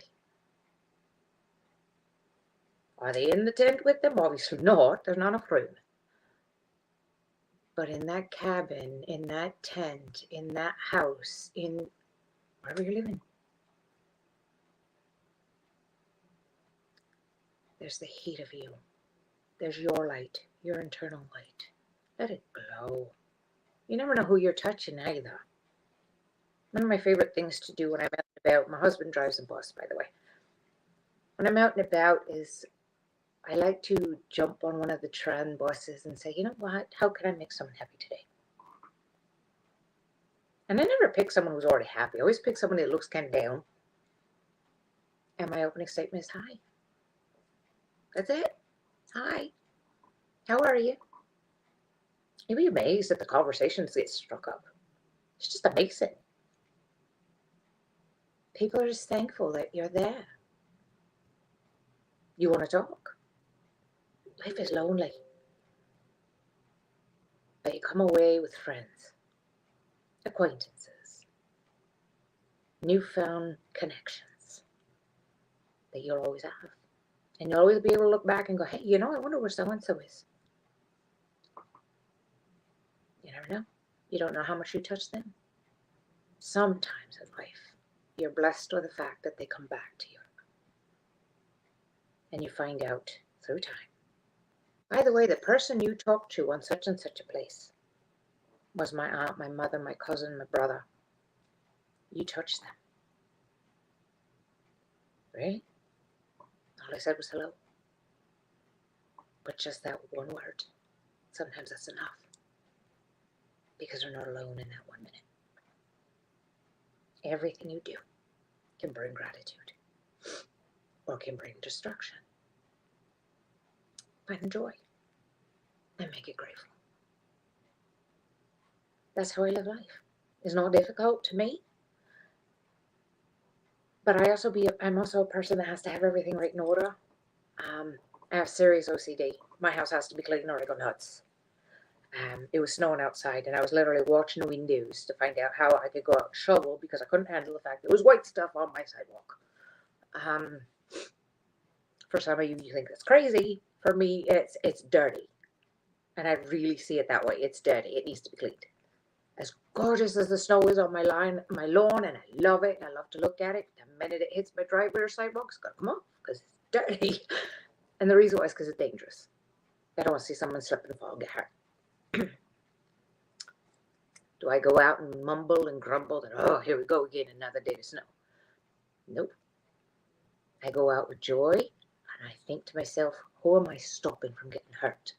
Are they in the tent with them? Obviously not. There's not enough room. But in that cabin, in that tent, in that house, in wherever you're living, there's the heat of you. There's your light, your internal light. Let it glow. You never know who you're touching either. One of my favorite things to do when I'm out and about, my husband drives a bus, by the way. When I'm out and about is I like to jump on one of the tram buses and say, you know what, how can I make someone happy today? And I never pick someone who's already happy. I always pick someone that looks kind of down. And my opening statement is, hi. That's it. Hi. How are you? You'd be amazed at the conversations that get struck up. It's just amazing. People are just thankful that you're there. You want to talk. Life is lonely. But you come away with friends, acquaintances, newfound connections that you'll always have. And you'll always be able to look back and go, hey, you know, I wonder where so-and-so is. You never know. You don't know how much you touch them. Sometimes in life, you're blessed with the fact that they come back to you. And you find out through time. By the way, the person you talked to on such and such a place was my aunt, my mother, my cousin, my brother. You touched them. Really? All I said was hello. But just that one word, sometimes that's enough. Because you're not alone in that 1 minute. Everything you do can bring gratitude or can bring destruction. Find the joy and make it grateful. That's how I live life. It's not difficult to me. But I'm also a person that has to have everything right in order. I have serious OCD. My house has to be clean or I go nuts. It was snowing outside, and I was literally watching the windows to find out how I could go out and shovel because I couldn't handle the fact there was white stuff on my sidewalk. For some of you, you think that's crazy. For me, it's dirty, and I really see it that way. It's dirty. It needs to be cleaned. As gorgeous as the snow is on my lawn, and I love it. I love to look at it. The minute it hits my driveway or sidewalk, it's got to come off because it's dirty. And the reason why is because it's dangerous. I don't want to see someone slip and fall and get hurt. Do I go out and mumble and grumble that, oh, here we go again, another day of snow? Nope. I go out with joy, and I think to myself, who am I stopping from getting hurt?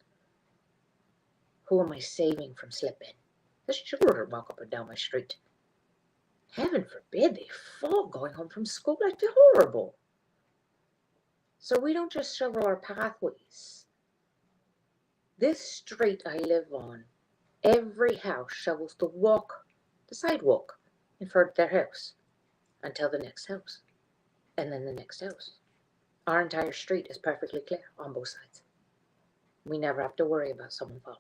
Who am I saving from slipping? There's children walk up and down my street. Heaven forbid they fall going home from school. That'd be horrible. So we don't just shovel our pathways. This street I live on, every house shovels the sidewalk in front of their house until the next house, and then the next house. Our entire street is perfectly clear on both sides. We never have to worry about someone falling.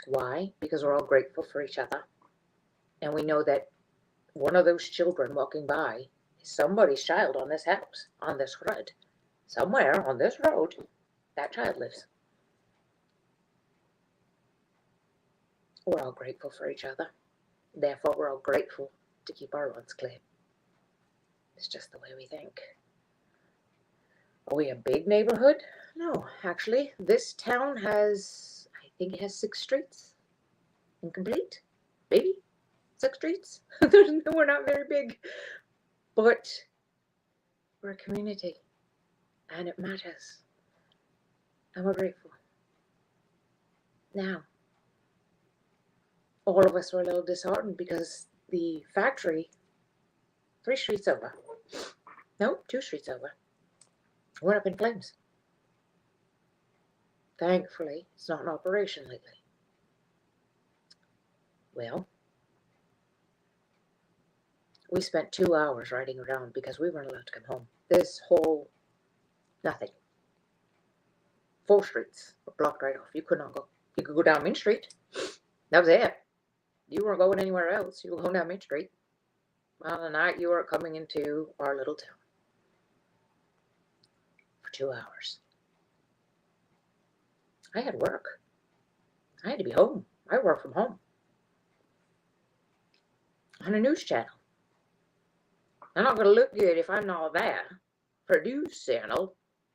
Why? Because we're all grateful for each other. And we know that one of those children walking by is somebody's child on this house, on this road. Somewhere on this road, that child lives. We're all grateful for each other. Therefore, we're all grateful to keep our roads clean. It's just the way we think. Are we a big neighborhood? No, actually, this town has, I think it has 6 streets. Incomplete? Maybe? 6 streets? We're not very big. But we're a community. And it matters. And we're grateful. Now, all of us were a little disheartened because the factory, 3 streets over, no, 2 streets over, went up in flames. Thankfully, it's not in operation lately. Well, we spent 2 hours riding around because we weren't allowed to come home. This whole, nothing. 4 streets were blocked right off. You could not go. You could go down Main Street. That was it. You weren't going anywhere else. You were going down Main Street. Well, the night you were coming into our little town. For 2 hours. I had work. I had to be home. I work from home. On a news channel. I'm not going to look good if I'm not there for a news channel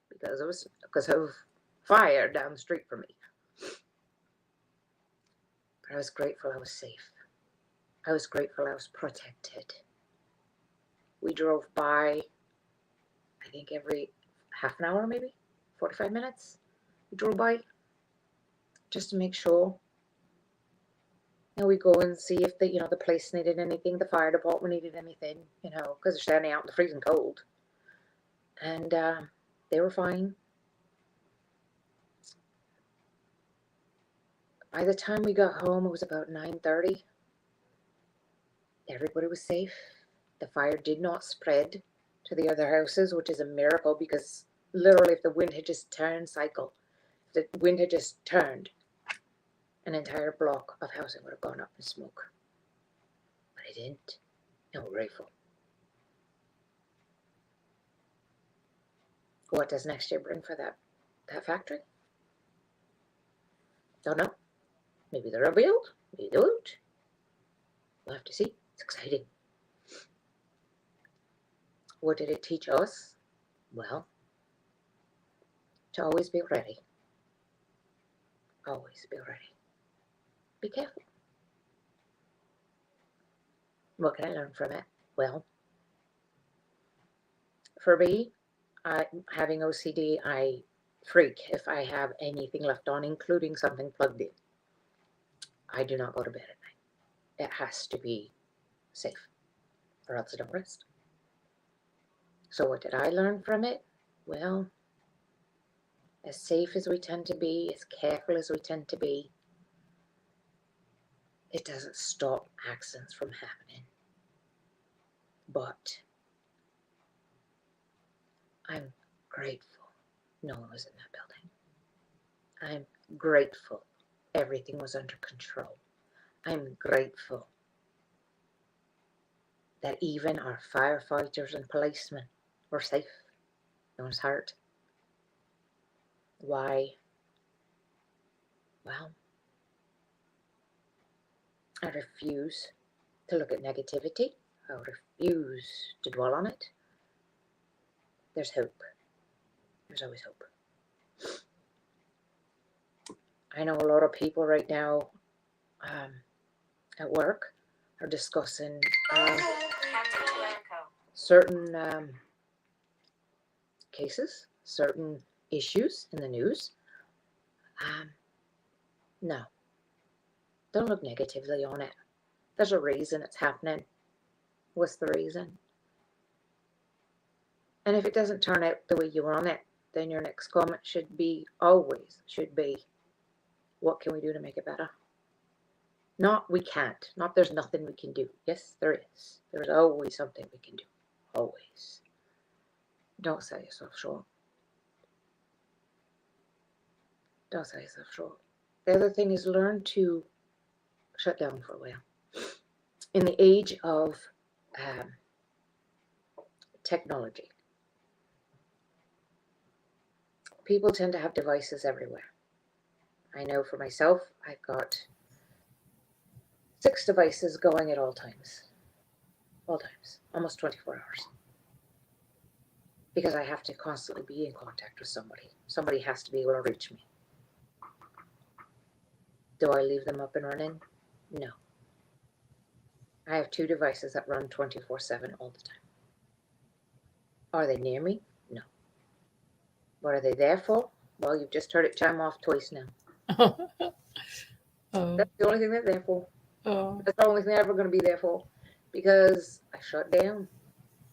because of fire down the street from me. But I was grateful I was safe. I was grateful I was protected. We drove by, I think every half an hour maybe, 45 minutes. We drove by just to make sure. And we go and see if the place needed anything, the fire department needed anything, because they're standing out in the freezing cold. And they were fine. By the time we got home, it was about 9:30. Everybody was safe. The fire did not spread to the other houses, which is a miracle because literally if the wind had just turned an entire block of housing would have gone up in smoke. But it didn't. And we're grateful. What does next year bring for that factory? Don't know. Maybe they'll rebuild. Maybe they won't. We'll have to see. It's exciting. What did it teach us? Well, to always be ready. Always be ready. Be careful. What can I learn from it? Well, for me, having OCD, I freak if I have anything left on, including something plugged in. I do not go to bed at night. It has to be safe, or else I don't rest. So what did I learn from it? Well, as safe as we tend to be, as careful as we tend to be, it doesn't stop accidents from happening. But I'm grateful no one was in that building. I'm grateful everything was under control. I'm grateful that even our firefighters and policemen were safe. No one's hurt. Why? Well, I refuse to look at negativity. I refuse to dwell on it. There's hope. There's always hope. I know a lot of people right now at work are discussing certain cases, certain issues in the news. No, don't look negatively on it. There's a reason it's happening. What's the reason? And if it doesn't turn out the way you want it, then your next comment should be, what can we do to make it better? Not we can't, not there's nothing we can do. Yes, there is. There's always something we can do. Always. Don't sell yourself short. Don't sell yourself short. The other thing is learn to shut down for a while. In the age of technology, people tend to have devices everywhere. I know for myself, I've got 6 devices going at all times, almost 24 hours. Because I have to constantly be in contact with somebody. Somebody has to be able to reach me. Do I leave them up and running? No. I have 2 devices that run 24/7 all the time. Are they near me? No. What are they there for? Well, you've just heard it chime off twice now. That's the only thing they're there for. That's the only thing they're ever going to be there for. Because I shut down.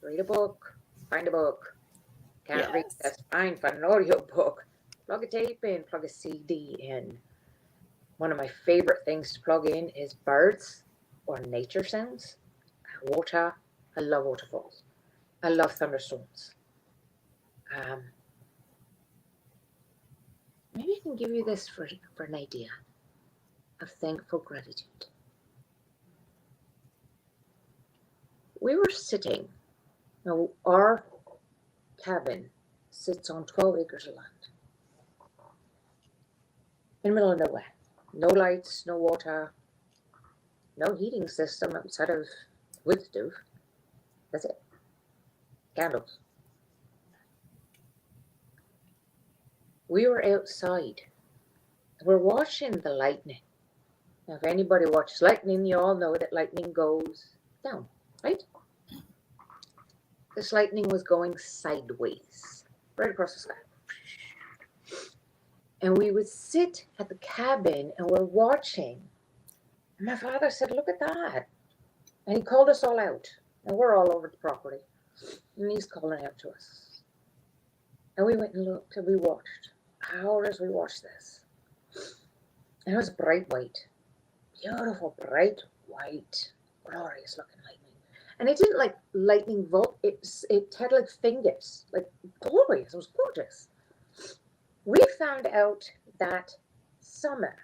Read a book. Find a book. Can't read. That's fine. Find an audio book. Plug a tape in. Plug a CD in. One of my favorite things to plug in is birds or nature sounds. Water. I love waterfalls. I love thunderstorms. Maybe I can give you this for an idea of thankful gratitude. We were sitting, now our cabin sits on 12 acres of land in the middle of nowhere. No lights, no water, no heating system outside of wood stove. That's it. Candles. We were outside. We're watching the lightning. Now, if anybody watches lightning, you all know that lightning goes down, right? This lightning was going sideways, right across the sky. And we would sit at the cabin and we're watching. And my father said, "Look at that." And he called us all out. And we're all over the property. And he's calling out to us. And we went and looked and we watched. Hours we watched this. And it was bright white. Beautiful, bright white. Glorious looking lightning. And it didn't like lightning bolt. It had like fingers. Like glorious. It was gorgeous. We found out that summer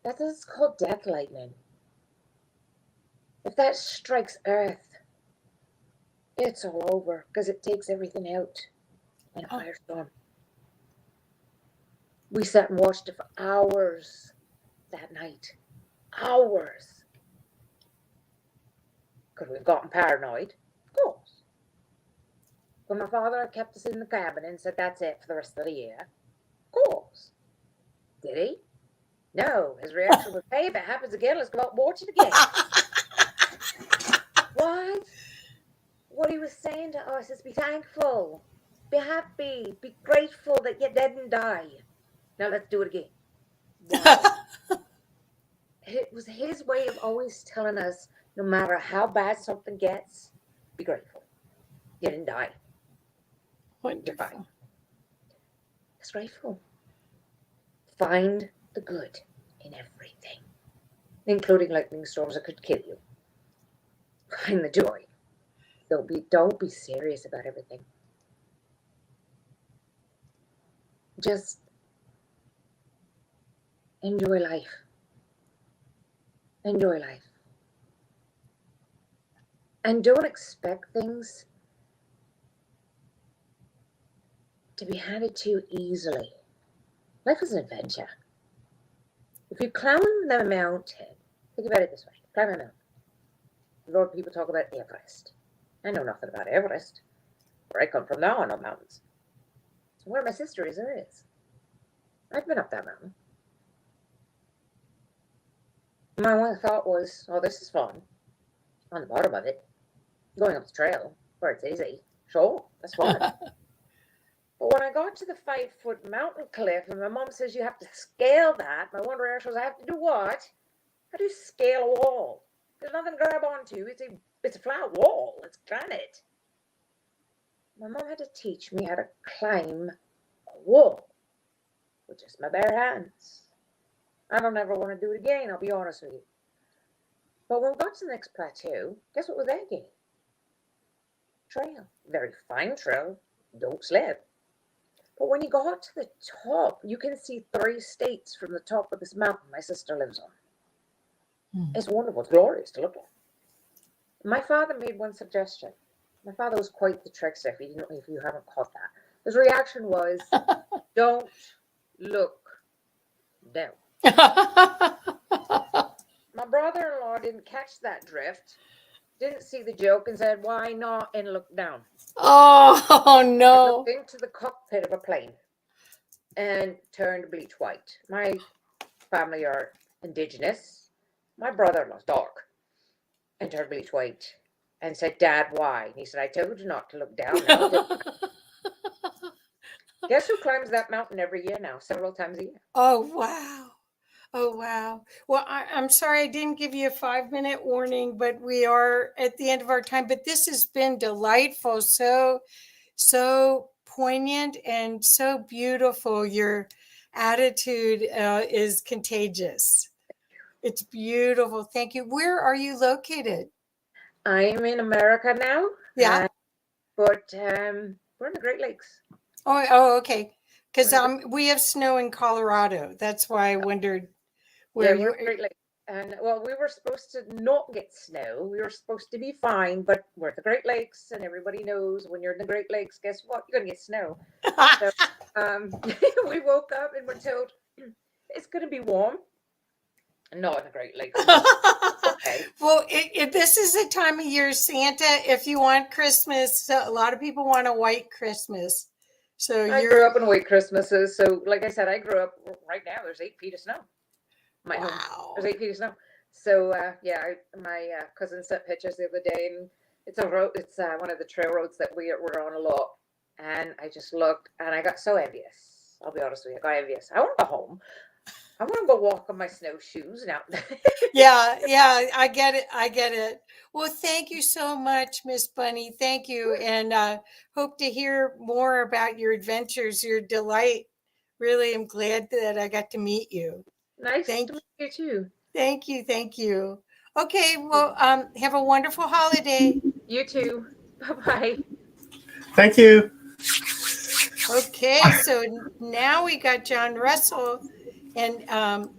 that is called death lightning. If that strikes Earth, it's all over because it takes everything out in a firestorm. We sat and watched it for hours that night. Hours. Could we have gotten paranoid? Of course. But my father kept us in the cabin and said that's it for the rest of the year. Of course. Did he? No. His reaction was, "Hey, if it happens again, let's go out and watch it again." What? What he was saying to us is be thankful. Be happy. Be grateful that you didn't die. Now let's do it again. Wow. It was his way of always telling us, no matter how bad something gets, be grateful. You didn't die. You're fine. Just grateful. Find the good in everything, including lightning storms that could kill you. Find the joy. Don't be serious about everything. Just enjoy life. Enjoy life. And don't expect things to be handed to you easily. Life is an adventure. If you climb the mountain, think about it this way, climb a mountain. A lot of people talk about Everest. I know nothing about Everest. Where I come from, there are no mountains. So where my sister is, there is. I've been up that mountain. My one thought was, oh, this is fun. On the bottom of it, going up the trail, where it's easy. Sure, that's fun. But when I got to the 5-foot mountain cliff, and my mom says you have to scale that, my one reaction was, I have to do what? How do you scale a wall? There's nothing to grab onto. It's a flat wall. It's granite. My mom had to teach me how to climb a wall with just my bare hands. I don't ever want to do it again, I'll be honest with you. But when we got to the next plateau, guess what was that again? Trail. Very fine trail. Don't slip. But when you got to the top, you can see 3 states from the top of this mountain my sister lives on. It's wonderful. It's glorious to look at. My father made one suggestion. My father was quite the trickster, if you haven't caught that. His reaction was, don't look down. My brother-in-law didn't catch that drift, didn't see the joke, and said, why not, and look down. Oh, no. I looked into the cockpit of a plane and turned bleach white. My family are indigenous. My brother-in-law's dark and turned bleach white and said, Dad, why? And he said, I told you not to look down. Now guess who climbs that mountain every year now, several times a year? Oh, wow. Oh, wow. Well, I'm sorry I didn't give you a 5-minute warning, but we are at the end of our time. But this has been delightful, so poignant and so beautiful. Your attitude is contagious. It's beautiful. Thank you. Where are you located? I'm in America now. Yeah. But we're in the Great Lakes. Oh, okay. Because we have snow in Colorado. That's why I wondered where we're in Great Lakes. And well, we were supposed to not get snow. We were supposed to be fine, but we're at the Great Lakes, and everybody knows when you're in the Great Lakes, guess what? You're gonna get snow. So we woke up and we're told it's gonna be warm. Not in the Great Lakes. Okay. Well, if this is the time of year, Santa, if you want Christmas, a lot of people want a white Christmas. So I grew up in white Christmases. So like I said, I grew up right now. There's 8 feet of snow. Wow. There's 8 feet of snow. So my cousin sent pictures the other day, and it's a road. It's one of the trail roads that we're on a lot. And I just looked, and I got so envious. I'll be honest with you, I got envious. I want to go home. I want to go walk on my snowshoes now. Yeah, I get it. Well, thank you so much, Miss Bunny. Thank you, and hope to hear more about your adventures, your delight. Really, I'm glad that I got to meet you. Nice to meet you too. Thank you. Okay, well, have a wonderful holiday. You too. Bye-bye. Thank you. Okay, so now we got John Russell. And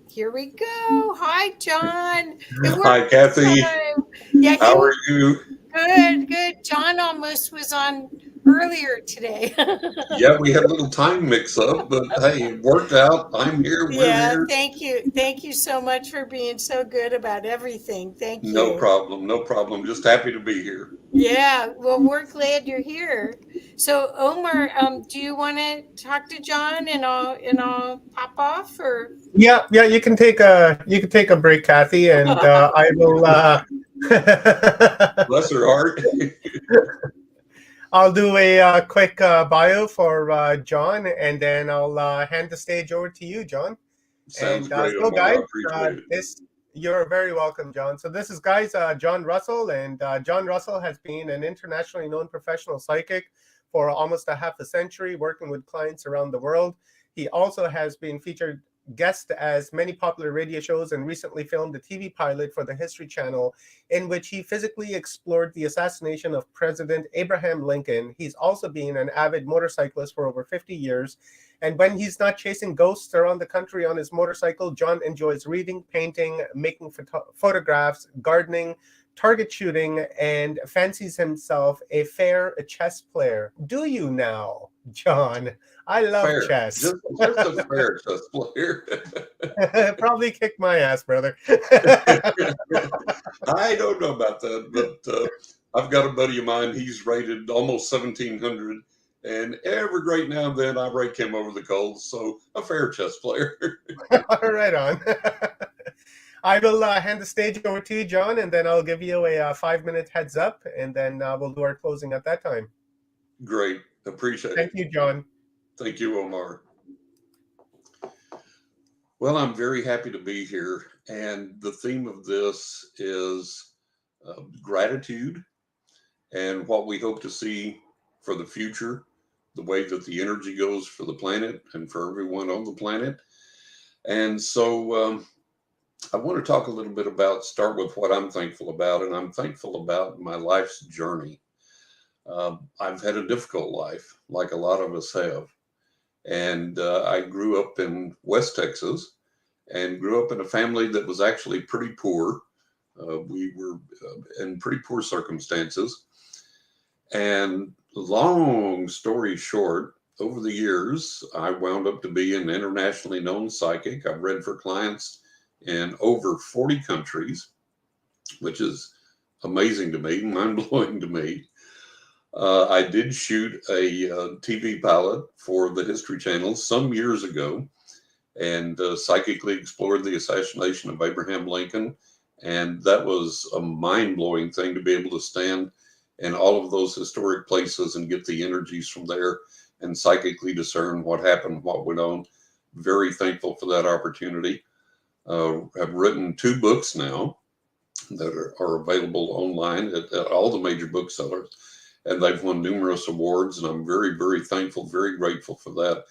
here we go. Hi, John. Hi, Kathy. Yeah, how are you? Good. John almost was on earlier today. Yeah, we had a little time mix up, but hey, it worked out. I'm here. We're here. Thank you. Thank you so much for being so good about everything. Thank you. No problem. Just happy to be here. Yeah, well, we're glad you're here. So, Omar, do you want to talk to John and I'll pop off, or? Yeah, you can take a break, Kathy, and I will. Bless her heart. I'll do a quick bio for John, and then I'll hand the stage over to you, John. Sounds and, great. So, guys, I appreciate it. You're very welcome, John. So this is, guys, John Russell, and John Russell has been an internationally known professional psychic for almost a half a century, working with clients around the world. He also has been featured guest as many popular radio shows and recently filmed a TV pilot for the History Channel in which he physically explored the assassination of President Abraham Lincoln. He's also been an avid motorcyclist for over 50 years. And when he's not chasing ghosts around the country on his motorcycle, John enjoys reading, painting, making photographs, gardening, target shooting, and fancies himself a fair chess player. Do you now, John? I love Fair. chess. Just a fair chess player. Probably kick my ass, brother. I don't know about that, but I've got a buddy of mine. He's rated almost 1,700, and every great now and then I rake him over the coals. So a fair chess player. Right on. I will hand the stage over to you, John, and then I'll give you a 5-minute heads up, and then we'll do our closing at that time. Great. Appreciate it. Thank you, John. Thank you, Omar. Well, I'm very happy to be here. And the theme of this is gratitude and what we hope to see for the future, the way that the energy goes for the planet and for everyone on the planet. And so I want to talk a little bit start with what I'm thankful about. And I'm thankful about my life's journey. I've had a difficult life, like a lot of us have. And I grew up in West Texas and grew up in a family that was actually pretty poor. We were in pretty poor circumstances. And long story short, over the years, I wound up to be an internationally known psychic. I've read for clients in over 40 countries, which is amazing to me, mind-blowing to me. I did shoot a TV pilot for the History Channel some years ago and psychically explored the assassination of Abraham Lincoln. And that was a mind-blowing thing to be able to stand in all of those historic places and get the energies from there and psychically discern what happened, what went on. Very thankful for that opportunity. I've written 2 books now that are available online at all the major booksellers. And they've won numerous awards, and I'm very, very thankful, very grateful for that.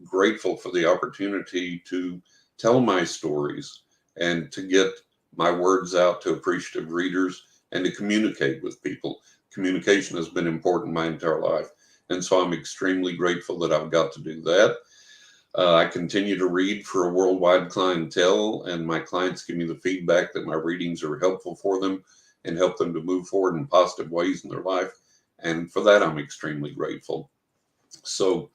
Grateful for the opportunity to tell my stories and to get my words out to appreciative readers and to communicate with people. Communication has been important my entire life. And so I'm extremely grateful that I've got to do that. I continue to read for a worldwide clientele, and my clients give me the feedback that my readings are helpful for them and help them to move forward in positive ways in their life. And for that, I'm extremely grateful. So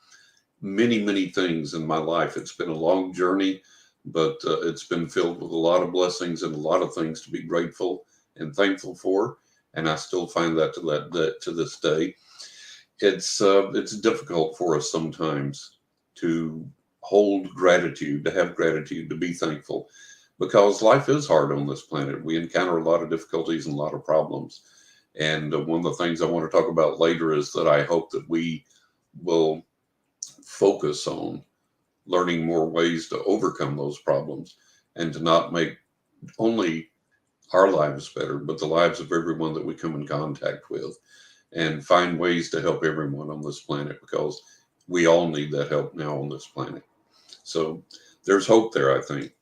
many, many things in my life. It's been a long journey, but it's been filled with a lot of blessings and a lot of things to be grateful and thankful for. And I still find that to this day. It's difficult for us sometimes to hold gratitude, to have gratitude, to be thankful, because life is hard on this planet. We encounter a lot of difficulties and a lot of problems. And one of the things I want to talk about later is that I hope that we will focus on learning more ways to overcome those problems and to not make only our lives better, but the lives of everyone that we come in contact with, and find ways to help everyone on this planet, because we all need that help now on this planet. So there's hope there, I think.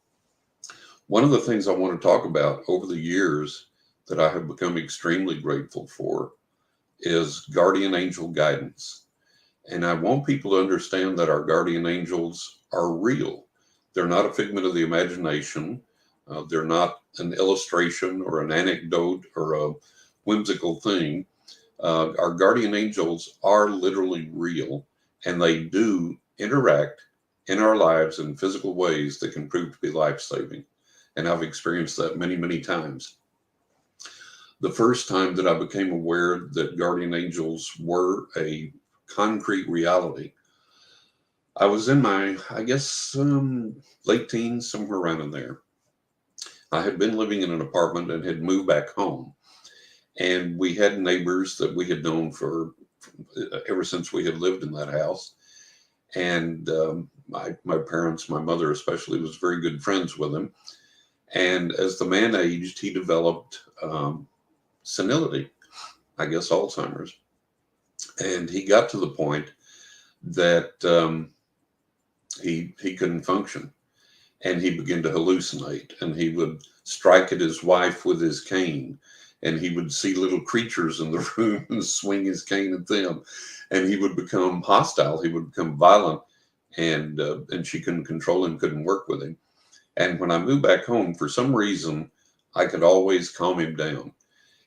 One of the things I want to talk about over the years that I have become extremely grateful for is guardian angel guidance. And I want people to understand that our guardian angels are real. They're not a figment of the imagination. They're not an illustration or an anecdote or a whimsical thing. Our guardian angels are literally real, and they do interact in our lives in physical ways that can prove to be life-saving. And I've experienced that many, many times. The first time that I became aware that guardian angels were a concrete reality, I was in my, I guess, late teens, somewhere around in there. I had been living in an apartment and had moved back home. And we had neighbors that we had known for ever since we had lived in that house. And my parents, my mother especially, was very good friends with him. And as the man aged, he developed senility, I guess Alzheimer's. And he got to the point that he couldn't function. and he began to hallucinate, and he would strike at his wife with his cane, and he would see little creatures in the room and swing his cane at them, and he would become hostile. He would become violent, and she couldn't control him, couldn't work with him. And when I moved back home, for some reason, I could always calm him down.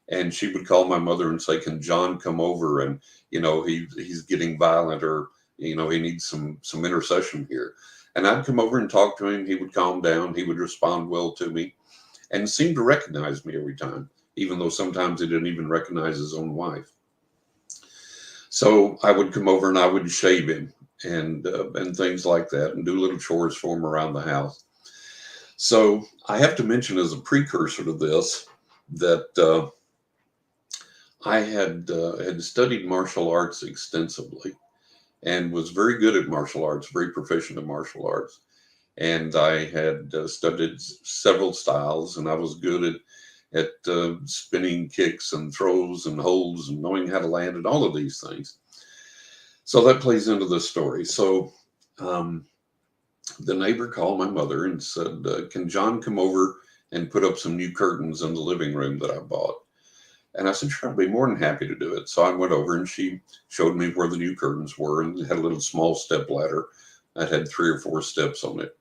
And she would call my mother and say, "Can John come over? And, you know, he's getting violent, or, you know, he needs some intercession here." And I'd come over and talk to him. He would calm down. He would respond well to me and seem to recognize me every time, even though sometimes he didn't even recognize his own wife. So I would come over and I would shave him and things like that, and do little chores for him around the house. So I have to mention, as a precursor to this, that I had studied martial arts extensively and was very good at martial arts, very proficient in martial arts. And I had studied several styles, and I was good at spinning kicks and throws and holds and knowing how to land and all of these things. So that plays into this story. So the neighbor called my mother and said, "Can John come over and put up some new curtains in the living room that I bought?" And I said, "Sure, I'd be more than happy to do it." So I went over and she showed me where the new curtains were, and it had a little small step ladder that had 3 or 4 steps on it,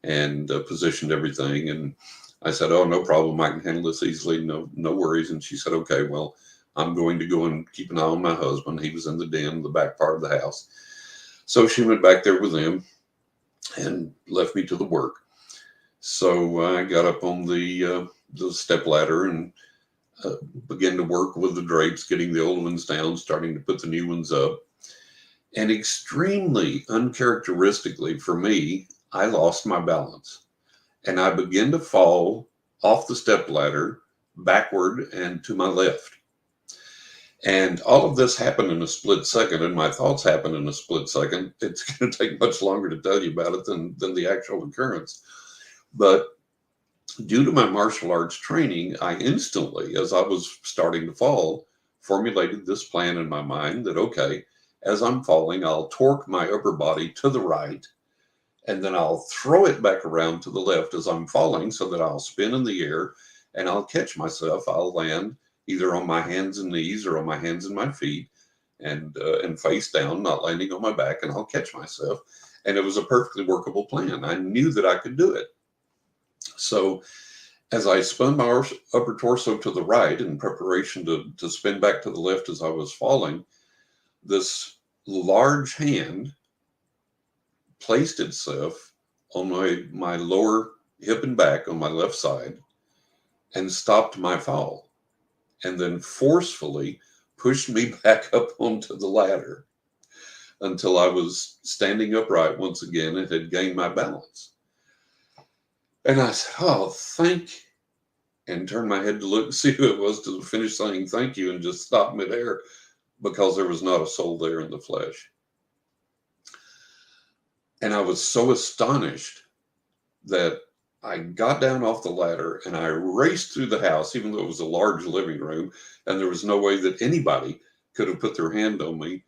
and positioned everything. And I said, "Oh, no problem. I can handle this easily. No worries." And she said, "Okay, well, I'm going to go and keep an eye on my husband. He was in the den, the back part of the house." So she went back there with him and left me to the work. So I got up on the step ladder and began to work with the drapes, getting the old ones down, starting to put the new ones up. And extremely uncharacteristically for me, I lost my balance. And I began to fall off the step ladder backward and to my left. And all of this happened in a split second, and my thoughts happened in a split second. It's going to take much longer to tell you about it than the actual occurrence. But due to my martial arts training, I instantly, as I was starting to fall, formulated this plan in my mind that, okay, as I'm falling, I'll torque my upper body to the right, and then I'll throw it back around to the left as I'm falling, so that I'll spin in the air and I'll catch myself. I'll land either on my hands and knees or on my hands and my feet, and face down, not landing on my back, and I'll catch myself. And it was a perfectly workable plan. I knew that I could do it. So as I spun my upper torso to the right in preparation to spin back to the left as I was falling, this large hand placed itself on my lower hip and back on my left side and stopped my fall, and then forcefully pushed me back up onto the ladder until I was standing upright once again and had gained my balance. And I said, "Oh, thank you," and turned my head to look and see who it was, to finish saying thank you, and just stopped midair, because there was not a soul there in the flesh. And I was so astonished that I got down off the ladder and I raced through the house, even though it was a large living room, and there was no way that anybody could have put their hand on me,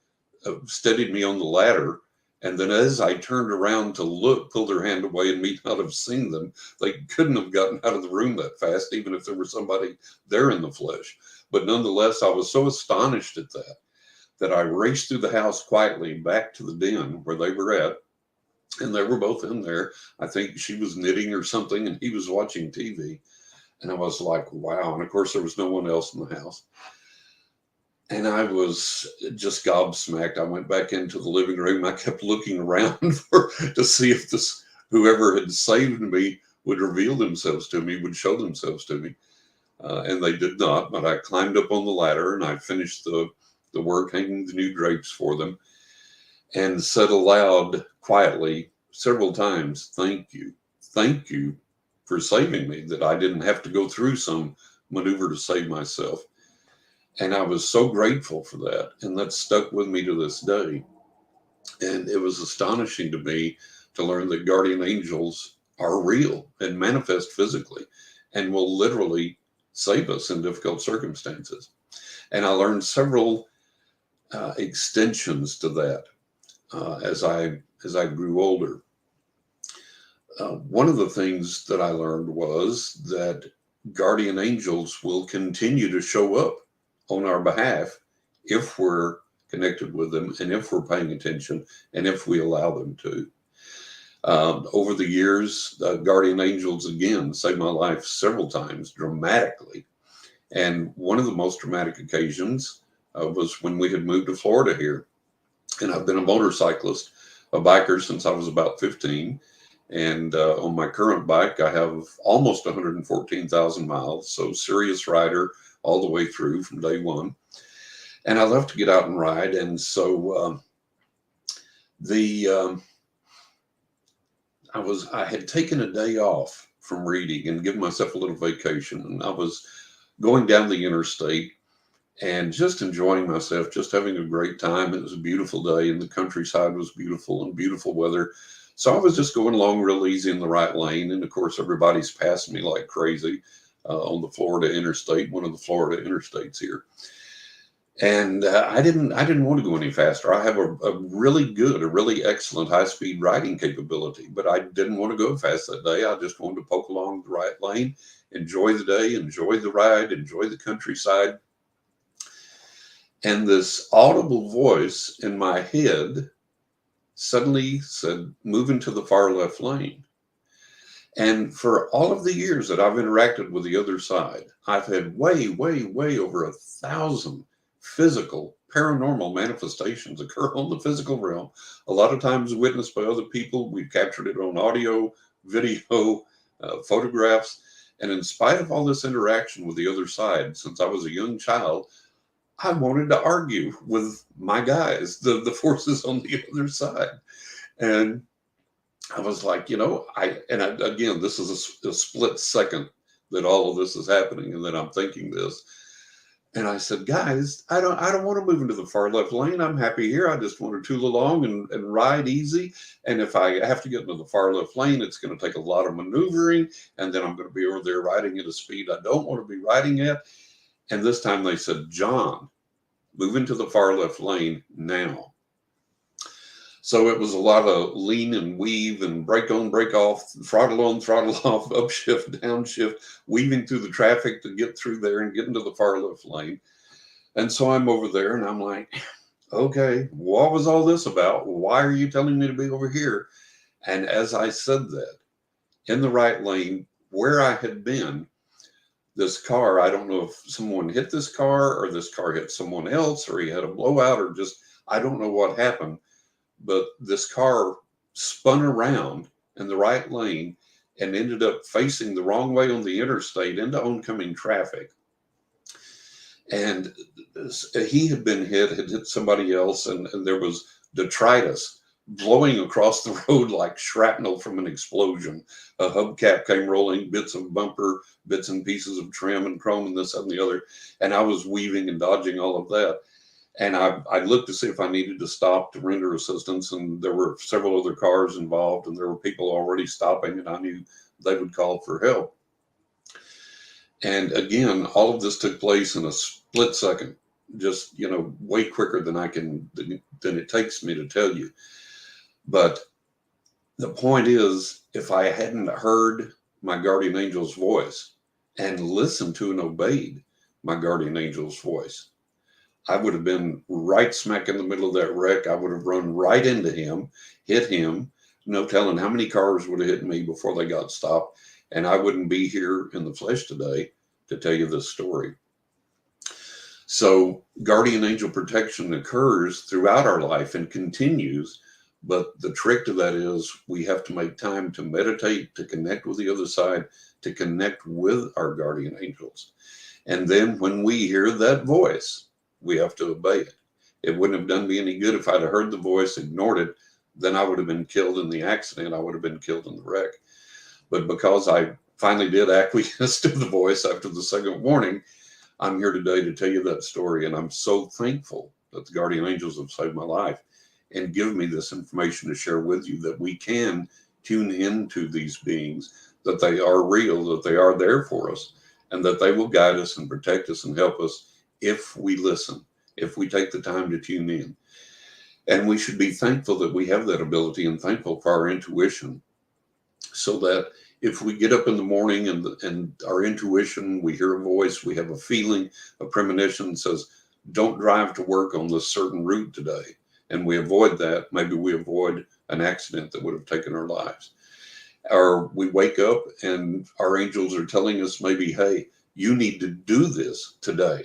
steadied me on the ladder. And then as I turned around to look, pull their hand away, and me not have seen them, they couldn't have gotten out of the room that fast, even if there was somebody there in the flesh. But nonetheless, I was so astonished at that I raced through the house quietly back to the den where they were at. And they were both in there. I think she was knitting or something, and he was watching TV. And I was like, wow. And of course, there was no one else in the house. And I was just gobsmacked. I went back into the living room. I kept looking around to see if whoever had saved me would reveal themselves to me, would show themselves to me. And they did not. But I climbed up on the ladder and I finished the work, hanging the new drapes for them, and said aloud quietly several times, "Thank you. Thank you for saving me, that I didn't have to go through some maneuver to save myself." And I was so grateful for that. And that stuck with me to this day. And it was astonishing to me to learn that guardian angels are real and manifest physically and will literally save us in difficult circumstances. And I learned several extensions to that as I grew older. one of the things that I learned was that guardian angels will continue to show up on our behalf if we're connected with them and if we're paying attention and if we allow them to. Over the years, guardian angels again saved my life several times dramatically. And one of the most dramatic occasions was when we had moved to Florida here. And I've been a motorcyclist, a biker since I was about 15. And on my current bike, I have almost 114,000 miles. So serious rider all the way through from day one. And I love to get out and ride. And so I had taken a day off from reading and given myself a little vacation. And I was going down the interstate and just enjoying myself, just having a great time. It was a beautiful day and the countryside was beautiful and beautiful weather. So I was just going along real easy in the right lane. And of course, everybody's passing me like crazy on the Florida interstate, one of the Florida interstates here. And I didn't want to go any faster. I have a really excellent high-speed riding capability, but I didn't want to go fast that day. I just wanted to poke along the right lane, enjoy the day, enjoy the ride, enjoy the countryside. And this audible voice in my head suddenly said, move into the far left lane. And for all of the years that I've interacted with the other side, I've had way over 1,000 physical paranormal manifestations occur on the physical realm. A lot of times witnessed by other people. We've captured it on audio, video, photographs. And in spite of all this interaction with the other side, since I was a young child, I wanted to argue with my guys, the forces on the other side. And I was like, again, this is a split second that all of this is happening and that I'm thinking this. And I said, guys, I don't want to move into the far left lane. I'm happy here. I just want to tool along and ride easy. And if I have to get into the far left lane, it's going to take a lot of maneuvering. And then I'm going to be over there riding at a speed I don't want to be riding at. And this time they said, John, move into the far left lane now. So it was a lot of lean and weave and brake on, brake off, throttle on, throttle off, upshift, downshift, weaving through the traffic to get through there and get into the far left lane. And so I'm over there and I'm like, okay, what was all this about? Why are you telling me to be over here? And as I said that, in the right lane, where I had been, this car, I don't know if someone hit this car or this car hit someone else or he had a blowout or just, I don't know what happened. But this car spun around in the right lane and ended up facing the wrong way on the interstate into oncoming traffic. And he had been hit, had hit somebody else, and there was detritus blowing across the road like shrapnel from an explosion. A hubcap came rolling, bits of bumper, bits and pieces of trim and chrome and this and the other. And I was weaving and dodging all of that. And I looked to see if I needed to stop to render assistance, and there were several other cars involved, and there were people already stopping, and I knew they would call for help. And again, all of this took place in a split second, just, way quicker than than it takes me to tell you. But the point is, if I hadn't heard my guardian angel's voice and listened to and obeyed my guardian angel's voice, I would have been right smack in the middle of that wreck. I would have run right into him, hit him, no telling how many cars would have hit me before they got stopped. And I wouldn't be here in the flesh today to tell you this story. So guardian angel protection occurs throughout our life and continues. But the trick to that is we have to make time to meditate, to connect with the other side, to connect with our guardian angels. And then when we hear that voice, we have to obey it. It wouldn't have done me any good if I'd have heard the voice, ignored it, then I would have been killed in the accident. I would have been killed in the wreck. But because I finally did acquiesce to the voice after the second warning, I'm here today to tell you that story. And I'm so thankful that the guardian angels have saved my life and give me this information to share with you, that we can tune into these beings, that they are real, that they are there for us, and that they will guide us and protect us and help us if we listen, if we take the time to tune in. And we should be thankful that we have that ability and thankful for our intuition. so that if we get up in the morning and our intuition, we hear a voice, we have a feeling, a premonition says, don't drive to work on this certain route today, and we avoid that, maybe we avoid an accident that would have taken our lives. Or we wake up and our angels are telling us maybe, hey, you need to do this today,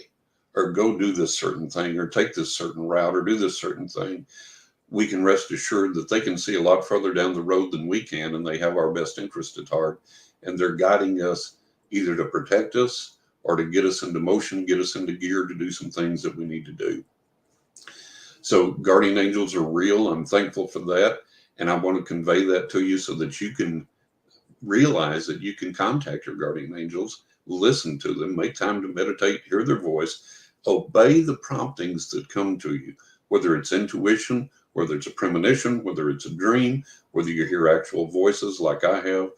or go do this certain thing, or take this certain route, or do this certain thing. We can rest assured that they can see a lot further down the road than we can, and they have our best interest at heart, and they're guiding us either to protect us or to get us into motion, get us into gear to do some things that we need to do. So guardian angels are real. I'm thankful for that. And I want to convey that to you so that you can realize that you can contact your guardian angels, listen to them, make time to meditate, hear their voice, obey the promptings that come to you, whether it's intuition, whether it's a premonition, whether it's a dream, whether you hear actual voices like I have,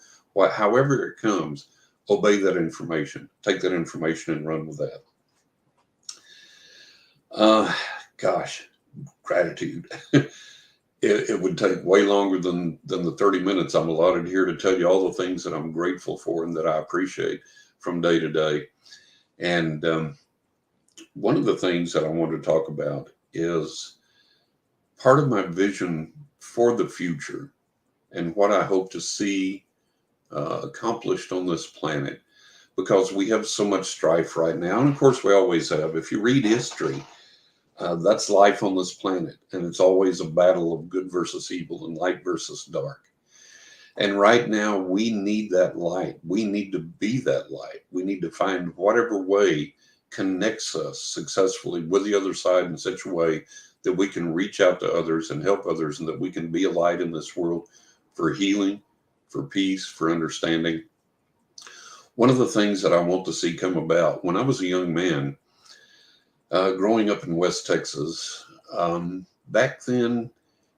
however it comes, obey that information. Take that information and run with that. Gosh, gratitude. It would take way longer than the 30 minutes I'm allotted here to tell you all the things that I'm grateful for and that I appreciate from day to day. And one of the things that I want to talk about is part of my vision for the future and what I hope to see accomplished on this planet, because we have so much strife right now. And of course, we always have. If you read history, that's life on this planet. And it's always a battle of good versus evil and light versus dark. And right now, we need that light. We need to be that light. We need to find whatever way connects us successfully with the other side in such a way that we can reach out to others and help others, and that we can be a light in this world for healing, for peace, for understanding. One of the things that I want to see come about, when I was a young man, growing up in West Texas, back then,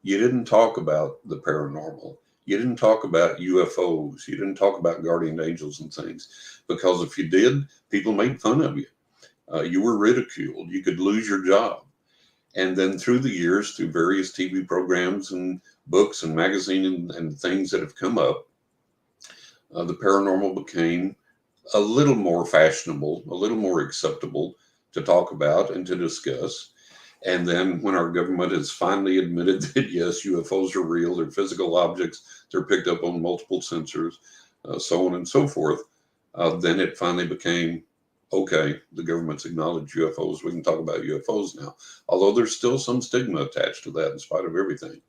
you didn't talk about the paranormal. You didn't talk about UFOs. You didn't talk about guardian angels and things, because if you did, people made fun of you. You were ridiculed. You could lose your job. And then through the years, through various TV programs and books and magazines and things that have come up, the paranormal became a little more fashionable, a little more acceptable to talk about and to discuss. And then when our government has finally admitted that, yes, UFOs are real, they're physical objects, they're picked up on multiple sensors, so on and so forth, then it finally became, okay, the government's acknowledged UFOs, we can talk about UFOs now. Although there's still some stigma attached to that in spite of everything.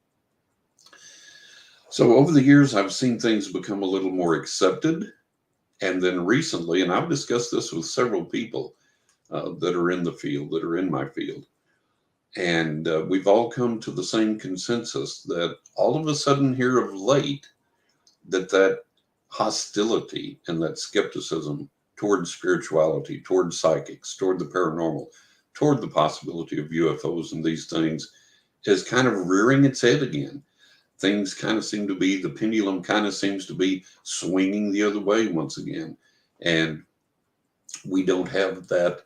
So over the years, I've seen things become a little more accepted. And then recently, and I've discussed this with several people that are in the field, that are in my field, and we've all come to the same consensus that all of a sudden here of late, that hostility and that skepticism toward spirituality, toward psychics, toward the paranormal, toward the possibility of UFOs and these things is kind of rearing its head again. Things kind of seem to be, the pendulum kind of seems to be swinging the other way once again. And we don't have that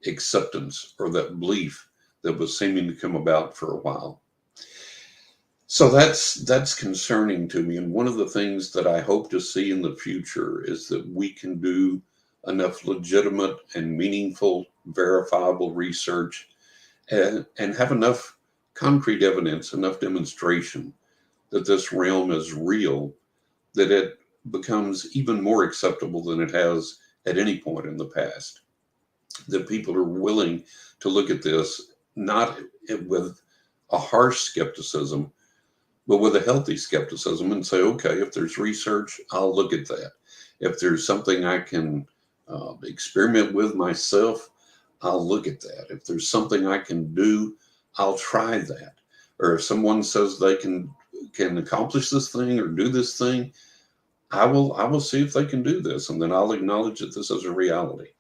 acceptance or that belief that was seeming to come about for a while. So that's concerning to me. And one of the things that I hope to see in the future is that we can do enough legitimate and meaningful, verifiable research and have enough concrete evidence, enough demonstration that this realm is real, that it becomes even more acceptable than it has at any point in the past. That people are willing to look at this, not with a harsh skepticism, but with a healthy skepticism and say, okay, if there's research, I'll look at that. If there's something I can experiment with myself, I'll look at that. If there's something I can do, I'll try that. Or if someone says they can accomplish this thing or do this thing, I will see if they can do this, and then I'll acknowledge that this is a reality.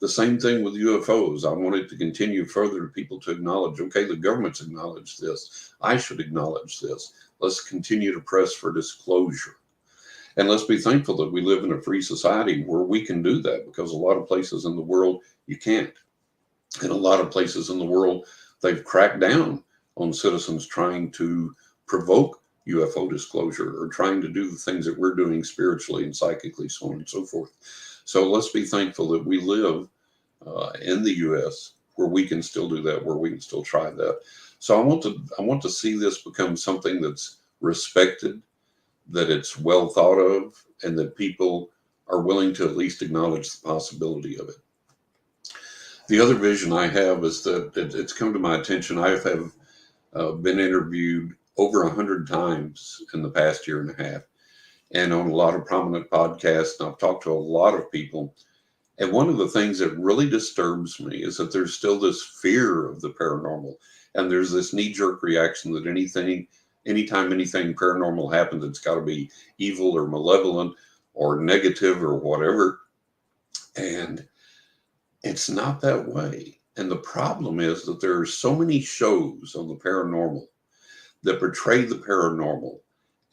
The same thing with UFOs. I want it to continue further to people to acknowledge, okay, the government's acknowledged this. I should acknowledge this. Let's continue to press for disclosure. And let's be thankful that we live in a free society where we can do that, because a lot of places in the world you can't. And a lot of places in the world, they've cracked down on citizens trying to provoke UFO disclosure or trying to do the things that we're doing spiritually and psychically, so on and so forth. So let's be thankful that we live in the U.S. where we can still do that, where we can still try that. So I want to see this become something that's respected, that it's well thought of, and that people are willing to at least acknowledge the possibility of it. The other vision I have is that it's come to my attention. I have been interviewed over 100 times in the past year and a half, and on a lot of prominent podcasts, and I've talked to a lot of people. And one of the things that really disturbs me is that there's still this fear of the paranormal, and there's this knee-jerk reaction that anytime anything paranormal happens, it's got to be evil or malevolent or negative or whatever. And it's not that way. And the problem is that there are so many shows on the paranormal that portray the paranormal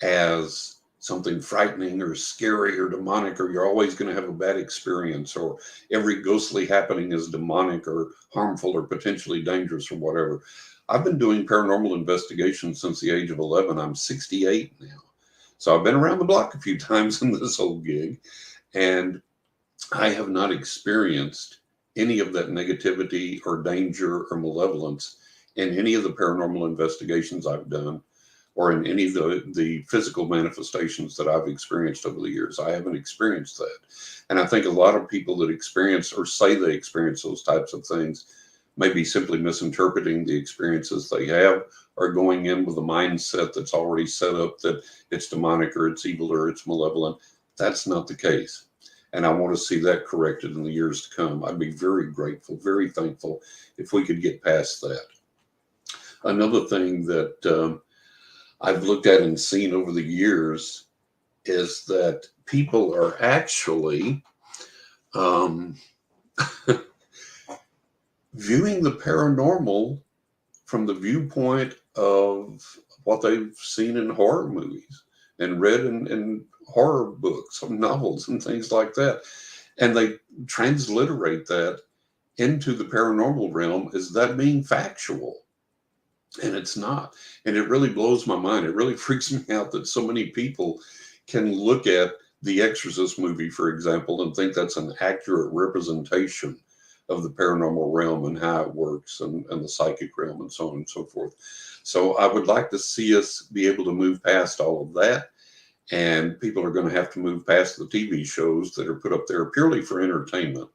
as something frightening or scary or demonic, or you're always going to have a bad experience, or every ghostly happening is demonic or harmful or potentially dangerous or whatever. I've been doing paranormal investigations since the age of 11. I'm 68 now. So I've been around the block a few times in this whole gig, and I have not experienced any of that negativity or danger or malevolence in any of the paranormal investigations I've done, or in any of the physical manifestations that I've experienced over the years. I haven't experienced that. And I think a lot of people that experience or say they experience those types of things may be simply misinterpreting the experiences they have, or going in with a mindset that's already set up that it's demonic or it's evil or it's malevolent. That's not the case. And I want to see that corrected in the years to come. I'd be very grateful, very thankful if we could get past that. Another thing that I've looked at and seen over the years is that people are actually viewing the paranormal from the viewpoint of what they've seen in horror movies and read in horror books, novels, and things like that. And they transliterate that into the paranormal realm as that being factual. And it's not. And it really blows my mind. It really freaks me out that so many people can look at the Exorcist movie, for example, and think that's an accurate representation of the paranormal realm and how it works, and the psychic realm, and so on and so forth. So I would like to see us be able to move past all of that. And people are going to have to move past the TV shows that are put up there purely for entertainment.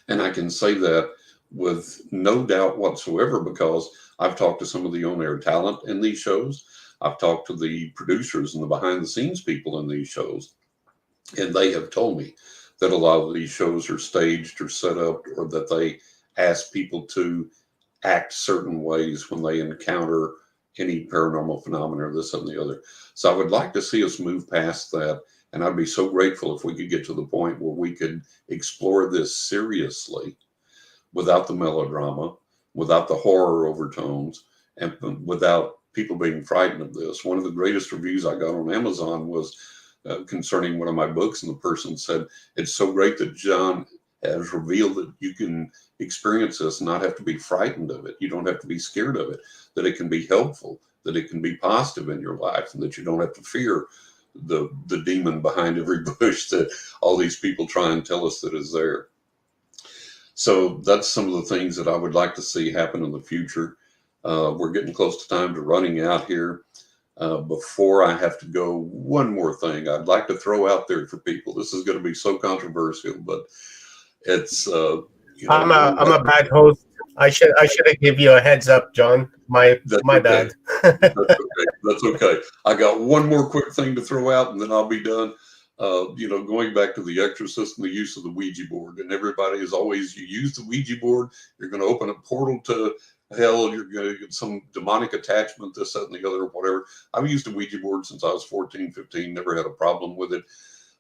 And I can say that with no doubt whatsoever, because I've talked to some of the on-air talent in these shows. I've talked to the producers and the behind-the-scenes people in these shows. And they have told me that a lot of these shows are staged or set up, or that they ask people to act certain ways when they encounter any paranormal phenomena or this and the other. So I would like to see us move past that. And I'd be so grateful if we could get to the point where we could explore this seriously without the melodrama, without the horror overtones, and without people being frightened of this. One of the greatest reviews I got on Amazon was concerning one of my books, and the person said, "It's so great that John has revealed that you can experience this and not have to be frightened of it. You don't have to be scared of it, that it can be helpful, that it can be positive in your life, and that you don't have to fear the demon behind every bush that all these people try and tell us that is there." So that's some of the things that I would like to see happen in the future. We're getting close to time to running out here. Before I have to go, one more thing I'd like to throw out there for people. This is going to be so controversial, but it's I'm a bad host. I should have give you a heads up, John. My bad. That's okay. That's okay. I got one more quick thing to throw out, and then I'll be done. Going back to the Exorcist and the use of the Ouija board, and everybody is always, you use the Ouija board, you're going to open a portal to hell, you're going to get some demonic attachment, this, that, and the other, whatever. I've used a Ouija board since I was 14, 15, never had a problem with it.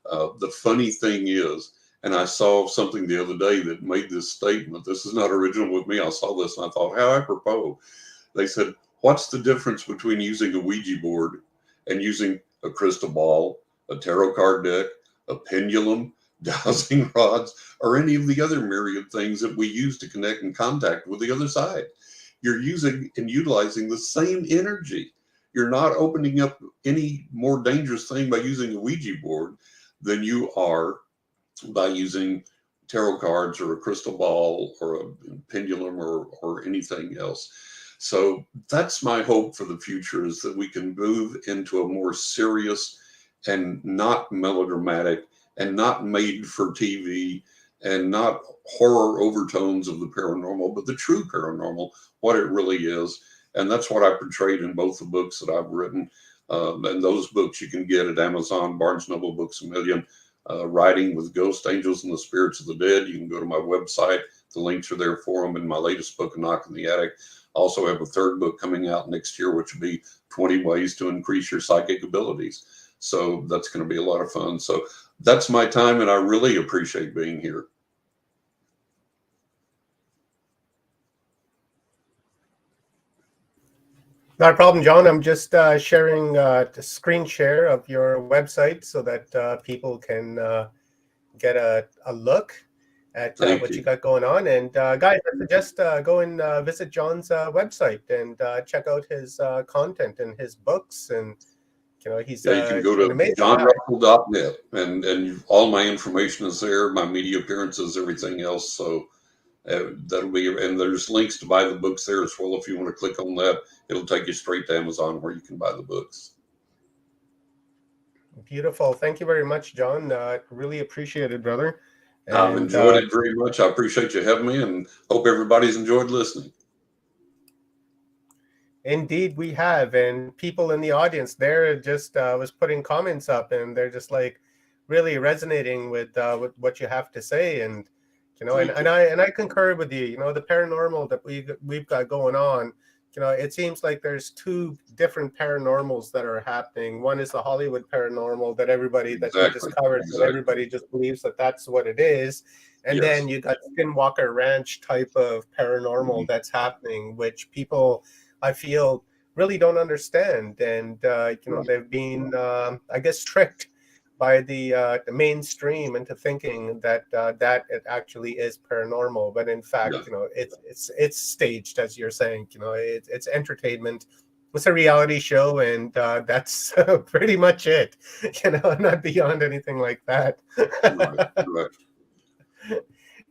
The funny thing is, and I saw something the other day that made this statement. This is not original with me. I saw this and I thought, how apropos. They said, what's the difference between using a Ouija board and using a crystal ball, a tarot card deck, a pendulum, dowsing rods, or any of the other myriad things that we use to connect and contact with the other side? You're using and utilizing the same energy. you're not opening up any more dangerous thing by using a Ouija board than you are by using tarot cards or a crystal ball or a pendulum or anything else. So that's my hope for the future, is that we can move into a more serious and not melodramatic and not made for TV and not horror overtones of the paranormal, but the true paranormal, what it really is. And that's what I portrayed in both the books that I've written. And those books you can get at Amazon, Barnes Noble Books A Million. Writing with Ghost Angels and the Spirits of the Dead. You can go to my website. The links are there for them. In my latest book, A Knock in the Attic. I also have a third book coming out next year, which will be 20 ways to increase your psychic abilities. So that's going to be a lot of fun. So that's my time, and I really appreciate being here. Not a problem, John. I'm just sharing the screen share of your website so that people can get a look at what you got going on. And guys, I suggest go and visit John's website and check out his content and his books. And he's you can go to johnrussell.net, and all my information is there, my media appearances, everything else. So that'll be, and there's links to buy the books there as well. If you want to click on that, it'll take you straight to Amazon where you can buy the books. Beautiful. Thank you very much, John. Really appreciate it, brother. And, I've enjoyed it very much. I appreciate you having me, and hope everybody's enjoyed listening. Indeed, we have. And people in the audience there just was putting comments up, and they're just like really resonating with what you have to say. And and I concur with you. The paranormal that we've got going on, it seems like there's two different paranormals that are happening. One is the Hollywood paranormal that everybody that we just covered, so everybody just believes that that's what it is. And then you got Skinwalker Ranch type of paranormal that's happening, which people, I feel, really don't understand. And they've been, I guess, tricked by the mainstream into thinking that that it actually is paranormal, but in fact, it's staged, as you're saying. It's entertainment. It's a reality show, and that's pretty much it. Not beyond anything like that.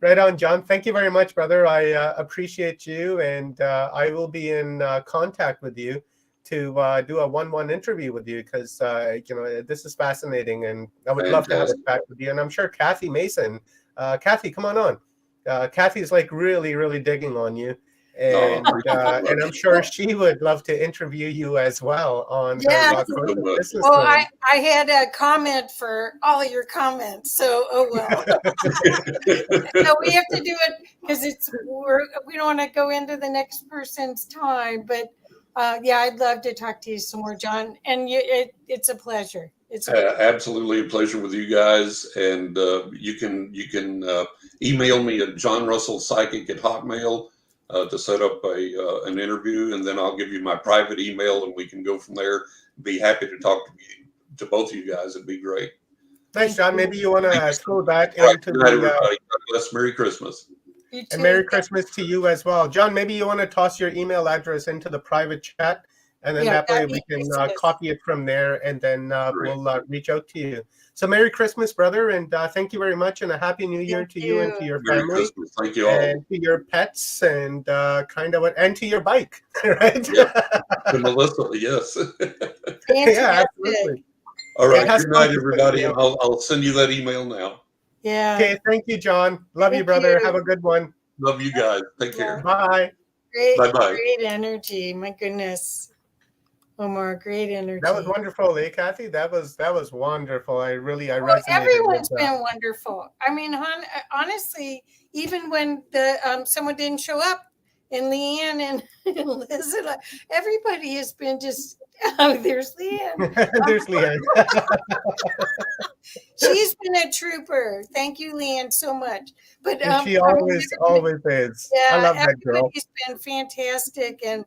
Right on, John. Thank you very much, brother. I appreciate you, and I will be in contact with you to do a one-on-one interview with you, because this is fascinating, and I would love to have it back with you. And I'm sure Kathy Mason, Kathy, come on. Kathy's like really digging on you, and and I'm sure she would love to interview you as well on her business. Well, I had a comment for all your comments, so so we have to do it because we don't want to go into the next person's time, but. I'd love to talk to you some more, John. And it's a pleasure. It's absolutely a pleasure with you guys. And you can email me at johnrussellpsychic@hotmail to set up an interview, and then I'll give you my private email, and we can go from there. Be happy to talk to both of you guys. It'd be great. Thanks, John. Maybe you want to throw that into Good night, everybody. God bless. Merry Christmas. And Merry Christmas to you as well. John, maybe you want to toss your email address into the private chat, and then that way we can copy it from there, and then we'll reach out to you. So Merry Christmas, brother, and thank you very much, and a Happy New Year to you and to your family. Merry Christmas. Thank you all. And to your pets, and and to your bike, right? To Melissa, yes. Yeah, absolutely. All right, good night, everybody, and I'll send you that email now. Yeah. Okay, thank you, John. Love you, brother. Have a good one. Love you guys. Take care. Bye. Bye-bye. Great energy. My goodness. Omar, great energy. That was wonderful, Kathy? That was wonderful. I resonated. Everyone's been wonderful. I mean, honestly, even when someone didn't show up, and Leanne and Liz, everybody has been just. Oh, there's Leanne. There's Leanne. She's been a trooper. Thank you, Leanne, so much. But she always is. Yeah, I love that girl. Everybody's been fantastic, and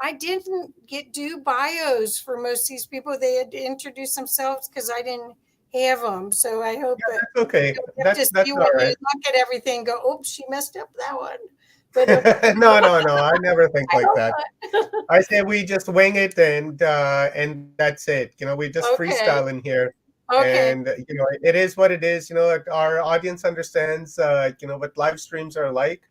I didn't do bios for most of these people. They had to introduce themselves because I didn't have them. So I hope that's okay. That's you all right. look at everything, and go, "Oops, she messed up that one." But okay. No, I never think like that. I say we just wing it and that's it. We just Okay. freestyle in here. Okay. And it is what it is. Our audience understands what live streams are like.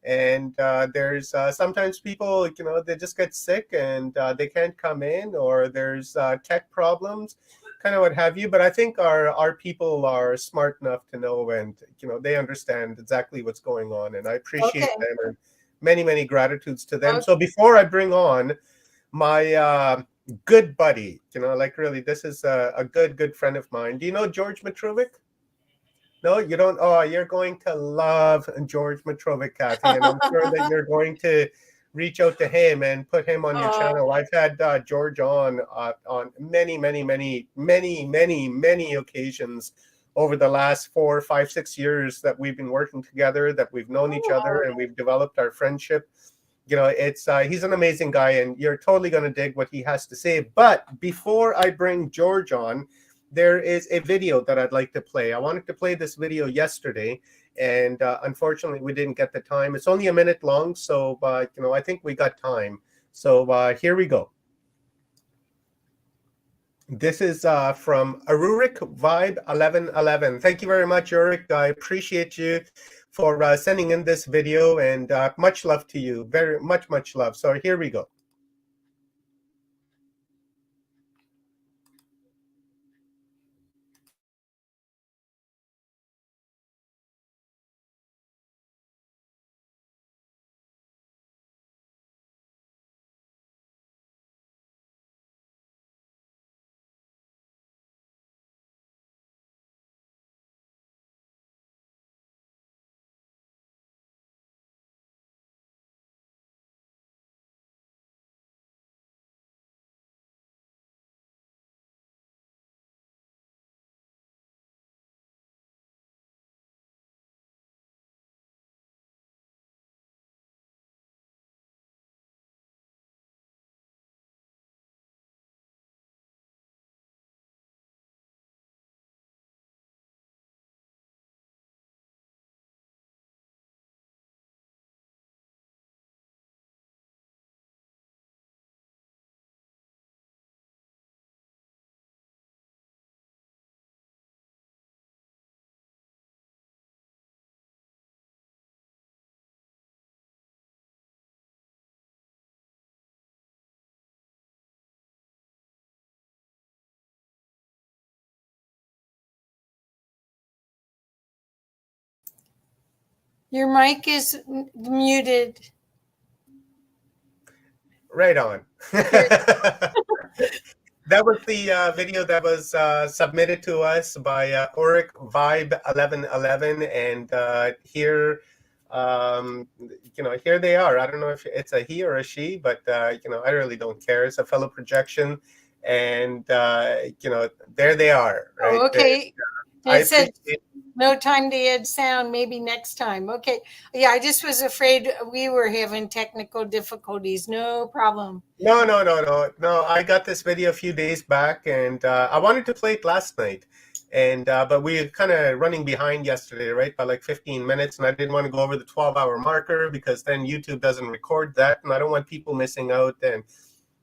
And there's sometimes people, they just get sick and they can't come in, or there's tech problems, kind of what have you. But I think our people are smart enough to know, and they understand exactly what's going on, and I appreciate Okay. them, and many gratitudes to them. Okay. So before I bring on my good buddy, like really, this is a good friend of mine. Do you know George Mitrovic? No, you don't. Oh, you're going to love George Mitrovic, Kathy, and I'm sure that you're going to reach out to him and put him on your channel. I've had George on many occasions over the last 4, 5, 6 years that we've been working together, that we've known each other, and we've developed our friendship. It's he's an amazing guy, and you're totally going to dig what he has to say. But before I bring George on, there is a video that I'd like to play. I wanted to play this video yesterday, and unfortunately, we didn't get the time. It's only a minute long, so I think we got time. So here we go. This is from Arurik Vibe 1111. Thank you very much, Arurik. I appreciate you for sending in this video, and much love to you. Very much love. So here we go. Your mic is muted. Right on. That was the video that was submitted to us by Auric Vibe 1111, and here, here they are. I don't know if it's a he or a she, but I really don't care. It's a fellow projection, and there they are. Right? Oh, okay. I It said appreciate. no time to add sound, maybe next time. Okay. Yeah, I just was afraid we were having technical difficulties. No problem. No. I got this video a few days back, and I wanted to play it last night, and but we were kind of running behind yesterday, right, by like 15 minutes, and I didn't want to go over the 12-hour marker because then YouTube doesn't record that, and I don't want people missing out, and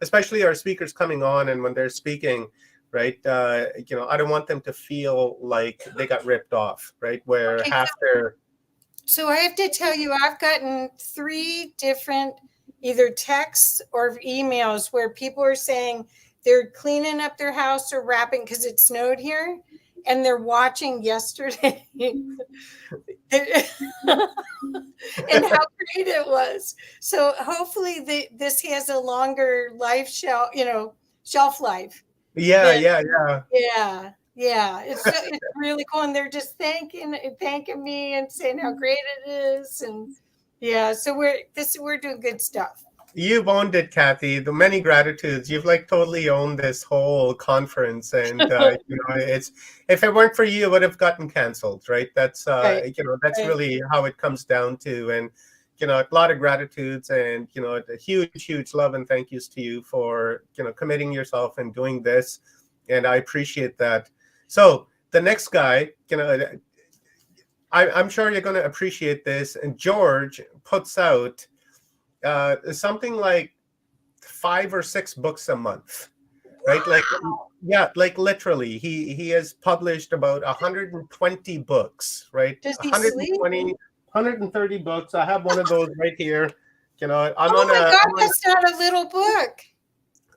especially our speakers coming on, and when they're speaking, right, I don't want them to feel like they got ripped off, right, where Okay, half their. So I have to tell you, I've gotten 3 different either texts or emails where people are saying they're cleaning up their house or wrapping because it snowed here, and they're watching yesterday and how great it was. So hopefully this has a longer shelf life. Yeah. Yeah. It's really cool, and they're just thanking me and saying how great it is, and yeah. So we're doing good stuff. You've owned it, Kathy. The many gratitudes. You've like totally owned this whole conference, and it's if it weren't for you, it would have gotten canceled, right? That's Right. that's Right. really how it comes down to, and a lot of gratitudes, and a huge love and thank yous to you for committing yourself and doing this, and I appreciate that. So the next guy, I'm sure you're going to appreciate this. And George puts out something like 5 or 6 books a month, right? Like, yeah, like literally, he has published about 120 books, right? Does he 120, sleep? 130 books. I have one of those right here. You know, I'm Oh on my a. God, I'm on, that's not a little book.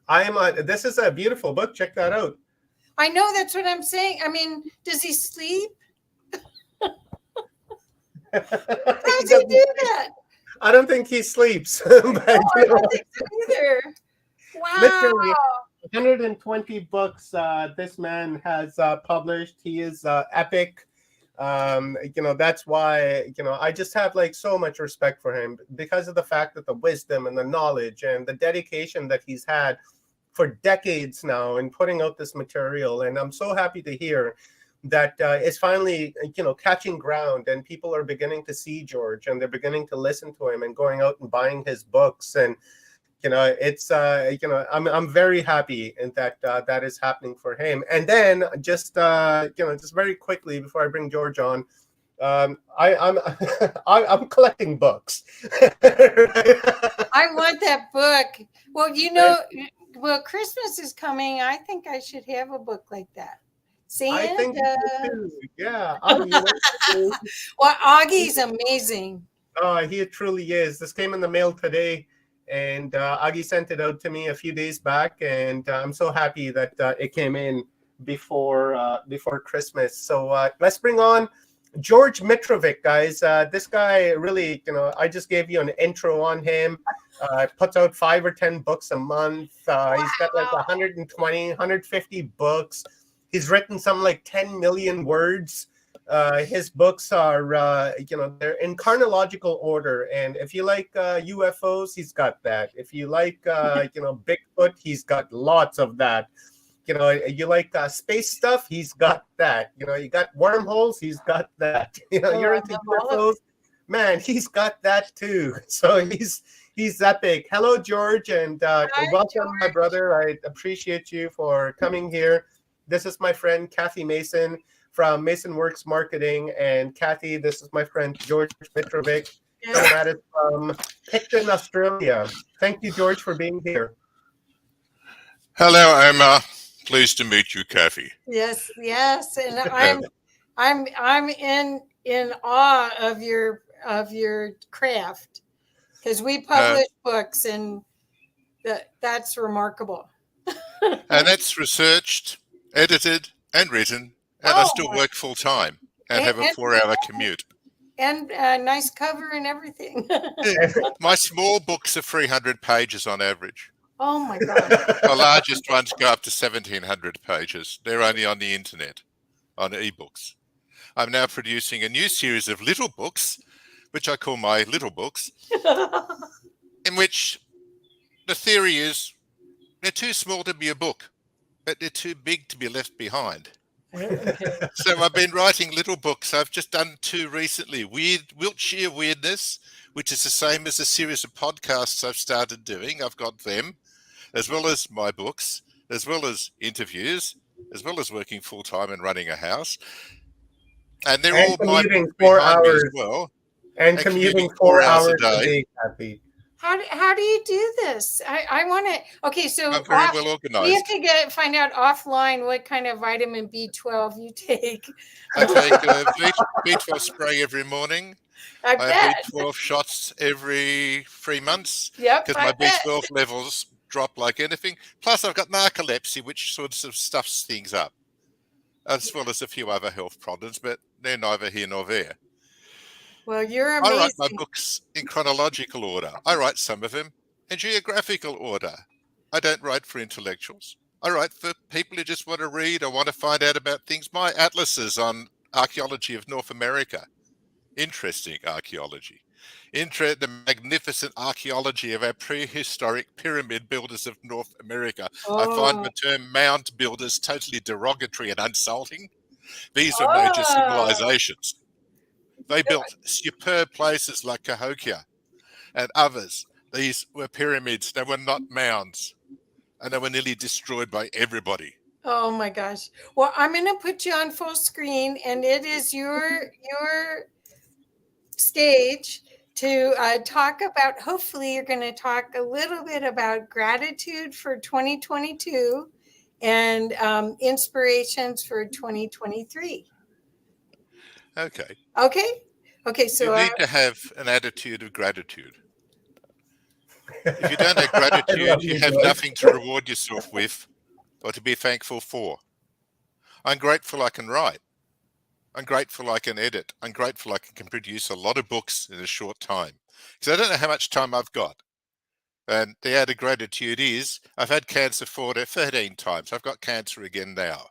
I am on. This is a beautiful book. Check that out. I know, that's what I'm saying. I mean, does he sleep? How does he do that? I don't think he sleeps. No, I don't think so either. Wow. Literally 120 books this man has published. He is epic. You know, that's why, you know, I just have like so much respect for him because of the fact that the wisdom and the knowledge and the dedication that he's had for decades now in putting out this material. And I'm so happy to hear that it's finally, you know, catching ground and people are beginning to see George and they're beginning to listen to him and going out and buying his books. And you know, it's you know, I'm very happy that that is happening for him. And then just you know, just very quickly before I bring George on, I'm I'm collecting books. I want that book. Well, you know, well, Christmas is coming. I think I should have a book like that. Santa. I think you do too. Yeah. You know, well, Augie's amazing. Oh, he truly is. This came in the mail today. And Augie sent it out to me a few days back, and I'm so happy that it came in before Christmas. So let's bring on George Mitrovic, guys. This guy really, you know, I just gave you an intro on him. Puts out 5 or 10 books a month. He's got like 120, 150 books. He's written something like 10 million words. His books are, you know, they're in chronological order. And if you like UFOs, he's got that. If you like, you know, Bigfoot, he's got lots of that. You know, you like space stuff, he's got that. You know, you got wormholes, he's got that. You know, you're into UFOs, man, he's got that too. So he's epic. Hello, George, and welcome, George. My brother. I appreciate you for coming here. This is my friend Kathy Mason from Mason Works Marketing, and Kathy, this is my friend George Mitrovic, coming at us from Picton, Australia. Thank you, George, for being here. Hello, I'm pleased to meet you, Kathy. Yes, yes, and I'm in awe of your craft because we publish books, and that's remarkable. And that's researched, edited, and written. And I still work full time and have a 4-hour commute. And a nice cover and everything. My small books are 300 pages on average. Oh my God. The largest ones go up to 1,700 pages. They're only on the internet, on ebooks. I'm now producing a new series of little books, which I call my little books, in which the theory is they're too small to be a book, but they're too big to be left behind. So I've been writing little books. I've just done 2 recently. Wiltshire Weirdness, which is the same as a series of podcasts I've started doing. I've got them, as well as my books, as well as interviews, as well as working full time and running a house. And they're all my books 4 behind me hours as well. And commuting 4 hours a day, Kathy. How do you do this? I want to. Okay, so I'm very well organized. We have to find out offline what kind of vitamin B12 you take. I take a B12 spray every morning. I have B12 shots every 3 months. Yep. Because my B12 levels drop like anything. Plus, I've got narcolepsy, which sort of stuffs things up, as well as a few other health problems, but they're neither here nor there. Well, you're amazing. I write my books in chronological order. I write some of them in geographical order. I don't write for intellectuals. I write for people who just want to read or want to find out about things. My atlases on archaeology of North America, interesting archaeology. The magnificent archaeology of our prehistoric pyramid builders of North America. I find the term mound builders totally derogatory and insulting. These were major civilizations. They built superb places like Cahokia and others. These were pyramids. They were not mounds. And they were nearly destroyed by everybody. Oh my gosh. Well, I'm going to put you on full screen, and it is your stage to talk about. Hopefully, you're going to talk a little bit about gratitude for 2022 and inspirations for 2023. Okay. Okay. Okay. You So need to have an attitude of gratitude. If you don't have I gratitude, love you you, have George. nothing to reward yourself with or to be thankful for. I'm grateful I can write. I'm grateful I can edit. I'm grateful I can produce a lot of books in a short time. Because I don't know how much time I've got. And the added gratitude is I've had cancer 13 times. I've got cancer again now.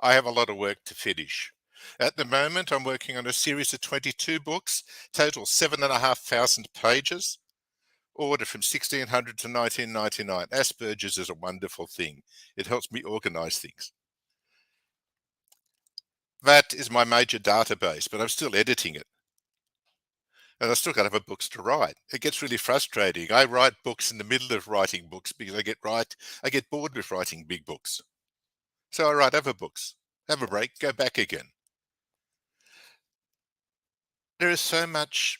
I have a lot of work to finish. At the moment, I'm working on a series of 22 books, total 7,500 pages, order from 1600 to 1999. Asperger's is a wonderful thing. It helps me organize things. That is my major database, but I'm still editing it. And I still got other books to write. It gets really frustrating. I write books in the middle of writing books because I get bored with writing big books. So I write other books, have a break, go back again. There is so much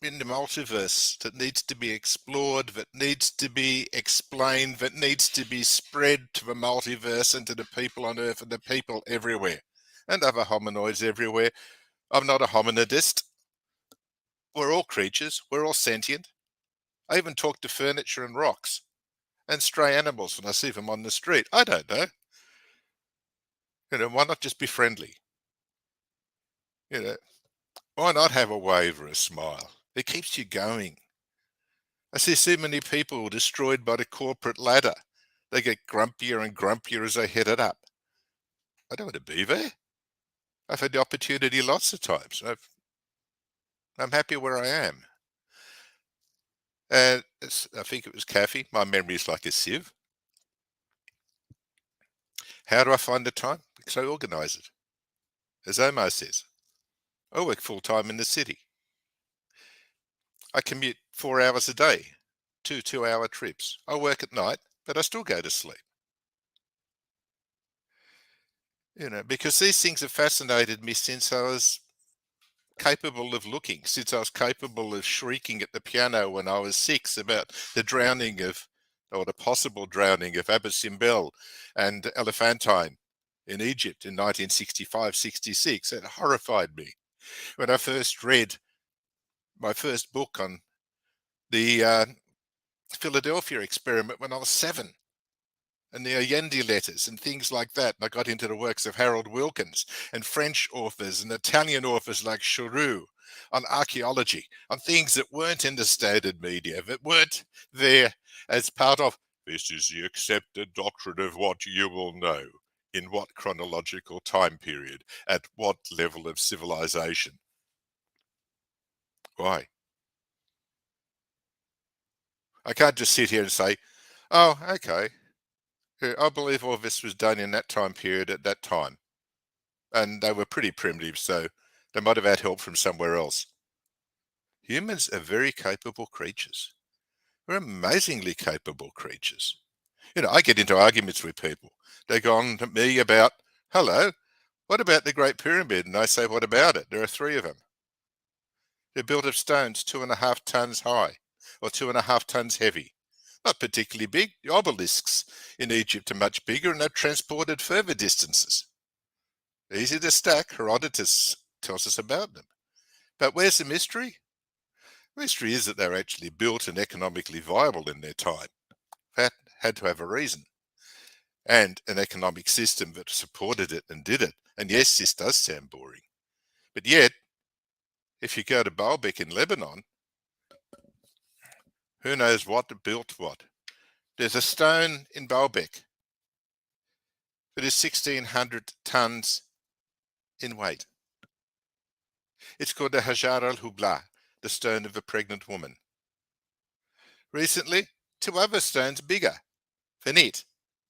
in the multiverse that needs to be explored, that needs to be explained, that needs to be spread to the multiverse and to the people on Earth and the people everywhere and other hominoids everywhere. I'm not a hominidist. We're all creatures. We're all sentient. I even talk to furniture and rocks and stray animals when I see them on the street. I don't know. Why not just be friendly? Why not have a wave or a smile? It keeps you going. I see so many people destroyed by the corporate ladder. They get grumpier and grumpier as they head it up. I don't want to be there. I've had the opportunity lots of times. I'm happy where I am. And I think it was Kathy. My memory is like a sieve. How do I find the time? Because I organise it. As Omar says, I work full-time in the city. I commute 4 hours a day, 2 2-hour trips. I work at night, but I still go to sleep. Because these things have fascinated me since I was capable of looking, since I was capable of shrieking at the piano when I was 6 about the drowning of, or the possible drowning of Abbot Simbel and Elephantine in Egypt in 1965-66. It horrified me. When I first read my first book on the Philadelphia experiment when I was 7, and the Allende letters and things like that. And I got into the works of Harold Wilkins and French authors and Italian authors like Chouroux on archaeology, on things that weren't in the standard media, that weren't there as part of, this is the accepted doctrine of what you will know, in what chronological time period, at what level of civilization. Why? I can't just sit here and say, oh, okay, I believe all this was done in that time period at that time. And they were pretty primitive, so they might have had help from somewhere else. Humans are very capable creatures. We're amazingly capable creatures. I get into arguments with people. They go on to me about, hello, what about the Great Pyramid? And I say, what about it? There are 3 of them. They're built of stones 2.5 tons high, or 2.5 tons heavy. Not particularly big. The obelisks in Egypt are much bigger and they're transported further distances. Easy to stack. Herodotus tells us about them. But where's the mystery? The mystery is that they're actually built and economically viable in their time. That had to have a reason. And an economic system that supported it and did it. And yes, this does sound boring. But yet, if you go to Baalbek in Lebanon, who knows what built what? There's a stone in Baalbek that is 1,600 tons in weight. It's called the Hajar al-Hubla, the stone of the pregnant woman. Recently, 2 other stones bigger than it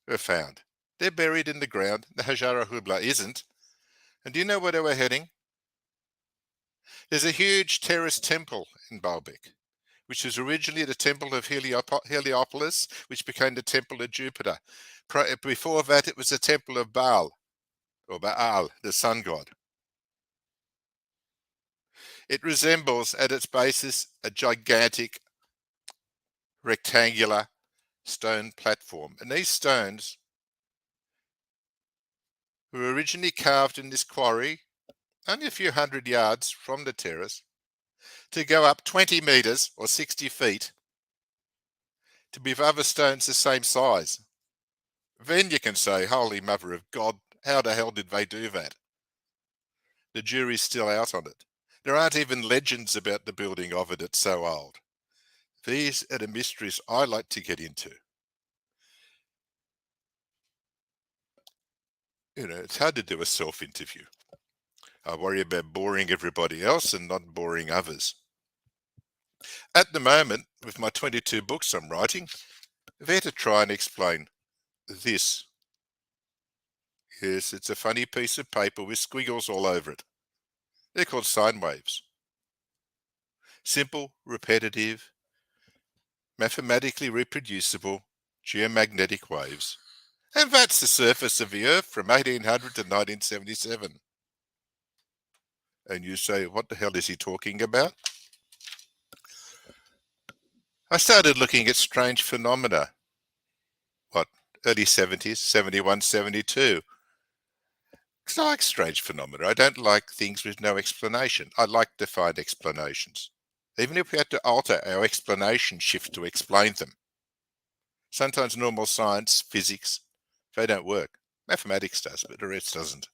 were found. They're buried in the ground. The Hajar al-Hubla isn't. And do you know where they were heading? There's a huge terraced temple in Baalbek, which was originally the temple of Heliopolis, which became the temple of Jupiter. Before that, it was the temple of Baal, or Baal, the sun god. It resembles, at its basis, a gigantic rectangular stone platform. And these stones were originally carved in this quarry, only a few hundred yards from the terrace, to go up 20 metres or 60 feet to be with other stones the same size. Then you can say, Holy Mother of God, how the hell did they do that? The jury's still out on it. There aren't even legends about the building of it, it's so old. These are the mysteries I like to get into. You know, it's hard to do a self-interview. I worry about boring everybody else and not boring others. At the moment, with my 22 books I'm writing, they're to try and explain this. Yes, it's a funny piece of paper with squiggles all over it. They're called sine waves. Simple, repetitive, mathematically reproducible geomagnetic waves. And that's the surface of the Earth from 1800 to 1977. And you say, what the hell is he talking about? I started looking at strange phenomena. Early 70s, 71, 72. Because I like strange phenomena. I don't like things with no explanation. I like to find explanations. Even if we had to alter our explanation shift to explain them. Sometimes normal science, physics, they don't work. Mathematics does, but the rest doesn't.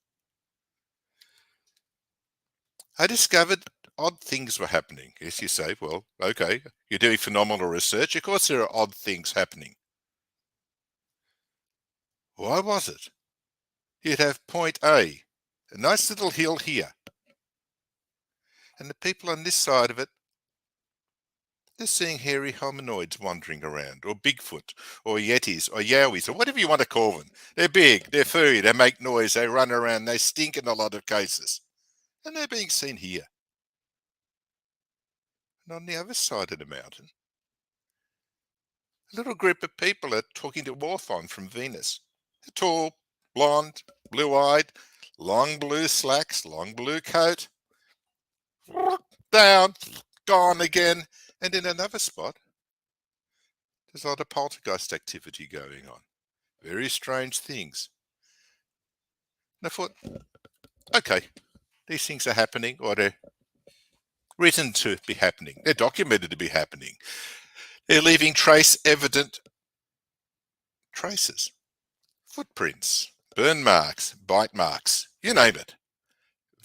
I discovered odd things were happening. Yes, you say, well, okay, you're doing phenomenal research. Of course there are odd things happening. Why was it? You'd have point A, a nice little hill here. And the people on this side of it, they're seeing hairy hominoids wandering around, or Bigfoot, or Yetis, or Yowies, or whatever you want to call them. They're big, they're furry, they make noise, they run around, they stink in a lot of cases. And they're being seen here. And on the other side of the mountain, a little group of people are talking to Orthon from Venus. They're tall, blonde, blue-eyed, long blue slacks, long blue coat. Down, gone again. And in another spot, there's a lot of poltergeist activity going on. Very strange things. And I thought, okay, these things are happening, or they're written to be happening. They're documented to be happening. They're leaving evident traces. Footprints, burn marks, bite marks, you name it.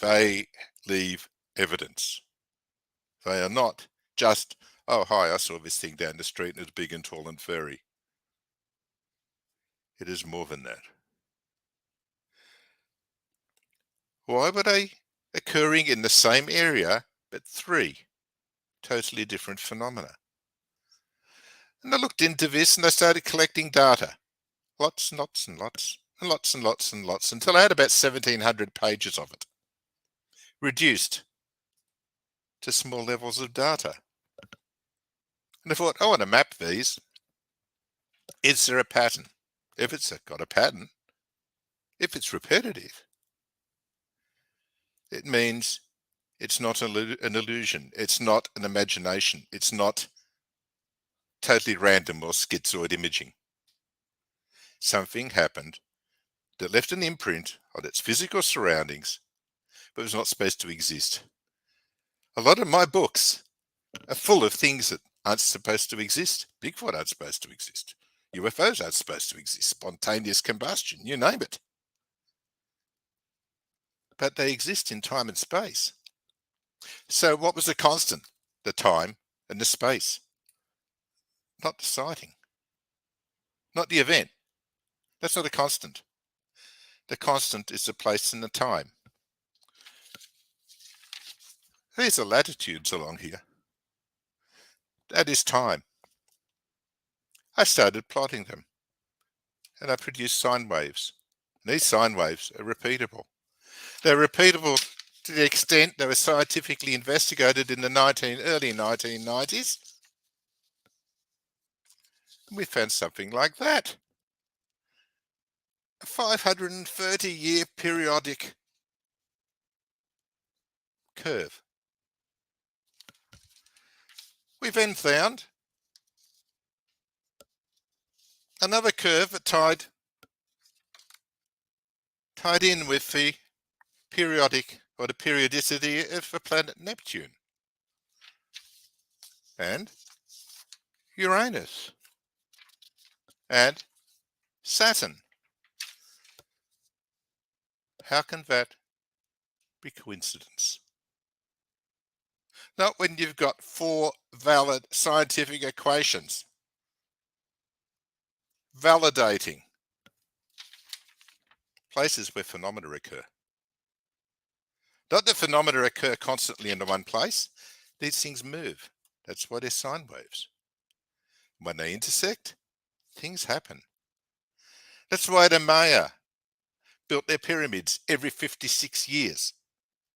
They leave evidence. They are not just, oh, hi, I saw this thing down the street and it's big and tall and furry. It is more than that. Why were they occurring in the same area, but three totally different phenomena? And I looked into this and I started collecting data. Lots and lots and lots and lots and lots and lots until I had about 1,700 pages of it, reduced to small levels of data. And I thought, I want to map these. Is there a pattern? If it's got a pattern, if it's repetitive, it means it's not an illusion. It's not an imagination. It's not totally random or schizoid imaging. Something happened that left an imprint on its physical surroundings, but was not supposed to exist. A lot of my books are full of things that aren't supposed to exist. Bigfoot aren't supposed to exist. UFOs aren't supposed to exist. Spontaneous combustion, you name it. But they exist in time and space. So what was the constant? The time and the space. Not the sighting. Not the event. That's not a constant. The constant is the place and the time. These are latitudes along here. That is time. I started plotting them. And I produced sine waves. And these sine waves are repeatable. They're repeatable to the extent they were scientifically investigated in the early 1990s. We found something like that. A 530-year periodic curve. We then found another curve that tied in with the periodic or the periodicity of the planet Neptune and Uranus and Saturn. How can that be coincidence? Not when you've got 4 valid scientific equations validating places where phenomena occur. Not that phenomena occur constantly in one place. These things move. That's why they're sine waves. When they intersect, things happen. That's why the Maya built their pyramids every 56 years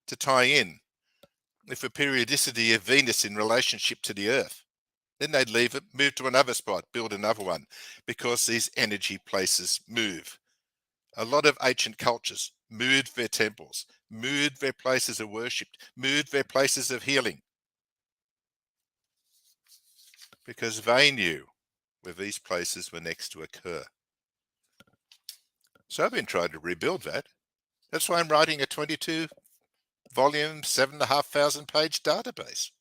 to tie in with the periodicity of Venus in relationship to the Earth. Then they'd leave it, move to another spot, build another one, because these energy places move. A lot of ancient cultures moved their temples, moved their places of worship, moved their places of healing, because they knew where these places were next to occur. So I've been trying to rebuild that. That's why I'm writing a 22-volume, 7,500-page database.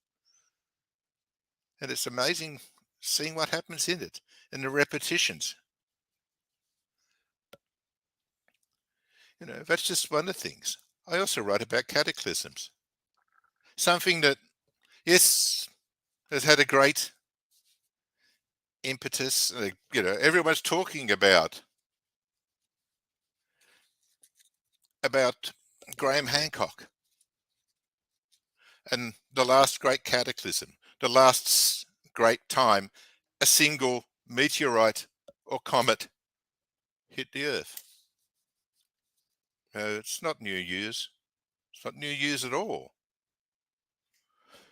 And it's amazing seeing what happens in it and the repetitions. You know, that's just one of the things. I also write about cataclysms. Something that, yes, has had a great impetus. You know, everyone's talking about Graham Hancock and the last great cataclysm, the last great time a single meteorite or comet hit the Earth. It's not New Year's. It's not New Year's at all.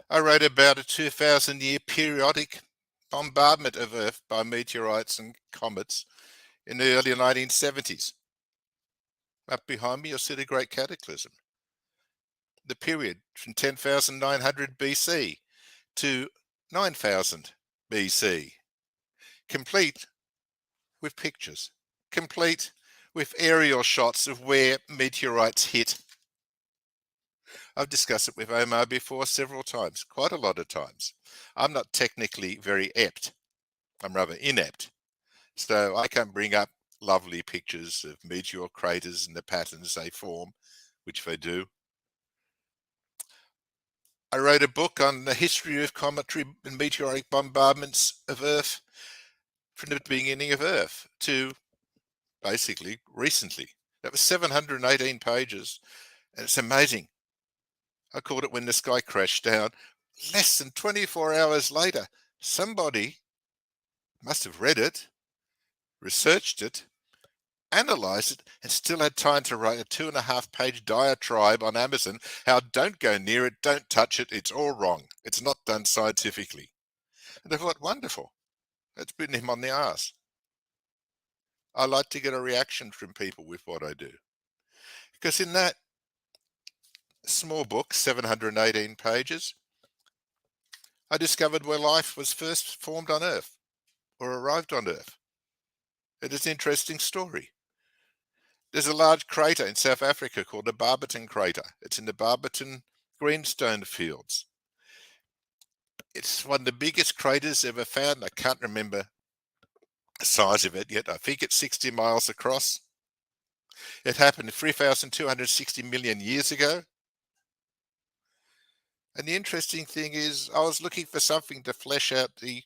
I wrote about a 2,000-year periodic bombardment of Earth by meteorites and comets in the early 1970s. Up behind me, you'll see the Great Cataclysm. The period from 10,900 BC to 9,000 BC. Complete with pictures. Complete with aerial shots of where meteorites hit. I've discussed it with Omar before several times, quite a lot of times. I'm not technically very apt. I'm rather inept. So I can bring up lovely pictures of meteor craters and the patterns they form, which they do. I wrote a book on the history of cometary and meteoric bombardments of Earth from the beginning of Earth to basically recently. That was 718 pages. And it's amazing. I called it When the Sky Crashed Down. Less than 24 hours later, somebody must have read it, researched it, analyzed it, and still had time to write a 2.5-page diatribe on Amazon how don't go near it, don't touch it, it's all wrong. It's not done scientifically. And I thought, wonderful. That's bitten him on the arse. I like to get a reaction from people with what I do. Because in that small book, 718 pages, I discovered where life was first formed on Earth, or arrived on Earth. It is an interesting story. There's a large crater in South Africa called the Barberton crater. It's in the Barberton greenstone fields. It's one of the biggest craters ever found. I can't remember the size of it yet. I think it's 60 miles across. It happened 3,260 million years ago. And the interesting thing is I was looking for something to flesh out the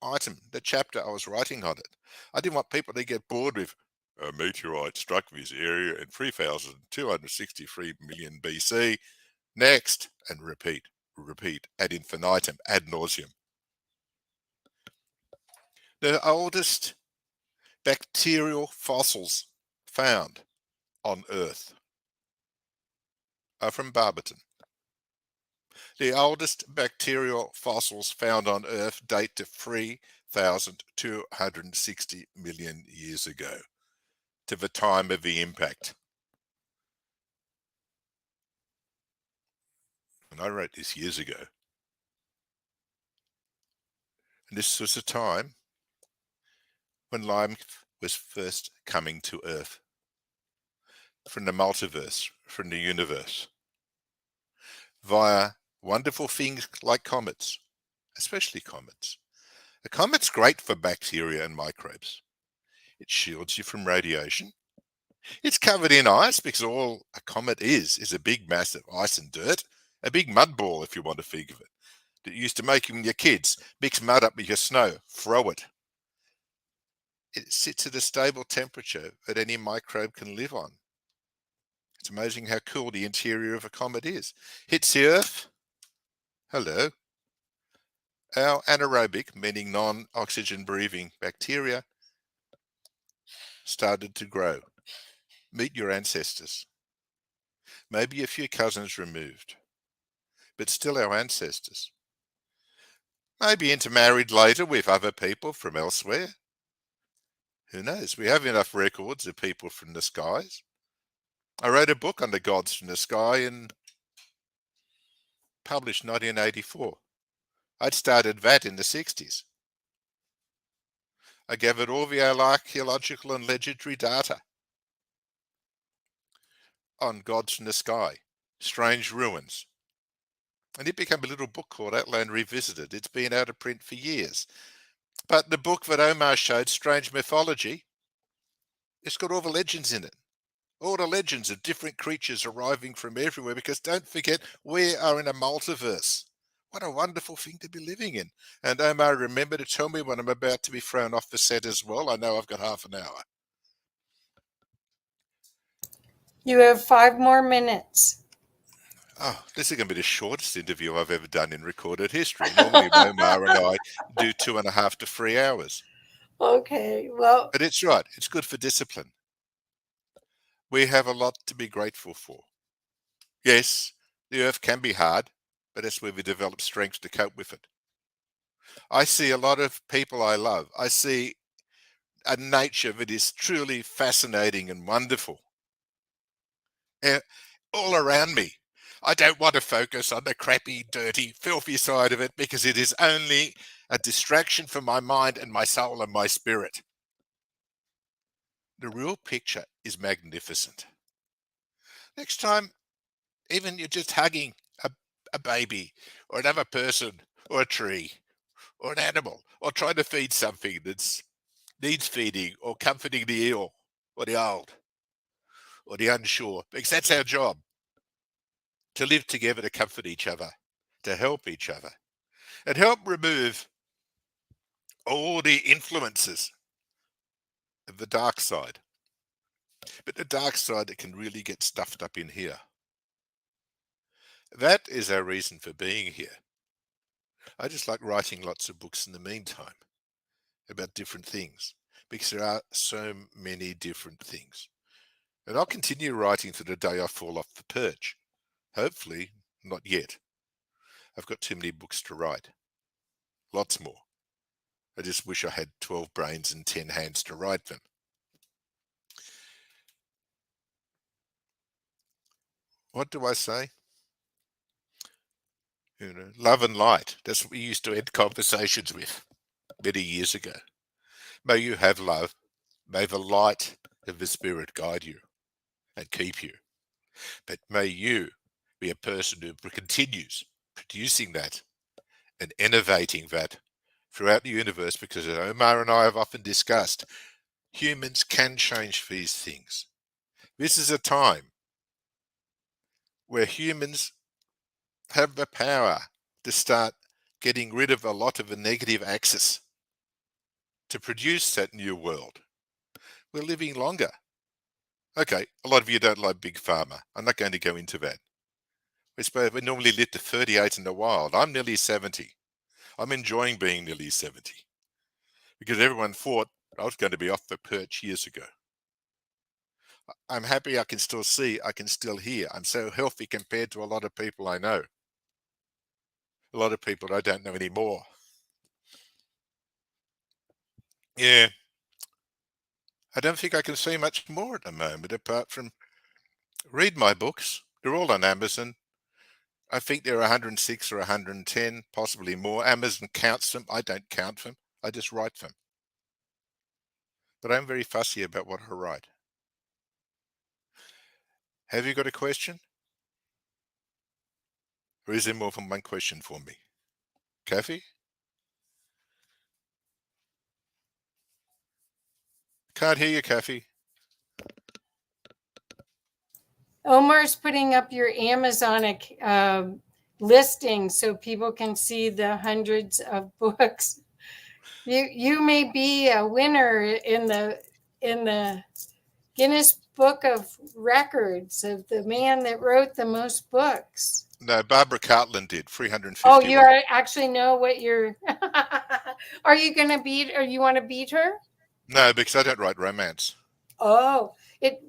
item, the chapter I was writing on it. I didn't want people to get bored with a meteorite struck this area in 3,263 million BC. Next, and repeat ad infinitum, ad nauseum. The oldest bacterial fossils found on Earth are from Barberton. The oldest bacterial fossils found on Earth date to 4,260 million years ago to the time of the impact. And I wrote this years ago. And this was a time when life was first coming to Earth, from the multiverse, from the universe, via wonderful things like comets, especially comets. A comet's great for bacteria and microbes. It shields you from radiation. It's covered in ice because all a comet is a big mass of ice and dirt, a big mud ball if you want to think of it, that you used to make when your kids. Mix mud up with your snow, throw it. It sits at a stable temperature that any microbe can live on. It's amazing how cool the interior of a comet is. Hits the Earth. Hello. Our anaerobic, meaning non-oxygen breathing bacteria, started to grow. Meet your ancestors. Maybe a few cousins removed, but still our ancestors. Maybe intermarried later with other people from elsewhere. Who knows? We have enough records of people from the skies. I wrote a book on the gods from the sky and published 1984. I'd started that in the 60s. I gathered all the archaeological and legendary data on gods from the sky, strange ruins. And it became a little book called Outland Revisited. It's been out of print for years. But the book that Omar showed, Strange Mythology, it's got all the legends in it. All the legends of different creatures arriving from everywhere, because don't forget, we are in a multiverse. What a wonderful thing to be living in. And Omar, remember to tell me when I'm about to be thrown off the set as well. I know I've got half an hour. You have 5 more minutes. Oh, this is going to be the shortest interview I've ever done in recorded history. Normally, Omar and I do 2.5 to 3 hours. Okay, well. But it's right. It's good for discipline. We have a lot to be grateful for. Yes, the earth can be hard, but that's where we develop strength to cope with it. I see a lot of people I love. I see a nature that is truly fascinating and wonderful all around me. I don't want to focus on the crappy, dirty, filthy side of it because it is only a distraction for my mind and my soul and my spirit. The real picture is magnificent. Next time, even you're just hugging a baby or another person or a tree or an animal or trying to feed something that needs feeding or comforting the ill or the old or the unsure, because that's our job, to live together, to comfort each other, to help each other, and help remove all the influences of the dark side. But the dark side that can really get stuffed up in here. That is our reason for being here. I just like writing lots of books in the meantime about different things, because there are so many different things. And I'll continue writing to the day I fall off the perch. Hopefully, not yet. I've got too many books to write. Lots more. I just wish I had 12 brains and 10 hands to write them. What do I say? You know, love and light. That's what we used to end conversations with many years ago. May you have love. May the light of the Spirit guide you and keep you. But may you be a person who continues producing that and innovating that throughout the universe, because as Omar and I have often discussed, humans can change these things. This is a time where humans have the power to start getting rid of a lot of the negative axis to produce that new world. We're living longer. Okay, a lot of you don't like Big Pharma. I'm not going to go into that. We normally live to 38 in the wild. I'm nearly 70. I'm enjoying being nearly 70 because everyone thought I was going to be off the perch years ago. I'm happy I can still see, I can still hear. I'm so healthy compared to a lot of people I know. A lot of people I don't know anymore. Yeah. I don't think I can say much more at the moment, apart from read my books. They're all on Amazon. I think there are 106 or 110, possibly more. Amazon counts them. I don't count them. I just write them. But I'm very fussy about what I write. Have you got a question? Or is there more than one question for me? Kathy? Can't hear you, Kathy. Omar's putting up your Amazon listing so people can see the hundreds of books. You may be a winner in the Guinness Book of Records of the man that wrote the most books. No, Barbara Cartland did 351. Oh, you are actually know what you're. Are you going to beat, or you want to beat her? No, because I don't write romance. Oh,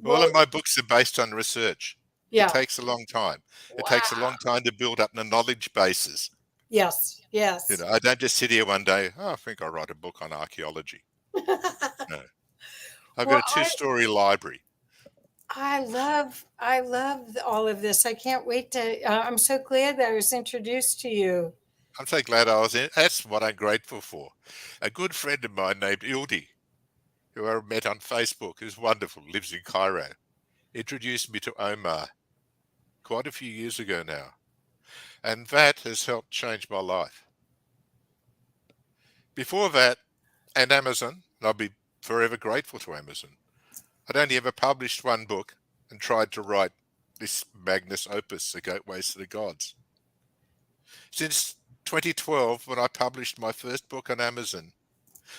All of my books are based on research. Yeah. It takes a long time. It takes a long time to build up the knowledge bases. Yes, yes. You know, I don't just sit here one day, oh, I think I'll write a book on archaeology. No. I've got a two-story library. I love all of this. I can't wait to, I'm so glad that I was introduced to you. I'm so glad I was in. That's what I'm grateful for. A good friend of mine named Ildi, who I met on Facebook, who's wonderful, lives in Cairo, introduced me to Omar quite a few years ago now. And that has helped change my life. Before that, and Amazon, and I'll be forever grateful to Amazon, I'd only ever published one book and tried to write this magnus opus, The Gateways to the Gods. Since 2012, when I published my first book on Amazon,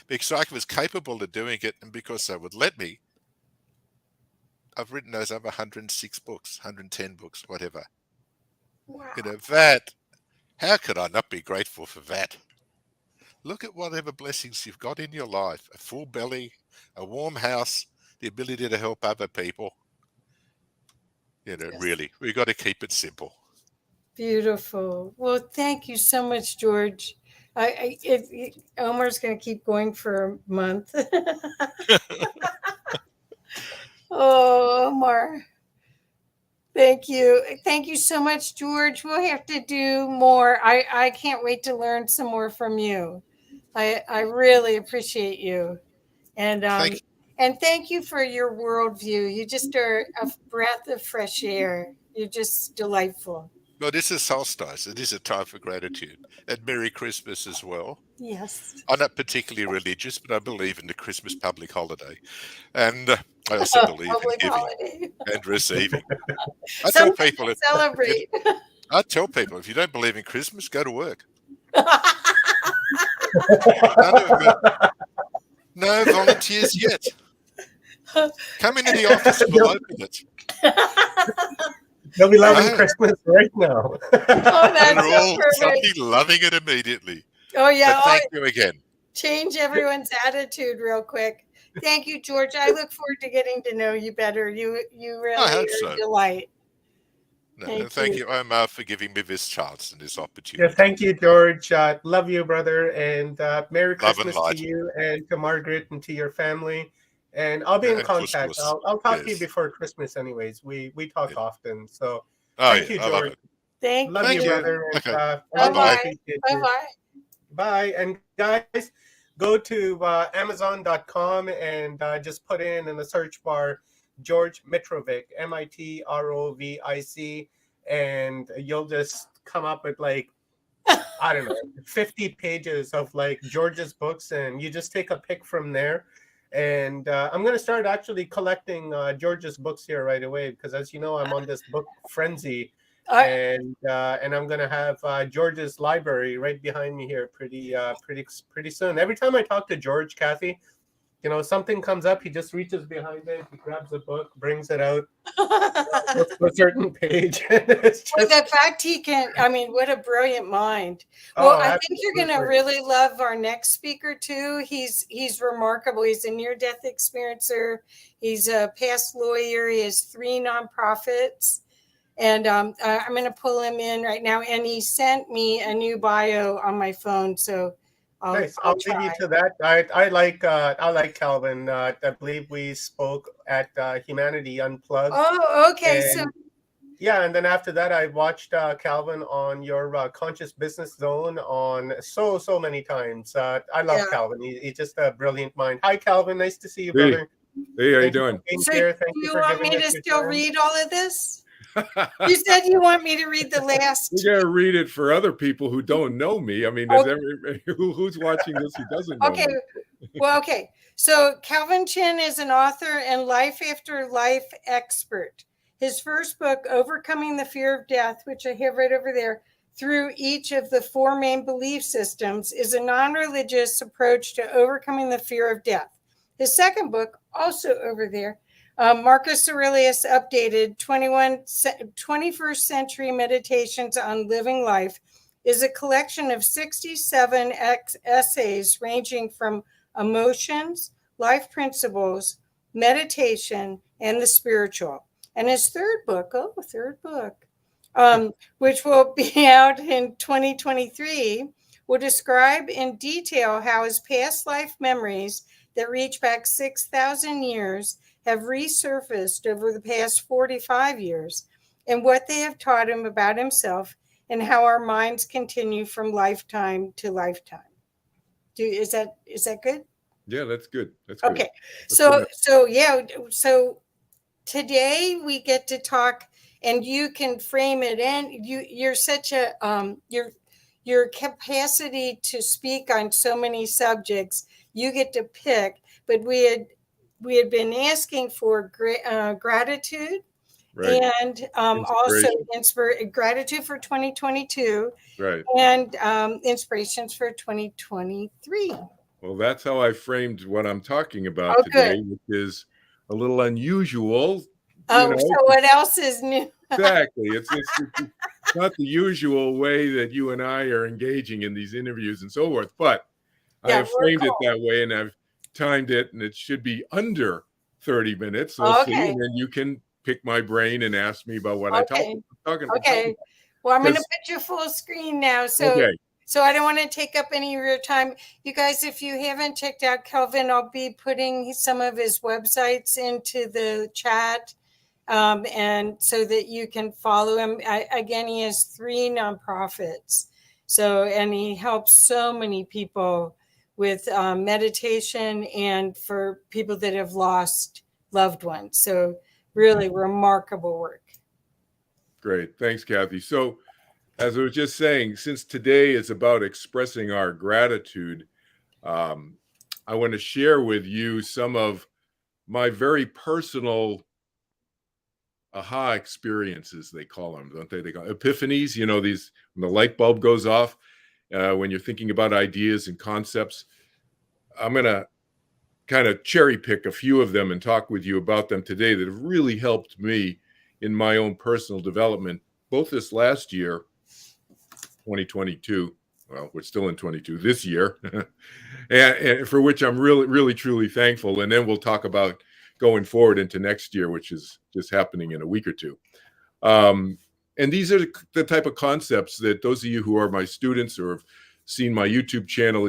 because I was capable of doing it and because they would let me, I've written those over 106 books, 110 books, whatever. Wow. You know, that, how could I not be grateful for that? Look at whatever blessings you've got in your life, a full belly, a warm house, the ability to help other people. You know, really, we've got to keep it simple. Beautiful. Well, thank you so much, George. Omar's going to keep going for a month. Oh, Omar. Thank you. Thank you so much, George. We'll have to do more. I can't wait to learn some more from you. I really appreciate you. And thank you for your worldview. You just are a breath of fresh air. You're just delightful. Well, this is Solstice. It is a time for gratitude. And Merry Christmas as well. Yes. I'm not particularly religious, but I believe in the Christmas public holiday. And I also believe in giving and receiving. I tell people, celebrate. I tell people, if you don't believe in Christmas, go to work. No volunteers yet. Come into the office, we'll open it. They'll be loving Christmas right now. Oh, that's They're all perfect. loving it immediately. Oh, yeah. But thank you again. Change everyone's attitude real quick. Thank you, George. I look forward to getting to know you better. You really are a delight. No, thank you, Omar, for giving me this chance and this opportunity. Yeah, thank you, George. Love you, brother, and Merry Love Christmas and light. to you and to Margaret and to your family. And I'll be in contact. I'll talk to you before Christmas, anyways. We talk often, so thank you, George. Love it. Love you, brother. And, Okay. bye. Bye-bye. Bye. And guys, go to Amazon.com and just put in the search bar George Mitrovic, Mitrovic, and you'll just come up with like, I don't know, 50 pages of like George's books, and you just take a pick from there. And I'm going to start actually collecting George's books here right away, because as you know, I'm on this book frenzy. And I'm gonna have George's library right behind me here pretty soon. Every time I talk to George, Kathy, you know, something comes up, he just reaches behind it, he grabs a book, brings it out, looks for a certain page. Well, the fact he can, I mean, what a brilliant mind. Well, I think you're going to really love our next speaker too. He's remarkable. He's a near-death experiencer. He's a past lawyer. He has 3 nonprofits. And I'm going to pull him in right now. And he sent me a new bio on my phone. So Nice. I'll leave you to that. I like Calvin. I believe we spoke at Humanity Unplugged. Oh, okay. So yeah, and then after that, I watched Calvin on your Conscious Business Zone on so many times. I love Calvin. He's just a brilliant mind. Hi, Calvin. Nice to see you, brother. Hey, how you Thank doing? for being So here. do Thank you you for want giving me us to your still time. read all of this? You said you want me to read the last. You gotta read it for other people who don't know me. I mean, who's watching this who doesn't know Okay. me? Well, okay. So Calvin Chin is an author and life after life expert. His first book, Overcoming the Fear of Death, which I have right over there, through each of the four main belief systems, is a non-religious approach to overcoming the fear of death. His second book, also over there, Marcus Aurelius Updated 21st Century Meditations on Living Life, is a collection of 67 essays ranging from emotions, life principles, meditation, and the spiritual. And his third book, which will be out in 2023, will describe in detail how his past life memories that reach back 6,000 years have resurfaced over the past 45 years and what they have taught him about himself and how our minds continue from lifetime to lifetime. Is that good? Yeah, that's good. That's good. Okay. That's So today we get to talk, and you can frame it in. You're such a your capacity to speak on so many subjects. You get to pick, but we had been asking for gratitude. Right. And also gratitude for 2022, right. And inspirations for 2023. Well, that's how I framed what I'm talking about today, which is a little unusual. So what else is new? Exactly. It's not the usual way that you and I are engaging in these interviews and so forth, but I have framed it that way, and I've timed it, and it should be under 30 minutes. We'll see, and then you can pick my brain and ask me about what I'm talking about. Okay. Well, I'm going to put you full screen now. So I don't want to take up any of your time. You guys, if you haven't checked out Calvin, I'll be putting some of his websites into the chat, and so that you can follow him. Again, he has 3 nonprofits. And he helps so many people with meditation and for people that have lost loved ones. So really remarkable work. Great. Thanks, Kathy. So as I was just saying, since today is about expressing our gratitude, I want to share with you some of my very personal aha experiences, they call them, don't they? They call epiphanies, these, when the light bulb goes off, when you're thinking about ideas and concepts. I'm going to kind of cherry pick a few of them and talk with you about them today that have really helped me in my own personal development, both this last year, 2022. Well, we're still in 22 this year, and for which I'm really, really, truly thankful. And then we'll talk about going forward into next year, which is just happening in a week or two. And these are the type of concepts that those of you who are my students or have seen my YouTube channel,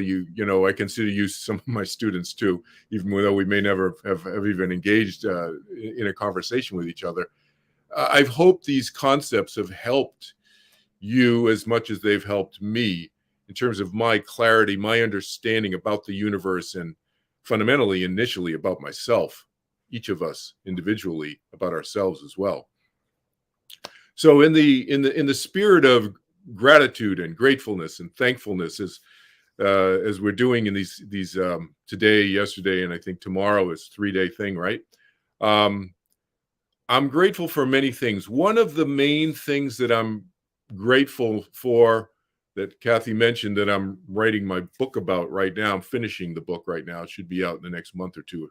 I consider you some of my students too, even though we may never have even engaged in a conversation with each other. I've hoped these concepts have helped you as much as they've helped me in terms of my clarity, my understanding about the universe, and fundamentally, initially, about myself, each of us individually, about ourselves as well. So in the spirit of gratitude and gratefulness and thankfulness, as we're doing in these today, yesterday, and I think tomorrow is 3-day thing, right? I'm grateful for many things. One of the main things that I'm grateful for, that Kathy mentioned, that I'm writing my book about right now, I'm finishing the book right now. It should be out in the next month or 2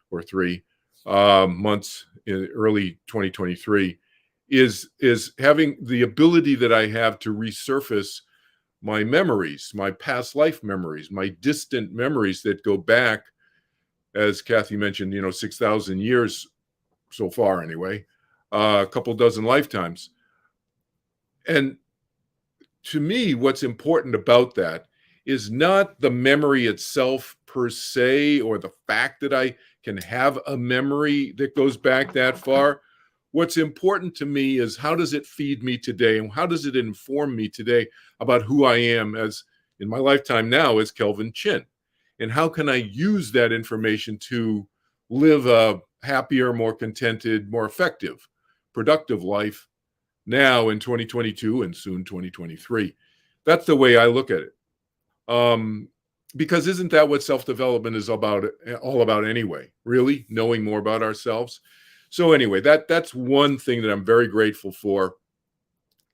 or 3 months in early 2023, is having the ability that I have to resurface my memories, my past life memories, my distant memories that go back, as Kathy mentioned, 6,000 years so far anyway, a couple dozen lifetimes. And to me, what's important about that is not the memory itself per se, or the fact that I can have a memory that goes back that far. What's important to me is how does it feed me today, and how does it inform me today about who I am as in my lifetime now as Kelvin Chin, and how can I use that information to live a happier, more contented, more effective, productive life now in 2022 and soon 2023. That's the way I look at it. Because isn't that what self-development is all about anyway? Really, knowing more about ourselves. So anyway, that's one thing that I'm very grateful for,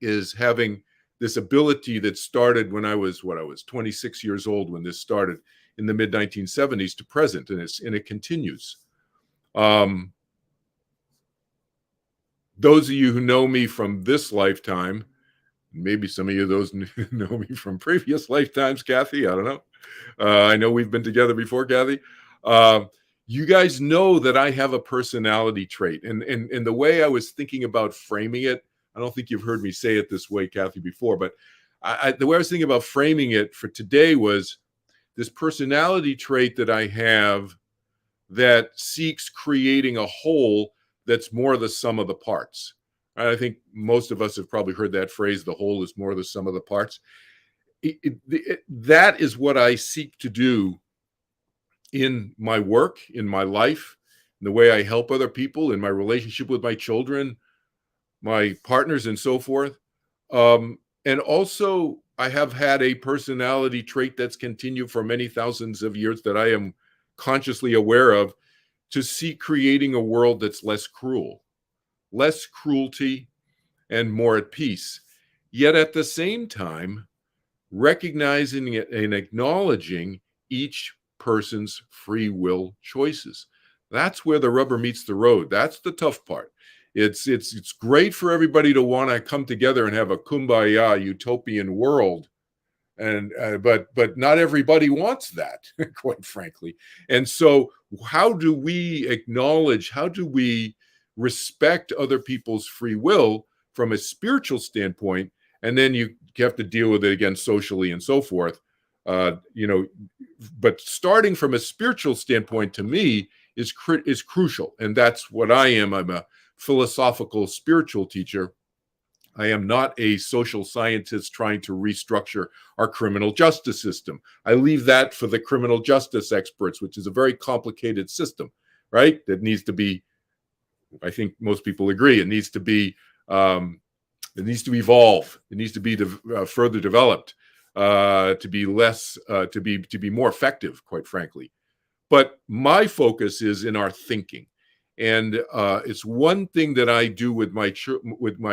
is having this ability that started when I was 26 years old when this started in the mid 1970s to present, and it continues. Those of you who know me from this lifetime, maybe some of you those know me from previous lifetimes, Kathy, I don't know. I know we've been together before, Kathy. You guys know that I have a personality trait, and the way I was thinking about framing it, I don't think you've heard me say it this way, Kathy, before, but the way I was thinking about framing it for today was this personality trait that I have that seeks creating a whole that's more the sum of the parts. I think most of us have probably heard that phrase, the whole is more the sum of the parts. That is what I seek to do in my work, in my life, in the way I help other people, in my relationship with my children, my partners, and so forth. And also, I have had a personality trait that's continued for many thousands of years that I am consciously aware of, to seek creating a world that's less cruel, less cruelty, and more at peace. Yet at the same time, recognizing and acknowledging each person's free will choices. That's where the rubber meets the road. That's the tough part. It's great for everybody to want to come together and have a kumbaya utopian world, and but not everybody wants that, quite frankly. And so how do we acknowledge, how do we respect other people's free will from a spiritual standpoint, and then you have to deal with it again socially and so forth, but starting from a spiritual standpoint, to me, is crucial. And that's what I am. I'm a philosophical spiritual teacher. I am not a social scientist trying to restructure our criminal justice system. I leave that for the criminal justice experts, which is a very complicated system, right? That needs to be, I think most people agree, it needs to be, it needs to evolve. It needs to be further developed, to be less, to be more effective, quite frankly. But my focus is in our thinking. And it's one thing that I do with my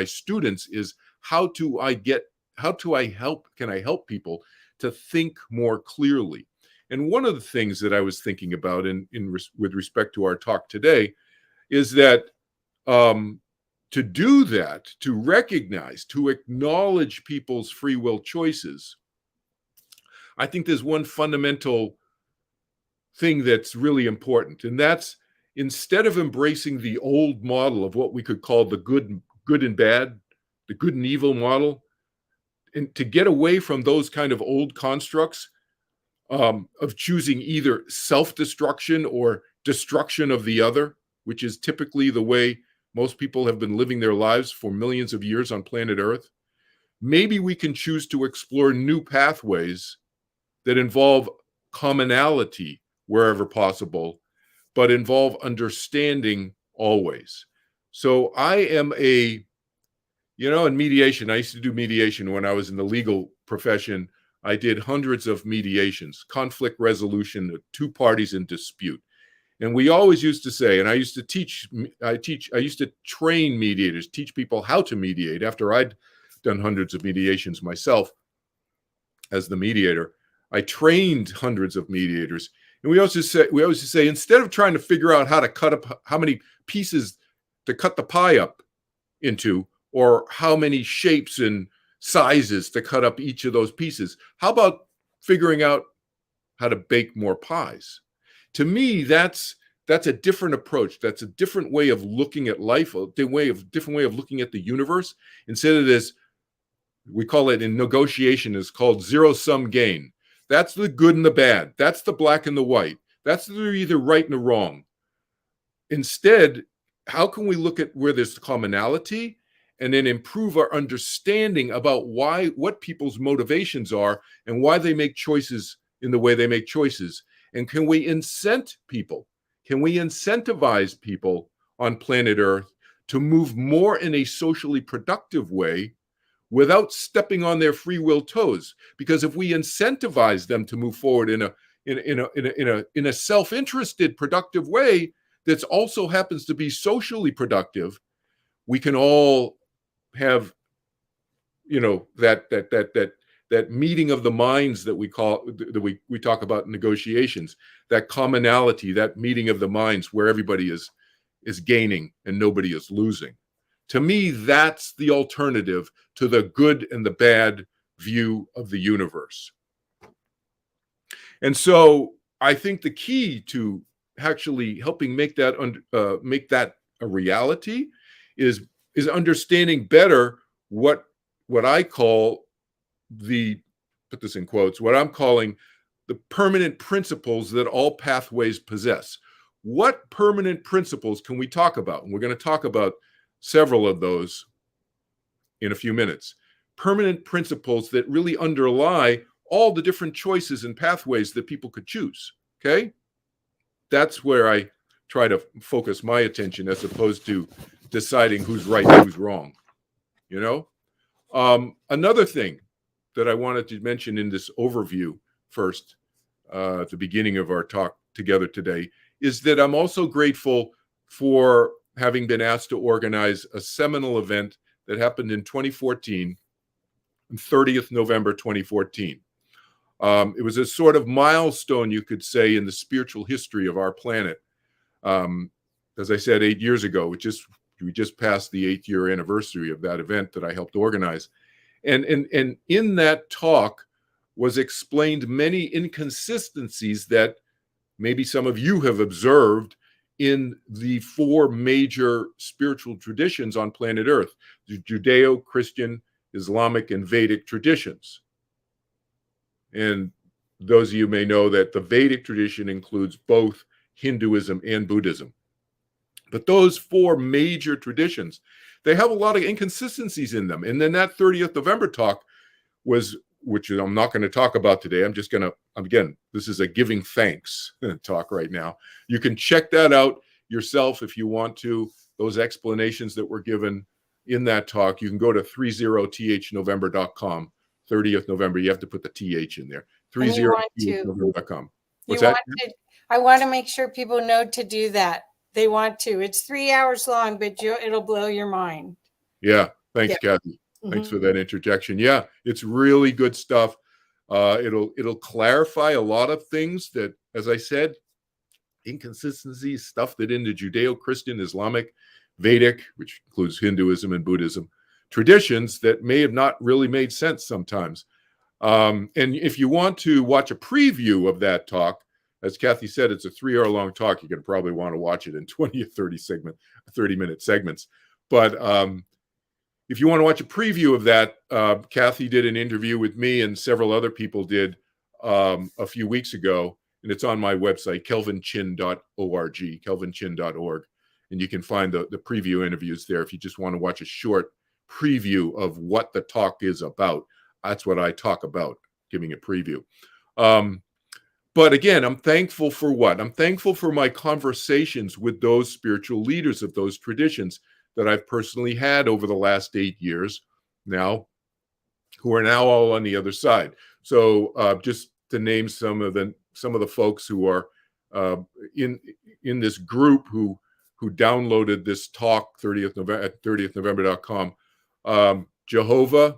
students is can I help people to think more clearly? And one of the things that I was thinking about with respect to our talk today is that to do that, to recognize, to acknowledge people's free will choices, I think there's one fundamental thing that's really important, and that's, instead of embracing the old model of what we could call the good and bad, the good and evil model, and to get away from those kind of old constructs of choosing either self-destruction or destruction of the other, which is typically the way most people have been living their lives for millions of years on planet Earth. Maybe we can choose to explore new pathways that involve commonality wherever possible, but involve understanding always. So I am in mediation, I used to do mediation when I was in the legal profession. I did hundreds of mediations, conflict resolution, two parties in dispute. And we always used to say, and I used to train mediators, teach people how to mediate after I'd done hundreds of mediations myself as the mediator. I trained hundreds of mediators. And we always say, instead of trying to figure out how to cut up, how many pieces to cut the pie up into, or how many shapes and sizes to cut up each of those pieces, how about figuring out how to bake more pies? To me, that's a different approach. That's a different way of looking at life, a different way of looking at the universe. Instead of this, we call it in negotiation, is called zero-sum game. That's the good and the bad. That's the black and the white. That's the either right and the wrong. Instead, how can we look at where there's commonality and then improve our understanding about what people's motivations are and why they make choices in the way they make choices? And can we incent people? Can we incentivize people on planet Earth to move more in a socially productive way without stepping on their free will toes? Because if we incentivize them to move forward in a self-interested, productive way that also happens to be socially productive, we can all have, that meeting of the minds that we talk about in negotiations, that commonality, that meeting of the minds where everybody is gaining and nobody is losing. To me, that's the alternative to the good and the bad view of the universe. And so I think the key to actually helping make that a reality is understanding better what I call put this in quotes, what I'm calling the permanent principles that all pathways possess. What permanent principles can we talk about? And we're going to talk about several of those in a few minutes. Permanent principles that really underlie all the different choices and pathways that people could choose. Okay? That's where I try to focus my attention as opposed to deciding who's right and who's wrong. Another thing that I wanted to mention in this overview first, at the beginning of our talk together today, is that I'm also grateful for having been asked to organize a seminal event that happened in 2014, 30th November 2014. It was a sort of milestone, you could say, in the spiritual history of our planet. As I said, 8 years ago, we just passed the 8-year anniversary of that event that I helped organize. And in that talk was explained many inconsistencies that maybe some of you have observed in the 4 major spiritual traditions on planet Earth: the Judeo-Christian, Islamic, and Vedic traditions. And those of you may know that the Vedic tradition includes both Hinduism and Buddhism. But those 4 major traditions, they have a lot of inconsistencies in them. And then that 30th November talk which I'm not going to talk about today. I'm just going to, again, this is a giving thanks talk right now. You can check that out yourself if you want to. Those explanations that were given in that talk, you can go to 30thnovember.com. 30th November, you have to put the TH in there. 30thnovember.com. What's that? I want to make sure people know to do that. They want to. It's 3 hours long, but it'll blow your mind. Yeah. Thanks, Kathy. Thanks for that interjection. Yeah, it's really good stuff. It'll clarify a lot of things that, as I said, inconsistencies, stuff that in the Judeo-Christian, Islamic, Vedic, which includes Hinduism and Buddhism, traditions that may have not really made sense sometimes. And if you want to watch a preview of that talk, as Kathy said, it's a 3-hour long talk. You're going to probably want to watch it in 20 or 30-minute segments. But if you want to watch a preview of that, Kathy did an interview with me and several other people did a few weeks ago. And it's on my website, kelvinchin.org, kelvinchin.org. And you can find the preview interviews there if you just want to watch a short preview of what the talk is about. That's what I talk about, giving a preview. But again, I'm thankful for what? I'm thankful for my conversations with those spiritual leaders of those traditions that I've personally had over the last 8 years now, who are now all on the other side. So just to name some of the folks who are in this group who downloaded this talk, 30th November at 30thnovember.com. Jehovah,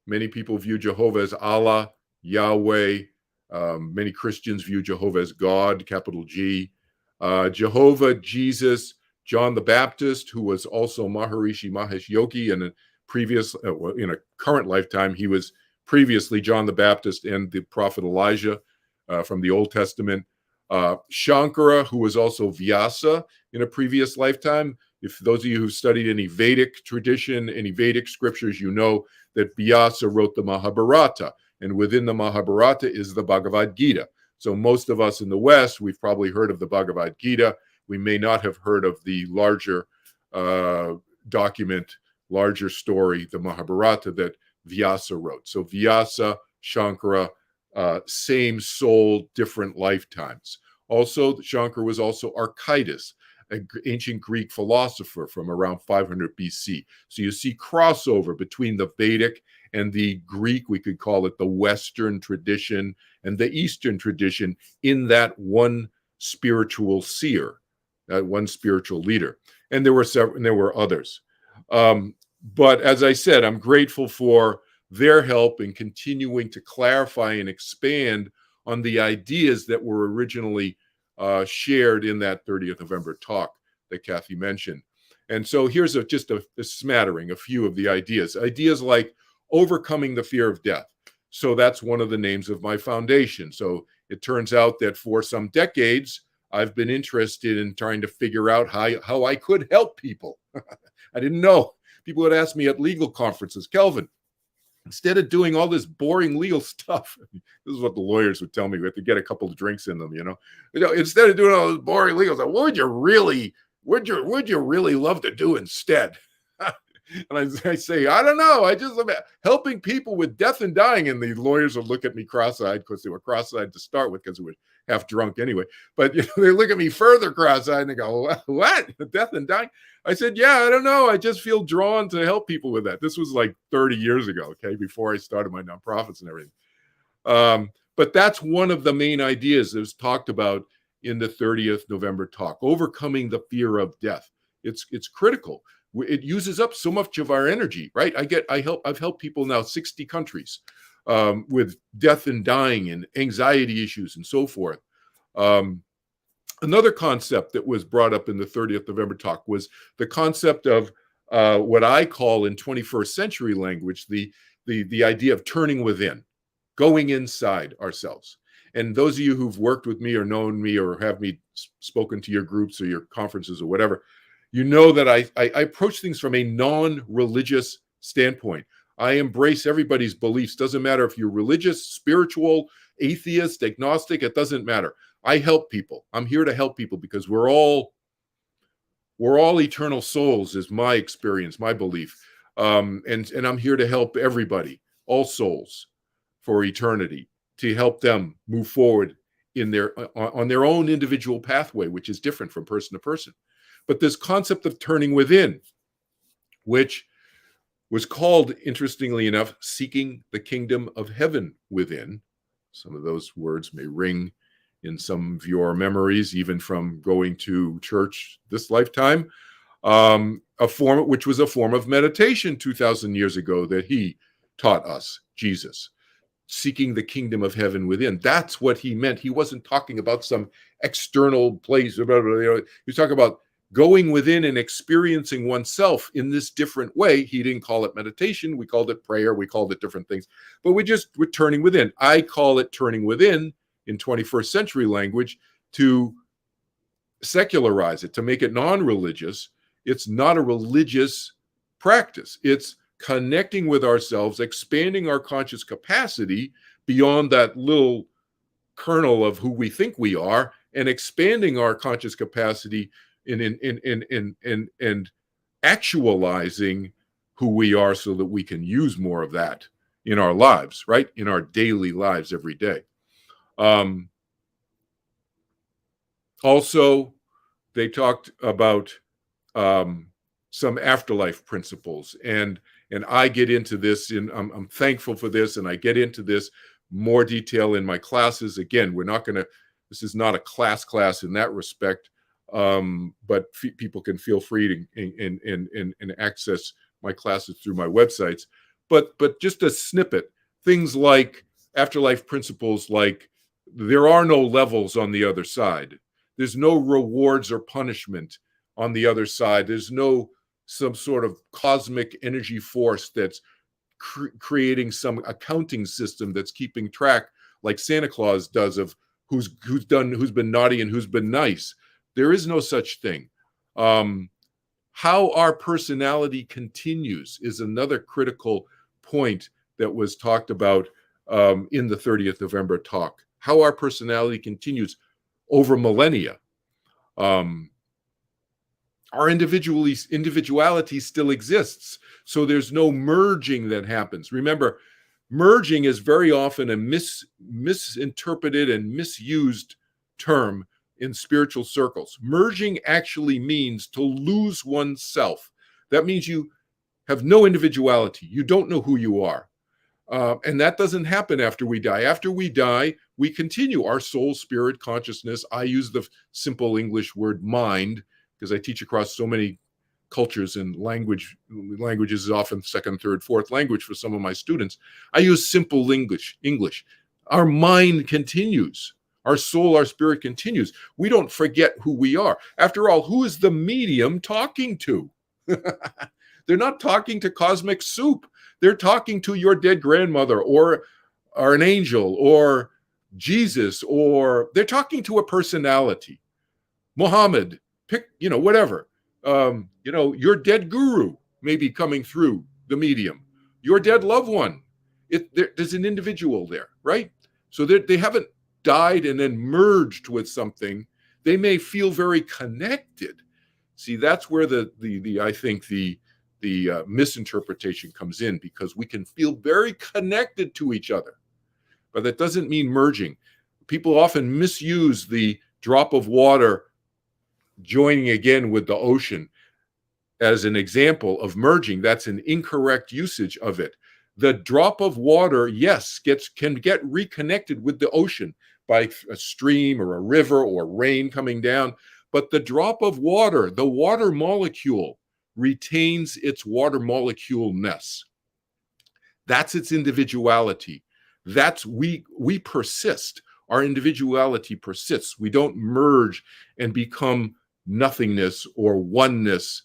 many people view Jehovah as Allah, Yahweh. Many Christians view Jehovah as God, capital G. Jehovah, Jesus, John the Baptist, who was also Maharishi Mahesh Yogi in a current lifetime. He was previously John the Baptist and the prophet Elijah from the Old Testament. Shankara, who was also Vyasa in a previous lifetime. If those of you who've studied any Vedic tradition, any Vedic scriptures, you know that Vyasa wrote the Mahabharata. And within the Mahabharata is the Bhagavad Gita. So most of us in the West, we've probably heard of the Bhagavad Gita. We may not have heard of the larger document, larger story, the Mahabharata that Vyasa wrote. So Vyasa, Shankara, same soul, different lifetimes. Also, Shankara was also Archytas, an ancient Greek philosopher from around 500 BC. So you see crossover between the Vedic and the Greek, we could call it the Western tradition, and the Eastern tradition in that one spiritual seer, that one spiritual leader. And there were several, and there were others. But as I said, I'm grateful for their help in continuing to clarify and expand on the ideas that were originally shared in that 30th November talk that Kathy mentioned. And so here's just a smattering, a few of the ideas. Ideas like overcoming the fear of death. So that's one of the names of my foundation. So it turns out that for some decades, I've been interested in trying to figure out how I could help people. I didn't know. People would ask me at legal conferences, Kelvin, instead of doing all this boring legal stuff, this is what the lawyers would tell me. We have to get a couple of drinks in them, you know. Instead of doing all this boring legal stuff, what would you really love to do instead? And I say, I don't know. I just love helping people with death and dying. And the lawyers would look at me cross-eyed, because they were cross-eyed to start with, because we were half drunk anyway. But you know, they look at me further cross-eyed and they go, what? Death and dying? I said, yeah, I don't know. I just feel drawn to help people with that. This was like 30 years ago, okay, before I started my nonprofits and everything. But that's one of the main ideas that was talked about in the 30th November talk, overcoming the fear of death. It's critical. It uses up so much of our energy, right? I've helped people now 60 countries with death and dying and anxiety issues and so forth. Another concept that was brought up in the 30th November talk was the concept of what I call in 21st century language, the idea of turning within, going inside ourselves. And those of you who've worked with me or known me or have me spoken to your groups or your conferences or whatever, you know that I approach things from a non-religious standpoint. I embrace everybody's beliefs. Doesn't matter if you're religious, spiritual, atheist, agnostic, it doesn't matter. I help people. I'm here to help people because we're all eternal souls, is my experience, my belief. And I'm here to help everybody, all souls, for eternity, to help them move forward on their own individual pathway, which is different from person to person. But this concept of turning within, which was called, interestingly enough, seeking the kingdom of heaven within. Some of those words may ring in some of your memories, even from going to church this lifetime. Which was a form of meditation 2,000 years ago that he taught us, Jesus. Seeking the kingdom of heaven within. That's what he meant. He wasn't talking about some external place. He was talking about going within and experiencing oneself in this different way. He didn't call it meditation. We called it prayer. We called it different things. But we're turning within. I call it turning within in 21st century language to secularize it, to make it non-religious. It's not a religious practice. It's connecting with ourselves, expanding our conscious capacity beyond that little kernel of who we think we are, and expanding our conscious capacity in actualizing who we are so that we can use more of that in our lives, right? In our daily lives every day. Also, they talked about some afterlife principles, and I get into this, I'm thankful for this, and I get into this more detail in my classes. Again, this is not a class in that respect, but people can feel free to and access my classes through my websites. But just a snippet, things like afterlife principles, like there are no levels on the other side. There's no rewards or punishment on the other side. There's no some sort of cosmic energy force that's creating some accounting system that's keeping track, like Santa Claus does, of who's been naughty and who's been nice. There is no such thing. How our personality continues is another critical point that was talked about in the 30th November talk, how our personality continues over millennia. Our individuality still exists, so there's no merging that happens. Remember, merging is very often a misinterpreted and misused term in spiritual circles. Merging actually means to lose oneself. That means you have no individuality. You don't know who you are. And that doesn't happen after we die. After we die, we continue our soul, spirit, consciousness. I use the simple English word mind because I teach across so many cultures, and language is often second, third, fourth language for some of my students. I use simple English. Our mind continues. Our soul, our spirit continues. We don't forget who we are. After all, who is the medium talking to? They're not talking to cosmic soup. They're talking to your dead grandmother or an angel or Jesus, or they're talking to a personality. Muhammad, pick, whatever. Your dead guru may be coming through the medium. Your dead loved one. There's an individual there, right? So they haven't died and then merged with something. They may feel very connected. See, that's where I think the misinterpretation comes in, because we can feel very connected to each other, but that doesn't mean merging. People often misuse the drop of water joining again with the ocean as an example of merging. That's an incorrect usage of it. The drop of water, yes, can get reconnected with the ocean by a stream or a river or rain coming down, but the drop of water, the water molecule, retains its water molecule-ness. That's its individuality. That's we persist. Our individuality persists. We don't merge and become nothingness or oneness,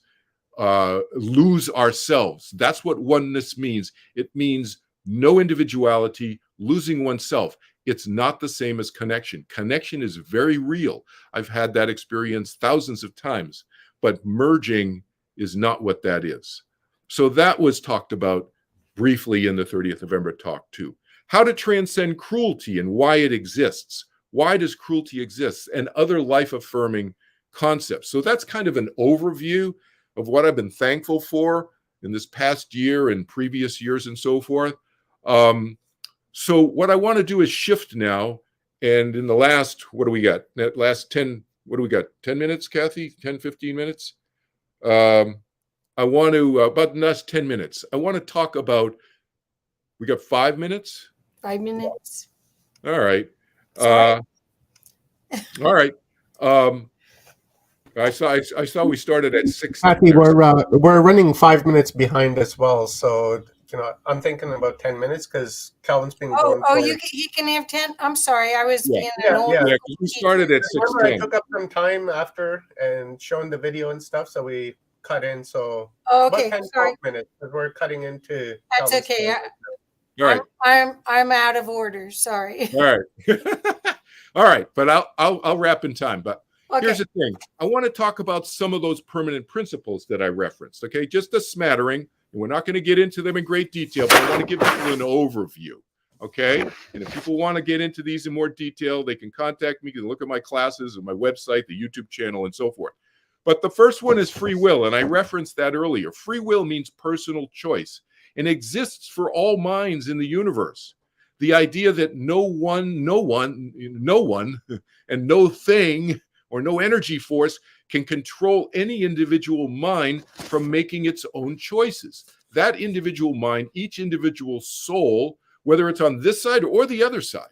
lose ourselves. That's what oneness means. It means no individuality, losing oneself. It's not the same as connection. Connection is very real. I've had that experience thousands of times, but merging is not what that is. So that was talked about briefly in the 30th November talk too. How to transcend cruelty and why it exists. Why does cruelty exist? And other life-affirming concepts. So that's kind of an overview of what I've been thankful for in this past year and previous years and so forth. So what I want to do is shift now. And in the last, what do we got? That last 10, what do we got? 10 minutes, Kathy? 10, 15 minutes? I want to, about the last 10 minutes, I want to talk about, we got 5 minutes? 5 minutes. All right. All right. I saw we started at 6. Kathy, we're running 5 minutes behind as well. So, I'm thinking about 10 minutes because Calvin's been going for he can have 10. I'm sorry. I was being we started at 6:10. I took up some time after and showing the video and stuff, so we cut in. So okay, about 10, sorry. 12 minutes because we're cutting into. That's Calvin's okay. All right. I'm out of order. Sorry. All right. All right. But I'll wrap in time. But here's the thing. I want to talk about some of those permanent principles that I referenced. Okay. Just a smattering. And we're not going to get into them in great detail, but I want to give people an overview. Okay. And if people want to get into these in more detail, they can contact me. You can look at my classes and my website, the YouTube channel, and so forth. But the first one is free will. And I referenced that earlier. Free will means personal choice and exists for all minds in the universe. The idea that no one, and no thing or no energy force can control any individual mind from making its own choices. That individual mind, each individual soul, whether it's on this side or the other side,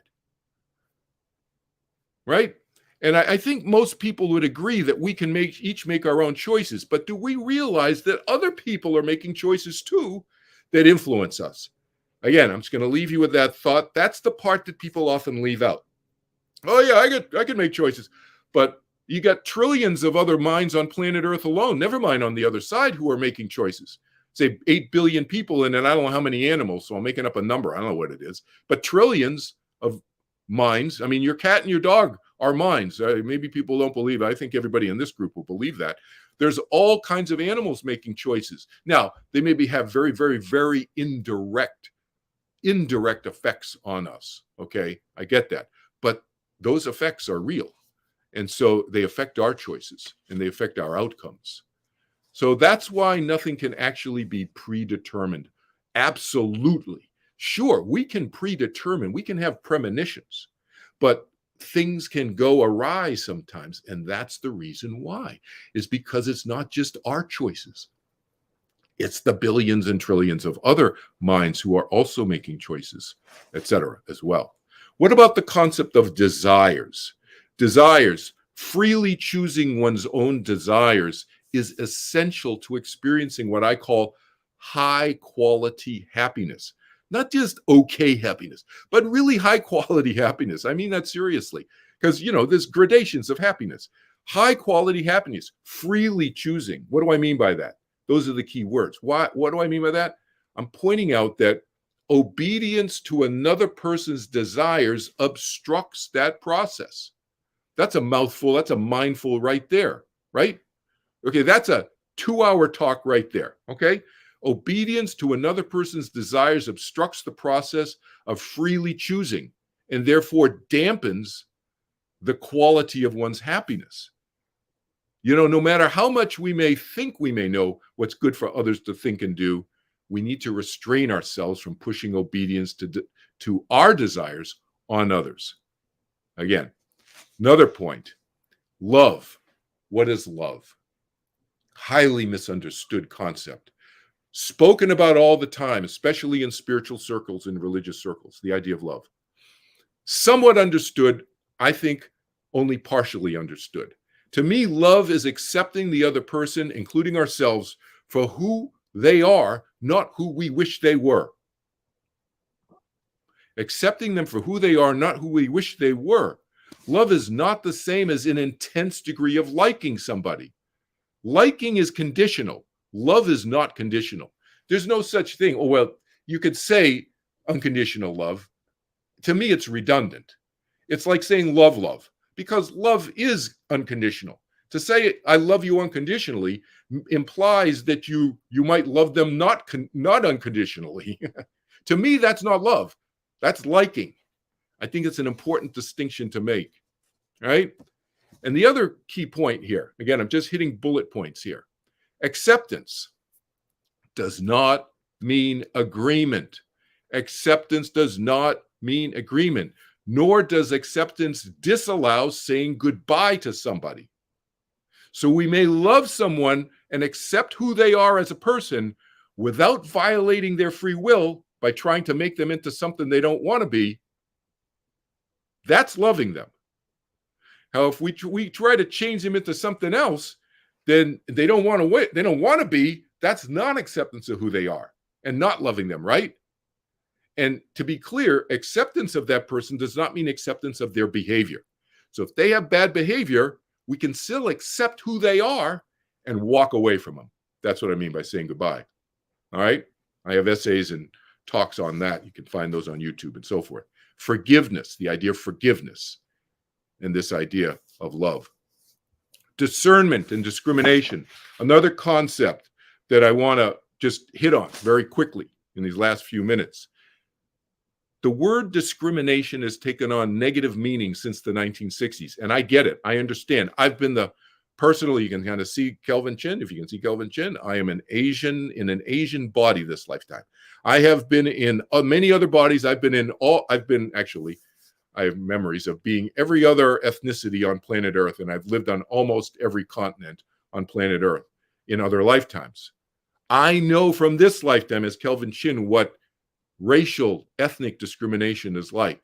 right? And I think most people would agree that we can each make our own choices, but do we realize that other people are making choices too that influence us? Again, I'm just going to leave you with that thought. That's the part that people often leave out. Oh yeah, I could make choices, but you got trillions of other minds on planet Earth alone, never mind on the other side, who are making choices. Say 8 billion people, and then I don't know how many animals, so I'm making up a number. I don't know what it is, but trillions of minds. I mean, your cat and your dog are minds. Maybe people don't believe it. I think everybody in this group will believe that. There's all kinds of animals making choices. Now, they maybe have very, very, very indirect indirect effects on us. Okay, I get that. But those effects are real. And so they affect our choices and they affect our outcomes. So that's why nothing can actually be predetermined. Absolutely. Sure, we can predetermine, we can have premonitions, but things can go awry sometimes. And that's the reason why, is because it's not just our choices. It's the billions and trillions of other minds who are also making choices, etc. as well. What about the concept of desires? Desires, freely choosing one's own desires is essential to experiencing what I call high quality happiness. Not just okay happiness, but really high quality happiness. I mean that seriously, because, you know, there's gradations of happiness. High quality happiness, freely choosing. What do I mean by that? Those are the key words. What do I mean by that? I'm pointing out that obedience to another person's desires obstructs that process. That's a mouthful. That's a mindful right there, right? Okay, that's a 2-hour talk right there, okay? Obedience to another person's desires obstructs the process of freely choosing and therefore dampens the quality of one's happiness. You know, no matter how much we may think we may know what's good for others to think and do, we need to restrain ourselves from pushing obedience to our desires on others. Again, another point, love. What is love? Highly misunderstood concept. Spoken about all the time, especially in spiritual circles and religious circles, the idea of love. Somewhat understood, I think only partially understood. To me, love is accepting the other person, including ourselves, for who they are, not who we wish they were. Accepting them for who they are, not who we wish they were. Love is not the same as an intense degree of liking somebody. Liking is conditional. Love is not conditional. There's no such thing. Oh, well, you could say unconditional love. To me, it's redundant. It's like saying love, because love is unconditional. To say I love you unconditionally implies that you might love them not unconditionally. To me, that's not love. That's liking. I think it's an important distinction to make, right? And the other key point here, again, I'm just hitting bullet points here. Acceptance does not mean agreement. Acceptance does not mean agreement, nor does acceptance disallow saying goodbye to somebody. So we may love someone and accept who they are as a person without violating their free will by trying to make them into something they don't want to be. That's loving them. How if we try to change them into something else, then they don't want to they don't want to be. That's non-acceptance of who they are and not loving them, right? And to be clear, acceptance of that person does not mean acceptance of their behavior. So if they have bad behavior, we can still accept who they are and walk away from them. That's what I mean by saying goodbye. All right? I have essays and talks on that. You can find those on YouTube and so forth. Forgiveness, the idea of forgiveness, and this idea of love. Discernment and discrimination, another concept that I want to just hit on very quickly in these last few minutes. The word discrimination has taken on negative meaning since the 1960s, and I get it. I understand. I've been personally, you can kind of see Kelvin Chin. If you can see Kelvin Chin, I am an Asian in an Asian body this lifetime. I have been in many other bodies. I have memories of being every other ethnicity on planet Earth, and I've lived on almost every continent on planet Earth in other lifetimes. I know from this lifetime as Kelvin Chin what racial, ethnic discrimination is like.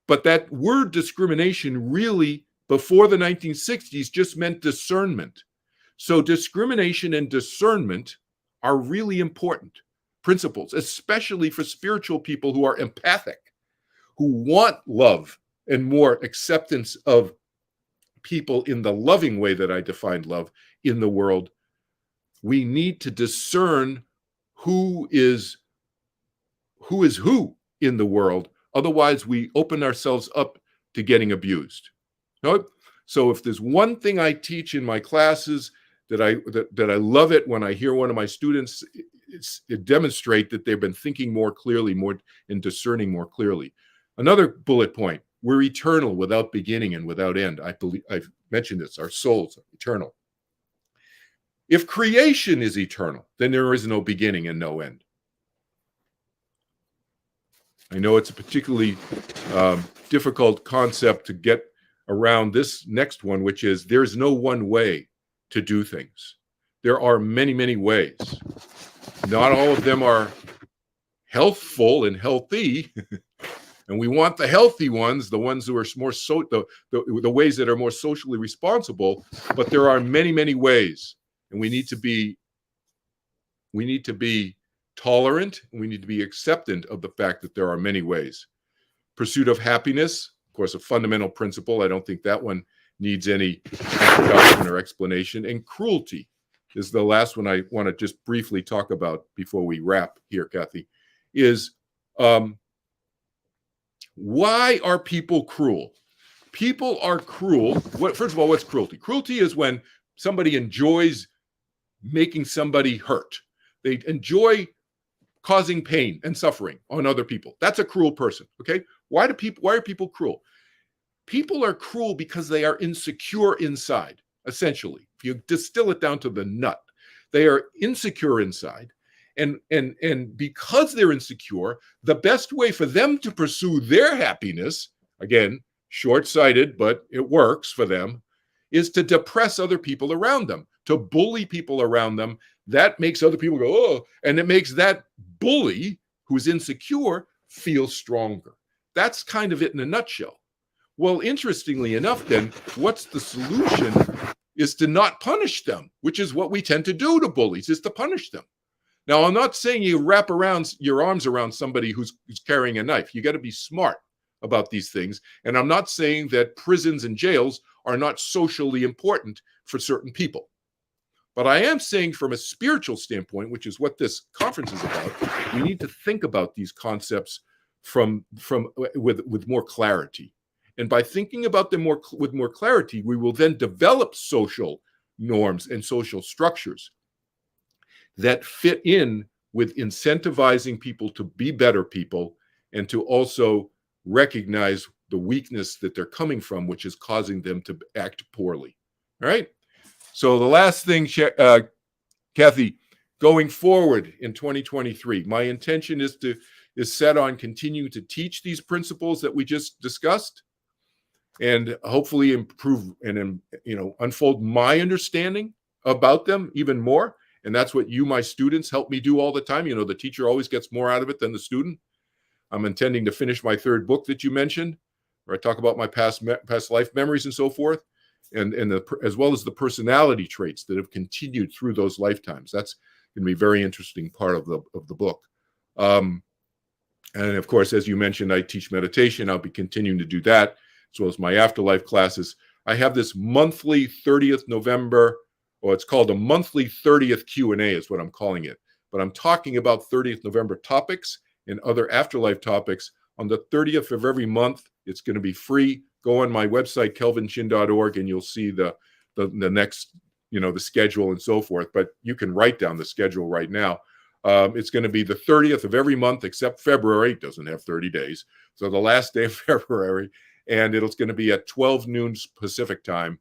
But that word discrimination really, before the 1960s, just meant discernment. So discrimination and discernment are really important principles, especially for spiritual people who are empathic, who want love and more acceptance of people in the loving way that I defined love in the world. We need to discern who is who in the world. Otherwise, we open ourselves up to getting abused. So if there's one thing I teach in my classes that I love it when I hear one of my students demonstrate that they've been thinking more clearly, more and discerning more clearly. Another bullet point: we're eternal, without beginning and without end. I believe I've mentioned this. Our souls are eternal. If creation is eternal, then there is no beginning and no end. I know it's a particularly difficult concept to get around this next one, which is there's no one way to do things. There are many, many ways. Not all of them are healthful and healthy. And we want the healthy ones, the ones who are more the ways that are more socially responsible. But there are many, many ways, and we need to be tolerant, and we need to be acceptant of the fact that there are many ways. Pursuit of happiness, of course, a fundamental principle. I don't think that one needs any introduction or explanation. And cruelty is the last one I want to just briefly talk about before we wrap here, Kathy, is why are people cruel? People are cruel. First of all, what's cruelty? Cruelty is when somebody enjoys making somebody hurt. They enjoy causing pain and suffering on other people. That's a cruel person, okay? Why are people cruel? People are cruel because they are insecure inside, essentially. If you distill it down to the nut, they are insecure inside. And because they're insecure, the best way for them to pursue their happiness, again, short-sighted, but it works for them, is to depress other people around them, to bully people around them. That makes other people go, oh, and it makes that bully who's insecure feel stronger. That's kind of it in a nutshell. Well, interestingly enough, then, what's the solution is to not punish them, which is what we tend to do to bullies, is to punish them. Now, I'm not saying you wrap around your arms around somebody who's carrying a knife. You got to be smart about these things. And I'm not saying that prisons and jails are not socially important for certain people. But I am saying from a spiritual standpoint, which is what this conference is about, we need to think about these concepts with more clarity. And by thinking about them with more clarity, we will then develop social norms and social structures that fit in with incentivizing people to be better people and to also recognize the weakness that they're coming from, which is causing them to act poorly. All right? So the last thing, Kathy, going forward in 2023, my intention is set on continuing to teach these principles that we just discussed, and hopefully improve and unfold my understanding about them even more. And that's what you, my students, help me do all the time. The teacher always gets more out of it than the student. I'm intending to finish my third book that you mentioned, where I talk about my past life memories and so forth, and as well as the personality traits that have continued through those lifetimes. That's going to be a very interesting part of the book. And of course, as you mentioned, I teach meditation. I'll be continuing to do that, as well as my afterlife classes. I have this monthly 30th November, or it's called a monthly 30th Q&A is what I'm calling it. But I'm talking about 30th November topics and other afterlife topics on the 30th of every month. It's going to be free. Go on my website, kelvinchin.org, and you'll see the next, the schedule and so forth. But you can write down the schedule right now. It's going to be the 30th of every month except February. It doesn't have 30 days. So the last day of February. And it's going to be at 12 noon Pacific time.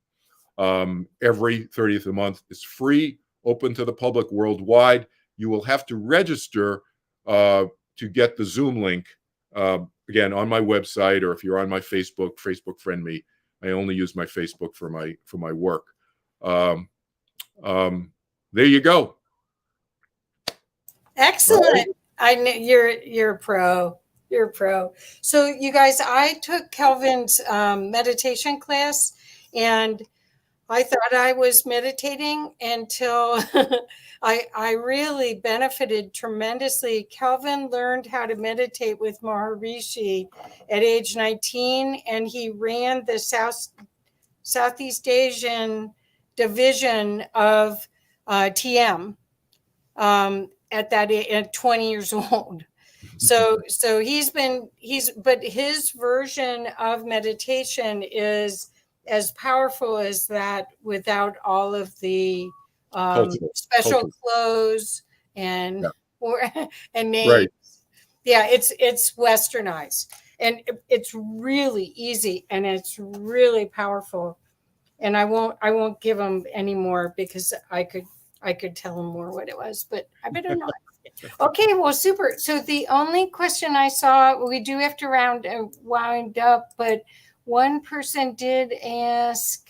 Every 30th of the month. Is free, open to the public worldwide. You will have to register to get the Zoom link, again, on my website, or if you're on my Facebook friend me. I only use my Facebook for my work. There you go. Excellent. I know you're a pro. You're a pro. So you guys, I took Kelvin's meditation class, and I thought I was meditating until I really benefited tremendously. Kelvin learned how to meditate with Maharishi at age 19, and he ran the Southeast Asian division of TM at that age, at 20 years old. So but his version of meditation is as powerful as that, without all of the special clothes and or and names. Right. Yeah, it's westernized, and it's really easy and it's really powerful. And I won't give them any more because I could tell them more what it was, but I better not. Okay, well, super. So the only question I saw, we do have to wind up, but one person did ask,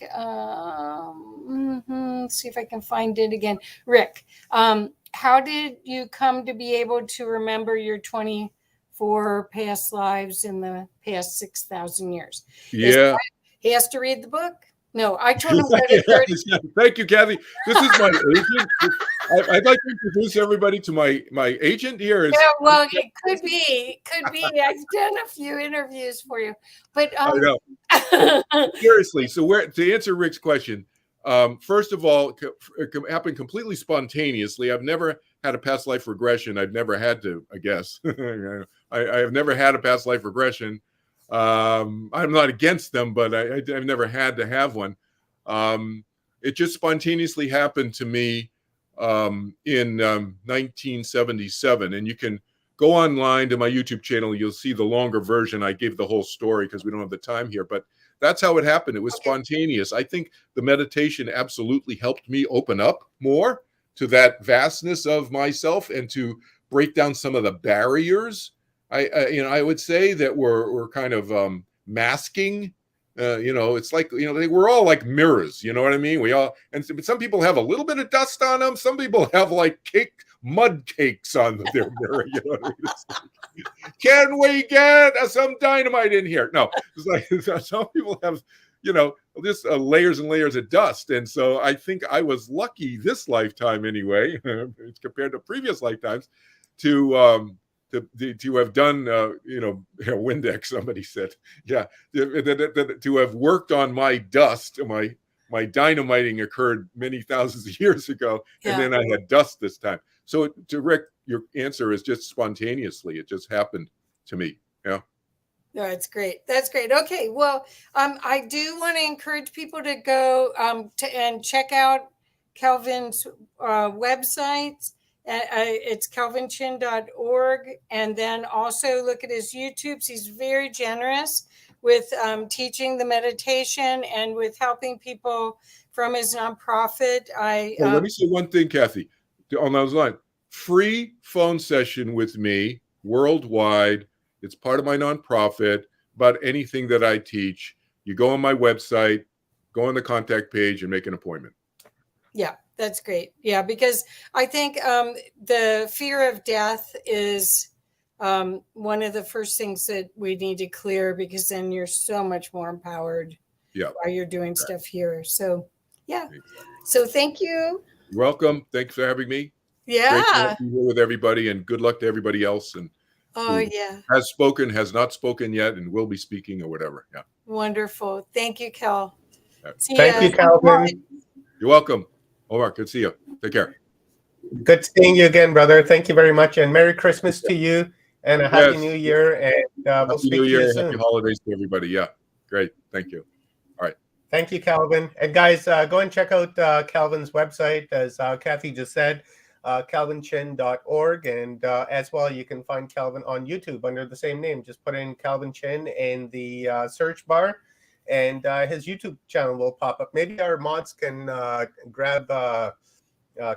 see if I can find it again. Rick, how did you come to be able to remember your 24 past lives in the past 6,000 years? Yeah. He has to read the book? No, I told him that at 30. Thank you, Kathy. This is my agent. I'd like to introduce everybody to my agent here. Yeah, well, it could be. I've done a few interviews for you, but I know. Seriously. So to answer Rick's question, first of all, it happened completely spontaneously. I've never had a past life regression. I've never had to, I guess. I have never had a past life regression. I'm not against them, but I've never had to have one. It just spontaneously happened to me in 1977. And you can go online to my YouTube channel. You'll see the longer version. I gave the whole story because we don't have the time here, but that's how it happened. It was spontaneous. I think the meditation absolutely helped me open up more to that vastness of myself and to break down some of the barriers. I would say that we're kind of masking. It's like, we're all like mirrors. You know what I mean? We all, and some people have a little bit of dust on them. Some people have like mud cakes on their mirror. You know what I mean? Can we get some dynamite in here? No, it's like some people have, just layers and layers of dust. And so I think I was lucky this lifetime anyway, compared to previous lifetimes, to have done, Windex, somebody said, yeah, to have worked on my dust. My dynamiting occurred many thousands of years ago, and then I had dust this time. So to Rick, your answer is just spontaneously. It just happened to me. Yeah. No, that's great. That's great. Okay. Well, I do want to encourage people to go and check out Calvin's website. It's calvinchin.org. And then also look at his YouTubes. He's very generous with teaching the meditation and with helping people from his nonprofit. Let me say one thing, Kathy, on those lines. Free phone session with me worldwide. It's part of my nonprofit, about anything that I teach. You go on my website, go on the contact page and make an appointment. Yeah, that's great. Yeah, because I think the fear of death is one of the first things that we need to clear, because then you're so much more empowered while you're doing stuff here. So, yeah. So thank you. You're welcome. Thanks for having me. Yeah. Great to be here with everybody, and good luck to everybody else. And has spoken, has not spoken yet, and will be speaking or whatever. Yeah. Wonderful. Thank you, Cal. Thank you, Calvin. You're welcome. Omar, good to see you. Take care. Good seeing you again, brother. Thank you very much, and Merry Christmas to you, and a Happy New Year. And we'll speak to you soon. Happy holidays to everybody. Yeah, great. Thank you. All right. Thank you, Calvin. And guys, go and check out Calvin's website, as Kathy just said, calvinchin.org. And as well, you can find Calvin on YouTube under the same name. Just put in Calvin Chin in the search bar, and his YouTube channel will pop up. Maybe our mods can grab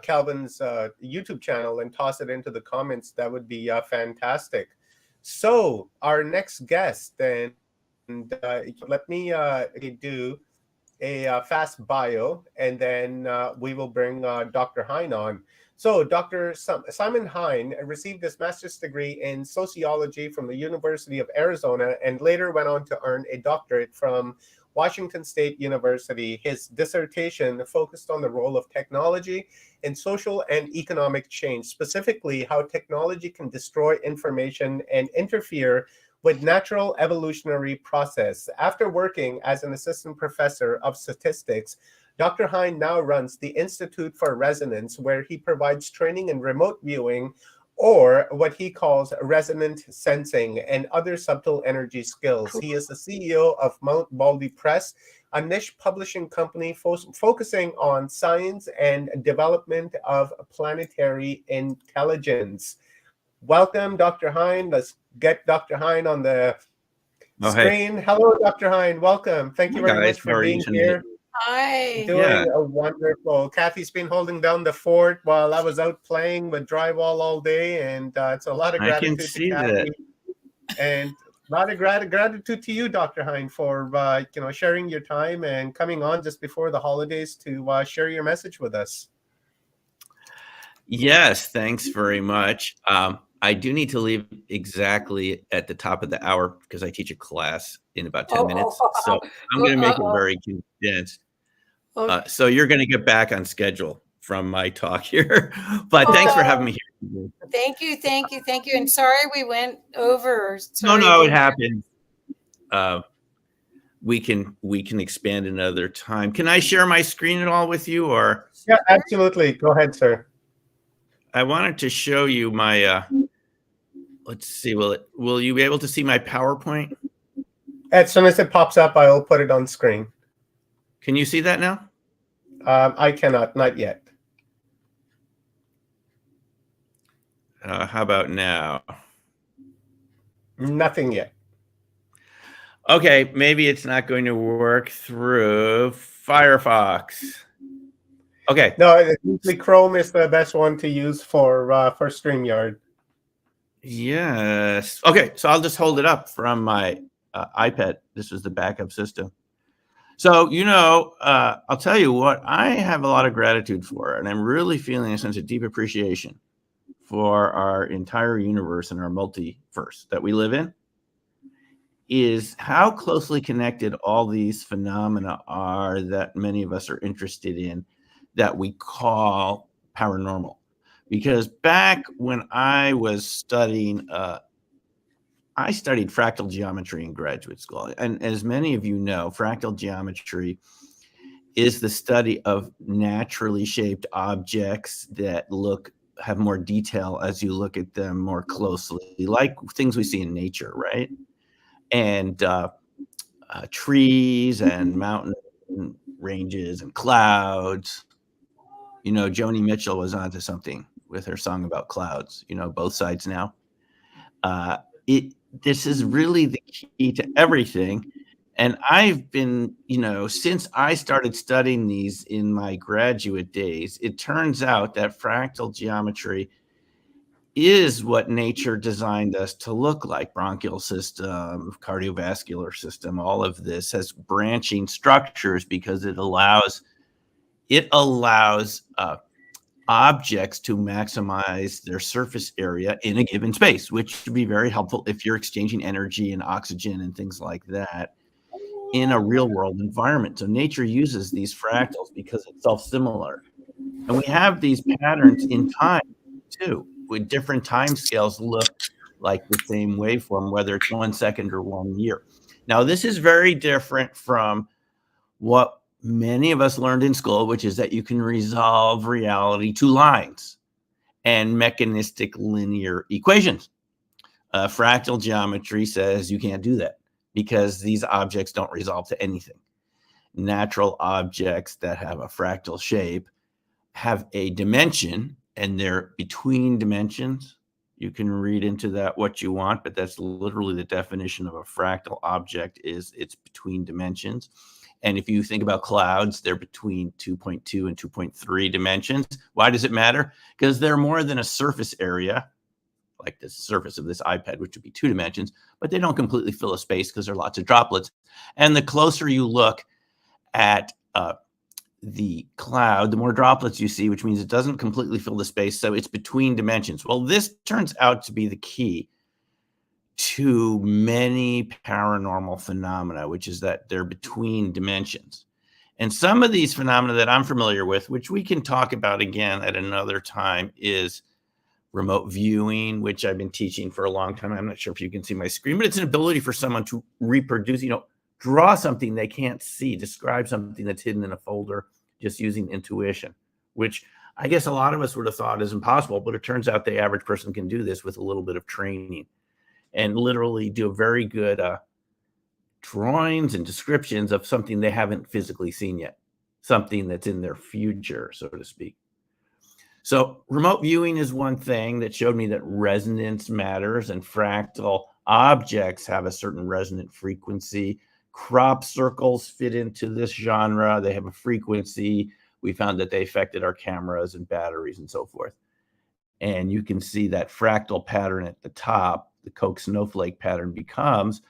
Calvin's YouTube channel and toss it into the comments. That would be fantastic. So our next guest, and let me do a fast bio, and then we will bring Dr. Hine on. So Dr. Simon Hine received his master's degree in sociology from the University of Arizona, and later went on to earn a doctorate from Washington State University. His dissertation focused on the role of technology in social and economic change, specifically how technology can destroy information and interfere with natural evolutionary process. After working as an assistant professor of statistics, Dr. Hine now runs the Institute for Resonance, where he provides training in remote viewing, or what he calls resonant sensing, and other subtle energy skills. He is the CEO of Mount Baldy Press, a niche publishing company focusing on science and development of planetary intelligence. welcome Dr. Hine. Let's get Dr. Hine on the Oh, hey. screen. Hello, Dr. Hine. Welcome. Thank you Hi, very guys. much How for are you being tonight? here. Hi. Doing a wonderful. Kathy's been holding down the fort while I was out playing with drywall all day, and it's a lot of I can gratitude to see Kathy, that. and a lot of gratitude to you, Dr. Hine, for sharing your time and coming on just before the holidays to share your message with us. Yes, thanks very much. I do need to leave exactly at the top of the hour because I teach a class in about 10 minutes. So I'm going to make it very condensed. So you're going to get back on schedule from my talk here. But thanks for having me here. Thank you. And sorry we went over. Sorry No, it happened. We can expand another time. Can I share my screen at all with you, or? Yeah, absolutely. Go ahead, sir. I wanted to show you my. Let's see. Will you be able to see my PowerPoint? As soon as it pops up, I'll put it on screen. Can you see that now? I cannot, not yet. How about now? Nothing yet. Okay, maybe it's not going to work through Firefox. Okay. No, usually Chrome is the best one to use for StreamYard. Yes. Okay, so I'll just hold it up from my iPad. This is the backup system. So, I'll tell you what I have a lot of gratitude for, and I'm really feeling a sense of deep appreciation for our entire universe and our multiverse that we live in, is how closely connected all these phenomena are that many of us are interested in that we call paranormal. Because back when I was studying, I studied fractal geometry in graduate school. And as many of you know, fractal geometry is the study of naturally shaped objects that have more detail as you look at them more closely, like things we see in nature, right? And trees and mountain ranges and clouds. Joni Mitchell was onto something with her song about clouds, both sides now. This is really the key to everything. And I've been, since I started studying these in my graduate days, it turns out that fractal geometry is what nature designed us to look like. Bronchial system, cardiovascular system, all of this has branching structures because it allows objects to maximize their surface area in a given space, which would be very helpful if you're exchanging energy and oxygen and things like that in a real world environment. So nature uses these fractals because it's self-similar. And we have these patterns in time too, with different time scales look like the same waveform, whether it's 1 second or 1 year. Now, this is very different from what many of us learned in school, which is that you can resolve reality to lines and mechanistic linear equations. Fractal geometry says you can't do that because these objects don't resolve to anything. Natural objects that have a fractal shape have a dimension, and they're between dimensions. You can read into that what you want, but that's literally the definition of a fractal object, is it's between dimensions. And if you think about clouds, they're between 2.2 and 2.3 dimensions. Why does it matter? Because they're more than a surface area, like the surface of this iPad, which would be 2 dimensions, but they don't completely fill a space because there are lots of droplets. And the closer you look at the cloud, the more droplets you see, which means it doesn't completely fill the space. So it's between dimensions. Well, this turns out to be the key to many paranormal phenomena, which is that they're between dimensions. And some of these phenomena that I'm familiar with, which we can talk about again at another time, is remote viewing, which I've been teaching for a long time. I'm not sure if you can see my screen, but it's an ability for someone to reproduce, draw something they can't see, describe something that's hidden in a folder, just using intuition, which I guess a lot of us would have thought is impossible, but it turns out the average person can do this with a little bit of training and literally do very good drawings and descriptions of something they haven't physically seen yet, something that's in their future, so to speak. So remote viewing is one thing that showed me that resonance matters, and fractal objects have a certain resonant frequency. Crop circles fit into this genre. They have a frequency. We found that they affected our cameras and batteries and so forth. And you can see that fractal pattern at the top, the Koch snowflake pattern, becomes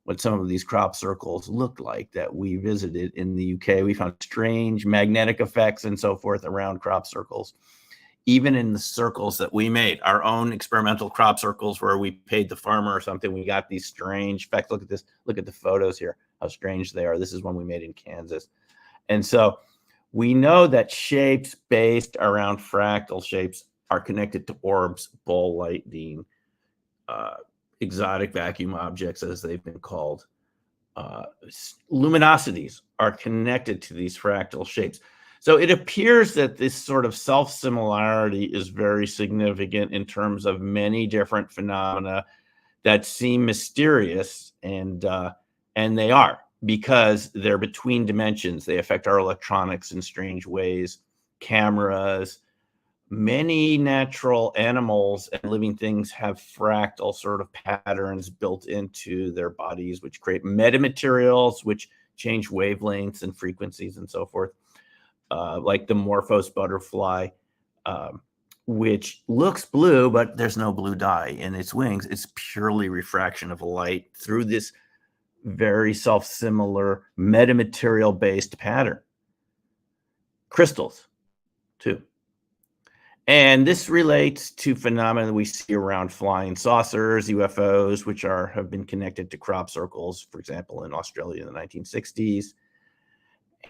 what some of these crop circles look like that we visited in the UK. We found strange magnetic effects and so forth around crop circles. Even in the circles that we made, our own experimental crop circles where we paid the farmer or something, we got these strange effects. Look at this. Look at the photos here, how strange they are. This is one we made in Kansas. And so we know that shapes based around fractal shapes are connected to orbs, ball lightning, exotic vacuum objects, as they've been called. Luminosities are connected to these fractal shapes. So it appears that this sort of self-similarity is very significant in terms of many different phenomena that seem mysterious, and they are, because they're between dimensions. They affect our electronics in strange ways, cameras. Many natural animals and living things have fractal sort of patterns built into their bodies, which create metamaterials, which change wavelengths and frequencies and so forth. Like the Morphos butterfly, which looks blue, but there's no blue dye in its wings. It's purely refraction of light through this very self-similar metamaterial-based pattern. Crystals, too. And this relates to phenomena that we see around flying saucers, UFOs, which have been connected to crop circles, for example, in Australia in the 1960s.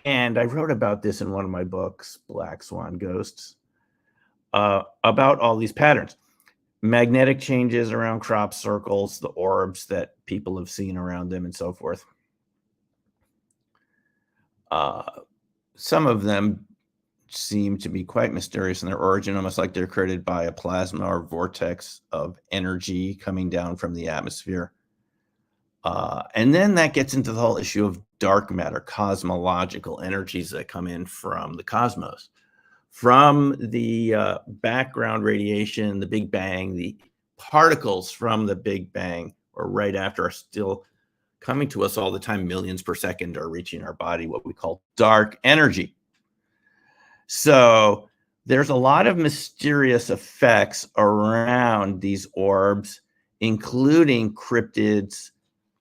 And I wrote about this in one of my books, Black Swan Ghosts, about all these patterns. Magnetic changes around crop circles, the orbs that people have seen around them, and so forth. Some of them seem to be quite mysterious in their origin, almost like they're created by a plasma or vortex of energy coming down from the atmosphere. And then that gets into the whole issue of dark matter, cosmological energies that come in from the cosmos. From the background radiation, the Big Bang, the particles from the Big Bang or right after are still coming to us all the time. Millions per second are reaching our body, what we call dark energy. So there's a lot of mysterious effects around these orbs, including cryptids,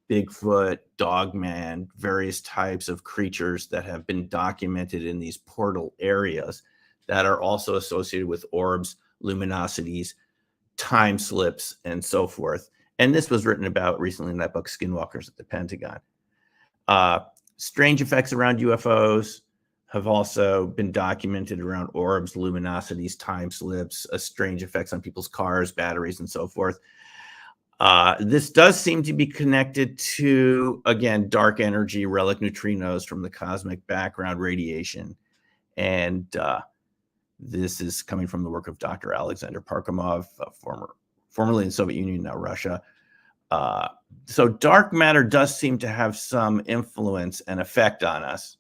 Bigfoot, Dogman, various types of creatures that have been documented in these portal areas that are also associated with orbs, luminosities, time slips, and so forth. And this was written about recently in that book, Skinwalkers at the Pentagon. Strange effects around UFOs have also been documented around orbs, luminosities, time slips, strange effects on people's cars, batteries, and so forth. This does seem to be connected to, again, dark energy, relic neutrinos from the cosmic background radiation. And this is coming from the work of Dr. Alexander Parkhomov, formerly in the Soviet Union, now Russia. So dark matter does seem to have some influence and effect on us,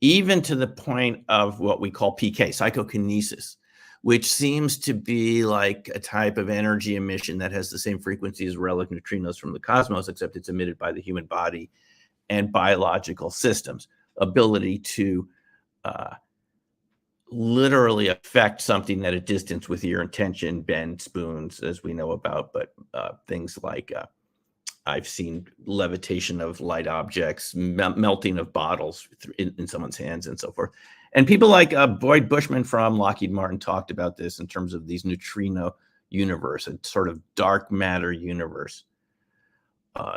even to the point of what we call PK, psychokinesis, which seems to be like a type of energy emission that has the same frequency as relic neutrinos from the cosmos, except it's emitted by the human body and biological systems. Ability to literally affect something at a distance with your intention, bend spoons, as we know about, but things like I've seen levitation of light objects, melting of bottles in someone's hands, and so forth. And people like Boyd Bushman from Lockheed Martin talked about this in terms of these neutrino universe, a sort of dark matter universe,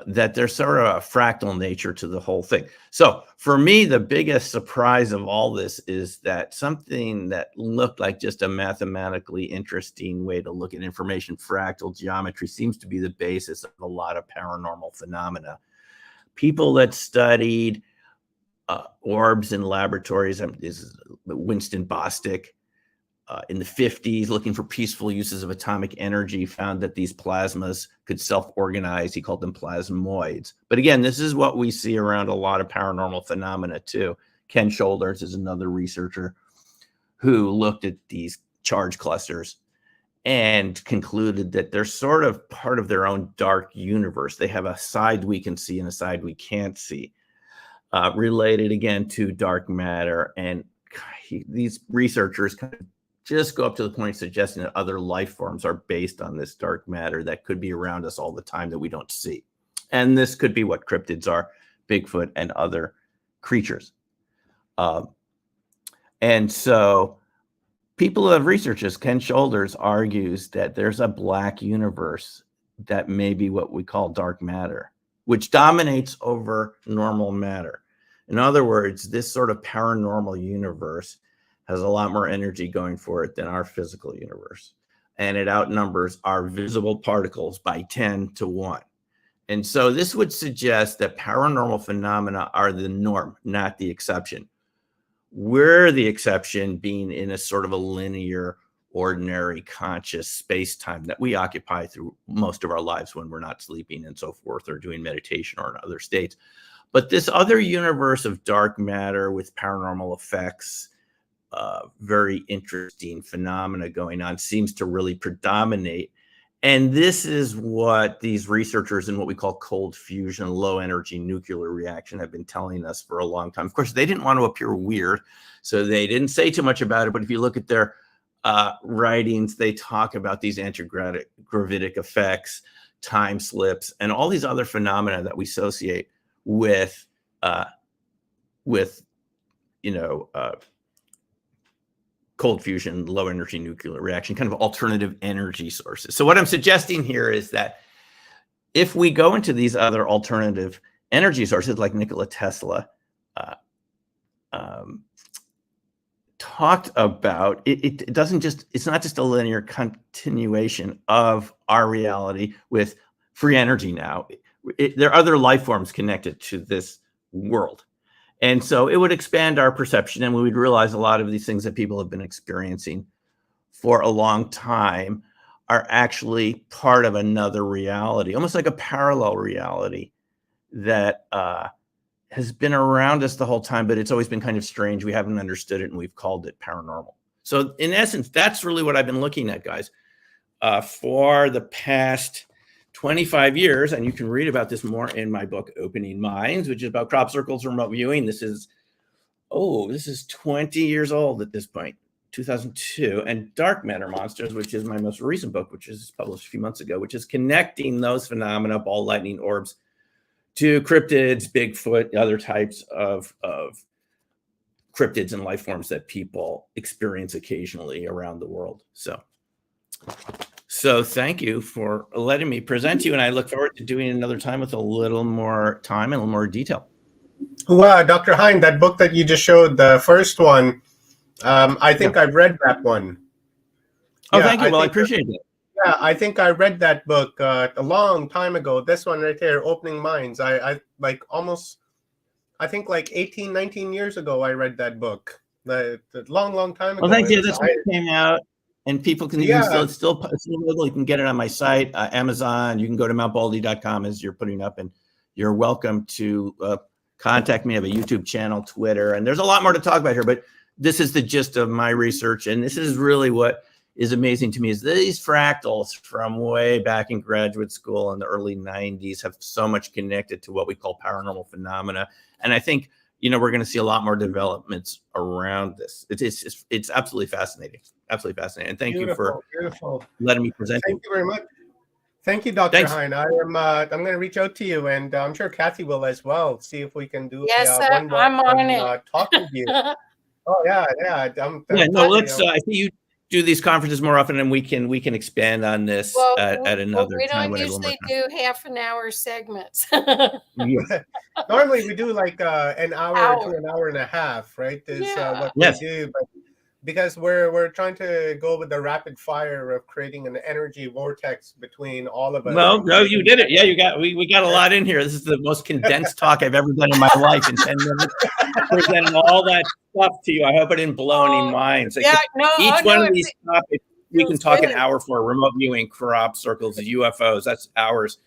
that there's sort of a fractal nature to the whole thing. So for me, the biggest surprise of all this is that something that looked like just a mathematically interesting way to look at information, fractal geometry, seems to be the basis of a lot of paranormal phenomena. People that studied orbs in laboratories, is Winston Bostick, in the 50s, looking for peaceful uses of atomic energy, found that these plasmas could self-organize. He called them plasmoids. But again, this is what we see around a lot of paranormal phenomena too. Ken Shoulders is another researcher who looked at these charge clusters, and concluded that they're sort of part of their own dark universe. They have a side we can see and a side we can't see, related again to dark matter. And these researchers kind of just go up to the point of suggesting that other life forms are based on this dark matter that could be around us all the time that we don't see. And this could be what cryptids are, Bigfoot and other creatures. And so people who have researched this, Ken Shoulders argues that there's a black universe that may be what we call dark matter, which dominates over normal matter. In other words, this sort of paranormal universe has a lot more energy going for it than our physical universe. And it outnumbers our visible particles by 10 to 1. And so this would suggest that paranormal phenomena are the norm, not the exception. We're the exception, being in a sort of a linear, ordinary, conscious space-time that we occupy through most of our lives when we're not sleeping and so forth, or doing meditation or in other states. But this other universe of dark matter with paranormal effects, very interesting phenomena going on, seems to really predominate. And this is what these researchers in what we call cold fusion, low energy nuclear reaction have been telling us for a long time. Of course, they didn't want to appear weird, so they didn't say too much about it. But if you look at their writings, they talk about these antigravitic effects, time slips, and all these other phenomena that we associate with cold fusion, low energy nuclear reaction, kind of alternative energy sources. So what I'm suggesting here is that if we go into these other alternative energy sources, like Nikola Tesla talked about, it doesn't just, it's not just a linear continuation of our reality with free energy now. There are other life forms connected to this world. And so it would expand our perception, and we would realize a lot of these things that people have been experiencing for a long time are actually part of another reality, almost like a parallel reality that has been around us the whole time, but it's always been kind of strange. We haven't understood it, and we've called it paranormal. So in essence, that's really what I've been looking at, guys, for the past 25 years, and you can read about this more in my book, Opening Minds, which is about crop circles, remote viewing. This is 20 years old at this point, 2002, and Dark Matter Monsters, which is my most recent book, which is published a few months ago, which is connecting those phenomena, ball lightning orbs, to cryptids, Bigfoot, other types of cryptids and life forms that people experience occasionally around the world. So thank you for letting me present you, and I look forward to doing another time with a little more time and a little more detail. Wow, Dr. Hine, that book that you just showed, the first one, I think I've read that one. Oh, thank you. Well, I appreciate it. Yeah, I think I read that book a long time ago. This one right here, Opening Minds. I think like 18, 19 years ago, I read that book. The long time ago. Well, thank you. This one came out. And people can still you can get it on my site, Amazon. You can go to mountbaldy.com as you're putting up, and you're welcome to contact me. I have a YouTube channel, Twitter, and there's a lot more to talk about here, but this is the gist of my research. And this is really what is amazing to me, is these fractals from way back in graduate school in the early 90s have so much connected to what we call paranormal phenomena. And I think, we're going to see a lot more developments around this. It's absolutely fascinating. Absolutely fascinating. And thank you for letting me present. Thank you very much. Thank you, Dr. Hine. I'm going to reach out to you, and I'm sure Kathy will as well. See if we can do I'm on it. Talk with you. Oh yeah. Let's. I think you do these conferences more often, and we can expand on this at another time. We don't usually do half-an-hour segments. Normally we do like an hour to an hour and a half, right? Is what we do, but because we're trying to go with the rapid fire of creating an energy vortex between all of us. No, you did it. Yeah, we got a lot in here. This is the most condensed talk I've ever done in my life in 10 minutes. Presenting all that stuff to you. I hope I didn't blow any minds. Each one of these topics we can talk an hour for. Remote viewing, crop circles, UFOs, that's hours.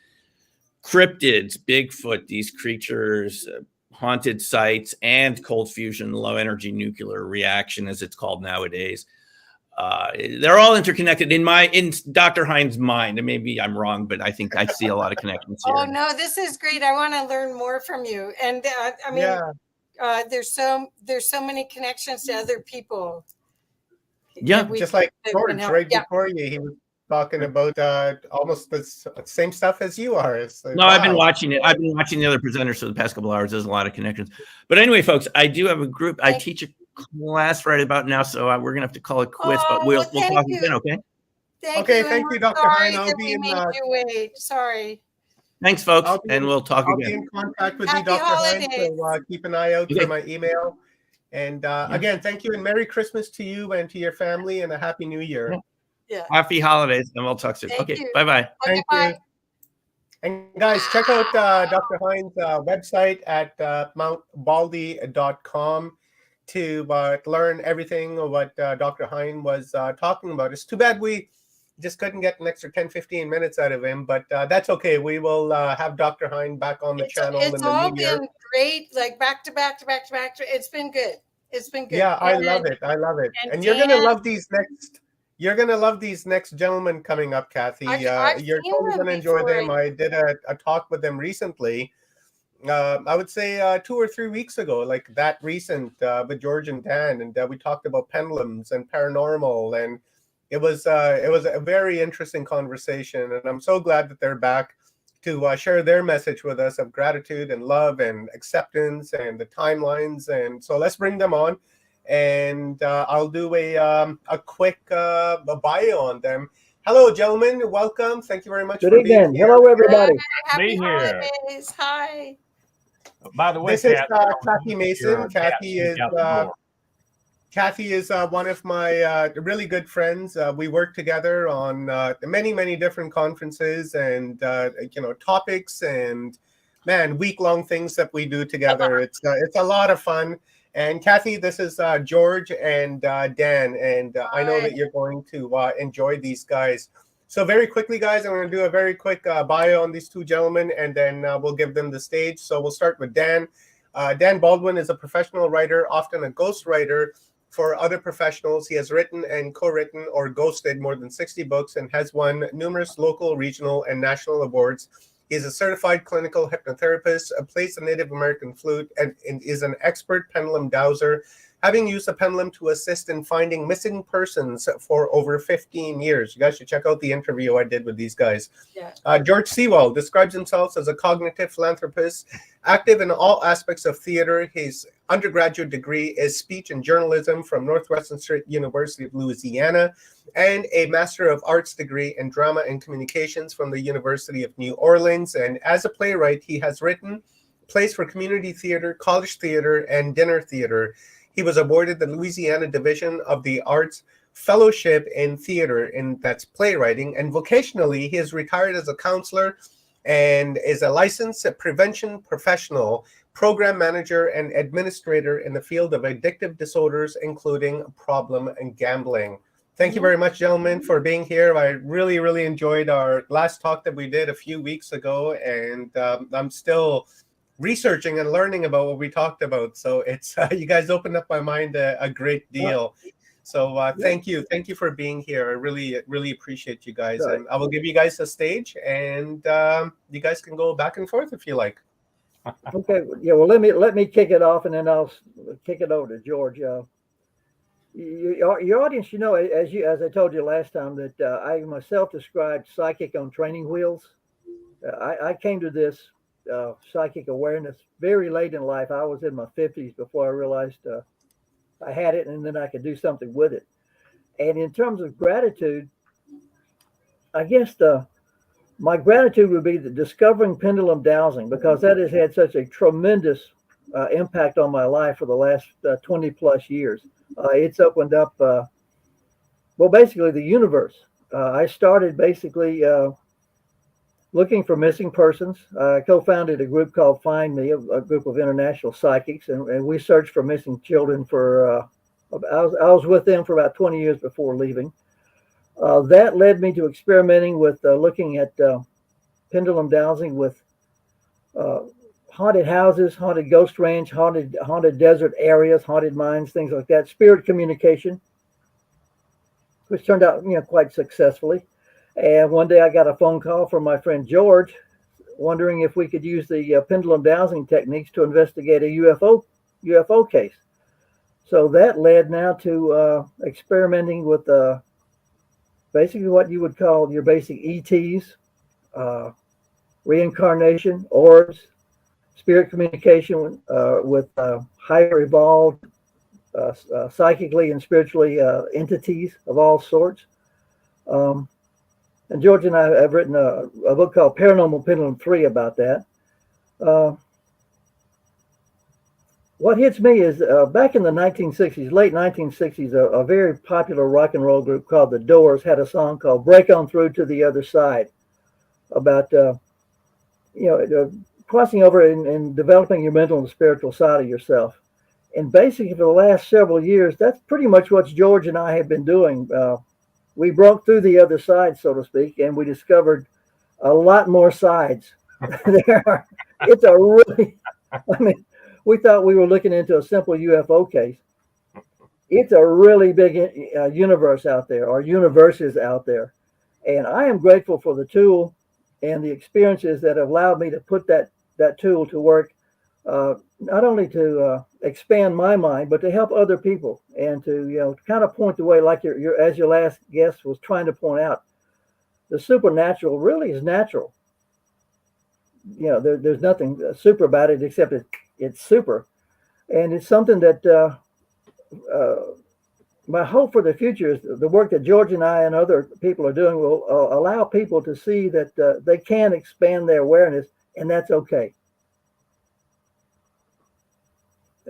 Cryptids, Bigfoot, these creatures, haunted sites, and cold fusion, low energy nuclear reaction, as it's called nowadays. they're all interconnected in Dr. Hines' mind. And maybe I'm wrong, but I think I see a lot of connections here. Oh no, this is great. I want to learn more from you. And I mean, there's so many connections to other people. Yeah, just like George right before you, he was talking about almost the same stuff as you are. It's like, No, wow. I've been watching it. I've been watching the other presenters for the past couple of hours. There's a lot of connections. But anyway, folks, I do have a group. I teach a class right about now, so we're gonna have to call it quits. But we'll talk again, okay? Thank you, Dr. Hine. I'll be in. You wait. Sorry. Thanks, folks, and we'll talk I'll again. be in contact with Happy you, Dr. Hine. holidays. So keep an eye out Okay. for my email. And again, thank you and Merry Christmas to you and to your family and a Happy New Year. Yeah. Happy holidays, and we'll talk soon. Thank Okay, you. bye-bye. Thank you. And guys, check out Dr. Hine's website at mountbaldy.com to learn everything of what Dr. Hine was talking about. It's too bad we just couldn't get an extra 10-15 minutes out of him, but that's okay. We will have Dr. Hine back on the channel in It's the all new year. been great, like back to back to back to back. It's been good. It's been good. Yeah, I And- love it. I love it. and And you're gonna Dan- love these next. You're gonna love these next gentlemen coming up, Kathy. I've You're seen totally them gonna enjoy before. them. I did a talk with them recently. I would say 2 or 3 weeks ago, like that recent with George and Dan, and we talked about pendulums and paranormal, and it was a very interesting conversation. And I'm so glad that they're back to share their message with us of gratitude and love and acceptance and the timelines. And so let's bring them on. And I'll do a quick bio on them. Hello, gentlemen. Welcome. Thank you very much Good for being evening. here. Hello, everybody. Happy Be here. holidays. Hi. By the way, This is Kat, Kathy Mason. Kathy is one of my really good friends. We work together on many different conferences and topics and week-long things that we do together. It's a lot of fun. And Kathy, this is George and Dan, and I know that you're going to enjoy these guys. So very quickly, guys, I'm going to do a very quick bio on these two gentlemen, and then we'll give them the stage. So we'll start with Dan. Dan Baldwin is a professional writer, often a ghostwriter for other professionals. He has written and co-written or ghosted more than 60 books and has won numerous local, regional, and national awards. He is a certified clinical hypnotherapist, plays the Native American flute, and is an expert pendulum dowser, having used the pendulum to assist in finding missing persons for over 15 years. You guys should check out the interview I did with these guys. Yeah. George Sewell describes himself as a cognitive philanthropist, active in all aspects of theater. His undergraduate degree is speech and journalism from Northwestern State University of Louisiana, and a Master of Arts degree in drama and communications from the University of New Orleans. And as a playwright, he has written plays for community theater, college theater, and dinner theater. He was awarded the Louisiana Division of the Arts Fellowship in Theater, and that's playwriting. And vocationally, he is retired as a counselor and is a licensed prevention professional, program manager, and administrator in the field of addictive disorders, including problem and gambling. Thank you very much, gentlemen, for being here. I really enjoyed our last talk that we did a few weeks ago, and I'm still researching and learning about what we talked about. So it's you guys opened up my mind a great deal. So thank you for being here. I really appreciate you guys, and I will give you guys a stage, and you guys can go back and forth if you like. Okay. Yeah. Well, let me kick it off, and then I'll kick it over to George. Your audience, as I told you last time, that I myself described psychic on training wheels. I came to this psychic awareness very late in life. I was in my 50s before I realized I had it, and then I could do something with it. And in terms of gratitude, I guess my gratitude would be the discovering pendulum dowsing, because that has had such a tremendous impact on my life for the last 20 plus years. It's opened up, basically the universe. I started basically looking for missing persons. I co-founded a group called Find Me, a group of international psychics, and we searched for missing children for, I was with them for about 20 years before leaving. That led me to experimenting with looking at pendulum dowsing with haunted houses, haunted ghost ranch, haunted desert areas, haunted mines, things like that, spirit communication. which turned out, quite successfully. And one day I got a phone call from my friend George, wondering if we could use the pendulum dowsing techniques to investigate a UFO case. So that led now to experimenting with basically what you would call your basic ETs, reincarnation, orbs, spirit communication with higher evolved psychically and spiritually entities of all sorts. And George and I have written a book called Paranormal Pendulum 3 about that. What hits me is back in the 1960s, late 1960s, a very popular rock and roll group called The Doors had a song called Break On Through to the Other Side about, crossing over and developing your mental and spiritual side of yourself. And basically for the last several years, that's pretty much what George and I have been doing. We broke through the other side, so to speak, and we discovered a lot more sides. It's a really, we thought we were looking into a simple UFO case. It's a really big universe out there, or universes out there. And I am grateful for the tool and the experiences that have allowed me to put that tool to work, not only to expand my mind, but to help other people and to, kind of point the way, like as your last guest was trying to point out, the supernatural really is natural. There's nothing super about it except it's super. And it's something that my hope for the future is the work that George and I and other people are doing will allow people to see that they can expand their awareness, and that's okay.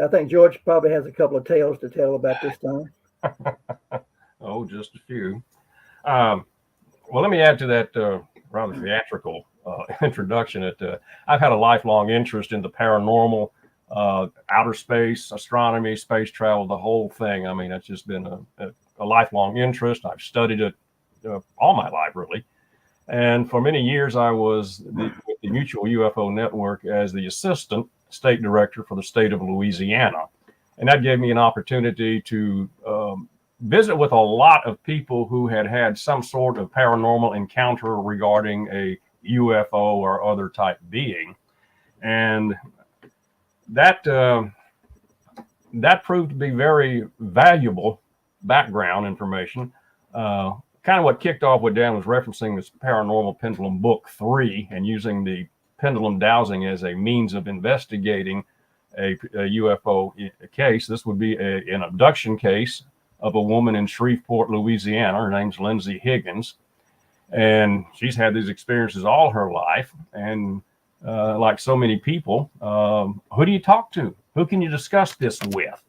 I think George probably has a couple of tales to tell about this time. Oh, just a few. Well, let me add to that rather theatrical introduction. I've had a lifelong interest in the paranormal, outer space, astronomy, space travel, the whole thing. It's just been a lifelong interest. I've studied it all my life, really. And for many years, I was with the Mutual UFO Network as the assistant state director for the state of Louisiana. And that gave me an opportunity to visit with a lot of people who had had some sort of paranormal encounter regarding a UFO or other type being. And that proved to be very valuable background information. Kind of what kicked off what Dan was referencing, this Paranormal Pendulum Book 3, and using the pendulum dowsing as a means of investigating a UFO case. This would be an abduction case of a woman in Shreveport, Louisiana. Her name's Lindsay Higgins. And she's had these experiences all her life. And like so many people, who do you talk to? Who can you discuss this with?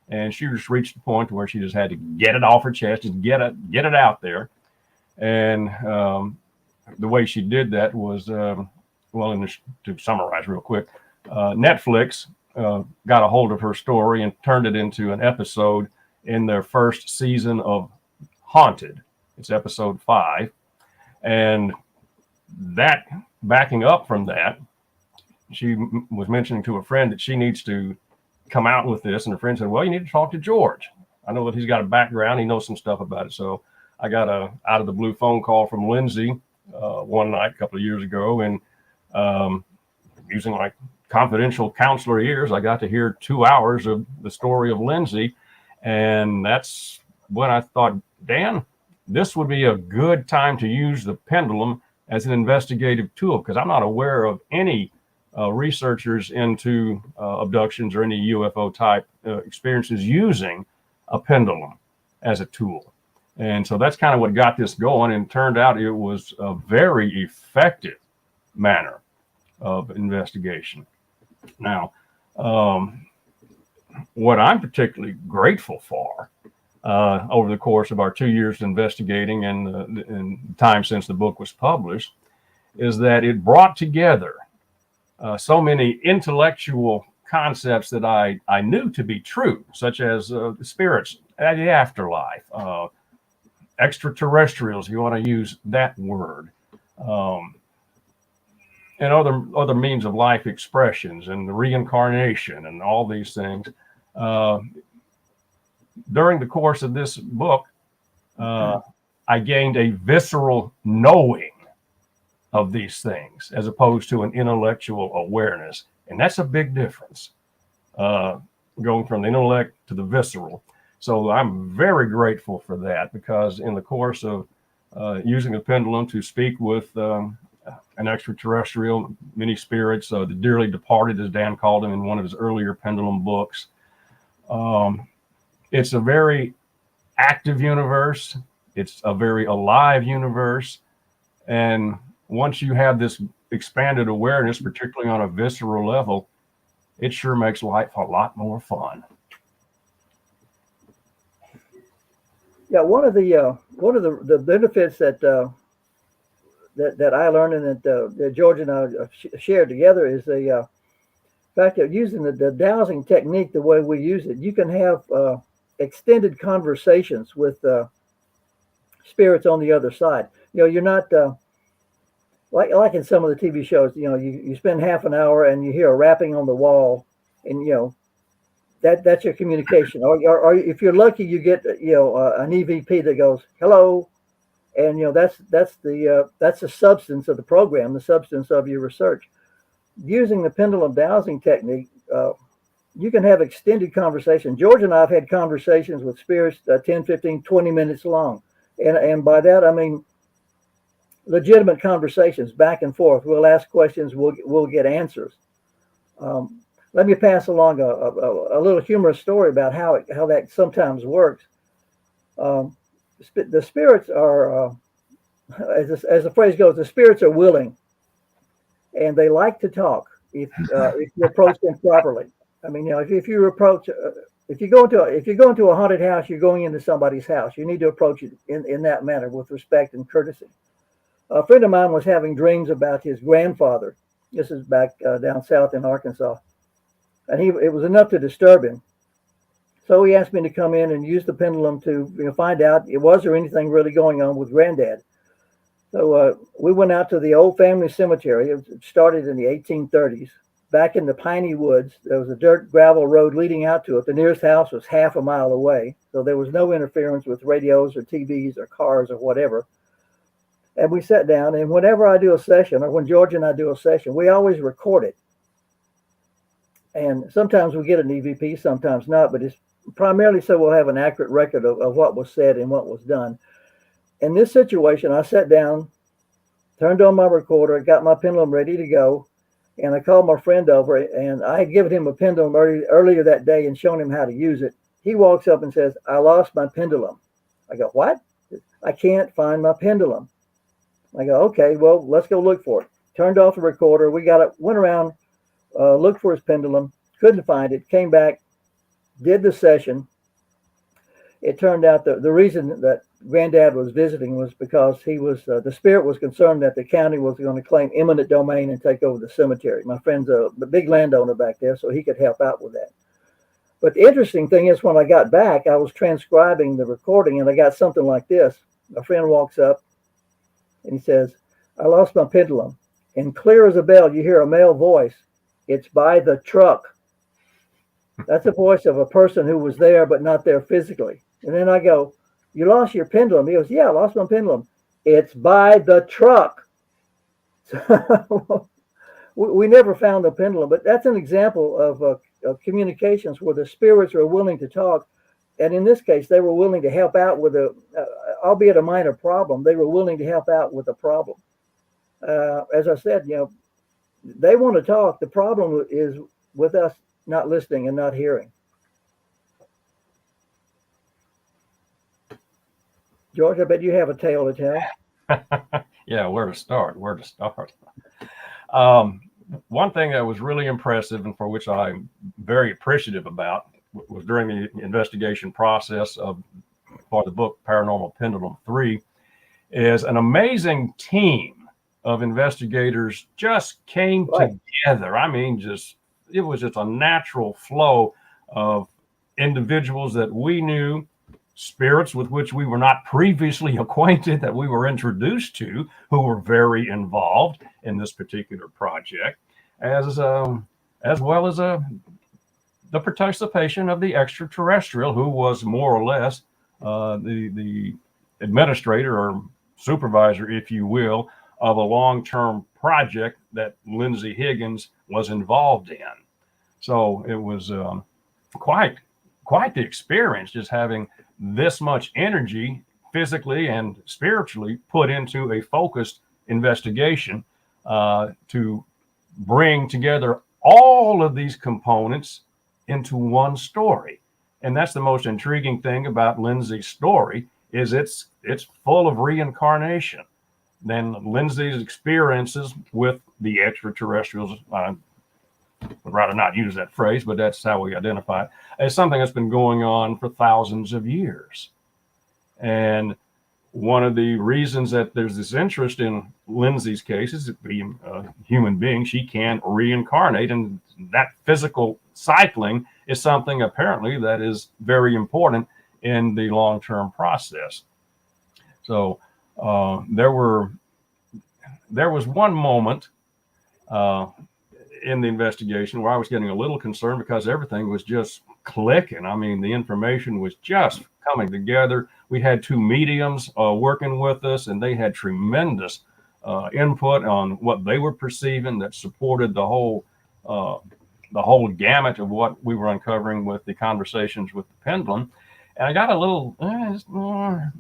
And she just reached the point where she just had to get it off her chest, just get it out there. And the way she did that was, to summarize real quick, Netflix got a hold of her story and turned it into an episode in their first season of Haunted. It's episode 5. And that, backing up from that, she was mentioning to a friend that she needs to come out with this. And her friend said, well, you need to talk to George. I know that he's got a background. He knows some stuff about it. So I got a out of the blue phone call from Lindsay one night a couple of years ago. And using my confidential counselor ears, I got to hear 2 hours of the story of Lindsay. And that's when I thought, Dan, this would be a good time to use the pendulum as an investigative tool, because I'm not aware of any researchers into abductions or any UFO type experiences using a pendulum as a tool. And so that's kind of what got this going, and turned out it was a very effective manner of investigation. Now, what I'm particularly grateful for over the course of our 2 years investigating and time since the book was published is that it brought together so many intellectual concepts that I knew to be true, such as spirits, the afterlife, extraterrestrials, if you want to use that word, and other means of life expressions, and the reincarnation, and all these things. During the course of this book, I gained a visceral knowing of these things as opposed to an intellectual awareness. And that's a big difference, going from the intellect to the visceral. So I'm very grateful for that, because in the course of using the pendulum to speak with an extraterrestrial, many spirits, the dearly departed, as Dan called him in one of his earlier pendulum books, it's a very active universe. It's a very alive universe. And once you have this expanded awareness, particularly on a visceral level, it sure makes life a lot more fun. Yeah, one of the benefits that that I learned and that George and I shared together is the fact that using the dowsing technique the way we use it, you can have extended conversations with spirits on the other side. You know, you're not like in some of the TV shows. You know, you spend half an hour and you hear a rapping on the wall, and you know that's your communication. Or if you're lucky, you get an EVP that goes hello, and you know that's the substance of the program, the substance of your research. Using the pendulum dowsing technique, you can have extended conversations. George and I have had conversations with spirits 10, 15, 20 minutes long. And by that, I mean legitimate conversations back and forth. We'll ask questions, we'll get answers. Let me pass along a little humorous story about how that sometimes works. The spirits are, as the phrase goes, the spirits are willing, and they like to talk if you approach them properly. I mean, you know, if you approach, if you go into a haunted house, you're going into somebody's house. You need to approach it in that manner with respect and courtesy. A friend of mine was having dreams about his grandfather. This is back down south in Arkansas, and it was enough to disturb him. So he asked me to come in and use the pendulum to find out was there anything really going on with Granddad. So we went out to the old family cemetery. It started in the 1830s. Back in the piney woods, there was a dirt gravel road leading out to it. The nearest house was half a mile away, so there was no interference with radios or TVs or cars or whatever. And we sat down, and whenever I do a session, or when George and I do a session, we always record it. And sometimes we get an EVP, sometimes not, but it's primarily so we'll have an accurate record of what was said and what was done. In this situation, I sat down, turned on my recorder, got my pendulum ready to go, and I called my friend over, and I had given him a pendulum earlier that day and shown him how to use it. He walks up and says, "I lost my pendulum." I go, "What?" "I can't find my pendulum." I go, "Okay, well, let's go look for it." Turned off the recorder. We got it, went around, looked for his pendulum, couldn't find it, came back, did the session. It turned out that the reason that Granddad was visiting was because he was the spirit was concerned that the county was going to claim eminent domain and take over the cemetery. My friend's a big landowner back there, so he could help out with that. But the interesting thing is, when I got back, I was transcribing the recording, and I got something like this. My friend walks up and he says, "I lost my pendulum." And clear as a bell, you hear a male voice. "It's by the truck." That's the voice of a person who was there but not there physically. And then I go, "You lost your pendulum?" He goes, "Yeah, I lost my pendulum." "It's by the truck." So we never found the pendulum, but that's an example of communications where the spirits are willing to talk. And in this case, they were willing to help out with albeit a minor problem. They were willing to help out with a problem. As I said, they want to talk. The problem is with us not listening and not hearing. George, I bet you have a tale to tell. Yeah, where to start? One thing that was really impressive and for which I'm very appreciative about was during the investigation process for the book Paranormal Pendulum 3 is an amazing team of investigators just came together. I mean, it was just a natural flow of individuals that we knew, spirits with which we were not previously acquainted, that we were introduced to, who were very involved in this particular project, as well as the participation of the extraterrestrial, who was more or less the administrator or supervisor, if you will, of a long-term project that Lindsay Higgins was involved in. So it was quite the experience, just having this much energy physically and spiritually put into a focused investigation to bring together all of these components into one story. And that's the most intriguing thing about Lindsay's story, is it's full of reincarnation. Then Lindsay's experiences with the extraterrestrials, I would rather not use that phrase, but that's how we identify it, as something that's been going on for thousands of years. And one of the reasons that there's this interest in Lindsay's case is that being a human being, she can reincarnate, and that physical cycling is something apparently that is very important in the long-term process. So there was one moment in the investigation where I was getting a little concerned because everything was just clicking. I mean, the information was just coming together. We had two mediums working with us, and they had tremendous input on what they were perceiving that supported the whole gamut of what we were uncovering with the conversations with the pendulum. And I got a little, well,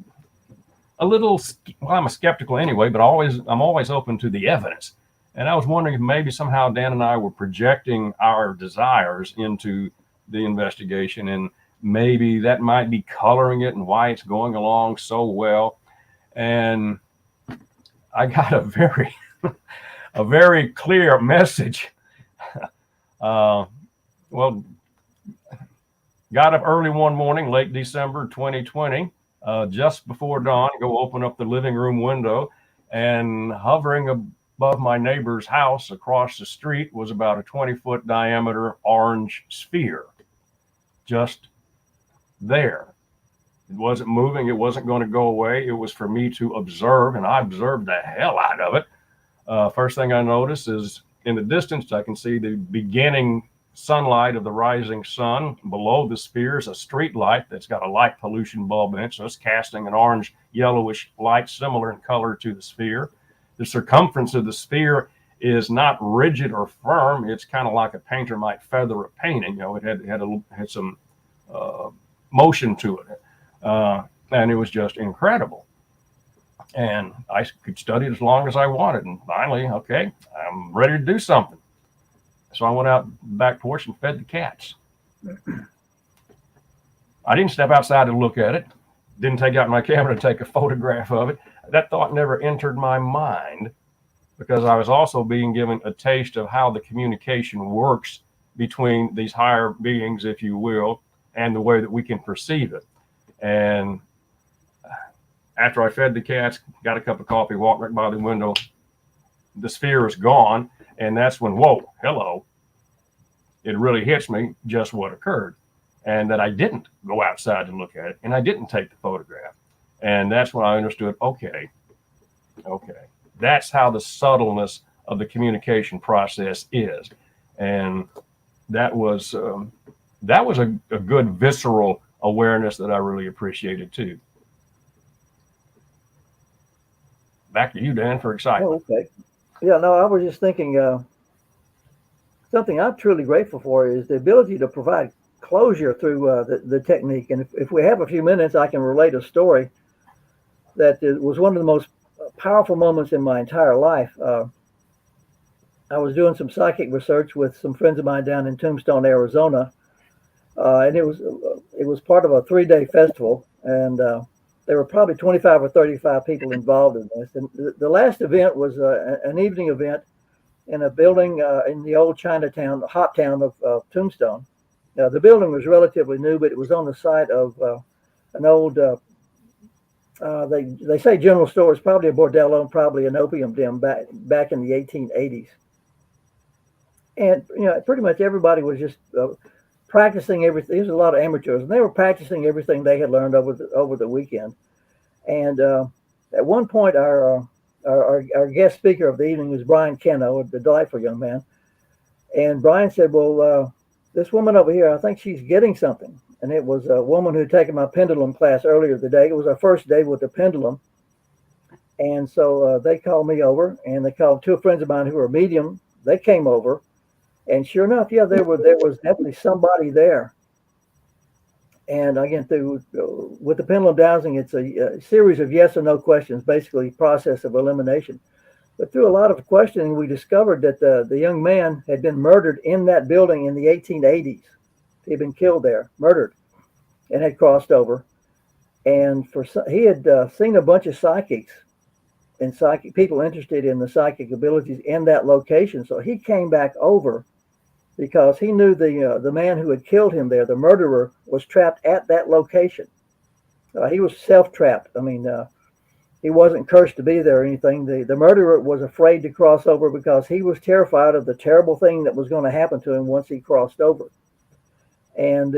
I'm a skeptical anyway, but I'm always open to the evidence. And I was wondering if maybe somehow Dan and I were projecting our desires into the investigation, and maybe that might be coloring it and why it's going along so well. And I got a very clear message. Well, got up early one morning, late December 2020, just before dawn, go open up the living room window, and hovering above my neighbor's house across the street was about a 20-foot diameter orange sphere, just there. It wasn't moving. It wasn't going to go away. It was for me to observe, and I observed the hell out of it. First thing I noticed is in the distance, I can see the beginning sunlight of the rising sun. Below the sphere is a street light that's got a light pollution bulb in it, so it's casting an orange yellowish light similar in color to the sphere. The circumference of the sphere is not rigid or firm. It's kind of like a painter might feather a painting. You know, it had some motion to it, and it was just incredible. And I could study it as long as I wanted. And finally, okay, I'm ready to do something. So I went out back porch and fed the cats. I didn't step outside to look at it. Didn't take out my camera to take a photograph of it. That thought never entered my mind, because I was also being given a taste of how the communication works between these higher beings, if you will, and the way that we can perceive it. And after I fed the cats, got a cup of coffee, walked right by the window, the sphere is gone. And that's when, whoa, hello, it really hits me just what occurred. And that I didn't go outside to look at it, and I didn't take the photograph. And that's when I understood, okay, that's how the subtleness of the communication process is. And that was a good visceral awareness that I really appreciated too. Back to you, Dan, for excitement. Oh, okay. Yeah, no, I was just thinking something I'm truly grateful for is the ability to provide closure through the technique. And if we have a few minutes, I can relate a story that was one of the most powerful moments in my entire life. I was doing some psychic research with some friends of mine down in Tombstone, Arizona, and it was part of a 3-day festival, and there were probably 25 or 35 people involved in this. And the last event was an evening event in a building in the old Chinatown, the hop town of Tombstone. The building was relatively new, but it was on the site of an old, they say general store. It's probably a bordello and probably an opium den back in the 1880s. And, you know, pretty much everybody was just practicing everything. There's a lot of amateurs, and they were practicing everything they had learned over the weekend. And at one point, our guest speaker of the evening was Brian Keno, a delightful young man. And Brian said, well, this woman over here, I think she's getting something. and it was a woman who had taken my pendulum class earlier today. It was our first day with the pendulum. And so they called me over, and they called two friends of mine who were medium. They came over, and sure enough, yeah, there was definitely somebody there. And again, with the pendulum dowsing, it's a series of yes or no questions, basically process of elimination. But through a lot of questioning, we discovered that the young man had been murdered in that building in the 1880s. He'd been killed there, murdered, and had crossed over. And he had seen a bunch of psychics and psychic people interested in the psychic abilities in that location. So he came back over because he knew the man who had killed him there, the murderer, was trapped at that location. He was self-trapped. I mean, he wasn't cursed to be there or anything. The murderer was afraid to cross over because he was terrified of the terrible thing that was going to happen to him once he crossed over. And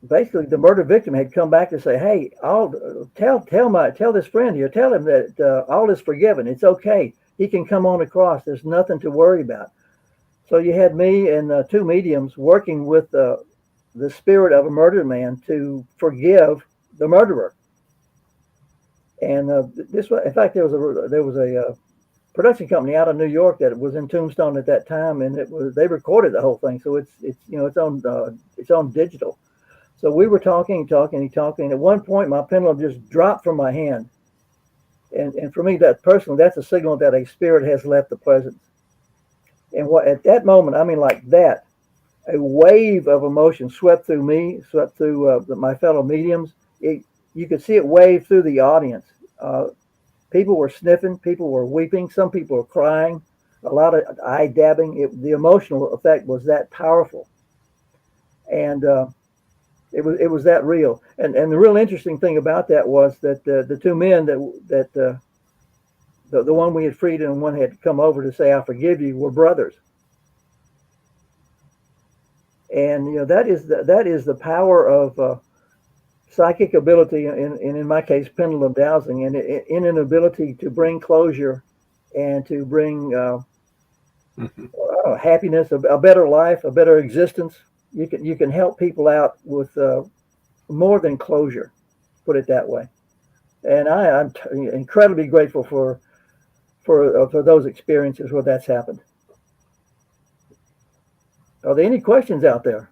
basically the murder victim had come back to say, "Hey, I'll tell this friend here, tell him that all is forgiven. It's okay. He can come on across. There's nothing to worry about." So you had me and two mediums working with the spirit of a murdered man to forgive the murderer. And this was, in fact, there was a production company out of New York that was in Tombstone at that time, and they recorded the whole thing, so it's on digital. So we were talking. At one point, my pendulum just dropped from my hand, and for me, that personally, that's a signal that a spirit has left the presence. And at that moment, I mean, like that, a wave of emotion swept through me, swept through my fellow mediums. You could see it wave through the audience. People were sniffing, people were weeping, some people were crying, a lot of eye dabbing. The emotional effect was that powerful, and it was that real. And the real interesting thing about that was that the two men the one we had freed and one had come over to say, "I forgive you," were brothers. And that is the power of psychic ability, and in my case, pendulum dowsing, and in an ability to bring closure and to bring happiness, a better life, a better existence. You can help people out with more than closure, put it that way. And I'm incredibly grateful for those experiences where that's happened. Are there any questions out there?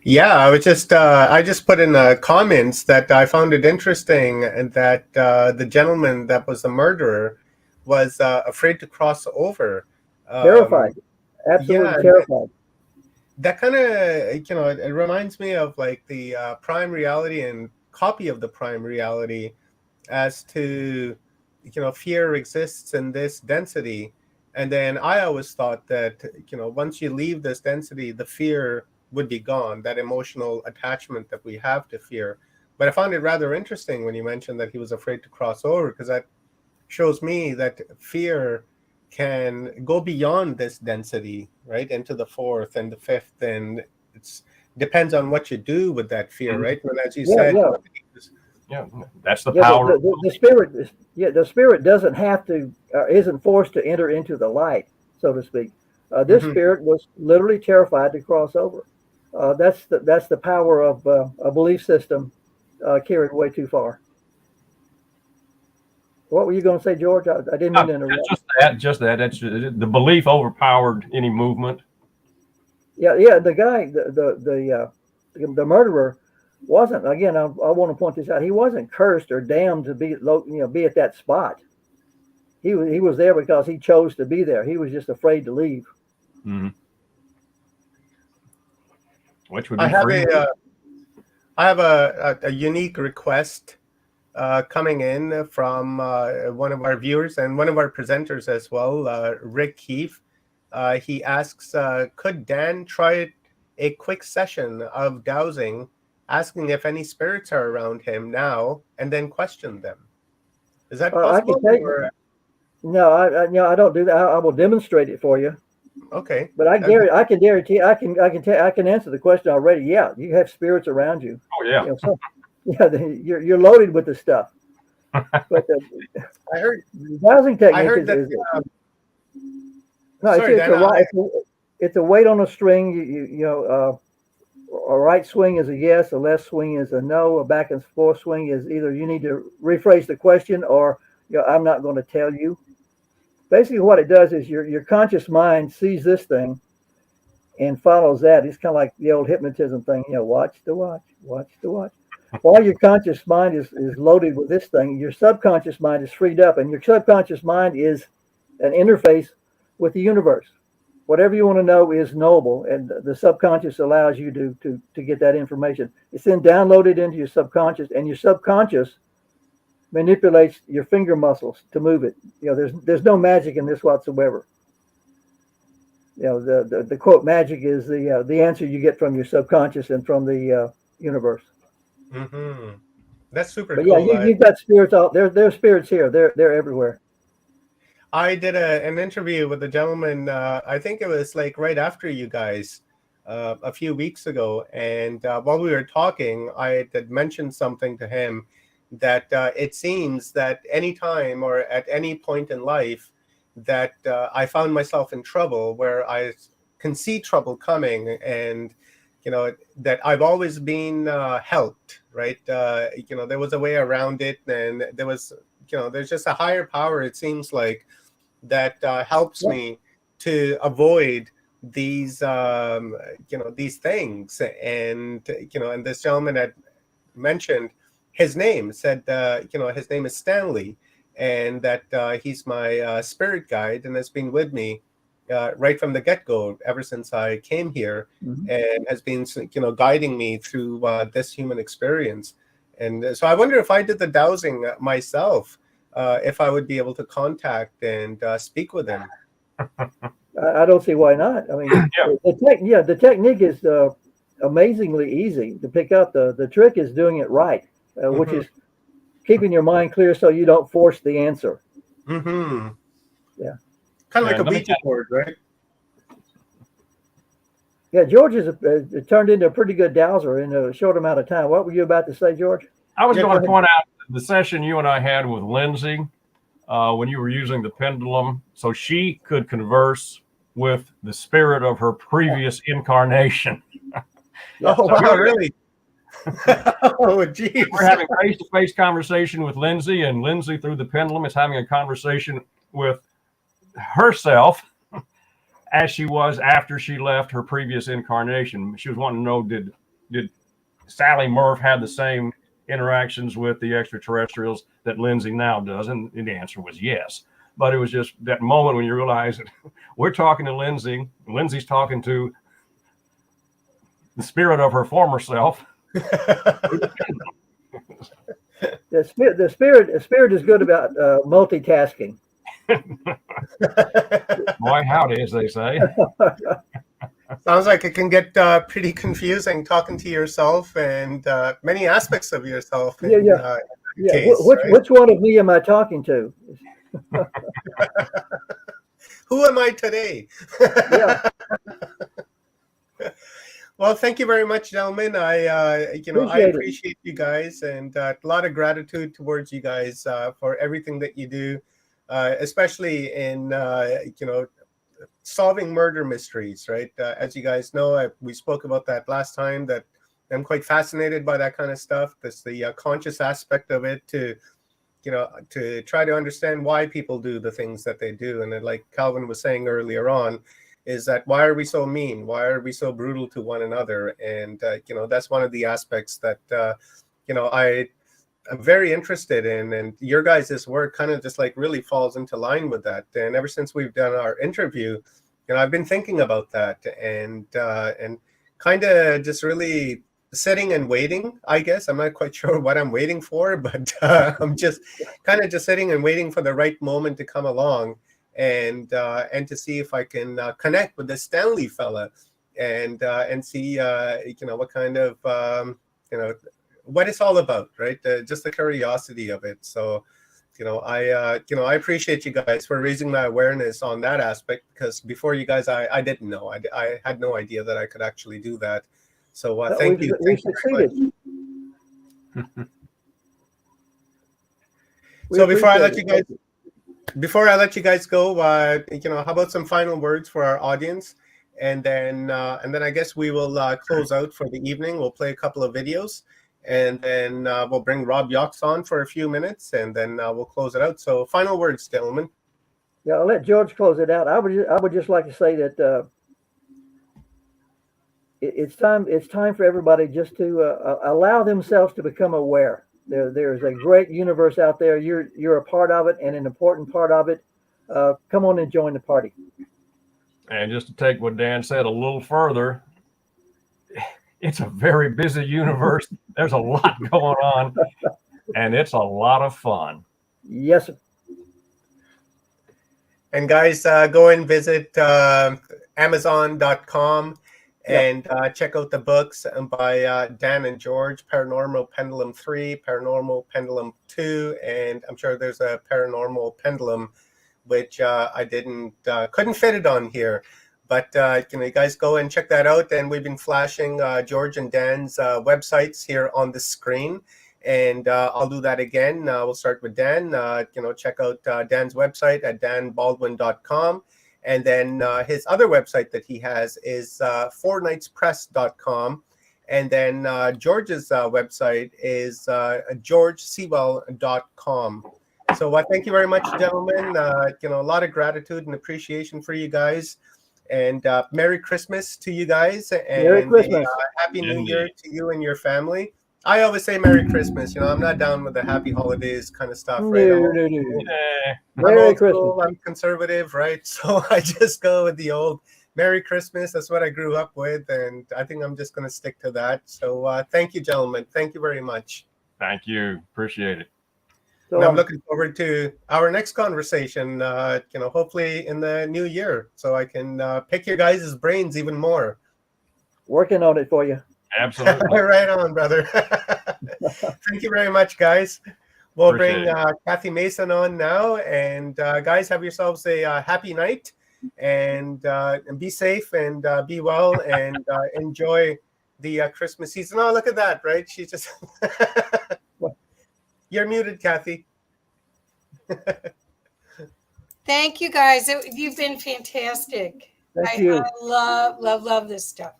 Yeah, I just put in the comments that I found it interesting, and that the gentleman that was the murderer was afraid to cross over. Terrified, absolutely terrified. That kind of, it reminds me of like the prime reality and copy of the prime reality, as to, fear exists in this density. And then I always thought that, once you leave this density, the fear would be gone, that emotional attachment that we have to fear. But I found it rather interesting when you mentioned that he was afraid to cross over, because that shows me that fear can go beyond this density, right, into the fourth and the fifth, and it depends on what you do with that fear, right? Well, as you said, that's the power. The spirit doesn't have to, isn't forced to enter into the light, so to speak. This spirit was literally terrified to cross over. That's the power of a belief system carried way too far. What were you going to say, George? I didn't mean to interrupt. Just that. That's the belief overpowered any movement. Yeah. The guy, the murderer, wasn't. Again, I want to point this out. He wasn't cursed or damned to be at that spot. He was there because he chose to be there. He was just afraid to leave. Mm-hmm. Which would be I have a unique request coming in from one of our viewers and one of our presenters as well, Rick Keefe. He asks, could Dan try a quick session of dowsing, asking if any spirits are around him now, and then question them? Is that possible? No, I don't do that. I will demonstrate it for you. Okay. But I can guarantee I can answer the question already. Yeah, you have spirits around you. Oh yeah. You're loaded with this stuff. But I heard the dowsing technique No, Sorry, Dan, it's a weight on a string. A right swing is a yes, a left swing is a no, a back and forth swing is either you need to rephrase the question or I'm not going to tell you. Basically, what it does is your conscious mind sees this thing and follows that. It's kind of like the old hypnotism thing, watch the watch, watch the watch. While your conscious mind is loaded with this thing, your subconscious mind is freed up, and your subconscious mind is an interface with the universe. Whatever you want to know is knowable, and the subconscious allows you to get that information. It's then downloaded into your subconscious, and your subconscious manipulates your finger muscles to move it. There's no magic in this whatsoever. The quote magic is the answer you get from your subconscious and from the universe. Mm-hmm. That's super But cool. yeah, you've got spirits out there. There are spirits here. They're everywhere. I did an interview with a gentleman. I think it was like right after you guys, a few weeks ago, and while we were talking, I had mentioned something to him that it seems that any time or at any point in life that I found myself in trouble, where I can see trouble coming, and that I've always been helped, right? There was a way around it, and there was, there's just a higher power, it seems like, that helps me to avoid these, these things. And, and this gentleman had mentioned his name, said, his name is Stanley, and that he's my spirit guide and has been with me right from the get-go ever since I came here, and has been, guiding me through this human experience. And so I wonder if I did the dowsing myself, if I would be able to contact and speak with him. I don't see why not. I mean, the technique is amazingly easy to pick up. The trick is doing it right, which is keeping your mind clear so you don't force the answer. Mm-hmm. Yeah. Kind of like a Ouija board, right? Yeah, George has turned into a pretty good dowser in a short amount of time. What were you about to say, George? I was going to point out the session you and I had with Lindsay when you were using the pendulum, so she could converse with the spirit of her previous incarnation. Oh, wow, really? Oh, geez. We're having face-to-face conversation with Lindsay, and Lindsay, through the pendulum, is having a conversation with herself as she was after she left her previous incarnation. She was wanting to know, did Sally Murph have the same interactions with the extraterrestrials that Lindsay now does? And the answer was yes. But it was just that moment when you realize that we're talking to Lindsay, Lindsay's talking to the spirit of her former self. The spirit is good about multitasking. Boy, howdy, as they say. Sounds like it can get pretty confusing talking to yourself and many aspects of yourself. Case, which one of me am I talking to? Who am I today? Yeah. Well, thank you very much, gentlemen. I appreciate you guys, and a lot of gratitude towards you guys for everything that you do, especially in solving murder mysteries. Right, as you guys know, we spoke about that last time. That I'm quite fascinated by that kind of stuff. That's the conscious aspect of it, to try to understand why people do the things that they do. And then, like Calvin was saying earlier on, is that why are we so mean? Why are we so brutal to one another? And that's one of the aspects that I'm very interested in, and your guys' work kind of just like really falls into line with that. And ever since we've done our interview, I've been thinking about that, and kind of just really sitting and waiting. I guess I'm not quite sure what I'm waiting for, but I'm just kind of just sitting and waiting for the right moment to come along, and to see if I can connect with this Stanley fella, and see what kind of what it's all about, right? Just the curiosity of it. So I appreciate you guys for raising my awareness on that aspect, because before you guys, I didn't know. I had no idea that I could actually do that. So thank you. We succeeded. So before I let you guys, before I let you guys go, how about some final words for our audience, and then I guess we will close out for the evening. We'll play a couple of videos, and then we'll bring Rob Yox on for a few minutes, and then we'll close it out. So, final words, gentlemen. Yeah, I'll let George close it out. I would just like to say that it's time for everybody just to allow themselves to become aware. There's a great universe out there. You're a part of it and an important part of it. Come on and join the party. And just to take what Dan said a little further, it's a very busy universe. There's a lot going on, and it's a lot of fun. Yes, sir. And guys, go and visit Amazon.com and check out the books by Dan and George, Paranormal Pendulum 3, Paranormal Pendulum 2, and I'm sure there's a Paranormal Pendulum, which I couldn't fit it on here. But you guys go and check that out. And we've been flashing George and Dan's websites here on the screen. And I'll do that again. We'll start with Dan. Check out Dan's website at danbaldwin.com. And then his other website that he has is fournightspress.com. And then George's website is georgesewell.com. So thank you very much, gentlemen. A lot of gratitude and appreciation for you guys. And Merry Christmas to you guys. And Merry Christmas. Happy New Year to you and your family. I always say Merry Christmas. I'm not down with the Happy Holidays kind of stuff, right? No. I'm old school, I'm conservative, right? So I just go with the old Merry Christmas. That's what I grew up with, and I think I'm just going to stick to that. So thank you, gentlemen. Thank you very much. Thank you. Appreciate it. And I'm looking forward to our next conversation, hopefully in the new year, so I can pick your guys' brains even more. Working on it for you. Absolutely. Right on, brother. Thank you very much, guys. We'll bring Kathy Mason on now. And guys, have yourselves a happy night, and be safe and be well, and enjoy the Christmas season. Oh, look at that, right? She's just... You're muted, Kathy. Thank you, guys. You've been fantastic. Thank you. I love this stuff.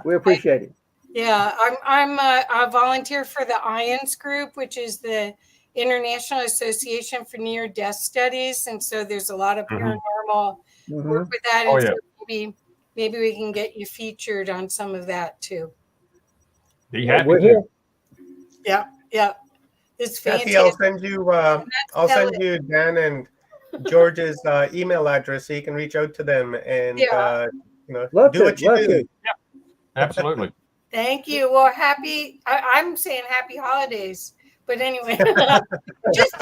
We appreciate it. Yeah, I'm a volunteer for the IONS group, which is the International Association for Near-Death Studies, and so there's a lot of paranormal work with that. And so maybe we can get you featured on some of that too. Be happy to. Yeah. It's fantastic. Kathy, I'll send you Dan and George's email address so you can reach out to them and do what you do. Yeah, absolutely. Thank you. Well, I'm saying happy holidays, but anyway, just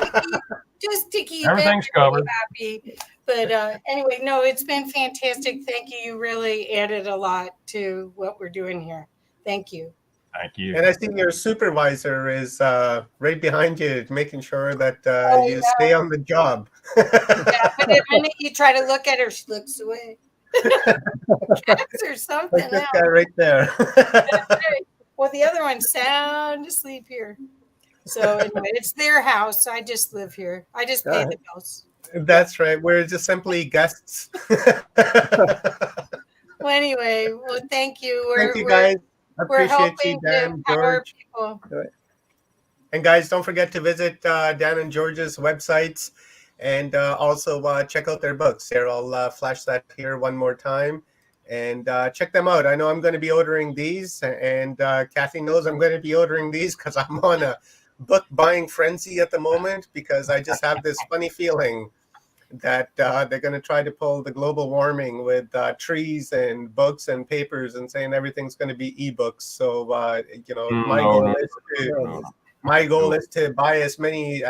to keep everything's covered. Happy. But anyway, no, it's been fantastic. Thank you. You really added a lot to what we're doing here. Thank you. Thank you. And I think your supervisor is right behind you, making sure that you stay on the job. But the minute you try to look at her, she looks away. Cats or something. Like this guy right there. Well, the other one's sound asleep here. So anyway, it's their house. I just live here. I just pay the bills. That's right. We're just simply guests. Well, anyway, thank you. Thank you, guys. Appreciate you, Dan, George. And guys, don't forget to visit Dan and George's websites, and also check out their books. Here, I'll flash that here one more time, and check them out. I know I'm going to be ordering these, and Kathy knows I'm going to be ordering these because I'm on a book buying frenzy at the moment, because I just have this funny feeling that they're going to try to pull the global warming with trees and books and papers and saying everything's going to be ebooks. So, my goal is to buy as many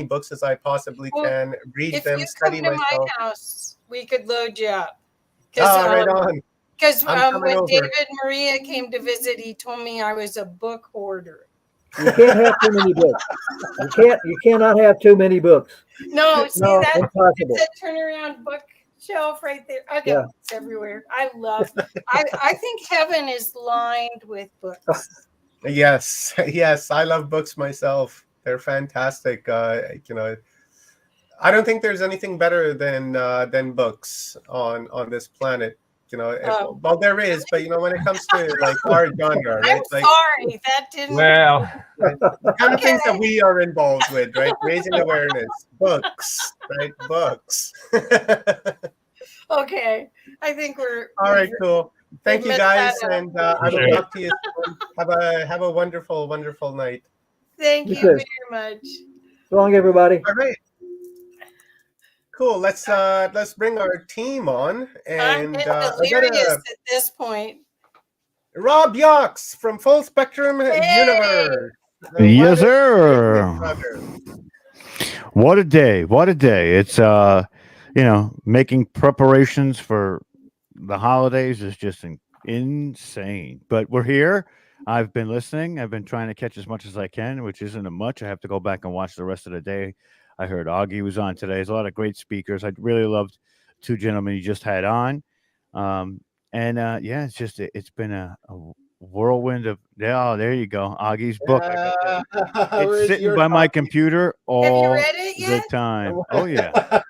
books as I possibly can, read them, study myself. If you come to my house, we could load you up. Right on. Because when David Maria came to visit, he told me I was a book hoarder. You can't have too many books. You cannot have too many books. No, see that's impossible. It's a turnaround bookshelf right there. Okay, it's everywhere. I think heaven is lined with books. Yes, I love books myself. They're fantastic. I don't think there's anything better than books on this planet. You know, well, there is, but you know, when it comes to like our genre, right? I'm Like, sorry, that didn't. Well, the kind of things that we are involved with, right? Raising awareness, books, right? Books. Okay, I think we're All right, cool. Thank you met guys, that up. and I will talk to you soon. Have a wonderful, wonderful night. Thank You you too. very much. So long, everybody. All right. Cool. Let's bring our team on, I'm and getting I delirious got at this point. Rob Yox from Full Spectrum Universe. Yes, sir. What a day. What a day. It's making preparations for the holidays is just insane. But we're here. I've been listening. I've been trying to catch as much as I can, which isn't a much. I have to go back and watch the rest of the day. I heard Augie was on today. There's a lot of great speakers. I really loved two gentlemen you just had on. It's been a whirlwind of there you go. Augie's book. It's sitting by my computer all read it the yet? time. Oh yeah.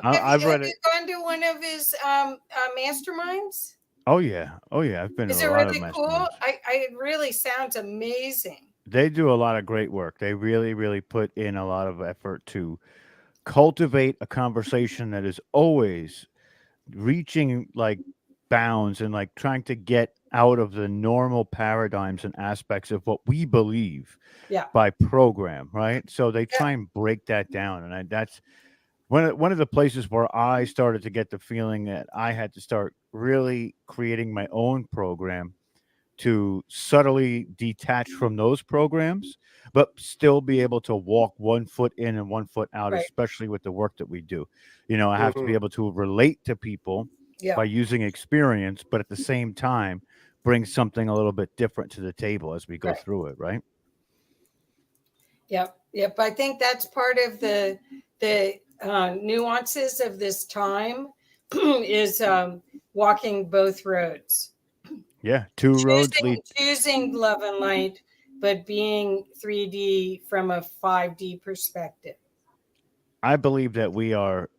I've read Have it. you gone to one of his masterminds? Oh yeah. I've been Is to it a lot of really cool? masterminds. It really sounds amazing. They do a lot of great work. They really, really put in a lot of effort to cultivate a conversation that is always reaching like bounds and like trying to get out of the normal paradigms and aspects of what we believe by program, right? So they try and break that down, and that's one of the places where I started to get the feeling that I had to start really creating my own program to subtly detach from those programs, but still be able to walk 1 foot in and 1 foot out, Right. especially with the work that we do. You know, I have to be Mhm. able to relate to people by using experience, but at the same time, bring something a little bit different to the table as we go Right. through it, right? Yep. I think that's part of the nuances of this time is walking both roads. Yeah, two roads lead. Choosing love and light, but being 3D from a 5D perspective. I believe that we are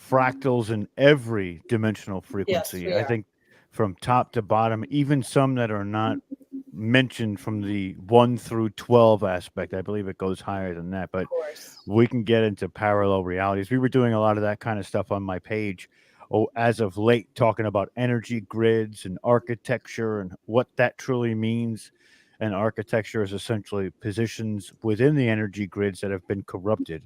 fractals in every dimensional frequency. we I are. think from top to bottom, even some that are not mentioned from the 1 through 12 aspect. I believe it goes higher than that, but we can get into parallel realities. We were doing a lot of that kind of stuff on my page as of late, talking about energy grids and architecture and what that truly means. And architecture is essentially positions within the energy grids that have been corrupted.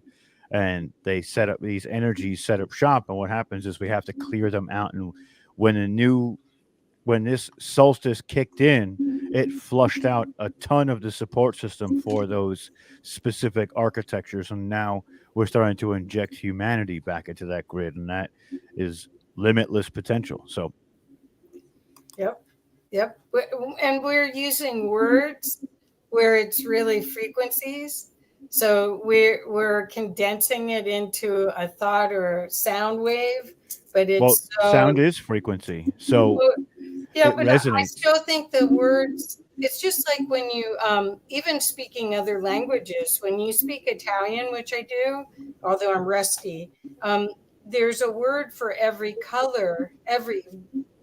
And they set up these energies, set up shop. And what happens is we have to clear them out. And when this solstice kicked in, it flushed out a ton of the support system for those specific architectures. And now we're starting to inject humanity back into that grid. And that is limitless potential. So, Yep. And we're using words where it's really frequencies. So we're condensing it into a thought or a sound wave, but it's sound is frequency. So it but resonates. I still think the words, it's just like when you even speaking other languages, when you speak Italian, which I do, although I'm rusty, there's a word for every color, every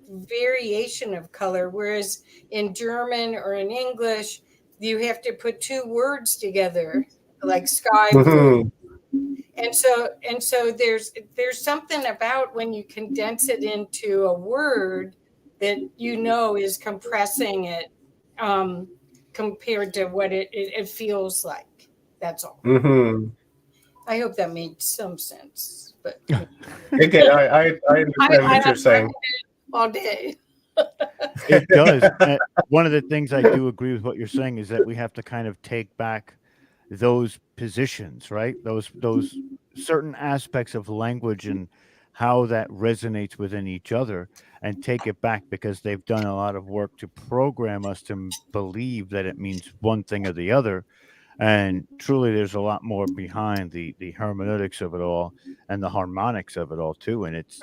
variation of color, whereas in German or in English you have to put two words together like sky blue. And so there's something about when you condense it into a word that is compressing it compared to what it feels like. That's all. I hope that made some sense. But Okay, I understand what you're saying. All day. It does. One of the things I do agree with what you're saying is that we have to kind of take back those positions, right? Those certain aspects of language and how that resonates within each other, and take it back, because they've done a lot of work to program us to believe that it means one thing or the other. And truly, there's a lot more behind the hermeneutics of it all and the harmonics of it all too. And it's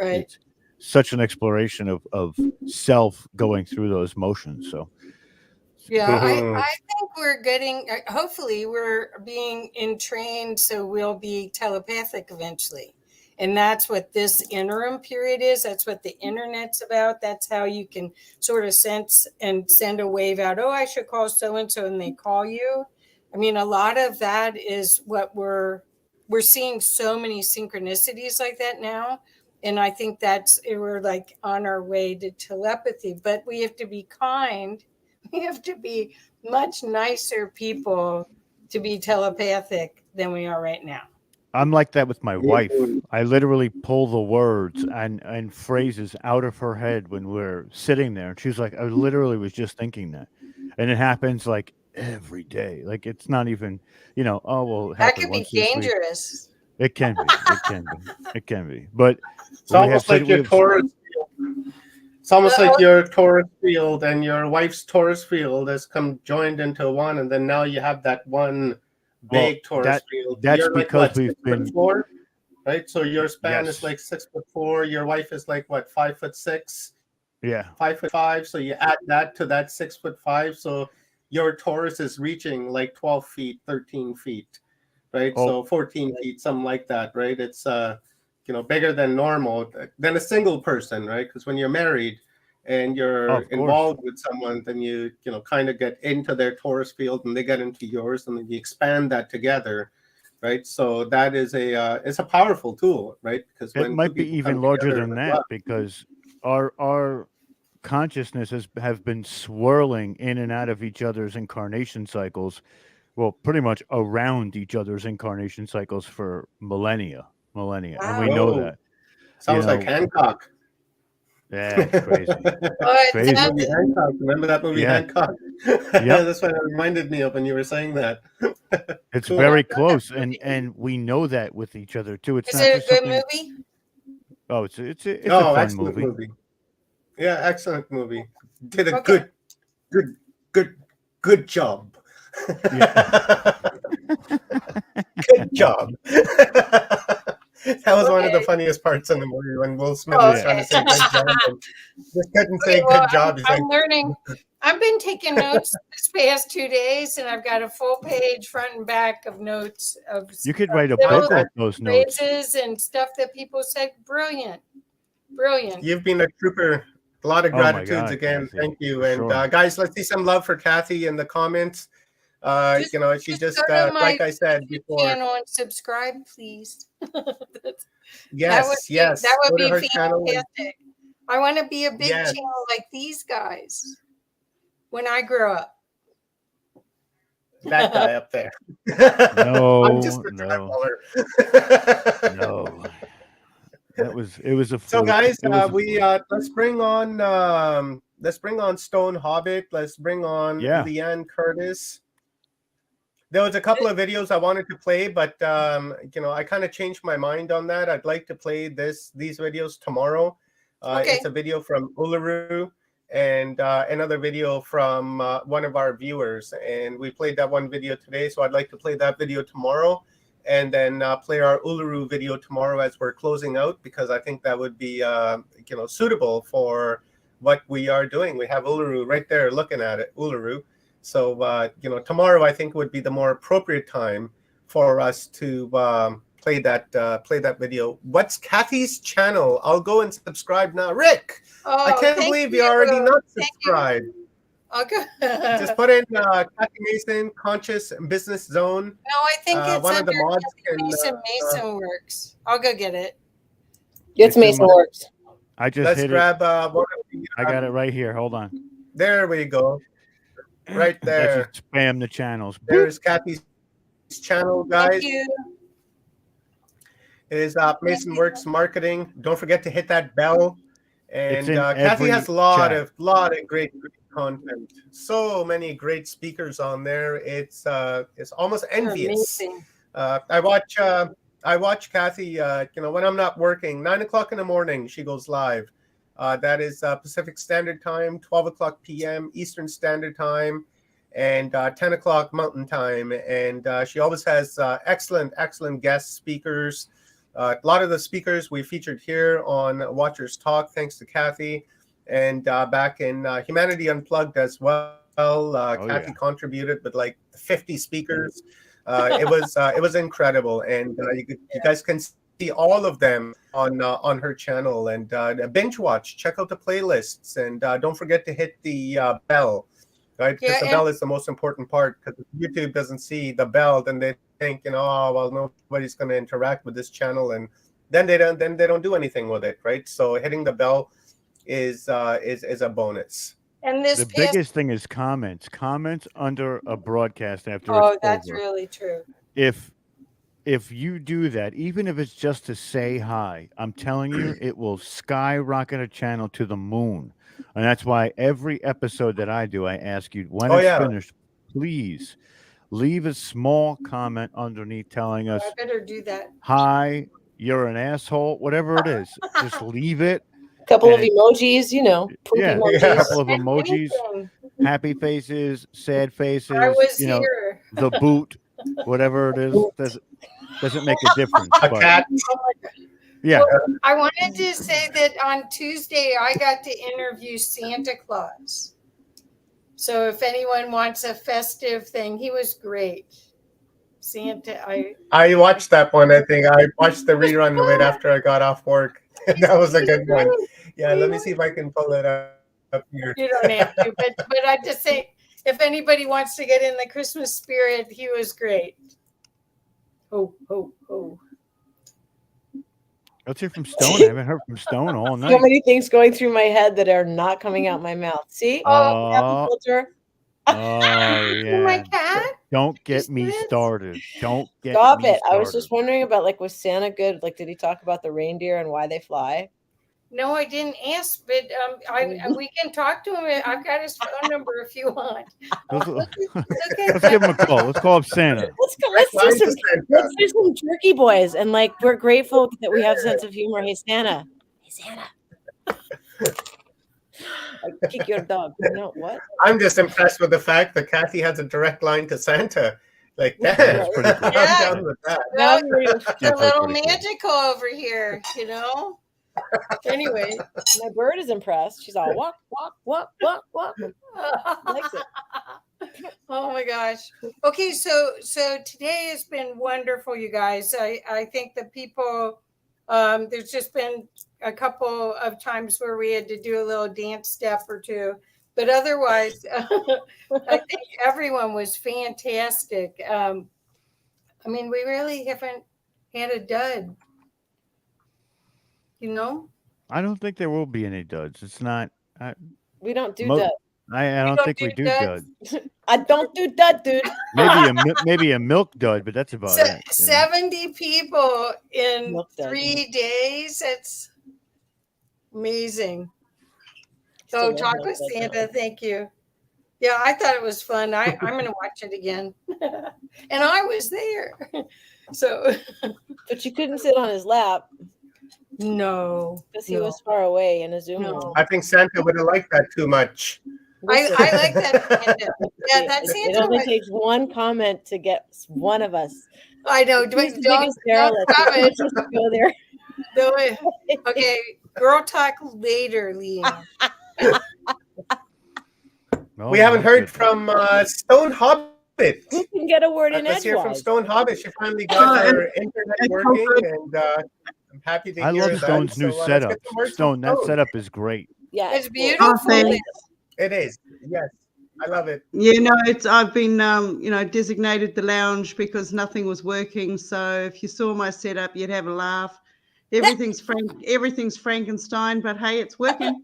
such an exploration of self going through those motions. So Yeah, I think we're getting, hopefully we're being entrained so we'll be telepathic eventually. And that's what this interim period is. That's what the internet's about. That's how you can sort of sense and send a wave out. Oh, I should call so-and-so, and they call you. I mean, a lot of that is what we're seeing, so many synchronicities like that now. And I think we're like on our way to telepathy, but we have to be kind. We have to be much nicer people to be telepathic than we are right now. I'm like that with my wife. I literally pull the words and phrases out of her head when we're sitting there. And she's like, I literally was just thinking that. And it happens like every day. Like it's not even, oh, well, it That happened could be once this week. dangerous. It can be. It can be. It can be. But it's almost like your Taurus field. It's almost like your Taurus field and your wife's Taurus field has come joined into one, and then now you have that one big Taurus field. That's You're because like, what, we've been 6'4", right? So your span Yes. is like 6'4". Your wife is like what, 5'6"? Yeah. 5'5". So you add that to that 6'5". So your Taurus is reaching like 12 feet, 13 feet, right? Oh. So 14 feet, something like that, right? It's bigger than normal than a single person, right? Because when you're married and you're involved with someone, then you kind of get into their Taurus field and they get into yours, and then you expand that together, right? So that is it's a powerful tool, right? Because It might be even larger than that because our consciousness have been swirling in and out of each other's incarnation cycles. Well, pretty much around each other's incarnation cycles for millennia, and we know that. Sounds like Hancock. Yeah, it's crazy. Crazy. Hancock. Remember that movie, Yeah. Hancock? Yep. That's what it reminded me of when you were saying that. It's Cool. very close, and we know that with each other too. It's Is not it just a good something. movie? Oh, it's a Oh, fun excellent movie. Yeah, excellent movie. Did a Okay. good job. Good job. That was one of the funniest parts in the movie when Will Smith was trying to say good job and just couldn't say Well, good job. He's I'm like, learning. I've been taking notes this past 2 days, and I've got a full page front and back of notes of You could write a little book off those notes. phrases and stuff that people said. Brilliant. Brilliant. you've been a trooper. A lot of Oh my gratitudes God, again. Kathy, Thank you. for And sure. guys, let's see some love for Kathy in the comments. She just Go to my like I said YouTube before. channel and subscribe, please. Yes, yes. That would Go to her be channel and- fantastic. I want to be a big Yes. channel like these guys when I grow up. that guy up there. No, I'm just a traveler. No. It was a So fluke. guys, It was a we fluke. let's bring on Stone Hobbit. Let's bring on Yeah. Leanne Curtis. There was a couple of videos I wanted to play, but I kind of changed my mind on that. I'd like to play these videos tomorrow. Okay. It's a video from Uluru and another video from one of our viewers, and we played that one video today. So I'd like to play that video tomorrow, and then play our Uluru video tomorrow as we're closing out, because I think that would be suitable for what we are doing. We have Uluru right there looking at it, Uluru. So tomorrow I think would be the more appropriate time for us to play that video. What's Kathy's channel? I'll go and subscribe now. Rick, I can't thank believe you're already not subscribed. Okay. Just put in Kathy Mason Conscious Business Zone. No, I think it's one of the under mods Mason Works. I'll go get it. It's Mason Works. I just Let's hit grab it. one of the, I got it right here. Hold on. There we go. Right I there. just spam the channels. There's Kathy's channel, guys. Thank you. It is Mason Works Marketing. Don't forget to hit that bell. And in Kathy every has a lot chat. of great content. So many great speakers on there. It's almost envious. Amazing. I watch Kathy. When I'm not working, 9 o'clock in the morning, she goes live. That is Pacific Standard Time, 12 o'clock p.m. Eastern Standard Time, and 10 o'clock Mountain Time. And she always has excellent guest speakers. A lot of the speakers we featured here on Watchers Talk, thanks to Kathy, and back in Humanity Unplugged as well. Kathy contributed with like 50 speakers. It was incredible, and you guys can see all of them on her channel, and binge watch. Check out the playlists, and don't forget to hit the bell, right? Because the bell is the most important part. Because if YouTube doesn't see the bell, then they think, oh well, nobody's going to interact with this channel, and then they don't do anything with it, right? So hitting the bell is a bonus. And this the biggest thing is comments under a broadcast after Oh, it's that's over. really true. If you do that, even if it's just to say hi, I'm telling you, it will skyrocket a channel to the moon. And that's why every episode that I do, I ask you, when it's finished, please leave a small comment underneath telling us, I better do that. hi, you're an asshole, whatever it is. Just leave it. Couple of emojis, poop emojis. A couple of emojis, happy faces, sad faces, I was here. the boot, whatever it is, doesn't make a difference. A cat. Yeah. Well, I wanted to say that on Tuesday I got to interview Santa Claus. So if anyone wants a festive thing, he was great. Santa, I watched that one. I think I watched the rerun of it after I got off work. That was a good one. Yeah, let me see if I can pull it up here. You don't have to, but I just say, if anybody wants to get in the Christmas spirit, he was great. Oh. Let's hear from Stone. I haven't heard from Stone all night. So many things going through my head that are not coming out my mouth. See? Filter. Oh yeah. My cat? Don't get me started. Don't get Stop me it. started. I was just wondering about was Santa good? Did he talk about the reindeer and why they fly? No, I didn't ask, but we can talk to him. I've got his phone number if you want. Let's give him a call. Let's call up Santa. Let's do some Turkey Boys, and we're grateful that we have a sense of humor. Hey Santa. Hey Santa. I kick your dog. No, what? I'm just impressed with the fact that Kathy has a direct line to Santa. Like that. That's pretty cool. I'm down with that. Well, you're a little magical over here, Anyway, my bird is impressed. She's all walk. Likes it. Oh my gosh. Okay, so today has been wonderful, you guys. I think the people, there's just been a couple of times where we had to do a little dance step or two, but otherwise, I think everyone was fantastic. We really haven't had a dud. I don't think there will be any duds. It's not. We don't do duds. I don't think we do duds. I don't do dud, dude. Maybe a milk dud, but that's about it. 70 people in 3 days. It's amazing. So talk with Santa. Thank you. Yeah, I thought it was fun. I'm going to watch it again. And I was there. So, but you couldn't sit on his lap. No, because he was far away in a Zoom room. I think Santa would have liked that too much. I like that. Yeah, that Santa. It only takes one comment to get one of us. I know. Don't Go there. Okay, girl talk later, Liam. We haven't heard from Stone Hobbit. Who can get a word in Let's hear from edgewise? Stone Hobbit. She finally got her internet working, and I'm happy to I hear love that. Stone's new let's setup. get some words Stone, from that setup is great. Yeah, it's beautiful. It is. Yes, I love it. I've been designated the lounge because nothing was working. So if you saw my setup, you'd have a laugh. Everything's Frankenstein, but hey, it's working.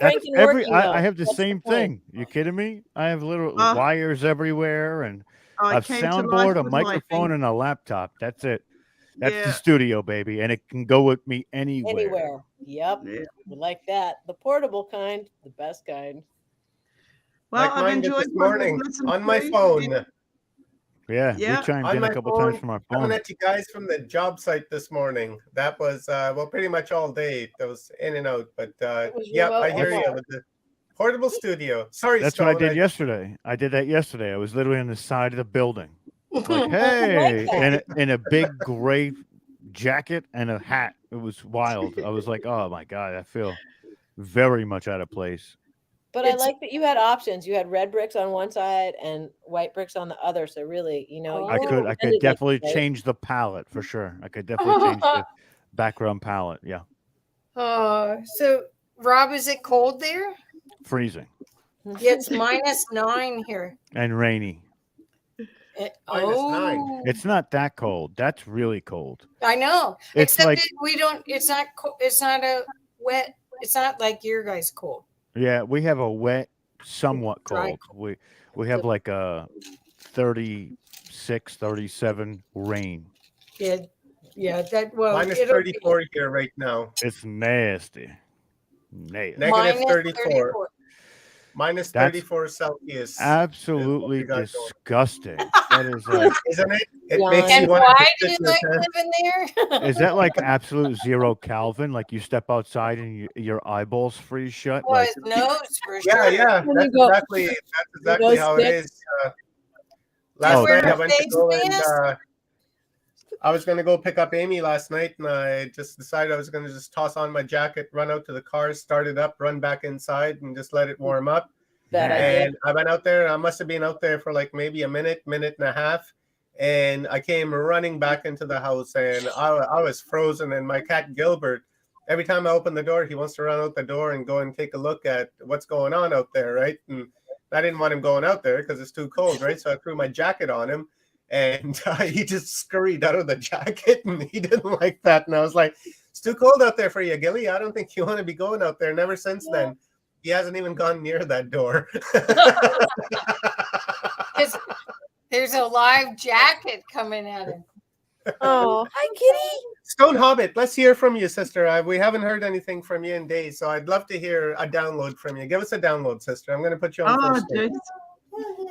I have the same thing. You kidding me? I have little wires everywhere, and a soundboard, a microphone, and a laptop. That's it. That's the studio, baby, and it can go with me anywhere. Yep. Yeah. We like that. The portable kind, the best kind. Well, I've enjoyed this morning on my phone. Yeah, we chimed in a couple times from our phone. Coming at you guys from the job site this morning. That was pretty much all day. That was in and out, but I hear you with the portable studio. Sorry, that's Stone, what I did yesterday. I did that yesterday. I was literally on the side of the building, like, hey, in a big gray jacket and a hat. It was wild. I was like, oh my god, I feel very much out of place. But I like that you had options. You had red bricks on one side and white bricks on the other. So really, you know, I could blended it, definitely right? change the palette for sure. I could definitely change the background palette. Yeah, So Rob, is it cold there? freezing Yeah, it's -9 here. and rainy. Oh, It's not that cold. That's really cold. I know. It's Except like we don't. It's not. It's not a wet. It's not like your guys' cold. yeah, we have a wet, somewhat Dry cold. We have like a 36, 37 rain. Yeah, yeah. That well, Minus it'll 34 here right now. It's nasty. Nasty. Negative Minus 34. 34. Minus That's 34 Celsius. absolutely you got going. disgusting. That is like, Isn't it? It Yeah. makes And you want why to do you business, like huh? living there? is that like absolute 0 Kelvin? Like you step outside and your eyeballs freeze shut? Well, Like his nose for Yeah, sure. yeah. When That's you go- exactly how it stick. is. Last Oh, night yeah. I went to Face go and mask? I was going to go pick up Amy last night, and I just decided I was going to just toss on my jacket, run out to the car, start it up, run back inside, and just let it warm up. Bad idea. And I went out there. I must have been out there for like maybe a minute and a half. And I came running back into the house, and I was frozen. And my cat Gilbert, every time I open the door, he wants to run out the door and go and take a look at what's going on out there, right? And I didn't want him going out there because it's too cold, right? So I threw my jacket on him, and he just scurried out of the jacket, and he didn't like that. And I was like, "It's too cold out there for you, Gilly. I don't think you want to be going out there." And ever since then, he hasn't even gone near that door. There's a live jacket coming at him. Oh, hi, Kitty. Stone Hobbit, let's hear from you, sister. We haven't heard anything from you in days, so I'd love to hear a download from you. Give us a download, sister. I'm going to put you on Oh, first. dude.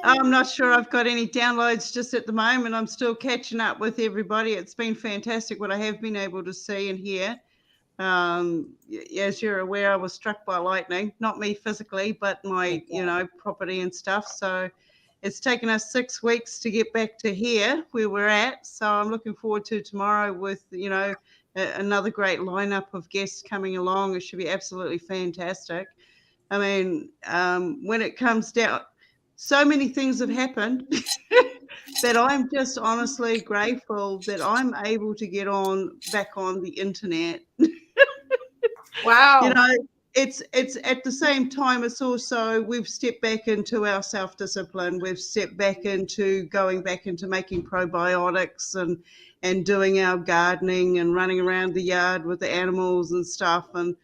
I'm not sure I've got any downloads just at the moment. I'm still catching up with everybody. It's been fantastic what I have been able to see and hear. As you're aware, I was struck by lightning, not me physically, but my, property and stuff. So it's taken us 6 weeks to get back to here where we're at. So I'm looking forward to tomorrow with, another great lineup of guests coming along. It should be absolutely fantastic. I mean, when it comes down, so many things have happened that I'm just honestly grateful that I'm able to get back on the internet. Wow. It's at the same time, it's also, we've stepped back into our self-discipline. We've stepped back into going back into making probiotics and doing our gardening and running around the yard with the animals and stuff, and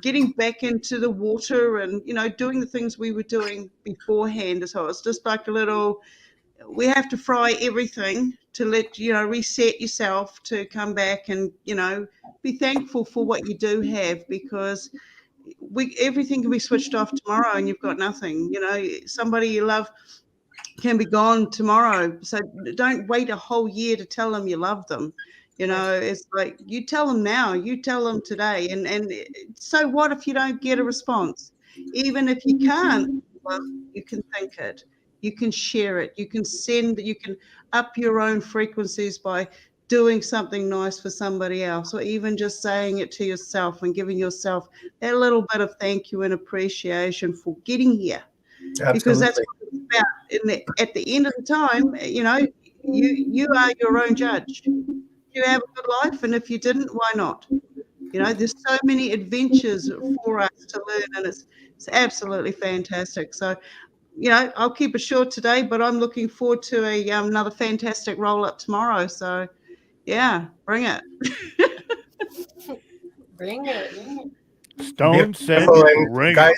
getting back into the water and, doing the things we were doing beforehand. So it's just like we have to fry everything to reset yourself to come back and, be thankful for what you do have, because everything can be switched off tomorrow and you've got nothing. Somebody you love can be gone tomorrow. So don't wait a whole year to tell them you love them. It's like, you tell them now, you tell them today. And so what if you don't get a response? Even if you can't, well, you can think it. You can share it. You can you can up your own frequencies by doing something nice for somebody else, or even just saying it to yourself and giving yourself that little bit of thank you and appreciation for getting here. Absolutely. Because that's what it's about. At the end of the time, you are your own judge. You have a good life, and if you didn't, why not? There's so many adventures for us to learn, and it's absolutely fantastic. So, I'll keep it short today, but I'm looking forward to another fantastic roll-up tomorrow. So, yeah, bring it. Bring it. Stone said, And "Ring guys,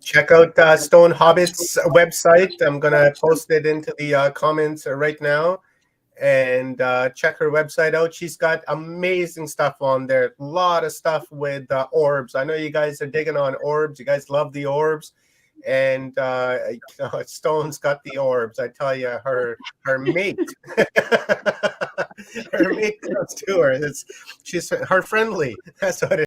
check out Stone Hobbit's website. I'm going to post it into the comments right now. And check her website out. She's got amazing stuff on there. A lot of stuff with orbs. I know you guys are digging on orbs. You guys love the orbs. And Stone's got the orbs. I tell you, her mate, her mate comes to her. She's her friendly. That's what it is.